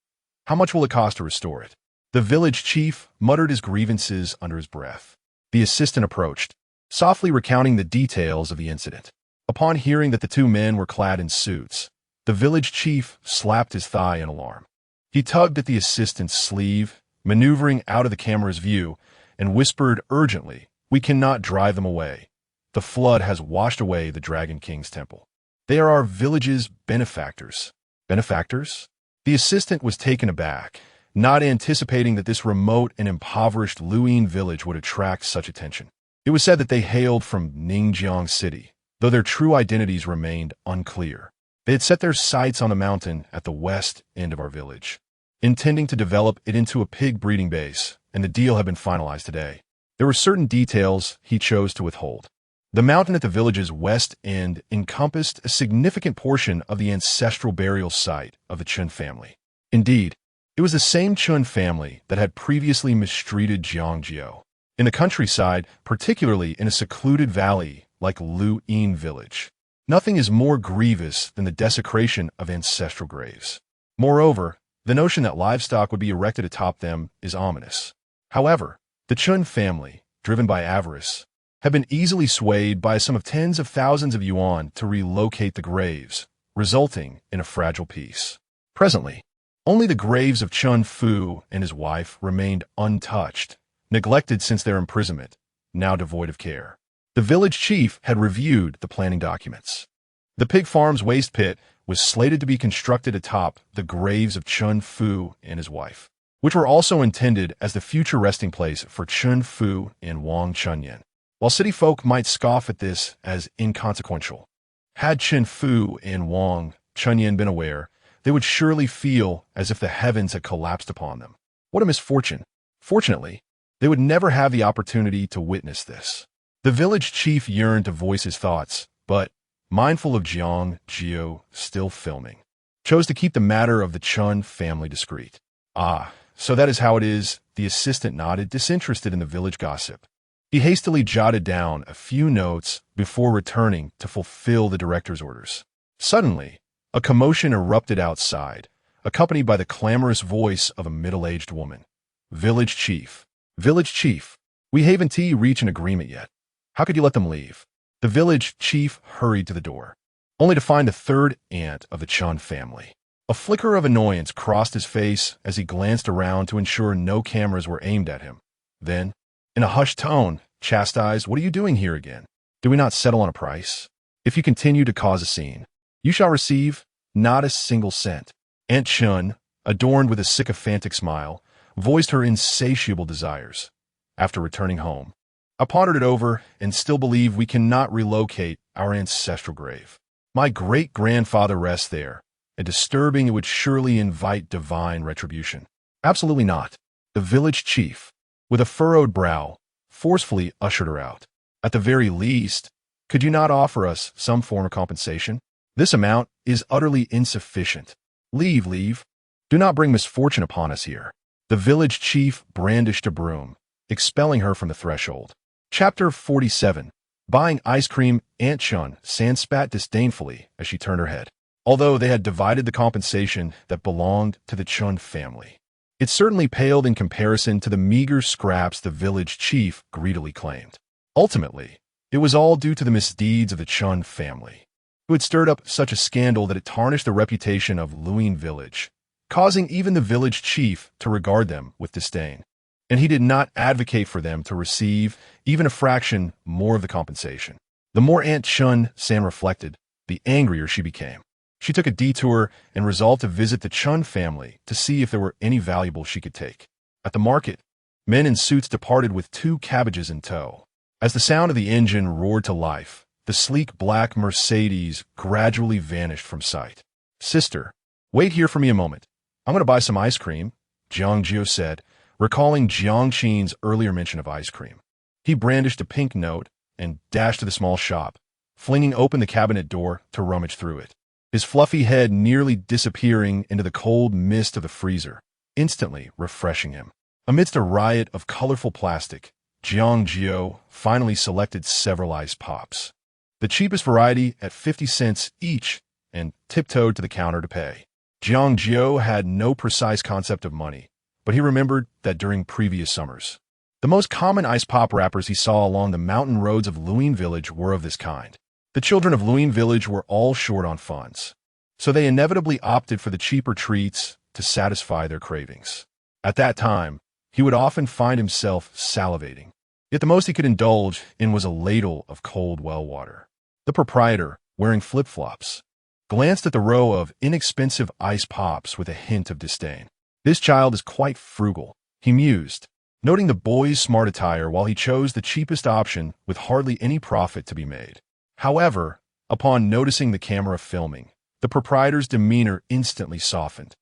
How much will it cost to restore it?" The village chief muttered his grievances under his breath. The assistant approached, softly recounting the details of the incident. Upon hearing that the two men were clad in suits, the village chief slapped his thigh in alarm. He tugged at the assistant's sleeve, maneuvering out of the camera's view, and whispered urgently, "We cannot drive them away. The flood has washed away the Dragon King's temple. They are our village's benefactors." Benefactors? The assistant was taken aback, not anticipating that this remote and impoverished Luyin village would attract such attention. It was said that they hailed from Ningjiang City, though their true identities remained unclear. They had set their sights on the mountain at the west end of our village, intending to develop it into a pig breeding base, and the deal had been finalized today. There were certain details he chose to withhold. The mountain at the village's west end encompassed a significant portion of the ancestral burial site of the Chen family. Indeed, it was the same Chen family that had previously mistreated Jiang Jiu. In the countryside, particularly in a secluded valley like Luyin village, nothing is more grievous than the desecration of ancestral graves. Moreover, the notion that livestock would be erected atop them is ominous. However, the Chen family, driven by avarice, have been easily swayed by a sum of tens of thousands of yuan to relocate the graves, resulting in a fragile peace. Presently, only the graves of Chen Fu and his wife remained untouched, neglected since their imprisonment, now devoid of care. The village chief had reviewed the planning documents. The pig farm's waste pit was slated to be constructed atop the graves of Chen Fu and his wife, which were also intended as the future resting place for Chen Fu and Wang Chunyan. While city folk might scoff at this as inconsequential, had Chen Fu and Wang Chunyan been aware, they would surely feel as if the heavens had collapsed upon them. What a misfortune! Fortunately, they would never have the opportunity to witness this. The village chief yearned to voice his thoughts, but, mindful of Jiang Jiu still filming, chose to keep the matter of the Chen family discreet. "Ah, so that is how it is," the assistant nodded, disinterested in the village gossip. He hastily jotted down a few notes before returning to fulfill the director's orders. Suddenly, a commotion erupted outside, accompanied by the clamorous voice of a middle-aged woman. "Village chief! Village chief! We haven't reached an agreement yet. How could you let them leave?" The village chief hurried to the door, only to find the third aunt of the Chen family. A flicker of annoyance crossed his face as he glanced around to ensure no cameras were aimed at him. Then, in a hushed tone, chastised, "What are you doing here again? Do we not settle on a price? If you continue to cause a scene, you shall receive not a single cent." Aunt Chen, adorned with a sycophantic smile, voiced her insatiable desires. After returning home, "I pondered it over and still believe we cannot relocate our ancestral grave. My great-grandfather rests there, and disturbing it would surely invite divine retribution." "Absolutely not." The village chief, with a furrowed brow, forcefully ushered her out. "At the very least, could you not offer us some form of compensation? This amount is utterly insufficient. Leave. Do not bring misfortune upon us here." The village chief brandished a broom, expelling her from the threshold. Chapter 47. Buying ice cream. Aunt Chen spat disdainfully as she turned her head. Although they had divided the compensation that belonged to the Chen family, it certainly paled in comparison to the meager scraps the village chief greedily claimed. Ultimately, It was all due to the misdeeds of the Chen family, who had stirred up such a scandal that it tarnished the reputation of Luyin village, causing even the village chief to regard them with disdain. And he did not advocate for them to receive even a fraction more of the compensation. The more Aunt Chen-san reflected, the angrier she became. She took a detour and resolved to visit the Chen family to see if there were any valuables she could take. At the market, men in suits departed with 2 cabbages in tow. As the sound of the engine roared to life, the sleek black Mercedes gradually vanished from sight. "Sister, wait here for me a moment. I'm going to buy some ice cream," Jiang Jiu said, recalling Jiang Qin's earlier mention of ice cream. He brandished a pink note and dashed to the small shop, flinging open the cabinet door to rummage through it, his fluffy head nearly disappearing into the cold mist of the freezer, instantly refreshing him. Amidst a riot of colorful plastic, Jiang Jiu finally selected several ice pops, the cheapest variety at 50 cents each, and tiptoed to the counter to pay. Jiang Jiu had no precise concept of money, but he remembered that during previous summers, the most common ice pop wrappers he saw along the mountain roads of Luyin village were of this kind. The children of Luyin village were all short on funds, so they inevitably opted for the cheaper treats to satisfy their cravings. At that time, he would often find himself salivating. Yet the most he could indulge in was a ladle of cold well water. The proprietor, wearing flip-flops, glanced at the row of inexpensive ice pops with a hint of disdain. "This child is quite frugal," he mused, noting the boy's smart attire while he chose the cheapest option with hardly any profit to be made. However, upon noticing the camera filming, the proprietor's demeanor instantly softened,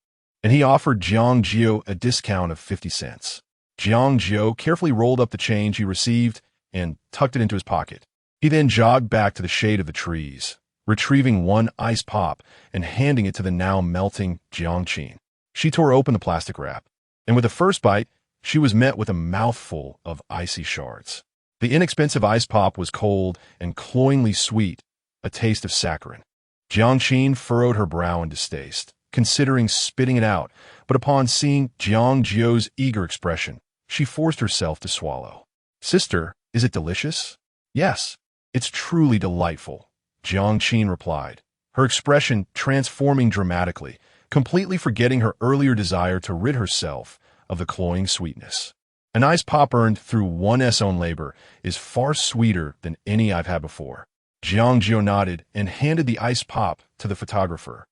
and he offered Jiang Jiu a discount of 50 cents. Jiang Jiu carefully rolled up the change he received and tucked it into his pocket. He then jogged back to the shade of the trees, retrieving 1 ice pop and handing it to the now melting Jiang Qin. She tore open the plastic wrap, and with the first bite, she was met with a mouthful of icy shards. The inexpensive ice pop was cold and cloyingly sweet, a taste of saccharin. Jiang Qin furrowed her brow in distaste, considering spitting it out, but upon seeing Jiang Jiu's eager expression, she forced herself to swallow. "Sister, is it delicious?" "Yes, it's truly delightful," Jiang Qin replied, her expression transforming dramatically, completely forgetting her earlier desire to rid herself of the cloying sweetness. "An ice pop earned through one's own labor is far sweeter than any I've had before." Jiang Jiu nodded and handed the ice pop to the photographer,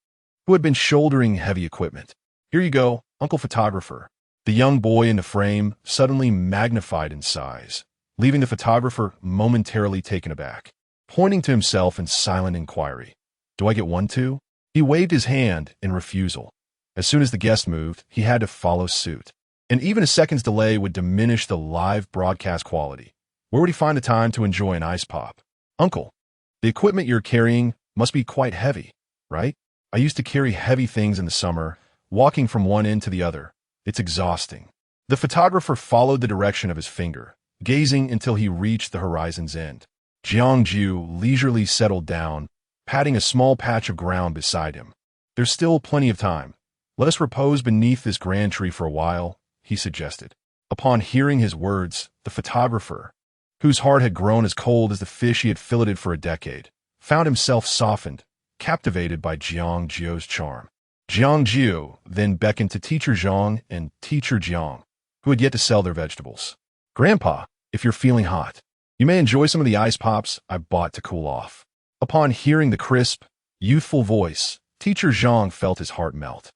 who had been shouldering heavy equipment. "Here you go, Uncle Photographer." The young boy in the frame suddenly magnified in size, leaving the photographer momentarily taken aback. Pointing to himself in silent inquiry, "Do I get one too?" He waved his hand in refusal. As soon as the guest moved, he had to follow suit, and even a second's delay would diminish the live broadcast quality. Where would he find the time to enjoy an ice pop? "Uncle, the equipment you're carrying must be quite heavy, right? I used to carry heavy things in the summer, walking from one end to the other. It's exhausting." The photographer followed the direction of his finger, gazing until he reached the horizon's end. Jiang Jiu leisurely settled down, patting a small patch of ground beside him. "There's still plenty of time. Let us repose beneath this grand tree for a while," he suggested. Upon hearing his words, the photographer, whose heart had grown as cold as the fish he had filleted for a decade, found himself softened, captivated by Jiang Jiu's charm. Jiang Jiu then beckoned to Teacher Zhang and Teacher Jiang, who had yet to sell their vegetables. "Grandpa, if you're feeling hot, you may enjoy some of the ice pops I bought to cool off." Upon hearing the crisp, youthful voice, Teacher Zhang felt his heart melt.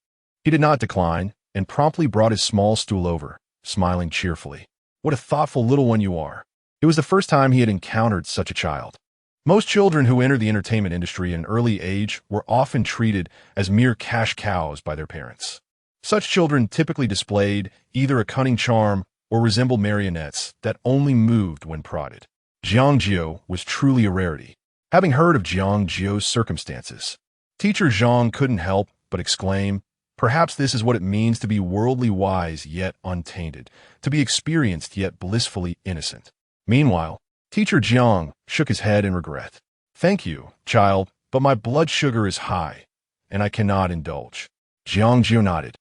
He did not decline and promptly brought his small stool over, smiling cheerfully. "What a thoughtful little one you are." It was the first time he had encountered such a child. Most children who enter the entertainment industry at an early age were often treated as mere cash cows by their parents. Such children typically displayed either a cunning charm or resembled marionettes that only moved when prodded. Jiang Jiu was truly a rarity. Having heard of Jiang Jiu's circumstances, Teacher Zhang couldn't help but exclaim, "Perhaps this is what it means to be worldly wise yet untainted, to be experienced yet blissfully innocent." Meanwhile, Teacher Jiang shook his head in regret. "Thank you, child, but my blood sugar is high, and I cannot indulge." Jiang Jiu nodded,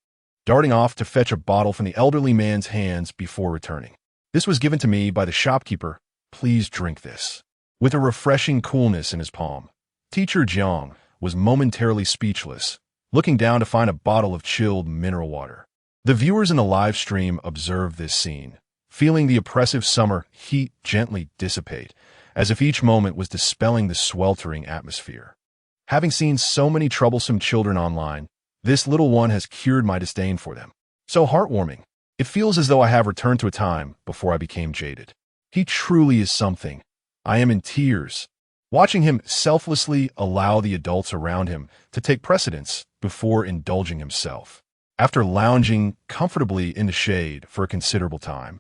darting off to fetch a bottle from the elderly man's hands before returning. "This was given to me by the shopkeeper. Please drink this." With a refreshing coolness in his palm, teacher Jiang was momentarily speechless, looking down to find a bottle of chilled mineral water. The viewers in the live stream observed this scene, feeling the oppressive summer heat gently dissipate, as if each moment was dispelling the sweltering atmosphere. Having seen so many troublesome children online, this little one has cured my disdain for them. So heartwarming. It feels as though I have returned to a time before I became jaded. He truly is something. I am in tears, watching him selflessly allow the adults around him to take precedence before indulging himself. After lounging comfortably in the shade for a considerable time,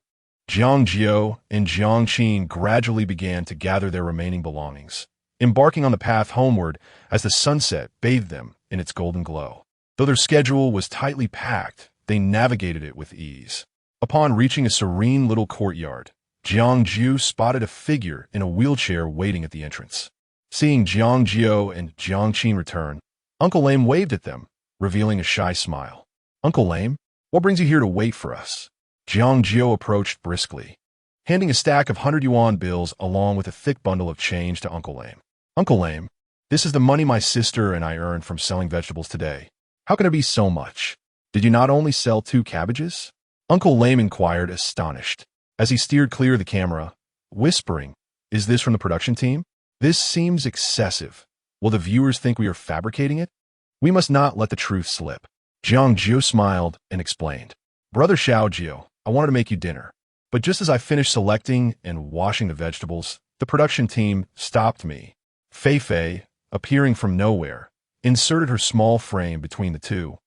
Jiang Jiu and Jiang Jiu gradually began to gather their remaining belongings, embarking on the path homeward as the sunset bathed them in its golden glow. Though their schedule was tightly packed, they navigated it with ease. Upon reaching a serene little courtyard, Jiang Jiu spotted a figure in a wheelchair waiting at the entrance. Seeing Jiang Jiu and Jiang Jiu return, Uncle Lame waved at them, revealing a shy smile. "Uncle Lame, what brings you here to wait for us?" Jiang Jiu approached briskly, handing a stack of 100 yuan bills along with a thick bundle of change to Uncle Lame. "Uncle Lame, this is the money my sister and I earned from selling vegetables today. How can it be so much? Did you not only sell 2 cabbages?" Uncle Lame inquired, astonished, as he steered clear of the camera, whispering, "Is this from the production team? This seems excessive. Will the viewers think we are fabricating it? We must not let the truth slip." Jiang Jiu smiled and explained, "Brother Xiao Jiu, I wanted to make you dinner. But just as I finished selecting and washing the vegetables, the production team stopped me." Fei Fei, appearing from nowhere, inserted her small frame between the two,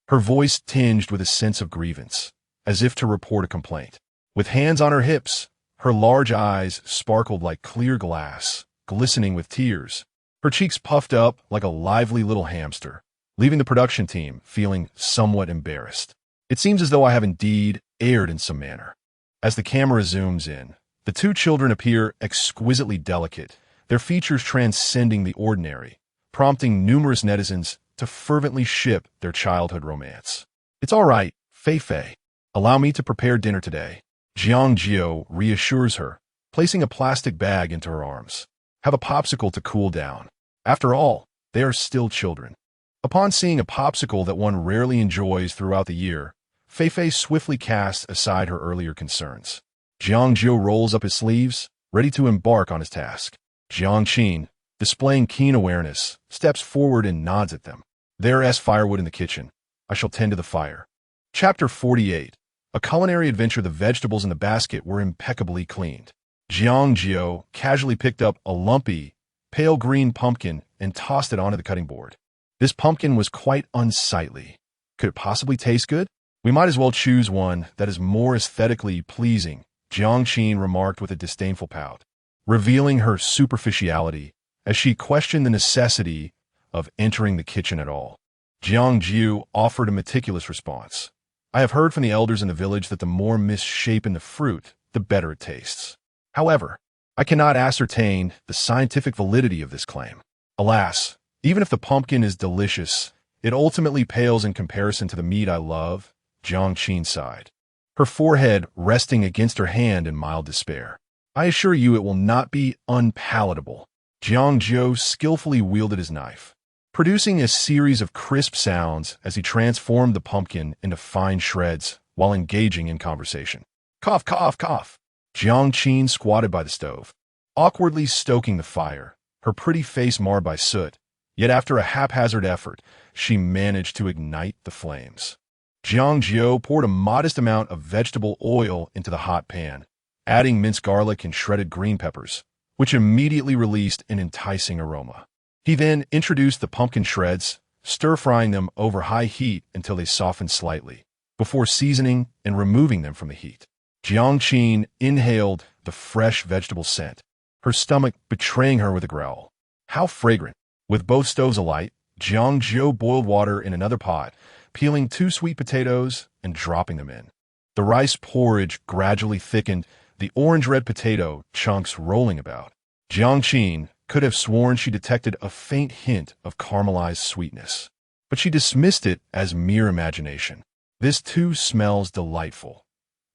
her voice tinged with a sense of grievance, as if to report a complaint. With hands on her hips, her large eyes sparkled like clear glass, glistening with tears. Her cheeks puffed up like a lively little hamster, leaving the production team feeling somewhat embarrassed. It seems as though I have indeed erred in some manner. As the camera zooms in, the 2 children appear exquisitely delicate, their features transcending the ordinary, prompting numerous netizens to fervently ship their childhood romance. "It's all right, Fei Fei. Allow me to prepare dinner today." Jiang Jiu reassures her, placing a plastic bag into her arms. "Have a popsicle to cool down. After all, they are still children." Upon seeing a popsicle that one rarely enjoys throughout the year, Fei Fei swiftly casts aside her earlier concerns. Jiang Jiu rolls up his sleeves, ready to embark on his task. Jiang Jiu, displaying keen awareness, steps forward and nods at them. "There's firewood in the kitchen. I shall tend to the fire." Chapter 48. A culinary adventure. The vegetables in the basket were impeccably cleaned. Jiang Jiu casually picked up a lumpy, pale green pumpkin and tossed it onto the cutting board. This pumpkin was quite unsightly. Could it possibly taste good? "We might as well choose one that is more aesthetically pleasing," Jiang Jiu remarked with a disdainful pout, revealing her superficiality as she questioned the necessity of entering the kitchen at all. Jiang Jiu offered a meticulous response. "I have heard from the elders in the village that the more misshapen the fruit, the better it tastes. However, I cannot ascertain the scientific validity of this claim. Alas, even if the pumpkin is delicious, it ultimately pales in comparison to the meat I love," Jiang Jiu sighed, her forehead resting against her hand in mild despair. "I assure you it will not be unpalatable." Jiang Jiu skillfully wielded his knife, producing a series of crisp sounds as he transformed the pumpkin into fine shreds while engaging in conversation. "Cough, cough, cough." Jiang Jiu squatted by the stove, awkwardly stoking the fire, her pretty face marred by soot, yet after a haphazard effort, she managed to ignite the flames. Jiang Jiu poured a modest amount of vegetable oil into the hot pan, adding minced garlic and shredded green peppers, which immediately released an enticing aroma. He then introduced the pumpkin shreds, stir-frying them over high heat until they softened slightly, before seasoning and removing them from the heat. Jiang Jiu inhaled the fresh vegetable scent, her stomach betraying her with a growl. How fragrant! With both stoves alight, Jiang Jiu boiled water in another pot, peeling 2 sweet potatoes and dropping them in. The rice porridge gradually thickened, the orange-red potato chunks rolling about. Jiang Jiu could have sworn she detected a faint hint of caramelized sweetness, but she dismissed it as mere imagination. "This too smells delightful,"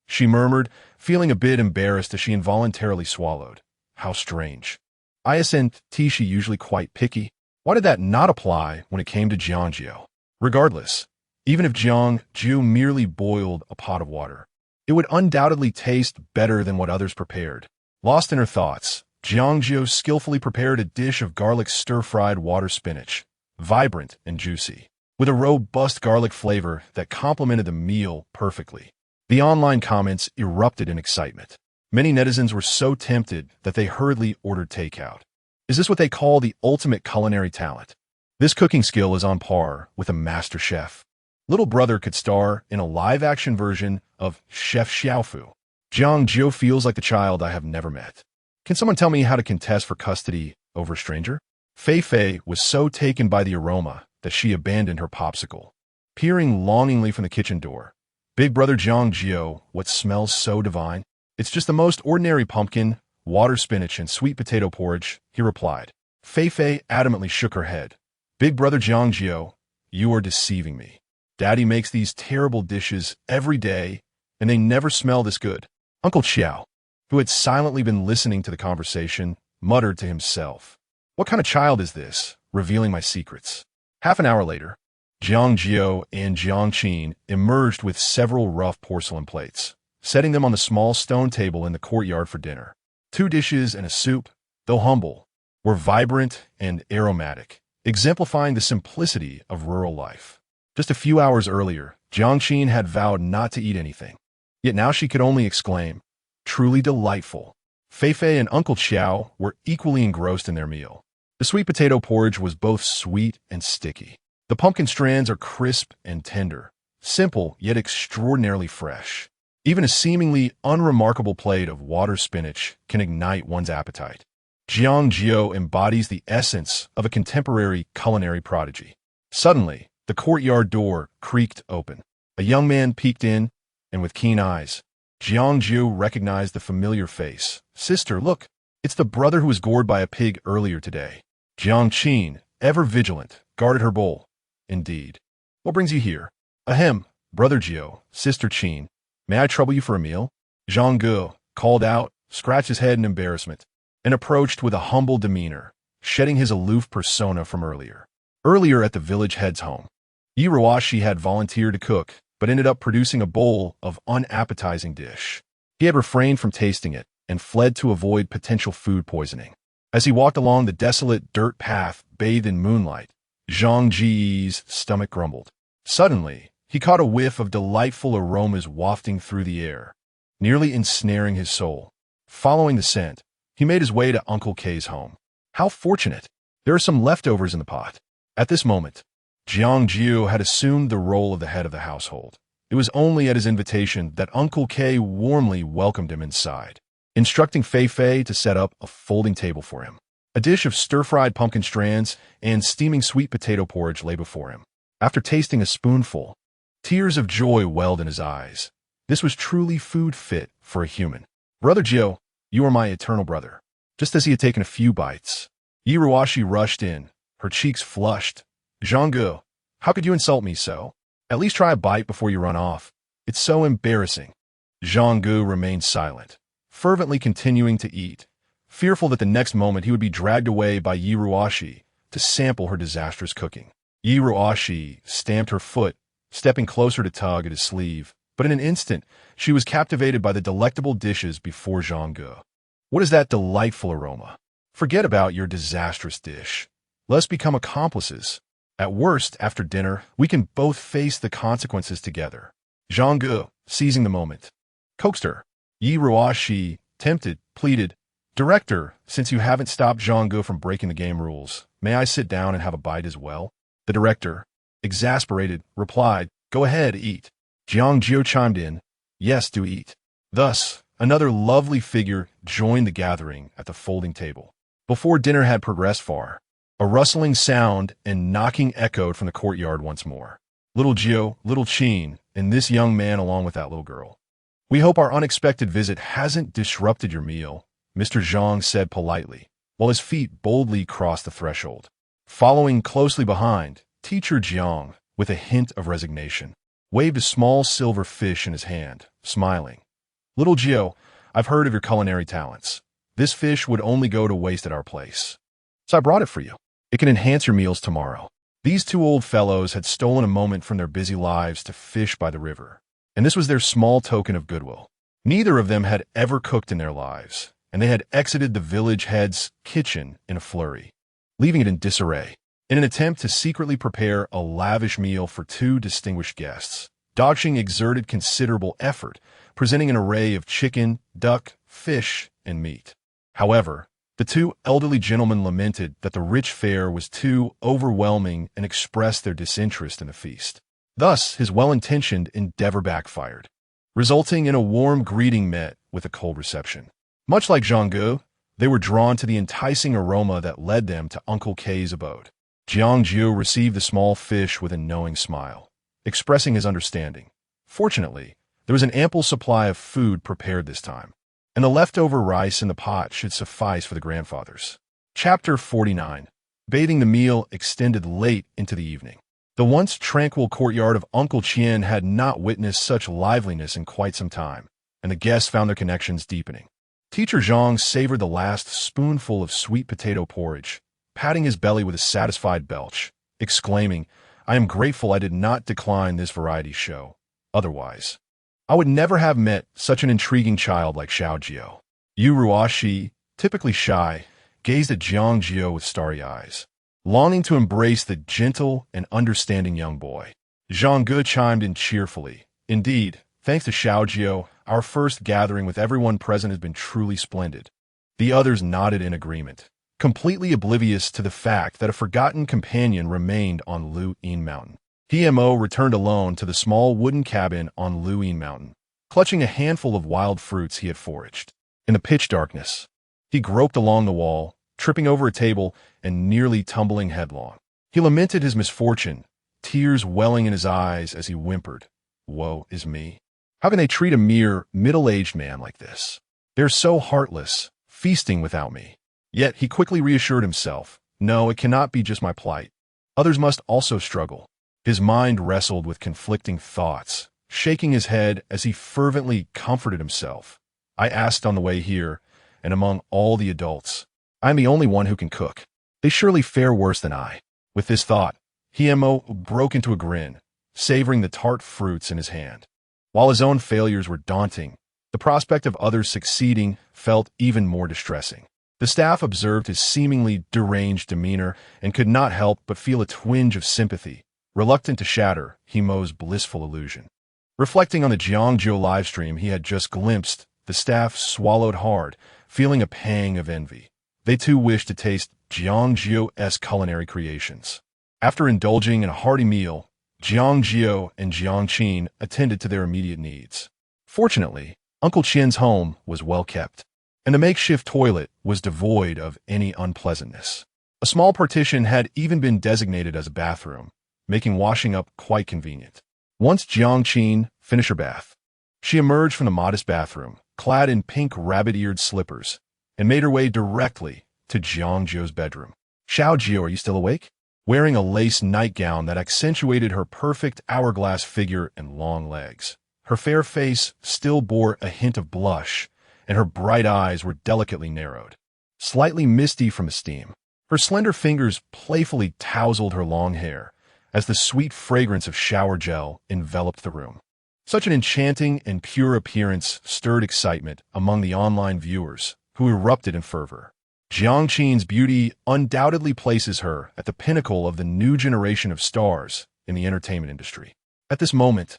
she murmured, feeling a bit embarrassed as she involuntarily swallowed. How strange. Isn't she usually quite picky? Why did that not apply when it came to Jiang Jiu? Regardless, even if Jiang Jiu merely boiled a pot of water, it would undoubtedly taste better than what others prepared. Lost in her thoughts, Jiang Jiu skillfully prepared a dish of garlic stir-fried water spinach, vibrant and juicy, with a robust garlic flavor that complemented the meal perfectly. The online comments erupted in excitement. Many netizens were so tempted that they hurriedly ordered takeout. Is this what they call the ultimate culinary talent? This cooking skill is on par with a master chef. Little brother could star in a live-action version of Chef Xiaofu. Jiang Jiu feels like the child I have never met. Can someone tell me how to contest for custody over a stranger? Fei Fei was so taken by the aroma that she abandoned her popsicle. Peering longingly from the kitchen door, Big brother Jiang Jiu, what smells so divine? It's just the most ordinary pumpkin, water spinach, and sweet potato porridge, he replied. Fei Fei adamantly shook her head. Big brother Jiang Jiu, you are deceiving me. Daddy makes these terrible dishes every day, and they never smell this good. Uncle Xiao, who had silently been listening to the conversation, muttered to himself. What kind of child is this, revealing my secrets? Half an hour later, Jiang Jiu and Jiang Qin emerged with several rough porcelain plates, setting them on the small stone table in the courtyard for dinner. 2 dishes and a soup, though humble, were vibrant and aromatic, exemplifying the simplicity of rural life. Just a few hours earlier, Jiang Qin had vowed not to eat anything, yet now she could only exclaim, truly delightful. Fei Fei and Uncle Xiao were equally engrossed in their meal. The sweet potato porridge was both sweet and sticky. The pumpkin strands are crisp and tender, simple yet extraordinarily fresh. Even a seemingly unremarkable plate of water spinach can ignite one's appetite. Jiang Jiu embodies the essence of a contemporary culinary prodigy. Suddenly, the courtyard door creaked open. A young man peeked in, and with keen eyes, Jiang Jiu recognized the familiar face. Sister, look, it's the brother who was gored by a pig earlier today. Jiang Qin, ever vigilant, guarded her bowl. Indeed. What brings you here? Ahem, brother Jiu, sister Qin. May I trouble you for a meal? Jiang Jiu called out, scratched his head in embarrassment, and approached with a humble demeanor, shedding his aloof persona from earlier. Earlier at the village head's home, Yi Ruashi had volunteered to cook, but ended up producing a bowl of unappetizing dish. He had refrained from tasting it and fled to avoid potential food poisoning. As he walked along the desolate dirt path bathed in moonlight, Jiang Ji's stomach grumbled. Suddenly, he caught a whiff of delightful aromas wafting through the air, nearly ensnaring his soul. Following the scent, he made his way to Uncle K's home. How fortunate! There are some leftovers in the pot. At this moment, Jiang Jiu had assumed the role of the head of the household. It was only at his invitation that Uncle K warmly welcomed him inside, instructing Fei Fei to set up a folding table for him. A dish of stir-fried pumpkin strands and steaming sweet potato porridge lay before him. After tasting a spoonful, tears of joy welled in his eyes. This was truly food fit for a human. Brother Jiu, you are my eternal brother. Just as he had taken a few bites, Yi Ruashi rushed in, her cheeks flushed. Jiang Jiu, how could you insult me so? At least try a bite before you run off. It's so embarrassing. Jiang Jiu remained silent, fervently continuing to eat, fearful that the next moment he would be dragged away by Yi Ruashi to sample her disastrous cooking. Yi Ruashi stamped her foot, stepping closer to tug at his sleeve, but in an instant, she was captivated by the delectable dishes before Jiang Jiu. What is that delightful aroma? Forget about your disastrous dish. Let's become accomplices. At worst, after dinner, we can both face the consequences together. Jiang Jiu, seizing the moment, coaxed her. Yi Ruashi, tempted, pleaded, Director, since you haven't stopped Jiang Jiu from breaking the game rules, may I sit down and have a bite as well? The director, exasperated, replied, Go ahead, eat. Jiang Jiu chimed in, Yes, do eat. Thus, another lovely figure joined the gathering at the folding table. Before dinner had progressed far, a rustling sound and knocking echoed from the courtyard once more. Little Jiu, little Qin, and this young man along with that little girl. We hope our unexpected visit hasn't disrupted your meal, Mr. Zhang said politely, while his feet boldly crossed the threshold. Following closely behind, Teacher Jiang, with a hint of resignation, waved a small silver fish in his hand, smiling. Little Jiu, I've heard of your culinary talents. This fish would only go to waste at our place. So I brought it for you. It can enhance your meals tomorrow." These two old fellows had stolen a moment from their busy lives to fish by the river, and this was their small token of goodwill. Neither of them had ever cooked in their lives, and they had exited the village head's kitchen in a flurry, leaving it in disarray. In an attempt to secretly prepare a lavish meal for two distinguished guests, Dogshing exerted considerable effort, presenting an array of chicken, duck, fish, and meat. However, the two elderly gentlemen lamented that the rich fare was too overwhelming and expressed their disinterest in the feast. Thus, his well-intentioned endeavor backfired, resulting in a warm greeting met with a cold reception. Much like Jiang Jiu, they were drawn to the enticing aroma that led them to Uncle K's abode. Jiang Jiu received the small fish with a knowing smile, expressing his understanding. Fortunately, there was an ample supply of food prepared this time, and the leftover rice in the pot should suffice for the grandfathers. Chapter 49. Bathing. The meal extended late into the evening. The once tranquil courtyard of Uncle Qian had not witnessed such liveliness in quite some time, and the guests found their connections deepening. Teacher Zhang savored the last spoonful of sweet potato porridge, patting his belly with a satisfied belch, exclaiming, "I am grateful I did not decline this variety show. Otherwise, I would never have met such an intriguing child like Xiao Jiu." Yu Ruoshi, typically shy, gazed at Jiang Jiu with starry eyes, longing to embrace the gentle and understanding young boy. Zhang Ge chimed in cheerfully, "Indeed, thanks to Xiao Jiu, our first gathering with everyone present has been truly splendid." The others nodded in agreement, completely oblivious to the fact that a forgotten companion remained on Luyin Mountain. Mo returned alone to the small wooden cabin on Luyin Mountain, clutching a handful of wild fruits he had foraged. In the pitch darkness, he groped along the wall, tripping over a table and nearly tumbling headlong. He lamented his misfortune, tears welling in his eyes as he whimpered, "Woe is me. How can they treat a mere middle-aged man like this? They're so heartless, feasting without me." Yet he quickly reassured himself, "No, it cannot be just my plight. Others must also struggle." His mind wrestled with conflicting thoughts, shaking his head as he fervently comforted himself. "I asked on the way here, and among all the adults, I am the only one who can cook. They surely fare worse than I." With this thought, Mo broke into a grin, savoring the tart fruits in his hand. While his own failures were daunting, the prospect of others succeeding felt even more distressing. The staff observed his seemingly deranged demeanor and could not help but feel a twinge of sympathy, reluctant to shatter Mo's blissful illusion. Reflecting on the Jiang Jiu livestream he had just glimpsed, the staff swallowed hard, feeling a pang of envy. They too wished to taste Jiang Jiu's culinary creations. After indulging in a hearty meal, Jiang Jiu and Jiang Qin attended to their immediate needs. Fortunately, Uncle Qian's home was well kept, and the makeshift toilet was devoid of any unpleasantness. A small partition had even been designated as a bathroom, making washing up quite convenient. Once Jiang Qin finished her bath, she emerged from the modest bathroom, clad in pink rabbit-eared slippers, and made her way directly to Jiang Jiu's bedroom. "Xiao Jiu, are you still awake?" Wearing a lace nightgown that accentuated her perfect hourglass figure and long legs, her fair face still bore a hint of blush, and her bright eyes were delicately narrowed, slightly misty from the steam. Her slender fingers playfully tousled her long hair, as the sweet fragrance of shower gel enveloped the room. Such an enchanting and pure appearance stirred excitement among the online viewers, who erupted in fervor. Jiang Qin's beauty undoubtedly places her at the pinnacle of the new generation of stars in the entertainment industry. At this moment,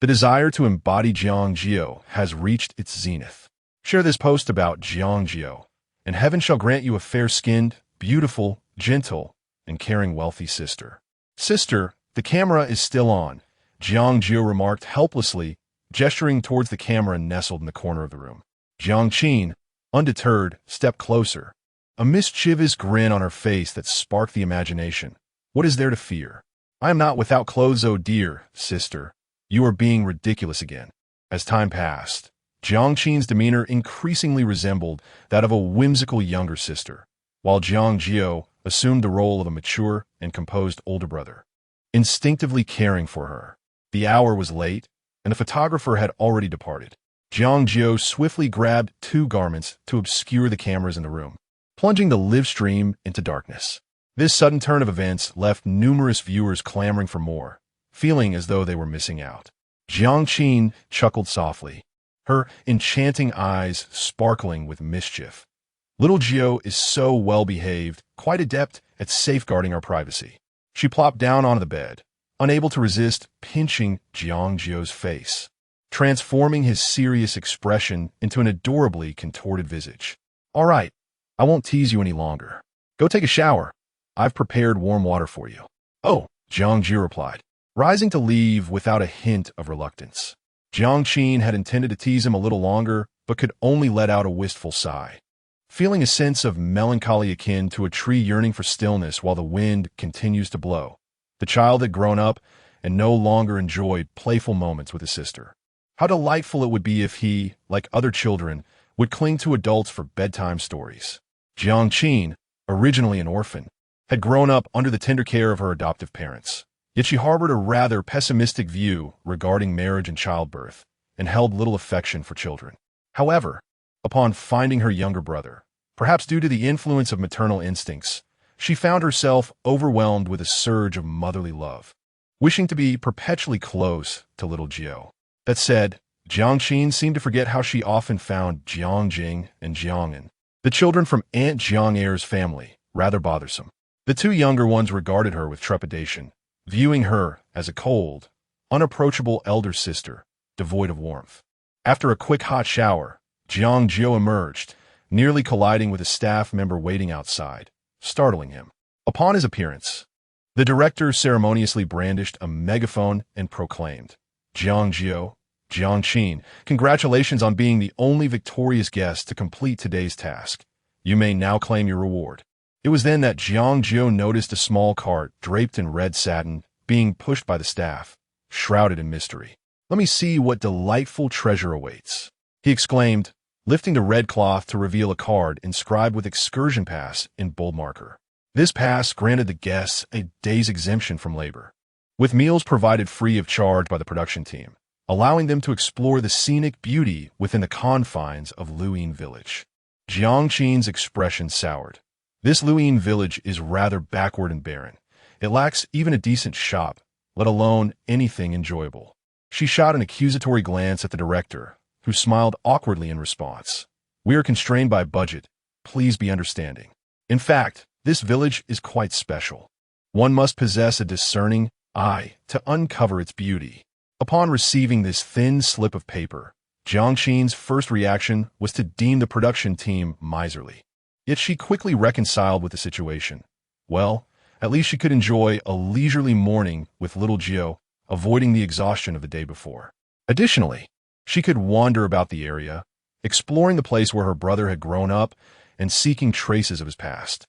the desire to embody Jiang Jiu has reached its zenith. Share this post about Jiang Jiu, and heaven shall grant you a fair-skinned, beautiful, gentle, and caring wealthy sister. "Sister, the camera is still on," Jiang Jiu remarked helplessly, gesturing towards the camera nestled in the corner of the room. Jiang Qin, undeterred, stepped closer, a mischievous grin on her face that sparked the imagination. "What is there to fear? I am not without clothes, oh dear, sister. You are being ridiculous again." As time passed, Jiang Qin's demeanor increasingly resembled that of a whimsical younger sister, while Jiang Jiu assumed the role of a mature and composed older brother, instinctively caring for her. The hour was late, and the photographer had already departed. Jiang Jiu swiftly grabbed 2 garments to obscure the cameras in the room, plunging the live stream into darkness. This sudden turn of events left numerous viewers clamoring for more, feeling as though they were missing out. Jiang Qin chuckled softly, her enchanting eyes sparkling with mischief. Little Jiu is so well-behaved, quite adept at safeguarding our privacy. She plopped down onto the bed, unable to resist pinching Jiang Jiu's face, transforming his serious expression into an adorably contorted visage. All right, I won't tease you any longer. Go take a shower. I've prepared warm water for you. Oh, Jiang Jiu replied, rising to leave without a hint of reluctance. Jiang Qin had intended to tease him a little longer, but could only let out a wistful sigh. Feeling a sense of melancholy akin to a tree yearning for stillness while the wind continues to blow, the child had grown up and no longer enjoyed playful moments with his sister. How delightful it would be if he, like other children, would cling to adults for bedtime stories. Jiang Qin, originally an orphan, had grown up under the tender care of her adoptive parents. Yet she harbored a rather pessimistic view regarding marriage and childbirth, and held little affection for children. However, upon finding her younger brother, perhaps due to the influence of maternal instincts, she found herself overwhelmed with a surge of motherly love, wishing to be perpetually close to little Jiu. That said, Jiang Qin seemed to forget how she often found Jiang Jing and Jiang'an, the children from Aunt Jiang Er's family, rather bothersome. The 2 younger ones regarded her with trepidation, viewing her as a cold, unapproachable elder sister, devoid of warmth. After a quick hot shower, Jiang Jiu emerged, nearly colliding with a staff member waiting outside, startling him. Upon his appearance, the director ceremoniously brandished a megaphone and proclaimed, Jiang Jiu, Jiang Qin, congratulations on being the only victorious guest to complete today's task. You may now claim your reward. It was then that Jiang Jiu noticed a small cart draped in red satin being pushed by the staff, shrouded in mystery. Let me see what delightful treasure awaits, he exclaimed, lifting the red cloth to reveal a card inscribed with excursion pass in bold marker. This pass granted the guests a day's exemption from labor, with meals provided free of charge by the production team, allowing them to explore the scenic beauty within the confines of Luyin Village. Jiang Qin's expression soured. This Luyin Village is rather backward and barren. It lacks even a decent shop, let alone anything enjoyable. She shot an accusatory glance at the director, who smiled awkwardly in response. We are constrained by budget. Please be understanding. In fact, this village is quite special. One must possess a discerning eye to uncover its beauty. Upon receiving this thin slip of paper, Jiang Qin's first reaction was to deem the production team miserly. Yet she quickly reconciled with the situation. Well, at least she could enjoy a leisurely morning with little Jiu, avoiding the exhaustion of the day before. Additionally, she could wander about the area, exploring the place where her brother had grown up and seeking traces of his past.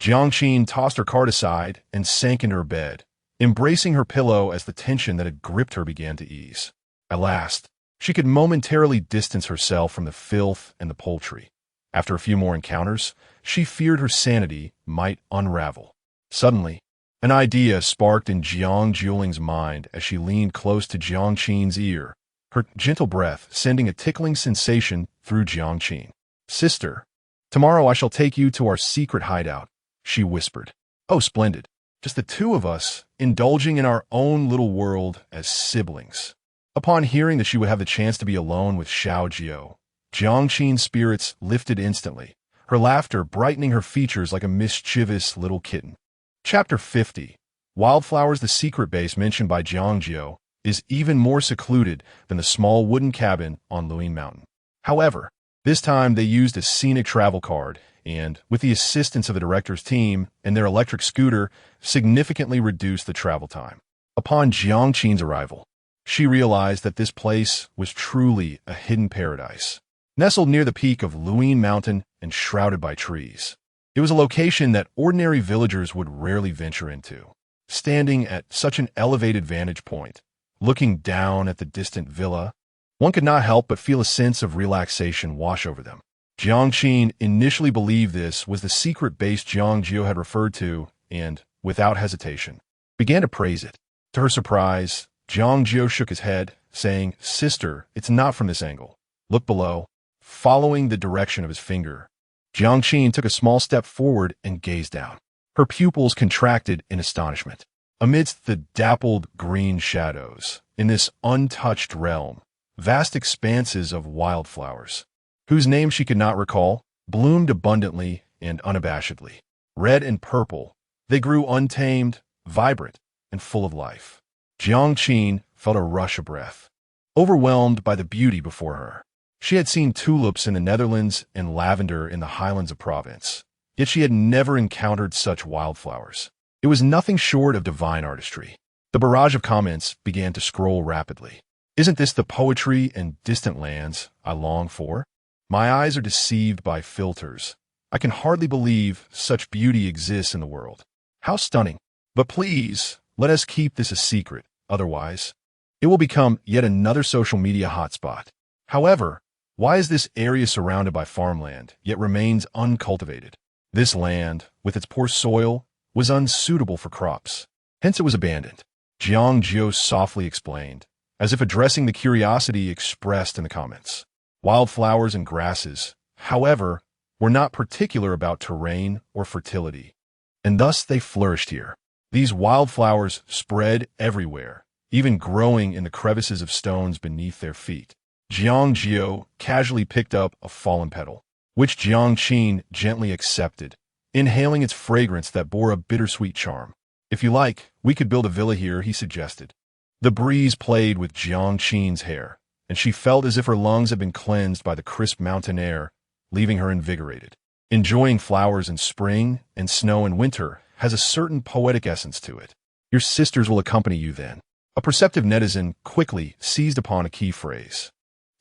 Jiang Qin tossed her cart aside and sank into her bed, embracing her pillow as the tension that had gripped her began to ease. At last, she could momentarily distance herself from the filth and the poultry. After a few more encounters, she feared her sanity might unravel. Suddenly, an idea sparked in Jiang Jiuling's mind as she leaned close to Jiang Qin's ear, her gentle breath sending a tickling sensation through Jiang Qin. Sister, tomorrow I shall take you to our secret hideout, she whispered. Oh, splendid. Just the 2 of us, indulging in our own little world as siblings. Upon hearing that she would have the chance to be alone with Xiao Jiu, Jiang Qin's spirits lifted instantly, her laughter brightening her features like a mischievous little kitten. Chapter 50. Wildflowers. The secret base mentioned by Jiang Jiu is even more secluded than the small wooden cabin on Luyin Mountain. However, this time they used a scenic travel card and, with the assistance of the director's team and their electric scooter, significantly reduced the travel time. Upon Jiang Qin's arrival, she realized that this place was truly a hidden paradise, nestled near the peak of Luyin Mountain and shrouded by trees. It was a location that ordinary villagers would rarely venture into. Standing at such an elevated vantage point, looking down at the distant villa, one could not help but feel a sense of relaxation wash over them. Jiang Qin initially believed this was the secret base Jiang Jiu had referred to and, without hesitation, began to praise it. To her surprise, Jiang Jiu shook his head, saying, Sister, it's not from this angle. Look below. Following the direction of his finger, Jiang Jiu took a small step forward and gazed down. Her pupils contracted in astonishment. Amidst the dappled green shadows, in this untouched realm, vast expanses of wildflowers, whose names she could not recall, bloomed abundantly and unabashedly. Red and purple, they grew untamed, vibrant, and full of life. Jiang Jiu felt a rush of breath, overwhelmed by the beauty before her. She had seen tulips in the Netherlands and lavender in the highlands of Provence, yet she had never encountered such wildflowers. It was nothing short of divine artistry. The barrage of comments began to scroll rapidly. Isn't this the poetry and distant lands I long for? My eyes are deceived by filters. I can hardly believe such beauty exists in the world. How stunning. But please, let us keep this a secret. Otherwise, it will become yet another social media hotspot. However, why is this area surrounded by farmland, yet remains uncultivated? This land, with its poor soil, was unsuitable for crops. Hence it was abandoned. Jiang Jiu softly explained, as if addressing the curiosity expressed in the comments. Wildflowers and grasses, however, were not particular about terrain or fertility, and thus they flourished here. These wildflowers spread everywhere, even growing in the crevices of stones beneath their feet. Jiang Jiu casually picked up a fallen petal, which Jiang Jiu gently accepted, inhaling its fragrance that bore a bittersweet charm. If you like, we could build a villa here, he suggested. The breeze played with Jiang Jiu's hair, and she felt as if her lungs had been cleansed by the crisp mountain air, leaving her invigorated. Enjoying flowers in spring and snow in winter has a certain poetic essence to it. Your sisters will accompany you then. A perceptive netizen quickly seized upon a key phrase.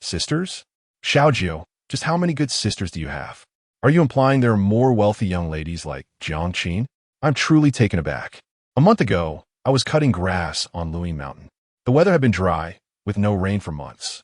Sisters? Xiaojiu, just how many good sisters do you have? Are you implying there are more wealthy young ladies like Jiang Jiu? I'm truly taken aback. A month ago, I was cutting grass on Luyin Mountain. The weather had been dry, with no rain for months.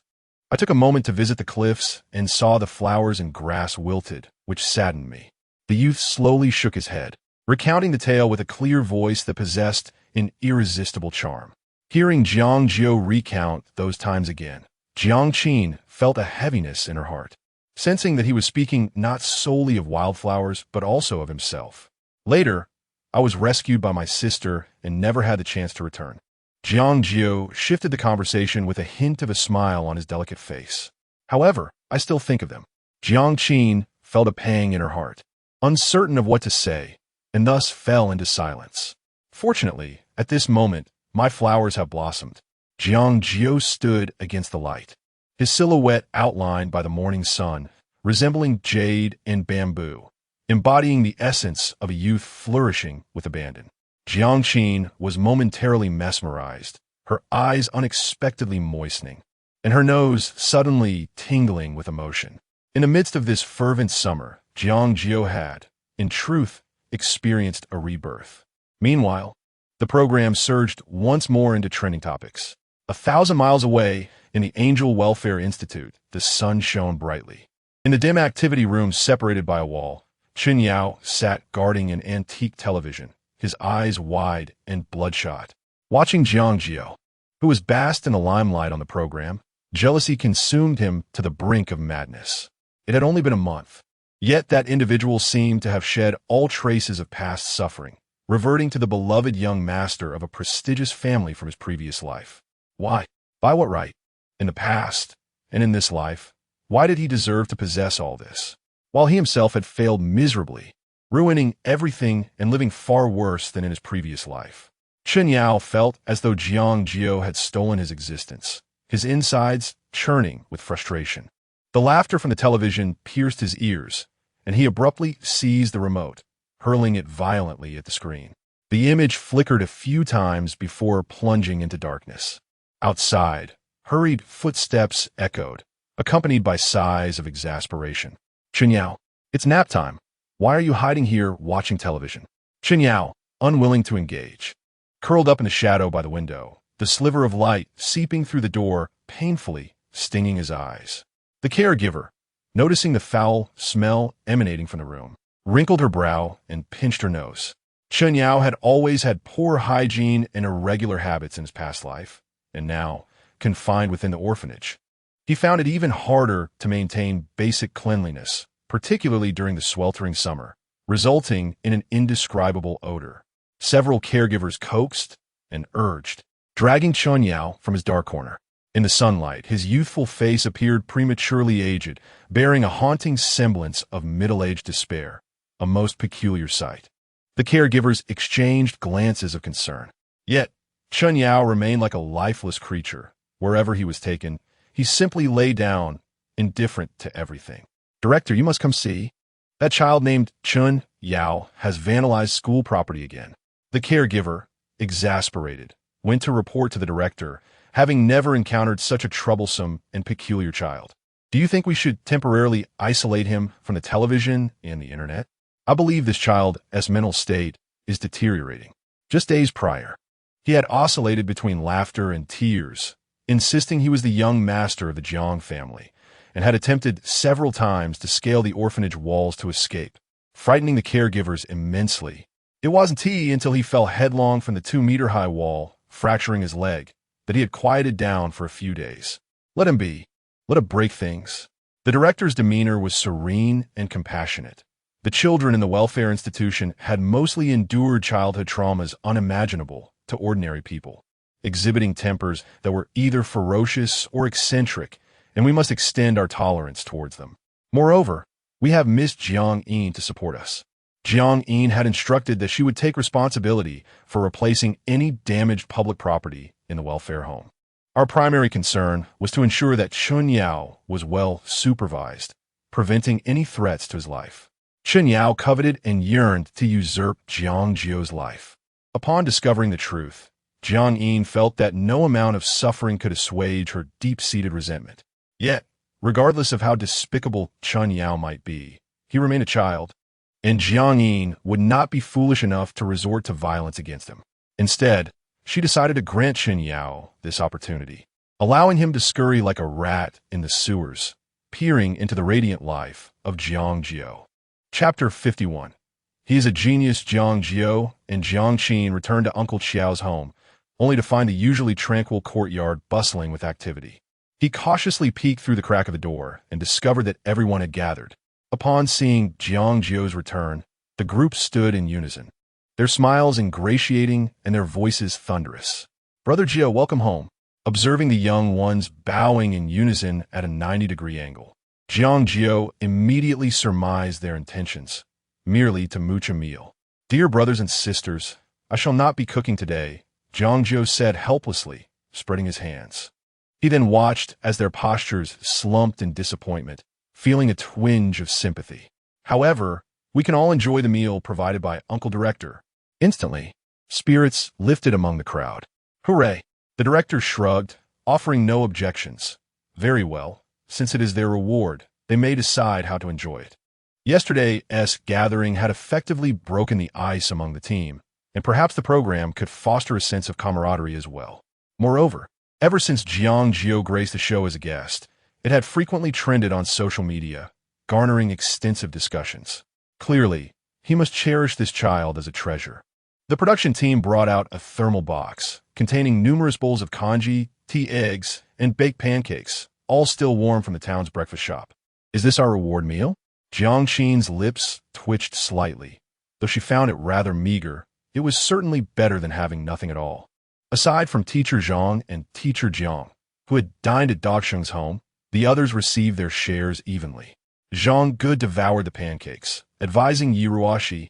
I took a moment to visit the cliffs and saw the flowers and grass wilted, which saddened me. The youth slowly shook his head, recounting the tale with a clear voice that possessed an irresistible charm. Hearing Jiang Jiu recount those times again, Jiang Jiu felt a heaviness in her heart, sensing that he was speaking not solely of wildflowers, but also of himself. Later, I was rescued by my sister and never had the chance to return. Jiang Jiu shifted the conversation with a hint of a smile on his delicate face. However, I still think of them. Jiang Jiu felt a pang in her heart, uncertain of what to say, and thus fell into silence. Fortunately, at this moment, my flowers have blossomed. Jiang Jiu stood against the light, his silhouette outlined by the morning sun, resembling jade and bamboo, embodying the essence of a youth flourishing with abandon. Jiang Jiu was momentarily mesmerized, her eyes unexpectedly moistening, and her nose suddenly tingling with emotion. In the midst of this fervent summer, Jiang Jiu had, in truth, experienced a rebirth. Meanwhile, the program surged once more into trending topics. 1,000 miles away, in the Angel Welfare Institute, the sun shone brightly. In the dim activity room separated by a wall, Chen Yao sat guarding an antique television, his eyes wide and bloodshot. Watching Jiang Jiu, who was basked in the limelight on the program, jealousy consumed him to the brink of madness. It had only been a month, yet that individual seemed to have shed all traces of past suffering, reverting to the beloved young master of a prestigious family from his previous life. Why? By what right? In the past, and in this life, why did he deserve to possess all this, while he himself had failed miserably, ruining everything and living far worse than in his previous life? Chen Yao felt as though Jiang Jiu had stolen his existence, his insides churning with frustration. The laughter from the television pierced his ears, and he abruptly seized the remote, hurling it violently at the screen. The image flickered a few times before plunging into darkness. Outside, hurried footsteps echoed, accompanied by sighs of exasperation. Chen Yao, it's nap time. Why are you hiding here watching television? Chen Yao, unwilling to engage, curled up in the shadow by the window, the sliver of light seeping through the door, painfully stinging his eyes. The caregiver, noticing the foul smell emanating from the room, wrinkled her brow and pinched her nose. Chen Yao had always had poor hygiene and irregular habits in his past life, and now, confined within the orphanage, He found it even harder to maintain basic cleanliness, particularly during the sweltering summer, resulting in an indescribable odor. Several caregivers coaxed and urged, dragging Chen Yao from his dark corner. In the sunlight, his youthful face appeared prematurely aged, bearing a haunting semblance of middle-aged despair, a most peculiar sight. The caregivers exchanged glances of concern. Yet, Chen Yao remained like a lifeless creature. Wherever he was taken, he simply lay down, indifferent to everything. "Director, you must come see. That child named Chen Yao has vandalized school property again." The caregiver, exasperated, went to report to the director, having never encountered such a troublesome and peculiar child. "Do you think we should temporarily isolate him from the television and the internet? I believe this child's mental state is deteriorating." Just days prior, he had oscillated between laughter and tears, insisting he was the young master of the Jiang family, and had attempted several times to scale the orphanage walls to escape, frightening the caregivers immensely. It wasn't until he fell headlong from the 2-meter-high wall, fracturing his leg, that he had quieted down for a few days. Let him be. Let him break things. The director's demeanor was serene and compassionate. The children in the welfare institution had mostly endured childhood traumas unimaginable to ordinary people, exhibiting tempers that were either ferocious or eccentric, and we must extend our tolerance towards them. Moreover, we have Miss Jiang Jiu to support us. Jiang Jiu had instructed that she would take responsibility for replacing any damaged public property in the welfare home. Our primary concern was to ensure that Chen Yao was well supervised, preventing any threats to his life. Chen Yao coveted and yearned to usurp Jiang Jiu's life. Upon discovering the truth, Jiang Jiu felt that no amount of suffering could assuage her deep-seated resentment. Yet, regardless of how despicable Chen Yao might be, he remained a child, and Jiang Jiu would not be foolish enough to resort to violence against him. Instead, she decided to grant Chen Yao this opportunity, allowing him to scurry like a rat in the sewers, peering into the radiant life of Jiang Jiu. Chapter 51. He is a genius. Jiang Jiu and Jiang Qin returned to Uncle Qiao's home, only to find the usually tranquil courtyard bustling with activity. He cautiously peeked through the crack of the door and discovered that everyone had gathered. Upon seeing Jiang Jiu's return, the group stood in unison, their smiles ingratiating and their voices thunderous. "Brother Jiu, welcome home." Observing the young ones bowing in unison at a 90-degree angle, Jiang Jiu immediately surmised their intentions, merely to mooch a meal. "Dear brothers and sisters, I shall not be cooking today," Jiang Jiu said helplessly, spreading his hands. He then watched as their postures slumped in disappointment, feeling a twinge of sympathy. "However, we can all enjoy the meal provided by Uncle Director." Instantly, spirits lifted among the crowd. "Hooray!" The director shrugged, offering no objections. "Very well. Since it is their reward, they may decide how to enjoy it." Yesterday's gathering had effectively broken the ice among the team, and perhaps the program could foster a sense of camaraderie as well. Moreover, ever since Jiang Jiu graced the show as a guest, it had frequently trended on social media, garnering extensive discussions. Clearly, he must cherish this child as a treasure. The production team brought out a thermal box containing numerous bowls of congee, tea, eggs, and baked pancakes, all still warm from the town's breakfast shop. "Is this our reward meal?" Jiang Qin's lips twitched slightly. Though she found it rather meager, it was certainly better than having nothing at all. Aside from Teacher Zhang and Teacher Jiang, who had dined at Daksheng's home, the others received their shares evenly. Zhang Ge devoured the pancakes, advising Yi Ruoxi,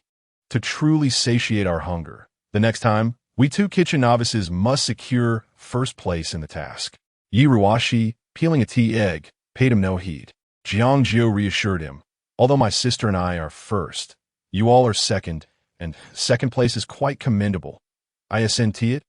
"To truly satiate our hunger, the next time, we 2 kitchen novices must secure first place in the task." Yi Ruoxi, peeling a tea egg, paid him no heed. Jiang Jiu reassured him, "Although my sister and I are first, you all are second, and second place is quite commendable. I assent to it."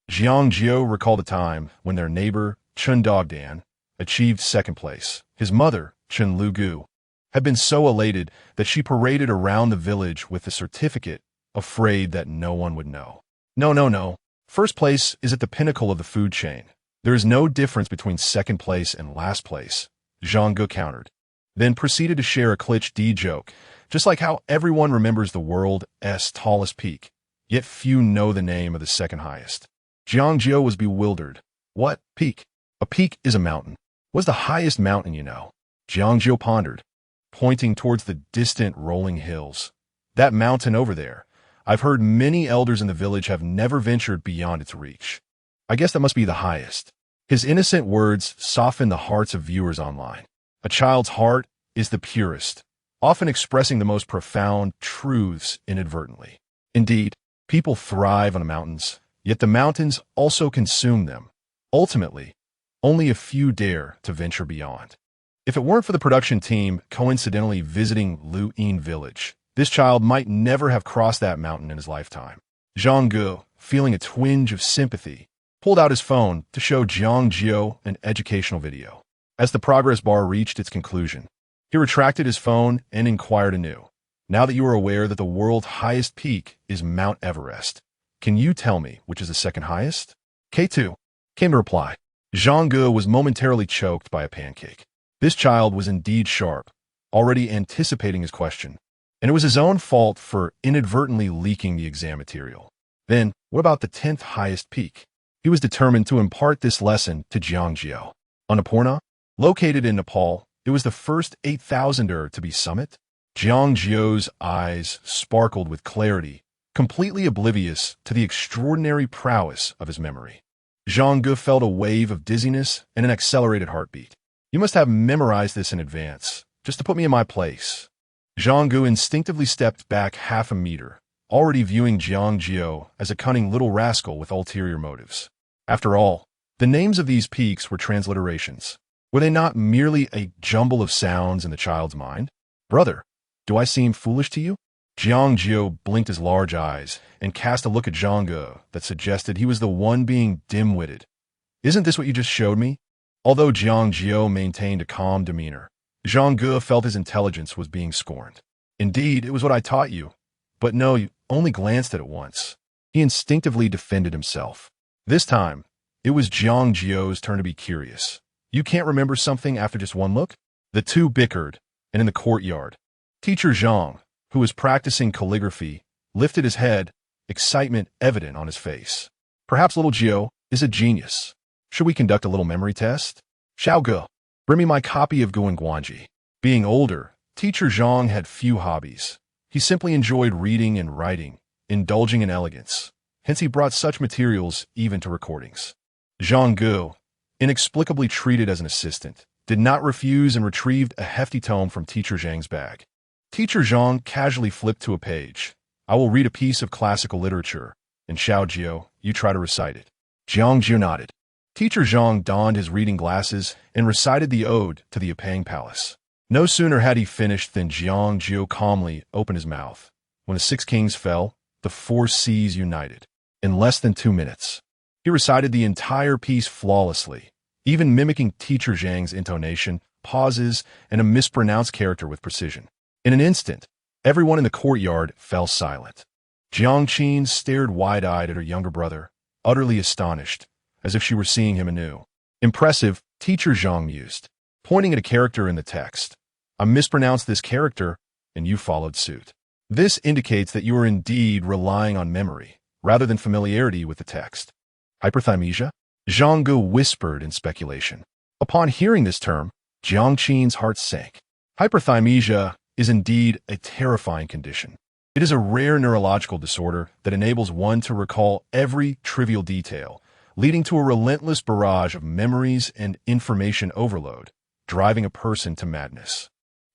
Jiang Jiu recalled a time when their neighbor, Chen Dogdan, achieved second place. His mother, Chen Lugu, had been so elated that she paraded around the village with the certificate, afraid that no one would know. No. First place is at the pinnacle of the food chain. There is no difference between second place and last place, Zhang Ge countered, then proceeded to share a Klitsch D joke, just like how everyone remembers the world's tallest peak, yet few know the name of the second highest. Jiang Jiu was bewildered. "What peak?" "A peak is a mountain." Was the highest mountain you know? Jiang Jiu pondered, pointing towards the distant rolling hills. That mountain over there. I've heard many elders in the village have never ventured beyond its reach. I guess that must be the highest. His innocent words softened the hearts of viewers online. A child's heart is the purest, often expressing the most profound truths inadvertently. Indeed, people thrive on the mountains, yet the mountains also consume them. Ultimately, only a few dare to venture beyond. If it weren't for the production team coincidentally visiting Lu Yin village, this child might never have crossed that mountain in his lifetime. Jiang Jiu, feeling a twinge of sympathy, pulled out his phone to show Jiang Jiu an educational video. As the progress bar reached its conclusion, he retracted his phone and inquired anew. Now that you are aware that the world's highest peak is Mount Everest, can you tell me which is the second highest? K2 came to reply. Jiang Jiu was momentarily choked by a pancake. This child was indeed sharp, already anticipating his question, and it was his own fault for inadvertently leaking the exam material. Then, what about the 10th highest peak? He was determined to impart this lesson to Jiang Jiu. Annapurna, located in Nepal, it was the first 8,000er to be summit. Jiang Jiu's eyes sparkled with clarity, completely oblivious to the extraordinary prowess of his memory. Jiang Jiu felt a wave of dizziness and an accelerated heartbeat. You must have memorized this in advance, just to put me in my place. Jiang Jiu instinctively stepped back half a meter, already viewing Jiang Jiu as a cunning little rascal with ulterior motives. After all, the names of these peaks were transliterations. Were they not merely a jumble of sounds in the child's mind? Brother, do I seem foolish to you? Jiang Jiu blinked his large eyes and cast a look at Jiang Jiu that suggested he was the one being dim-witted. Isn't this what you just showed me? Although Jiang Jiu maintained a calm demeanor, Jiang Jiu felt his intelligence was being scorned. Indeed, it was what I taught you. But no, you only glanced at it once. He instinctively defended himself. This time, it was Jiang Jiu's turn to be curious. You can't remember something after just one look? The two bickered, and in the courtyard, Teacher Zhang, who was practicing calligraphy, lifted his head, excitement evident on his face. Perhaps little Jiu is a genius. Should we conduct a little memory test? Xiao Ge, bring me my copy of Guan Guanji. Being older, Teacher Zhang had few hobbies. He simply enjoyed reading and writing, indulging in elegance. Hence he brought such materials even to recordings. Jiang Jiu, inexplicably treated as an assistant, did not refuse and retrieved a hefty tome from Teacher Zhang's bag. Teacher Zhang casually flipped to a page. I will read a piece of classical literature, and Xiao Jiu, you try to recite it. Jiang Jiu nodded. Teacher Zhang donned his reading glasses and recited the ode to the Apang Palace. No sooner had he finished than Jiang Jiu calmly opened his mouth. When the 6 kings fell, the 4 seas united. In less than 2 minutes, he recited the entire piece flawlessly, even mimicking Teacher Zhang's intonation, pauses, and a mispronounced character with precision. In an instant, everyone in the courtyard fell silent. Jiang Qin stared wide-eyed at her younger brother, utterly astonished, as if she were seeing him anew. Impressive, Teacher Zhang mused, pointing at a character in the text. I mispronounced this character, and you followed suit. This indicates that you are indeed relying on memory, rather than familiarity with the text. Hyperthymesia? Jiang Jiu whispered in speculation. Upon hearing this term, Jiang Qin's heart sank. Hyperthymesia is indeed a terrifying condition. It is a rare neurological disorder that enables one to recall every trivial detail, leading to a relentless barrage of memories and information overload, driving a person to madness.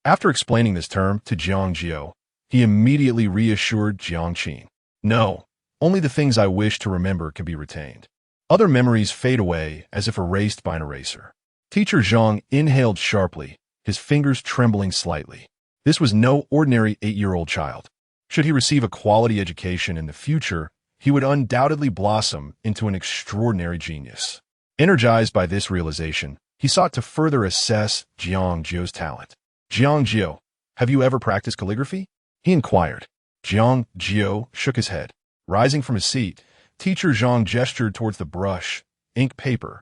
After explaining this term to Jiang Jiu, he immediately reassured Jiang Qin. No, only the things I wish to remember can be retained. Other memories fade away as if erased by an eraser. Teacher Zhang inhaled sharply, his fingers trembling slightly. This was no ordinary 8-year-old child. Should he receive a quality education in the future, he would undoubtedly blossom into an extraordinary genius. Energized by this realization, he sought to further assess Jiang Jiu's talent. Jiang Jiu, have you ever practiced calligraphy? He inquired. Jiang Jiu shook his head. Rising from his seat, Teacher Zhang gestured towards the brush, ink paper,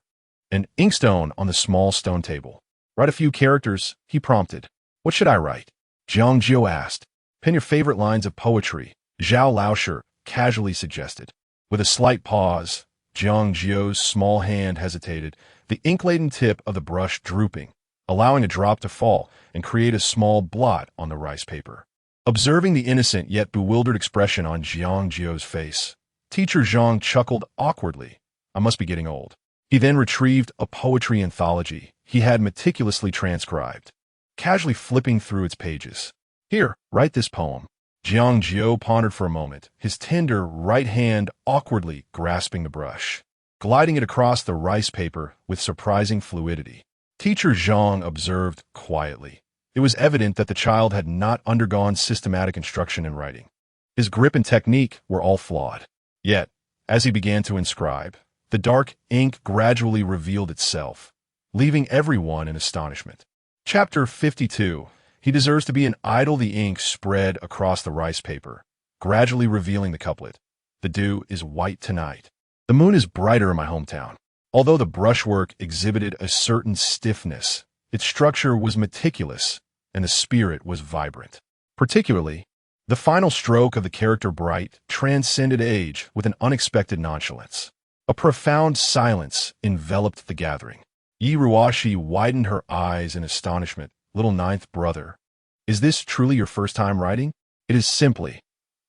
and inkstone on the small stone table. Write a few characters, he prompted. What should I write? Jiang Jiu asked. Pen your favorite lines of poetry, Zhao Laosher casually suggested. With a slight pause, Jiang Jiu's small hand hesitated, the ink-laden tip of the brush drooping, allowing a drop to fall and create a small blot on the rice paper. Observing the innocent yet bewildered expression on Jiang Jiu's face, Teacher Zhang chuckled awkwardly. I must be getting old. He then retrieved a poetry anthology he had meticulously transcribed, casually flipping through its pages. Here, write this poem. Jiang Jiu pondered for a moment, his tender right hand awkwardly grasping the brush, gliding it across the rice paper with surprising fluidity. Teacher Zhang observed quietly. It was evident that the child had not undergone systematic instruction in writing. His grip and technique were all flawed. Yet, as he began to inscribe, the dark ink gradually revealed itself, leaving everyone in astonishment. Chapter 52. He deserves to be an idol. The ink spread across the rice paper, gradually revealing the couplet. The dew is white tonight. The moon is brighter in my hometown. Although the brushwork exhibited a certain stiffness, its structure was meticulous, and the spirit was vibrant. Particularly, the final stroke of the character Bright transcended age with an unexpected nonchalance. A profound silence enveloped the gathering. Yi Ruashi widened her eyes in astonishment. Little ninth brother, is this truly your first time writing? It is simply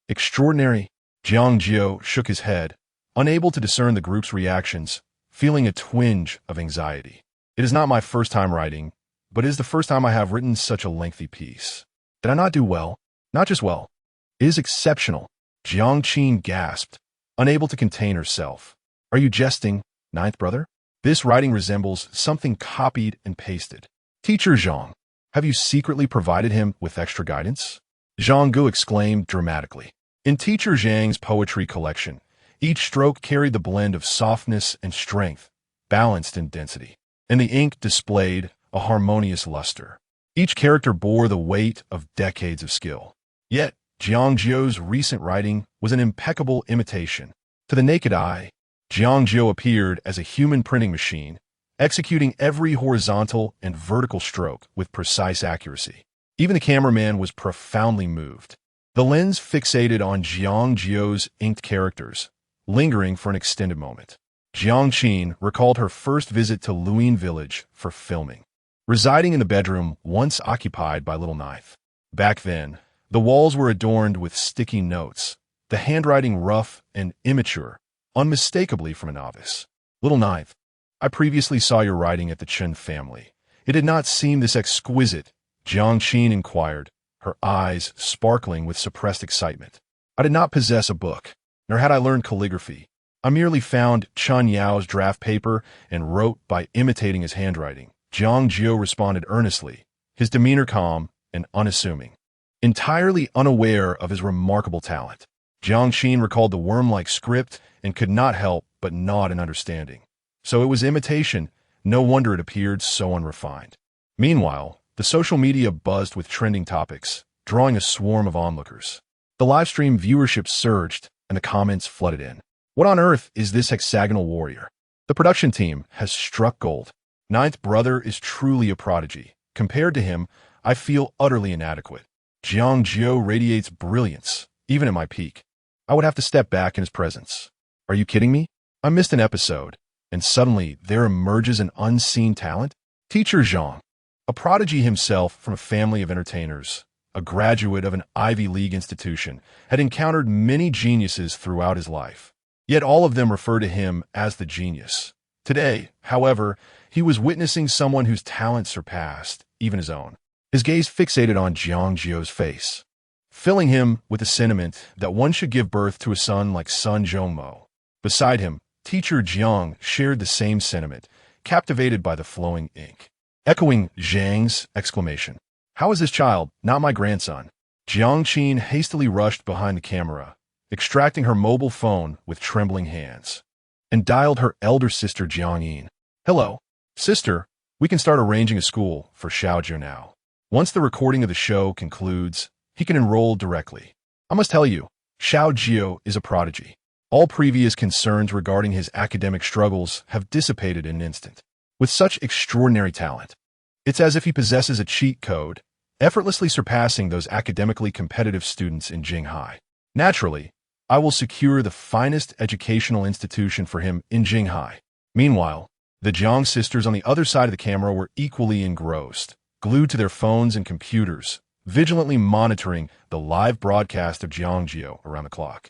extraordinary. Jiang Jiu shook his head, unable to discern the group's reactions, feeling a twinge of anxiety. It is not my first time writing, but it is the first time I have written such a lengthy piece. Did I not do well? Not just well. It is exceptional. Jiang Qin gasped, unable to contain herself. Are you jesting, ninth brother? This writing resembles something copied and pasted. Teacher Zhang, have you secretly provided him with extra guidance? Zhang Gu exclaimed dramatically. In Teacher Zhang's poetry collection, each stroke carried the blend of softness and strength, balanced in density, and the ink displayed a harmonious luster. Each character bore the weight of decades of skill. Yet, Jiang Jiu's recent writing was an impeccable imitation. To the naked eye, Jiang Jiu appeared as a human printing machine, executing every horizontal and vertical stroke with precise accuracy. Even the cameraman was profoundly moved. The lens fixated on Jiang Jiu's inked characters, lingering for an extended moment. Jiang Qin recalled her first visit to Luyin village for filming, residing in the bedroom once occupied by Little Ninth. Back then, the walls were adorned with sticky notes, the handwriting rough and immature, unmistakably from a novice. Little Ninth, I previously saw your writing at the Chen family. It did not seem this exquisite, Jiang Qin inquired, her eyes sparkling with suppressed excitement. I did not possess a book, nor had I learned calligraphy. I merely found Chen Yao's draft paper and wrote by imitating his handwriting. Jiang Jiu responded earnestly, his demeanor calm and unassuming, entirely unaware of his remarkable talent. Jiang Qin recalled the worm-like script and could not help but nod in understanding. So it was imitation. No wonder it appeared so unrefined. Meanwhile, the social media buzzed with trending topics, drawing a swarm of onlookers. The livestream viewership surged, and the comments flooded in. What on earth is this hexagonal warrior? The production team has struck gold. Ninth brother is truly a prodigy. Compared to him, I feel utterly inadequate. Jiang Jiu radiates brilliance, even at my peak. I would have to step back in his presence. Are you kidding me? I missed an episode, and suddenly there emerges an unseen talent? Teacher Zhang, a prodigy himself from a family of entertainers, a graduate of an Ivy League institution, had encountered many geniuses throughout his life. Yet all of them refer to him as the genius. Today, however, he was witnessing someone whose talent surpassed even his own. His gaze fixated on Jiang Jiu's face, filling him with the sentiment that one should give birth to a son like Sun Zhongmo. Beside him, Teacher Jiang shared the same sentiment, captivated by the flowing ink. Echoing Zhang's exclamation, "How is this child not my grandson?" Jiang Qin hastily rushed behind the camera, extracting her mobile phone with trembling hands, and dialed her elder sister Jiang Yin. "Hello, sister, we can start arranging a school for Xiao Jiu now. Once the recording of the show concludes, he can enroll directly. I must tell you, Xiao Jiu is a prodigy. All previous concerns regarding his academic struggles have dissipated in an instant. With such extraordinary talent, it's as if he possesses a cheat code, effortlessly surpassing those academically competitive students in Jinghai. Naturally, I will secure the finest educational institution for him in Jinghai. Meanwhile, The Jiang sisters on the other side of the camera were equally engrossed, glued to their phones and computers, vigilantly monitoring the live broadcast of Jiang Jiu around the clock.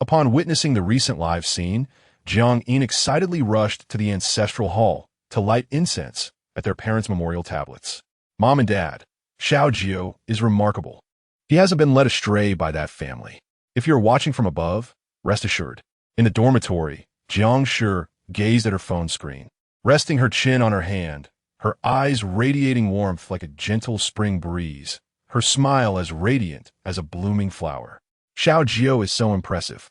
Upon witnessing the recent live scene, Jiang Yin excitedly rushed to the ancestral hall to light incense at their parents' memorial tablets. Mom and Dad, Xiao Jiu is remarkable. He hasn't been led astray by that family. If you're watching from above, rest assured. In the dormitory, Jiang Shi gazed at her phone screen, resting her chin on her hand, her eyes radiating warmth like a gentle spring breeze, her smile as radiant as a blooming flower. Xiao Jiu is so impressive.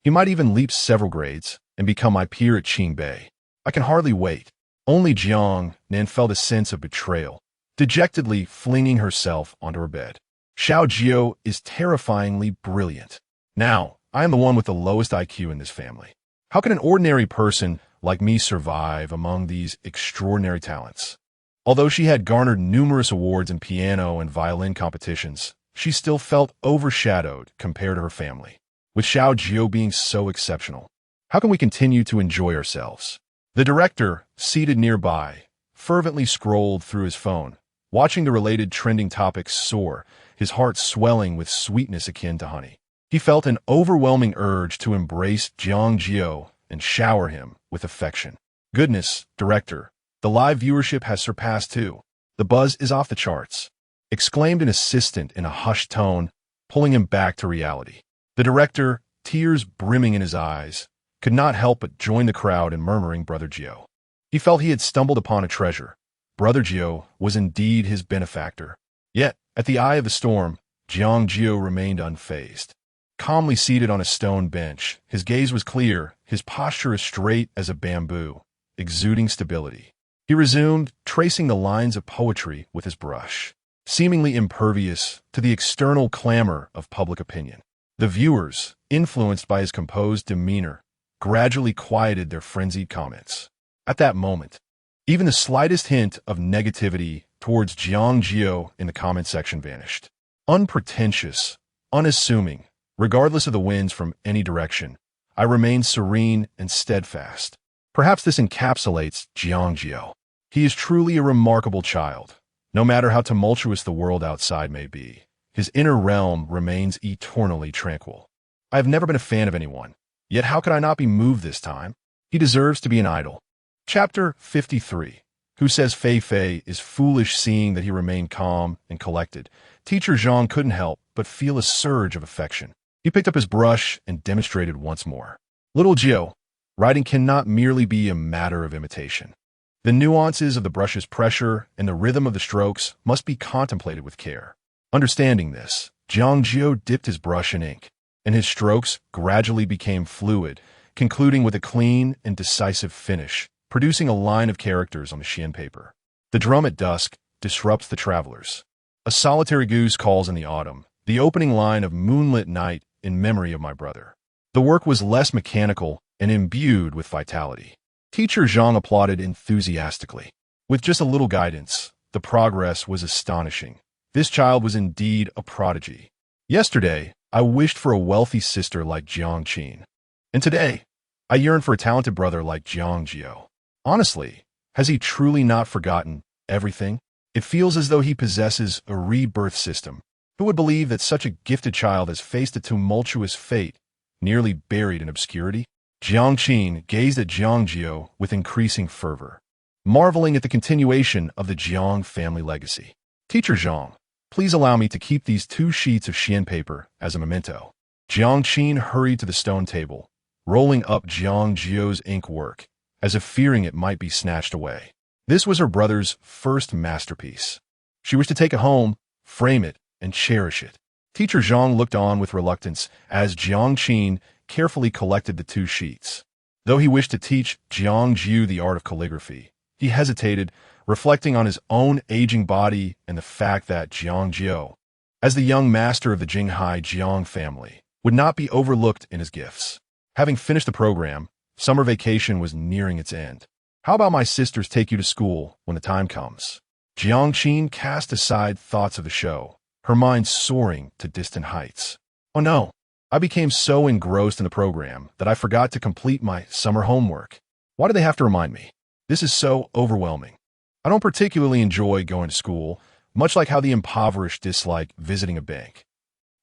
He might even leap several grades and become my peer at Qingbei. I can hardly wait. Only Jiang Nan felt a sense of betrayal, dejectedly flinging herself onto her bed. Xiao Jiu is terrifyingly brilliant. Now, I am the one with the lowest IQ in this family. How can an ordinary person like me survive among these extraordinary talents? Although she had garnered numerous awards in piano and violin competitions, she still felt overshadowed compared to her family, with Xiao Jiu being so exceptional. How can we continue to enjoy ourselves? The director, seated nearby, fervently scrolled through his phone, watching the related trending topics soar, his heart swelling with sweetness akin to honey. He felt an overwhelming urge to embrace Jiang Jiu and shower him with affection. Goodness, director, the live viewership has surpassed too. The buzz is off the charts, exclaimed an assistant in a hushed tone, pulling him back to reality. The director, tears brimming in his eyes, could not help but join the crowd in murmuring Brother Jiu. He felt he had stumbled upon a treasure. Brother Jiu was indeed his benefactor. Yet, at the eye of the storm, Jiang Jiu remained unfazed. Calmly seated on a stone bench, his gaze was clear, his posture as straight as a bamboo, exuding stability. He resumed, tracing the lines of poetry with his brush, seemingly impervious to the external clamor of public opinion. The viewers, influenced by his composed demeanor, gradually quieted their frenzied comments. At that moment, even the slightest hint of negativity towards Jiang Jiu in the comment section vanished. Unpretentious, unassuming, regardless of the winds from any direction, I remained serene and steadfast. Perhaps this encapsulates Jiang Jiu. He is truly a remarkable child. No matter how tumultuous the world outside may be, his inner realm remains eternally tranquil. I have never been a fan of anyone, yet how could I not be moved this time? He deserves to be an idol. Chapter 53. Who says Fei Fei is foolish seeing that he remained calm and collected? Teacher Zhang couldn't help but feel a surge of affection. He picked up his brush and demonstrated once more. Little Jiu, writing cannot merely be a matter of imitation. The nuances of the brush's pressure and the rhythm of the strokes must be contemplated with care. Understanding this, Jiang Jiu dipped his brush in ink, and his strokes gradually became fluid, concluding with a clean and decisive finish, producing a line of characters on the Xian paper. The drum at dusk disrupts the travelers. A solitary goose calls in the autumn, the opening line of Moonlit Night in memory of my brother. The work was less mechanical and imbued with vitality. Teacher Zhang applauded enthusiastically. With just a little guidance, the progress was astonishing. This child was indeed a prodigy. Yesterday, I wished for a wealthy sister like Jiang Qin. And today, I yearn for a talented brother like Jiang Jiu. Honestly, has he truly not forgotten everything? It feels as though he possesses a rebirth system. Who would believe that such a gifted child has faced a tumultuous fate, nearly buried in obscurity? Jiang Qin gazed at Jiang Jiu with increasing fervor, marveling at the continuation of the Jiang family legacy. Teacher Zhang, please allow me to keep these 2 sheets of Xian paper as a memento. Jiang Qin hurried to the stone table, rolling up Jiang Jiu's ink work, as if fearing it might be snatched away. This was her brother's first masterpiece. She wished to take it home, frame it, and cherish it. Teacher Zhang looked on with reluctance as Jiang Qin carefully collected the 2 sheets. Though he wished to teach Jiang Jiu the art of calligraphy, he hesitated, reflecting on his own aging body and the fact that Jiang Jiu, as the young master of the Jinghai Jiang family, would not be overlooked in his gifts. Having finished the program, summer vacation was nearing its end. How about my sisters take you to school when the time comes? Jiang Qin cast aside thoughts of the show, her mind soaring to distant heights. Oh no, I became so engrossed in the program that I forgot to complete my summer homework. Why do they have to remind me? This is so overwhelming. I don't particularly enjoy going to school, much like how the impoverished dislike visiting a bank.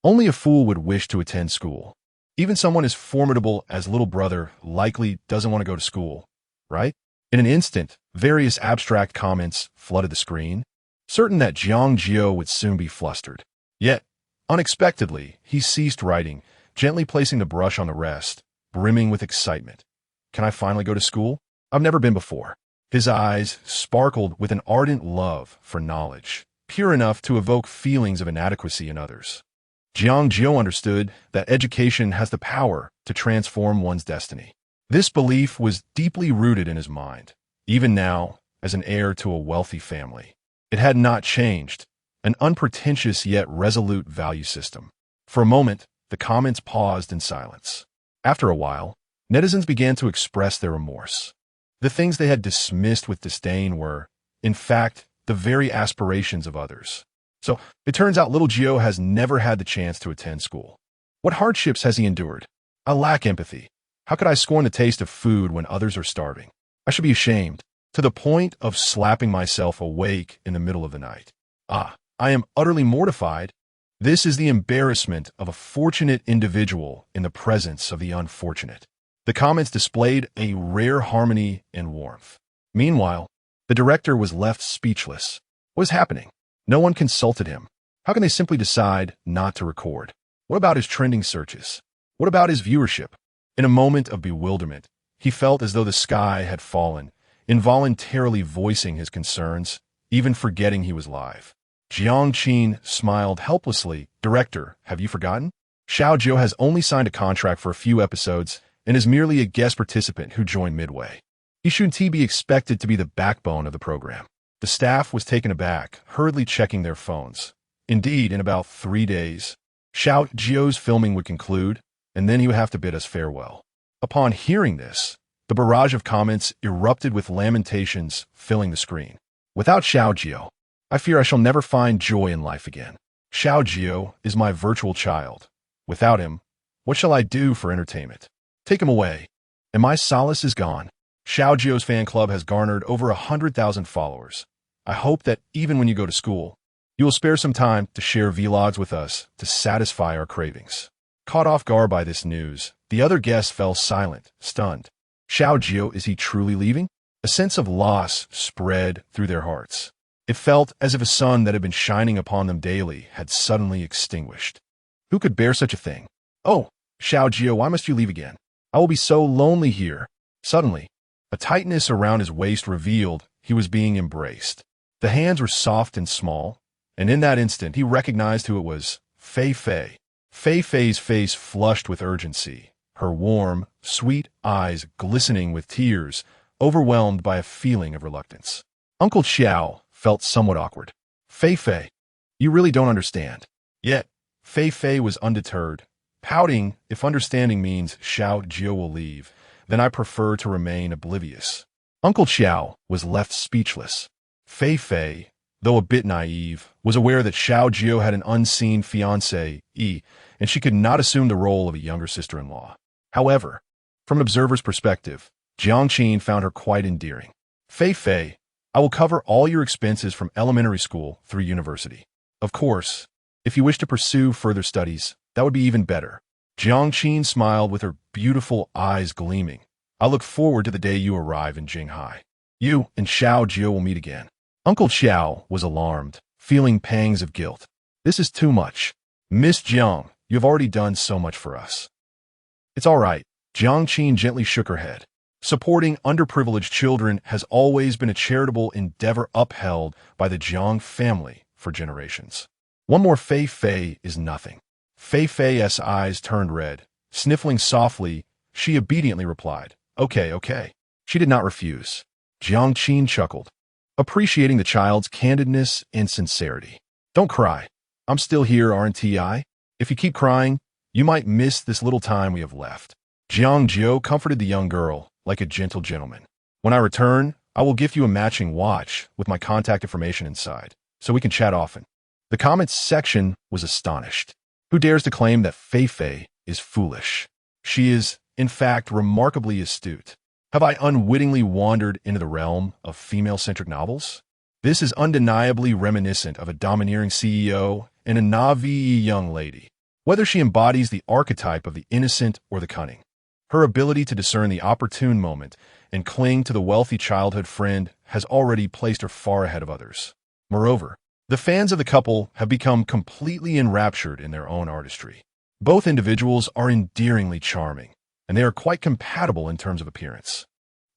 Only a fool would wish to attend school. Even someone as formidable as little brother likely doesn't want to go to school, right? In an instant, various abstract comments flooded the screen, certain that Jiang Jiu would soon be flustered. Yet, unexpectedly, he ceased writing, gently placing the brush on the rest, brimming with excitement. Can I finally go to school? I've never been before. His eyes sparkled with an ardent love for knowledge, pure enough to evoke feelings of inadequacy in others. Jiang Jiu understood that education has the power to transform one's destiny. This belief was deeply rooted in his mind, even now, as an heir to a wealthy family. It had not changed, an unpretentious yet resolute value system. For a moment, the comments paused in silence. After a while, netizens began to express their remorse. The things they had dismissed with disdain were, in fact, the very aspirations of others. So, it turns out little Gio has never had the chance to attend school. What hardships has he endured? I lack empathy. How could I scorn the taste of food when others are starving? I should be ashamed, to the point of slapping myself awake in the middle of the night. I am utterly mortified. This is the embarrassment of a fortunate individual in the presence of the unfortunate. The comments displayed a rare harmony and warmth. Meanwhile, the director was left speechless. What is happening? No one consulted him. How can they simply decide not to record? What about his trending searches? What about his viewership? In a moment of bewilderment, he felt as though the sky had fallen, involuntarily voicing his concerns, even forgetting he was live. Jiang Jiu smiled helplessly. Director, have you forgotten? Xiao Jiu has only signed a contract for a few episodes and is merely a guest participant who joined midway. He shouldn't be expected to be the backbone of the program. The staff was taken aback, hurriedly checking their phones. Indeed, in about 3 days, Xiao Jiu's filming would conclude, and then he would have to bid us farewell. Upon hearing this, the barrage of comments erupted with lamentations filling the screen. Without Xiao Jiu, I fear I shall never find joy in life again. Xiao Jiu is my virtual child. Without him, what shall I do for entertainment? Take him away, and my solace is gone. Xiao Jiu's fan club has garnered over 100,000 followers. I hope that even when you go to school, you will spare some time to share vlogs with us to satisfy our cravings. Caught off guard by this news, the other guests fell silent, stunned. Xiao Jiu, is he truly leaving? A sense of loss spread through their hearts. It felt as if a sun that had been shining upon them daily had suddenly extinguished. Who could bear such a thing? Oh, Xiao Jiu, why must you leave again? I will be so lonely here. Suddenly, a tightness around his waist revealed he was being embraced. The hands were soft and small, and in that instant he recognized who it was, Fei Fei. Fei Fei's face flushed with urgency, her warm, sweet eyes glistening with tears, overwhelmed by a feeling of reluctance. Uncle Xiao felt somewhat awkward. Fei Fei, you really don't understand. Yet, Fei Fei was undeterred, pouting. If understanding means Xiao Jiu will leave, then I prefer to remain oblivious. Uncle Xiao was left speechless. Fei Fei, though a bit naive, was aware that Xiao Jiu had an unseen fiancé, and she could not assume the role of a younger sister-in-law. However, from an observer's perspective, Jiang Jiu found her quite endearing. Fei Fei, I will cover all your expenses from elementary school through university. Of course, if you wish to pursue further studies, that would be even better. Jiang Jiu smiled with her beautiful eyes gleaming. I look forward to the day you arrive in Jinghai. You and Xiao Jiu will meet again. Uncle Xiao was alarmed, feeling pangs of guilt. This is too much. Miss Jiang, you have already done so much for us. It's all right. Jiang Jiu gently shook her head. Supporting underprivileged children has always been a charitable endeavor upheld by the Jiang family for generations. One more Fei Fei is nothing. Fei Fei's eyes turned red. Sniffling softly, she obediently replied, Okay. She did not refuse. Jiang Jiu chuckled, appreciating the child's candidness and sincerity. Don't cry. I'm still here, aren't I? If you keep crying, you might miss this little time we have left. Jiang Jiu comforted the young girl like a gentle gentleman. When I return, I will gift you a matching watch with my contact information inside, so we can chat often. The comments section was astonished. Who dares to claim that Fei Fei is foolish? She is, in fact, remarkably astute. Have I unwittingly wandered into the realm of female-centric novels? This is undeniably reminiscent of a domineering CEO and a naive young lady. Whether she embodies the archetype of the innocent or the cunning, her ability to discern the opportune moment and cling to the wealthy childhood friend has already placed her far ahead of others. Moreover, the fans of the couple have become completely enraptured in their own artistry. Both individuals are endearingly charming, and they are quite compatible in terms of appearance.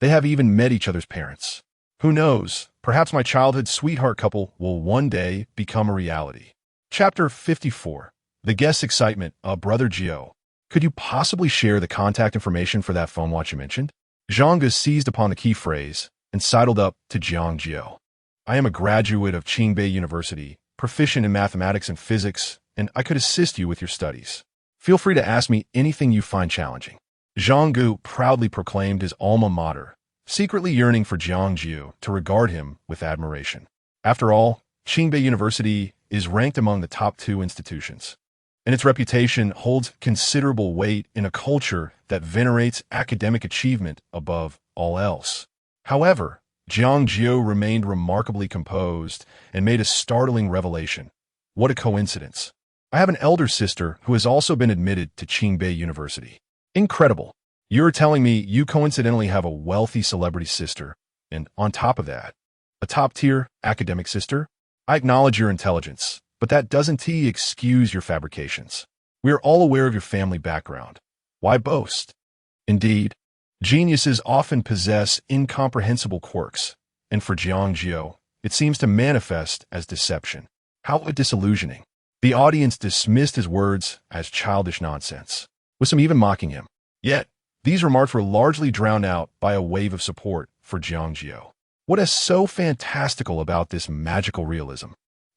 They have even met each other's parents. Who knows, perhaps my childhood sweetheart couple will one day become a reality. Chapter 54. The guest's excitement, Brother Jiu. Could you possibly share the contact information for that phone watch you mentioned? Jiang Jiu seized upon the key phrase and sidled up to Jiang Jiu. I am a graduate of Jinghai University, proficient in mathematics and physics, and I could assist you with your studies. Feel free to ask me anything you find challenging. Jiang Jiu proudly proclaimed his alma mater, secretly yearning for Jiang Jiu to regard him with admiration. After all, Jinghai University is ranked among the top 2 institutions, and its reputation holds considerable weight in a culture that venerates academic achievement above all else. However, Jiang Jiu remained remarkably composed and made a startling revelation. What a coincidence. I have an elder sister who has also been admitted to Jinghai University. Incredible. You're telling me you coincidentally have a wealthy celebrity sister, and on top of that, a top-tier academic sister? I acknowledge your intelligence, but that doesn't excuse your fabrications. We are all aware of your family background. Why boast? Indeed, geniuses often possess incomprehensible quirks, and for Jiang Jiu, it seems to manifest as deception. How disillusioning. The audience dismissed his words as childish nonsense, with some even mocking him. Yet, these remarks were largely drowned out by a wave of support for Jiang Jiu. What is so fantastical about this magical realism?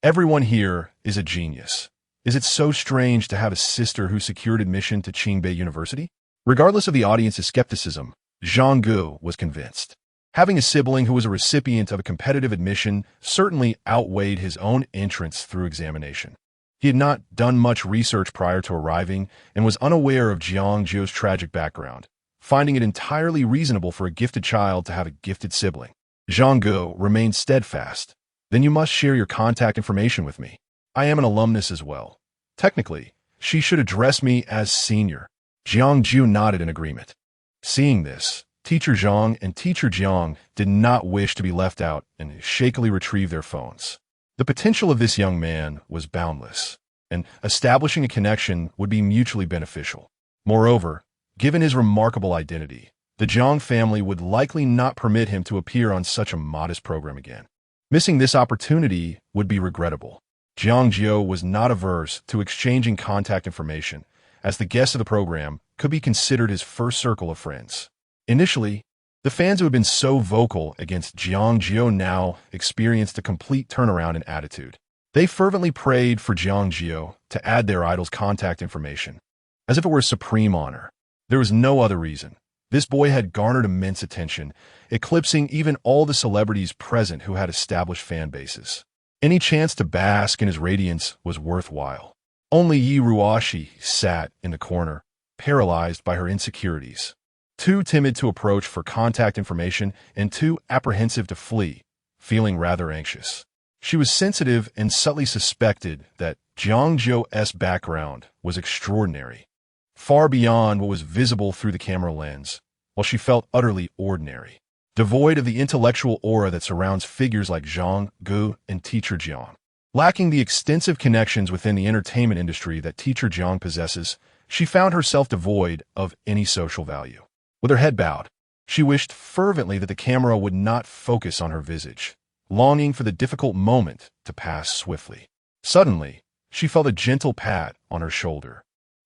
Everyone here is a genius. Is it so strange to have a sister who secured admission to Jinghai University? Regardless of the audience's skepticism, Jiang Jiu was convinced. Having a sibling who was a recipient of a competitive admission certainly outweighed his own entrance through examination. He had not done much research prior to arriving and was unaware of Jiang Jiu's tragic background, finding it entirely reasonable for a gifted child to have a gifted sibling. Jiang Jiu remained steadfast. Then you must share your contact information with me. I am an alumnus as well. Technically, she should address me as senior. Jiang Jiu nodded in agreement. Seeing this, Teacher Zhang and Teacher Jiang did not wish to be left out and shakily retrieved their phones. The potential of this young man was boundless, and establishing a connection would be mutually beneficial. Moreover, given his remarkable identity, the Jiang family would likely not permit him to appear on such a modest program again. Missing this opportunity would be regrettable. Jiang Jiu was not averse to exchanging contact information, as the guests of the program could be considered his first circle of friends. Initially, the fans who had been so vocal against Jiang Jiu now experienced a complete turnaround in attitude. They fervently prayed for Jiang Jiu to add their idol's contact information, as if it were a supreme honor. There was no other reason. This boy had garnered immense attention, eclipsing even all the celebrities present who had established fan bases. Any chance to bask in his radiance was worthwhile. Only Yi Ruoshi sat in the corner, paralyzed by her insecurities. Too timid to approach for contact information and too apprehensive to flee, feeling rather anxious. She was sensitive and subtly suspected that Jiang Jiu's background was extraordinary, far beyond what was visible through the camera lens, while she felt utterly ordinary, devoid of the intellectual aura that surrounds figures like Jiang Jiu and Teacher Jiang. Lacking the extensive connections within the entertainment industry that Teacher Jiang possesses, she found herself devoid of any social value. With her head bowed, she wished fervently that the camera would not focus on her visage, longing for the difficult moment to pass swiftly. Suddenly, she felt a gentle pat on her shoulder,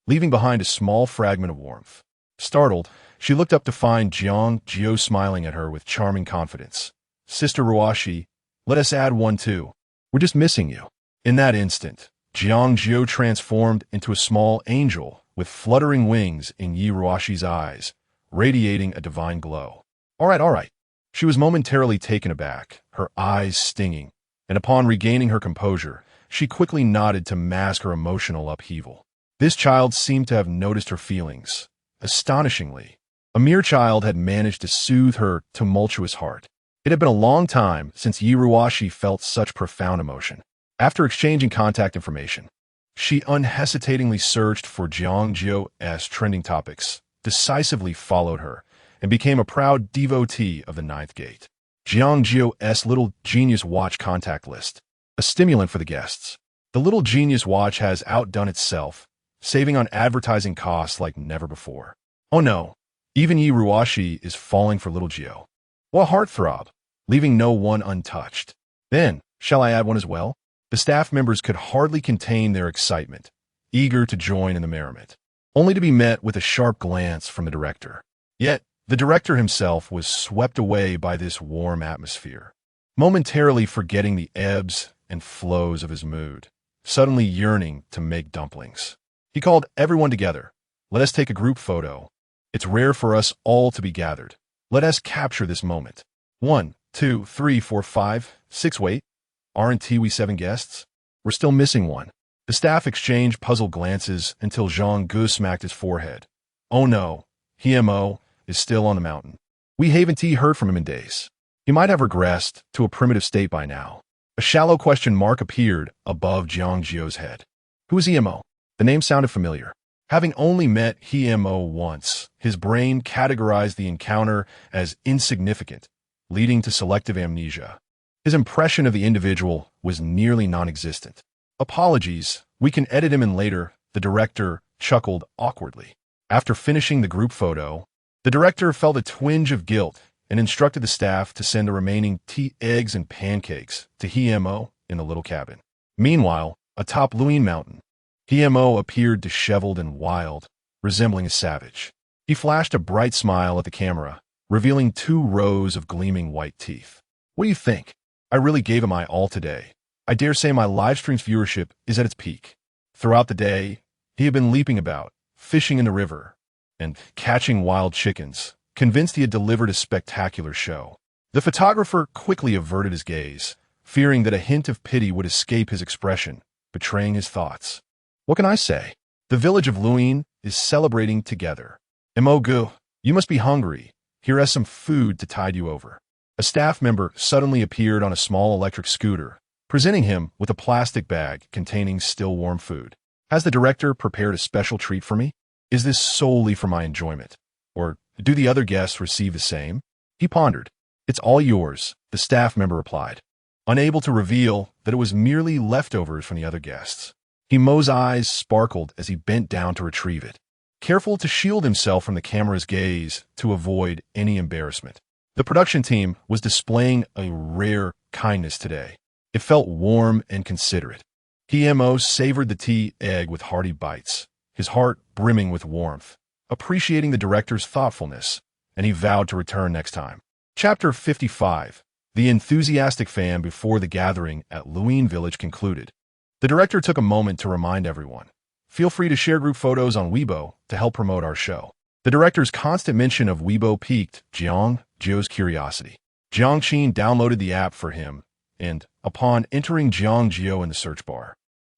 leaving behind a small fragment of warmth. Startled, she looked up to find Jiang Jiu smiling at her with charming confidence. "Sister Ruoshi, let us add one too. We're just missing you." In that instant, Jiang Jiu transformed into a small angel with fluttering wings in Yi Ruoshi's eyes, radiating a divine glow. All right. She was momentarily taken aback, her eyes stinging, and upon regaining her composure, she quickly nodded to mask her emotional upheaval. This child seemed to have noticed her feelings. Astonishingly, A mere child had managed to soothe her tumultuous heart. It had been a long time since Yi Ruoshi felt such profound emotion. After exchanging contact information, she unhesitatingly searched for Jiang Jiu's trending topics, decisively followed her, and became a proud devotee of the Ninth Gate. Jiang Jiu's Little Genius Watch contact list, a stimulant for the guests. The Little Genius Watch has outdone itself, saving on advertising costs like never before. Oh no, even Yi Ruoshi is falling for Little Jiu. What heartthrob, leaving no one untouched. Then, shall I add one as well? The staff members could hardly contain their excitement, eager to join in the merriment, only to be met with a sharp glance from the director. Yet, the director himself was swept away by this warm atmosphere, momentarily forgetting the ebbs and flows of his mood, suddenly yearning to make dumplings. He called everyone together. Let us take a group photo. It's rare for us all to be gathered. Let us capture this moment. 1, 2, 3, 4, 5, 6, wait. Aren't we 7 guests? We're still missing one. The staff exchanged puzzled glances until Zhang Gu smacked his forehead. Oh no, Mo is still on the mountain. We haven't heard from him in days. He might have regressed to a primitive state by now. A shallow question mark appeared above Jiang Jiu's head. Who is Mo? The name sounded familiar. Having only met Mo once, his brain categorized the encounter as insignificant, leading to selective amnesia. His impression of the individual was nearly non-existent. Apologies, we can edit him in later, the director chuckled awkwardly. After finishing the group photo, the director felt a twinge of guilt and instructed the staff to send the remaining tea, eggs, and pancakes to Mo in the little cabin. Meanwhile, atop Luin Mountain, Mo appeared disheveled and wild, resembling a savage. He flashed a bright smile at the camera, revealing 2 rows of gleaming white teeth. What do you think? I really gave him my all today. I dare say my live stream's viewership is at its peak. Throughout the day, he had been leaping about, fishing in the river, and catching wild chickens, convinced he had delivered a spectacular show. The photographer quickly averted his gaze, fearing that a hint of pity would escape his expression, betraying his thoughts. What can I say? The village of Luin is celebrating together. Mo Gu, you must be hungry. Here is some food to tide you over. A staff member suddenly appeared on a small electric scooter, presenting him with a plastic bag containing still warm food. Has the director prepared a special treat for me? Is this solely for my enjoyment? Or do the other guests receive the same? He pondered. It's all yours, the staff member replied, unable to reveal that it was merely leftovers from the other guests. Mo's eyes sparkled as he bent down to retrieve it, careful to shield himself from the camera's gaze to avoid any embarrassment. The production team was displaying a rare kindness today. It felt warm and considerate. Mo savored the tea egg with hearty bites, his heart brimming with warmth, appreciating the director's thoughtfulness, and he vowed to return next time. Chapter 55. The enthusiastic fan before the gathering at Luin Village concluded. The director took a moment to remind everyone. Feel free to share group photos on Weibo to help promote our show. The director's constant mention of Weibo piqued Jiang Jiu's curiosity. Jiang Qin downloaded the app for him and, upon entering Jiang Jiu in the search bar,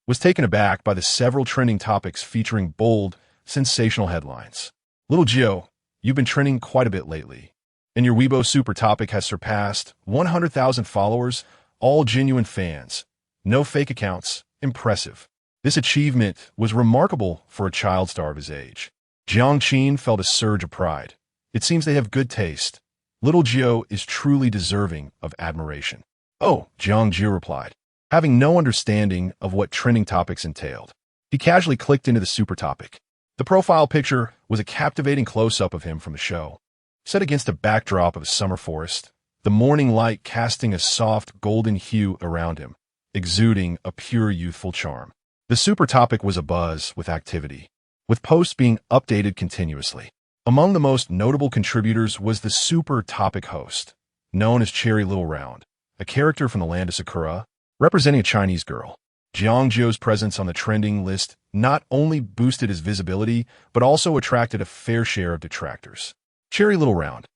was taken aback by the several trending topics featuring bold, sensational headlines. Little Jiu, you've been trending quite a bit lately, and your Weibo super topic has surpassed 100,000 followers, all genuine fans. No fake accounts. Impressive. This achievement was remarkable for a child star of his age. Jiang Qin felt a surge of pride. It seems they have good taste. Little Jiu is truly deserving of admiration. Oh, Jiang Jiu replied, having no understanding of what trending topics entailed. He casually clicked into the super topic. The profile picture was a captivating close-up of him from the show, set against a backdrop of a summer forest, the morning light casting a soft golden hue around him, exuding a pure youthful charm. The super topic was abuzz with activity, with posts being updated continuously. Among the most notable contributors was the super topic host, known as Cherry Little Round, a character from the land of Sakura, representing a Chinese girl. Jiang Jiu's presence on the trending list not only boosted his visibility, but also attracted a fair share of detractors. Cherry Little Round,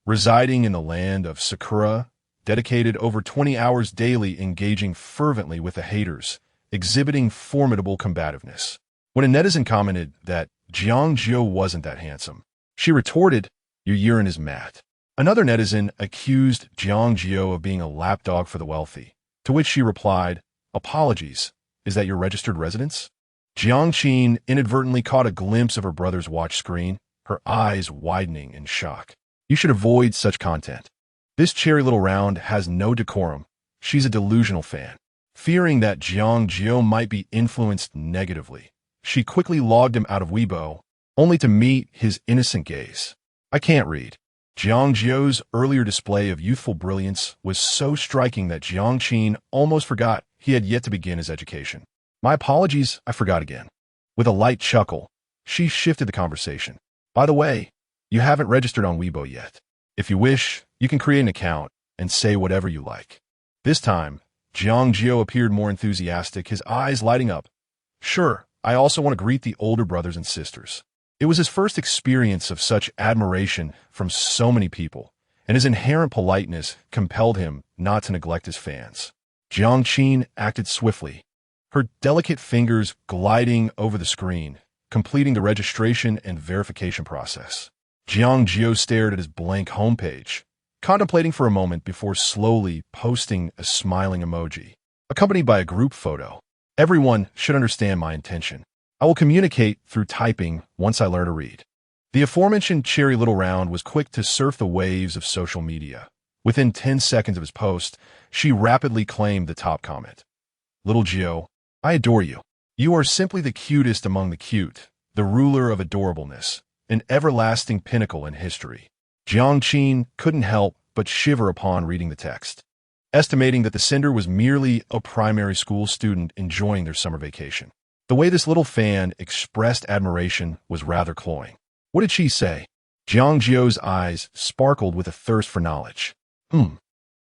residing in the land of Sakura, dedicated over 20 hours daily engaging fervently with the haters, exhibiting formidable combativeness. When a netizen commented that Jiang Jiu wasn't that handsome, she retorted, Your urine is mat. Another netizen accused Jiang Jiu of being a lapdog for the wealthy, to which she replied, "Apologies, is that your registered residence?" Jiang Qin inadvertently caught a glimpse of her brother's watch screen, her eyes widening in shock. You should avoid such content. This cherry little round has no decorum. She's a delusional fan. Fearing that Jiang Jiu might be influenced negatively, she quickly logged him out of Weibo, only to meet his innocent gaze. I can't read. Jiang Jiu's earlier display of youthful brilliance was so striking that Jiang Qin almost forgot he had yet to begin his education. My apologies, I forgot again. With a light chuckle, she shifted the conversation. By the way, you haven't registered on Weibo yet. If you wish, you can create an account and say whatever you like. This time, Jiang Jiu appeared more enthusiastic, his eyes lighting up. Sure, I also want to greet the older brothers and sisters. It was his first experience of such admiration from so many people, and his inherent politeness compelled him not to neglect his fans. Jiang Qin acted swiftly, her delicate fingers gliding over the screen, completing the registration and verification process. Jiang Jiu stared at his blank homepage, contemplating for a moment before slowly posting a smiling emoji, accompanied by a group photo. Everyone should understand my intention. I will communicate through typing once I learn to read. The aforementioned cherry little round was quick to surf the waves of social media. Within 10 seconds of his post, she rapidly claimed the top comment. Little Jiu, I adore you. You are simply the cutest among the cute, the ruler of adorableness, an everlasting pinnacle in history. Jiang Qin couldn't help but shiver upon reading the text, estimating that the sender was merely a primary school student enjoying their summer vacation. The way this little fan expressed admiration was rather cloying. What did she say? Jiang Jiu's eyes sparkled with a thirst for knowledge.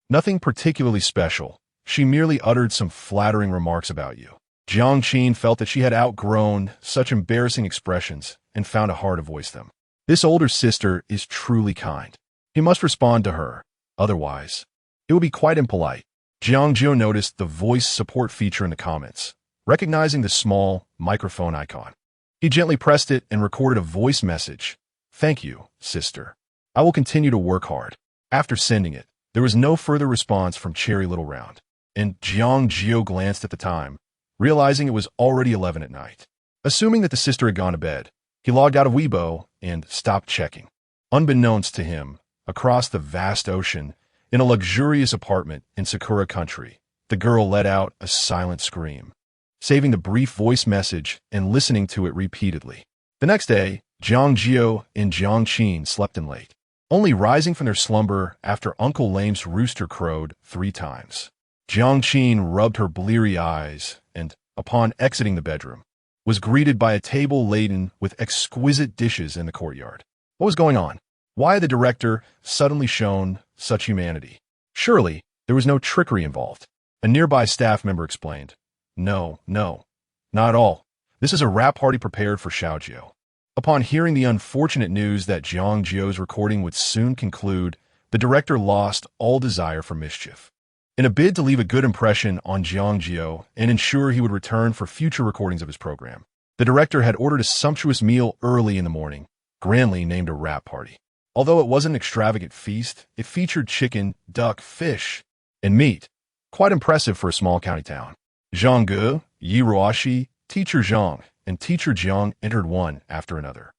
Nothing particularly special. She merely uttered some flattering remarks about you. Jiang Qin felt that she had outgrown such embarrassing expressions and found it hard to voice them. This older sister is truly kind. He must respond to her. Otherwise, it would be quite impolite. Jiang Jiu noticed the voice support feature in the comments, recognizing the small microphone icon. He gently pressed it and recorded a voice message. Thank you, sister. I will continue to work hard. After sending it, there was no further response from Cherry Little Round, and Jiang Jiu glanced at the time, realizing it was already 11 at night. Assuming that the sister had gone to bed, he logged out of Weibo and stopped checking. Unbeknownst to him, across the vast ocean, in a luxurious apartment in Sakura Country, the girl let out a silent scream, saving the brief voice message and listening to it repeatedly. The next day, Jiang Jiu and Jiang Qin slept in late, only rising from their slumber after Uncle Lame's rooster crowed 3 times. Jiang Qin rubbed her bleary eyes and, upon exiting the bedroom, was greeted by a table laden with exquisite dishes in the courtyard. What was going on? Why had the director suddenly shown such humanity? Surely, there was no trickery involved. A nearby staff member explained, No, not at all. This is a wrap party prepared for Xiaojiu. Upon hearing the unfortunate news that Jiang Jiu's recording would soon conclude, the director lost all desire for mischief. In a bid to leave a good impression on Jiang Jiu and ensure he would return for future recordings of his program, the director had ordered a sumptuous meal early in the morning, grandly named a wrap party. Although it wasn't an extravagant feast, it featured chicken, duck, fish, and meat. Quite impressive for a small county town. Zhang Ge, Yi Ruoxi, Teacher Zhang, and Teacher Jiang entered one after another.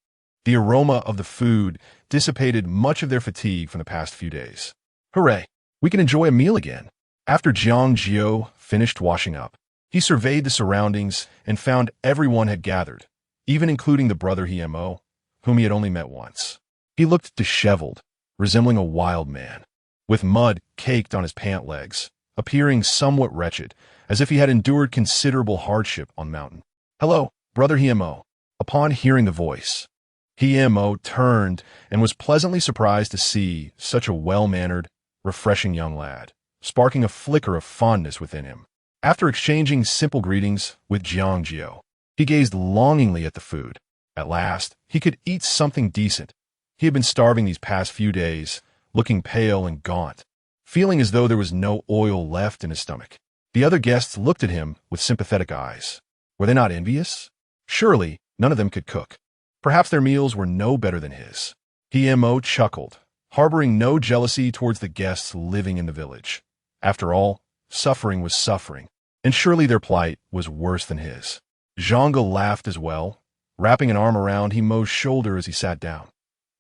The aroma of the food dissipated much of their fatigue from the past few days. Hooray! We can enjoy a meal again. After Jiang Jiu finished washing up, he surveyed the surroundings and found everyone had gathered, even including the brother Hemo, whom he had only met once. He looked disheveled, resembling a wild man, with mud caked on his pant legs, appearing somewhat wretched, as if he had endured considerable hardship on mountain. Hello, brother Hemo. Upon hearing the voice, Hemo turned and was pleasantly surprised to see such a well-mannered, refreshing young lad, sparking a flicker of fondness within him. After exchanging simple greetings with Jiang Jiu, he gazed longingly at the food. At last, he could eat something decent. He had been starving these past few days, looking pale and gaunt, feeling as though there was no oil left in his stomach. The other guests looked at him with sympathetic eyes. Were they not envious? Surely, none of them could cook. Perhaps their meals were no better than his. PMO chuckled, harboring no jealousy towards the guests living in the village. After all, suffering was suffering, and surely their plight was worse than his. Zhang Jiu laughed as well, wrapping an arm around Hemo's shoulder as he sat down.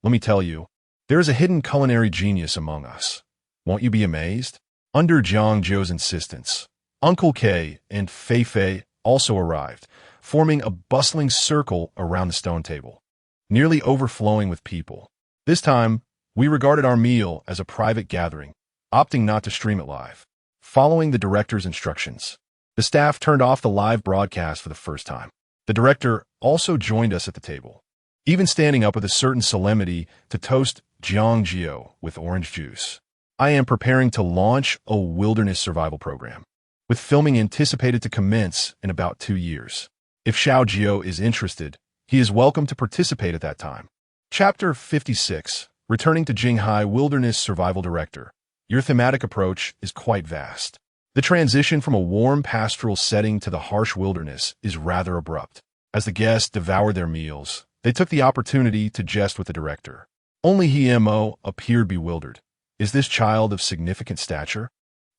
Let me tell you, there is a hidden culinary genius among us. Won't you be amazed? Under Jiang Jiu's insistence, Uncle K and Fei Fei also arrived, forming a bustling circle around the stone table, nearly overflowing with people. This time, we regarded our meal as a private gathering, opting not to stream it live. Following the director's instructions, the staff turned off the live broadcast for the first time. The director also joined us at the table, even standing up with a certain solemnity to toast Jiang Jiu with orange juice. I am preparing to launch a wilderness survival program, with filming anticipated to commence in about 2 years. If Xiao Jiu is interested, he is welcome to participate at that time. Chapter 56, Returning to Jinghai Wilderness Survival Director. Your thematic approach is quite vast. The transition from a warm pastoral setting to the harsh wilderness is rather abrupt. As the guests devoured their meals, they took the opportunity to jest with the director. Only Hemo appeared bewildered. Is this child of significant stature?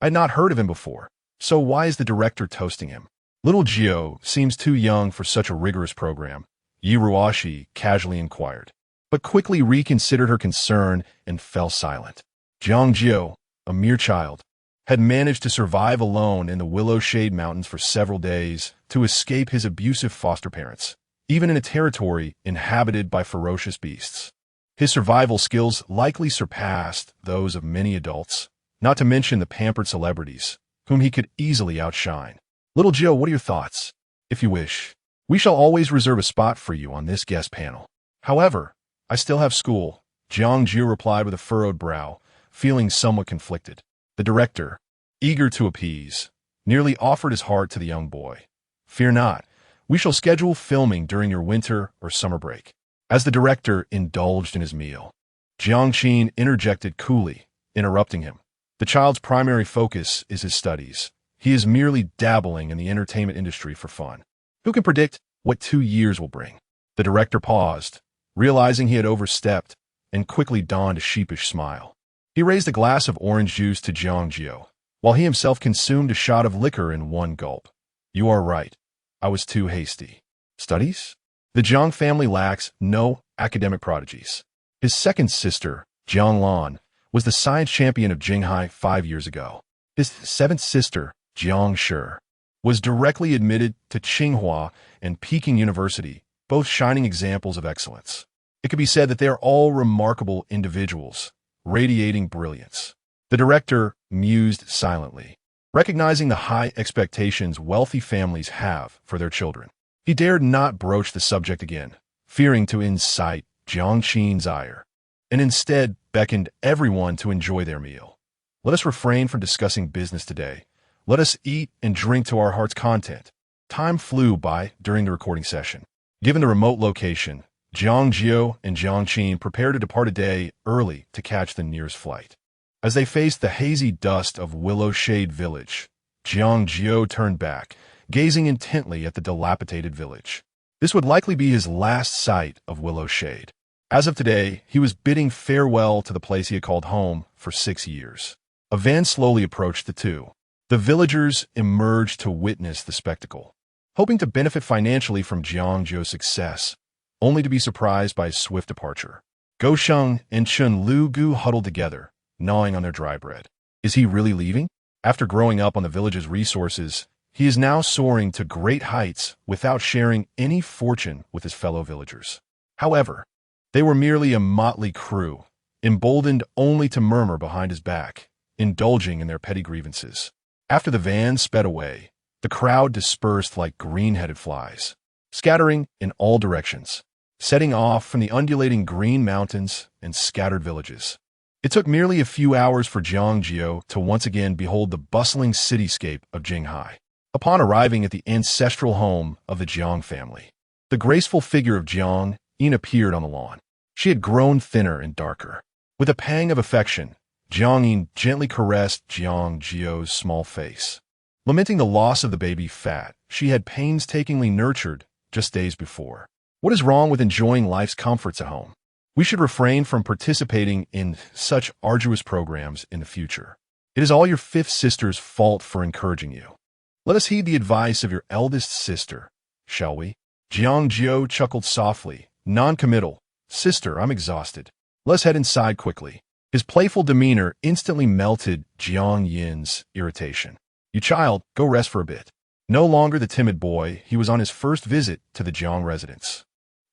I had not heard of him before, so why is the director toasting him? Little Jiu seems too young for such a rigorous program, Yiruashi casually inquired, but quickly reconsidered her concern and fell silent. Jiang Jiu, a mere child, had managed to survive alone in the Willow Shade Mountains for several days to escape his abusive foster parents, even in a territory inhabited by ferocious beasts. His survival skills likely surpassed those of many adults, not to mention the pampered celebrities, whom he could easily outshine. Little Jiu, what are your thoughts? If you wish, we shall always reserve a spot for you on this guest panel. However, I still have school, Jiang Jiu replied with a furrowed brow, feeling somewhat conflicted. The director, eager to appease, nearly offered his heart to the young boy. Fear not, we shall schedule filming during your winter or summer break. As the director indulged in his meal, Jiang Qin interjected coolly, interrupting him. The child's primary focus is his studies. He is merely dabbling in the entertainment industry for fun. Who can predict what 2 years will bring? The director paused, realizing he had overstepped, and quickly donned a sheepish smile. He raised a glass of orange juice to Jiang Jiu, while he himself consumed a shot of liquor in one gulp. You are right. I was too hasty. Studies? The Jiang family lacks no academic prodigies. His second sister, Jiang Lan, was the science champion of Jinghai 5 years ago. His seventh sister, Jiang Shi, was directly admitted to Tsinghua and Peking University, both shining examples of excellence. It could be said that they are all remarkable individuals, radiating brilliance. The director mused silently, recognizing the high expectations wealthy families have for their children. He dared not broach the subject again, fearing to incite Jiang Qin's ire, and instead beckoned everyone to enjoy their meal. Let us refrain from discussing business today. Let us eat and drink to our heart's content. Time flew by during the recording session. Given the remote location, Jiang Jiu and Jiang Qin prepared to depart a day early to catch the nearest flight. As they faced the hazy dust of Willow Shade Village, Jiang Jiu turned back, gazing intently at the dilapidated village. This would likely be his last sight of Willow Shade. As of today, he was bidding farewell to the place he had called home for 6 years. A van slowly approached the two. The villagers emerged to witness the spectacle, hoping to benefit financially from Jiang Jiu's success, only to be surprised by his swift departure. Go Sheng and Chen Lu huddled together, gnawing on their dry bread. Is he really leaving? After growing up on the village's resources, he is now soaring to great heights without sharing any fortune with his fellow villagers. However, they were merely a motley crew, emboldened only to murmur behind his back, indulging in their petty grievances. After the van sped away, the crowd dispersed like green-headed flies, scattering in all directions, setting off from the undulating green mountains and scattered villages. It took merely a few hours for Jiang Jiu to once again behold the bustling cityscape of Jinghai. Upon arriving at the ancestral home of the Jiang family, the graceful figure of Jiang Yin appeared on the lawn. She had grown thinner and darker. With a pang of affection, Jiang Yin gently caressed Jiang Jiu's small face. Lamenting the loss of the baby fat she had painstakingly nurtured just days before. What is wrong with enjoying life's comforts at home? We should refrain from participating in such arduous programs in the future. It is all your fifth sister's fault for encouraging you. Let us heed the advice of your eldest sister, shall we? Jiang Jiu chuckled softly, non-committal. Sister, I'm exhausted. Let's head inside quickly. His playful demeanor instantly melted Jiang Yin's irritation. You child, go rest for a bit. No longer the timid boy, he was on his first visit to the Jiang residence.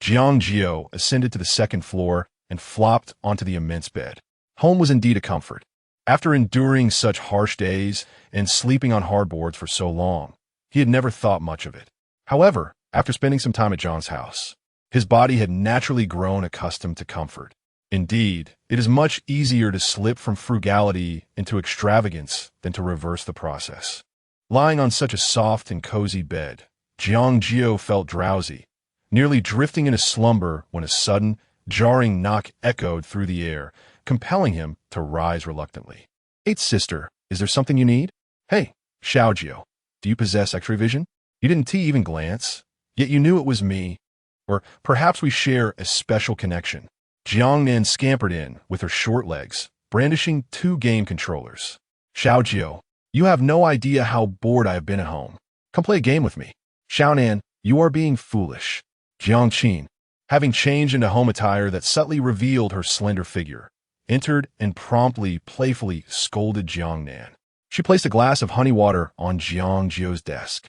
Jiang Jiu ascended to the second floor and flopped onto the immense bed. Home was indeed a comfort. After enduring such harsh days and sleeping on hardboards for so long, he had never thought much of it. However, after spending some time at Zhang's house, his body had naturally grown accustomed to comfort. Indeed, it is much easier to slip from frugality into extravagance than to reverse the process. Lying on such a soft and cozy bed, Jiang Jiu felt drowsy, nearly drifting into slumber when a sudden, jarring knock echoed through the air, compelling him to rise reluctantly. Eighth sister, is there something you need? Hey, Xiao Jiu, do you possess X-ray vision? You didn't even glance, yet you knew it was me. Or perhaps we share a special connection. Jiang Nan scampered in with her short legs, brandishing 2 game controllers. Xiao Jiu, you have no idea how bored I have been at home. Come play a game with me. Xiao Nan, you are being foolish. Jiang Qin, having changed into home attire that subtly revealed her slender figure, entered and promptly, playfully scolded Jiang Nan. She placed a glass of honey water on Jiang Jiu's desk.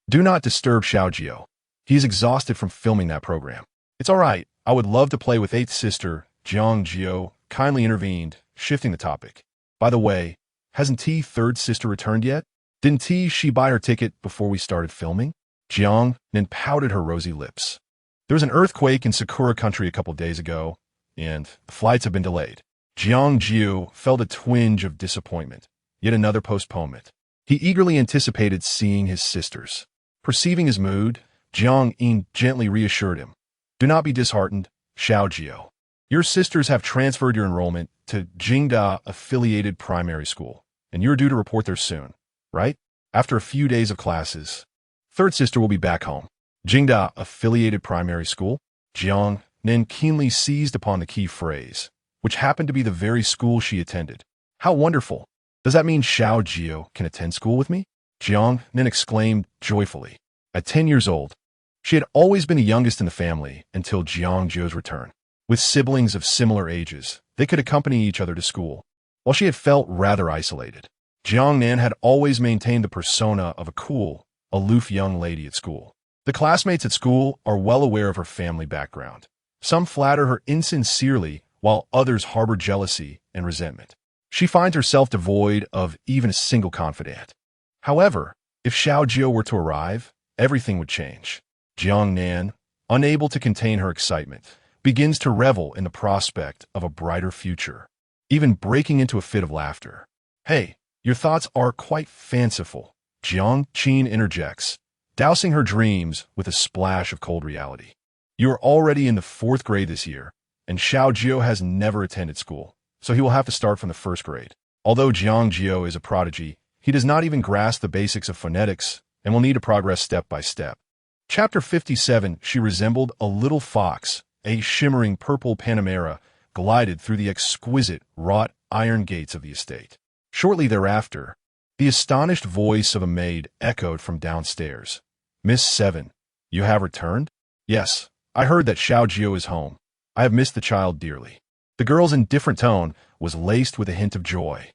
Do not disturb Xiao Jiu. He is exhausted from filming that program. It's all right. I would love to play with eighth sister. Jiang Jiu kindly intervened, shifting the topic. By the way, hasn't third sister returned yet? Didn't she buy her ticket before we started filming? Jiang Nan pouted her rosy lips. There was an earthquake in Sakura country a couple days ago, and the flights have been delayed. Jiang Jiu felt a twinge of disappointment, yet another postponement. He eagerly anticipated seeing his sisters. Perceiving his mood, Jiang Yin gently reassured him. Do not be disheartened, Xiao Jiu. Your sisters have transferred your enrollment to Jinghai affiliated primary school, and you're due to report there soon, right? After a few days of classes, third sister will be back home. Jinghai affiliated primary school? Jiang Nan keenly seized upon the key phrase, which happened to be the very school she attended. How wonderful! Does that mean Xiao Jiu can attend school with me? Jiang Nan exclaimed joyfully. At 10 years old, she had always been the youngest in the family until Jiang Jiu's return. With siblings of similar ages, they could accompany each other to school. While she had felt rather isolated, Jiang Nan had always maintained the persona of a cool, aloof young lady at school. The classmates at school are well aware of her family background. Some flatter her insincerely, while others harbor jealousy and resentment. She finds herself devoid of even a single confidant. However, if Xiao Jiu were to arrive, everything would change. Jiang Nan, unable to contain her excitement, begins to revel in the prospect of a brighter future, even breaking into a fit of laughter. Hey, your thoughts are quite fanciful, Jiang Qin interjects, dousing her dreams with a splash of cold reality. You are already in the 4th grade this year, and Xiao Jiu has never attended school, so he will have to start from the 1st grade. Although Jiang Jiu is a prodigy, he does not even grasp the basics of phonetics and will need to progress step by step. Chapter 57, she resembled a little fox. A shimmering purple Panamera glided through the exquisite wrought iron gates of the estate. Shortly thereafter, the astonished voice of a maid echoed from downstairs. Miss Seven, you have returned? Yes, I heard that Xiao Jiu is home. I have missed the child dearly. The girl's indifferent tone was laced with a hint of joy.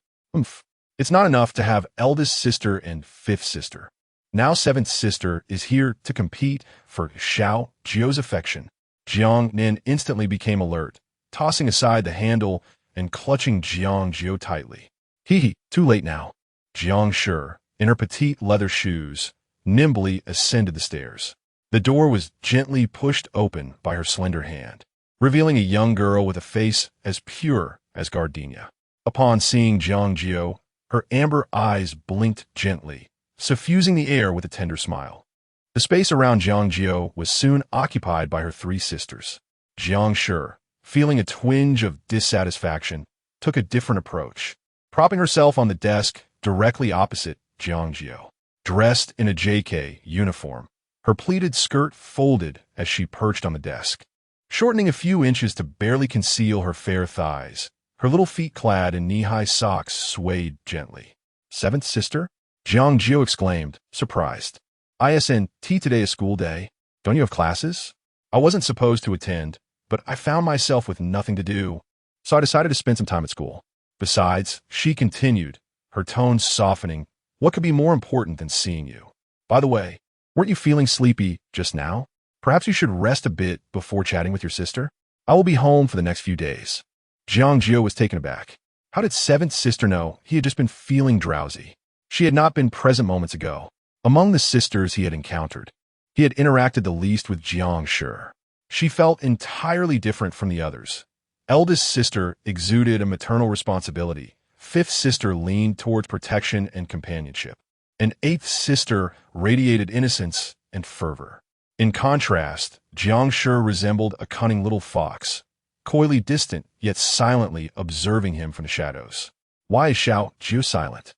It's not enough to have eldest sister and fifth sister. Now 7th sister is here to compete for Xiao Jiu's affection. Jiang Nan instantly became alert, tossing aside the handle and clutching Jiang Jiu tightly. Too late now. Jiang Shi, in her petite leather shoes, nimbly ascended the stairs. The door was gently pushed open by her slender hand, revealing a young girl with a face as pure as gardenia. Upon seeing Jiang Jiu, her amber eyes blinked gently, suffusing the air with a tender smile. The space around Jiang Jiu was soon occupied by her 3 sisters. Jiang Shi, feeling a twinge of dissatisfaction, took a different approach, propping herself on the desk directly opposite Jiang Jiu. Dressed in a JK uniform, her pleated skirt folded as she perched on the desk. shortening a few inches to barely conceal her fair thighs. Her little feet clad in knee-high socks swayed gently. Seventh sister? Jiang Jiu exclaimed, surprised. Isn't today a school day? Don't you have classes? I wasn't supposed to attend, but I found myself with nothing to do, so I decided to spend some time at school. Besides, she continued, her tone softening, what could be more important than seeing you? By the way, weren't you feeling sleepy just now? Perhaps you should rest a bit before chatting with your sister? I will be home for the next few days. Jiang Jiu was taken aback. How did seventh sister know he had just been feeling drowsy? She had not been present moments ago. Among the sisters he had encountered, he had interacted the least with Jiang Jiu. She felt entirely different from the others. Eldest sister exuded a maternal responsibility. Fifth sister leaned towards protection and companionship. And eighth sister radiated innocence and fervor. In contrast, Jiang Jiu resembled a cunning little fox, coyly distant yet silently observing him from the shadows. Why is Xiao Jiu silent?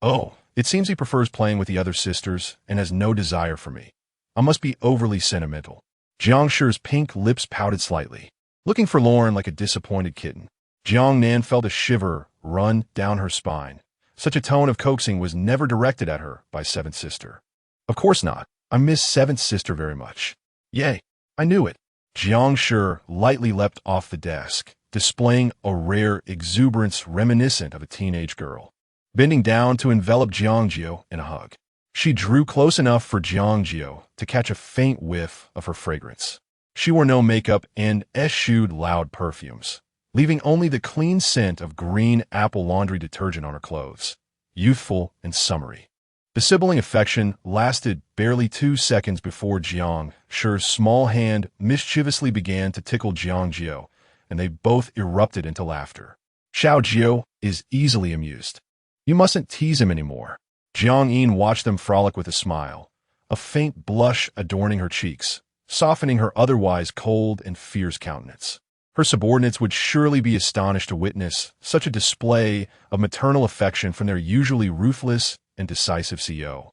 Oh, it seems he prefers playing with the other sisters and has no desire for me. I must be overly sentimental. Jiang Jiu's pink lips pouted slightly, looking forlorn like a disappointed kitten. Jiang Nan felt a shiver run down her spine. Such a tone of coaxing was never directed at her by seventh sister. Of course not. I miss seventh sister very much. Yay, I knew it. Jiang Jiu lightly leapt off the desk, displaying a rare exuberance reminiscent of a teenage girl. Bending down to envelop Jiang Jiu in a hug. She drew close enough for Jiang Jiu to catch a faint whiff of her fragrance. She wore no makeup and eschewed loud perfumes, leaving only the clean scent of green apple laundry detergent on her clothes, youthful and summery. The sibling affection lasted barely 2 seconds before Jiang Jiu's small hand mischievously began to tickle Jiang Jiu, and they both erupted into laughter. Xiao Jiu is easily amused. You mustn't tease him anymore. Jiang Yin watched them frolic with a smile, a faint blush adorning her cheeks, softening her otherwise cold and fierce countenance. Her subordinates would surely be astonished to witness such a display of maternal affection from their usually ruthless and decisive CEO.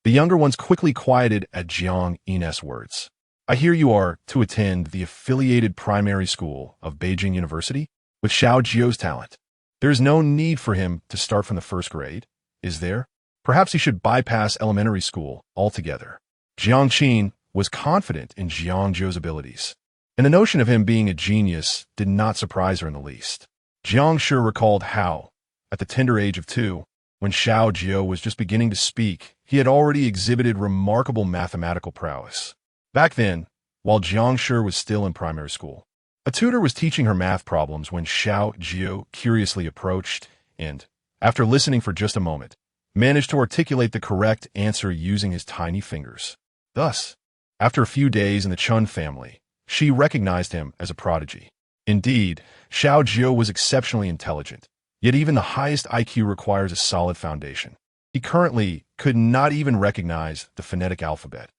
The younger ones quickly quieted at Jiang Yin's words. I hear you are to attend the affiliated primary school of Beijing University with Xiao Jiu's talent. There is no need for him to start from the first grade, is there? Perhaps he should bypass elementary school altogether. Jiang Qin was confident in Jiang Jiu's abilities, and the notion of him being a genius did not surprise her in the least. Jiang Jiu recalled how, at the tender age of 2, when Xiao Jiu was just beginning to speak, he had already exhibited remarkable mathematical prowess. Back then, while Jiang Jiu was still in primary school, a tutor was teaching her math problems when Xiao Jiu curiously approached and, after listening for just a moment, managed to articulate the correct answer using his tiny fingers. Thus, after a few days in the Chen family, she recognized him as a prodigy. Indeed, Xiao Jiu was exceptionally intelligent, yet even the highest IQ requires a solid foundation. He currently could not even recognize the phonetic alphabet.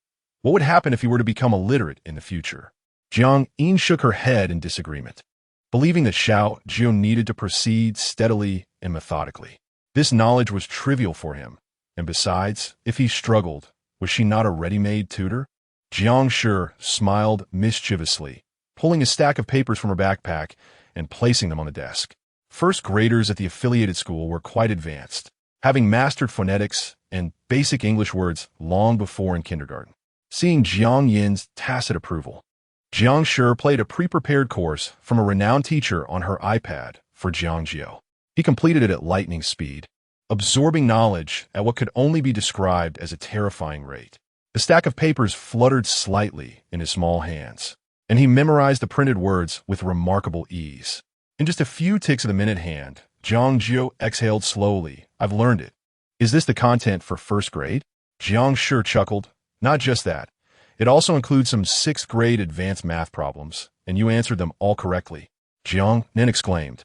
What would happen if he were to become illiterate in the future? Jiang Yin shook her head in disagreement, believing that Xiao Jiu needed to proceed steadily and methodically. This knowledge was trivial for him, and besides, if he struggled, was she not a ready-made tutor? Jiang Jiu smiled mischievously, pulling a stack of papers from her backpack and placing them on the desk. First graders at the affiliated school were quite advanced, having mastered phonetics and basic English words long before in kindergarten. Seeing Jiang Yin's tacit approval, Jiang Jiu played a pre-prepared course from a renowned teacher on her iPad for Jiang Jiu. He completed it at lightning speed, absorbing knowledge at what could only be described as a terrifying rate. The stack of papers fluttered slightly in his small hands, and he memorized the printed words with remarkable ease. In just a few ticks of the minute hand, Jiang Jiu exhaled slowly. I've learned it. Is this the content for first grade? Jiang Jiu chuckled. Not just that. It also includes some 6th grade advanced math problems, and you answered them all correctly. Jiang Nin exclaimed.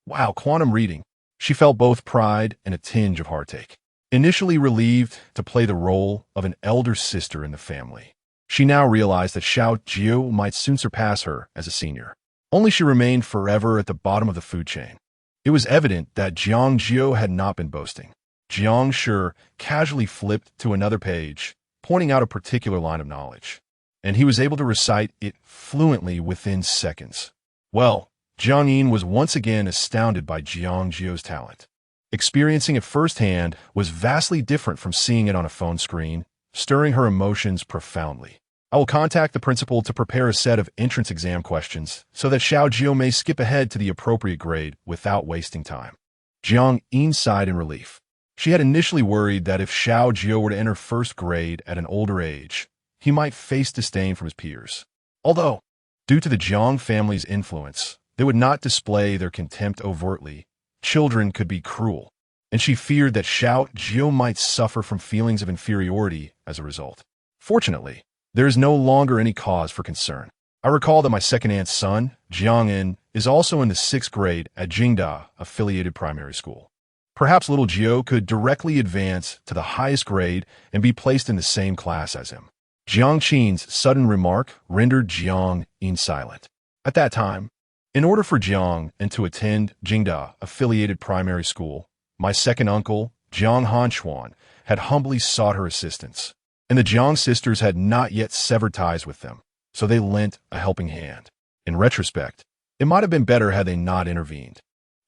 Wow, quantum reading. She felt both pride and a tinge of heartache. Initially relieved to play the role of an elder sister in the family, she now realized that Xiao Jiu might soon surpass her as a senior. Only she remained forever at the bottom of the food chain. It was evident that Jiang Jiu had not been boasting. Jiang Jiu casually flipped to another page, pointing out a particular line of knowledge. and he was able to recite it fluently within seconds. Well, Jiang Yin was once again astounded by Jiang Jiu's talent. Experiencing it firsthand was vastly different from seeing it on a phone screen, stirring her emotions profoundly. I will contact the principal to prepare a set of entrance exam questions so that Xiao Jiu may skip ahead to the appropriate grade without wasting time. Jiang Yin sighed in relief. She had initially worried that if Xiao Jiu were to enter first grade at an older age, he might face disdain from his peers. Although, due to the Jiang family's influence, they would not display their contempt overtly. Children could be cruel, and she feared that Xiao Jiu might suffer from feelings of inferiority as a result. Fortunately, there is no longer any cause for concern. I recall that my second aunt's son, Jiang Yin, is also in the 6th grade at Jinghai affiliated primary school. Perhaps little Jiu could directly advance to the highest grade and be placed in the same class as him. Jiang Qin's sudden remark rendered Jiang Yin silent. At that time, in order for Jiang and to attend Jinghai affiliated primary school, my second uncle, Jiang Hanchuan, had humbly sought her assistance, and the Jiang sisters had not yet severed ties with them, so they lent a helping hand. In retrospect, it might have been better had they not intervened.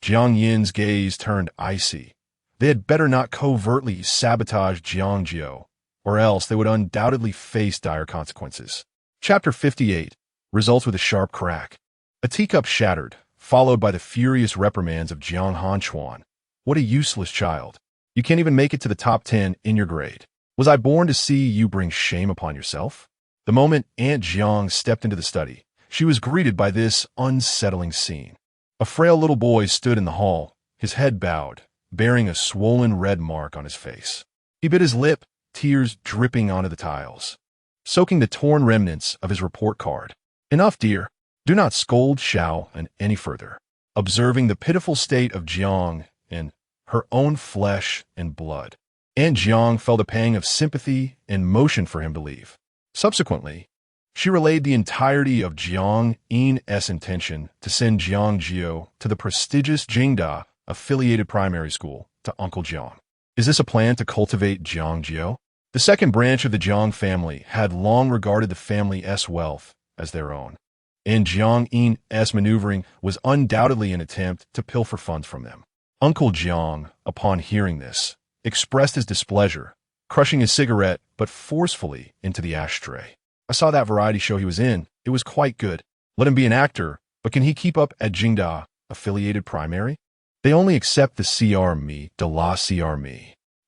Jiang Yin's gaze turned icy. They had better not covertly sabotage Jiang Jiu, or else they would undoubtedly face dire consequences. Chapter 58 results with a sharp crack. A teacup shattered, followed by the furious reprimands of Jiang Hanchuan. What a useless child. You can't even make it to the top 10 in your grade. Was I born to see you bring shame upon yourself? The moment Aunt Jiang stepped into the study, she was greeted by this unsettling scene. A frail little boy stood in the hall, his head bowed, bearing a swollen red mark on his face. He bit his lip, tears dripping onto the tiles, soaking the torn remnants of his report card. Enough, dear. Do not scold Xiao any further. Observing the pitiful state of Jiang and her own flesh and blood, Aunt Jiang felt a pang of sympathy and motioned for him to leave. Subsequently, she relayed the entirety of Jiang Yin's intention to send Jiang Jiu to the prestigious Jinghai affiliated primary school to Uncle Jiang. Is this a plan to cultivate Jiang Jiu? The second branch of the Jiang family had long regarded the family's wealth as their own, and Jiang Yin's maneuvering was undoubtedly an attempt to pilfer funds from them. Uncle Jiang, upon hearing this, expressed his displeasure, crushing his cigarette but forcefully into the ashtray. I saw that variety show he was in. It was quite good. Let him be an actor, but can he keep up at Jinghai affiliated primary? They only accept the CR de la CR.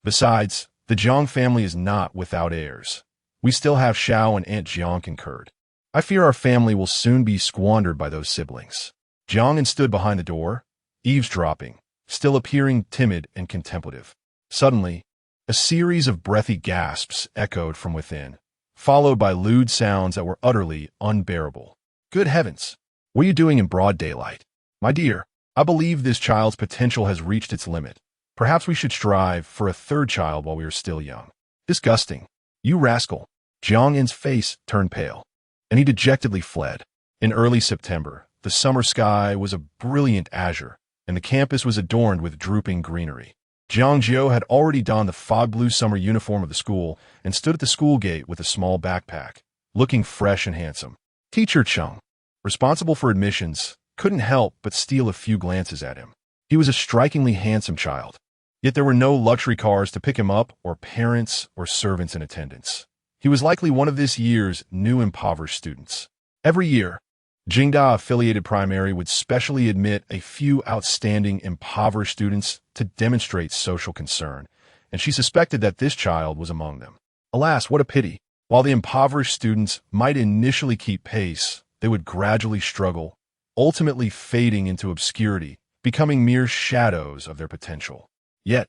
Besides, the Jiang family is not without heirs. We still have Xiao and Aunt Jiang concurred. I fear our family will soon be squandered by those siblings. Jiang stood behind the door, eavesdropping, still appearing timid and contemplative. Suddenly, a series of breathy gasps echoed from within, followed by lewd sounds that were utterly unbearable. Good heavens! What are you doing in broad daylight? My dear, I believe this child's potential has reached its limit. Perhaps we should strive for a third child while we are still young. Disgusting. You rascal. Jiang Yin's face turned pale, and he dejectedly fled. In early September, the summer sky was a brilliant azure, and the campus was adorned with drooping greenery. Jiang Jiu had already donned the fog-blue summer uniform of the school and stood at the school gate with a small backpack, looking fresh and handsome. Teacher Cheng, responsible for admissions, couldn't help but steal a few glances at him. He was a strikingly handsome child, yet there were no luxury cars to pick him up or parents or servants in attendance. He was likely one of this year's new impoverished students. Every year, Jinghai affiliated primary would specially admit a few outstanding impoverished students to demonstrate social concern, and she suspected that this child was among them. Alas, what a pity. While the impoverished students might initially keep pace, they would gradually struggle, ultimately fading into obscurity, becoming mere shadows of their potential. Yet,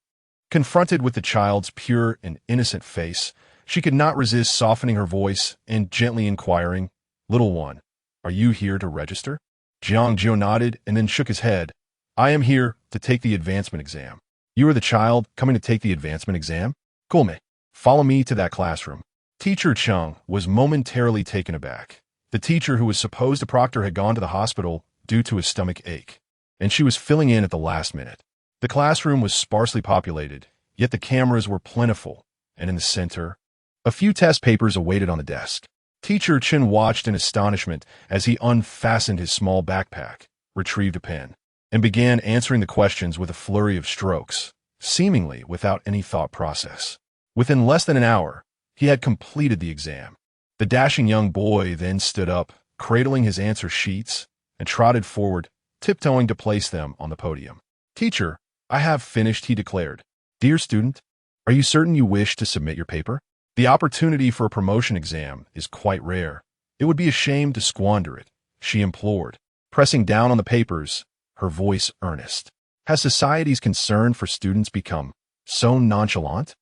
confronted with the child's pure and innocent face, she could not resist softening her voice and gently inquiring, "Little one, are you here to register?" Jiang Jiu nodded and then shook his head. "I am here to take the advancement exam." "You are the child coming to take the advancement exam? Gulme, follow me to that classroom." Teacher Cheng was momentarily taken aback. The teacher who was supposed to proctor had gone to the hospital due to a stomach ache, and she was filling in at the last minute. The classroom was sparsely populated, yet the cameras were plentiful, and in the center, a few test papers awaited on the desk. Teacher Chen watched in astonishment as he unfastened his small backpack, retrieved a pen, and began answering the questions with a flurry of strokes, seemingly without any thought process. Within less than an hour, he had completed the exam. The dashing young boy then stood up, cradling his answer sheets, and trotted forward, tiptoeing to place them on the podium. "Teacher, I have finished," he declared. "Dear student, are you certain you wish to submit your paper? The opportunity for a promotion exam is quite rare. It would be a shame to squander it," she implored, pressing down on the papers, her voice earnest. Has society's concern for students become so nonchalant?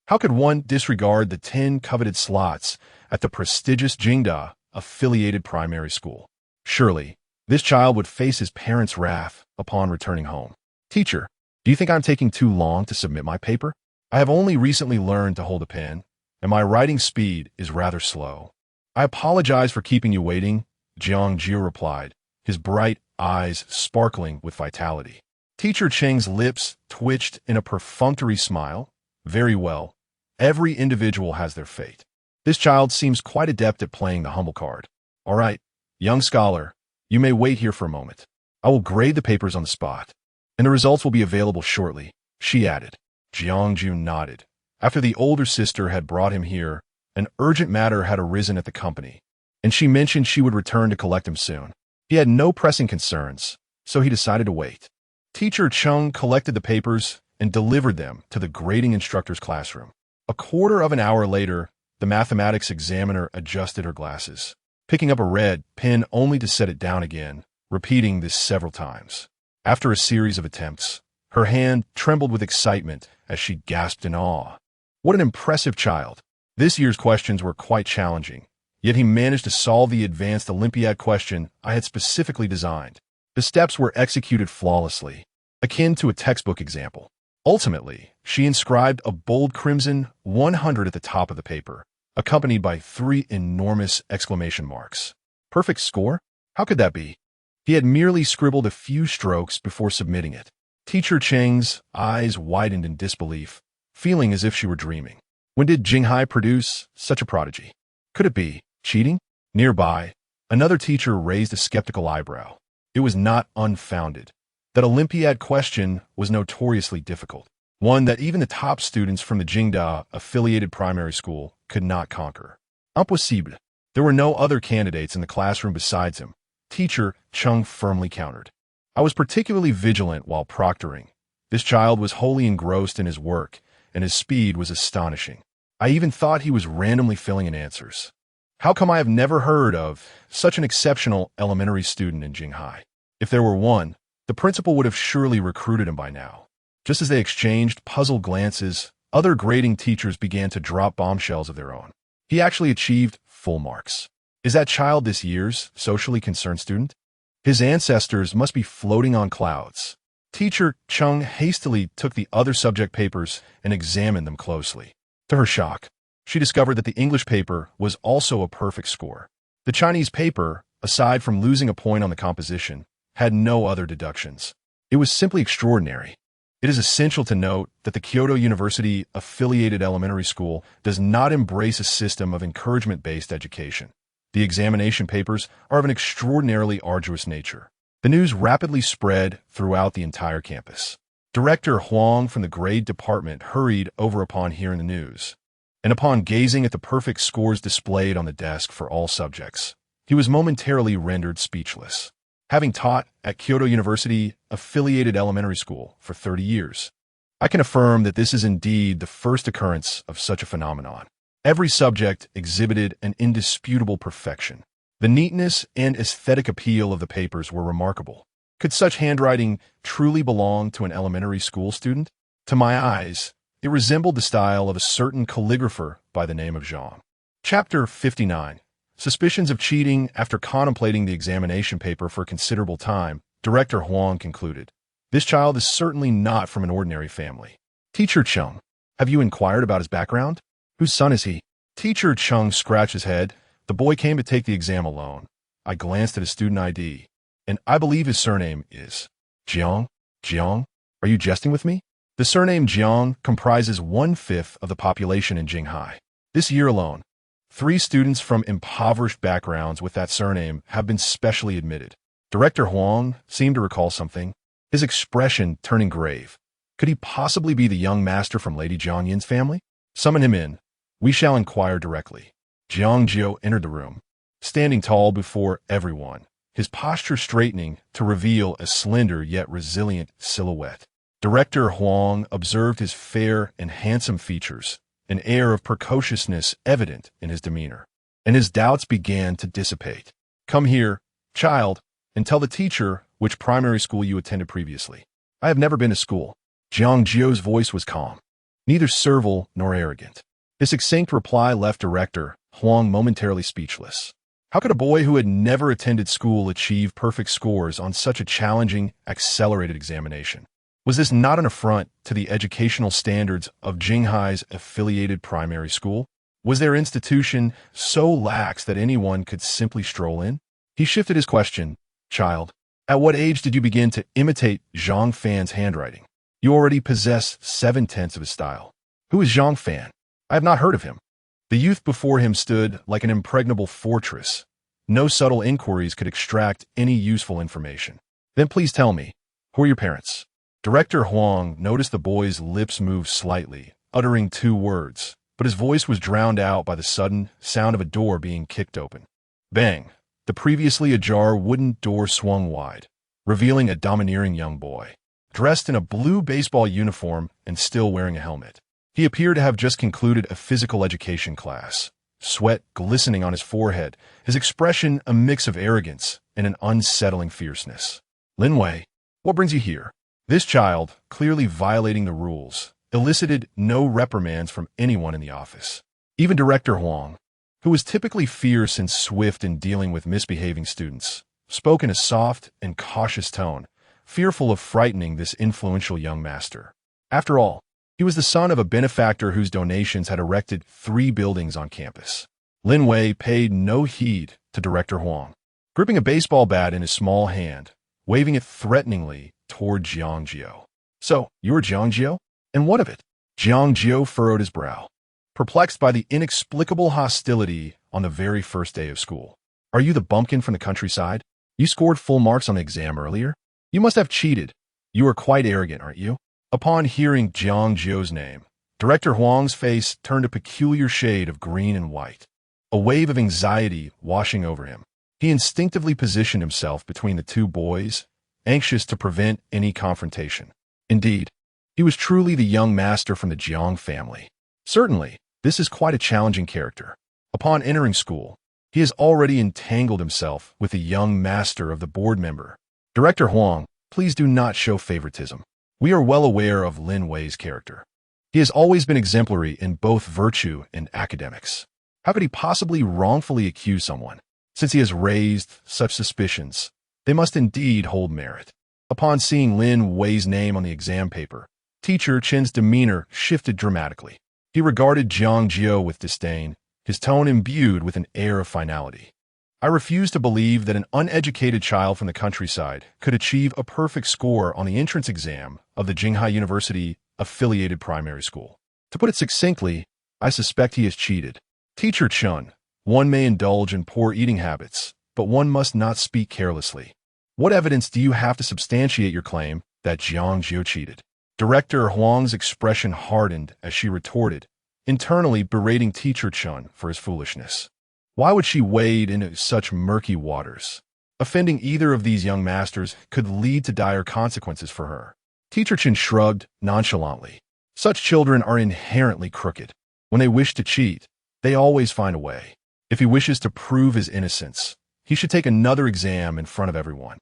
How could one disregard the 10 coveted slots at the prestigious Jinghai affiliated primary school? Surely, this child would face his parents' wrath upon returning home. "Teacher, do you think I'm taking too long to submit my paper? I have only recently learned to hold a pen, and my writing speed is rather slow." "I apologize for keeping you waiting," Jiang Jiu replied, his bright eyes sparkling with vitality. Teacher Cheng's lips twitched in a perfunctory smile. "Very well. Every individual has their fate. This child seems quite adept at playing the humble card. All right, young scholar, you may wait here for a moment. I will grade the papers on the spot, and the results will be available shortly," she added. Jiang Jiu nodded. After the older sister had brought him here, an urgent matter had arisen at the company, and she mentioned she would return to collect him soon. He had no pressing concerns, so he decided to wait. Teacher Chung collected the papers and delivered them to the grading instructor's classroom. A quarter of an hour later, the mathematics examiner adjusted her glasses, picking up a red pen only to set it down again, repeating this several times. After a series of attempts, her hand trembled with excitement as she gasped in awe. What an impressive child! This year's questions were quite challenging, yet he managed to solve the advanced Olympiad question I had specifically designed. The steps were executed flawlessly, akin to a textbook example. Ultimately, she inscribed a bold crimson 100 at the top of the paper, accompanied by 3 enormous exclamation marks. Perfect score? How could that be? He had merely scribbled a few strokes before submitting it. Teacher Cheng's eyes widened in disbelief, feeling as if she were dreaming. When did Jinghai produce such a prodigy? Could it be cheating? Nearby, another teacher raised a skeptical eyebrow. It was not unfounded. That Olympiad question was notoriously difficult, one that even the top students from the Jinghai affiliated primary school could not conquer. Impossible. There were no other candidates in the classroom besides him, Teacher Chung firmly countered. I was particularly vigilant while proctoring. This child was wholly engrossed in his work, and his speed was astonishing. I even thought he was randomly filling in answers. How come I have never heard of such an exceptional elementary student in Jinghai? If there were one, the principal would have surely recruited him by now. Just as they exchanged puzzled glances, other grading teachers began to drop bombshells of their own. He actually achieved full marks. Is that child this year's socially concerned student? His ancestors must be floating on clouds. Teacher Chung hastily took the other subject papers and examined them closely. To her shock, she discovered that the English paper was also a perfect score. The Chinese paper, aside from losing a point on the composition, had no other deductions. It was simply extraordinary. It is essential to note that the Kyoto University affiliated elementary school does not embrace a system of encouragement-based education. The examination papers are of an extraordinarily arduous nature. The news rapidly spread throughout the entire campus. Director Huang from the grade department hurried over upon hearing the news, and upon gazing at the perfect scores displayed on the desk for all subjects, he was momentarily rendered speechless. Having taught at Kyoto University affiliated elementary school for 30 years, I can affirm that this is indeed the first occurrence of such a phenomenon. Every subject exhibited an indisputable perfection. The neatness and aesthetic appeal of the papers were remarkable. Could such handwriting truly belong to an elementary school student? To my eyes, it resembled the style of a certain calligrapher by the name of Zhang. Chapter 59. Suspicions of cheating. After contemplating the examination paper for a considerable time, Director Huang concluded, "This child is certainly not from an ordinary family." Teacher Chung, have you inquired about his background? Whose son is he? Teacher Chung scratched his head. The boy came to take the exam alone. I glanced at his student ID, and I believe his surname is Jiang. Jiang? Are you jesting with me? The surname Jiang comprises 1/5 of the population in Jinghai. This year alone, 3 students from impoverished backgrounds with that surname have been specially admitted. Director Huang seemed to recall something, his expression turning grave. Could he possibly be the young master from Lady Jiang Yin's family? Summon him in. We shall inquire directly. Jiang Jiu entered the room, standing tall before everyone, his posture straightening to reveal a slender yet resilient silhouette. Director Huang observed his fair and handsome features, an air of precociousness evident in his demeanor, and his doubts began to dissipate. Come here, child, and tell the teacher which primary school you attended previously. I have never been to school. Jiang Jiu's voice was calm, neither servile nor arrogant. His succinct reply left Director Huang momentarily speechless. How could a boy who had never attended school achieve perfect scores on such a challenging, accelerated examination? Was this not an affront to the educational standards of Jinghai's affiliated primary school? Was their institution so lax that anyone could simply stroll in? He shifted his question. Child, at what age did you begin to imitate Zhang Fan's handwriting? You already possess 7/10 of his style. Who is Zhang Fan? I have not heard of him. The youth before him stood like an impregnable fortress. No subtle inquiries could extract any useful information. Then please tell me, who are your parents? Director Huang noticed the boy's lips move slightly, uttering 2 words, but his voice was drowned out by the sudden sound of a door being kicked open. Bang! The previously ajar wooden door swung wide, revealing a domineering young boy, dressed in a blue baseball uniform and still wearing a helmet. He appeared to have just concluded a physical education class, sweat glistening on his forehead, his expression a mix of arrogance and an unsettling fierceness. Lin Wei, what brings you here? This child, clearly violating the rules, elicited no reprimands from anyone in the office. Even Director Huang, who was typically fierce and swift in dealing with misbehaving students, spoke in a soft and cautious tone, fearful of frightening this influential young master. After all, he was the son of a benefactor whose donations had erected 3 buildings on campus. Lin Wei paid no heed to Director Huang, gripping a baseball bat in his small hand, waving it threateningly toward Jiang Jiu. So, you are Jiang Jiu? And what of it? Jiang Jiu furrowed his brow, perplexed by the inexplicable hostility on the very first day of school. Are you the bumpkin from the countryside? You scored full marks on the exam earlier? You must have cheated. You are quite arrogant, aren't you? Upon hearing Jiang Jiu's name, Director Huang's face turned a peculiar shade of green and white, a wave of anxiety washing over him. He instinctively positioned himself between the 2 boys, anxious to prevent any confrontation. Indeed, he was truly the young master from the Jiang family. Certainly, this is quite a challenging character. Upon entering school, he has already entangled himself with the young master of the board member. Director Huang, please do not show favoritism. We are well aware of Lin Wei's character. He has always been exemplary in both virtue and academics. How could he possibly wrongfully accuse someone? Since he has raised such suspicions, they must indeed hold merit. Upon seeing Lin Wei's name on the exam paper, Teacher Chen's demeanor shifted dramatically. He regarded Jiang Jiu with disdain, his tone imbued with an air of finality. I refuse to believe that an uneducated child from the countryside could achieve a perfect score on the entrance exam of the Jinghai University affiliated primary school. To put it succinctly, I suspect he has cheated. Teacher Chen, one may indulge in poor eating habits, but one must not speak carelessly. What evidence do you have to substantiate your claim that Jiang Jiu cheated? Director Huang's expression hardened as she retorted, internally berating Teacher Chen for his foolishness. Why would she wade into such murky waters? Offending either of these young masters could lead to dire consequences for her. Teacher Chen shrugged nonchalantly. Such children are inherently crooked. When they wish to cheat, they always find a way. If he wishes to prove his innocence, he should take another exam in front of everyone.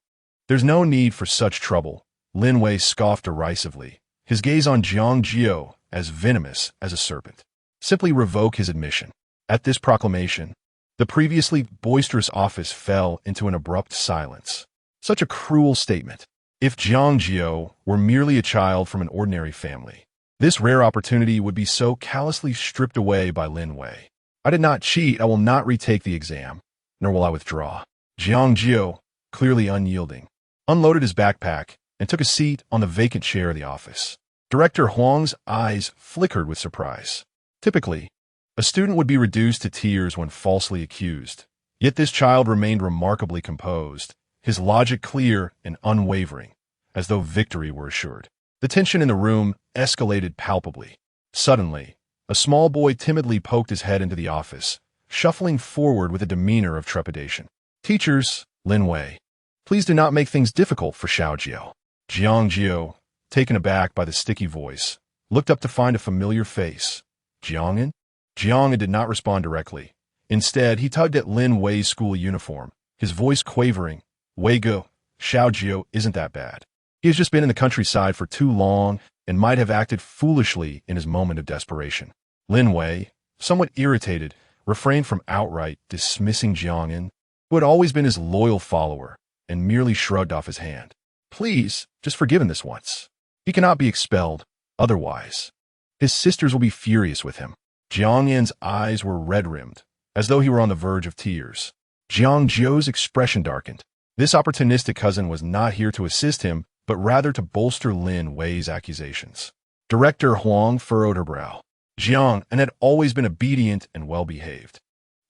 There's no need for such trouble, Lin Wei scoffed derisively, his gaze on Jiang Jiu as venomous as a serpent. Simply revoke his admission. At this proclamation, the previously boisterous office fell into an abrupt silence. Such a cruel statement. If Jiang Jiu were merely a child from an ordinary family, this rare opportunity would be so callously stripped away by Lin Wei. I did not cheat. I will not retake the exam, nor will I withdraw. Jiang Jiu, clearly unyielding, unloaded his backpack and took a seat on the vacant chair of the office. Director Huang's eyes flickered with surprise. Typically, A student would be reduced to tears when falsely accused. Yet this child remained remarkably composed, his logic clear and unwavering, as though victory were assured. The tension in the room escalated palpably. Suddenly, a small boy timidly poked his head into the office, shuffling forward with a demeanor of trepidation. "Teachers, Lin Wei, please do not make things difficult for Xiao Jiao." Jiang Jiu, taken aback by the sticky voice, looked up to find a familiar face. "Jiang'an?" Jiang'an did not respond directly. Instead, he tugged at Lin Wei's school uniform, his voice quavering. "Wei Go, Xiao Jiu isn't that bad. He has just been in the countryside for too long and might have acted foolishly in his moment of desperation." Lin Wei, somewhat irritated, refrained from outright dismissing Jiang'an, who had always been his loyal follower, and merely shrugged off his hand. "Please, just forgive him this once. He cannot be expelled, otherwise his sisters will be furious with him." Jiang'an's eyes were red-rimmed, as though he were on the verge of tears. Jiang Jiu's expression darkened. This opportunistic cousin was not here to assist him, but rather to bolster Lin Wei's accusations. Director Huang furrowed her brow. Jiang'an had always been obedient and well-behaved,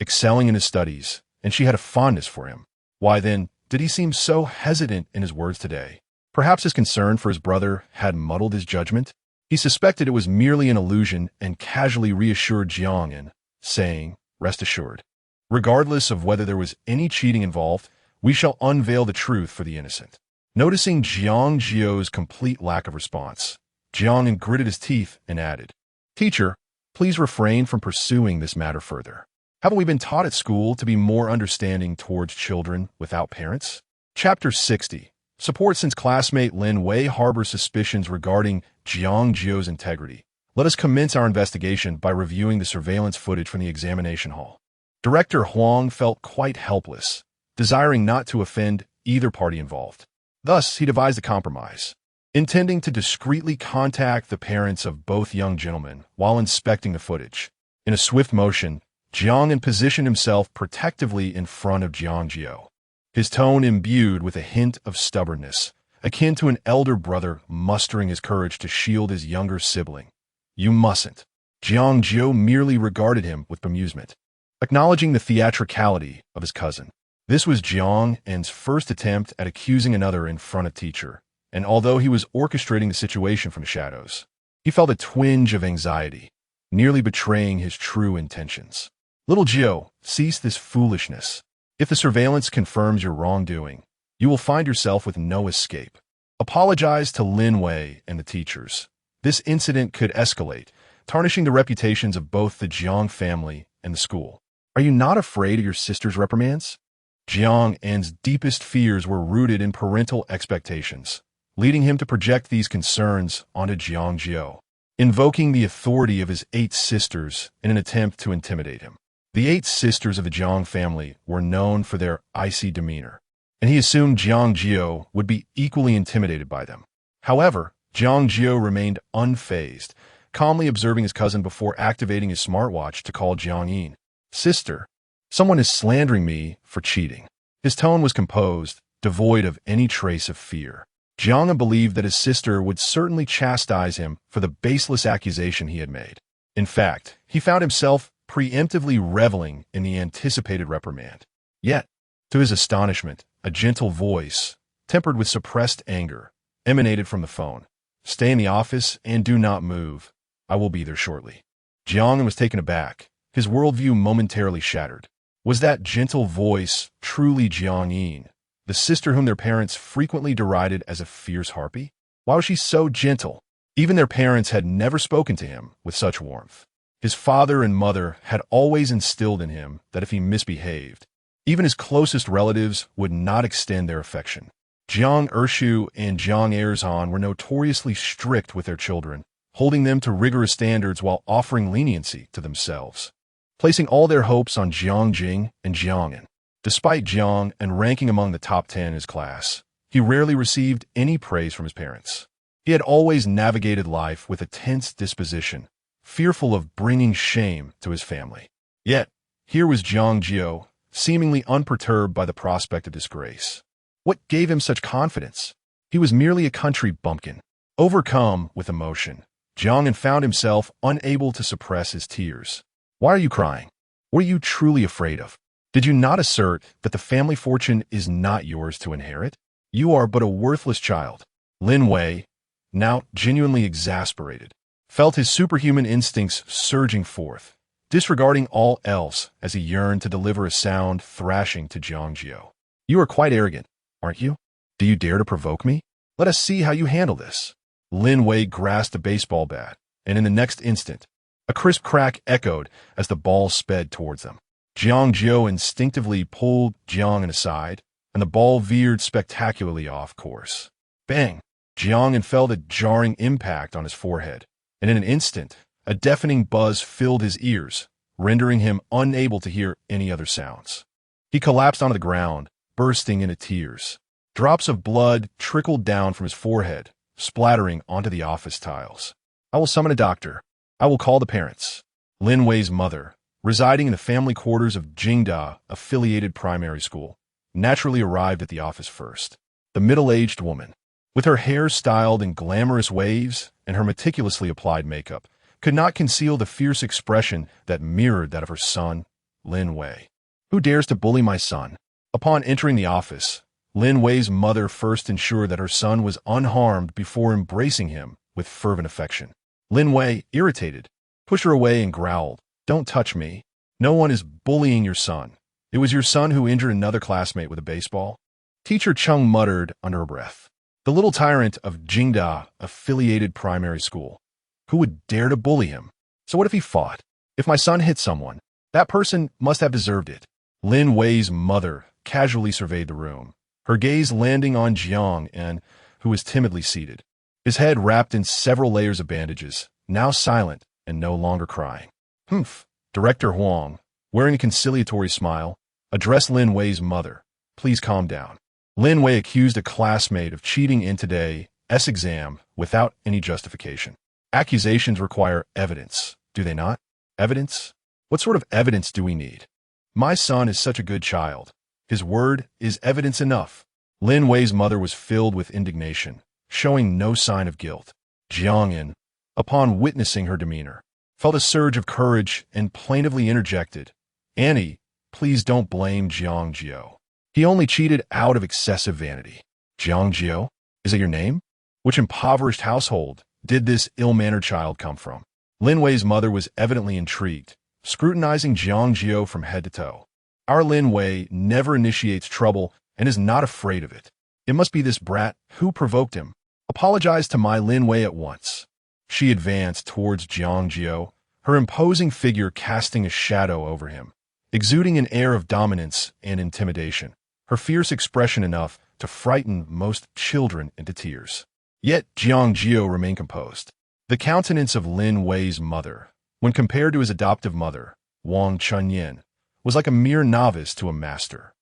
excelling in his studies, and she had a fondness for him. Why then did he seem so hesitant in his words today? Perhaps his concern for his brother had muddled his judgment? He suspected it was merely an illusion and casually reassured Jiang'an, saying, "Rest assured, regardless of whether there was any cheating involved, we shall unveil the truth for the innocent." Noticing Jiang Jiu's complete lack of response, Jiang'an gritted his teeth and added, "Teacher, please refrain from pursuing this matter further. Haven't we been taught at school to be more understanding towards children without parents?" Chapter 60. Support. Since classmate Lin Wei harbors suspicions regarding Jiang Jiu's integrity, let us commence our investigation by reviewing the surveillance footage from the examination hall. Director Huang felt quite helpless, desiring not to offend either party involved. Thus, he devised a compromise, intending to discreetly contact the parents of both young gentlemen while inspecting the footage. In a swift motion, Jiang'an positioned himself protectively in front of Jiang Jiu, his tone imbued with a hint of stubbornness, akin to an elder brother mustering his courage to shield his younger sibling. "You mustn't." Jiang Jiu merely regarded him with bemusement, acknowledging the theatricality of his cousin. This was Jiang'an's first attempt at accusing another in front of teacher, and although he was orchestrating the situation from the shadows, he felt a twinge of anxiety, nearly betraying his true intentions. "Little Jiu, cease this foolishness. If the surveillance confirms your wrongdoing, you will find yourself with no escape. Apologize to Lin Wei and the teachers. This incident could escalate, tarnishing the reputations of both the Jiang family and the school. Are you not afraid of your sister's reprimands?" Jiang'an's deepest fears were rooted in parental expectations, leading him to project these concerns onto Jiang Jiu, invoking the authority of his 8 sisters in an attempt to intimidate him. The 8 sisters of the Jiang family were known for their icy demeanor, and he assumed Jiang Jiu would be equally intimidated by them. However, Jiang Jiu remained unfazed, calmly observing his cousin before activating his smartwatch to call Jiang'an. "Sister, someone is slandering me for cheating." His tone was composed, devoid of any trace of fear. Jiang'an believed that his sister would certainly chastise him for the baseless accusation he had made. In fact, he found himself preemptively reveling in the anticipated reprimand. Yet, to his astonishment, a gentle voice, tempered with suppressed anger, emanated from the phone. "Stay in the office and do not move. I will be there shortly." Jiang'an was taken aback, his worldview momentarily shattered. Was that gentle voice truly Jiang'an, the sister whom their parents frequently derided as a fierce harpy? Why was she so gentle? Even their parents had never spoken to him with such warmth. His father and mother had always instilled in him that if he misbehaved, even his closest relatives would not extend their affection. Jiang Ershu and Jiang Erzhan were notoriously strict with their children, holding them to rigorous standards while offering leniency to themselves, placing all their hopes on Jiang Jing and Jiang'an. Despite Jiang and ranking among the top 10 in his class, he rarely received any praise from his parents. He had always navigated life with a tense disposition, fearful of bringing shame to his family. Yet, here was Jiang Jiu, seemingly unperturbed by the prospect of disgrace. What gave him such confidence? He was merely a country bumpkin. Overcome with emotion, Jiang'an found himself unable to suppress his tears. Why are you crying? What are you truly afraid of? Did you not assert that the family fortune is not yours to inherit? You are but a worthless child. Lin Wei, now genuinely exasperated, felt his superhuman instincts surging forth, disregarding all else as he yearned to deliver a sound thrashing to Jiang Jiu. You are quite arrogant, aren't you? Do you dare to provoke me? Let us see how you handle this. Lin Wei grasped a baseball bat, and in the next instant, a crisp crack echoed as the ball sped towards them. Jiang Jiu instinctively pulled Jiang aside, and the ball veered spectacularly off course. Bang! Jiang felt a jarring impact on his forehead, and in an instant, a deafening buzz filled his ears, rendering him unable to hear any other sounds. He collapsed onto the ground, bursting into tears. Drops of blood trickled down from his forehead, splattering onto the office tiles. I will summon a doctor. I will call the parents. Lin Wei's mother, residing in the family quarters of Jinghai affiliated primary school, naturally arrived at the office first. The middle-aged woman, with her hair styled in glamorous waves and her meticulously applied makeup, could not conceal the fierce expression that mirrored that of her son, Lin Wei. Who dares to bully my son? Upon entering the office, Lin Wei's mother first ensured that her son was unharmed before embracing him with fervent affection. Lin Wei, irritated, pushed her away and growled, "Don't touch me. No one is bullying your son. It was your son who injured another classmate with a baseball." Teacher Chung muttered under her breath. The little tyrant of Jinghai affiliated primary school. Who would dare to bully him? So what if he fought? If my son hit someone, that person must have deserved it. Lin Wei's mother casually surveyed the room, her gaze landing on Jiang, who was timidly seated, his head wrapped in several layers of bandages, now silent and no longer crying. Humph. Director Huang, wearing a conciliatory smile, addressed Lin Wei's mother. Please calm down. Lin Wei accused a classmate of cheating in today's exam without any justification. Accusations require evidence, do they not? Evidence? What sort of evidence do we need? My son is such a good child. His word is evidence enough. Lin Wei's mother was filled with indignation, showing no sign of guilt. Jiang, upon witnessing her demeanor, felt a surge of courage and plaintively interjected, "Annie, please don't blame Jiang Jiu. He only cheated out of excessive vanity." Jiang Jiu? Is it your name? Which impoverished household did this ill-mannered child come from? Lin Wei's mother was evidently intrigued, scrutinizing Jiang Jiu from head to toe. Our Lin Wei never initiates trouble and is not afraid of it. It must be this brat who provoked him. Apologize to my Lin Wei at once. She advanced towards Jiang Jiu, her imposing figure casting a shadow over him, exuding an air of dominance and intimidation, her fierce expression enough to frighten most children into tears. Yet Jiang Jiu remained composed. The countenance of Lin Wei's mother, when compared to his adoptive mother, Wang Chunyin, was like a mere novice to a master.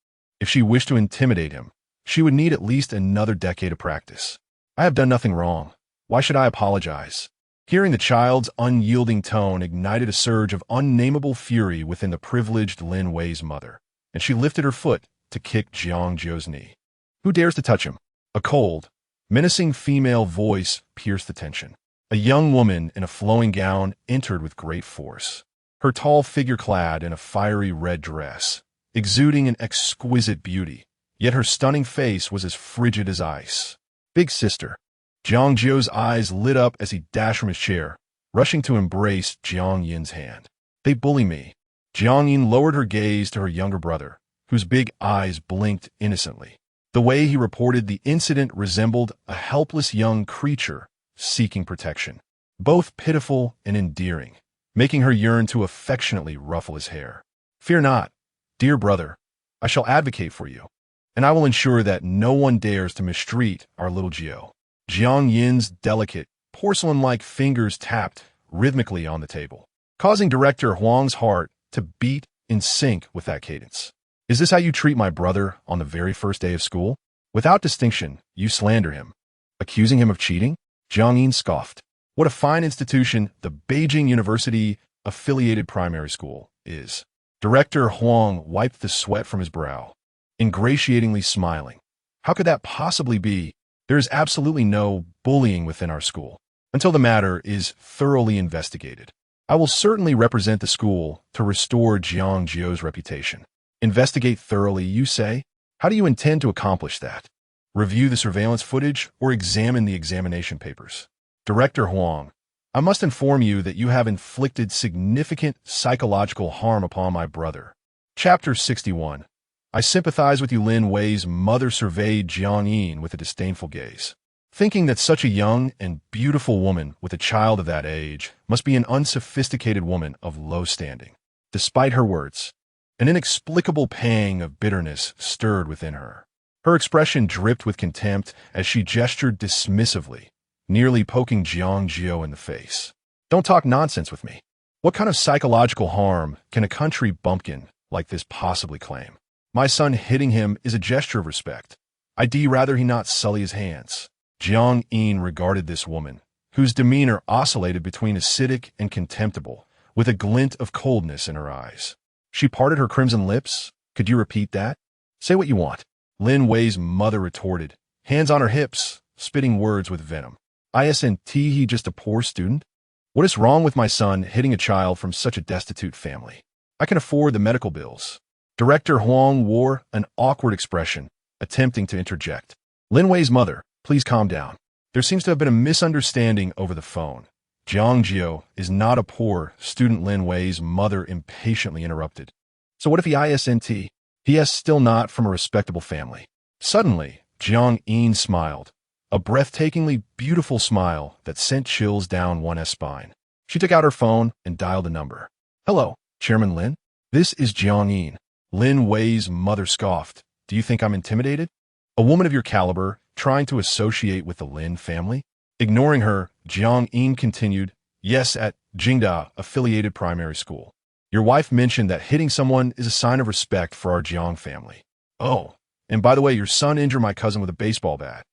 If she wished to intimidate him, she would need at least another decade of practice. I have done nothing wrong. Why should I apologize? Hearing the child's unyielding tone ignited a surge of unnameable fury within the privileged Lin Wei's mother, and she lifted her foot to kick Jiang Jiu's knee. Who dares to touch him? A cold, menacing female voice pierced the tension. A young woman in a flowing gown entered with great force, her tall figure clad in a fiery red dress, exuding an exquisite beauty, yet her stunning face was as frigid as ice. Big sister. Jiang Jiu's eyes lit up as he dashed from his chair, rushing to embrace Jiang Yin's hand. They bully me. Jiang Yin lowered her gaze to her younger brother, whose big eyes blinked innocently. The way he reported the incident resembled a helpless young creature seeking protection, both pitiful and endearing, making her yearn to affectionately ruffle his hair. Fear not, dear brother. I shall advocate for you, and I will ensure that no one dares to mistreat our little Jiu. Jiang Yin's delicate, porcelain-like fingers tapped rhythmically on the table, causing Director Huang's heart to beat in sync with that cadence. Is this how you treat my brother on the very first day of school? Without distinction, you slander him, accusing him of cheating? Jiang Yin scoffed. What a fine institution the Beijing University affiliated primary school is. Director Huang wiped the sweat from his brow, ingratiatingly smiling. How could that possibly be? There is absolutely no bullying within our school, until the matter is thoroughly investigated. I will certainly represent the school to restore Jiang Jiu's reputation. Investigate thoroughly, you say? How do you intend to accomplish that? Review the surveillance footage or examine the examination papers? Director Huang, I must inform you that you have inflicted significant psychological harm upon my brother. Chapter 61. I sympathize with you. Lin Wei's mother surveyed Jiang Yin with a disdainful gaze, thinking that such a young and beautiful woman with a child of that age must be an unsophisticated woman of low standing. Despite her words, an inexplicable pang of bitterness stirred within her. Her expression dripped with contempt as she gestured dismissively, nearly poking Jiang Jiu in the face. Don't talk nonsense with me. What kind of psychological harm can a country bumpkin like this possibly claim? My son hitting him is a gesture of respect. I'd rather he not sully his hands. Jiang Yin regarded this woman, whose demeanor oscillated between acidic and contemptible, with a glint of coldness in her eyes. She parted her crimson lips. Could you repeat that? Say what you want. Lin Wei's mother retorted, hands on her hips, spitting words with venom. Isn't he just a poor student? What is wrong with my son hitting a child from such a destitute family? I can afford the medical bills. Director Huang wore an awkward expression, attempting to interject. Lin Wei's mother, please calm down. There seems to have been a misunderstanding over the phone. Jiang Jiu is not a poor student. Lin Wei's mother impatiently interrupted. So what if he isn't? He is still not from a respectable family. Suddenly, Jiang Yin smiled, a breathtakingly beautiful smile that sent chills down one's spine. She took out her phone and dialed a number. Hello, Chairman Lin. This is Jiang Yin. Lin Wei's mother scoffed. Do you think I'm intimidated? A woman of your caliber trying to associate with the Lin family? Ignoring her, Jiang Yin continued, yes, at Jinghai affiliated primary school. Your wife mentioned that hitting someone is a sign of respect for our Jiang family. Oh, and by the way, your son injured my cousin with a baseball bat,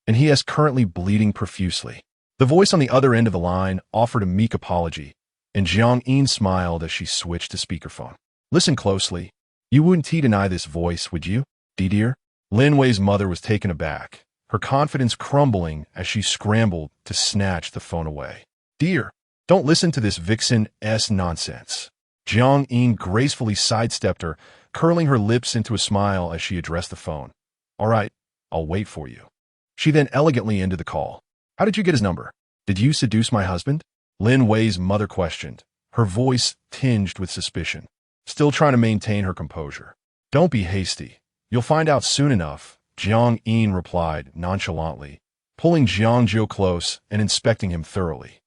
and he is currently bleeding profusely. The voice on the other end of the line offered a meek apology, and Jiang Yin smiled as she switched to speakerphone. Listen closely. You wouldn't deny this voice, would you, dear? Lin Wei's mother was taken aback, her confidence crumbling as she scrambled to snatch the phone away. Dear, don't listen to this vixen-s nonsense. Jiang Yin gracefully sidestepped her, curling her lips into a smile as she addressed the phone. All right, I'll wait for you. She then elegantly ended the call. How did you get his number? Did you seduce my husband? Lin Wei's mother questioned, her voice tinged with suspicion, still trying to maintain her composure. Don't be hasty. You'll find out soon enough, Jiang Yin replied nonchalantly, pulling Jiang Jiu close and inspecting him thoroughly.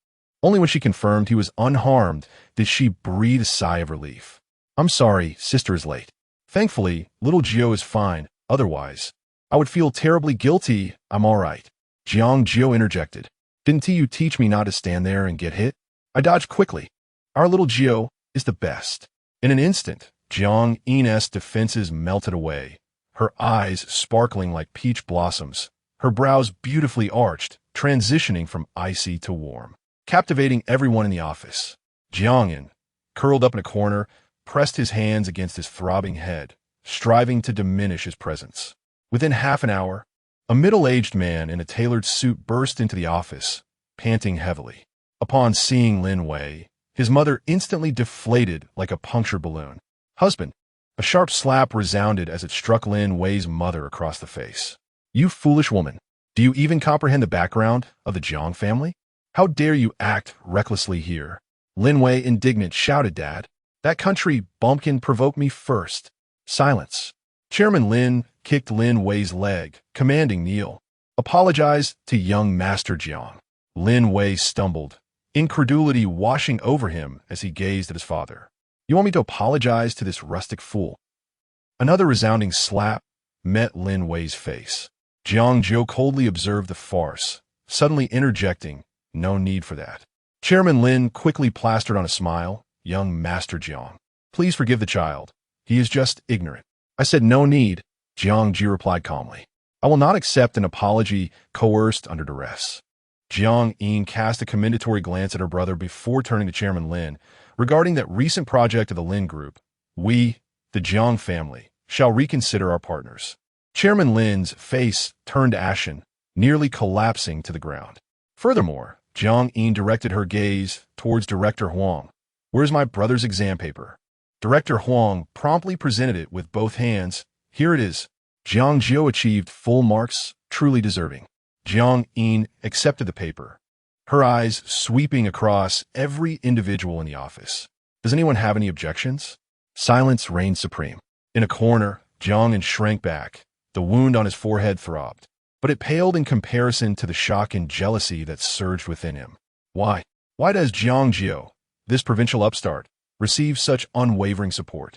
Only when she confirmed he was unharmed did she breathe a sigh of relief. I'm sorry, sister is late. Thankfully, little Jiu is fine. Otherwise, I would feel terribly guilty. I'm all right. Jiang Jiu interjected. Didn't you teach me not to stand there and get hit? I dodged quickly. Our little Jiu is the best. In an instant, Jiang Yin's defenses melted away, her eyes sparkling like peach blossoms, her brows beautifully arched, transitioning from icy to warm, captivating everyone in the office. Jiang Yin, curled up in a corner, pressed his hands against his throbbing head, striving to diminish his presence. Within half an hour, a middle-aged man in a tailored suit burst into the office, panting heavily. Upon seeing Lin Wei, his mother instantly deflated like a punctured balloon. Husband! A sharp slap resounded as it struck Lin Wei's mother across the face. You foolish woman! Do you even comprehend the background of the Jiang family? How dare you act recklessly here? Lin Wei, indignant, shouted, Dad. That country bumpkin provoked me first. Silence. Chairman Lin kicked Lin Wei's leg, commanding kneel. Apologize to young Master Jiang. Lin Wei stumbled, incredulity washing over him as he gazed at his father. You want me to apologize to this rustic fool? Another resounding slap met Lin Wei's face. Jiang Jiu coldly observed the farce, suddenly interjecting, no need for that. Chairman Lin quickly plastered on a smile, young Master Jiang. Please forgive the child. He is just ignorant. I said no need, Jiang Jiu replied calmly. I will not accept an apology coerced under duress. Jiang Yin cast a commendatory glance at her brother before turning to Chairman Lin, regarding that recent project of the Lin Group. We, the Jiang family, shall reconsider our partners. Chairman Lin's face turned ashen, nearly collapsing to the ground. Furthermore, Jiang Yin directed her gaze towards Director Huang. Where's my brother's exam paper? Director Huang promptly presented it with both hands. Here it is. Jiang Jiu achieved full marks, truly deserving. Jiang Yin accepted the paper, her eyes sweeping across every individual in the office. Does anyone have any objections? Silence reigned supreme. In a corner, Jiang Yin shrank back. The wound on his forehead throbbed, but it paled in comparison to the shock and jealousy that surged within him. Why? Why does Jiang Jiu, this provincial upstart, receive such unwavering support?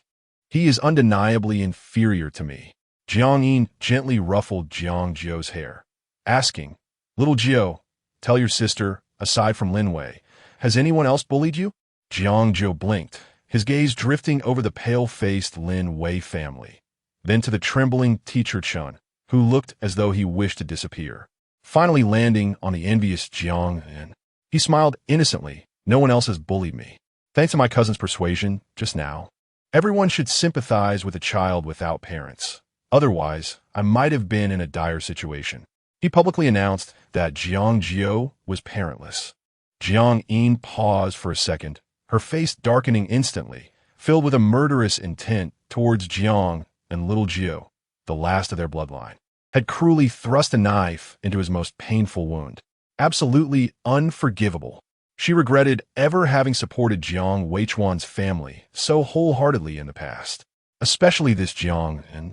He is undeniably inferior to me. Jiang Yin gently ruffled Jiang Jiu's hair, asking, Little Jiu, tell your sister, aside from Lin Wei, has anyone else bullied you? Jiang Jiu blinked, his gaze drifting over the pale-faced Lin Wei family, then to the trembling teacher Chen, who looked as though he wished to disappear, finally landing on the envious Jiang Yin. He smiled innocently. No one else has bullied me. Thanks to my cousin's persuasion just now. Everyone should sympathize with a child without parents. Otherwise, I might have been in a dire situation. He publicly announced that Jiang Jiu was parentless. Jiang Yin paused for a second, her face darkening instantly, filled with a murderous intent towards Jiang and little Jiu, the last of their bloodline, had cruelly thrust a knife into his most painful wound. Absolutely unforgivable. She regretted ever having supported Jiang Weichuan's family so wholeheartedly in the past, especially this Jiang, and,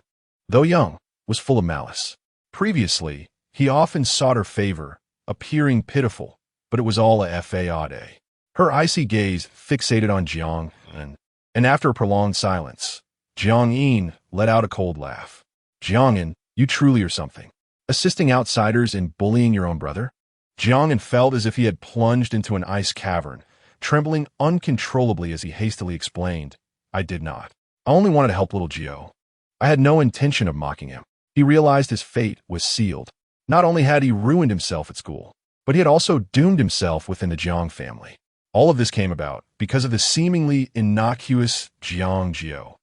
though young, was full of malice. Previously, he often sought her favor, appearing pitiful, but it was all a fade. Her icy gaze fixated on Jiang, and after a prolonged silence, Jiang Yin let out a cold laugh. Jiang Yin, you truly are something. Assisting outsiders in bullying your own brother? Jiang Yin felt as if he had plunged into an ice cavern, trembling uncontrollably as he hastily explained, I did not. I only wanted to help little Jiu. I had no intention of mocking him. He realized his fate was sealed. Not only had he ruined himself at school, but he had also doomed himself within the Jiang family. All of this came about because of the seemingly innocuous Jiang Jiu.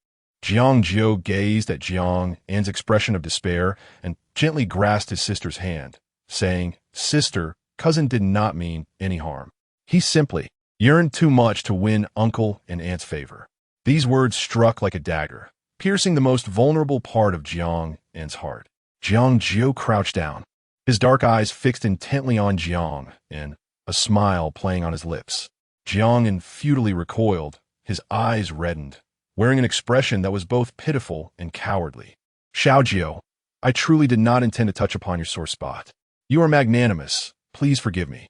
Jiang Jiu gazed at Jiang Yin's expression of despair and gently grasped his sister's hand, saying, Sister, cousin did not mean any harm. He simply yearned too much to win uncle and aunt's favor. These words struck like a dagger, piercing the most vulnerable part of Jiang Yin's heart. Jiang Jiu crouched down, his dark eyes fixed intently on Jiang Yin, a smile playing on his lips. Jiang Yin futilely recoiled, his eyes reddened, wearing an expression that was both pitiful and cowardly. Xiao Jiu, I truly did not intend to touch upon your sore spot. You are magnanimous. Please forgive me.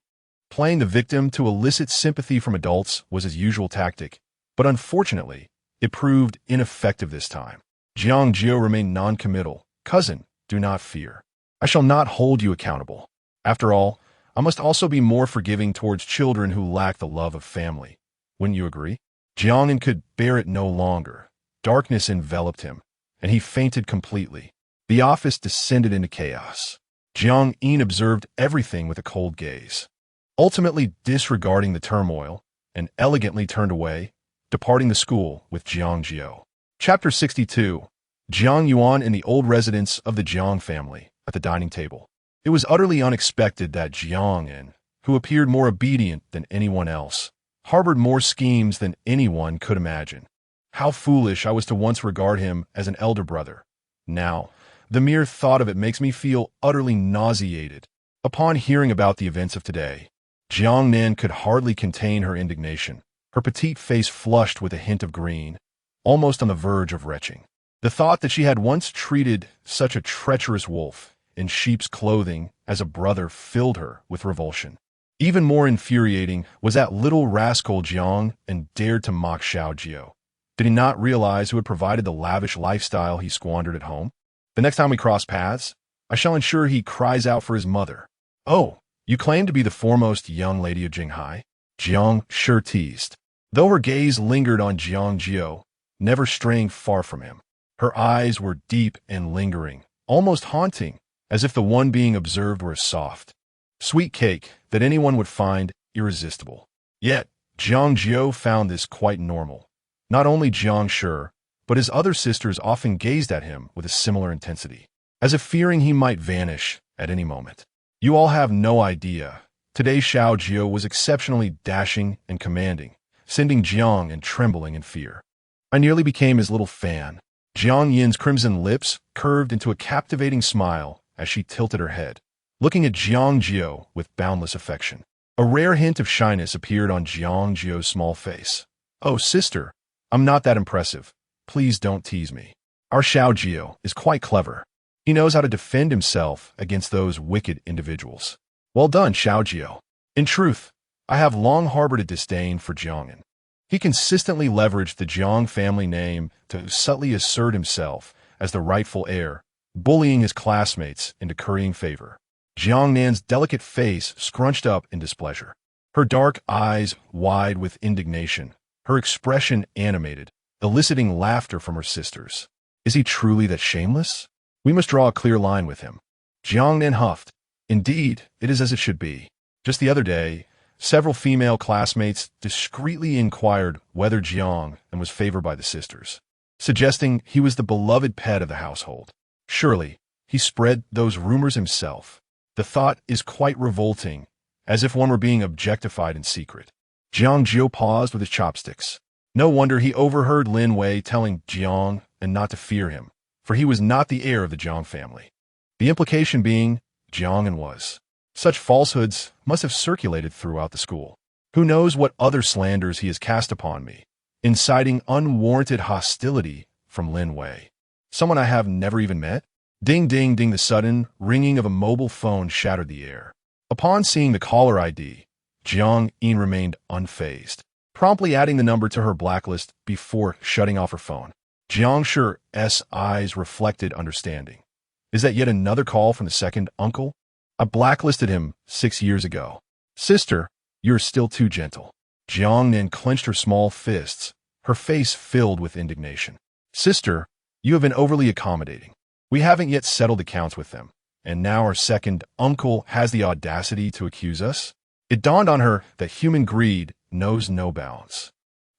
Playing the victim to elicit sympathy from adults was his usual tactic, but unfortunately, it proved ineffective this time. Jiang Jiu remained non-committal. Cousin, do not fear. I shall not hold you accountable. After all, I must also be more forgiving towards children who lack the love of family. Wouldn't you agree? Jiang Yin could bear it no longer. Darkness enveloped him, and he fainted completely. The office descended into chaos. Jiang Yin observed everything with a cold gaze, ultimately disregarding the turmoil, and elegantly turned away, departing the school with Jiang Jiu. Chapter 62. Jiang Yuan in the old residence of the Jiang family, at the dining table. It was utterly unexpected that Jiang Yin, who appeared more obedient than anyone else, harbored more schemes than anyone could imagine. How foolish I was to once regard him as an elder brother. Now, the mere thought of it makes me feel utterly nauseated. Upon hearing about the events of today, Jiang Nan could hardly contain her indignation, her petite face flushed with a hint of green, almost on the verge of retching. The thought that she had once treated such a treacherous wolf in sheep's clothing as a brother filled her with revulsion. Even more infuriating was that little rascal Jiang and dared to mock Xiao Jiu. Did he not realize who had provided the lavish lifestyle he squandered at home? The next time we cross paths, I shall ensure he cries out for his mother. Oh, you claim to be the foremost young lady of Jinghai? Jiang sure teased, though her gaze lingered on Jiang Jiu, never straying far from him. Her eyes were deep and lingering, almost haunting, as if the one being observed were a soft, sweet cake that anyone would find irresistible. Yet, Jiang Jiu found this quite normal. Not only Jiang Shi, but his other sisters often gazed at him with a similar intensity, as if fearing he might vanish at any moment. You all have no idea. Today Xiao Jiu was exceptionally dashing and commanding, sending Jiang and trembling in fear. I nearly became his little fan. Jiang Yin's crimson lips curved into a captivating smile as she tilted her head, looking at Jiang Jiu with boundless affection. A rare hint of shyness appeared on Jiang Jiu's small face. "Oh, sister, I'm not that impressive. Please don't tease me. Our Xiao Jiu is quite clever. He knows how to defend himself against those wicked individuals." "Well done, Xiao Jiu. In truth, I have long harbored a disdain for Jiang'an. He consistently leveraged the Jiang family name to subtly assert himself as the rightful heir, bullying his classmates into currying favor." Jiang Nan's delicate face scrunched up in displeasure, her dark eyes wide with indignation, her expression animated, eliciting laughter from her sisters. "Is he truly that shameless? We must draw a clear line with him." Jiang Nan huffed. "Indeed, it is as it should be. Just the other day, several female classmates discreetly inquired whether Jiang was favored by the sisters, suggesting he was the beloved pet of the household. Surely, he spread those rumors himself. The thought is quite revolting, as if one were being objectified in secret." Jiang Jiu paused with his chopsticks. No wonder he overheard Lin Wei telling Jiang and not to fear him, for he was not the heir of the Jiang family. The implication being, Jiang was. Such falsehoods must have circulated throughout the school. Who knows what other slanders he has cast upon me, inciting unwarranted hostility from Lin Wei, someone I have never even met? Ding, ding, ding. The sudden ringing of a mobile phone shattered the air. Upon seeing the caller ID, Jiang Yin remained unfazed, promptly adding the number to her blacklist before shutting off her phone. Jiang Shi's eyes reflected understanding. "Is that yet another call from the second uncle? I blacklisted him 6 years ago. Sister, you're still too gentle." Jiang Nin clenched her small fists, her face filled with indignation. "Sister, you have been overly accommodating. We haven't yet settled accounts with them, and now our second uncle has the audacity to accuse us?" It dawned on her that human greed knows no bounds.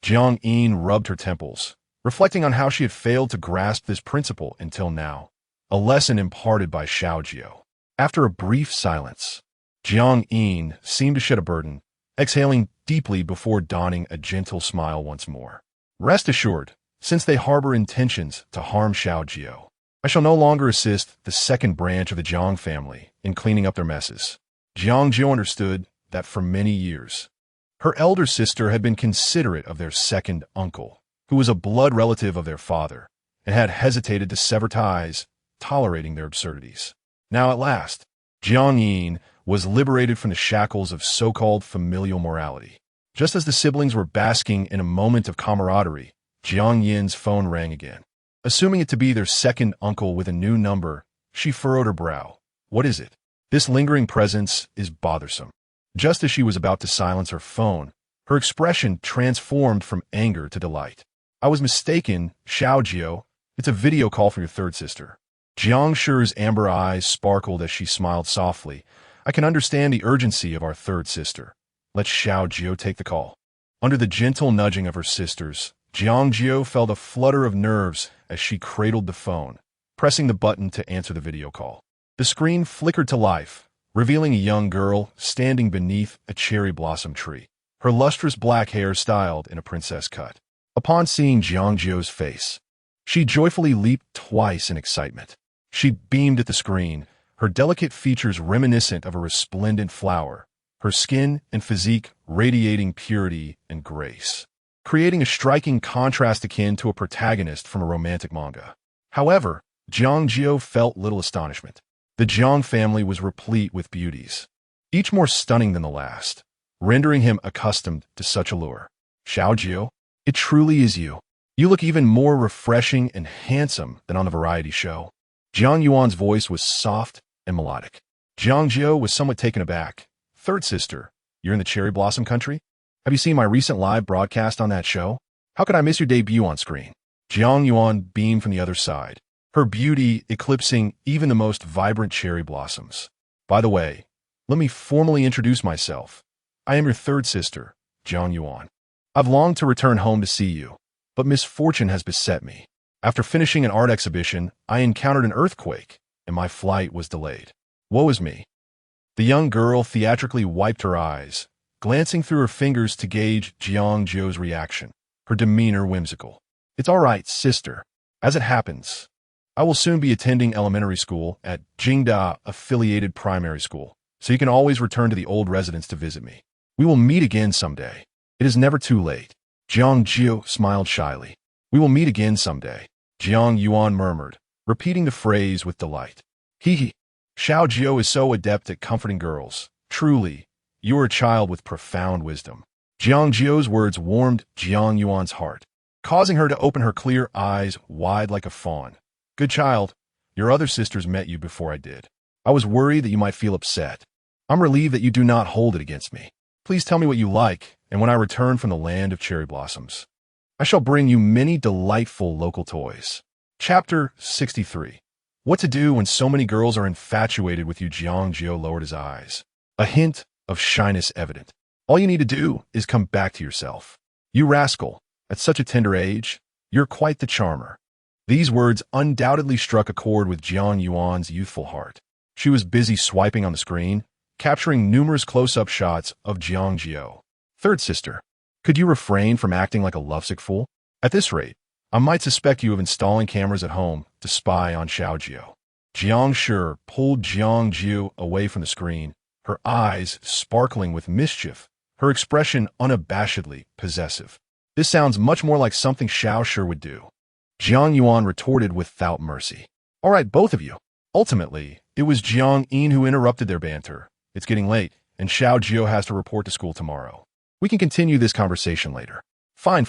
Jiang Yin rubbed her temples, reflecting on how she had failed to grasp this principle until now, a lesson imparted by Xiao Jiu. After a brief silence, Jiang Yin seemed to shed a burden, exhaling deeply before donning a gentle smile once more. "Rest assured, since they harbor intentions to harm Xiao Jiu, I shall no longer assist the second branch of the Jiang family in cleaning up their messes." Jiang Jiu understood that for many years, her elder sister had been considerate of their second uncle, who was a blood relative of their father, and had hesitated to sever ties, tolerating their absurdities. Now at last, Jiang Yin was liberated from the shackles of so-called familial morality. Just as the siblings were basking in a moment of camaraderie, Jiang Yin's phone rang again. Assuming it to be their second uncle with a new number, she furrowed her brow. "What is it? This lingering presence is bothersome." Just as she was about to silence her phone, her expression transformed from anger to delight. "I was mistaken, Xiao Jiu. It's a video call from your third sister." Jiang Shi's amber eyes sparkled as she smiled softly. "I can understand the urgency of our third sister. Let Xiao Jiu take the call." Under the gentle nudging of her sisters, Jiang Jiu felt a flutter of nerves as she cradled the phone, pressing the button to answer the video call. The screen flickered to life, revealing a young girl standing beneath a cherry blossom tree, her lustrous black hair styled in a princess cut. Upon seeing Jiang Jiu's face, she joyfully leaped twice in excitement. She beamed at the screen, her delicate features reminiscent of a resplendent flower, her skin and physique radiating purity and grace, creating a striking contrast akin to a protagonist from a romantic manga. However, Jiang Jiu felt little astonishment. The Jiang family was replete with beauties, each more stunning than the last, rendering him accustomed to such allure. "Xiao Jiu, it truly is you. You look even more refreshing and handsome than on the variety show." Jiang Yuan's voice was soft and melodic. Jiang Jiu was somewhat taken aback. "Third sister, you're in the cherry blossom country? Have you seen my recent live broadcast on that show? How could I miss your debut on screen?" Jiang Yuan beamed from the other side, her beauty eclipsing even the most vibrant cherry blossoms. "By the way, let me formally introduce myself. I am your third sister, Jiang Yuan. I've longed to return home to see you, but misfortune has beset me. After finishing an art exhibition, I encountered an earthquake, and my flight was delayed. Woe is me." The young girl theatrically wiped her eyes, glancing through her fingers to gauge Jiang Jiu's reaction, her demeanor whimsical. "It's all right, sister. As it happens, I will soon be attending elementary school at Jinghai affiliated primary school, so you can always return to the old residence to visit me. We will meet again someday. It is never too late." Jiang Jiu smiled shyly. "We will meet again someday," Jiang Yuan murmured, repeating the phrase with delight. Hee. Xiao Jiu is so adept at comforting girls. Truly, you are a child with profound wisdom. Jiang Jiu's words warmed Jiang Yuan's heart, causing her to open her clear eyes wide like a fawn. "Good child, your other sisters met you before I did. I was worried that you might feel upset. I'm relieved that you do not hold it against me. Please tell me what you like, and when I return from the land of cherry blossoms, I shall bring you many delightful local toys." Chapter 63. What to do when so many girls are infatuated with you? Jiang Jiu lowered his eyes, a hint of shyness evident. "All you need to do is come back to yourself. You rascal, at such a tender age, you're quite the charmer." These words undoubtedly struck a chord with Jiang Yuan's youthful heart. She was busy swiping on the screen, capturing numerous close-up shots of Jiang Jiu. "Third sister, could you refrain from acting like a lovesick fool? At this rate, I might suspect you of installing cameras at home to spy on Xiao Jiu." Jiang Shi pulled Jiang Jiu away from the screen, her eyes sparkling with mischief, her expression unabashedly possessive. "This sounds much more like something Xiao Shi would do." Jiang Yuan retorted without mercy. "All right, both of you." Ultimately, it was Jiang Yin who interrupted their banter. "It's getting late, and Xiao Jiu has to report to school tomorrow. We can continue this conversation later." Fine.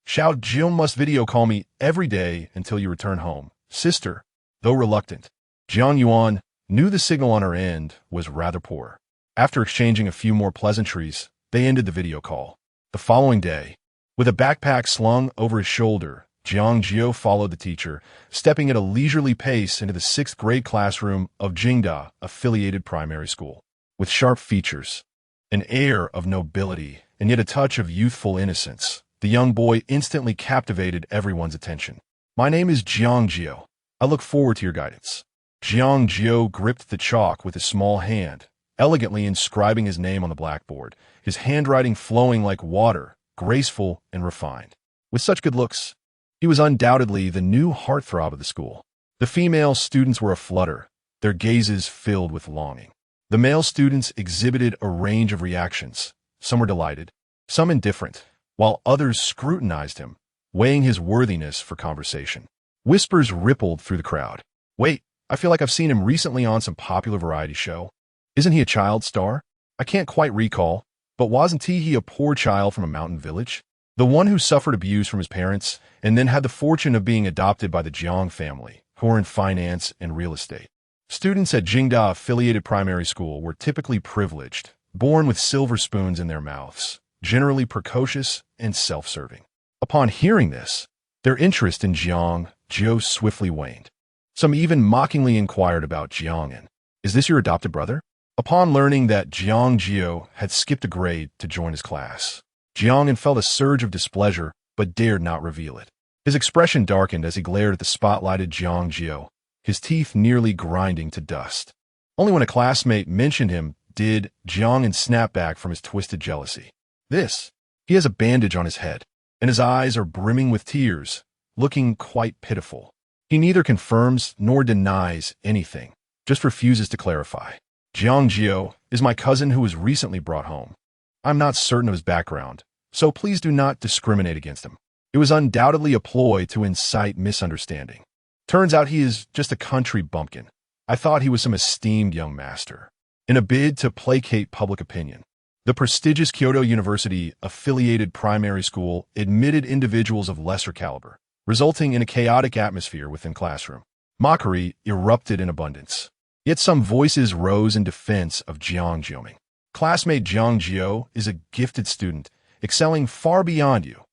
Xiao Jiu must video call me every day until you return home, sister." Though reluctant, Jiang Yuan knew the signal on her end was rather poor. After exchanging a few more pleasantries, they ended the video call. The following day, with a backpack slung over his shoulder, Jiang Jiu followed the teacher, stepping at a leisurely pace into the 6th grade classroom of Jinghai affiliated primary school. With sharp features, an air of nobility, and yet a touch of youthful innocence, the young boy instantly captivated everyone's attention. "My name is Jiang Jiu. I look forward to your guidance." Jiang Jiu gripped the chalk with his small hand, elegantly inscribing his name on the blackboard, his handwriting flowing like water, graceful and refined. With such good looks, he was undoubtedly the new heartthrob of the school. The female students were aflutter, their gazes filled with longing. The male students exhibited a range of reactions. Some were delighted, some indifferent, while others scrutinized him, weighing his worthiness for conversation. Whispers rippled through the crowd. "Wait, I feel like I've seen him recently on some popular variety show. Isn't he a child star? I can't quite recall, but wasn't he a poor child from a mountain village? The one who suffered abuse from his parents and then had the fortune of being adopted by the Jiang family, who are in finance and real estate." Students at Jinghai affiliated primary school were typically privileged, born with silver spoons in their mouths, generally precocious and self-serving. Upon hearing this, their interest in Jiang Jiu swiftly waned. Some even mockingly inquired about Jiang'an. "Is this your adopted brother?" Upon learning that Jiang Jiu had skipped a grade to join his class, Jiang'an felt a surge of displeasure but dared not reveal it. His expression darkened as he glared at the spotlighted Jiang Jiu, his teeth nearly grinding to dust. Only when a classmate mentioned him did Jiang'an snap back from his twisted jealousy. He has a bandage on his head, and his eyes are brimming with tears, looking quite pitiful. He neither confirms nor denies anything, just refuses to clarify. "Jiang Jiu is my cousin who was recently brought home. I'm not certain of his background, so please do not discriminate against him. It was undoubtedly a ploy to incite misunderstanding. Turns out he is just a country bumpkin. I thought he was some esteemed young master." In a bid to placate public opinion, the prestigious Kyoto University affiliated primary school admitted individuals of lesser caliber, resulting in a chaotic atmosphere within classroom. Mockery erupted in abundance. Yet some voices rose in defense of Jiang Jiu. "Classmate Jiang Jiu is a gifted student, excelling far beyond you.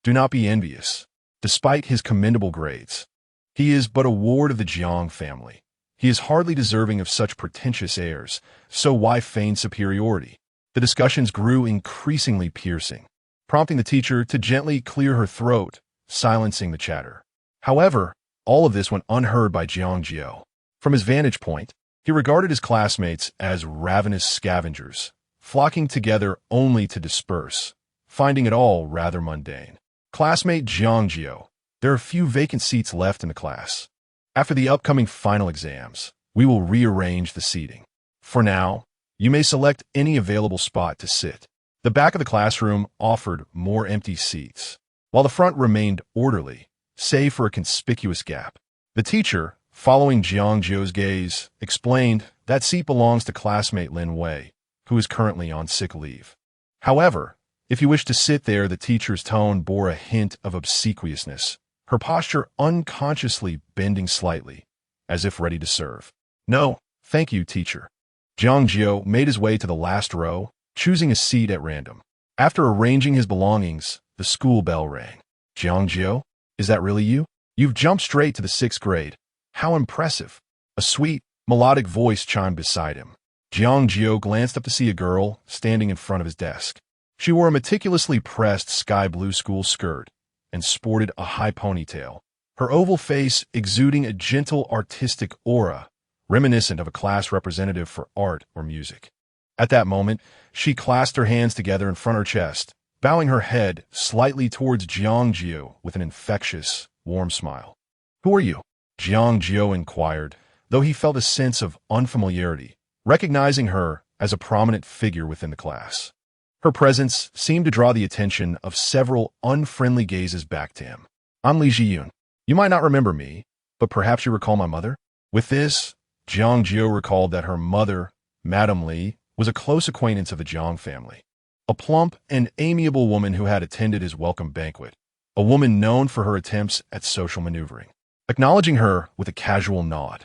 Do not be envious. Despite his commendable grades, he is but a ward of the Jiang family. He is hardly deserving of such pretentious airs, so why feign superiority?" The discussions grew increasingly piercing, prompting the teacher to gently clear her throat, silencing the chatter. However, all of this went unheard by Jiang Jiu. From his vantage point, he regarded his classmates as ravenous scavengers, flocking together only to disperse, finding it all rather mundane. Classmate Jiang Jiu, there are few vacant seats left in the class. After the upcoming final exams, we will rearrange the seating. For now, you may select any available spot to sit. The back of the classroom offered more empty seats, while the front remained orderly, save for a conspicuous gap. The teacher, following Jiang Jiu's gaze, explained that seat belongs to classmate Lin Wei, who is currently on sick leave. However, if you wish to sit there, the teacher's tone bore a hint of obsequiousness, her posture unconsciously bending slightly, as if ready to serve. No, thank you, teacher. Jiang Jiu made his way to the last row, choosing a seat at random. After arranging his belongings, the school bell rang. Jiang Jiu, is that really you? You've jumped straight to the 6th grade. How impressive. A sweet, melodic voice chimed beside him. Jiang Jiu glanced up to see a girl standing in front of his desk. She wore a meticulously pressed sky blue school skirt and sported a high ponytail, her oval face exuding a gentle artistic aura, reminiscent of a class representative for art or music. At that moment, she clasped her hands together in front of her chest, bowing her head slightly towards Jiang Jiu with an infectious, warm smile. Who are you? Jiang Jiu inquired, though he felt a sense of unfamiliarity, recognizing her as a prominent figure within the class. Her presence seemed to draw the attention of several unfriendly gazes back to him. I'm Li Jiyun. You might not remember me, but perhaps you recall my mother? With this, Jiang Jiu recalled that her mother, Madame Li, was a close acquaintance of the Jiang family, a plump and amiable woman who had attended his welcome banquet, a woman known for her attempts at social maneuvering. Acknowledging her with a casual nod,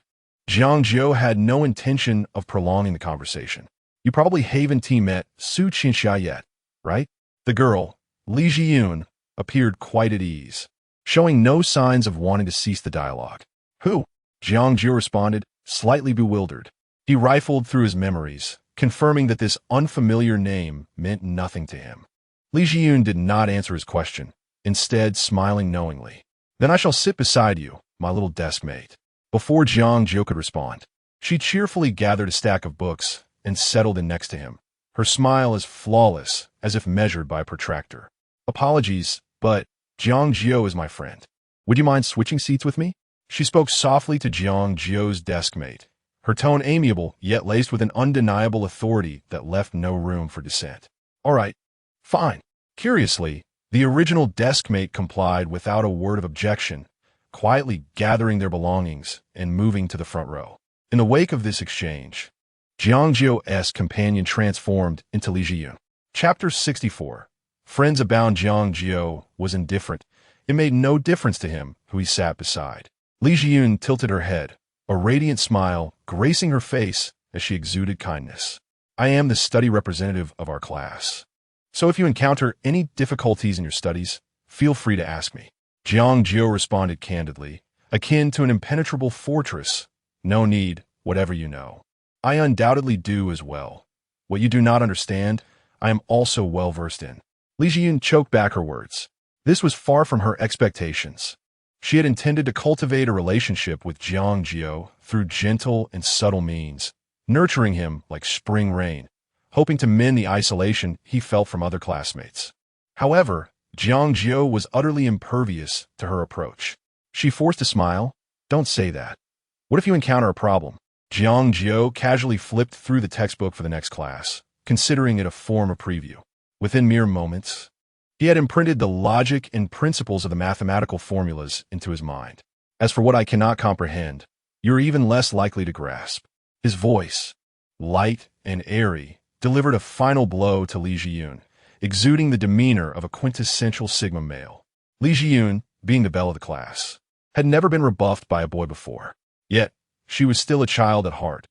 Jiang Jiu had no intention of prolonging the conversation. You probably haven't met Su Qinxia yet, right? The girl, Li Jiyun, appeared quite at ease, showing no signs of wanting to cease the dialogue. Who? Jiang Jiu responded, slightly bewildered. He rifled through his memories, confirming that this unfamiliar name meant nothing to him. Li Jiyun did not answer his question, instead smiling knowingly. Then I shall sit beside you, my little desk mate. Before Jiang Jiu could respond, she cheerfully gathered a stack of books and settled in next to him, her smile as flawless as if measured by a protractor. Apologies, but Jiang Jiu is my friend. Would you mind switching seats with me? She spoke softly to Jiang Jiu's desk mate, her tone amiable yet laced with an undeniable authority that left no room for dissent. All right, fine. Curiously, the original desk mate complied without a word of objection, quietly gathering their belongings and moving to the front row. In the wake of this exchange, Jiang Jiu's companion transformed into Li Jiyun. Chapter 64. Friends abound. Jiang Jiu was indifferent. It made no difference to him who he sat beside. Li Jiyun tilted her head, a radiant smile gracing her face as she exuded kindness. I am the study representative of our class, so if you encounter any difficulties in your studies, feel free to ask me. Jiang Jiu responded candidly, akin to an impenetrable fortress. No need, whatever you know. I undoubtedly do as well. What you do not understand, I am also well versed in. Li Jiyun choked back her words. This was far from her expectations. She had intended to cultivate a relationship with Jiang Jiu through gentle and subtle means, nurturing him like spring rain, hoping to mend the isolation he felt from other classmates. However, Jiang Jiu was utterly impervious to her approach. She forced a smile. Don't say that. What if you encounter a problem? Jiang Jiu casually flipped through the textbook for the next class, considering it a form of preview. Within mere moments, he had imprinted the logic and principles of the mathematical formulas into his mind. As for what I cannot comprehend, you're even less likely to grasp. His voice, light and airy, delivered a final blow to Li Jiyun, exuding the demeanor of a quintessential Sigma male. Li Jiyun, being the belle of the class, had never been rebuffed by a boy before. Yet, she was still a child at heart.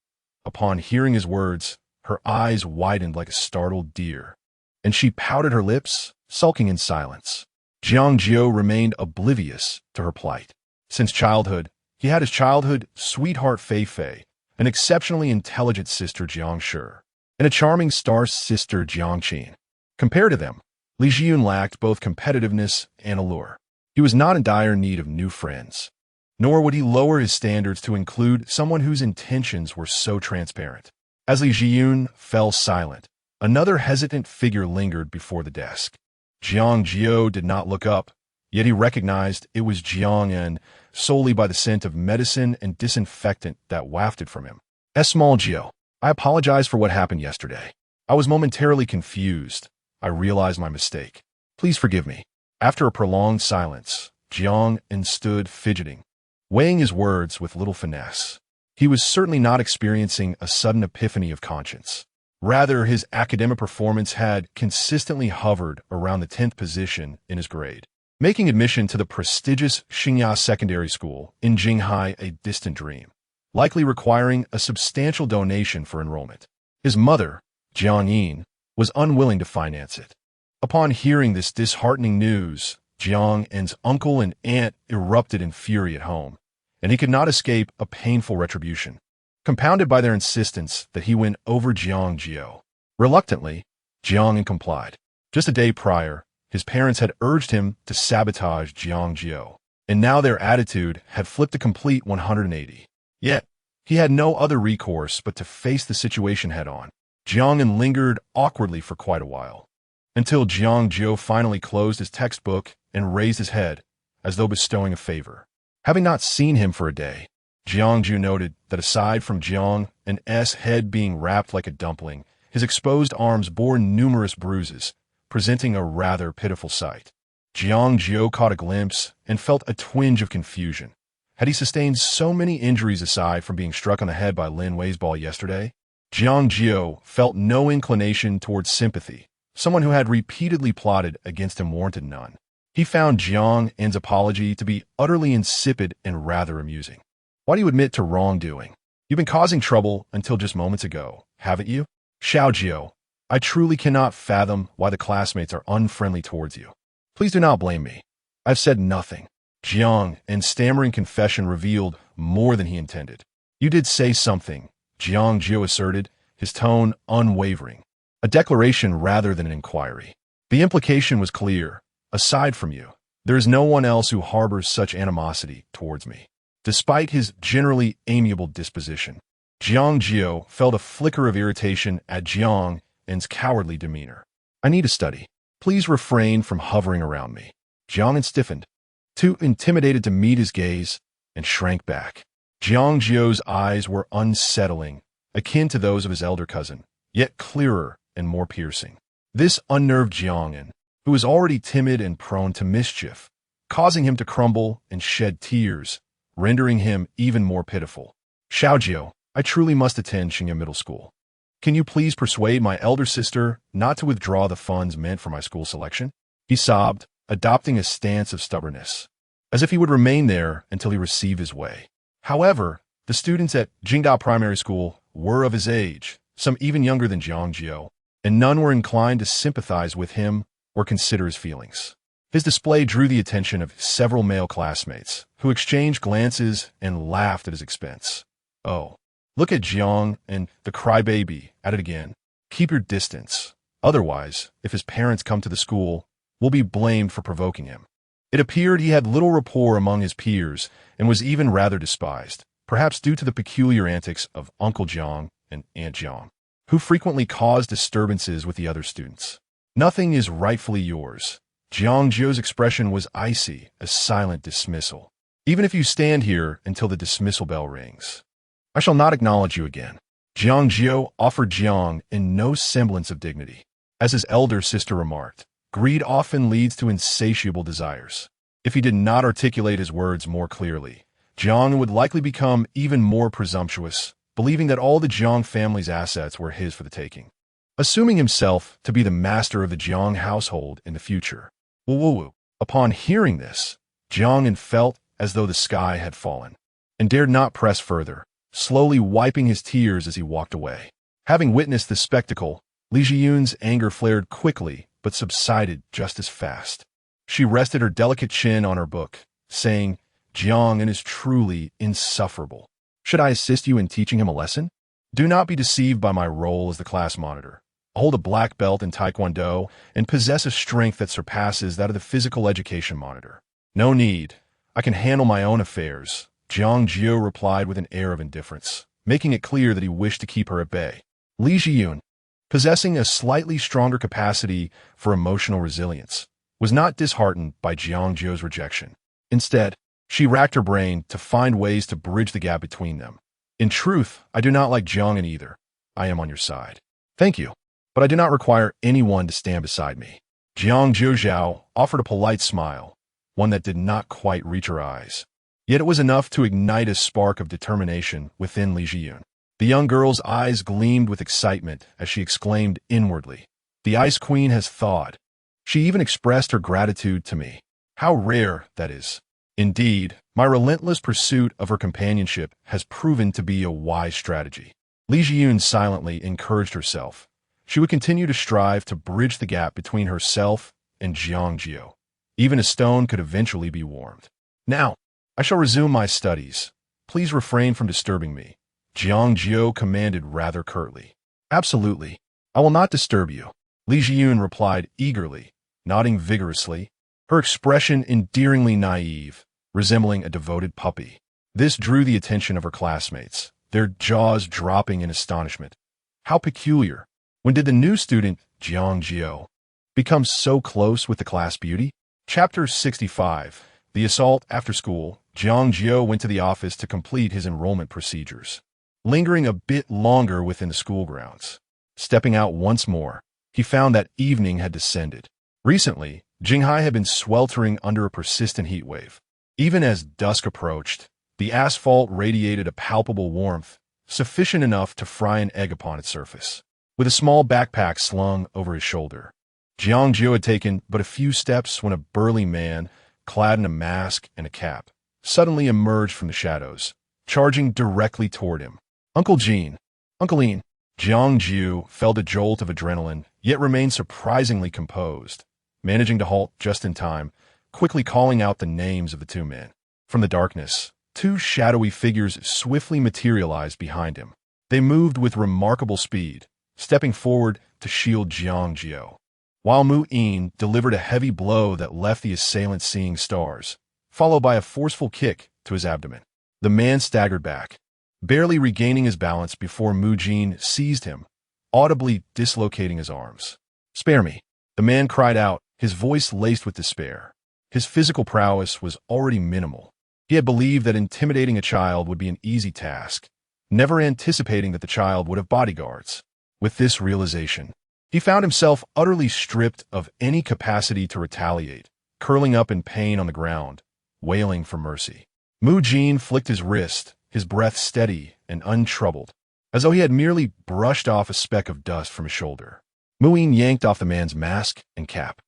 Upon hearing his words, her eyes widened like a startled deer, and she pouted her lips, sulking in silence. Jiang Jiu remained oblivious to her plight. Since childhood, he had his childhood sweetheart Fei Fei, an exceptionally intelligent sister Jiang Shi, and a charming star sister Jiang Qin. Compared to them, Li Jiyun lacked both competitiveness and allure. He was not in dire need of new friends, nor would he lower his standards to include someone whose intentions were so transparent. As Li Jiyun fell silent, Another hesitant figure lingered before the desk. Jiang Jiu did not look up, yet he recognized it was Jiang and solely by the scent of medicine and disinfectant that wafted from him. Small Jiu, I apologize for what happened yesterday. I was momentarily confused. I realized my mistake. Please forgive me. After a prolonged silence, Jiang stood fidgeting, weighing his words with little finesse. He was certainly not experiencing a sudden epiphany of conscience. Rather, his academic performance had consistently hovered around the 10th position in his grade, making admission to the prestigious Chen Yao Secondary School in Jinghai a distant dream, likely requiring a substantial donation for enrollment. His mother, Jiang, was unwilling to finance it. Upon hearing this disheartening news, Jiang's uncle and aunt erupted in fury at home, and he could not escape a painful retribution, compounded by their insistence that he win over Jiang Jiu. Reluctantly, Jiang complied. Just a day prior, his parents had urged him to sabotage Jiang Jiu, and now their attitude had flipped a complete 180. Yet, he had no other recourse but to face the situation head-on. Jiang lingered awkwardly for quite a while, until Jiang Jiu finally closed his textbook and raised his head, as though bestowing a favor. Having not seen him for a day, Jiang Jiu noted that aside from Jiang's head being wrapped like a dumpling, his exposed arms bore numerous bruises, presenting a rather pitiful sight. Jiang Jiu caught a glimpse and felt a twinge of confusion. Had he sustained so many injuries aside from being struck on the head by Lin Wei's ball yesterday? Jiang Jiu felt no inclination towards sympathy. Someone who had repeatedly plotted against him warranted none. He found Jiang's apology to be utterly insipid and rather amusing. Why do you admit to wrongdoing? You've been causing trouble until just moments ago, haven't you? Xiao Jiu, I truly cannot fathom why the classmates are unfriendly towards you. Please do not blame me. I've said nothing. Jiang's stammering confession revealed more than he intended. You did say something, Jiang Jiu asserted, his tone unwavering. A declaration rather than an inquiry. The implication was clear. Aside from you, there is no one else who harbors such animosity towards me. Despite his generally amiable disposition, Jiang Jiu felt a flicker of irritation at Jiang's cowardly demeanor. I need to study. Please refrain from hovering around me. Jiang stiffened, too intimidated to meet his gaze, and shrank back. Jiang Jiu's eyes were unsettling, akin to those of his elder cousin, yet clearer and more piercing. This unnerved Jiang, who was already timid and prone to mischief, causing him to crumble and shed tears, rendering him even more pitiful. Xiao Jiu, I truly must attend Xingya Middle School. Can you please persuade my elder sister not to withdraw the funds meant for my school selection? He sobbed, adopting a stance of stubbornness, as if he would remain there until he received his way. However, the students at Jinghai Primary School were of his age, some even younger than Jiang Jiu, and none were inclined to sympathize with him or consider his feelings. His display drew the attention of several male classmates, who exchanged glances and laughed at his expense. Oh, look at Jiang and the crybaby at it again. Keep your distance. Otherwise, if his parents come to the school, we'll be blamed for provoking him. It appeared he had little rapport among his peers and was even rather despised, perhaps due to the peculiar antics of Uncle Jiang and Aunt Jiang, who frequently caused disturbances with the other students. Nothing is rightfully yours. Jiang Jiu's expression was icy, a silent dismissal. Even if you stand here until the dismissal bell rings, I shall not acknowledge you again. Jiang Jiu offered Jiang in no semblance of dignity. As his elder sister remarked, greed often leads to insatiable desires. If he did not articulate his words more clearly, Jiang would likely become even more presumptuous, believing that all the Jiang family's assets were his for the taking. Assuming himself to be the master of the Jiang household in the future. Woo-woo-woo. Upon hearing this, Jiang felt as though the sky had fallen, and dared not press further, slowly wiping his tears as he walked away. Having witnessed this spectacle, Li Jiyun's anger flared quickly, but subsided just as fast. She rested her delicate chin on her book, saying, Jiang is truly insufferable. Should I assist you in teaching him a lesson? Do not be deceived by my role as the class monitor. I hold a black belt in Taekwondo and possess a strength that surpasses that of the physical education monitor. No need. I can handle my own affairs, Jiang Jiu replied with an air of indifference, making it clear that he wished to keep her at bay. Li Jiyun, possessing a slightly stronger capacity for emotional resilience, was not disheartened by Jiang Jiu's rejection. Instead, she racked her brain to find ways to bridge the gap between them. In truth, I do not like Jiang either. I am on your side. Thank you, but I do not require anyone to stand beside me. Jiang Jiu offered a polite smile, one that did not quite reach her eyes. Yet it was enough to ignite a spark of determination within Li Jiyun. The young girl's eyes gleamed with excitement as she exclaimed inwardly, "The Ice Queen has thawed." She even expressed her gratitude to me. How rare that is. Indeed, my relentless pursuit of her companionship has proven to be a wise strategy. Li Jiyun silently encouraged herself. She would continue to strive to bridge the gap between herself and Jiang Jiu. Even a stone could eventually be warmed. Now, I shall resume my studies. Please refrain from disturbing me, Jiang Jiu commanded rather curtly. Absolutely. I will not disturb you, Li Jiyun replied eagerly, nodding vigorously, her expression endearingly naive, resembling a devoted puppy. This drew the attention of her classmates, their jaws dropping in astonishment. How peculiar. When did the new student, Jiang Jiu, become so close with the class beauty? Chapter 65. The Assault. After school, Jiang Jiu went to the office to complete his enrollment procedures. Lingering a bit longer within the school grounds. Stepping out once more, he found that evening had descended. Recently, Jinghai had been sweltering under a persistent heat wave. Even as dusk approached, the asphalt radiated a palpable warmth, sufficient enough to fry an egg upon its surface. With a small backpack slung over his shoulder, Jiang Jiu had taken but a few steps when a burly man, clad in a mask and a cap, suddenly emerged from the shadows, charging directly toward him. Uncle Jean, Uncle Ian. Jiang Jiu felt a jolt of adrenaline, yet remained surprisingly composed, managing to halt just in time, quickly calling out the names of the two men. From the darkness, two shadowy figures swiftly materialized behind him. They moved with remarkable speed, stepping forward to shield Jiang Jiu, while Mu Yin delivered a heavy blow that left the assailant seeing stars, followed by a forceful kick to his abdomen. The man staggered back, barely regaining his balance before Mu Jin seized him, audibly dislocating his arms. "Spare me," the man cried out, his voice laced with despair. His physical prowess was already minimal. He had believed that intimidating a child would be an easy task, never anticipating that the child would have bodyguards. With this realization, he found himself utterly stripped of any capacity to retaliate, curling up in pain on the ground, wailing for mercy. Mu Jin flicked his wrist, his breath steady and untroubled, as though he had merely brushed off a speck of dust from his shoulder. Mu Yin yanked off the man's mask and cap,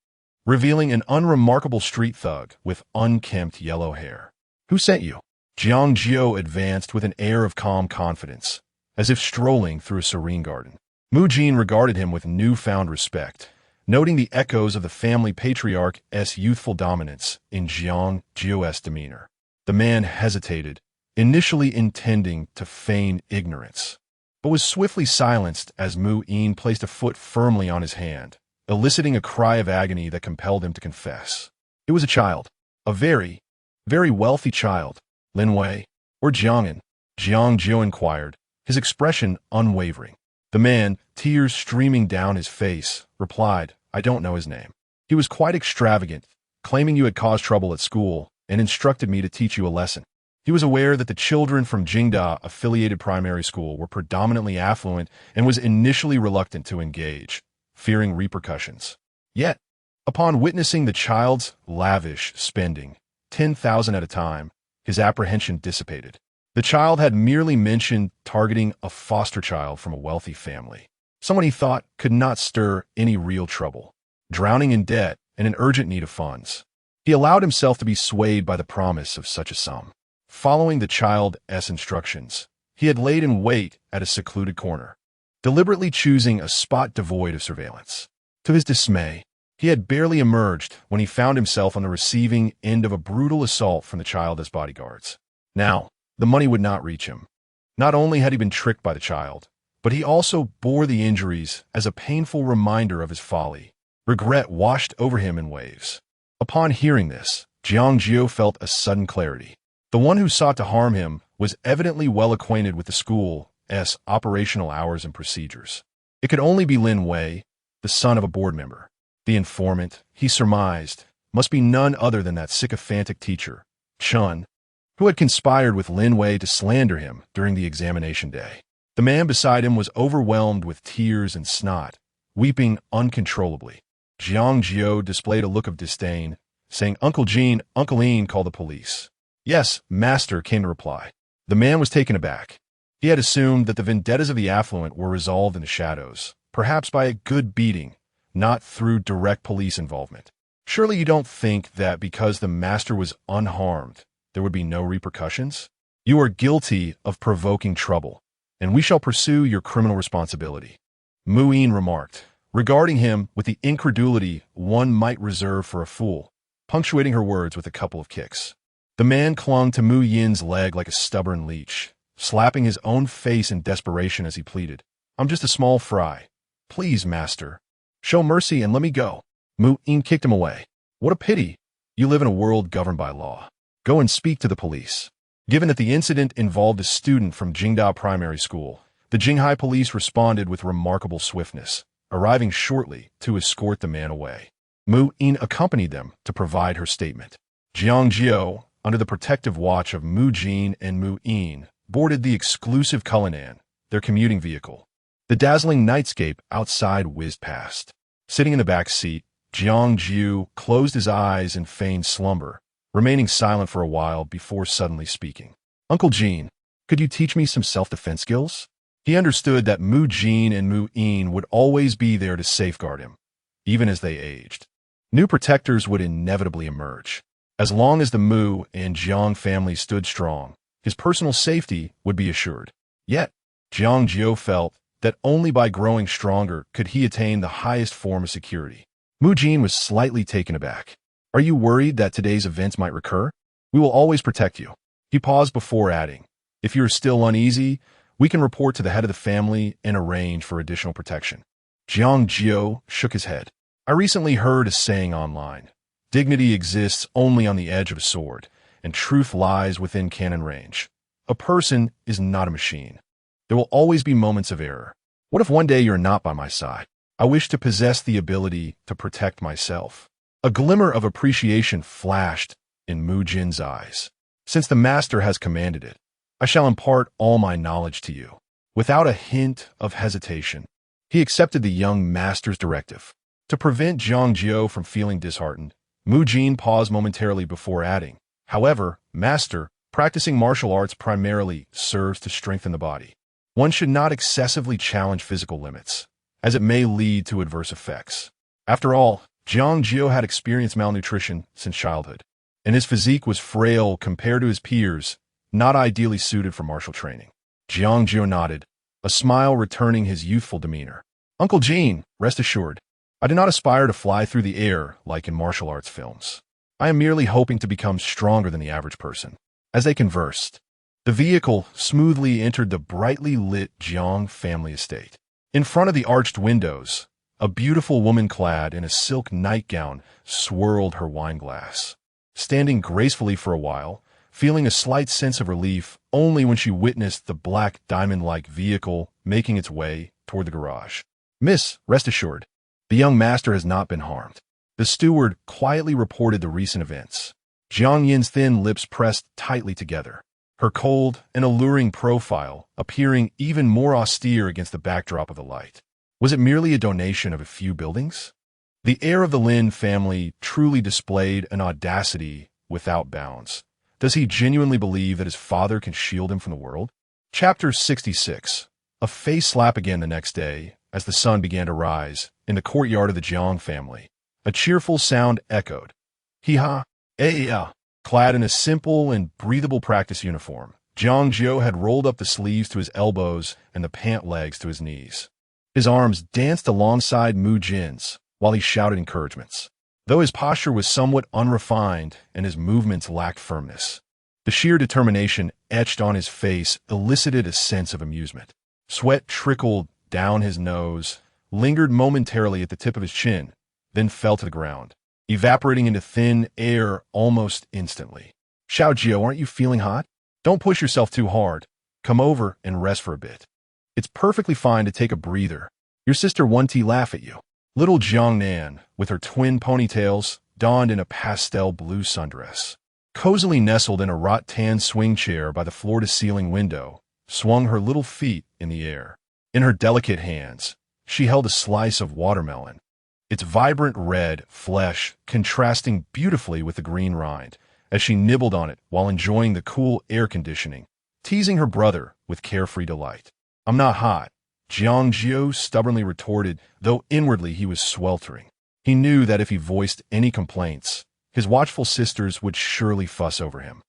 revealing an unremarkable street thug with unkempt yellow hair. "Who sent you?" Jiang Jiu advanced with an air of calm confidence, as if strolling through a serene garden. Mu Jin regarded him with newfound respect, noting the echoes of the family patriarch's youthful dominance in Jiang Jiu's demeanor. The man hesitated, initially intending to feign ignorance, but was swiftly silenced as Mu Yin placed a foot firmly on his hand, eliciting a cry of agony that compelled him to confess. It was a child, a very, very wealthy child. "Lin Wei, or Jiang'an?" Jiang Jiu inquired, his expression unwavering. The man, tears streaming down his face, replied, "I don't know his name. He was quite extravagant, claiming you had caused trouble at school and instructed me to teach you a lesson." He was aware that the children from Jingda-affiliated primary school were predominantly affluent and was initially reluctant to engage, fearing repercussions. Yet, upon witnessing the child's lavish spending, 10,000 at a time, his apprehension dissipated. The child had merely mentioned targeting a foster child from a wealthy family, someone he thought could not stir any real trouble, drowning in debt and in urgent need of funds. He allowed himself to be swayed by the promise of such a sum. Following the child's instructions, he had laid in wait at a secluded corner, deliberately choosing a spot devoid of surveillance. To his dismay, he had barely emerged when he found himself on the receiving end of a brutal assault from the child's bodyguards. Now, the money would not reach him. Not only had he been tricked by the child, but he also bore the injuries as a painful reminder of his folly. Regret washed over him in waves. Upon hearing this, Jiang Jiu felt a sudden clarity. The one who sought to harm him was evidently well acquainted with the school's operational hours and procedures. It could only be Lin Wei, the son of a board member. The informant, he surmised, must be none other than that sycophantic teacher, Chen, who had conspired with Lin Wei to slander him during the examination day. The man beside him was overwhelmed with tears and snot, weeping uncontrollably. Jiang Jiu displayed a look of disdain, saying, "Uncle Jean, Uncle Ian, call the police." "Yes, master," came the reply. The man was taken aback. He had assumed that the vendettas of the affluent were resolved in the shadows, perhaps by a good beating, not through direct police involvement. Surely you don't think that because the master was unharmed, there would be no repercussions? You are guilty of provoking trouble, and we shall pursue your criminal responsibility. Mu Yin remarked, regarding him with the incredulity one might reserve for a fool, punctuating her words with a couple of kicks. The man clung to Mu Yin's leg like a stubborn leech, slapping his own face in desperation as he pleaded, "I'm just a small fry. Please, master, show mercy and let me go." Mu Yin kicked him away. "What a pity. You live in a world governed by law. Go and speak to the police." Given that the incident involved a student from Jinghai Primary School, the Jinghai police responded with remarkable swiftness, arriving shortly to escort the man away. Mu Yin accompanied them to provide her statement. Jiang Jiu, under the protective watch of Mu Jin and Mu Yin, boarded the exclusive Cullinan, their commuting vehicle. The dazzling nightscape outside whizzed past. Sitting in the back seat, Jiang Jiu closed his eyes in feigned slumber, remaining silent for a while before suddenly speaking. "Uncle Jean, could you teach me some self-defense skills?" He understood that Mu Jin and Mu Yin would always be there to safeguard him, even as they aged. New protectors would inevitably emerge. As long as the Mu and Jiang families stood strong, his personal safety would be assured. Yet, Jiang Jiu felt that only by growing stronger could he attain the highest form of security. Mu Jin was slightly taken aback. "Are you worried that today's events might recur? We will always protect you." He paused before adding, "If you are still uneasy, we can report to the head of the family and arrange for additional protection." Jiang Jiu shook his head. "I recently heard a saying online. Dignity exists only on the edge of a sword, and truth lies within cannon range. A person is not a machine. There will always be moments of error. What if one day you're not by my side? I wish to possess the ability to protect myself." A glimmer of appreciation flashed in Mu Jin's eyes. "Since the master has commanded it, I shall impart all my knowledge to you." Without a hint of hesitation, he accepted the young master's directive. To prevent Jiang Jiu from feeling disheartened, Mu Jin paused momentarily before adding, "However, master, practicing martial arts primarily serves to strengthen the body. One should not excessively challenge physical limits, as it may lead to adverse effects." After all, Jiang Jiu had experienced malnutrition since childhood, and his physique was frail compared to his peers, not ideally suited for martial training. Jiang Jiu nodded, a smile returning his youthful demeanor. "Uncle Jean, rest assured, I do not aspire to fly through the air like in martial arts films. I am merely hoping to become stronger than the average person." As they conversed, the vehicle smoothly entered the brightly lit Jiang family estate. In front of the arched windows, a beautiful woman clad in a silk nightgown swirled her wineglass. Standing gracefully for a while, feeling a slight sense of relief only when she witnessed the black diamond-like vehicle making its way toward the garage. "Miss, rest assured, the young master has not been harmed." The steward quietly reported the recent events. Jiang Yin's thin lips pressed tightly together, her cold and alluring profile appearing even more austere against the backdrop of the light. Was it merely a donation of a few buildings? The heir of the Lin family truly displayed an audacity without bounds. Does he genuinely believe that his father can shield him from the world? Chapter 66. A face slap again the next day, as the sun began to rise, in the courtyard of the Jiang family. A cheerful sound echoed. "Hee-ha, eh-ya." Clad in a simple and breathable practice uniform, Jiang Jiu had rolled up the sleeves to his elbows and the pant legs to his knees. His arms danced alongside Mu Jin's while he shouted encouragements. Though his posture was somewhat unrefined and his movements lacked firmness, the sheer determination etched on his face elicited a sense of amusement. Sweat trickled down his nose, lingered momentarily at the tip of his chin, then fell to the ground, evaporating into thin air almost instantly. "Xiao Jiu, aren't you feeling hot? Don't push yourself too hard. Come over and rest for a bit. It's perfectly fine to take a breather." Your sister Wen-Ti laugh at you. Little Jiang Nan, with her twin ponytails, donned in a pastel blue sundress, cozily nestled in a rattan swing chair by the floor-to-ceiling window, swung her little feet in the air. In her delicate hands, she held a slice of watermelon, its vibrant red flesh contrasting beautifully with the green rind, as she nibbled on it while enjoying the cool air conditioning, teasing her brother with carefree delight. I'm not hot, Jiang Jiu stubbornly retorted, though inwardly he was sweltering. He knew that if he voiced any complaints, his watchful sisters would surely fuss over him,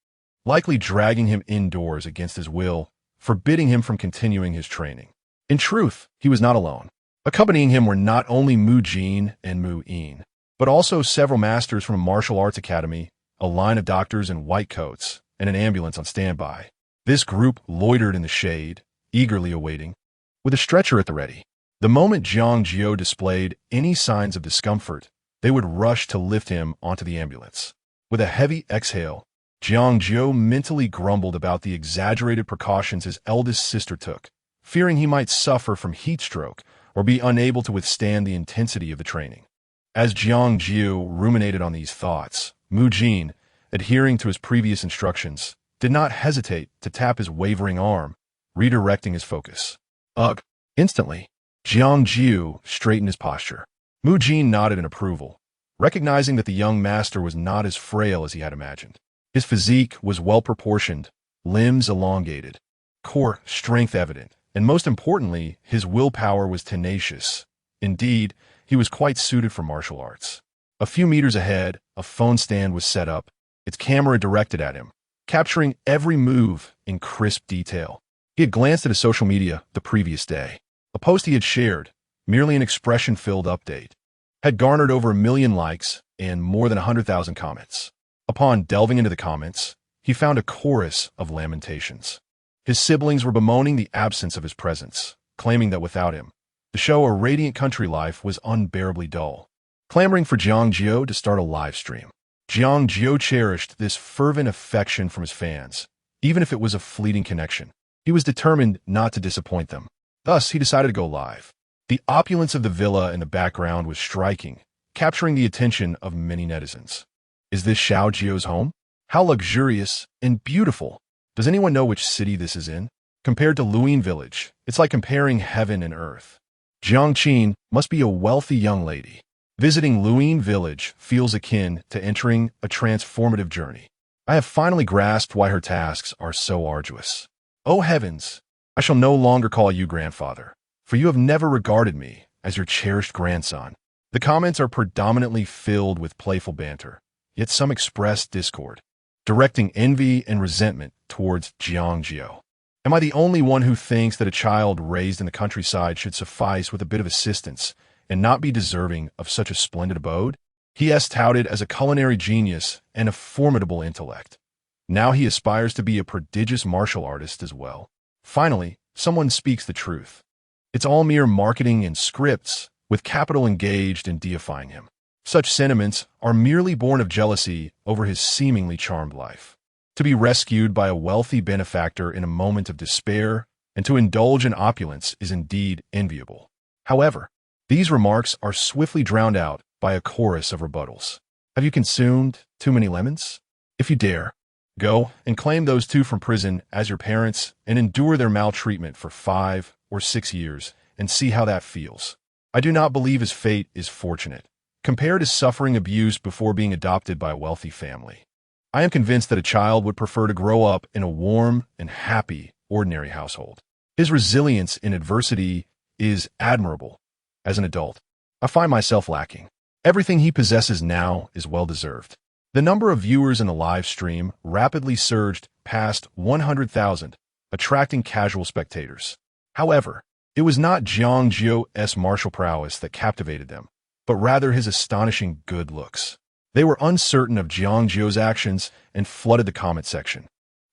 likely dragging him indoors against his will, forbidding him from continuing his training. In truth, he was not alone. Accompanying him were not only Mu Jin and Mu Yin, but also several masters from a martial arts academy, a line of doctors in white coats, and an ambulance on standby. This group loitered in the shade, eagerly awaiting, with a stretcher at the ready. The moment Jiang Jiu displayed any signs of discomfort, they would rush to lift him onto the ambulance. With a heavy exhale, Jiang Jiu mentally grumbled about the exaggerated precautions his eldest sister took, fearing he might suffer from heat stroke or be unable to withstand the intensity of the training. As Jiang Jiu ruminated on these thoughts, Mu Jin, adhering to his previous instructions, did not hesitate to tap his wavering arm, redirecting his focus. Ugh! Instantly, Jiang Jiu straightened his posture. Mu Jin nodded in approval, recognizing that the young master was not as frail as he had imagined. His physique was well-proportioned, limbs elongated, core strength evident, and most importantly, his willpower was tenacious. Indeed, he was quite suited for martial arts. A few meters ahead, a phone stand was set up, its camera directed at him, capturing every move in crisp detail. He had glanced at his social media the previous day. A post he had shared, merely an expression-filled update, had garnered over 1 million likes and more than 100,000 comments. Upon delving into the comments, he found a chorus of lamentations. His siblings were bemoaning the absence of his presence, claiming that without him, the show A Radiant Country Life was unbearably dull, clamoring for Jiang Jiu to start a live stream. Jiang Jiu cherished this fervent affection from his fans, even if it was a fleeting connection. He was determined not to disappoint them. Thus, he decided to go live. The opulence of the villa in the background was striking, capturing the attention of many netizens. Is this Xiao Jiu's home? How luxurious and beautiful! Does anyone know which city this is in? Compared to Luyin Village, it's like comparing heaven and earth. Jiang Qin must be a wealthy young lady. Visiting Luyin Village feels akin to entering a transformative journey. I have finally grasped why her tasks are so arduous. Oh heavens! I shall no longer call you grandfather, for you have never regarded me as your cherished grandson. The comments are predominantly filled with playful banter, yet some express discord, directing envy and resentment towards Jiang Jiu. Am I the only one who thinks that a child raised in the countryside should suffice with a bit of assistance and not be deserving of such a splendid abode? He is touted as a culinary genius and a formidable intellect. Now he aspires to be a prodigious martial artist as well. Finally, someone speaks the truth. It's all mere marketing and scripts, with capital engaged in deifying him. Such sentiments are merely born of jealousy over his seemingly charmed life. To be rescued by a wealthy benefactor in a moment of despair and to indulge in opulence is indeed enviable. However, these remarks are swiftly drowned out by a chorus of rebuttals. Have you consumed too many lemons? If you dare, go and claim those two from prison as your parents and endure their maltreatment for 5 or 6 years and see how that feels. I do not believe his fate is fortunate, compared to suffering abuse before being adopted by a wealthy family. I am convinced that a child would prefer to grow up in a warm and happy, ordinary household. His resilience in adversity is admirable. As an adult, I find myself lacking. Everything he possesses now is well-deserved. The number of viewers in the live stream rapidly surged past 100,000, attracting casual spectators. However, it was not Jiang Jiu's martial prowess that captivated them, but rather his astonishing good looks. They were uncertain of Jiang Jiu's actions and flooded the comment section.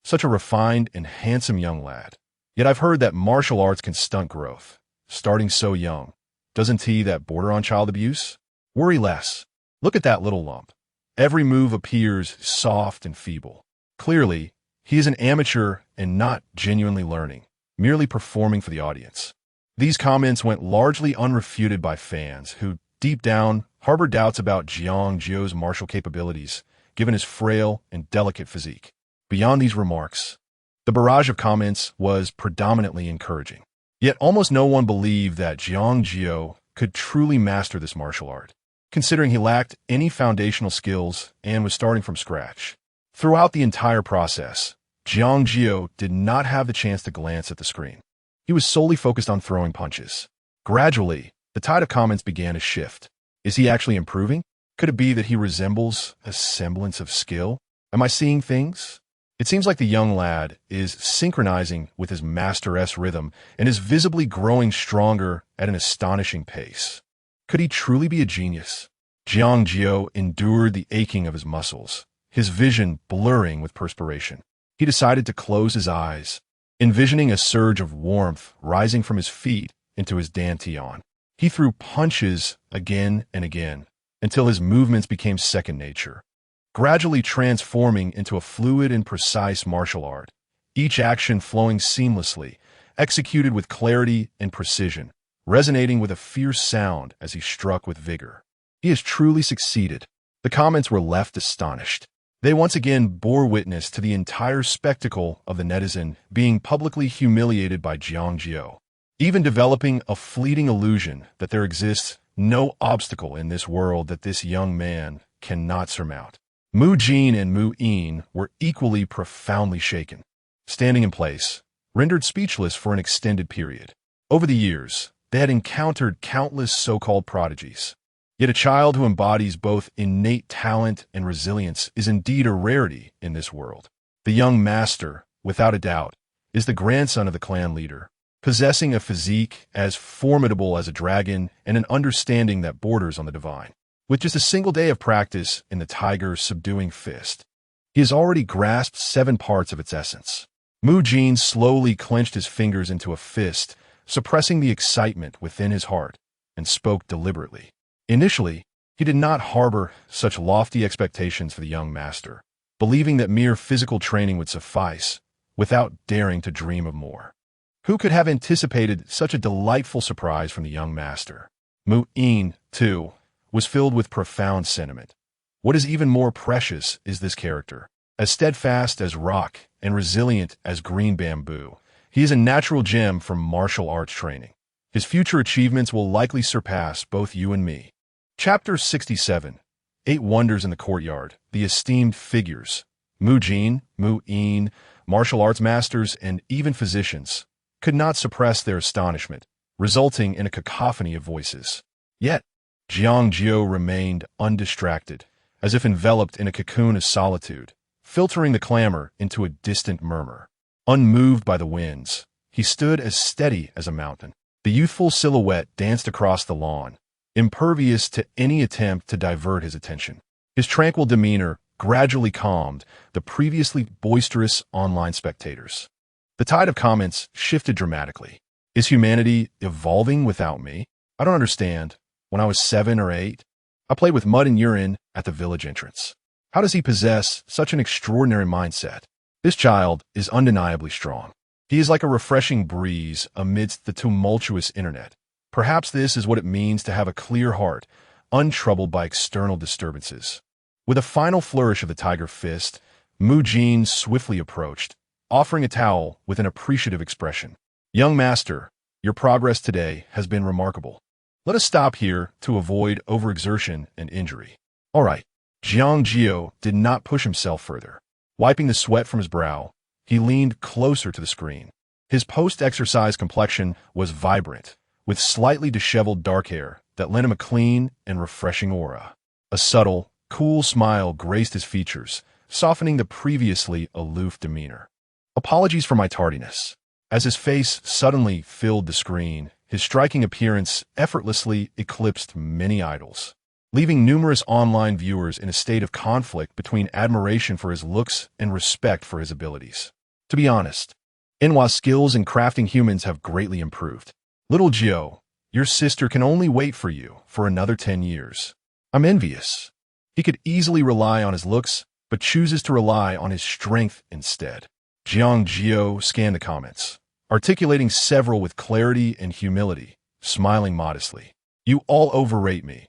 Such a refined and handsome young lad. Yet I've heard that martial arts can stunt growth. Starting so young. Doesn't that border on child abuse? Worry less. Look at that little lump. Every move appears soft and feeble. Clearly, he is an amateur and not genuinely learning, merely performing for the audience. These comments went largely unrefuted by fans who, deep down, harbored doubts about Jiang Jiu's martial capabilities, given his frail and delicate physique. Beyond these remarks, the barrage of comments was predominantly encouraging. Yet almost no one believed that Jiang Jiu could truly master this martial art, considering he lacked any foundational skills and was starting from scratch. Throughout the entire process, Jiang Jiu did not have the chance to glance at the screen. He was solely focused on throwing punches. Gradually, the tide of comments began to shift. Is he actually improving? Could it be that he resembles a semblance of skill? Am I seeing things? It seems like the young lad is synchronizing with his master-esque rhythm and is visibly growing stronger at an astonishing pace. Could he truly be a genius? Jiang Jiu endured the aching of his muscles, his vision blurring with perspiration. He decided to close his eyes, envisioning a surge of warmth rising from his feet into his dantian. He threw punches again and again until his movements became second nature, gradually transforming into a fluid and precise martial art, each action flowing seamlessly, executed with clarity and precision, resonating with a fierce sound as he struck with vigor. He has truly succeeded. The comments were left astonished. They once again bore witness to the entire spectacle of the netizen being publicly humiliated by Jiang Jiu, even developing a fleeting illusion that there exists no obstacle in this world that this young man cannot surmount. Mu Jin and Mu Yin were equally profoundly shaken, standing in place, rendered speechless for an extended period. Over the years, they had encountered countless so-called prodigies. Yet a child who embodies both innate talent and resilience is indeed a rarity in this world. The young master, without a doubt, is the grandson of the clan leader, possessing a physique as formidable as a dragon and an understanding that borders on the divine. With just a single day of practice in the tiger's subduing fist, he has already grasped 7 parts of its essence. Mu Jin slowly clenched his fingers into a fist, suppressing the excitement within his heart, and spoke deliberately. Initially, he did not harbor such lofty expectations for the young master, believing that mere physical training would suffice, without daring to dream of more. Who could have anticipated such a delightful surprise from the young master? Mu Yin, too, was filled with profound sentiment. What is even more precious is this character. As steadfast as rock and resilient as green bamboo, he is a natural gem from martial arts training. His future achievements will likely surpass both you and me. Chapter 67. 8 Wonders in the Courtyard. The esteemed figures, Mu Jin, Mu Yin, martial arts masters, and even physicians, could not suppress their astonishment, resulting in a cacophony of voices. Yet, Jiang Jiu remained undistracted, as if enveloped in a cocoon of solitude, filtering the clamor into a distant murmur. Unmoved by the winds, he stood as steady as a mountain. The youthful silhouette danced across the lawn, impervious to any attempt to divert his attention. His tranquil demeanor gradually calmed the previously boisterous online spectators. The tide of comments shifted dramatically. Is humanity evolving without me? I don't understand. When I was 7 or 8, I played with mud and urine at the village entrance. How does he possess such an extraordinary mindset? This child is undeniably strong. He is like a refreshing breeze amidst the tumultuous internet. Perhaps this is what it means to have a clear heart, untroubled by external disturbances. With a final flourish of the tiger fist, Mu Jin swiftly approached, offering a towel with an appreciative expression. Young master, your progress today has been remarkable. Let us stop here to avoid overexertion and injury. All right. Jiang Jiu did not push himself further. Wiping the sweat from his brow, he leaned closer to the screen. His post-exercise complexion was vibrant, with slightly disheveled dark hair that lent him a clean and refreshing aura. A subtle, cool smile graced his features, softening the previously aloof demeanor. Apologies for my tardiness. As his face suddenly filled the screen, his striking appearance effortlessly eclipsed many idols, leaving numerous online viewers in a state of conflict between admiration for his looks and respect for his abilities. To be honest, Enwa's skills in crafting humans have greatly improved. Little Jiu, your sister can only wait for you for another 10 years. I'm envious. He could easily rely on his looks, but chooses to rely on his strength instead. Jiang Jiu scanned the comments, articulating several with clarity and humility, smiling modestly. You all overrate me.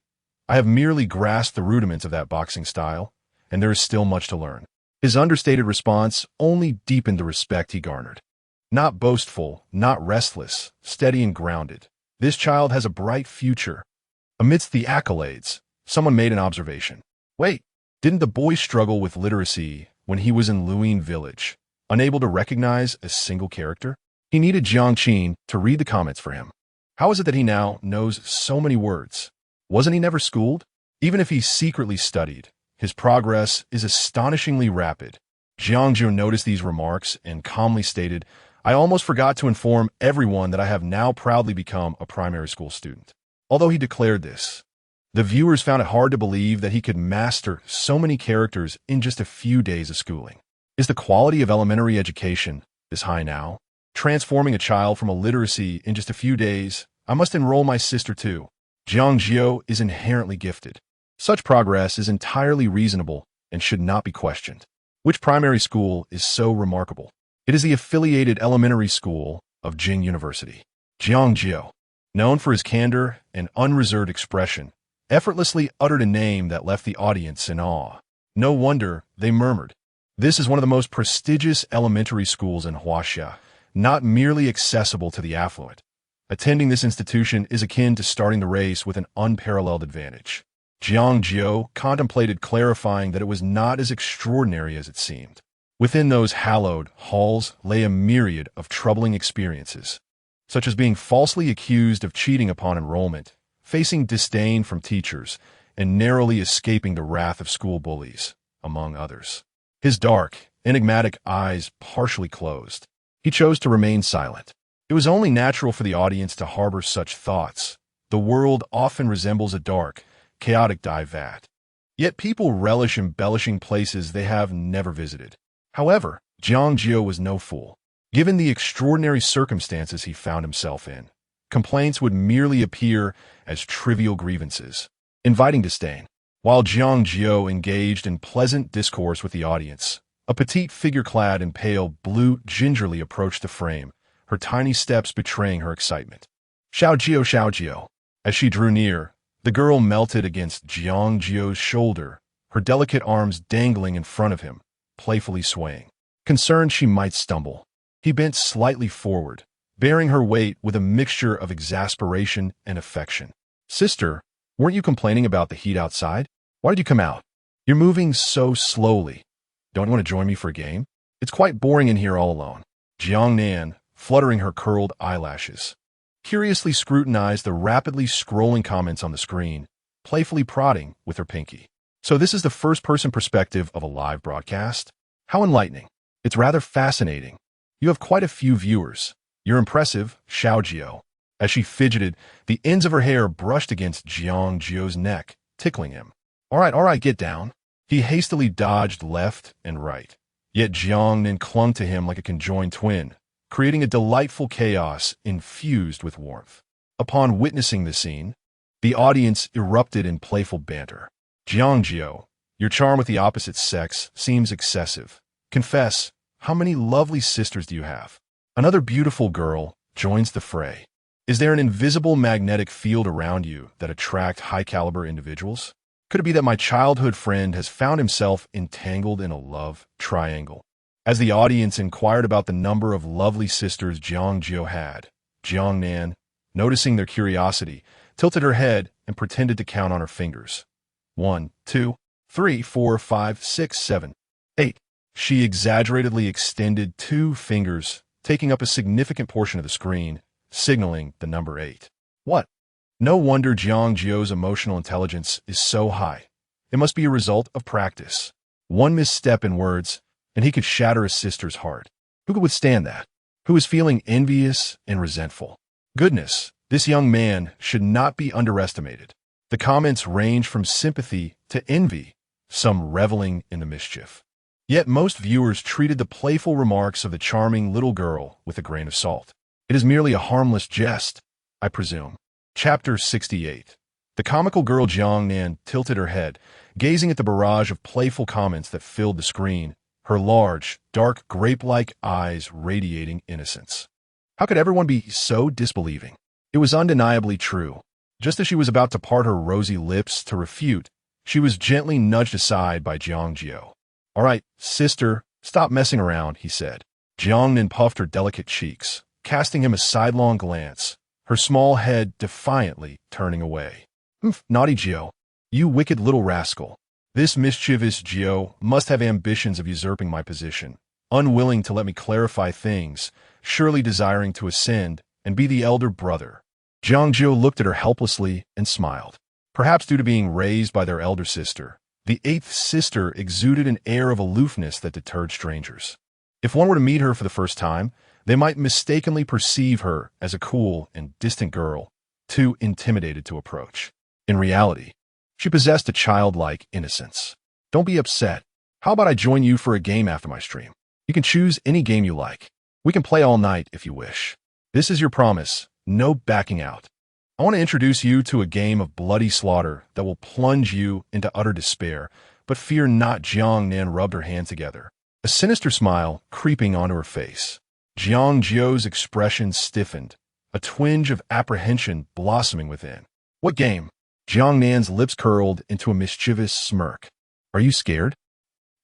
I have merely grasped the rudiments of that boxing style, and there is still much to learn. His understated response only deepened the respect he garnered. Not boastful, not restless, steady and grounded. This child has a bright future. Amidst the accolades, someone made an observation. Wait, didn't the boy struggle with literacy when he was in Luin village, unable to recognize a single character? He needed Jiang Jiu to read the comments for him. How is it that he now knows so many words? Wasn't he never schooled? Even if he secretly studied, his progress is astonishingly rapid. Jiang Jiu noticed these remarks and calmly stated, I almost forgot to inform everyone that I have now proudly become a primary school student. Although he declared this, the viewers found it hard to believe that he could master so many characters in just a few days of schooling. Is the quality of elementary education this high now? Transforming a child from illiteracy in just a few days, I must enroll my sister too. Jiang Jiu is inherently gifted. Such progress is entirely reasonable and should not be questioned. Which primary school is so remarkable? It is the affiliated elementary school of Jing University. Jiang Jiu, known for his candor and unreserved expression, effortlessly uttered a name that left the audience in awe. No wonder they murmured. This is one of the most prestigious elementary schools in Huaxia, not merely accessible to the affluent. Attending this institution is akin to starting the race with an unparalleled advantage. Jiang Jiu contemplated clarifying that it was not as extraordinary as it seemed. Within those hallowed halls lay a myriad of troubling experiences, such as being falsely accused of cheating upon enrollment, facing disdain from teachers, and narrowly escaping the wrath of school bullies, among others. His dark, enigmatic eyes partially closed. He chose to remain silent. It was only natural for the audience to harbor such thoughts. The world often resembles a dark, chaotic dye vat. Yet people relish embellishing places they have never visited. However, Jiang Jiu was no fool. Given the extraordinary circumstances he found himself in, complaints would merely appear as trivial grievances, inviting disdain. While Jiang Jiu engaged in pleasant discourse with the audience, a petite figure clad in pale blue gingerly approached the frame, her tiny steps betraying her excitement. Xiao Jiu. As she drew near, the girl melted against Jiang Jiu's shoulder, her delicate arms dangling in front of him, playfully swaying. Concerned she might stumble, he bent slightly forward, bearing her weight with a mixture of exasperation and affection. Sister, weren't you complaining about the heat outside? Why did you come out? You're moving so slowly. Don't you want to join me for a game? It's quite boring in here all alone. Jiang Nan, fluttering her curled eyelashes, curiously scrutinized the rapidly scrolling comments on the screen, playfully prodding with her pinky. So this is the first-person perspective of a live broadcast? How enlightening. It's rather fascinating. You have quite a few viewers. You're impressive, Xiao Jiu. As she fidgeted, the ends of her hair brushed against Jiang Jiu's neck, tickling him. All right, get down. He hastily dodged left and right. Yet Jiang Nan clung to him like a conjoined twin, creating a delightful chaos infused with warmth. Upon witnessing the scene, the audience erupted in playful banter. Jiang Jiu, your charm with the opposite sex seems excessive. Confess, how many lovely sisters do you have? Another beautiful girl joins the fray. Is there an invisible magnetic field around you that attract high-caliber individuals? Could it be that my childhood friend has found himself entangled in a love triangle? As the audience inquired about the number of lovely sisters Jiang Jiu had, Jiang Nan, noticing their curiosity, tilted her head and pretended to count on her fingers. 1, 2, 3, 4, 5, 6, 7, 8. She exaggeratedly extended 2 fingers, taking up a significant portion of the screen, signaling the number 8. What? No wonder Jiang Jiu's emotional intelligence is so high. It must be a result of practice. One misstep in words, and he could shatter his sister's heart. Who could withstand that? Who is feeling envious and resentful? Goodness, this young man should not be underestimated. The comments range from sympathy to envy, some reveling in the mischief. Yet most viewers treated the playful remarks of the charming little girl with a grain of salt. It is merely a harmless jest, I presume. Chapter 68. The comical girl Jiang Nan tilted her head, gazing at the barrage of playful comments that filled the screen, her large, dark, grape-like eyes radiating innocence. How could everyone be so disbelieving? It was undeniably true. Just as she was about to part her rosy lips to refute, she was gently nudged aside by Jiang Jiu. "All right, sister, stop messing around," he said. Jiang Nan puffed her delicate cheeks, casting him a sidelong glance, her small head defiantly turning away. "Humph, naughty Jiu. You wicked little rascal. This mischievous Jiu must have ambitions of usurping my position, unwilling to let me clarify things, surely desiring to ascend and be the elder brother." Jiang Jiu looked at her helplessly and smiled. Perhaps due to being raised by their elder sister, the eighth sister exuded an air of aloofness that deterred strangers. If one were to meet her for the first time, they might mistakenly perceive her as a cool and distant girl, too intimidated to approach. In reality, she possessed a childlike innocence. "Don't be upset. How about I join you for a game after my stream? You can choose any game you like. We can play all night if you wish. This is your promise, no backing out. I want to introduce you to a game of bloody slaughter that will plunge you into utter despair, but fear not." Jiang Nan rubbed her hands together, a sinister smile creeping onto her face. Jiang Jiu's expression stiffened, a twinge of apprehension blossoming within. "What game?" Jiang Nan's lips curled into a mischievous smirk. "Are you scared?"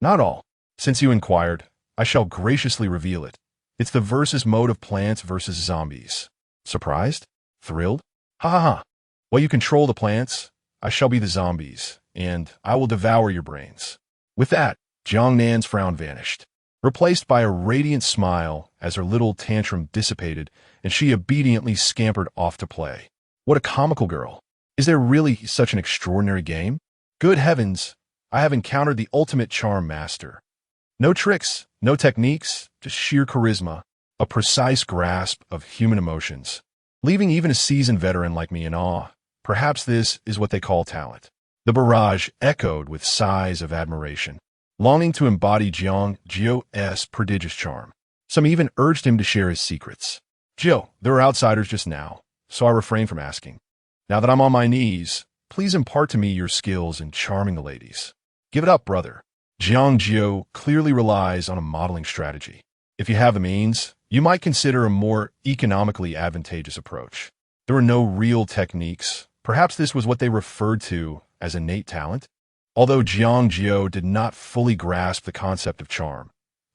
"Not all. Since you inquired, I shall graciously reveal it. It's the versus mode of Plants versus Zombies." Surprised? Thrilled? Ha ha ha. While you control the plants, I shall be the zombies, and I will devour your brains. With that, Jiang Nan's frown vanished, replaced by a radiant smile as her little tantrum dissipated and she obediently scampered off to play. What a comical girl. Is there really such an extraordinary game? Good heavens, I have encountered the ultimate charm master. No tricks, no techniques, just sheer charisma, a precise grasp of human emotions, leaving even a seasoned veteran like me in awe. Perhaps this is what they call talent. The barrage echoed with sighs of admiration, longing to embody Jiang Jiu's prodigious charm. Some even urged him to share his secrets. "Jiu, there are outsiders just now, so I refrained from asking. Now that I'm on my knees, please impart to me your skills in charming the ladies. Give it up, brother." Jiang Jiu clearly relies on a modeling strategy. If you have the means, you might consider a more economically advantageous approach. There were no real techniques. Perhaps this was what they referred to as innate talent. Although Jiang Jiu did not fully grasp the concept of charm,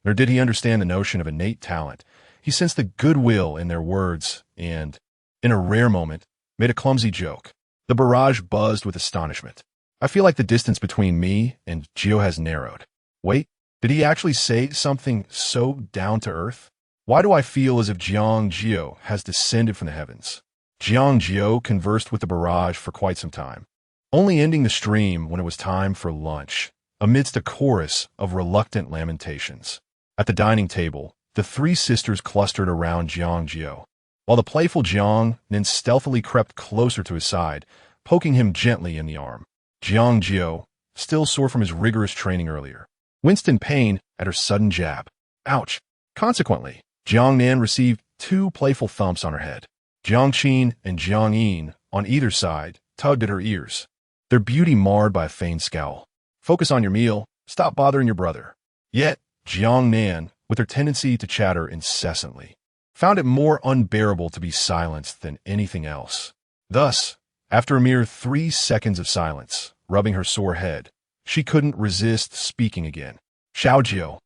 nor did he understand the notion of innate talent, he sensed the goodwill in their words and, in a rare moment, made a clumsy joke. The barrage buzzed with astonishment. "I feel like the distance between me and Jiu has narrowed. Wait, did he actually say something so down to earth? Why do I feel as if Jiang Jiu has descended from the heavens?" Jiang Jiu conversed with the barrage for quite some time, only ending the stream when it was time for lunch, amidst a chorus of reluctant lamentations. At the dining table, the three sisters clustered around Jiang Jiu, while the playful Jiang then stealthily crept closer to his side, poking him gently in the arm. Jiang Jiu, still sore from his rigorous training earlier, winced in pain at her sudden jab. Ouch! Consequently, Jiang Nan received 2 playful thumps on her head. Jiang Qin and Jiang Yin, on either side, tugged at her ears, their beauty marred by a feigned scowl. "Focus on your meal. Stop bothering your brother." Yet, Jiang Nan, with her tendency to chatter incessantly, found it more unbearable to be silenced than anything else. Thus, after a mere 3 seconds of silence, rubbing her sore head, she couldn't resist speaking again. "Xiaojiu,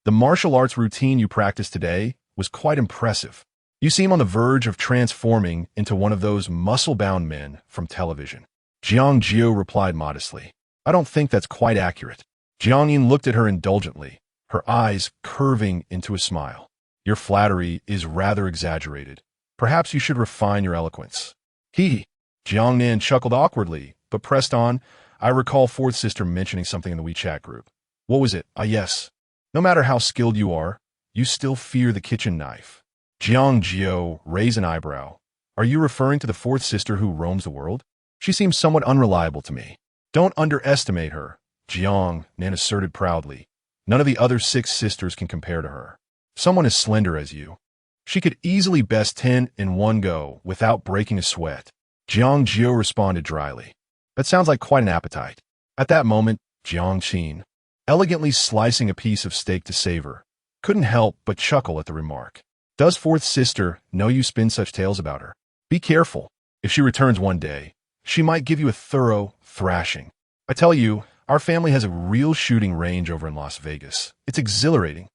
the martial arts routine you practiced today was quite impressive. You seem on the verge of transforming into one of those muscle-bound men from television." Jiang Jiu replied modestly, "I don't think that's quite accurate." Jiang Yin looked at her indulgently, her eyes curving into a smile. "Your flattery is rather exaggerated. Perhaps you should refine your eloquence." He, Jiang Nan chuckled awkwardly, but pressed on. "I recall fourth sister mentioning something in the WeChat group. What was it? Ah, yes. No matter how skilled you are, you still fear the kitchen knife." Jiang Jiu raised an eyebrow. "Are you referring to the fourth sister who roams the world? She seems somewhat unreliable to me." "Don't underestimate her," Jiang Nan asserted proudly. "None of the other 6 sisters can compare to her. Someone as slender as you. She could easily best 10 in one go without breaking a sweat." Jiang Jiu responded dryly. "That sounds like quite an appetite." At that moment, Jiang Qin, elegantly slicing a piece of steak to savor, couldn't help but chuckle at the remark. Does fourth sister know you spin such tales about her? Be careful. If she returns one day, she might give you a thorough thrashing. I tell you, our family has a real shooting range over in Las Vegas. It's exhilarating.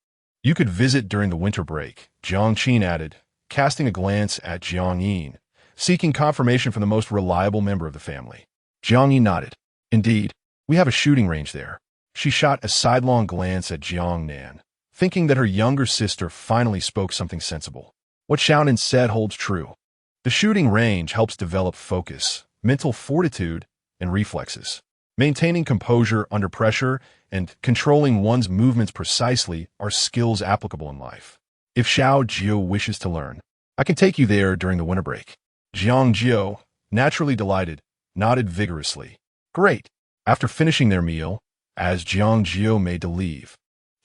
You could visit during the winter break, Jiang Jiu added, casting a glance at Jiang Yin, seeking confirmation from the most reliable member of the family. Jiang Yin nodded. Indeed, we have a shooting range there. She shot a sidelong glance at Jiang Nan, thinking that her younger sister finally spoke something sensible. What Xiaonan said holds true. The shooting range helps develop focus, mental fortitude, and reflexes. Maintaining composure under pressure and controlling one's movements precisely are skills applicable in life. If Jiang Jiu wishes to learn, I can take you there during the winter break. Jiang Jiu, naturally delighted, nodded vigorously. Great. After finishing their meal, as Jiang Jiu made to leave,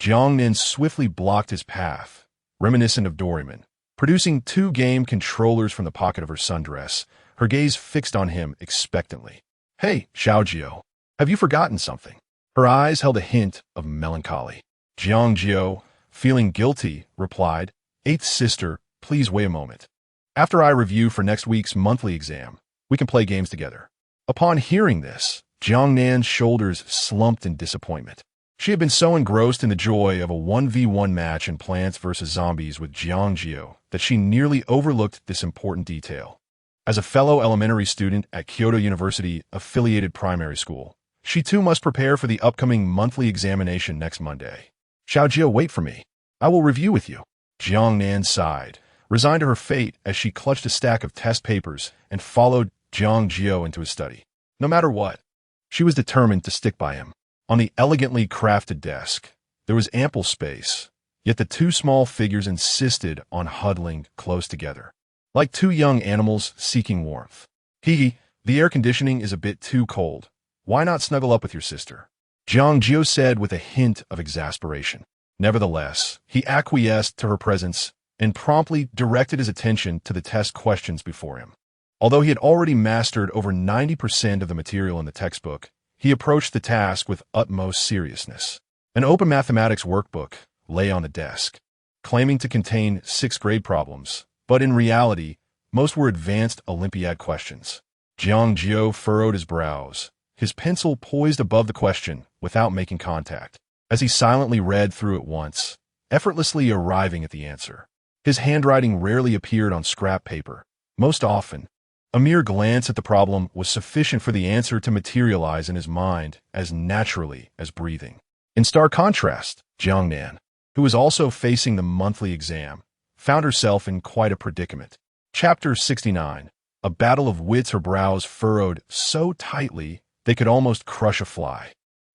Jiang Nan swiftly blocked his path, reminiscent of Doraemon. Producing 2 game controllers from the pocket of her sundress, her gaze fixed on him expectantly. Hey, Xiao Jiu, have you forgotten something? Her eyes held a hint of melancholy. Jiang Jiu, feeling guilty, replied, Eighth sister, please wait a moment. After I review for next week's monthly exam, we can play games together. Upon hearing this, Jiang Nan's shoulders slumped in disappointment. She had been so engrossed in the joy of a 1v1 match in Plants vs. Zombies with Jiang Jiu that she nearly overlooked this important detail. As a fellow elementary student at Kyoto University Affiliated Primary School, she too must prepare for the upcoming monthly examination next Monday. Xiao Jiu, wait for me. I will review with you. Jiang Nan sighed, resigned to her fate as she clutched a stack of test papers and followed Jiang Jiu into his study. No matter what, she was determined to stick by him. On the elegantly crafted desk, there was ample space, yet the 2 small figures insisted on huddling close together, like 2 young animals seeking warmth. The air conditioning is a bit too cold. Why not snuggle up with your sister? Jiang Jiu said with a hint of exasperation. Nevertheless, he acquiesced to her presence and promptly directed his attention to the test questions before him. Although he had already mastered over 90% of the material in the textbook, he approached the task with utmost seriousness. An open mathematics workbook lay on the desk, claiming to contain 6th grade problems, but in reality, most were advanced Olympiad questions. Jiang Jiu furrowed his brows, his pencil poised above the question without making contact, as he silently read through it once, effortlessly arriving at the answer. His handwriting rarely appeared on scrap paper. Most often, a mere glance at the problem was sufficient for the answer to materialize in his mind as naturally as breathing. In stark contrast, Jiang Nan, who was also facing the monthly exam, found herself in quite a predicament. Chapter 69. A battle of wits. Her brows furrowed so tightly they could almost crush a fly.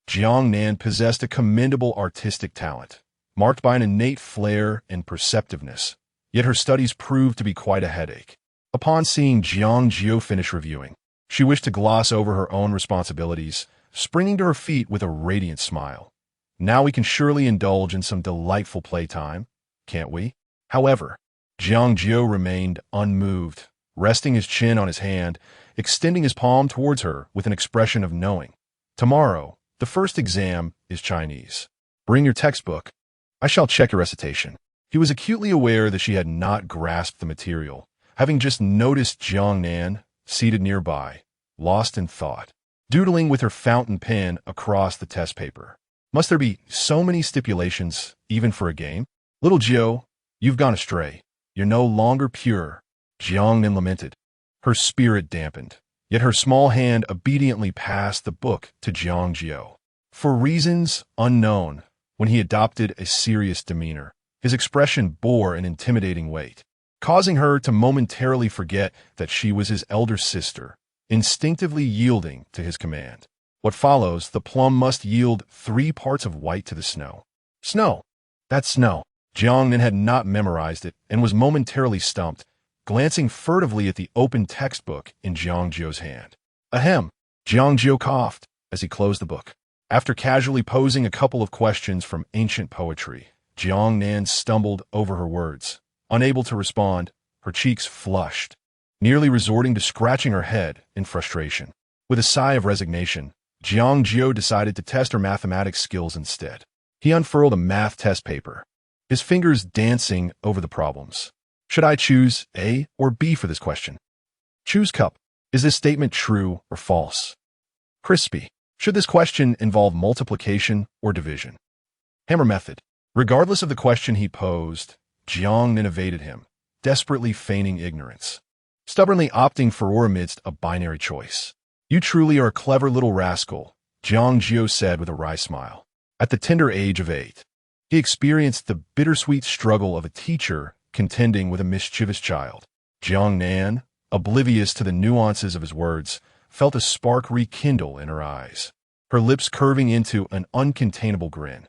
Jiang Nan possessed a commendable artistic talent, marked by an innate flair and perceptiveness, yet her studies proved to be quite a headache. Upon seeing Jiang Jiu finish reviewing, she wished to gloss over her own responsibilities, springing to her feet with a radiant smile. Now we can surely indulge in some delightful playtime, can't we? However, Jiang Jiu remained unmoved, resting his chin on his hand, extending his palm towards her with an expression of knowing. Tomorrow, the first exam is Chinese. Bring your textbook. I shall check your recitation. He was acutely aware that she had not grasped the material, having just noticed Jiang Nan, seated nearby, lost in thought, doodling with her fountain pen across the test paper. Must there be so many stipulations, even for a game? Little Jiu, you've gone astray. You're no longer pure. Jiang Nan lamented. Her spirit dampened, yet her small hand obediently passed the book to Jiang Jiu. For reasons unknown, when he adopted a serious demeanor, his expression bore an intimidating weight, causing her to momentarily forget that she was his elder sister, instinctively yielding to his command. What follows, the plum must yield 3 parts of white to the snow. Snow. That's snow. Jiang Nan had not memorized it and was momentarily stumped, glancing furtively at the open textbook in Jiang Jiu's hand. Ahem. Jiang Jiu coughed as he closed the book. After casually posing a couple of questions from ancient poetry, Jiang Nan stumbled over her words. Unable to respond, her cheeks flushed, nearly resorting to scratching her head in frustration. With a sigh of resignation, Jiang Jiu decided to test her mathematics skills instead. He unfurled a math test paper. his fingers dancing over the problems. Should I choose A or B for this question? Choose cup. Is this statement true or false? Crispy. Should this question involve multiplication or division? Hammer method. Regardless of the question he posed, Jiang evaded him, desperately feigning ignorance, stubbornly opting for or amidst a binary choice. You truly are a clever little rascal, Jiang Jiu said with a wry smile. At the tender age of 8, he experienced the bittersweet struggle of a teacher contending with a mischievous child. Jiang Nan, oblivious to the nuances of his words, felt a spark rekindle in her eyes, her lips curving into an uncontainable grin.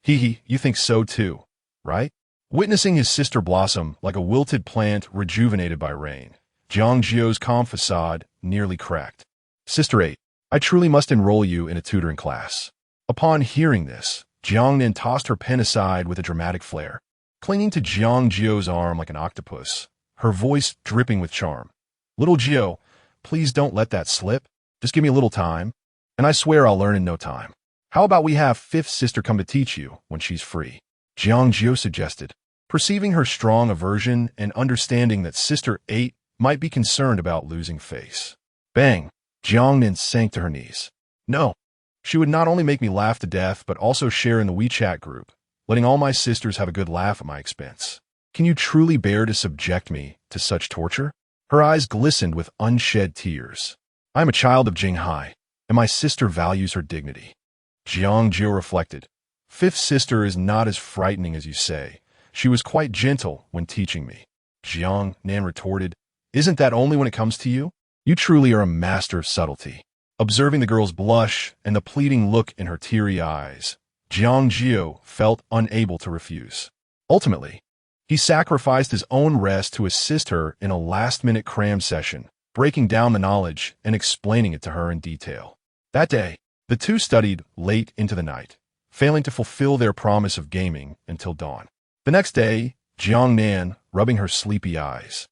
Hee, you think so too, right? Witnessing his sister blossom like a wilted plant rejuvenated by rain, Jiang Jiu's calm facade nearly cracked. Sister 8, I truly must enroll you in a tutoring class. Upon hearing this, Jiang Nan tossed her pen aside with a dramatic flair, clinging to Jiang Jiu's arm like an octopus, her voice dripping with charm. Little Jiu, please don't let that slip. Just give me a little time, and I swear I'll learn in no time. How about we have fifth sister come to teach you when she's free? Jiang Jiu suggested, perceiving her strong aversion and understanding that Sister 8 might be concerned about losing face. Bang! Jiang Nan sank to her knees. No. She would not only make me laugh to death, but also share in the WeChat group, letting all my sisters have a good laugh at my expense. Can you truly bear to subject me to such torture? Her eyes glistened with unshed tears. I am a child of Jinghai, and my sister values her dignity. Jiang Jiu reflected. Fifth sister is not as frightening as you say. She was quite gentle when teaching me. Jiang Nan retorted, Isn't that only when it comes to you? You truly are a master of subtlety. Observing the girl's blush and the pleading look in her teary eyes, Jiang Jiu felt unable to refuse. Ultimately, he sacrificed his own rest to assist her in a last-minute cram session, breaking down the knowledge and explaining it to her in detail. That day, the two studied late into the night, failing to fulfill their promise of gaming until dawn. The next day, Jiang Nan, rubbing her sleepy eyes,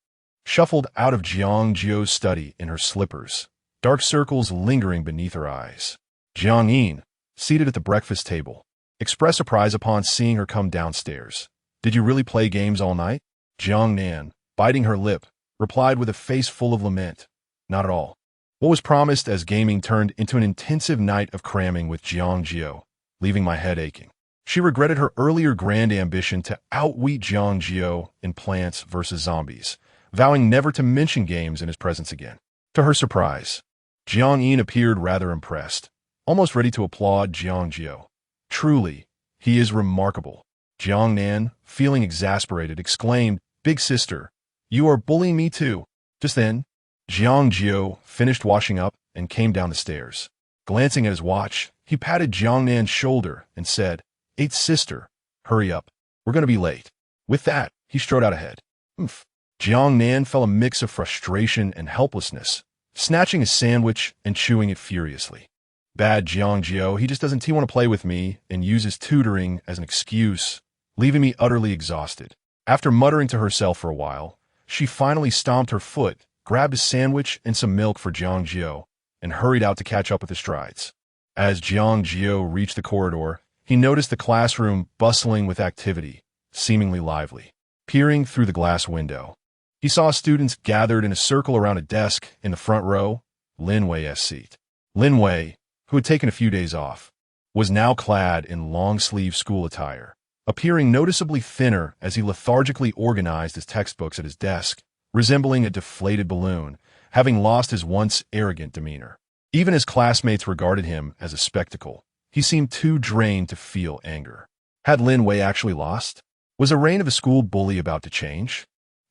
shuffled out of Jiang Jiu's study in her slippers, dark circles lingering beneath her eyes. Jiang Yin, seated at the breakfast table, expressed surprise upon seeing her come downstairs. Did you really play games all night? Jiang Nan, biting her lip, replied with a face full of lament. Not at all. What was promised as gaming turned into an intensive night of cramming with Jiang Jiu, leaving my head aching. She regretted her earlier grand ambition to outwit Jiang Jiu in Plants vs. Zombies, vowing never to mention games in his presence again. To her surprise, Jiang Yin appeared rather impressed, almost ready to applaud Jiang Jiu. Truly, he is remarkable. Jiang Nan, feeling exasperated, exclaimed, Big sister, you are bullying me too. Just then, Jiang Jiu finished washing up and came down the stairs. Glancing at his watch, he patted Jiang Nan's shoulder and said, Eighth sister, hurry up. We're going to be late. With that, he strode out ahead. Oomph. Jiang Nan felt a mix of frustration and helplessness, snatching his sandwich and chewing it furiously. Bad Jiang Jiu, he just doesn't want to play with me and uses tutoring as an excuse, leaving me utterly exhausted. After muttering to herself for a while, she finally stomped her foot, grabbed a sandwich and some milk for Jiang Jiu, and hurried out to catch up with his strides. As Jiang Jiu reached the corridor, he noticed the classroom bustling with activity, seemingly lively. Peering through the glass window, he saw students gathered in a circle around a desk in the front row, Lin Wei's seat. Lin Wei, who had taken a few days off, was now clad in long-sleeve school attire, appearing noticeably thinner as he lethargically organized his textbooks at his desk, resembling a deflated balloon, having lost his once arrogant demeanor. Even as classmates regarded him as a spectacle, he seemed too drained to feel anger. Had Lin Wei actually lost? Was the reign of a school bully about to change?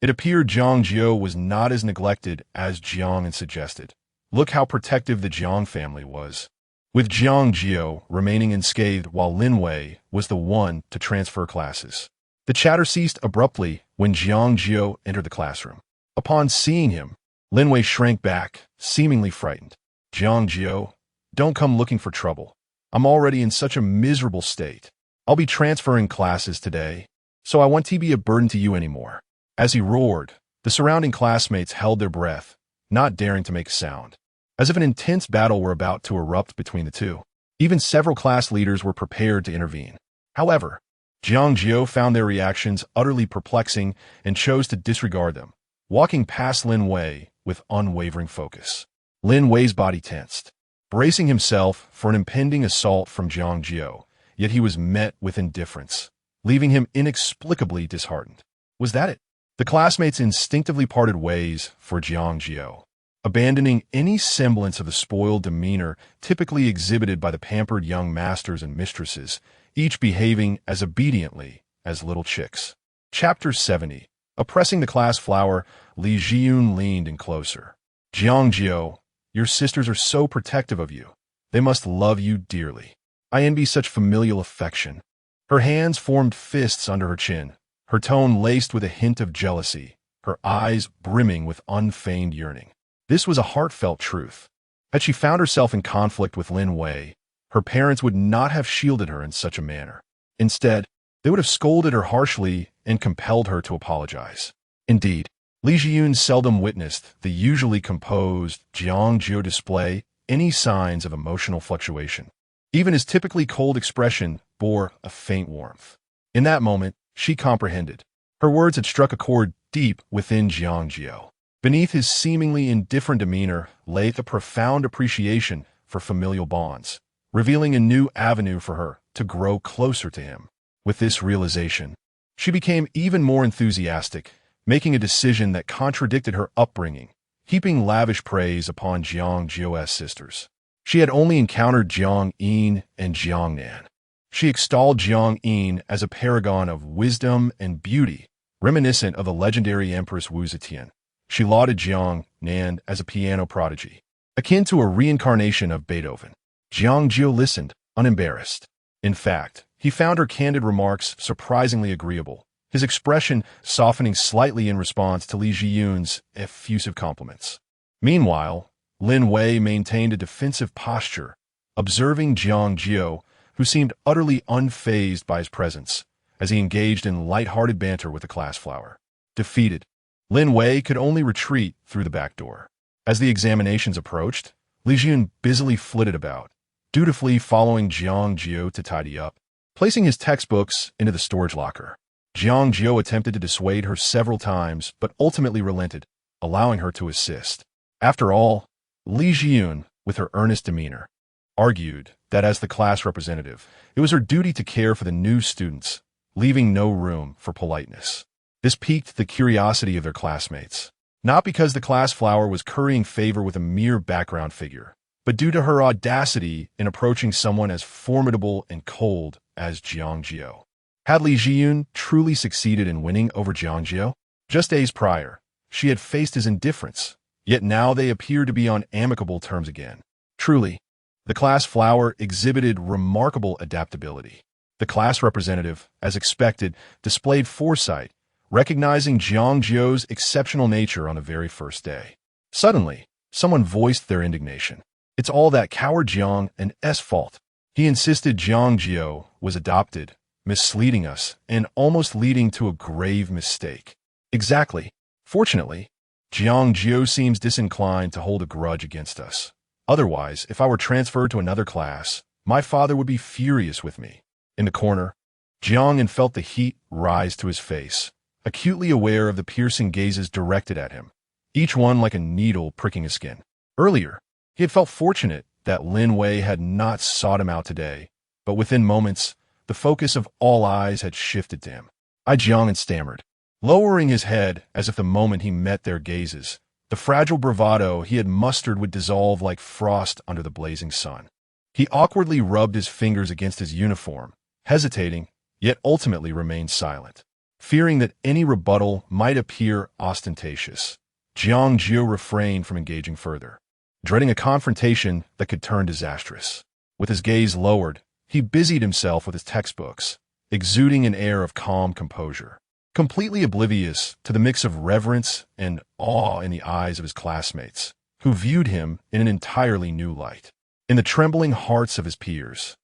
It appeared Jiang Jiu was not as neglected as Jiang had suggested. Look how protective the Jiang family was, with Jiang Jiu remaining unscathed while Lin Wei was the one to transfer classes. The chatter ceased abruptly when Jiang Jiu entered the classroom. Upon seeing him, Lin Wei shrank back, seemingly frightened. Jiang Jiu, don't come looking for trouble. I'm already in such a miserable state. I'll be transferring classes today, so I won't be a burden to you anymore. As he roared, the surrounding classmates held their breath, not daring to make a sound, as if an intense battle were about to erupt between the two. Even several class leaders were prepared to intervene. However, Jiang Jiu found their reactions utterly perplexing and chose to disregard them, walking past Lin Wei with unwavering focus. Lin Wei's body tensed, bracing himself for an impending assault from Jiang Jiu, yet he was met with indifference, leaving him inexplicably disheartened. Was that it? The classmates instinctively parted ways for Jiang Jiu, abandoning any semblance of the spoiled demeanor typically exhibited by the pampered young masters and mistresses, each behaving as obediently as little chicks. Chapter 70. Oppressing the class flower, Li Jiyun leaned in closer. Jiang Jiu, your sisters are so protective of you. They must love you dearly. I envy such familial affection. Her hands formed fists under her chin, her tone laced with a hint of jealousy, her eyes brimming with unfeigned yearning. This was a heartfelt truth. Had she found herself in conflict with Lin Wei, her parents would not have shielded her in such a manner. Instead, they would have scolded her harshly and compelled her to apologize. Indeed, Li Jiyun seldom witnessed the usually composed Jiang Jiu display any signs of emotional fluctuation. Even his typically cold expression bore a faint warmth. In that moment, she comprehended. Her words had struck a chord deep within Jiang Jiu. Beneath his seemingly indifferent demeanor lay the profound appreciation for familial bonds, revealing a new avenue for her to grow closer to him. With this realization, she became even more enthusiastic, making a decision that contradicted her upbringing, heaping lavish praise upon Jiang Jiu's sisters. She had only encountered Jiang Yin and Jiang Nan. She extolled Jiang Yin as a paragon of wisdom and beauty, reminiscent of the legendary Empress Wu Zetian. She lauded Jiang Nan as a piano prodigy, akin to a reincarnation of Beethoven. Jiang Jiu listened, unembarrassed. In fact, he found her candid remarks surprisingly agreeable, his expression softening slightly in response to Li Jiyun's effusive compliments. Meanwhile, Lin Wei maintained a defensive posture, observing Jiang Jiu, who seemed utterly unfazed by his presence, as he engaged in light-hearted banter with the class flower. Defeated, Lin Wei could only retreat through the back door. As the examinations approached, Li Jiyun busily flitted about, dutifully following Jiang Jiu to tidy up, placing his textbooks into the storage locker. Jiang Jiu attempted to dissuade her several times, but ultimately relented, allowing her to assist. After all, Li Jiyun, with her earnest demeanor, argued that as the class representative, it was her duty to care for the new students, leaving no room for politeness. This piqued the curiosity of their classmates, not because the class flower was currying favor with a mere background figure, but due to her audacity in approaching someone as formidable and cold as Jiang Jiu. Had Li Jiyun truly succeeded in winning over Jiang Jiu? Just days prior, she had faced his indifference, yet now they appeared to be on amicable terms again. Truly, the class flower exhibited remarkable adaptability. The class representative, as expected, displayed foresight, recognizing Jiang Jiu's exceptional nature on the very first day. Suddenly, someone voiced their indignation. It's all that coward Jiang and S fault. He insisted Jiang Jiu was adopted, misleading us, and almost leading to a grave mistake. Exactly. Fortunately, Jiang Jiu seems disinclined to hold a grudge against us. Otherwise, if I were transferred to another class, my father would be furious with me. In the corner, Jiang felt the heat rise to his face, acutely aware of the piercing gazes directed at him, each one like a needle pricking his skin. Earlier, he had felt fortunate that Lin Wei had not sought him out today, but within moments, the focus of all eyes had shifted to him. Jiang stammered, lowering his head as if the moment he met their gazes, the fragile bravado he had mustered would dissolve like frost under the blazing sun. He awkwardly rubbed his fingers against his uniform, hesitating, yet ultimately remained silent. Fearing that any rebuttal might appear ostentatious, Jiang Jiu refrained from engaging further, dreading a confrontation that could turn disastrous. With his gaze lowered, he busied himself with his textbooks, exuding an air of calm composure, completely oblivious to the mix of reverence and awe in the eyes of his classmates, who viewed him in an entirely new light. In the trembling hearts of his peers,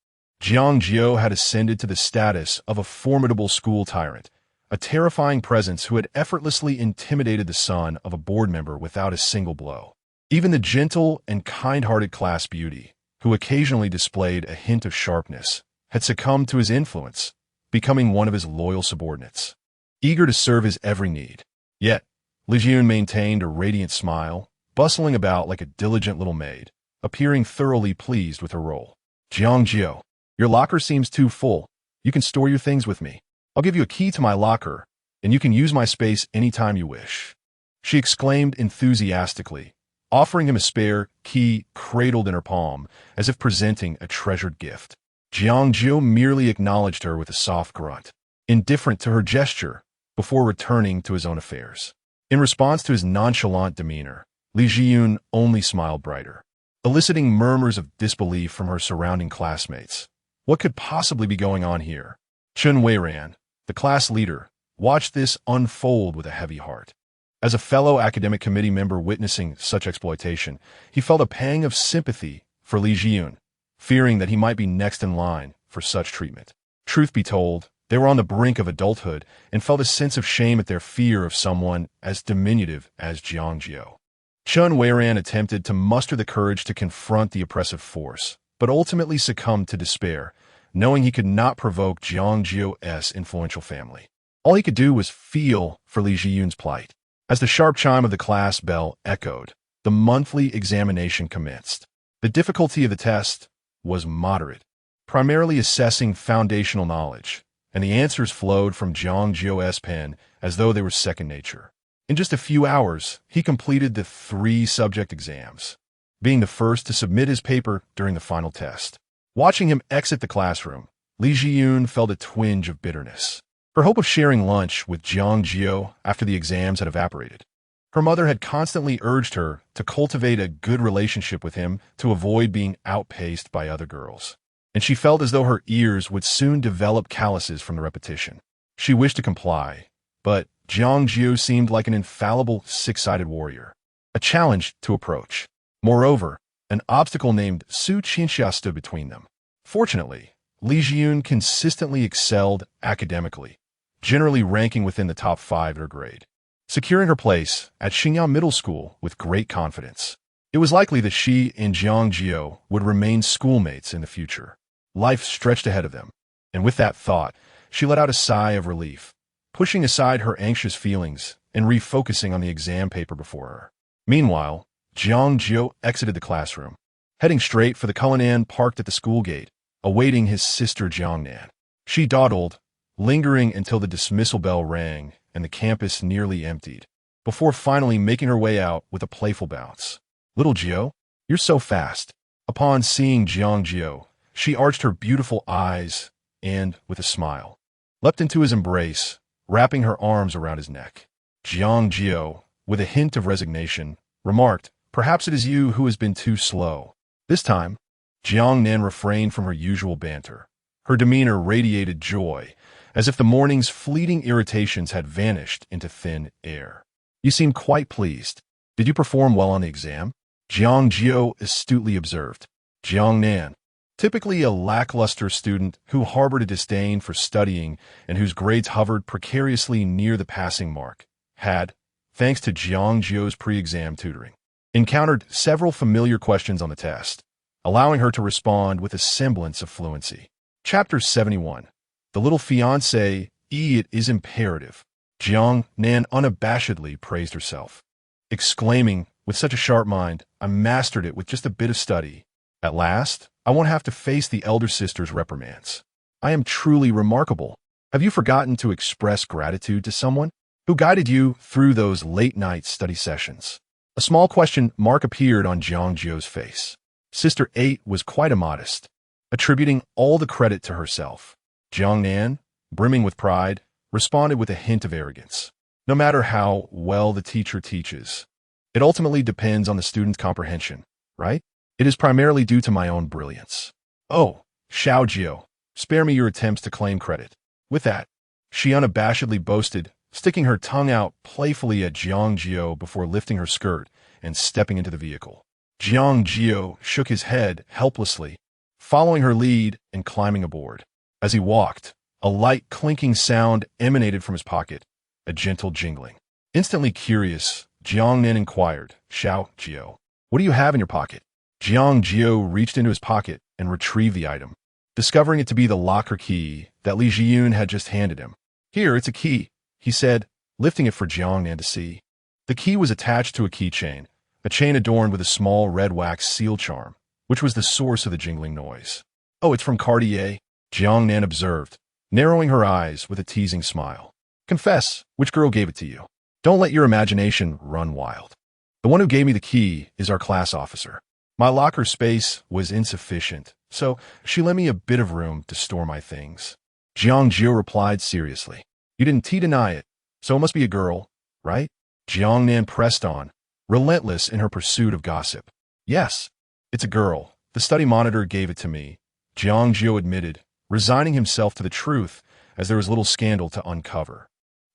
Jiang Jiu had ascended to the status of a formidable school tyrant, a terrifying presence who had effortlessly intimidated the son of a board member without a single blow. Even the gentle and kind-hearted class beauty, who occasionally displayed a hint of sharpness, had succumbed to his influence, becoming one of his loyal subordinates, eager to serve his every need. Yet, Li Jiyun maintained a radiant smile, bustling about like a diligent little maid, appearing thoroughly pleased with her role. Jiang Jiu, your locker seems too full. You can store your things with me. I'll give you a key to my locker, and you can use my space anytime you wish. She exclaimed enthusiastically, offering him a spare key cradled in her palm, as if presenting a treasured gift. Jiang Jiu merely acknowledged her with a soft grunt, indifferent to her gesture, before returning to his own affairs. In response to his nonchalant demeanor, Li Jiyun only smiled brighter, eliciting murmurs of disbelief from her surrounding classmates. What could possibly be going on here? Chen Yao, the class leader, watched this unfold with a heavy heart. As a fellow academic committee member witnessing such exploitation, he felt a pang of sympathy for Li Jiyun, fearing that he might be next in line for such treatment. Truth be told, they were on the brink of adulthood and felt a sense of shame at their fear of someone as diminutive as Jiang Jiu. Chen Yao attempted to muster the courage to confront the oppressive force, but ultimately succumbed to despair, knowing he could not provoke Jiang Jiu's influential family. All he could do was feel for Li Jiyun's plight. As the sharp chime of the class bell echoed, the monthly examination commenced. The difficulty of the test was moderate, primarily assessing foundational knowledge, and the answers flowed from Jiang Jiu's pen as though they were second nature. In just a few hours, he completed the 3 subject exams, being the first to submit his paper during the final test. Watching him exit the classroom, Li Jiyun felt a twinge of bitterness. Her hope of sharing lunch with Jiang Jiu after the exams had evaporated. Her mother had constantly urged her to cultivate a good relationship with him to avoid being outpaced by other girls, and she felt as though her ears would soon develop calluses from the repetition. She wished to comply, but Jiang Jiu seemed like an infallible 6-sided warrior, a challenge to approach. Moreover, an obstacle named Su Qinxia stood between them. Fortunately, Li Jiyun consistently excelled academically, generally ranking within the top 5 at her grade, securing her place at Yao Middle School with great confidence. It was likely that she and Jiang Jiu would remain schoolmates in the future. Life stretched ahead of them, and with that thought, she let out a sigh of relief, pushing aside her anxious feelings and refocusing on the exam paper before her. Meanwhile, Jiang Jiu exited the classroom, heading straight for the Cullinan parked at the school gate, awaiting his sister Jiangnan. She dawdled, lingering until the dismissal bell rang and the campus nearly emptied, before finally making her way out with a playful bounce. "Little Jiu, you're so fast." Upon seeing Jiang Jiu, she arched her beautiful eyes and, with a smile, leapt into his embrace, wrapping her arms around his neck. Jiang Jiu, with a hint of resignation, remarked, "Perhaps it is you who has been too slow." This time, Jiangnan refrained from her usual banter. Her demeanor radiated joy, as if the morning's fleeting irritations had vanished into thin air. "You seem quite pleased. Did you perform well on the exam?" Jiang Jiu astutely observed. Jiangnan, typically a lackluster student who harbored a disdain for studying and whose grades hovered precariously near the passing mark, had, thanks to Jiang Jiu's pre-exam tutoring, encountered several familiar questions on the test, allowing her to respond with a semblance of fluency. Chapter 71. The Little Fiancé, It is imperative. Jiang Nan unabashedly praised herself, exclaiming, "With such a sharp mind, I mastered it with just a bit of study. At last, I won't have to face the elder sister's reprimands. I am truly remarkable. Have you forgotten to express gratitude to someone who guided you through those late-night study sessions?" A small question mark appeared on Jiang Jiu's face. Sister 8 was quite immodest, attributing all the credit to herself. Jiang Nan, brimming with pride, responded with a hint of arrogance. "No matter how well the teacher teaches, it ultimately depends on the student's comprehension, right? It is primarily due to my own brilliance." "Oh, Xiao Jiu, spare me your attempts to claim credit." With that, she unabashedly boasted, sticking her tongue out playfully at Jiang Jiu before lifting her skirt and stepping into the vehicle. Jiang Jiu shook his head helplessly, following her lead and climbing aboard. As he walked, a light clinking sound emanated from his pocket, a gentle jingling. Instantly curious, Jiangnan inquired, "Xiao Jiu, what do you have in your pocket?" Jiang Jiu reached into his pocket and retrieved the item. discovering it to be the locker key that Li Jiyun had just handed him. "Here, it's a key," he said, lifting it for Jiang Nan to see. The key was attached to a keychain, a chain adorned with a small red wax seal charm, which was the source of the jingling noise. "Oh, it's from Cartier," Jiang Nan observed, narrowing her eyes with a teasing smile. "Confess, which girl gave it to you? Don't let your imagination run wild." "The one who gave me the key is our class officer. My locker space was insufficient, so she lent me a bit of room to store my things." Jiang Jiu replied seriously. "You didn't deny it, so it must be a girl, right?" Jiang Nan pressed on, relentless in her pursuit of gossip. "Yes, it's a girl. The study monitor gave it to me," Jiang Jiu admitted, resigning himself to the truth as there was little scandal to uncover.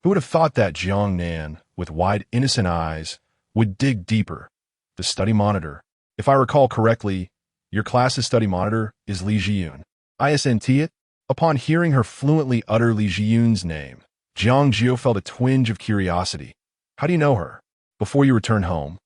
Who would have thought that Jiang Nan, with wide innocent eyes, would dig deeper? The study monitor. If I recall correctly, your class's study monitor is Li Jiyun. Isn't it? Upon hearing her fluently utter Li Jiyun's name, Jiang Jiu felt a twinge of curiosity. "How do you know her?" "Before you returned home,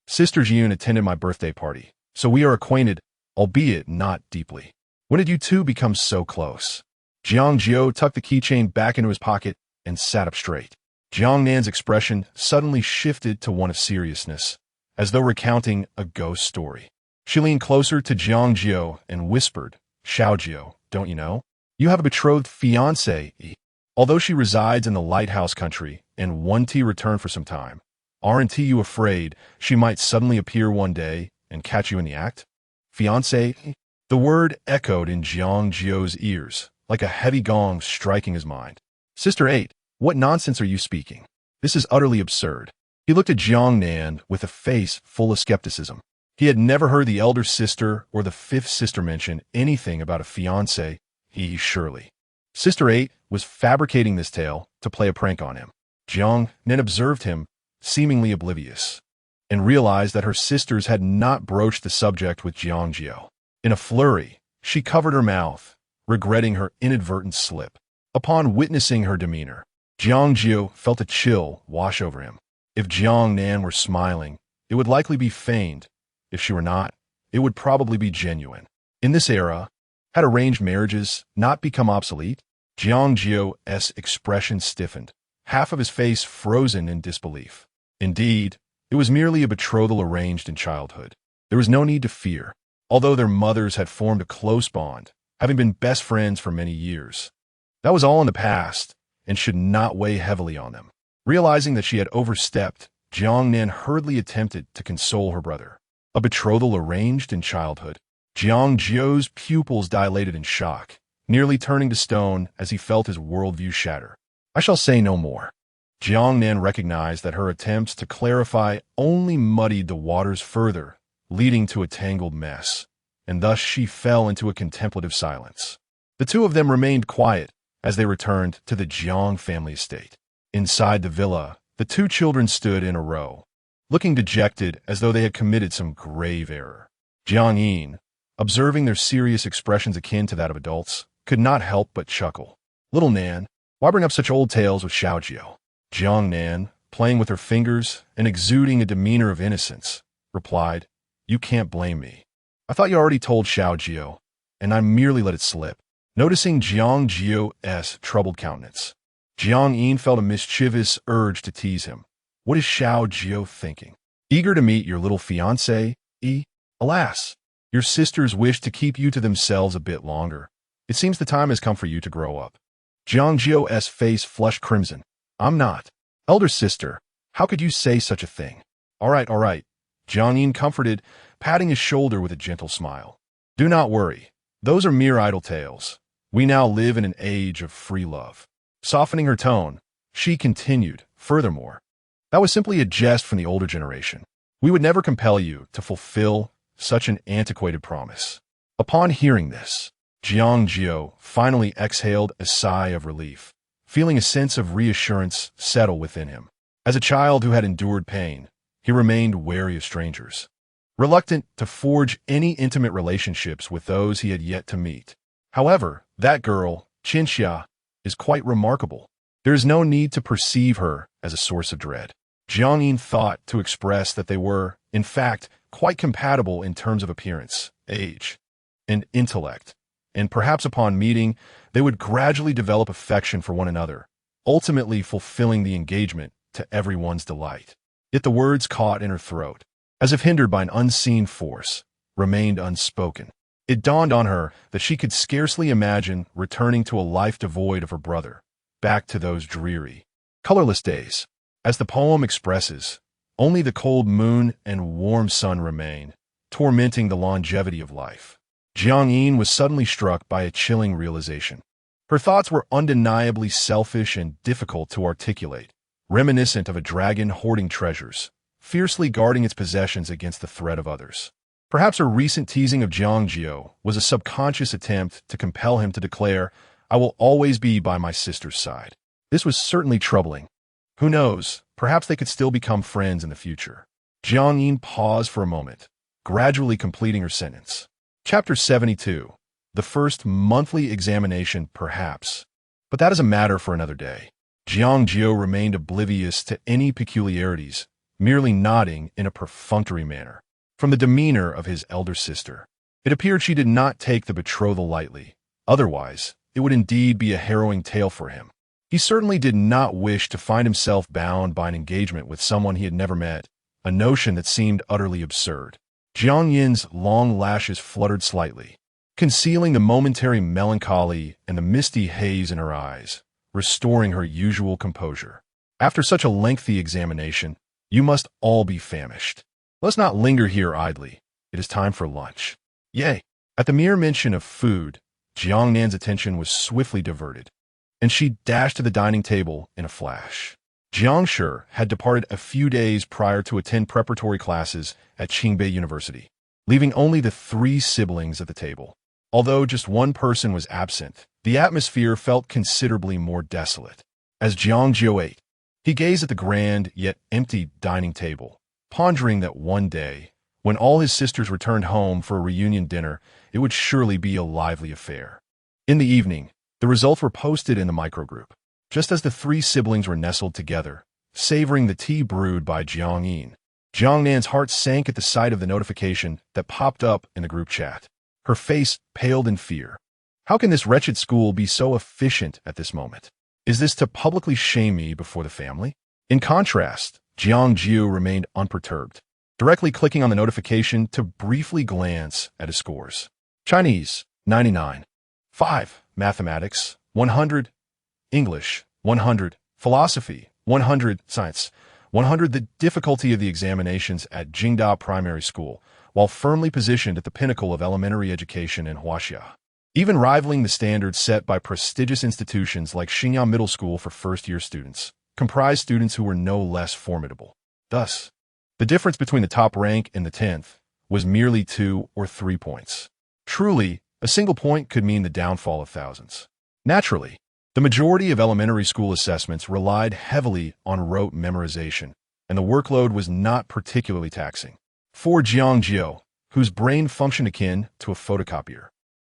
Sister Jiyun attended my birthday party, so we are acquainted, albeit not deeply." "When did you two become so close?" Jiang Jiu tucked the keychain back into his pocket and sat up straight. Jiang Nan's expression suddenly shifted to one of seriousness, as though recounting a ghost story. She leaned closer to Jiang Jiu and whispered, "Xiao Jiu, don't you know? You have a betrothed fiancé. Although she resides in the lighthouse country and wants to return for some time, aren't you afraid she might suddenly appear one day and catch you in the act?" "Fiancé?" The word echoed in Jiang Jiu's ears, like a heavy gong striking his mind. "Sister 8, what nonsense are you speaking? This is utterly absurd." He looked at Jiang Nan with a face full of skepticism. He had never heard the elder sister or the fifth sister mention anything about a fiancé. Surely Sister 8 was fabricating this tale to play a prank on him. Jiang Nan observed him, seemingly oblivious, and realized that her sisters had not broached the subject with Jiang Jiu. In a flurry, she covered her mouth, regretting her inadvertent slip. Upon witnessing her demeanor, Jiang Jiu felt a chill wash over him. If Jiang Nan were smiling, it would likely be feigned. If she were not, it would probably be genuine. In this era, had arranged marriages not become obsolete? Jiang Jiu's expression stiffened, half of his face frozen in disbelief. Indeed, it was merely a betrothal arranged in childhood. There was no need to fear, although their mothers had formed a close bond, having been best friends for many years. That was all in the past, and should not weigh heavily on them. Realizing that she had overstepped, Jiang Nan hurriedly attempted to console her brother. A betrothal arranged in childhood. Jiang Jiu's pupils dilated in shock, nearly turning to stone as he felt his worldview shatter. "I shall say no more." Jiang Nan recognized that her attempts to clarify only muddied the waters further, leading to a tangled mess, and thus she fell into a contemplative silence. The two of them remained quiet as they returned to the Jiang family estate. Inside the villa, the two children stood in a row, looking dejected as though they had committed some grave error. Jiang Yin, observing their serious expressions akin to that of adults, could not help but chuckle. "Little Nan, why bring up such old tales with Xiao Jiu?" Jiang Nan, playing with her fingers and exuding a demeanor of innocence, replied, "You can't blame me. I thought you already told Xiao Jiu, and I merely let it slip." Noticing Jiang Jiu's troubled countenance, Jiang Yin felt a mischievous urge to tease him. "What is Xiao Jiu thinking? Eager to meet your little fiancé? Alas, your sisters wish to keep you to themselves a bit longer. It seems the time has come for you to grow up." Jiang Jiu's face flushed crimson. "I'm not. Elder sister, how could you say such a thing?" All right, Jiang Yin comforted, patting his shoulder with a gentle smile. "Do not worry. Those are mere idle tales. We now live in an age of free love." Softening her tone, she continued, "Furthermore, that was simply a jest from the older generation. We would never compel you to fulfill such an antiquated promise." Upon hearing this, Jiang Jiu finally exhaled a sigh of relief, feeling a sense of reassurance settle within him. As a child who had endured pain, he remained wary of strangers, reluctant to forge any intimate relationships with those he had yet to meet. However, that girl, Chen Yao, is quite remarkable. There is no need to perceive her as a source of dread. Jiang Yin thought to express that they were, in fact, quite compatible in terms of appearance, age, and intellect, and perhaps upon meeting, they would gradually develop affection for one another, ultimately fulfilling the engagement to everyone's delight. Yet the words caught in her throat, as if hindered by an unseen force, remained unspoken. It dawned on her that she could scarcely imagine returning to a life devoid of her brother, back to those dreary, colorless days. As the poem expresses, only the cold moon and warm sun remain, tormenting the longevity of life. Jiang Jiu was suddenly struck by a chilling realization. Her thoughts were undeniably selfish and difficult to articulate, reminiscent of a dragon hoarding treasures, fiercely guarding its possessions against the threat of others. Perhaps her recent teasing of Jiang Jiu was a subconscious attempt to compel him to declare, "I will always be by my sister's side." This was certainly troubling. Who knows, perhaps they could still become friends in the future. Jiang Jiu paused for a moment, gradually completing her sentence. Chapter 72. The first monthly examination, perhaps. But that is a matter for another day. Jiang Jiu remained oblivious to any peculiarities, merely nodding in a perfunctory manner. From the demeanor of his elder sister, it appeared she did not take the betrothal lightly. Otherwise, it would indeed be a harrowing tale for him. He certainly did not wish to find himself bound by an engagement with someone he had never met, a notion that seemed utterly absurd. Jiang Yin's long lashes fluttered slightly, concealing the momentary melancholy and the misty haze in her eyes, restoring her usual composure. After such a lengthy examination, you must all be famished. Let's not linger here idly. It is time for lunch. Yay! At the mere mention of food, Jiang Nan's attention was swiftly diverted, and she dashed to the dining table in a flash. Jiang Shi had departed a few days prior to attend preparatory classes at Qingbei University, leaving only the three siblings at the table. Although just one person was absent, the atmosphere felt considerably more desolate. As Jiang Jiu ate, he gazed at the grand yet empty dining table, pondering that one day, when all his sisters returned home for a reunion dinner, it would surely be a lively affair. In the evening, the results were posted in the microgroup. Just as the three siblings were nestled together, savoring the tea brewed by Jiang Jiu, Jiang Nan's heart sank at the sight of the notification that popped up in the group chat. Her face paled in fear. How can this wretched school be so efficient at this moment? Is this to publicly shame me before the family? In contrast, Jiang Jiu remained unperturbed, directly clicking on the notification to briefly glance at his scores. Chinese, 99. 5. Mathematics, 100. English, 100. Philosophy, 100. Science, 100. The difficulty of the examinations at Jinghai Primary School, while firmly positioned at the pinnacle of elementary education in Huaxia, even rivaling the standards set by prestigious institutions like Chen Yao Middle School for first-year students, comprised students who were no less formidable. Thus, the difference between the top rank and the 10th was merely 2 or 3 points. Truly, a single point could mean the downfall of thousands. Naturally, the majority of elementary school assessments relied heavily on rote memorization, and the workload was not particularly taxing. For Jiang Jiu, whose brain functioned akin to a photocopier,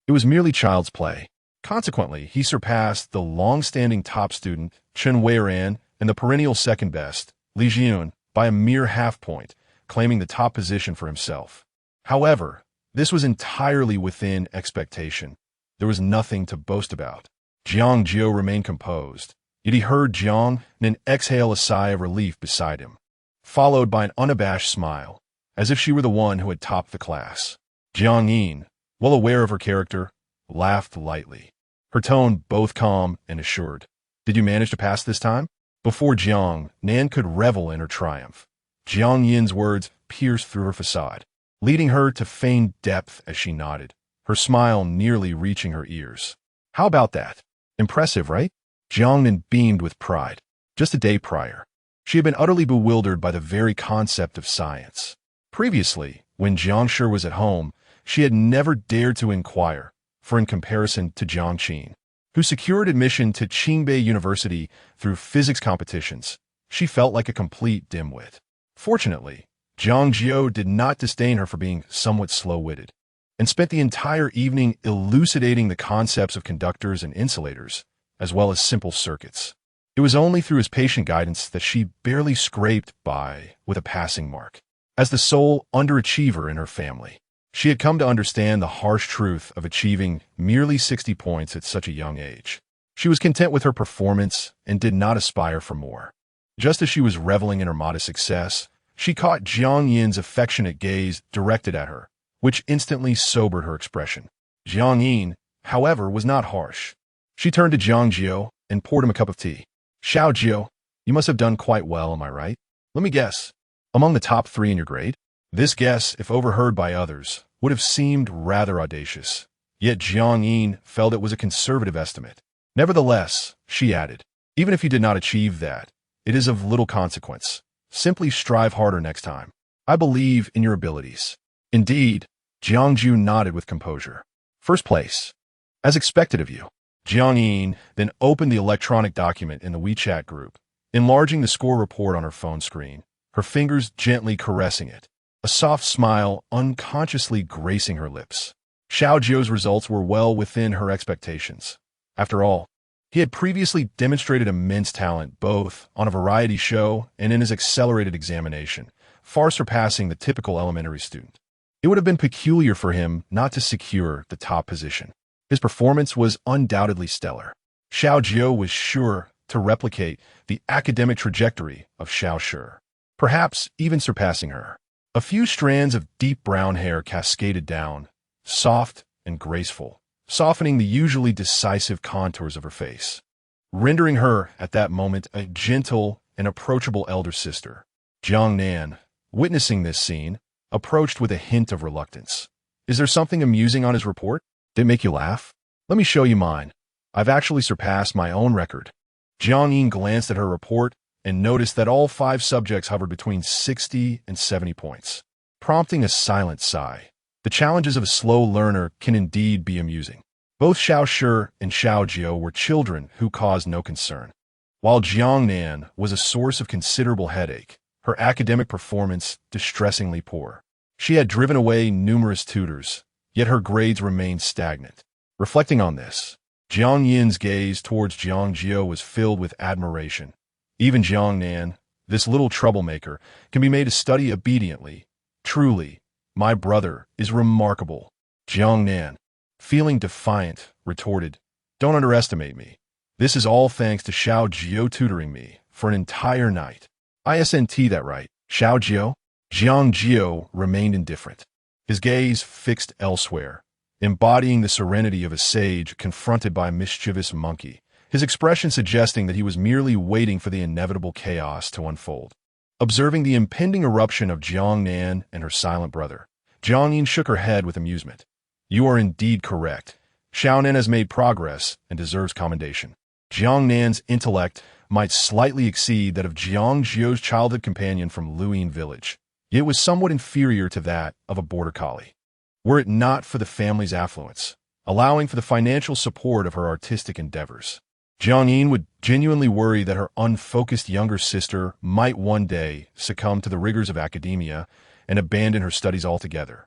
it was merely child's play. Consequently, he surpassed the long-standing top student, Chen Yao, and the perennial second best, Li Jiun, by a mere half point, claiming the top position for himself. However, this was entirely within expectation. There was nothing to boast about. Jiang Jiu remained composed, yet he heard Jiang Nan exhale a sigh of relief beside him, followed by an unabashed smile, as if she were the one who had topped the class. Jiang Jiu, well aware of her character, laughed lightly, her tone both calm and assured. "Did you manage to pass this time?" Before Jiang Nan could revel in her triumph, Jiang Yin's words pierced through her facade, leading her to feigned depth as she nodded, her smile nearly reaching her ears. "How about that? Impressive, right?" Jiang Nan beamed with pride. Just a day prior, she had been utterly bewildered by the very concept of science. Previously, when Jiang Shi was at home, she had never dared to inquire, for in comparison to Jiang Qin, who secured admission to Qingbei University through physics competitions, she felt like a complete dimwit. Fortunately, Jiang Jiu did not disdain her for being somewhat slow-witted, and spent the entire evening elucidating the concepts of conductors and insulators, as well as simple circuits. It was only through his patient guidance that she barely scraped by with a passing mark. As the sole underachiever in her family, She had come to understand the harsh truth of achieving merely 60 points at such a young age. She was content with her performance and did not aspire for more. Just as she was reveling in her modest success, she caught Jiang Yin's affectionate gaze directed at her, which instantly sobered her expression. Jiang Yin, however, was not harsh. She turned to Jiang Jiu and poured him a cup of tea. Xiao Jiu, you must have done quite well, am I right? Let me guess. Among the top 3 in your grade? This guess, if overheard by others, would have seemed rather audacious. Yet Jiang Yin felt it was a conservative estimate. Nevertheless, she added, even if you did not achieve that, it is of little consequence. Simply strive harder next time. I believe in your abilities. Indeed, Jiang Jiu nodded with composure. First place. As expected of you. Jiang Yin then opened the electronic document in the WeChat group, enlarging the score report on her phone screen, her fingers gently caressing it, a soft smile unconsciously gracing her lips. Xiao Jiu's results were well within her expectations. After all, he had previously demonstrated immense talent both on a variety show and in his accelerated examination, far surpassing the typical elementary student. It would have been peculiar for him not to secure the top position. His performance was undoubtedly stellar. Xiao Jiu was sure to replicate the academic trajectory of Xiao Shi, perhaps even surpassing her. A few strands of deep brown hair cascaded down, soft and graceful, softening the usually decisive contours of her face, rendering her, at that moment, a gentle and approachable elder sister. Jiang Nan, witnessing this scene, approached with a hint of reluctance. Is there something amusing on his report? Did it make you laugh? Let me show you mine. I've actually surpassed my own record. Jiang Yin glanced at her report and noticed that all 5 subjects hovered between 60 and 70 points, prompting a silent sigh. The challenges of a slow learner can indeed be amusing. Both Xiao Shi and Xiao Jiu were children who caused no concern. While Jiang Nan was a source of considerable headache, her academic performance distressingly poor. She had driven away numerous tutors, yet her grades remained stagnant. Reflecting on this, Jiang Yin's gaze towards Jiang Jiu was filled with admiration. Even Jiang Nan, this little troublemaker, can be made to study obediently. Truly, my brother is remarkable. Jiang Nan, feeling defiant, retorted, don't underestimate me. This is all thanks to Xiao Jiu tutoring me for an entire night. ISNT that right, Xiao Jiu? Jiang Jiu remained indifferent, his gaze fixed elsewhere, embodying the serenity of a sage confronted by a mischievous monkey, his expression suggesting that he was merely waiting for the inevitable chaos to unfold. Observing the impending eruption of Jiang Nan and her silent brother, Jiang Yin shook her head with amusement. You are indeed correct. Xiao Nan has made progress and deserves commendation. Jiang Nan's intellect might slightly exceed that of Jiang Jiu's childhood companion from Luyin village. It was somewhat inferior to that of a border collie. Were it not for the family's affluence, allowing for the financial support of her artistic endeavors, Jiang Yin would genuinely worry that her unfocused younger sister might one day succumb to the rigors of academia and abandon her studies altogether,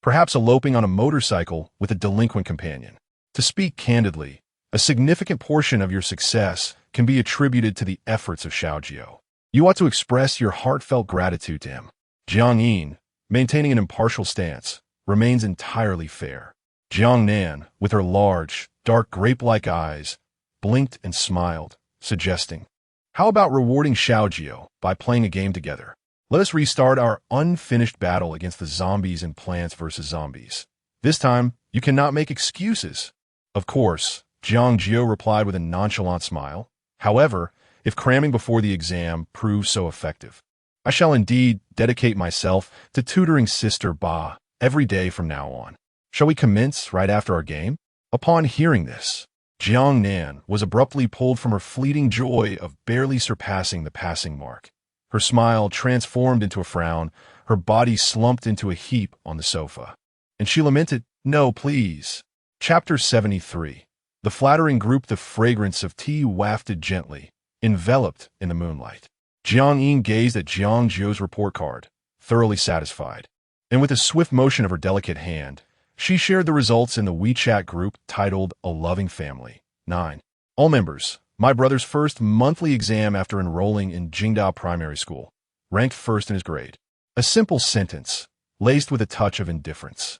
perhaps eloping on a motorcycle with a delinquent companion. To speak candidly, a significant portion of your success can be attributed to the efforts of Xiao Jiu. You ought to express your heartfelt gratitude to him. Jiang Yin, maintaining an impartial stance, remains entirely fair. Jiang Nan, with her large, dark grape-like eyes, blinked and smiled, suggesting, how about rewarding Xiao Jiu by playing a game together? Let us restart our unfinished battle against the zombies in Plants vs. Zombies. This time, you cannot make excuses. Of course, Jiang Jiu replied with a nonchalant smile. However, if cramming before the exam proves so effective, I shall indeed dedicate myself to tutoring Sister Ba every day from now on. Shall we commence right after our game? Upon hearing this, Jiang Nan was abruptly pulled from her fleeting joy of barely surpassing the passing mark. Her smile transformed into a frown, her body slumped into a heap on the sofa. And she lamented, no, please. Chapter 73. The flattering group, the fragrance of tea wafted gently, enveloped in the moonlight. Jiang Yin gazed at Jiang Jiu's report card, thoroughly satisfied. And with a swift motion of her delicate hand, she shared the results in the WeChat group titled A Loving Family. 9. All members, my brother's first monthly exam after enrolling in Jinghai primary school, ranked first in his grade. A simple sentence, laced with a touch of indifference.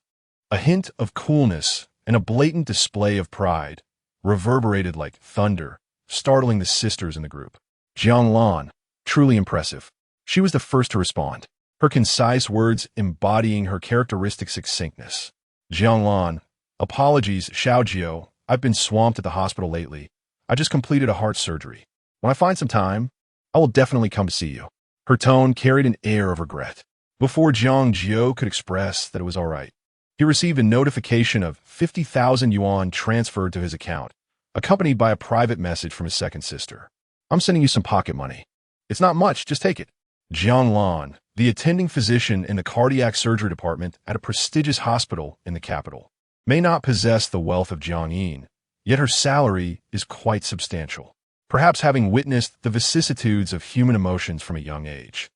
A hint of coolness and a blatant display of pride reverberated like thunder, startling the sisters in the group. Jiang Lan, truly impressive. She was the first to respond, her concise words embodying her characteristic succinctness. Jiang Lan, apologies, Xiao Jiu. I've been swamped at the hospital lately. I just completed a heart surgery. When I find some time, I will definitely come to see you. Her tone carried an air of regret. Before Jiang Jiu could express that it was all right, he received a notification of 50,000 yuan transferred to his account, accompanied by a private message from his second sister. I'm sending you some pocket money. It's not much, just take it. Jiang Lan, the attending physician in the cardiac surgery department at a prestigious hospital in the capital, may not possess the wealth of Jiang Yin, yet her salary is quite substantial, perhaps having witnessed the vicissitudes of human emotions from a young age,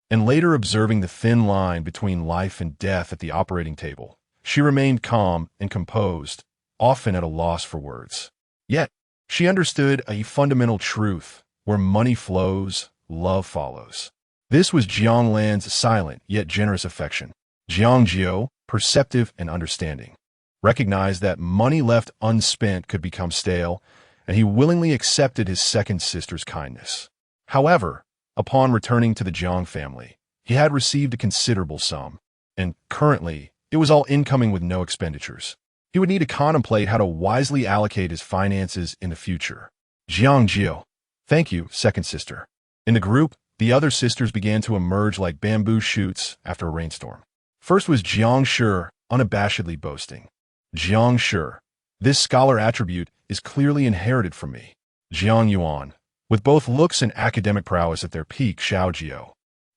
and later observing the thin line between life and death at the operating table. She remained calm and composed, often at a loss for words. Yet, she understood a fundamental truth: where money flows, love follows. This was Jiang Lan's silent yet generous affection. Jiang Jiu, perceptive and understanding, recognized that money left unspent could become stale, and he willingly accepted his second sister's kindness. However, upon returning to the Jiang family, he had received a considerable sum, and currently, it was all incoming with no expenditures. He would need to contemplate how to wisely allocate his finances in the future. Jiang Jiu. Thank you, second sister. In the group, the other sisters began to emerge like bamboo shoots after a rainstorm. First was Jiang Shi, unabashedly boasting. Jiang Shi. This scholar attribute is clearly inherited from me. Jiang Yuan. With both looks and academic prowess at their peak, Xiao Jiu.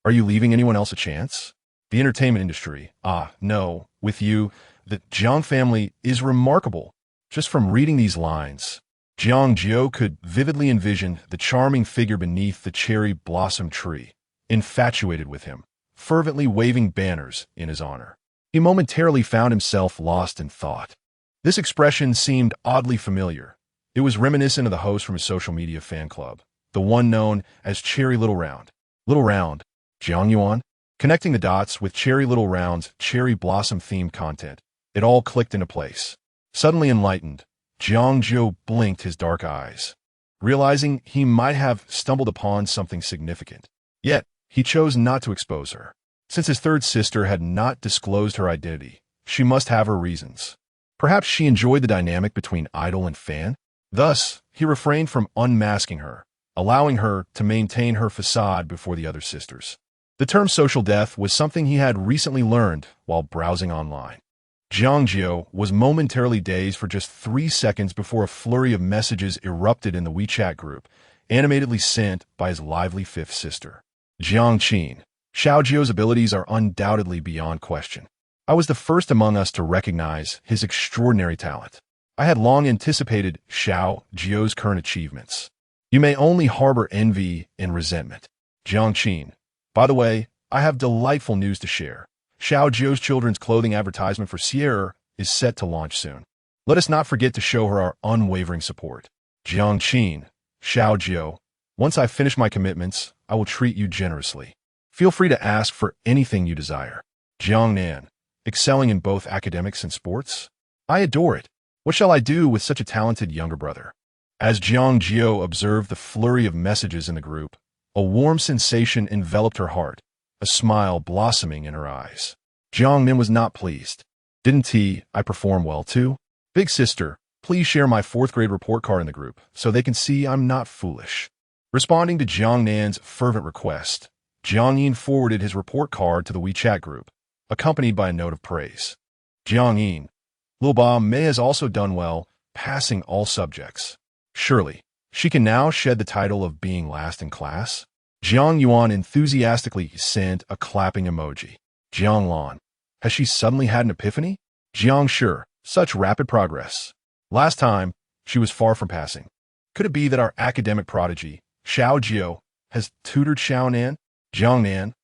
Are you leaving anyone else a chance? The entertainment industry. No. With you, the Jiang family is remarkable. Just from reading these lines, Jiang Jiu could vividly envision the charming figure beneath the cherry blossom tree, infatuated with him, fervently waving banners in his honor. He momentarily found himself lost in thought. This expression seemed oddly familiar. It was reminiscent of the host from his social media fan club, the one known as Cherry Little Round. Little Round, Jiang Yuan? Connecting the dots with Cherry Little Round's cherry blossom-themed content, it all clicked into place. Suddenly enlightened, Jiang Jiu blinked his dark eyes, realizing he might have stumbled upon something significant. Yet, he chose not to expose her. Since his third sister had not disclosed her identity, she must have her reasons. Perhaps she enjoyed the dynamic between idol and fan? Thus, he refrained from unmasking her, allowing her to maintain her facade before the other sisters. The term social death was something he had recently learned while browsing online. Jiang Jiu was momentarily dazed for just 3 seconds before a flurry of messages erupted in the WeChat group, animatedly sent by his lively fifth sister. Jiang Qin. Xiao Jiu's abilities are undoubtedly beyond question. I was the first among us to recognize his extraordinary talent. I had long anticipated Xiao Jiu's current achievements. You may only harbor envy and resentment. Jiang Qin. By the way, I have delightful news to share. Xiao Jiu's children's clothing advertisement for Sierra is set to launch soon. Let us not forget to show her our unwavering support. Jiang Qin. Xiao Jiu. Once I finish my commitments, I will treat you generously. Feel free to ask for anything you desire. Jiang Nan. Excelling in both academics and sports? I adore it. What shall I do with such a talented younger brother? As Jiang Jiu observed the flurry of messages in the group, a warm sensation enveloped her heart, a smile blossoming in her eyes. Jiang Min was not pleased. Didn't I perform well too? Big sister, please share my 4th grade report card in the group so they can see I'm not foolish. Responding to Jiang Nan's fervent request, Jiang Yin forwarded his report card to the WeChat group, accompanied by a note of praise. Jiang Yin. Lil Ba Mei has also done well, passing all subjects. Surely, she can now shed the title of being last in class? Jiang Yuan enthusiastically sent a clapping emoji. Jiang Lan. Has she suddenly had an epiphany? Jiang Shi. Such rapid progress. Last time, she was far from passing. Could it be that our academic prodigy, Xiao Jiu, has tutored Xiao Nan? Jiang Nan.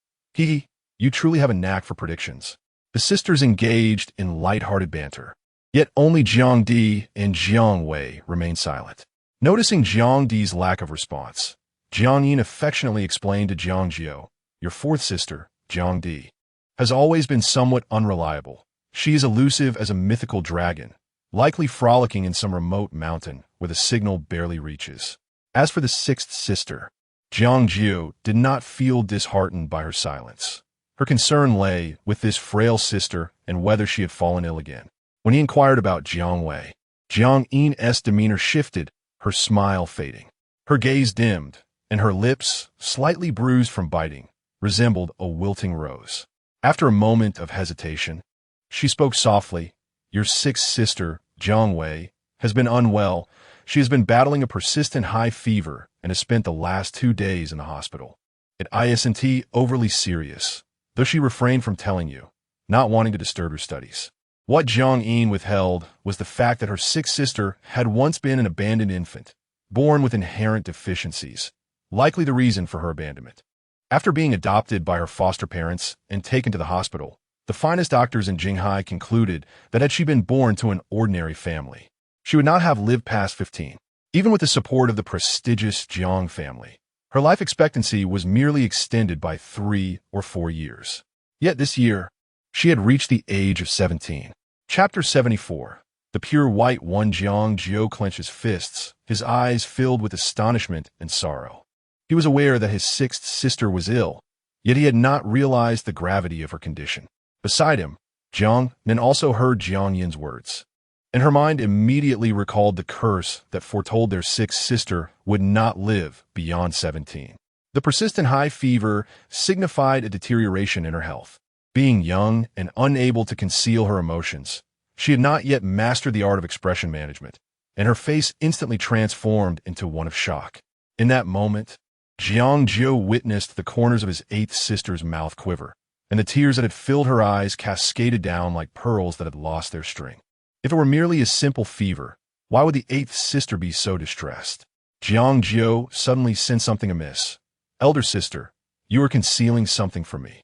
You truly have a knack for predictions. The sisters engaged in light-hearted banter. Yet only Jiang Di and Jiang Wei remained silent. Noticing Jiang Di's lack of response, Jiang Yin affectionately explained to Jiang Jiu, your 4th sister, Jiang Di, has always been somewhat unreliable, She is elusive as a mythical dragon, likely frolicking in some remote mountain where the signal barely reaches. As for the sixth sister, Jiang Jiu did not feel disheartened by her silence. Her concern lay with this frail sister and whether she had fallen ill again. When he inquired about Jiang Wei, Jiang Yin's demeanor shifted, her smile fading. Her gaze dimmed, and her lips, slightly bruised from biting, resembled a wilting rose. After a moment of hesitation, she spoke softly. Your sixth sister, Jiang Wei, has been unwell. She has been battling a persistent high fever and has spent the last 2 days in the hospital. It isn't overly serious, though she refrained from telling you, not wanting to disturb your studies. What Jiang Yin withheld was the fact that her sixth sister had once been an abandoned infant, born with inherent deficiencies, likely the reason for her abandonment. After being adopted by her foster parents and taken to the hospital, the finest doctors in Jinghai concluded that had she been born to an ordinary family, she would not have lived past 15. Even with the support of the prestigious Jiang family, her life expectancy was merely extended by 3 or 4 years. Yet this year, she had reached the age of 17. Chapter 74. The pure white one. Jiang Jiu clenched his fists, his eyes filled with astonishment and sorrow. He was aware that his sixth sister was ill, yet he had not realized the gravity of her condition. Beside him, Jiang Nin also heard Jiang Yin's words, and her mind immediately recalled the curse that foretold their sixth sister would not live beyond 17. The persistent high fever signified a deterioration in her health. Being young and unable to conceal her emotions, she had not yet mastered the art of expression management, and her face instantly transformed into one of shock. In that moment, Jiang Jiu witnessed the corners of his eighth sister's mouth quiver, and the tears that had filled her eyes cascaded down like pearls that had lost their string. If it were merely a simple fever, why would the eighth sister be so distressed? Jiang Jiu suddenly sensed something amiss. Elder sister, you are concealing something from me.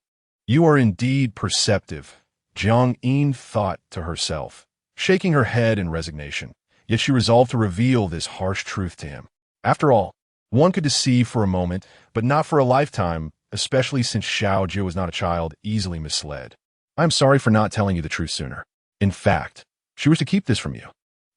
You are indeed perceptive, Jiang Yin thought to herself, shaking her head in resignation, yet she resolved to reveal this harsh truth to him. After all, one could deceive for a moment, but not for a lifetime, especially since Xiao Jiu was not a child easily misled. I am sorry for not telling you the truth sooner. In fact, she wished to keep this from you.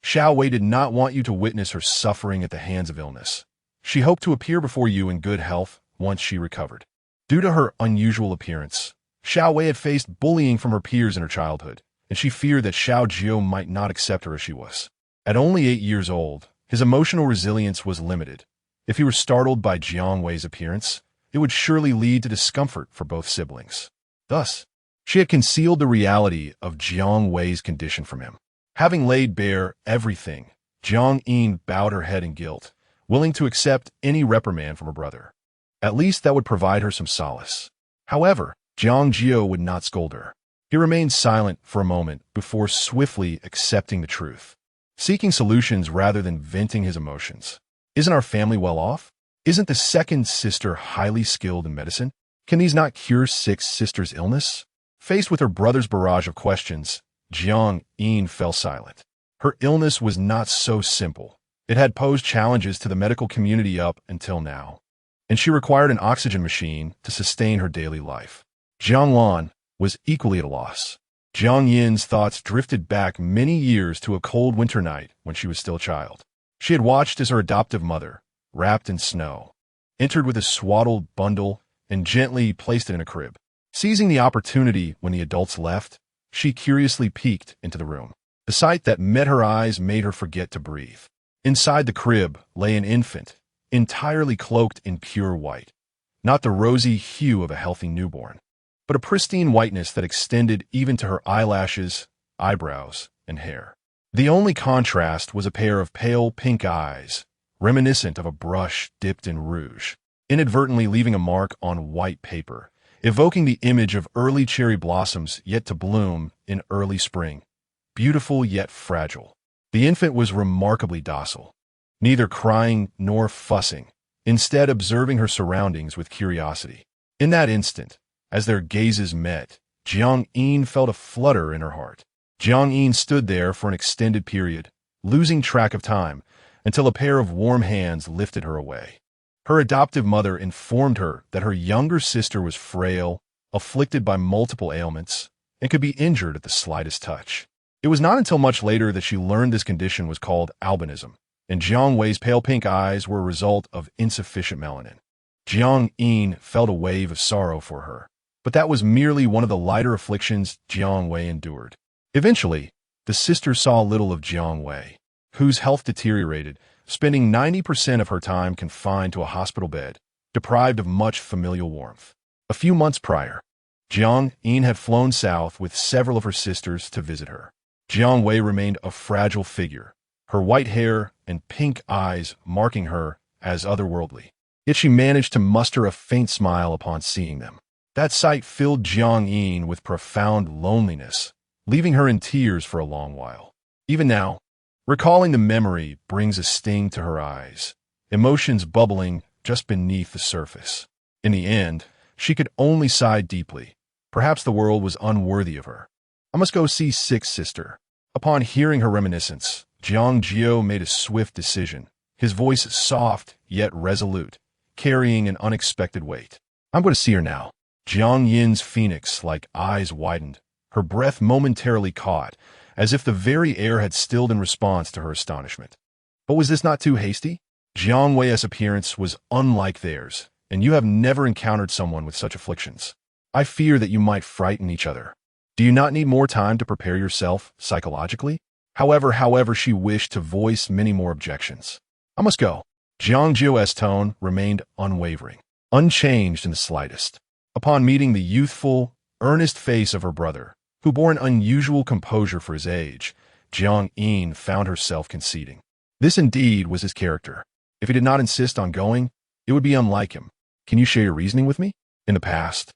Xiao Wei did not want you to witness her suffering at the hands of illness. She hoped to appear before you in good health once she recovered. Due to her unusual appearance, Xiao Wei had faced bullying from her peers in her childhood, and she feared that Xiao Jiu might not accept her as she was. At only 8 years old, his emotional resilience was limited. If he were startled by Jiang Wei's appearance, it would surely lead to discomfort for both siblings. Thus, she had concealed the reality of Jiang Wei's condition from him. Having laid bare everything, Jiang Yin bowed her head in guilt, willing to accept any reprimand from her brother. At least that would provide her some solace. However, Jiang Jiu would not scold her. He remained silent for a moment before swiftly accepting the truth, seeking solutions rather than venting his emotions. Isn't our family well off? Isn't the second sister highly skilled in medicine? Can these not cure sixth sister's illness? Faced with her brother's barrage of questions, Jiang Yin fell silent. Her illness was not so simple. It had posed challenges to the medical community up until now, and she required an oxygen machine to sustain her daily life. Jiang Lan was equally at a loss. Jiang Yin's thoughts drifted back many years to a cold winter night when she was still a child. She had watched as her adoptive mother, wrapped in snow, entered with a swaddled bundle and gently placed it in a crib. Seizing the opportunity when the adults left, she curiously peeked into the room. The sight that met her eyes made her forget to breathe. Inside the crib lay an infant, entirely cloaked in pure white, not the rosy hue of a healthy newborn, but a pristine whiteness that extended even to her eyelashes, eyebrows, and hair. The only contrast was a pair of pale pink eyes, reminiscent of a brush dipped in rouge, inadvertently leaving a mark on white paper, evoking the image of early cherry blossoms yet to bloom in early spring, beautiful yet fragile. The infant was remarkably docile, neither crying nor fussing, instead observing her surroundings with curiosity. In that instant, as their gazes met, Jiang Yin felt a flutter in her heart. Jiang Yin stood there for an extended period, losing track of time, until a pair of warm hands lifted her away. Her adoptive mother informed her that her younger sister was frail, afflicted by multiple ailments, and could be injured at the slightest touch. It was not until much later that she learned this condition was called albinism, and Jiang Wei's pale pink eyes were a result of insufficient melanin. Jiang Yin felt a wave of sorrow for her, but that was merely one of the lighter afflictions Jiang Wei endured. Eventually, the sister saw little of Jiang Wei, whose health deteriorated, spending 90% of her time confined to a hospital bed, deprived of much familial warmth. A few months prior, Jiang Yin had flown south with several of her sisters to visit her. Jiang Wei remained a fragile figure, her white hair and pink eyes marking her as otherworldly. Yet she managed to muster a faint smile upon seeing them. That sight filled Jiang Yin with profound loneliness, leaving her in tears for a long while. Even now, recalling the memory brings a sting to her eyes, emotions bubbling just beneath the surface. In the end, she could only sigh deeply. Perhaps the world was unworthy of her. I must go see sixth sister. Upon hearing her reminiscence, Jiang Jiu made a swift decision, his voice soft yet resolute, carrying an unexpected weight. I'm going to see her now. Jiang Yin's phoenix-like eyes widened, her breath momentarily caught, as if the very air had stilled in response to her astonishment. But was this not too hasty? Jiang Wei's appearance was unlike theirs, and you have never encountered someone with such afflictions. I fear that you might frighten each other. Do you not need more time to prepare yourself psychologically? However, she wished to voice many more objections. I must go. Jiang Jiu's tone remained unwavering, unchanged in the slightest. Upon meeting the youthful, earnest face of her brother, who bore an unusual composure for his age, Jiang Yin found herself conceding. This indeed was his character. If he did not insist on going, it would be unlike him. Can you share your reasoning with me? In the past,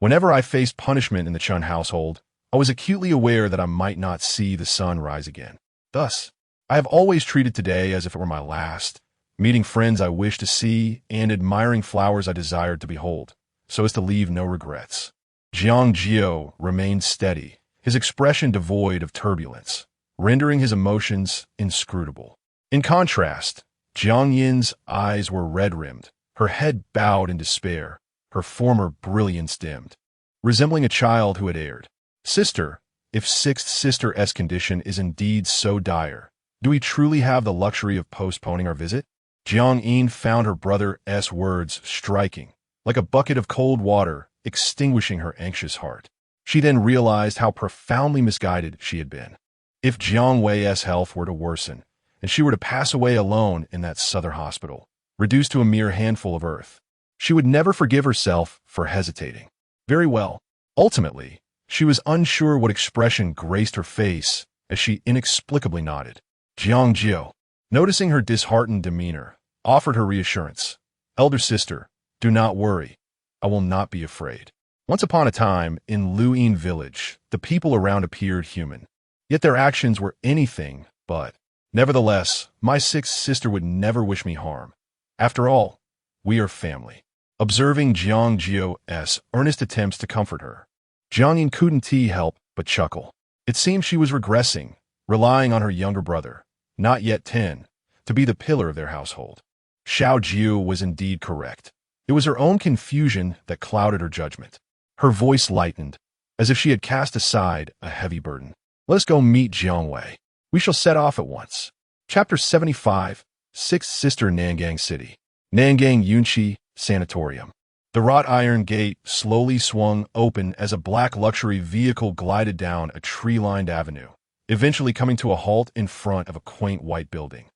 whenever I faced punishment in the Chen household, I was acutely aware that I might not see the sun rise again. Thus, I have always treated today as if it were my last, meeting friends I wished to see and admiring flowers I desired to behold, so as to leave no regrets. Jiang Jiu remained steady, his expression devoid of turbulence, rendering his emotions inscrutable. In contrast, Jiang Yin's eyes were red-rimmed, her head bowed in despair, her former brilliance dimmed, resembling a child who had erred. Sister, if sixth sister's condition is indeed so dire, do we truly have the luxury of postponing our visit? Jiang Yin found her brother's words striking, like a bucket of cold water, extinguishing her anxious heart. She then realized how profoundly misguided she had been. If Jiang Wei's health were to worsen, and she were to pass away alone in that southern hospital, reduced to a mere handful of earth, she would never forgive herself for hesitating. Very well. Ultimately, she was unsure what expression graced her face as she inexplicably nodded. Jiang Jiu, noticing her disheartened demeanor, offered her reassurance. Elder sister, do not worry. I will not be afraid. Once upon a time, in Luyin village, the people around appeared human. Yet their actions were anything but. Nevertheless, my sixth sister would never wish me harm. After all, we are family. Observing Jiang Jiu's earnest attempts to comfort her, Jiang Yin couldn't help but chuckle. It seemed she was regressing, relying on her younger brother, not yet 10, to be the pillar of their household. Xiao Jiu was indeed correct. It was her own confusion that clouded her judgment. Her voice lightened, as if she had cast aside a heavy burden. Let us go meet Jiang Wei. We shall set off at once. Chapter 75, Sixth Sister Nangang City. Nangang Yunqi Sanatorium. The wrought iron gate slowly swung open as a black luxury vehicle glided down a tree-lined avenue, eventually coming to a halt in front of a quaint white building.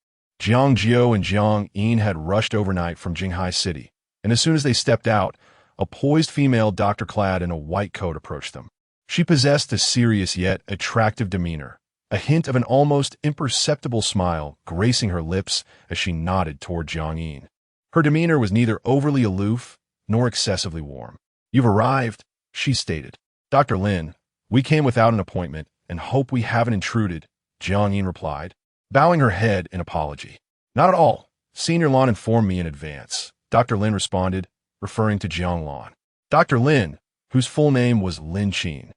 Jiang Jiu and Jiang Yin had rushed overnight from Jinghai City, and as soon as they stepped out, a poised female doctor clad in a white coat approached them. She possessed a serious yet attractive demeanor, a hint of an almost imperceptible smile gracing her lips as she nodded toward Jiang Yin. Her demeanor was neither overly aloof nor excessively warm. You've arrived, she stated. Dr. Lin, we came without an appointment and hope we haven't intruded, Jiang Yin replied, bowing her head in apology. Not at all. Senior Lan informed me in advance, Dr. Lin responded, referring to Jiang Lan. Dr. Lin, whose full name was Lin Qin,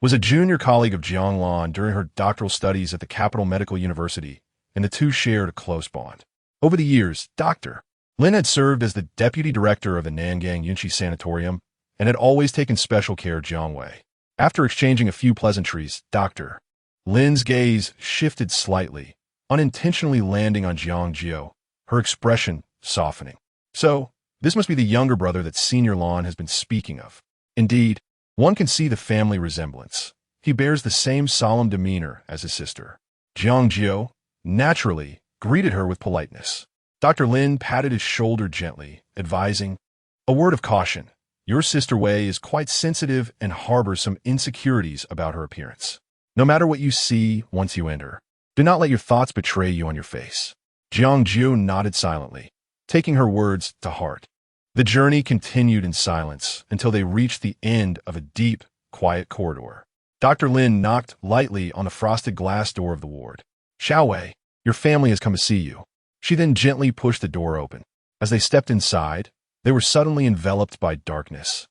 was a junior colleague of Jiang Lan during her doctoral studies at the Capital Medical University, and the two shared a close bond. Over the years, Dr. Lin had served as the deputy director of the Nangang Yunqi Sanatorium and had always taken special care of Jiang Wei. After exchanging a few pleasantries, Dr. Lin's gaze shifted slightly, unintentionally landing on Jiang Jiu, her expression softening. So, this must be the younger brother that Senior Lon has been speaking of. Indeed, one can see the family resemblance. He bears the same solemn demeanor as his sister. Jiang Jiu, naturally, greeted her with politeness. Dr. Lin patted his shoulder gently, advising, "A word of caution. Your sister Wei is quite sensitive and harbors some insecurities about her appearance. No matter what you see once you enter, do not let your thoughts betray you on your face." Jiang Jiu nodded silently, taking her words to heart. The journey continued in silence until they reached the end of a deep, quiet corridor. Dr. Lin knocked lightly on the frosted glass door of the ward. "Xiao Wei, your family has come to see you." She then gently pushed the door open. As they stepped inside, they were suddenly enveloped by darkness,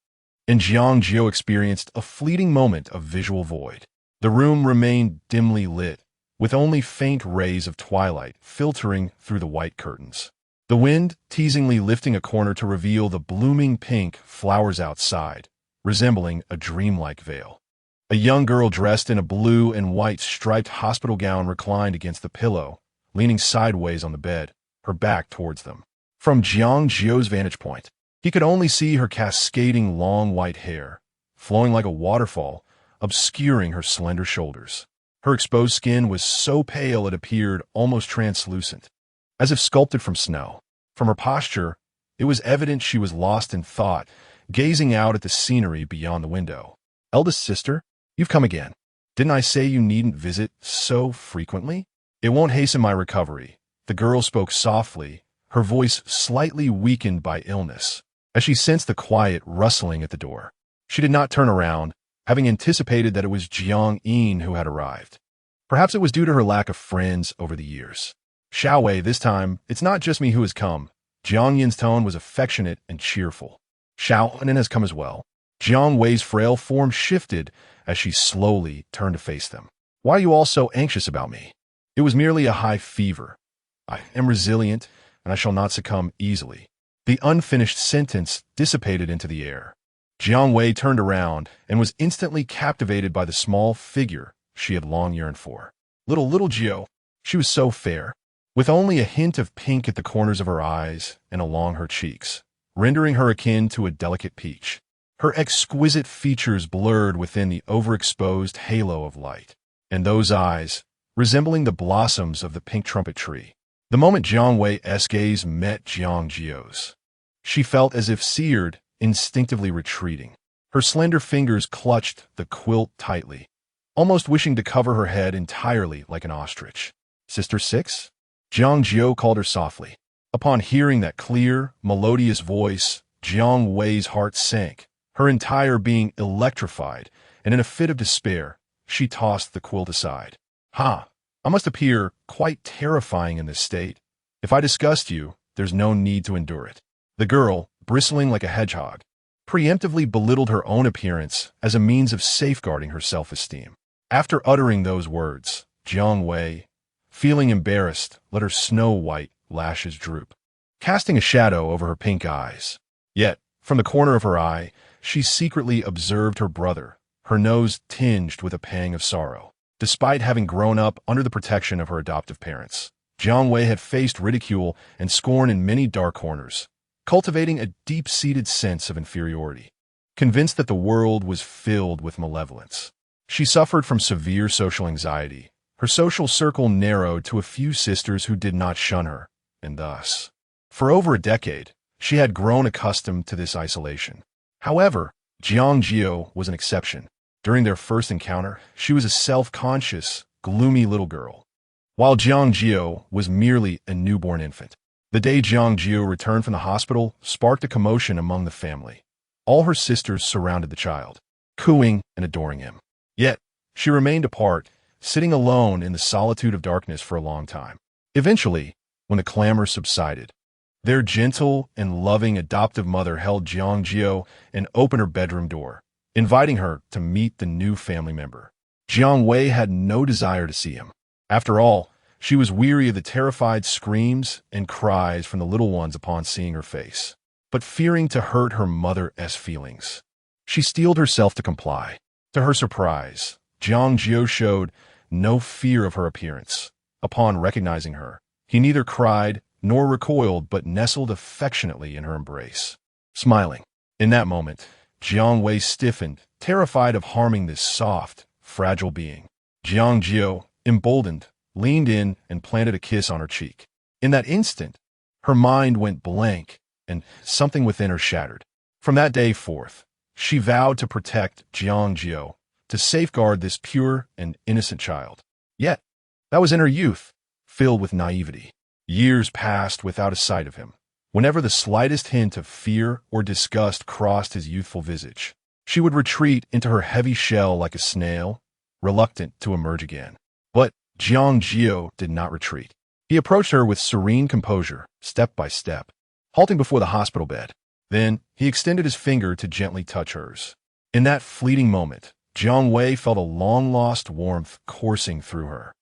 and Jiang Jiu experienced a fleeting moment of visual void. The room remained dimly lit, with only faint rays of twilight filtering through the white curtains. The wind teasingly lifting a corner to reveal the blooming pink flowers outside, resembling a dreamlike veil. A young girl dressed in a blue and white striped hospital gown reclined against the pillow, leaning sideways on the bed, her back towards them. From Jiang Jiu's vantage point, he could only see her cascading long white hair, flowing like a waterfall, obscuring her slender shoulders. Her exposed skin was so pale it appeared almost translucent, as if sculpted from snow. From her posture, it was evident she was lost in thought, gazing out at the scenery beyond the window. "Eldest sister, you've come again. Didn't I say you needn't visit so frequently? It won't hasten my recovery." The girl spoke softly, her voice slightly weakened by illness, as she sensed the quiet rustling at the door. She did not turn around, having anticipated that it was Jiang Yin who had arrived. Perhaps it was due to her lack of friends over the years. "Xiao Wei, this time, it's not just me who has come." Jiang Yin's tone was affectionate and cheerful. "Xiao Nen has come as well." Jiang Wei's frail form shifted as she slowly turned to face them. "Why are you all so anxious about me?" "It was merely a high fever. I am resilient, and I shall not succumb easily." The unfinished sentence dissipated into the air. Jiang Wei turned around and was instantly captivated by the small figure she had long yearned for. Little Jiu. She was so fair, with only a hint of pink at the corners of her eyes and along her cheeks, rendering her akin to a delicate peach. Her exquisite features blurred within the overexposed halo of light, and those eyes, resembling the blossoms of the pink trumpet tree. The moment Jiang Wei's gaze met Jiang Jiu's, she felt as if seared, instinctively retreating. Her slender fingers clutched the quilt tightly, almost wishing to cover her head entirely like an ostrich. "Sister Six?" Jiang Jiu called her softly. Upon hearing that clear, melodious voice, Jiang Wei's heart sank, her entire being electrified, and in a fit of despair, she tossed the quilt aside. "Ha! I must appear quite terrifying in this state. If I disgust you, there's no need to endure it." The girl, bristling like a hedgehog, preemptively belittled her own appearance as a means of safeguarding her self-esteem. After uttering those words, Jiang Wei, feeling embarrassed, let her snow-white lashes droop, casting a shadow over her pink eyes. Yet, from the corner of her eye, she secretly observed her brother, her nose tinged with a pang of sorrow. Despite having grown up under the protection of her adoptive parents, Jiang Wei had faced ridicule and scorn in many dark corners, cultivating a deep-seated sense of inferiority. Convinced that the world was filled with malevolence, she suffered from severe social anxiety. Her social circle narrowed to a few sisters who did not shun her, and thus, for over a decade, she had grown accustomed to this isolation. However, Jiang Jiu was an exception. During their first encounter, she was a self-conscious, gloomy little girl, while Jiang Jiu was merely a newborn infant. The day Jiang Jiu returned from the hospital sparked a commotion among the family. All her sisters surrounded the child, cooing and adoring him. Yet, she remained apart, sitting alone in the solitude of darkness for a long time. Eventually, when the clamor subsided, their gentle and loving adoptive mother held Jiang Jiu and opened her bedroom door, inviting her to meet the new family member. Jiang Wei had no desire to see him. After all, she was weary of the terrified screams and cries from the little ones upon seeing her face. But fearing to hurt her mother's feelings, she steeled herself to comply. To her surprise, Jiang Jiu showed no fear of her appearance. Upon recognizing her, he neither cried nor recoiled but nestled affectionately in her embrace, smiling. In that moment, Jiang Wei stiffened, terrified of harming this soft, fragile being. Jiang Jiu, emboldened, leaned in and planted a kiss on her cheek. In that instant, her mind went blank and something within her shattered. From that day forth, she vowed to protect Jiang Jiu, to safeguard this pure and innocent child. Yet, that was in her youth, filled with naivety. Years passed without a sight of him. Whenever the slightest hint of fear or disgust crossed his youthful visage, she would retreat into her heavy shell like a snail, reluctant to emerge again. But Jiang Jiu did not retreat. He approached her with serene composure, step by step, halting before the hospital bed. Then he extended his finger to gently touch hers. In that fleeting moment, Jiang Wei felt a long-lost warmth coursing through her,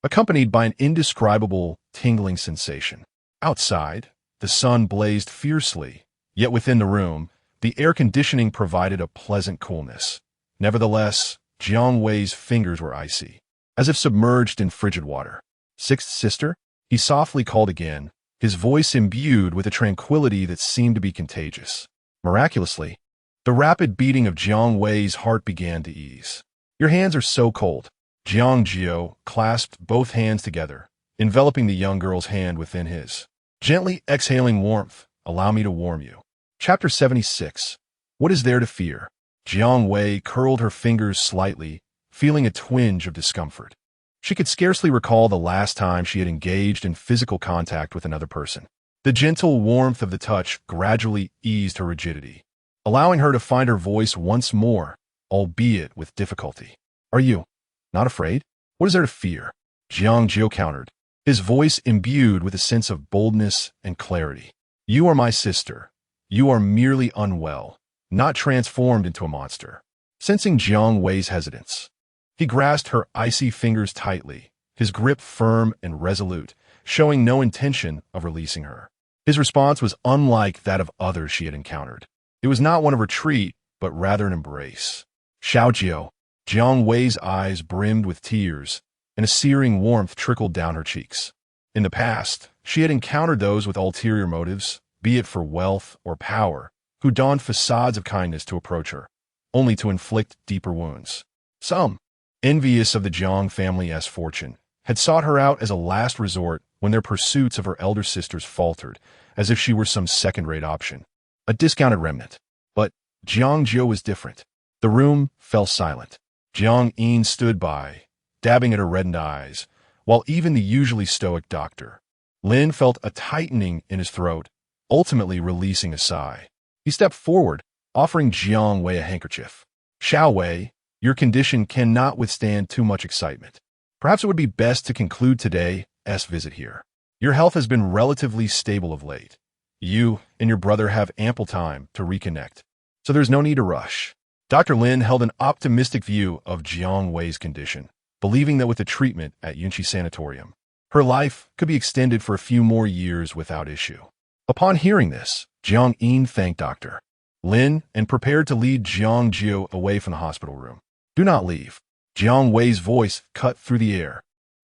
accompanied by an indescribable, tingling sensation. Outside, the sun blazed fiercely, yet within the room, the air conditioning provided a pleasant coolness. Nevertheless, Jiang Wei's fingers were icy, as if submerged in frigid water. "Sixth sister?" he softly called again, his voice imbued with a tranquility that seemed to be contagious. Miraculously, the rapid beating of Jiang Wei's heart began to ease. "Your hands are so cold." Jiang Jiu clasped both hands together, enveloping the young girl's hand within his. Gently exhaling warmth, "Allow me to warm you." Chapter 76. What is there to fear? Jiang Wei curled her fingers slightly, feeling a twinge of discomfort. She could scarcely recall the last time she had engaged in physical contact with another person. The gentle warmth of the touch gradually eased her rigidity, allowing her to find her voice once more, albeit with difficulty. "Are you not afraid? What is there to fear?" Jiang Jiu countered, his voice imbued with a sense of boldness and clarity. "You are my sister. You are merely unwell, not transformed into a monster." Sensing Jiang Wei's hesitance, he grasped her icy fingers tightly, his grip firm and resolute, showing no intention of releasing her. His response was unlike that of others she had encountered. It was not one of retreat, but rather an embrace. "Xiao." Jiang Wei's eyes brimmed with tears, and a searing warmth trickled down her cheeks. In the past, she had encountered those with ulterior motives, be it for wealth or power, who donned facades of kindness to approach her, only to inflict deeper wounds. Some, envious of the Jiang family's fortune, had sought her out as a last resort when their pursuits of her elder sisters faltered, as if she were some second-rate option, a discounted remnant. But Jiang Jiu was different. The room fell silent. Jiang Yin stood by, dabbing at her reddened eyes, while even the usually stoic Dr. Lin felt a tightening in his throat, ultimately releasing a sigh. He stepped forward, offering Jiang Wei a handkerchief. "Xiao Wei, your condition cannot withstand too much excitement. Perhaps it would be best to conclude today's visit here. Your health has been relatively stable of late. You and your brother have ample time to reconnect, so there's no need to rush." Dr. Lin held an optimistic view of Jiang Wei's condition, believing that with the treatment at Yunqi Sanatorium, her life could be extended for a few more years without issue. Upon hearing this, Jiang Yin thanked Dr. Lin and prepared to lead Jiang Jiu away from the hospital room. "Do not leave." Jiang Wei's voice cut through the air,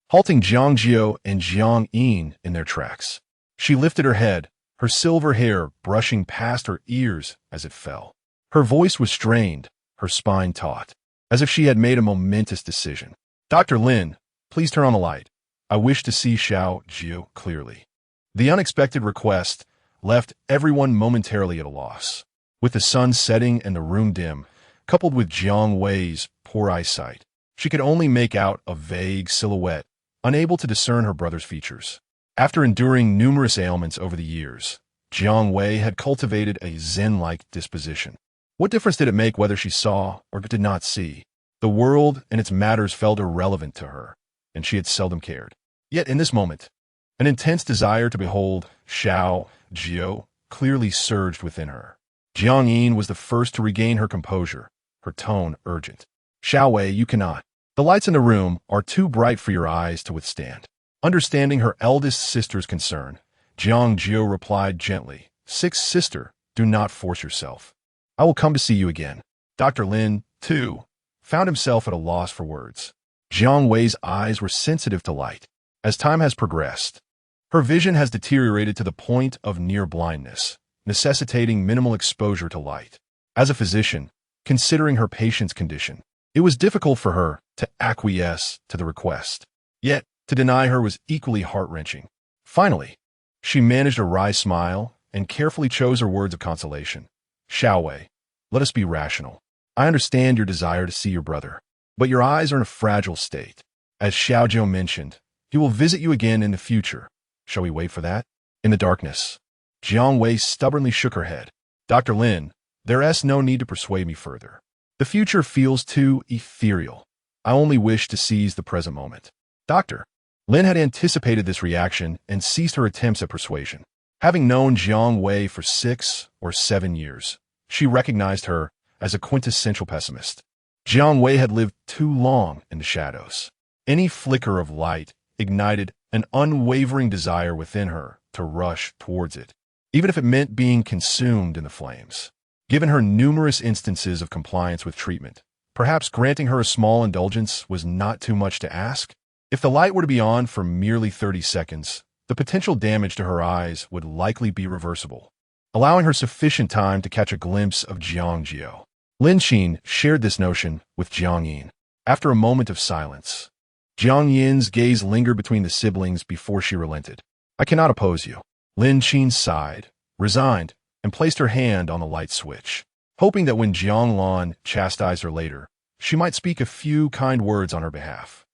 halting Jiang Jiu and Jiang Yin in their tracks. She lifted her head, her silver hair brushing past her ears as it fell. Her voice was strained, her spine taut, as if she had made a momentous decision. "Dr. Lin, please turn on the light. I wish to see Xiao Jiu clearly." The unexpected request left everyone momentarily at a loss. With the sun setting and the room dim, coupled with Jiang Wei's poor eyesight, she could only make out a vague silhouette, unable to discern her brother's features. After enduring numerous ailments over the years, Jiang Wei had cultivated a Zen-like disposition. What difference did it make whether she saw or did not see? The world and its matters felt irrelevant to her, and she had seldom cared. Yet in this moment, an intense desire to behold Xiao Jiu clearly surged within her. Jiang Yin was the first to regain her composure, her tone urgent. "Xiao Wei, you cannot. The lights in the room are too bright for your eyes to withstand." Understanding her eldest sister's concern, Jiang Jiu replied gently, "Sixth sister, do not force yourself. I will come to see you again." Dr. Lin, too, found himself at a loss for words. Jiang Wei's eyes were sensitive to light. As time has progressed, her vision has deteriorated to the point of near blindness, necessitating minimal exposure to light. As a physician, considering her patient's condition, it was difficult for her to acquiesce to the request. Yet, to deny her was equally heart-wrenching. Finally, she managed a wry smile and carefully chose her words of consolation. Xiaowei, let us be rational. I understand your desire to see your brother, but your eyes are in a fragile state. As Xiao Jiu mentioned, he will visit you again in the future. Shall we wait for that? In the darkness, Jiang Wei stubbornly shook her head. Dr. Lin, there's no need to persuade me further. The future feels too ethereal. I only wish to seize the present moment. Dr. Lin had anticipated this reaction and ceased her attempts at persuasion. Having known Jiang Wei for 6 or 7 years, she recognized her as a quintessential pessimist. Jiang Wei had lived too long in the shadows. Any flicker of light ignited an unwavering desire within her to rush towards it, even if it meant being consumed in the flames. Given her numerous instances of compliance with treatment, perhaps granting her a small indulgence was not too much to ask. If the light were to be on for merely 30 seconds, the potential damage to her eyes would likely be reversible, allowing her sufficient time to catch a glimpse of Jiang Jiu. Lin Qin shared this notion with Jiang Yin. After a moment of silence, Jiang Yin's gaze lingered between the siblings before she relented. I cannot oppose you. Lin Qin sighed, resigned, and placed her hand on the light switch, hoping that when Jiang Lan chastised her later, she might speak a few kind words on her behalf.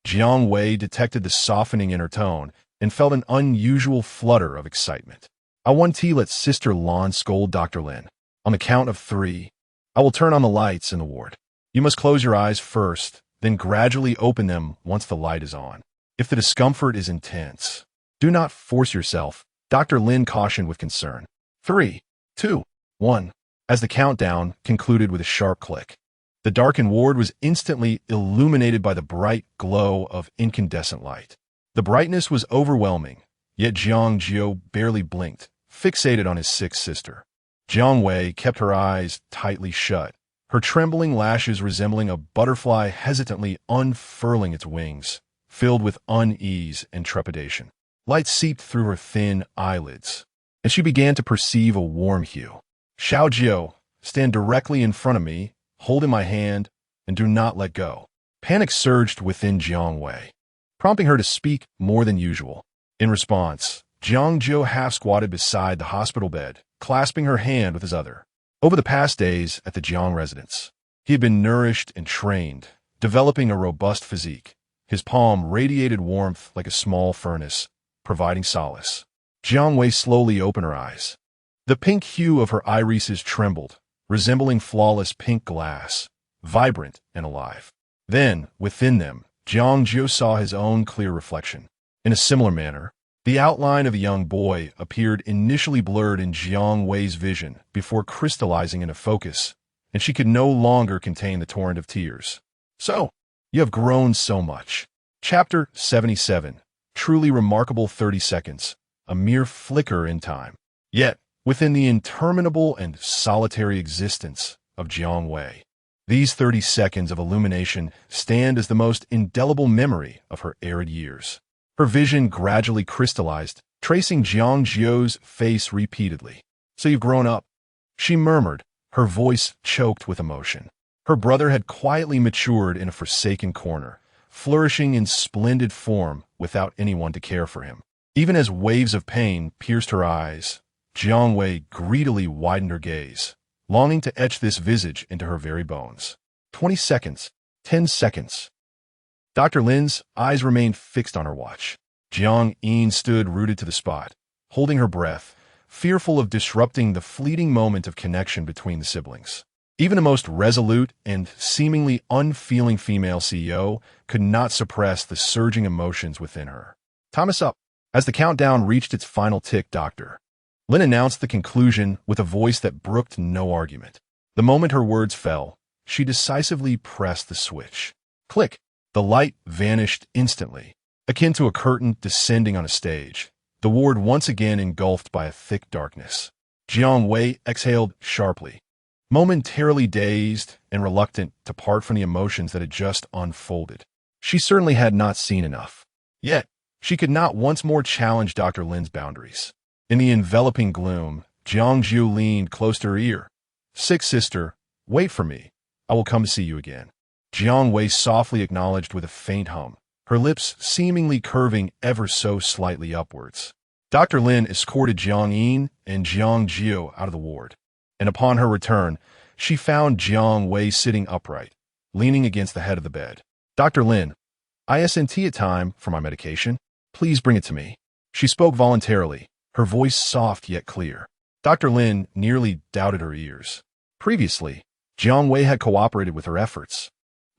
Jiang Wei detected the softening in her tone and felt an unusual flutter of excitement. I want to let Sister Lan scold Dr. Lin. On the count of 3, I will turn on the lights in the ward. You must close your eyes first, then gradually open them once the light is on. If the discomfort is intense, do not force yourself, Dr. Lin cautioned with concern. 3, 2, 1. As the countdown concluded with a sharp click, the darkened ward was instantly illuminated by the bright glow of incandescent light. The brightness was overwhelming, yet Jiang Jiu barely blinked, fixated on his sick sister. Jiang Wei kept her eyes tightly shut, her trembling lashes resembling a butterfly hesitantly unfurling its wings, filled with unease and trepidation. Light seeped through her thin eyelids, and she began to perceive a warm hue. Xiao Jiu, stand directly in front of me, hold in my hand, and do not let go. Panic surged within Jiang Wei, prompting her to speak more than usual. In response, Jiang Jiu half-squatted beside the hospital bed, clasping her hand with his other. Over the past days at the Jiang residence, he had been nourished and trained, developing a robust physique. His palm radiated warmth like a small furnace, providing solace. Jiang Wei slowly opened her eyes. The pink hue of her irises trembled, resembling flawless pink glass, vibrant and alive. Then, within them, Jiang Jiu saw his own clear reflection. In a similar manner, the outline of a young boy appeared initially blurred in Jiang Wei's vision before crystallizing into focus, and she could no longer contain the torrent of tears. So, you have grown so much. Chapter 77. Truly remarkable 30 seconds, a mere flicker in time. Yet, within the interminable and solitary existence of Jiang Wei, these 30 seconds of illumination stand as the most indelible memory of her arid years. Her vision gradually crystallized, tracing Jiang Jiu's face repeatedly. So you've grown up, she murmured, her voice choked with emotion. Her brother had quietly matured in a forsaken corner, flourishing in splendid form without anyone to care for him. Even as waves of pain pierced her eyes, Jiang Wei greedily widened her gaze, longing to etch this visage into her very bones. 20 seconds, 10 seconds. Dr. Lin's eyes remained fixed on her watch. Jiang Yin stood rooted to the spot, holding her breath, fearful of disrupting the fleeting moment of connection between the siblings. Even the most resolute and seemingly unfeeling female CEO could not suppress the surging emotions within her. Time is up. As the countdown reached its final tick, Dr. Lin announced the conclusion with a voice that brooked no argument. The moment her words fell, she decisively pressed the switch. Click! The light vanished instantly, akin to a curtain descending on a stage, the ward once again engulfed by a thick darkness. Jiang Wei exhaled sharply, momentarily dazed and reluctant to part from the emotions that had just unfolded. She certainly had not seen enough. Yet, she could not once more challenge Dr. Lin's boundaries. In the enveloping gloom, Jiang Jiu leaned close to her ear. "Sick sister, wait for me. I will come to see you again." Jiang Wei softly acknowledged with a faint hum, her lips seemingly curving ever so slightly upwards. Dr. Lin escorted Jiang Yin and Jiang Jiu out of the ward, and upon her return, she found Jiang Wei sitting upright, leaning against the head of the bed. "Dr. Lin, isn't it time for my medication? Please bring it to me." She spoke voluntarily, her voice soft yet clear. Dr. Lin nearly doubted her ears. Previously, Jiang Wei had cooperated with her efforts,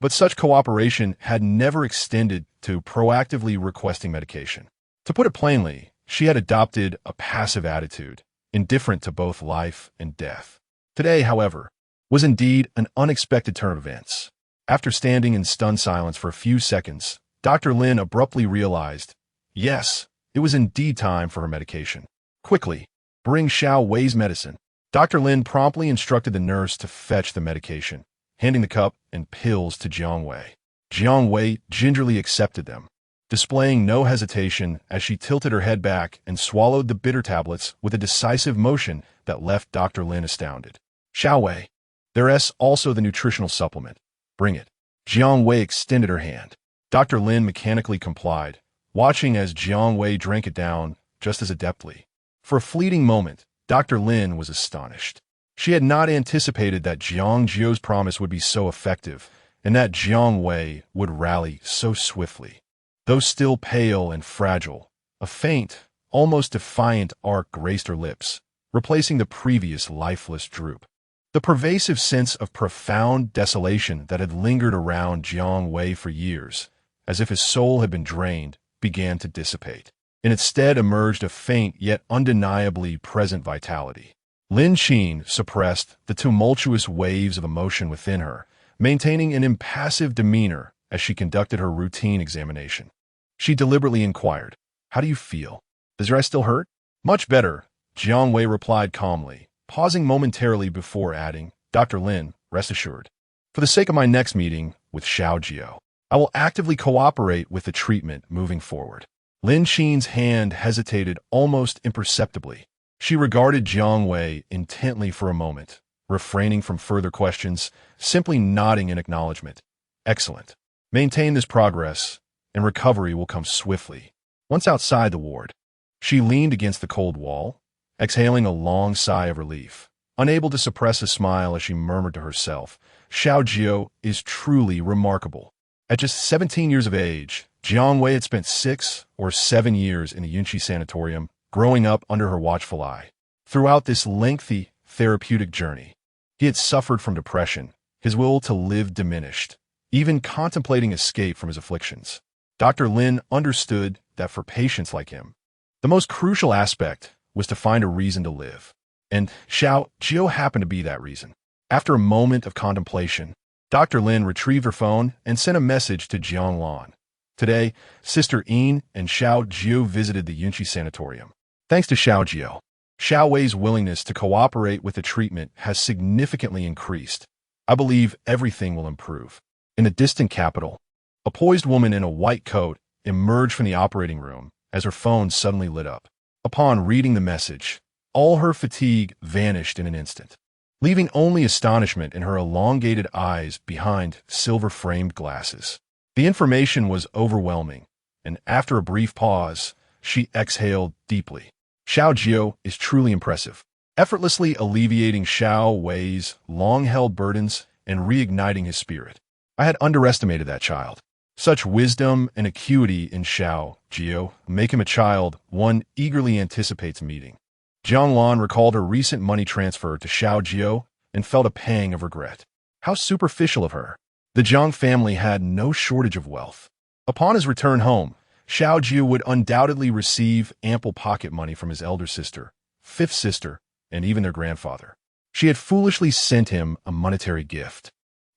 but such cooperation had never extended to proactively requesting medication. To put it plainly, she had adopted a passive attitude, indifferent to both life and death. Today, however, was indeed an unexpected turn of events. After standing in stunned silence for a few seconds, Dr. Lin abruptly realized, yes, it was indeed time for her medication. "Quickly, bring Xiao Wei's medicine." Dr. Lin promptly instructed the nurse to fetch the medication, handing the cup and pills to Jiang Wei. Jiang Wei gingerly accepted them, displaying no hesitation as she tilted her head back and swallowed the bitter tablets with a decisive motion that left Dr. Lin astounded. "Xiao Wei, there's also the nutritional supplement. Bring it." Jiang Wei extended her hand. Dr. Lin mechanically complied, watching as Jiang Wei drank it down just as adeptly. For a fleeting moment, Dr. Lin was astonished. She had not anticipated that Jiang Jiu's promise would be so effective, and that Jiang Wei would rally so swiftly. Though still pale and fragile, a faint, almost defiant arc graced her lips, replacing the previous lifeless droop. The pervasive sense of profound desolation that had lingered around Jiang Wei for years, as if his soul had been drained, began to dissipate. And instead emerged a faint yet undeniably present vitality. Lin Qin suppressed the tumultuous waves of emotion within her, maintaining an impassive demeanor as she conducted her routine examination. She deliberately inquired, "How do you feel? Does your eye still hurt?" "Much better," Jiang Wei replied calmly, pausing momentarily before adding, "Dr. Lin, rest assured. For the sake of my next meeting with Xiao Jiu, I will actively cooperate with the treatment moving forward." Lin Qin's hand hesitated almost imperceptibly. She regarded Jiang Wei intently for a moment, refraining from further questions, simply nodding in acknowledgement. "Excellent. Maintain this progress, and recovery will come swiftly." Once outside the ward, she leaned against the cold wall, exhaling a long sigh of relief, unable to suppress a smile as she murmured to herself, "Xiao Jiu is truly remarkable." At just 17 years of age, Jiang Wei had spent 6 or 7 years in the Yunqi sanatorium, growing up under her watchful eye. Throughout this lengthy, therapeutic journey, he had suffered from depression, his will to live diminished, even contemplating escape from his afflictions. Dr. Lin understood that for patients like him, the most crucial aspect was to find a reason to live. And Xiao Jiu happened to be that reason. After a moment of contemplation, Dr. Lin retrieved her phone and sent a message to Jiang Lan. Today, Sister Yin and Xiao Jiu visited the Yunqi sanatorium. Thanks to Xiao Jiu, Xiao Wei's willingness to cooperate with the treatment has significantly increased. I believe everything will improve. In the distant capital, a poised woman in a white coat emerged from the operating room as her phone suddenly lit up. Upon reading the message, all her fatigue vanished in an instant, leaving only astonishment in her elongated eyes behind silver-framed glasses. The information was overwhelming, and after a brief pause, she exhaled deeply. Xiao Jiu is truly impressive, effortlessly alleviating Xiao Wei's long-held burdens and reigniting his spirit. I had underestimated that child. Such wisdom and acuity in Xiao Jiu make him a child one eagerly anticipates meeting. Jiang Lan recalled her recent money transfer to Xiao Jiu and felt a pang of regret. How superficial of her. The Jiang family had no shortage of wealth. Upon his return home, Xiao Jiu would undoubtedly receive ample pocket money from his elder sister, fifth sister, and even their grandfather. She had foolishly sent him a monetary gift,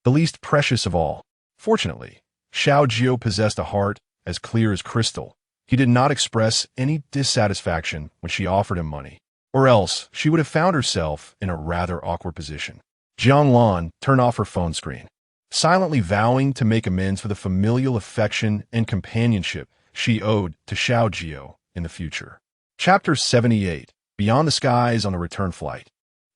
the least precious of all. Fortunately, Xiao Jiu possessed a heart as clear as crystal. He did not express any dissatisfaction when she offered him money, or else she would have found herself in a rather awkward position. Jiang Lan turned off her phone screen, silently vowing to make amends for the familial affection and companionship she owed to Xiao Jiu in the future. Chapter 78. Beyond the Skies on a Return Flight.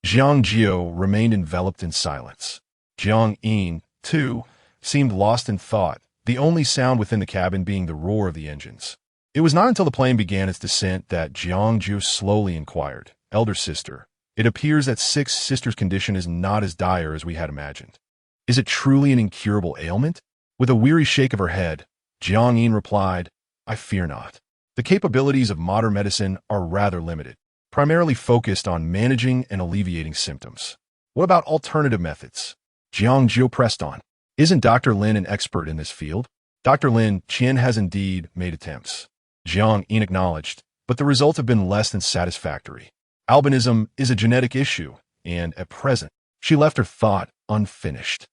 Jiang Jiu remained enveloped in silence. Jiang Yin, too, seemed lost in thought, the only sound within the cabin being the roar of the engines. It was not until the plane began its descent that Jiang Jiu slowly inquired, "Elder sister, it appears that Six Sister's condition is not as dire as we had imagined. Is it truly an incurable ailment?" With a weary shake of her head, Jiang Yin replied, "I fear not. The capabilities of modern medicine are rather limited, primarily focused on managing and alleviating symptoms. What about alternative methods?" Jiang Jiu pressed on. "Isn't Dr. Lin an expert in this field?" "Dr. Lin Qian has indeed made attempts," Jiang Yin acknowledged, "but the results have been less than satisfactory. Albinism is a genetic issue, and at present," she left her thought unfinished.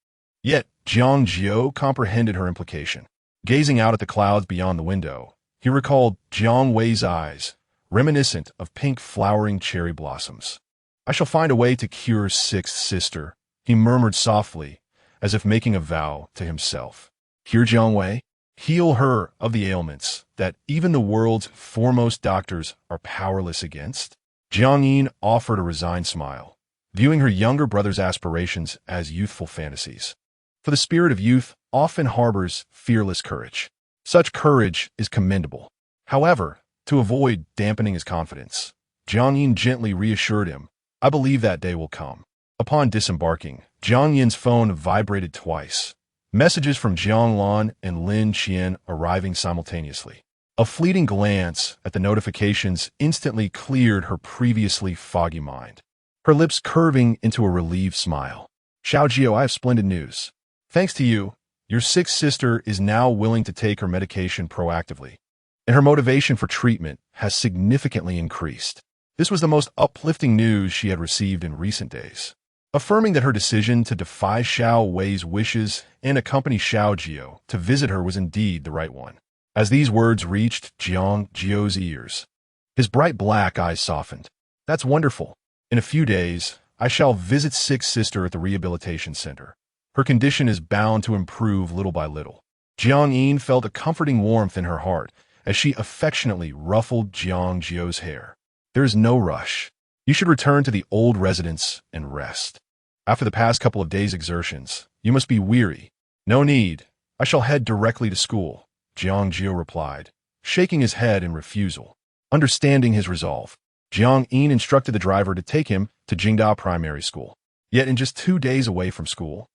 Yet Jiang Jiu comprehended her implication. Gazing out at the clouds beyond the window, he recalled Jiang Wei's eyes, reminiscent of pink flowering cherry blossoms. "I shall find a way to cure Sixth Sister," he murmured softly, as if making a vow to himself. "Cure Jiang Wei? Heal her of the ailments that even the world's foremost doctors are powerless against?" Jiang Yin offered a resigned smile, viewing her younger brother's aspirations as youthful fantasies. For the spirit of youth often harbors fearless courage. Such courage is commendable. However, to avoid dampening his confidence, Jiang Yin gently reassured him, "I believe that day will come." Upon disembarking, Jiang Yin's phone vibrated twice, messages from Jiang Lan and Lin Qian arriving simultaneously. A fleeting glance at the notifications instantly cleared her previously foggy mind, her lips curving into a relieved smile. "Xiao Jiu, I have splendid news. Thanks to you, your sixth sister is now willing to take her medication proactively, and her motivation for treatment has significantly increased." This was the most uplifting news she had received in recent days, affirming that her decision to defy Xiao Wei's wishes and accompany Xiao Jiu to visit her was indeed the right one. As these words reached Jiang Jiu's ears, his bright black eyes softened. "That's wonderful. In a few days, I shall visit Sixth Sister at the rehabilitation center. Her condition is bound to improve little by little." Jiang Yin felt a comforting warmth in her heart as she affectionately ruffled Jiang Jiu's hair. "There is no rush. You should return to the old residence and rest. After the past couple of days' exertions, you must be weary." "No need. I shall head directly to school," Jiang Jiu replied, shaking his head in refusal. Understanding his resolve, Jiang Yin instructed the driver to take him to Jinghai Primary School. Yet in just 2 days away from school,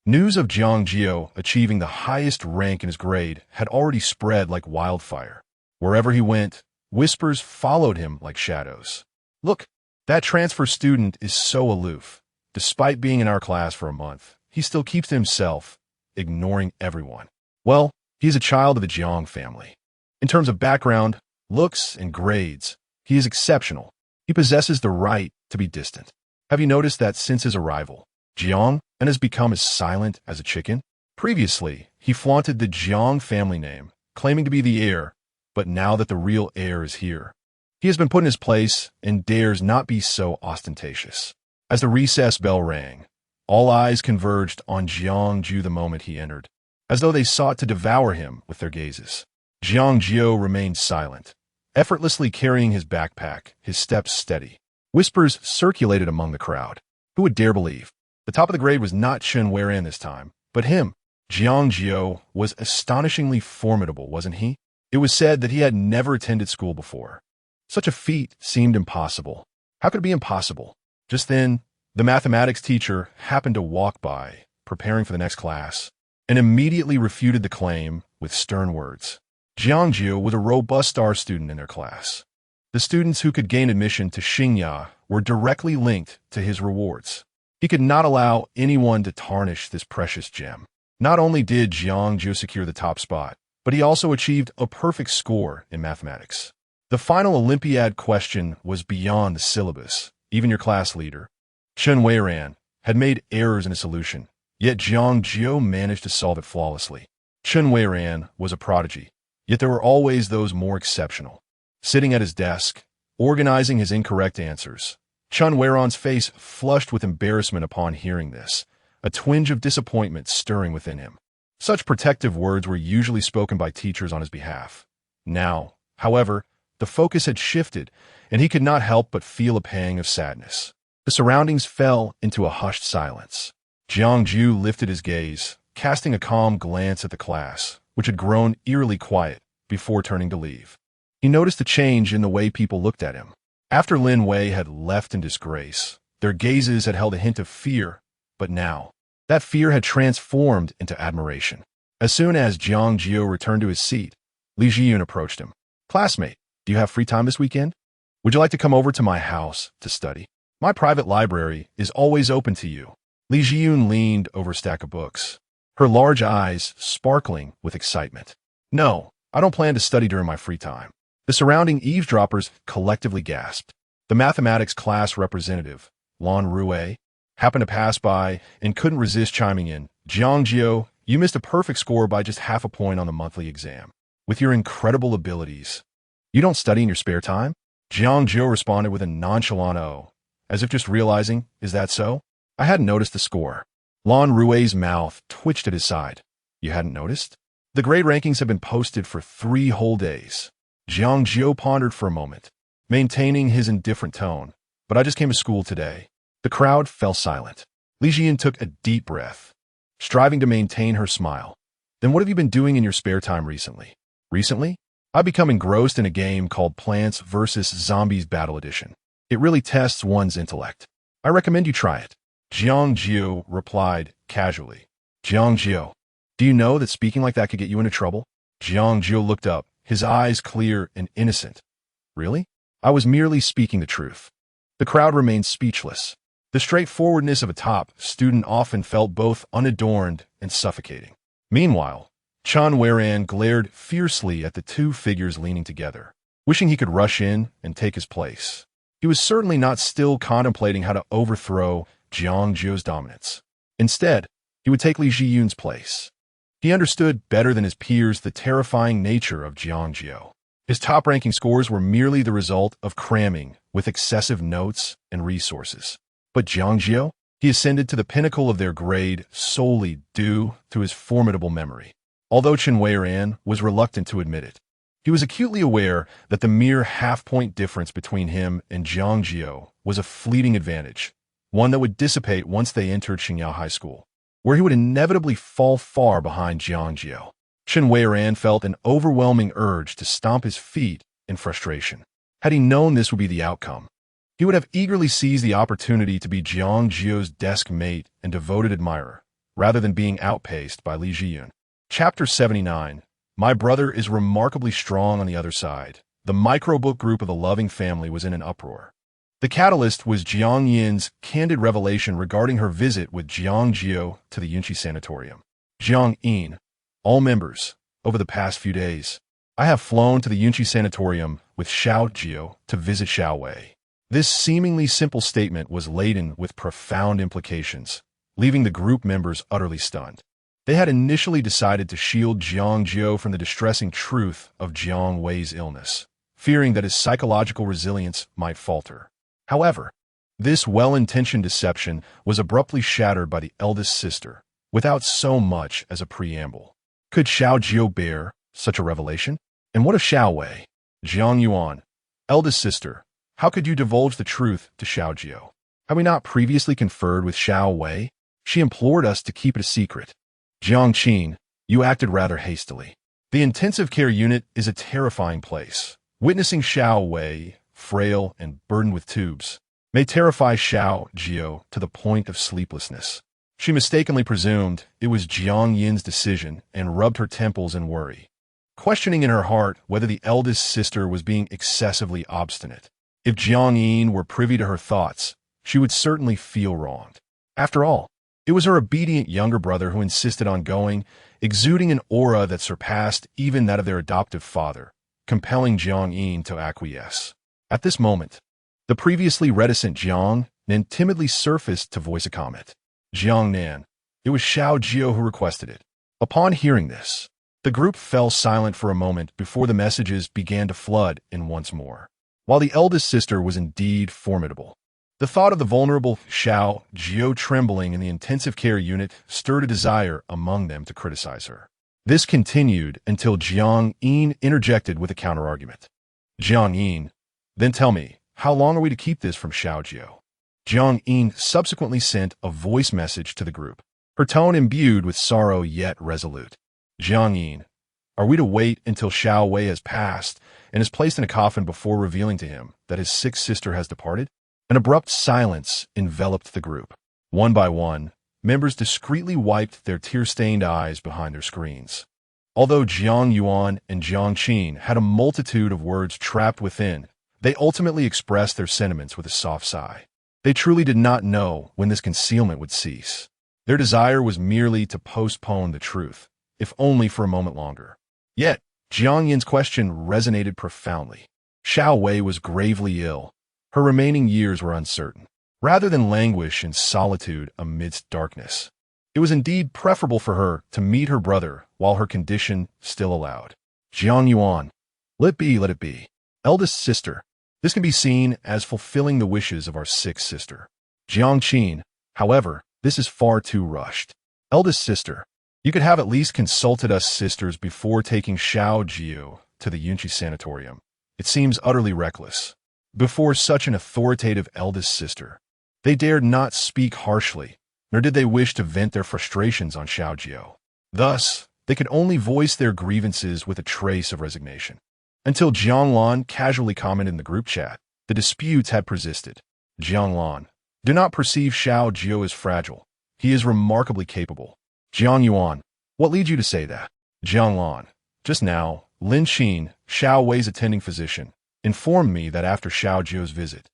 news of Jiang Jiu achieving the highest rank in his grade had already spread like wildfire. Wherever he went, whispers followed him like shadows. "Look, that transfer student is so aloof. Despite being in our class for a month, he still keeps to himself, ignoring everyone." Well, he is a child of the Jiang family. In terms of background, looks, and grades, he is exceptional. He possesses the right to be distant. Have you noticed that since his arrival, Jiang has become as silent as a chicken? Previously, he flaunted the Jiang family name, claiming to be the heir, but now that the real heir is here, he has been put in his place and dares not be so ostentatious. As the recess bell rang, all eyes converged on Jiang Jiu the moment he entered, as though they sought to devour him with their gazes. Jiang Jiu remained silent, effortlessly carrying his backpack, his steps steady. Whispers circulated among the crowd. Who would dare believe? The top of the grade was not Chen Yao this time, but him. Jiang Jiu was astonishingly formidable, wasn't he? It was said that he had never attended school before. Such a feat seemed impossible. How could it be impossible? Just then, the mathematics teacher happened to walk by, preparing for the next class, and immediately refuted the claim with stern words. Jiang Jiu was a robust star student in their class. The students who could gain admission to Chen Yao were directly linked to his rewards. He could not allow anyone to tarnish this precious gem. Not only did Jiang Jiu secure the top spot, but he also achieved a perfect score in mathematics. The final Olympiad question was beyond the syllabus. Even your class leader, Chen Yao, had made errors in his solution, yet Jiang Jiu managed to solve it flawlessly. Chen Yao was a prodigy, yet there were always those more exceptional. Sitting at his desk, organizing his incorrect answers, Chen Weiron's face flushed with embarrassment upon hearing this, a twinge of disappointment stirring within him. Such protective words were usually spoken by teachers on his behalf. Now, however, the focus had shifted, and he could not help but feel a pang of sadness. The surroundings fell into a hushed silence. Jiang Jiu lifted his gaze, casting a calm glance at the class, which had grown eerily quiet, before turning to leave. He noticed a change in the way people looked at him. After Lin Wei had left in disgrace, their gazes had held a hint of fear, but now, that fear had transformed into admiration. As soon as Jiang Jiu returned to his seat, Li Jiyun approached him. "Classmate, do you have free time this weekend? Would you like to come over to my house to study? My private library is always open to you." Li Jiyun leaned over a stack of books, her large eyes sparkling with excitement. "No, I don't plan to study during my free time." The surrounding eavesdroppers collectively gasped. The mathematics class representative, Lan Rue, happened to pass by and couldn't resist chiming in. "Jiang Jiu, you missed a perfect score by just half a point on the monthly exam. With your incredible abilities, you don't study in your spare time?" Jiang Jiu responded with a nonchalant "oh," as if just realizing, "Is that so? I hadn't noticed the score." Lan Rue's mouth twitched at his side. "You hadn't noticed? The grade rankings have been posted for 3 whole days." Jiang Jiu pondered for a moment, maintaining his indifferent tone. "But I just came to school today." The crowd fell silent. Li Jiyun took a deep breath, striving to maintain her smile. "Then what have you been doing in your spare time recently?" "Recently? I've become engrossed in a game called Plants vs. Zombies Battle Edition. It really tests one's intellect. I recommend you try it." Jiang Jiu replied casually. "Jiang Jiu, do you know that speaking like that could get you into trouble?" Jiang Jiu looked up, his eyes clear and innocent. "Really? I was merely speaking the truth." The crowd remained speechless. The straightforwardness of a top student often felt both unadorned and suffocating. Meanwhile, Chen Weiron glared fiercely at the two figures leaning together, wishing he could rush in and take his place. He was certainly not still contemplating how to overthrow Jiang Jiu's dominance. Instead, he would take Li Jiyun's place. He understood better than his peers the terrifying nature of Jiang Jiu. His top-ranking scores were merely the result of cramming with excessive notes and resources. But Jiang Jiu, he ascended to the pinnacle of their grade solely due to his formidable memory. Although Chen Weiron was reluctant to admit it, he was acutely aware that the mere half-point difference between him and Jiang Jiu was a fleeting advantage, one that would dissipate once they entered Jinghai High School, where he would inevitably fall far behind Jiang Jiu. Chen Weiron felt an overwhelming urge to stomp his feet in frustration. Had he known this would be the outcome, he would have eagerly seized the opportunity to be Jiang Jiu's desk mate and devoted admirer, rather than being outpaced by Li Jiyun. Chapter 79. My brother is remarkably strong on the other side. The microbook group of the loving family was in an uproar. The catalyst was Jiang Yin's candid revelation regarding her visit with Jiang Jiu to the Yunqi Sanatorium. "Jiang Yin, all members, over the past few days, I have flown to the Yunqi Sanatorium with Xiao Jiu to visit Xiao Wei." This seemingly simple statement was laden with profound implications, leaving the group members utterly stunned. They had initially decided to shield Jiang Jiu from the distressing truth of Jiang Wei's illness, fearing that his psychological resilience might falter. However, this well-intentioned deception was abruptly shattered by the eldest sister, without so much as a preamble. Could Xiao Jiu bear such a revelation? And what of Xiao Wei? "Jiang Yuan, eldest sister, how could you divulge the truth to Xiao Jiu? Have we not previously conferred with Xiao Wei? She implored us to keep it a secret." "Jiang Qin, you acted rather hastily. The intensive care unit is a terrifying place. Witnessing Xiao Wei, frail and burdened with tubes, may terrify Xiao Jiu to the point of sleeplessness." She mistakenly presumed it was Jiang Yin's decision and rubbed her temples in worry, questioning in her heart whether the eldest sister was being excessively obstinate. If Jiang Yin were privy to her thoughts, she would certainly feel wronged. After all, it was her obedient younger brother who insisted on going, exuding an aura that surpassed even that of their adoptive father, compelling Jiang Yin to acquiesce. At this moment, the previously reticent Jiang Nan timidly surfaced to voice a comment. "Jiang Nan, it was Xiao Jiu who requested it." Upon hearing this, the group fell silent for a moment before the messages began to flood in once more. While the eldest sister was indeed formidable, The thought of the vulnerable Xiao Jiu trembling in the intensive care unit stirred a desire among them to criticize her. This continued until Jiang Jiu interjected with a counterargument. Jiang Jiu, then tell me, how long are we to keep this from Xiao Jiu? Jiang Jiu subsequently sent a voice message to the group, her tone imbued with sorrow yet resolute. Jiang Jiu, are we to wait until Xiao Wei has passed and is placed in a coffin before revealing to him that his sick sister has departed? An abrupt silence enveloped the group. One by one, members discreetly wiped their tear-stained eyes behind their screens. Although Jiang Yuan and Jiang Qin had a multitude of words trapped within, they ultimately expressed their sentiments with a soft sigh. They truly did not know when this concealment would cease. Their desire was merely to postpone the truth, if only for a moment longer. Yet, Jiang Yin's question resonated profoundly. Xiao Wei was gravely ill. Her remaining years were uncertain. Rather than languish in solitude amidst darkness, it was indeed preferable for her to meet her brother while her condition still allowed. Jiang Yuan, let it be, let it be. Eldest sister, this can be seen as fulfilling the wishes of our sick sister. Jiang Qin, however, this is far too rushed. Eldest sister, you could have at least consulted us sisters before taking Xiao Jiu to the Yunqi sanatorium. It seems utterly reckless. Before such an authoritative eldest sister, they dared not speak harshly, nor did they wish to vent their frustrations on Xiao Jiu. Thus, they could only voice their grievances with a trace of resignation. Until Jiang Lan casually commented in the group chat, the disputes had persisted. Jiang Lan, do not perceive Xiao Jiu as fragile. He is remarkably capable. Jiang Yuan, what leads you to say that? Jiang Lan, just now, Lin Qin, Xiao Wei's attending physician, informed me that after Xiao Jiu's visit,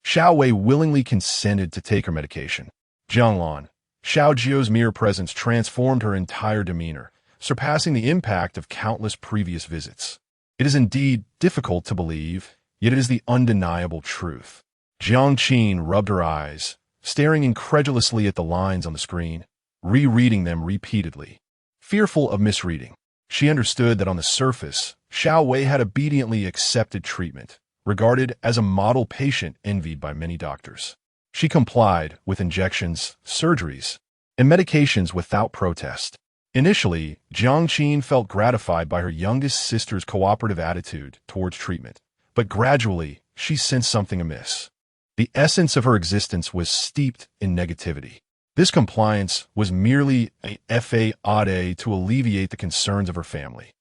Xiao Wei willingly consented to take her medication. Jiang Lan, Xiao Jiu's mere presence transformed her entire demeanor, surpassing the impact of countless previous visits. It is indeed difficult to believe, yet it is the undeniable truth. Jiang Qin rubbed her eyes, staring incredulously at the lines on the screen, rereading them repeatedly. Fearful of misreading, she understood that on the surface, Xiao Wei had obediently accepted treatment, regarded as a model patient envied by many doctors. She complied with injections, surgeries, and medications without protest. Initially, Jiang Qin felt gratified by her youngest sister's cooperative attitude towards treatment, but gradually, she sensed something amiss. The essence of her existence was steeped in negativity. This compliance was merely a fade to alleviate the concerns of her family.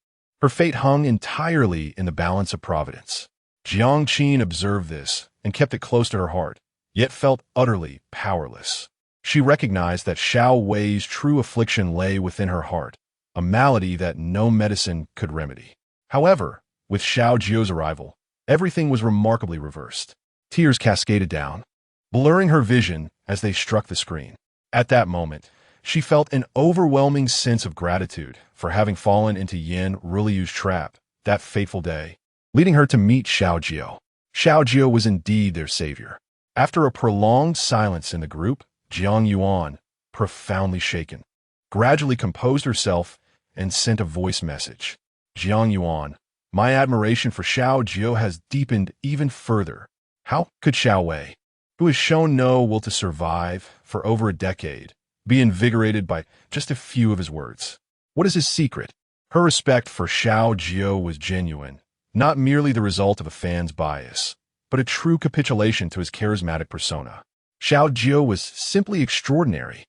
Her fate hung entirely in the balance of providence. Jiang Qin observed this and kept it close to her heart, yet felt utterly powerless. She recognized that Xiao Wei's true affliction lay within her heart, a malady that no medicine could remedy. However, with Xiao Jiu's arrival, everything was remarkably reversed. Tears cascaded down, blurring her vision as they struck the screen. At that moment, she felt an overwhelming sense of gratitude for having fallen into Yin Ruliu's trap that fateful day, leading her to meet Xiao Jiu. Xiao Jiu was indeed their savior. After a prolonged silence in the group, Jiang Yuan, profoundly shaken, gradually composed herself and sent a voice message. Jiang Yuan, my admiration for Xiao Jiu has deepened even further. How could Xiao Wei, who has shown no will to survive for over a decade, be invigorated by just a few of his words? What is his secret? Her respect for Xiao Jiu was genuine, not merely the result of a fan's bias, but a true capitulation to his charismatic persona. Xiao Jiu was simply extraordinary.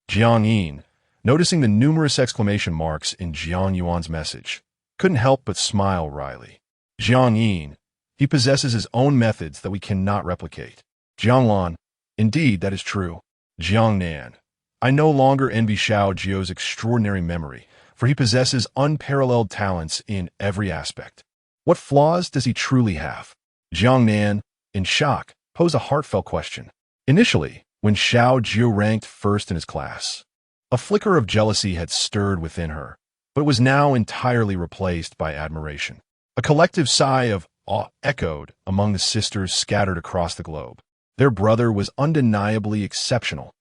Jiang Yin, noticing the numerous exclamation marks in Jiang Yuan's message, couldn't help but smile wryly. Jiang Yin, he possesses his own methods that we cannot replicate. Jiang Lan, indeed, that is true. Jiang Nan, I no longer envy Xiao Jiu's extraordinary memory, for he possesses unparalleled talents in every aspect. What flaws does he truly have? Jiang Nan, in shock, posed a heartfelt question. Initially, when Xiao Jiu ranked first in his class, a flicker of jealousy had stirred within her, but was now entirely replaced by admiration. A collective sigh of awe echoed among the sisters scattered across the globe. Their brother was undeniably exceptional.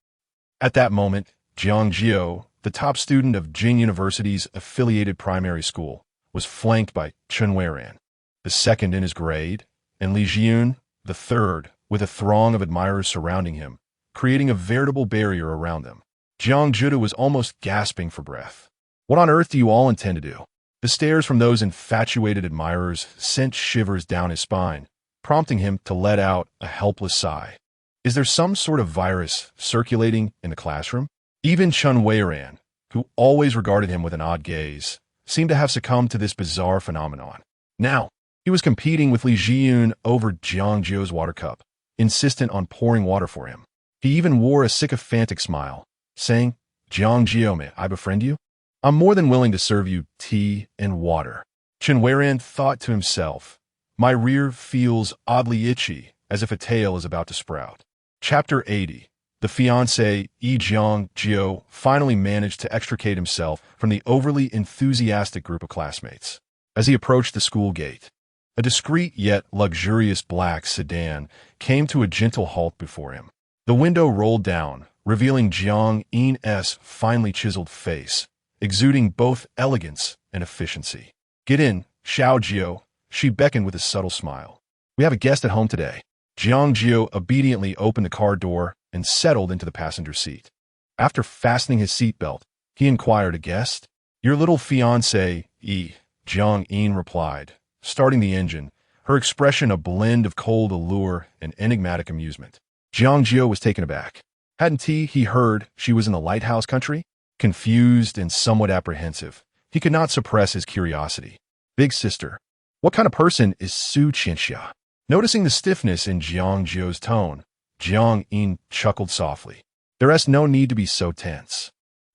At that moment, Jiang Jiu, the top student of Jing University's affiliated primary school, was flanked by Chen Weiran, the second in his grade, and Li Jiun, the third, with a throng of admirers surrounding him, creating a veritable barrier around them. Jiang Jiu was almost gasping for breath. What on earth do you all intend to do? The stares from those infatuated admirers sent shivers down his spine, prompting him to let out a helpless sigh. Is there some sort of virus circulating in the classroom? Even Chen Yao, who always regarded him with an odd gaze, seemed to have succumbed to this bizarre phenomenon. Now, he was competing with Li Jiyun over Jiang Jiu's water cup, insistent on pouring water for him. He even wore a sycophantic smile, saying, "Jiang Jiu, may I befriend you? I'm more than willing to serve you tea and water." Chen Yao thought to himself, "My rear feels oddly itchy, as if a tail is about to sprout." Chapter 80. The fiancé, Jiang Jiu, finally managed to extricate himself from the overly enthusiastic group of classmates. As he approached the school gate, a discreet yet luxurious black sedan came to a gentle halt before him. The window rolled down, revealing Jiang Yin's finely chiseled face, exuding both elegance and efficiency. "Get in, Xiao Jiu," she beckoned with a subtle smile. "We have a guest at home today." Jiang Jiu obediently opened the car door and settled into the passenger seat. After fastening his seatbelt, he inquired, "A guest?" "Your little fiancé, Jiang Yin replied, starting the engine, her expression a blend of cold allure and enigmatic amusement. Jiang Jiu was taken aback. Hadn't he heard she was in the lighthouse country? Confused and somewhat apprehensive, he could not suppress his curiosity. "Big sister, what kind of person is Su Qianxia?" Noticing the stiffness in Jiang Jiu's tone, Jiang Yin chuckled softly. "There is no need to be so tense.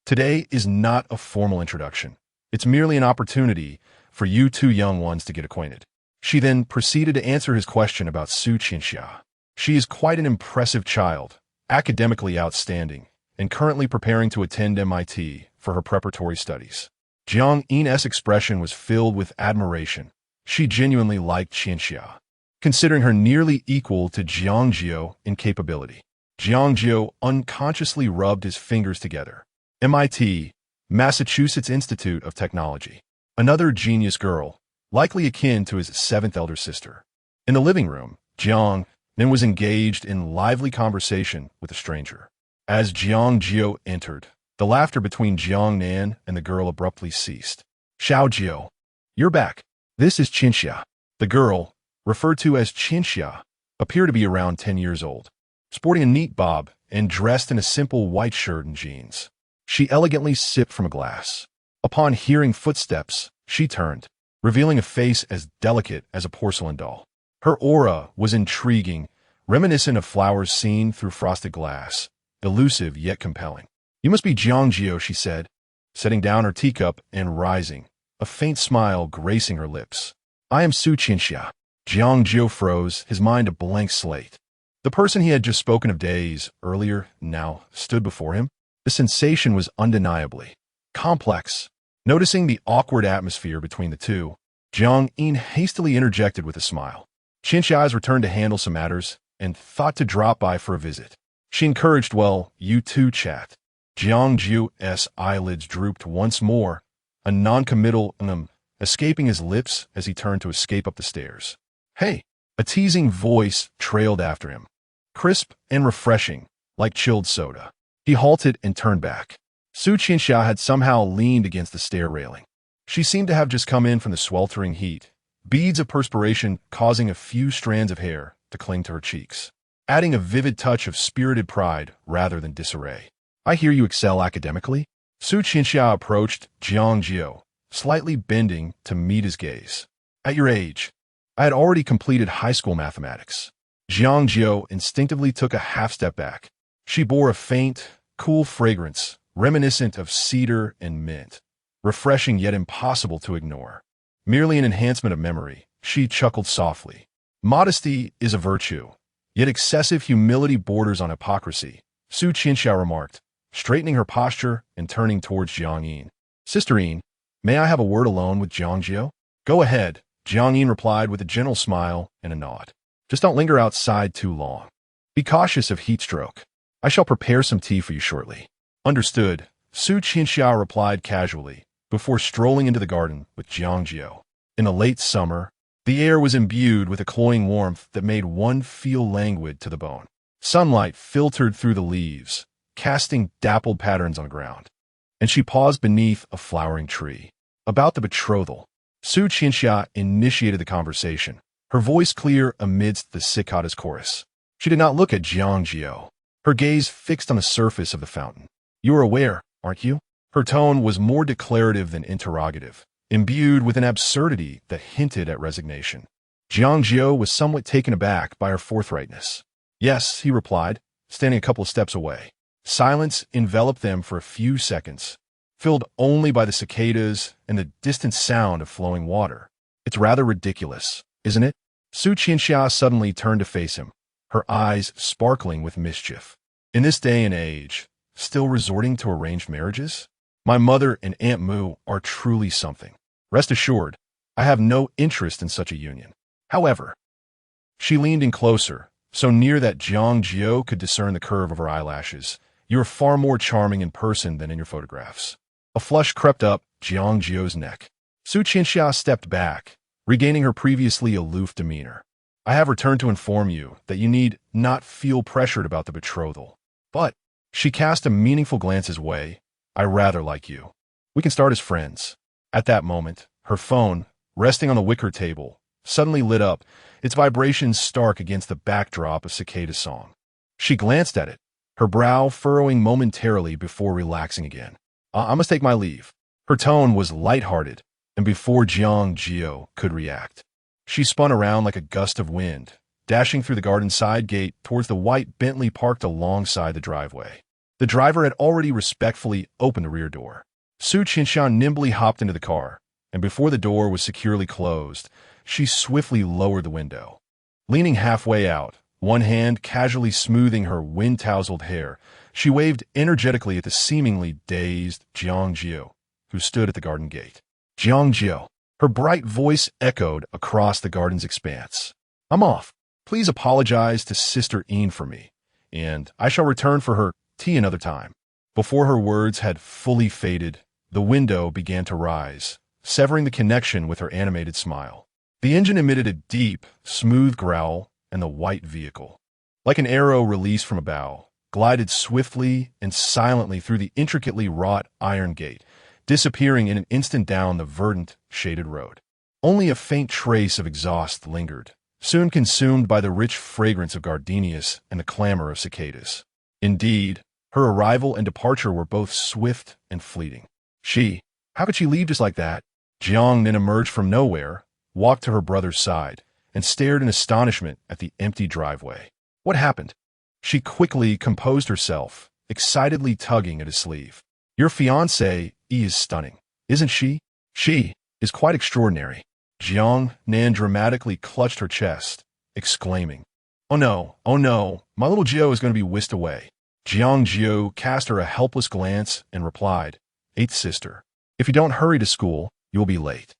Today is not a formal introduction. It's merely an opportunity for you two young ones to get acquainted." She then proceeded to answer his question about Su Qianxia. "She is quite an impressive child, academically outstanding, and currently preparing to attend MIT for her preparatory studies." Jiang Yin's expression was filled with admiration. She genuinely liked Qianxia, considering her nearly equal to Jiang Jiu in capability. Jiang Jiu unconsciously rubbed his fingers together. MIT, Massachusetts Institute of Technology. Another genius girl, likely akin to his seventh elder sister. In the living room, Jiang Nin was engaged in lively conversation with a stranger. As Jiang Jiu entered, the laughter between Jiang Nan and the girl abruptly ceased. "Xiao Jiu, you're back. This is Qianxia." The girl, referred to as Qianxia, appeared to be around 10 years old, sporting a neat bob and dressed in a simple white shirt and jeans. She elegantly sipped from a glass. Upon hearing footsteps, she turned, revealing a face as delicate as a porcelain doll. Her aura was intriguing, reminiscent of flowers seen through frosted glass, elusive yet compelling. "You must be Jiang Jiu," she said, setting down her teacup and rising, a faint smile gracing her lips. "I am Su Qianxia." Jiang Jiu froze, his mind a blank slate. The person he had just spoken of days earlier now stood before him. The sensation was undeniably complex. Noticing the awkward atmosphere between the two, Jiang Yin hastily interjected with a smile. Qianxia has returned to handle some matters and thought to drop by for a visit. She encouraged, "Well, you two chat." Jiang Jiu's eyelids drooped once more, a non-committal escaping his lips as he turned to escape up the stairs. "Hey!" A teasing voice trailed after him. Crisp and refreshing, like chilled soda. He halted and turned back. Su Qianxia had somehow leaned against the stair railing. She seemed to have just come in from the sweltering heat, beads of perspiration causing a few strands of hair to cling to her cheeks, adding a vivid touch of spirited pride rather than disarray. "I hear you excel academically?" Su Qianxia approached Jiang Jiu, slightly bending to meet his gaze. "At your age, I had already completed high school mathematics." Jiang Jiu instinctively took a half step back. She bore a faint, cool fragrance, reminiscent of cedar and mint, refreshing yet impossible to ignore. Merely an enhancement of memory, she chuckled softly. "Modesty is a virtue, yet excessive humility borders on hypocrisy," Su Qianxia remarked, straightening her posture and turning towards Jiang Yin. "Sister Yin, may I have a word alone with Jiang Jiu?" "Go ahead," Jiang Yin replied with a gentle smile and a nod. "Just don't linger outside too long. Be cautious of heat stroke. I shall prepare some tea for you shortly." "Understood," Su Qianxia replied casually, before strolling into the garden with Jiang Jiu. In the late summer, The air was imbued with a cloying warmth that made one feel languid to the bone. Sunlight filtered through the leaves, casting dappled patterns on the ground. And she paused beneath a flowering tree. About the betrothal. Su Qianxia initiated the conversation, her voice clear amidst the cicadas chorus. She did not look at Jiang Jiu, her gaze fixed on the surface of the fountain. You are aware, aren't you? Her tone was more declarative than interrogative, imbued with an absurdity that hinted at resignation. Jiang Jiu was somewhat taken aback by her forthrightness. Yes, he replied, standing a couple of steps away. Silence enveloped them for a few seconds, filled only by the cicadas and the distant sound of flowing water. It's rather ridiculous, isn't it? Su Qianxia suddenly turned to face him, her eyes sparkling with mischief. In this day and age, still resorting to arranged marriages? My mother and Aunt Mu are truly something. Rest assured, I have no interest in such a union. However, she leaned in closer, so near that Jiang Jiu could discern the curve of her eyelashes. You are far more charming in person than in your photographs. A flush crept up Jiang Jiu's neck. Su Qianxia stepped back, regaining her previously aloof demeanor. I have returned to inform you that you need not feel pressured about the betrothal. But, she cast a meaningful glance his way, I rather like you. We can start as friends. At that moment, her phone, resting on the wicker table, suddenly lit up, its vibrations stark against the backdrop of cicada song. She glanced at it, her brow furrowing momentarily before relaxing again. I must take my leave. Her tone was lighthearted, and before Jiang Jiu could react, she spun around like a gust of wind, dashing through the garden side gate towards the white Bentley parked alongside the driveway. The driver had already respectfully opened the rear door. Su Qianxia nimbly hopped into the car, and before the door was securely closed, she swiftly lowered the window. Leaning halfway out, one hand casually smoothing her wind-tousled hair, she waved energetically at the seemingly dazed Jiang Jiu, who stood at the garden gate. Jiang Jiu. Her bright voice echoed across the garden's expanse. I'm off. Please apologize to Sister Een for me, and I shall return for her tea another time. Before her words had fully faded, the window began to rise, severing the connection with her animated smile. The engine emitted a deep, smooth growl, and the white vehicle, like an arrow released from a bow, glided swiftly and silently through the intricately wrought iron gate, disappearing in an instant down the verdant, shaded road. Only a faint trace of exhaust lingered, soon consumed by the rich fragrance of gardenias and the clamor of cicadas. Indeed, her arrival and departure were both swift and fleeting. How could she leave just like that? Jiang then emerged from nowhere, walked to her brother's side, and stared in astonishment at the empty driveway. What happened? She quickly composed herself, excitedly tugging at his sleeve. Your fiancée is stunning, isn't she? She is quite extraordinary. Jiang Nan dramatically clutched her chest, exclaiming, oh no, my little Jiu is going to be whisked away. Jiang Jiu cast her a helpless glance and replied, Eighth sister, if you don't hurry to school, you will be late.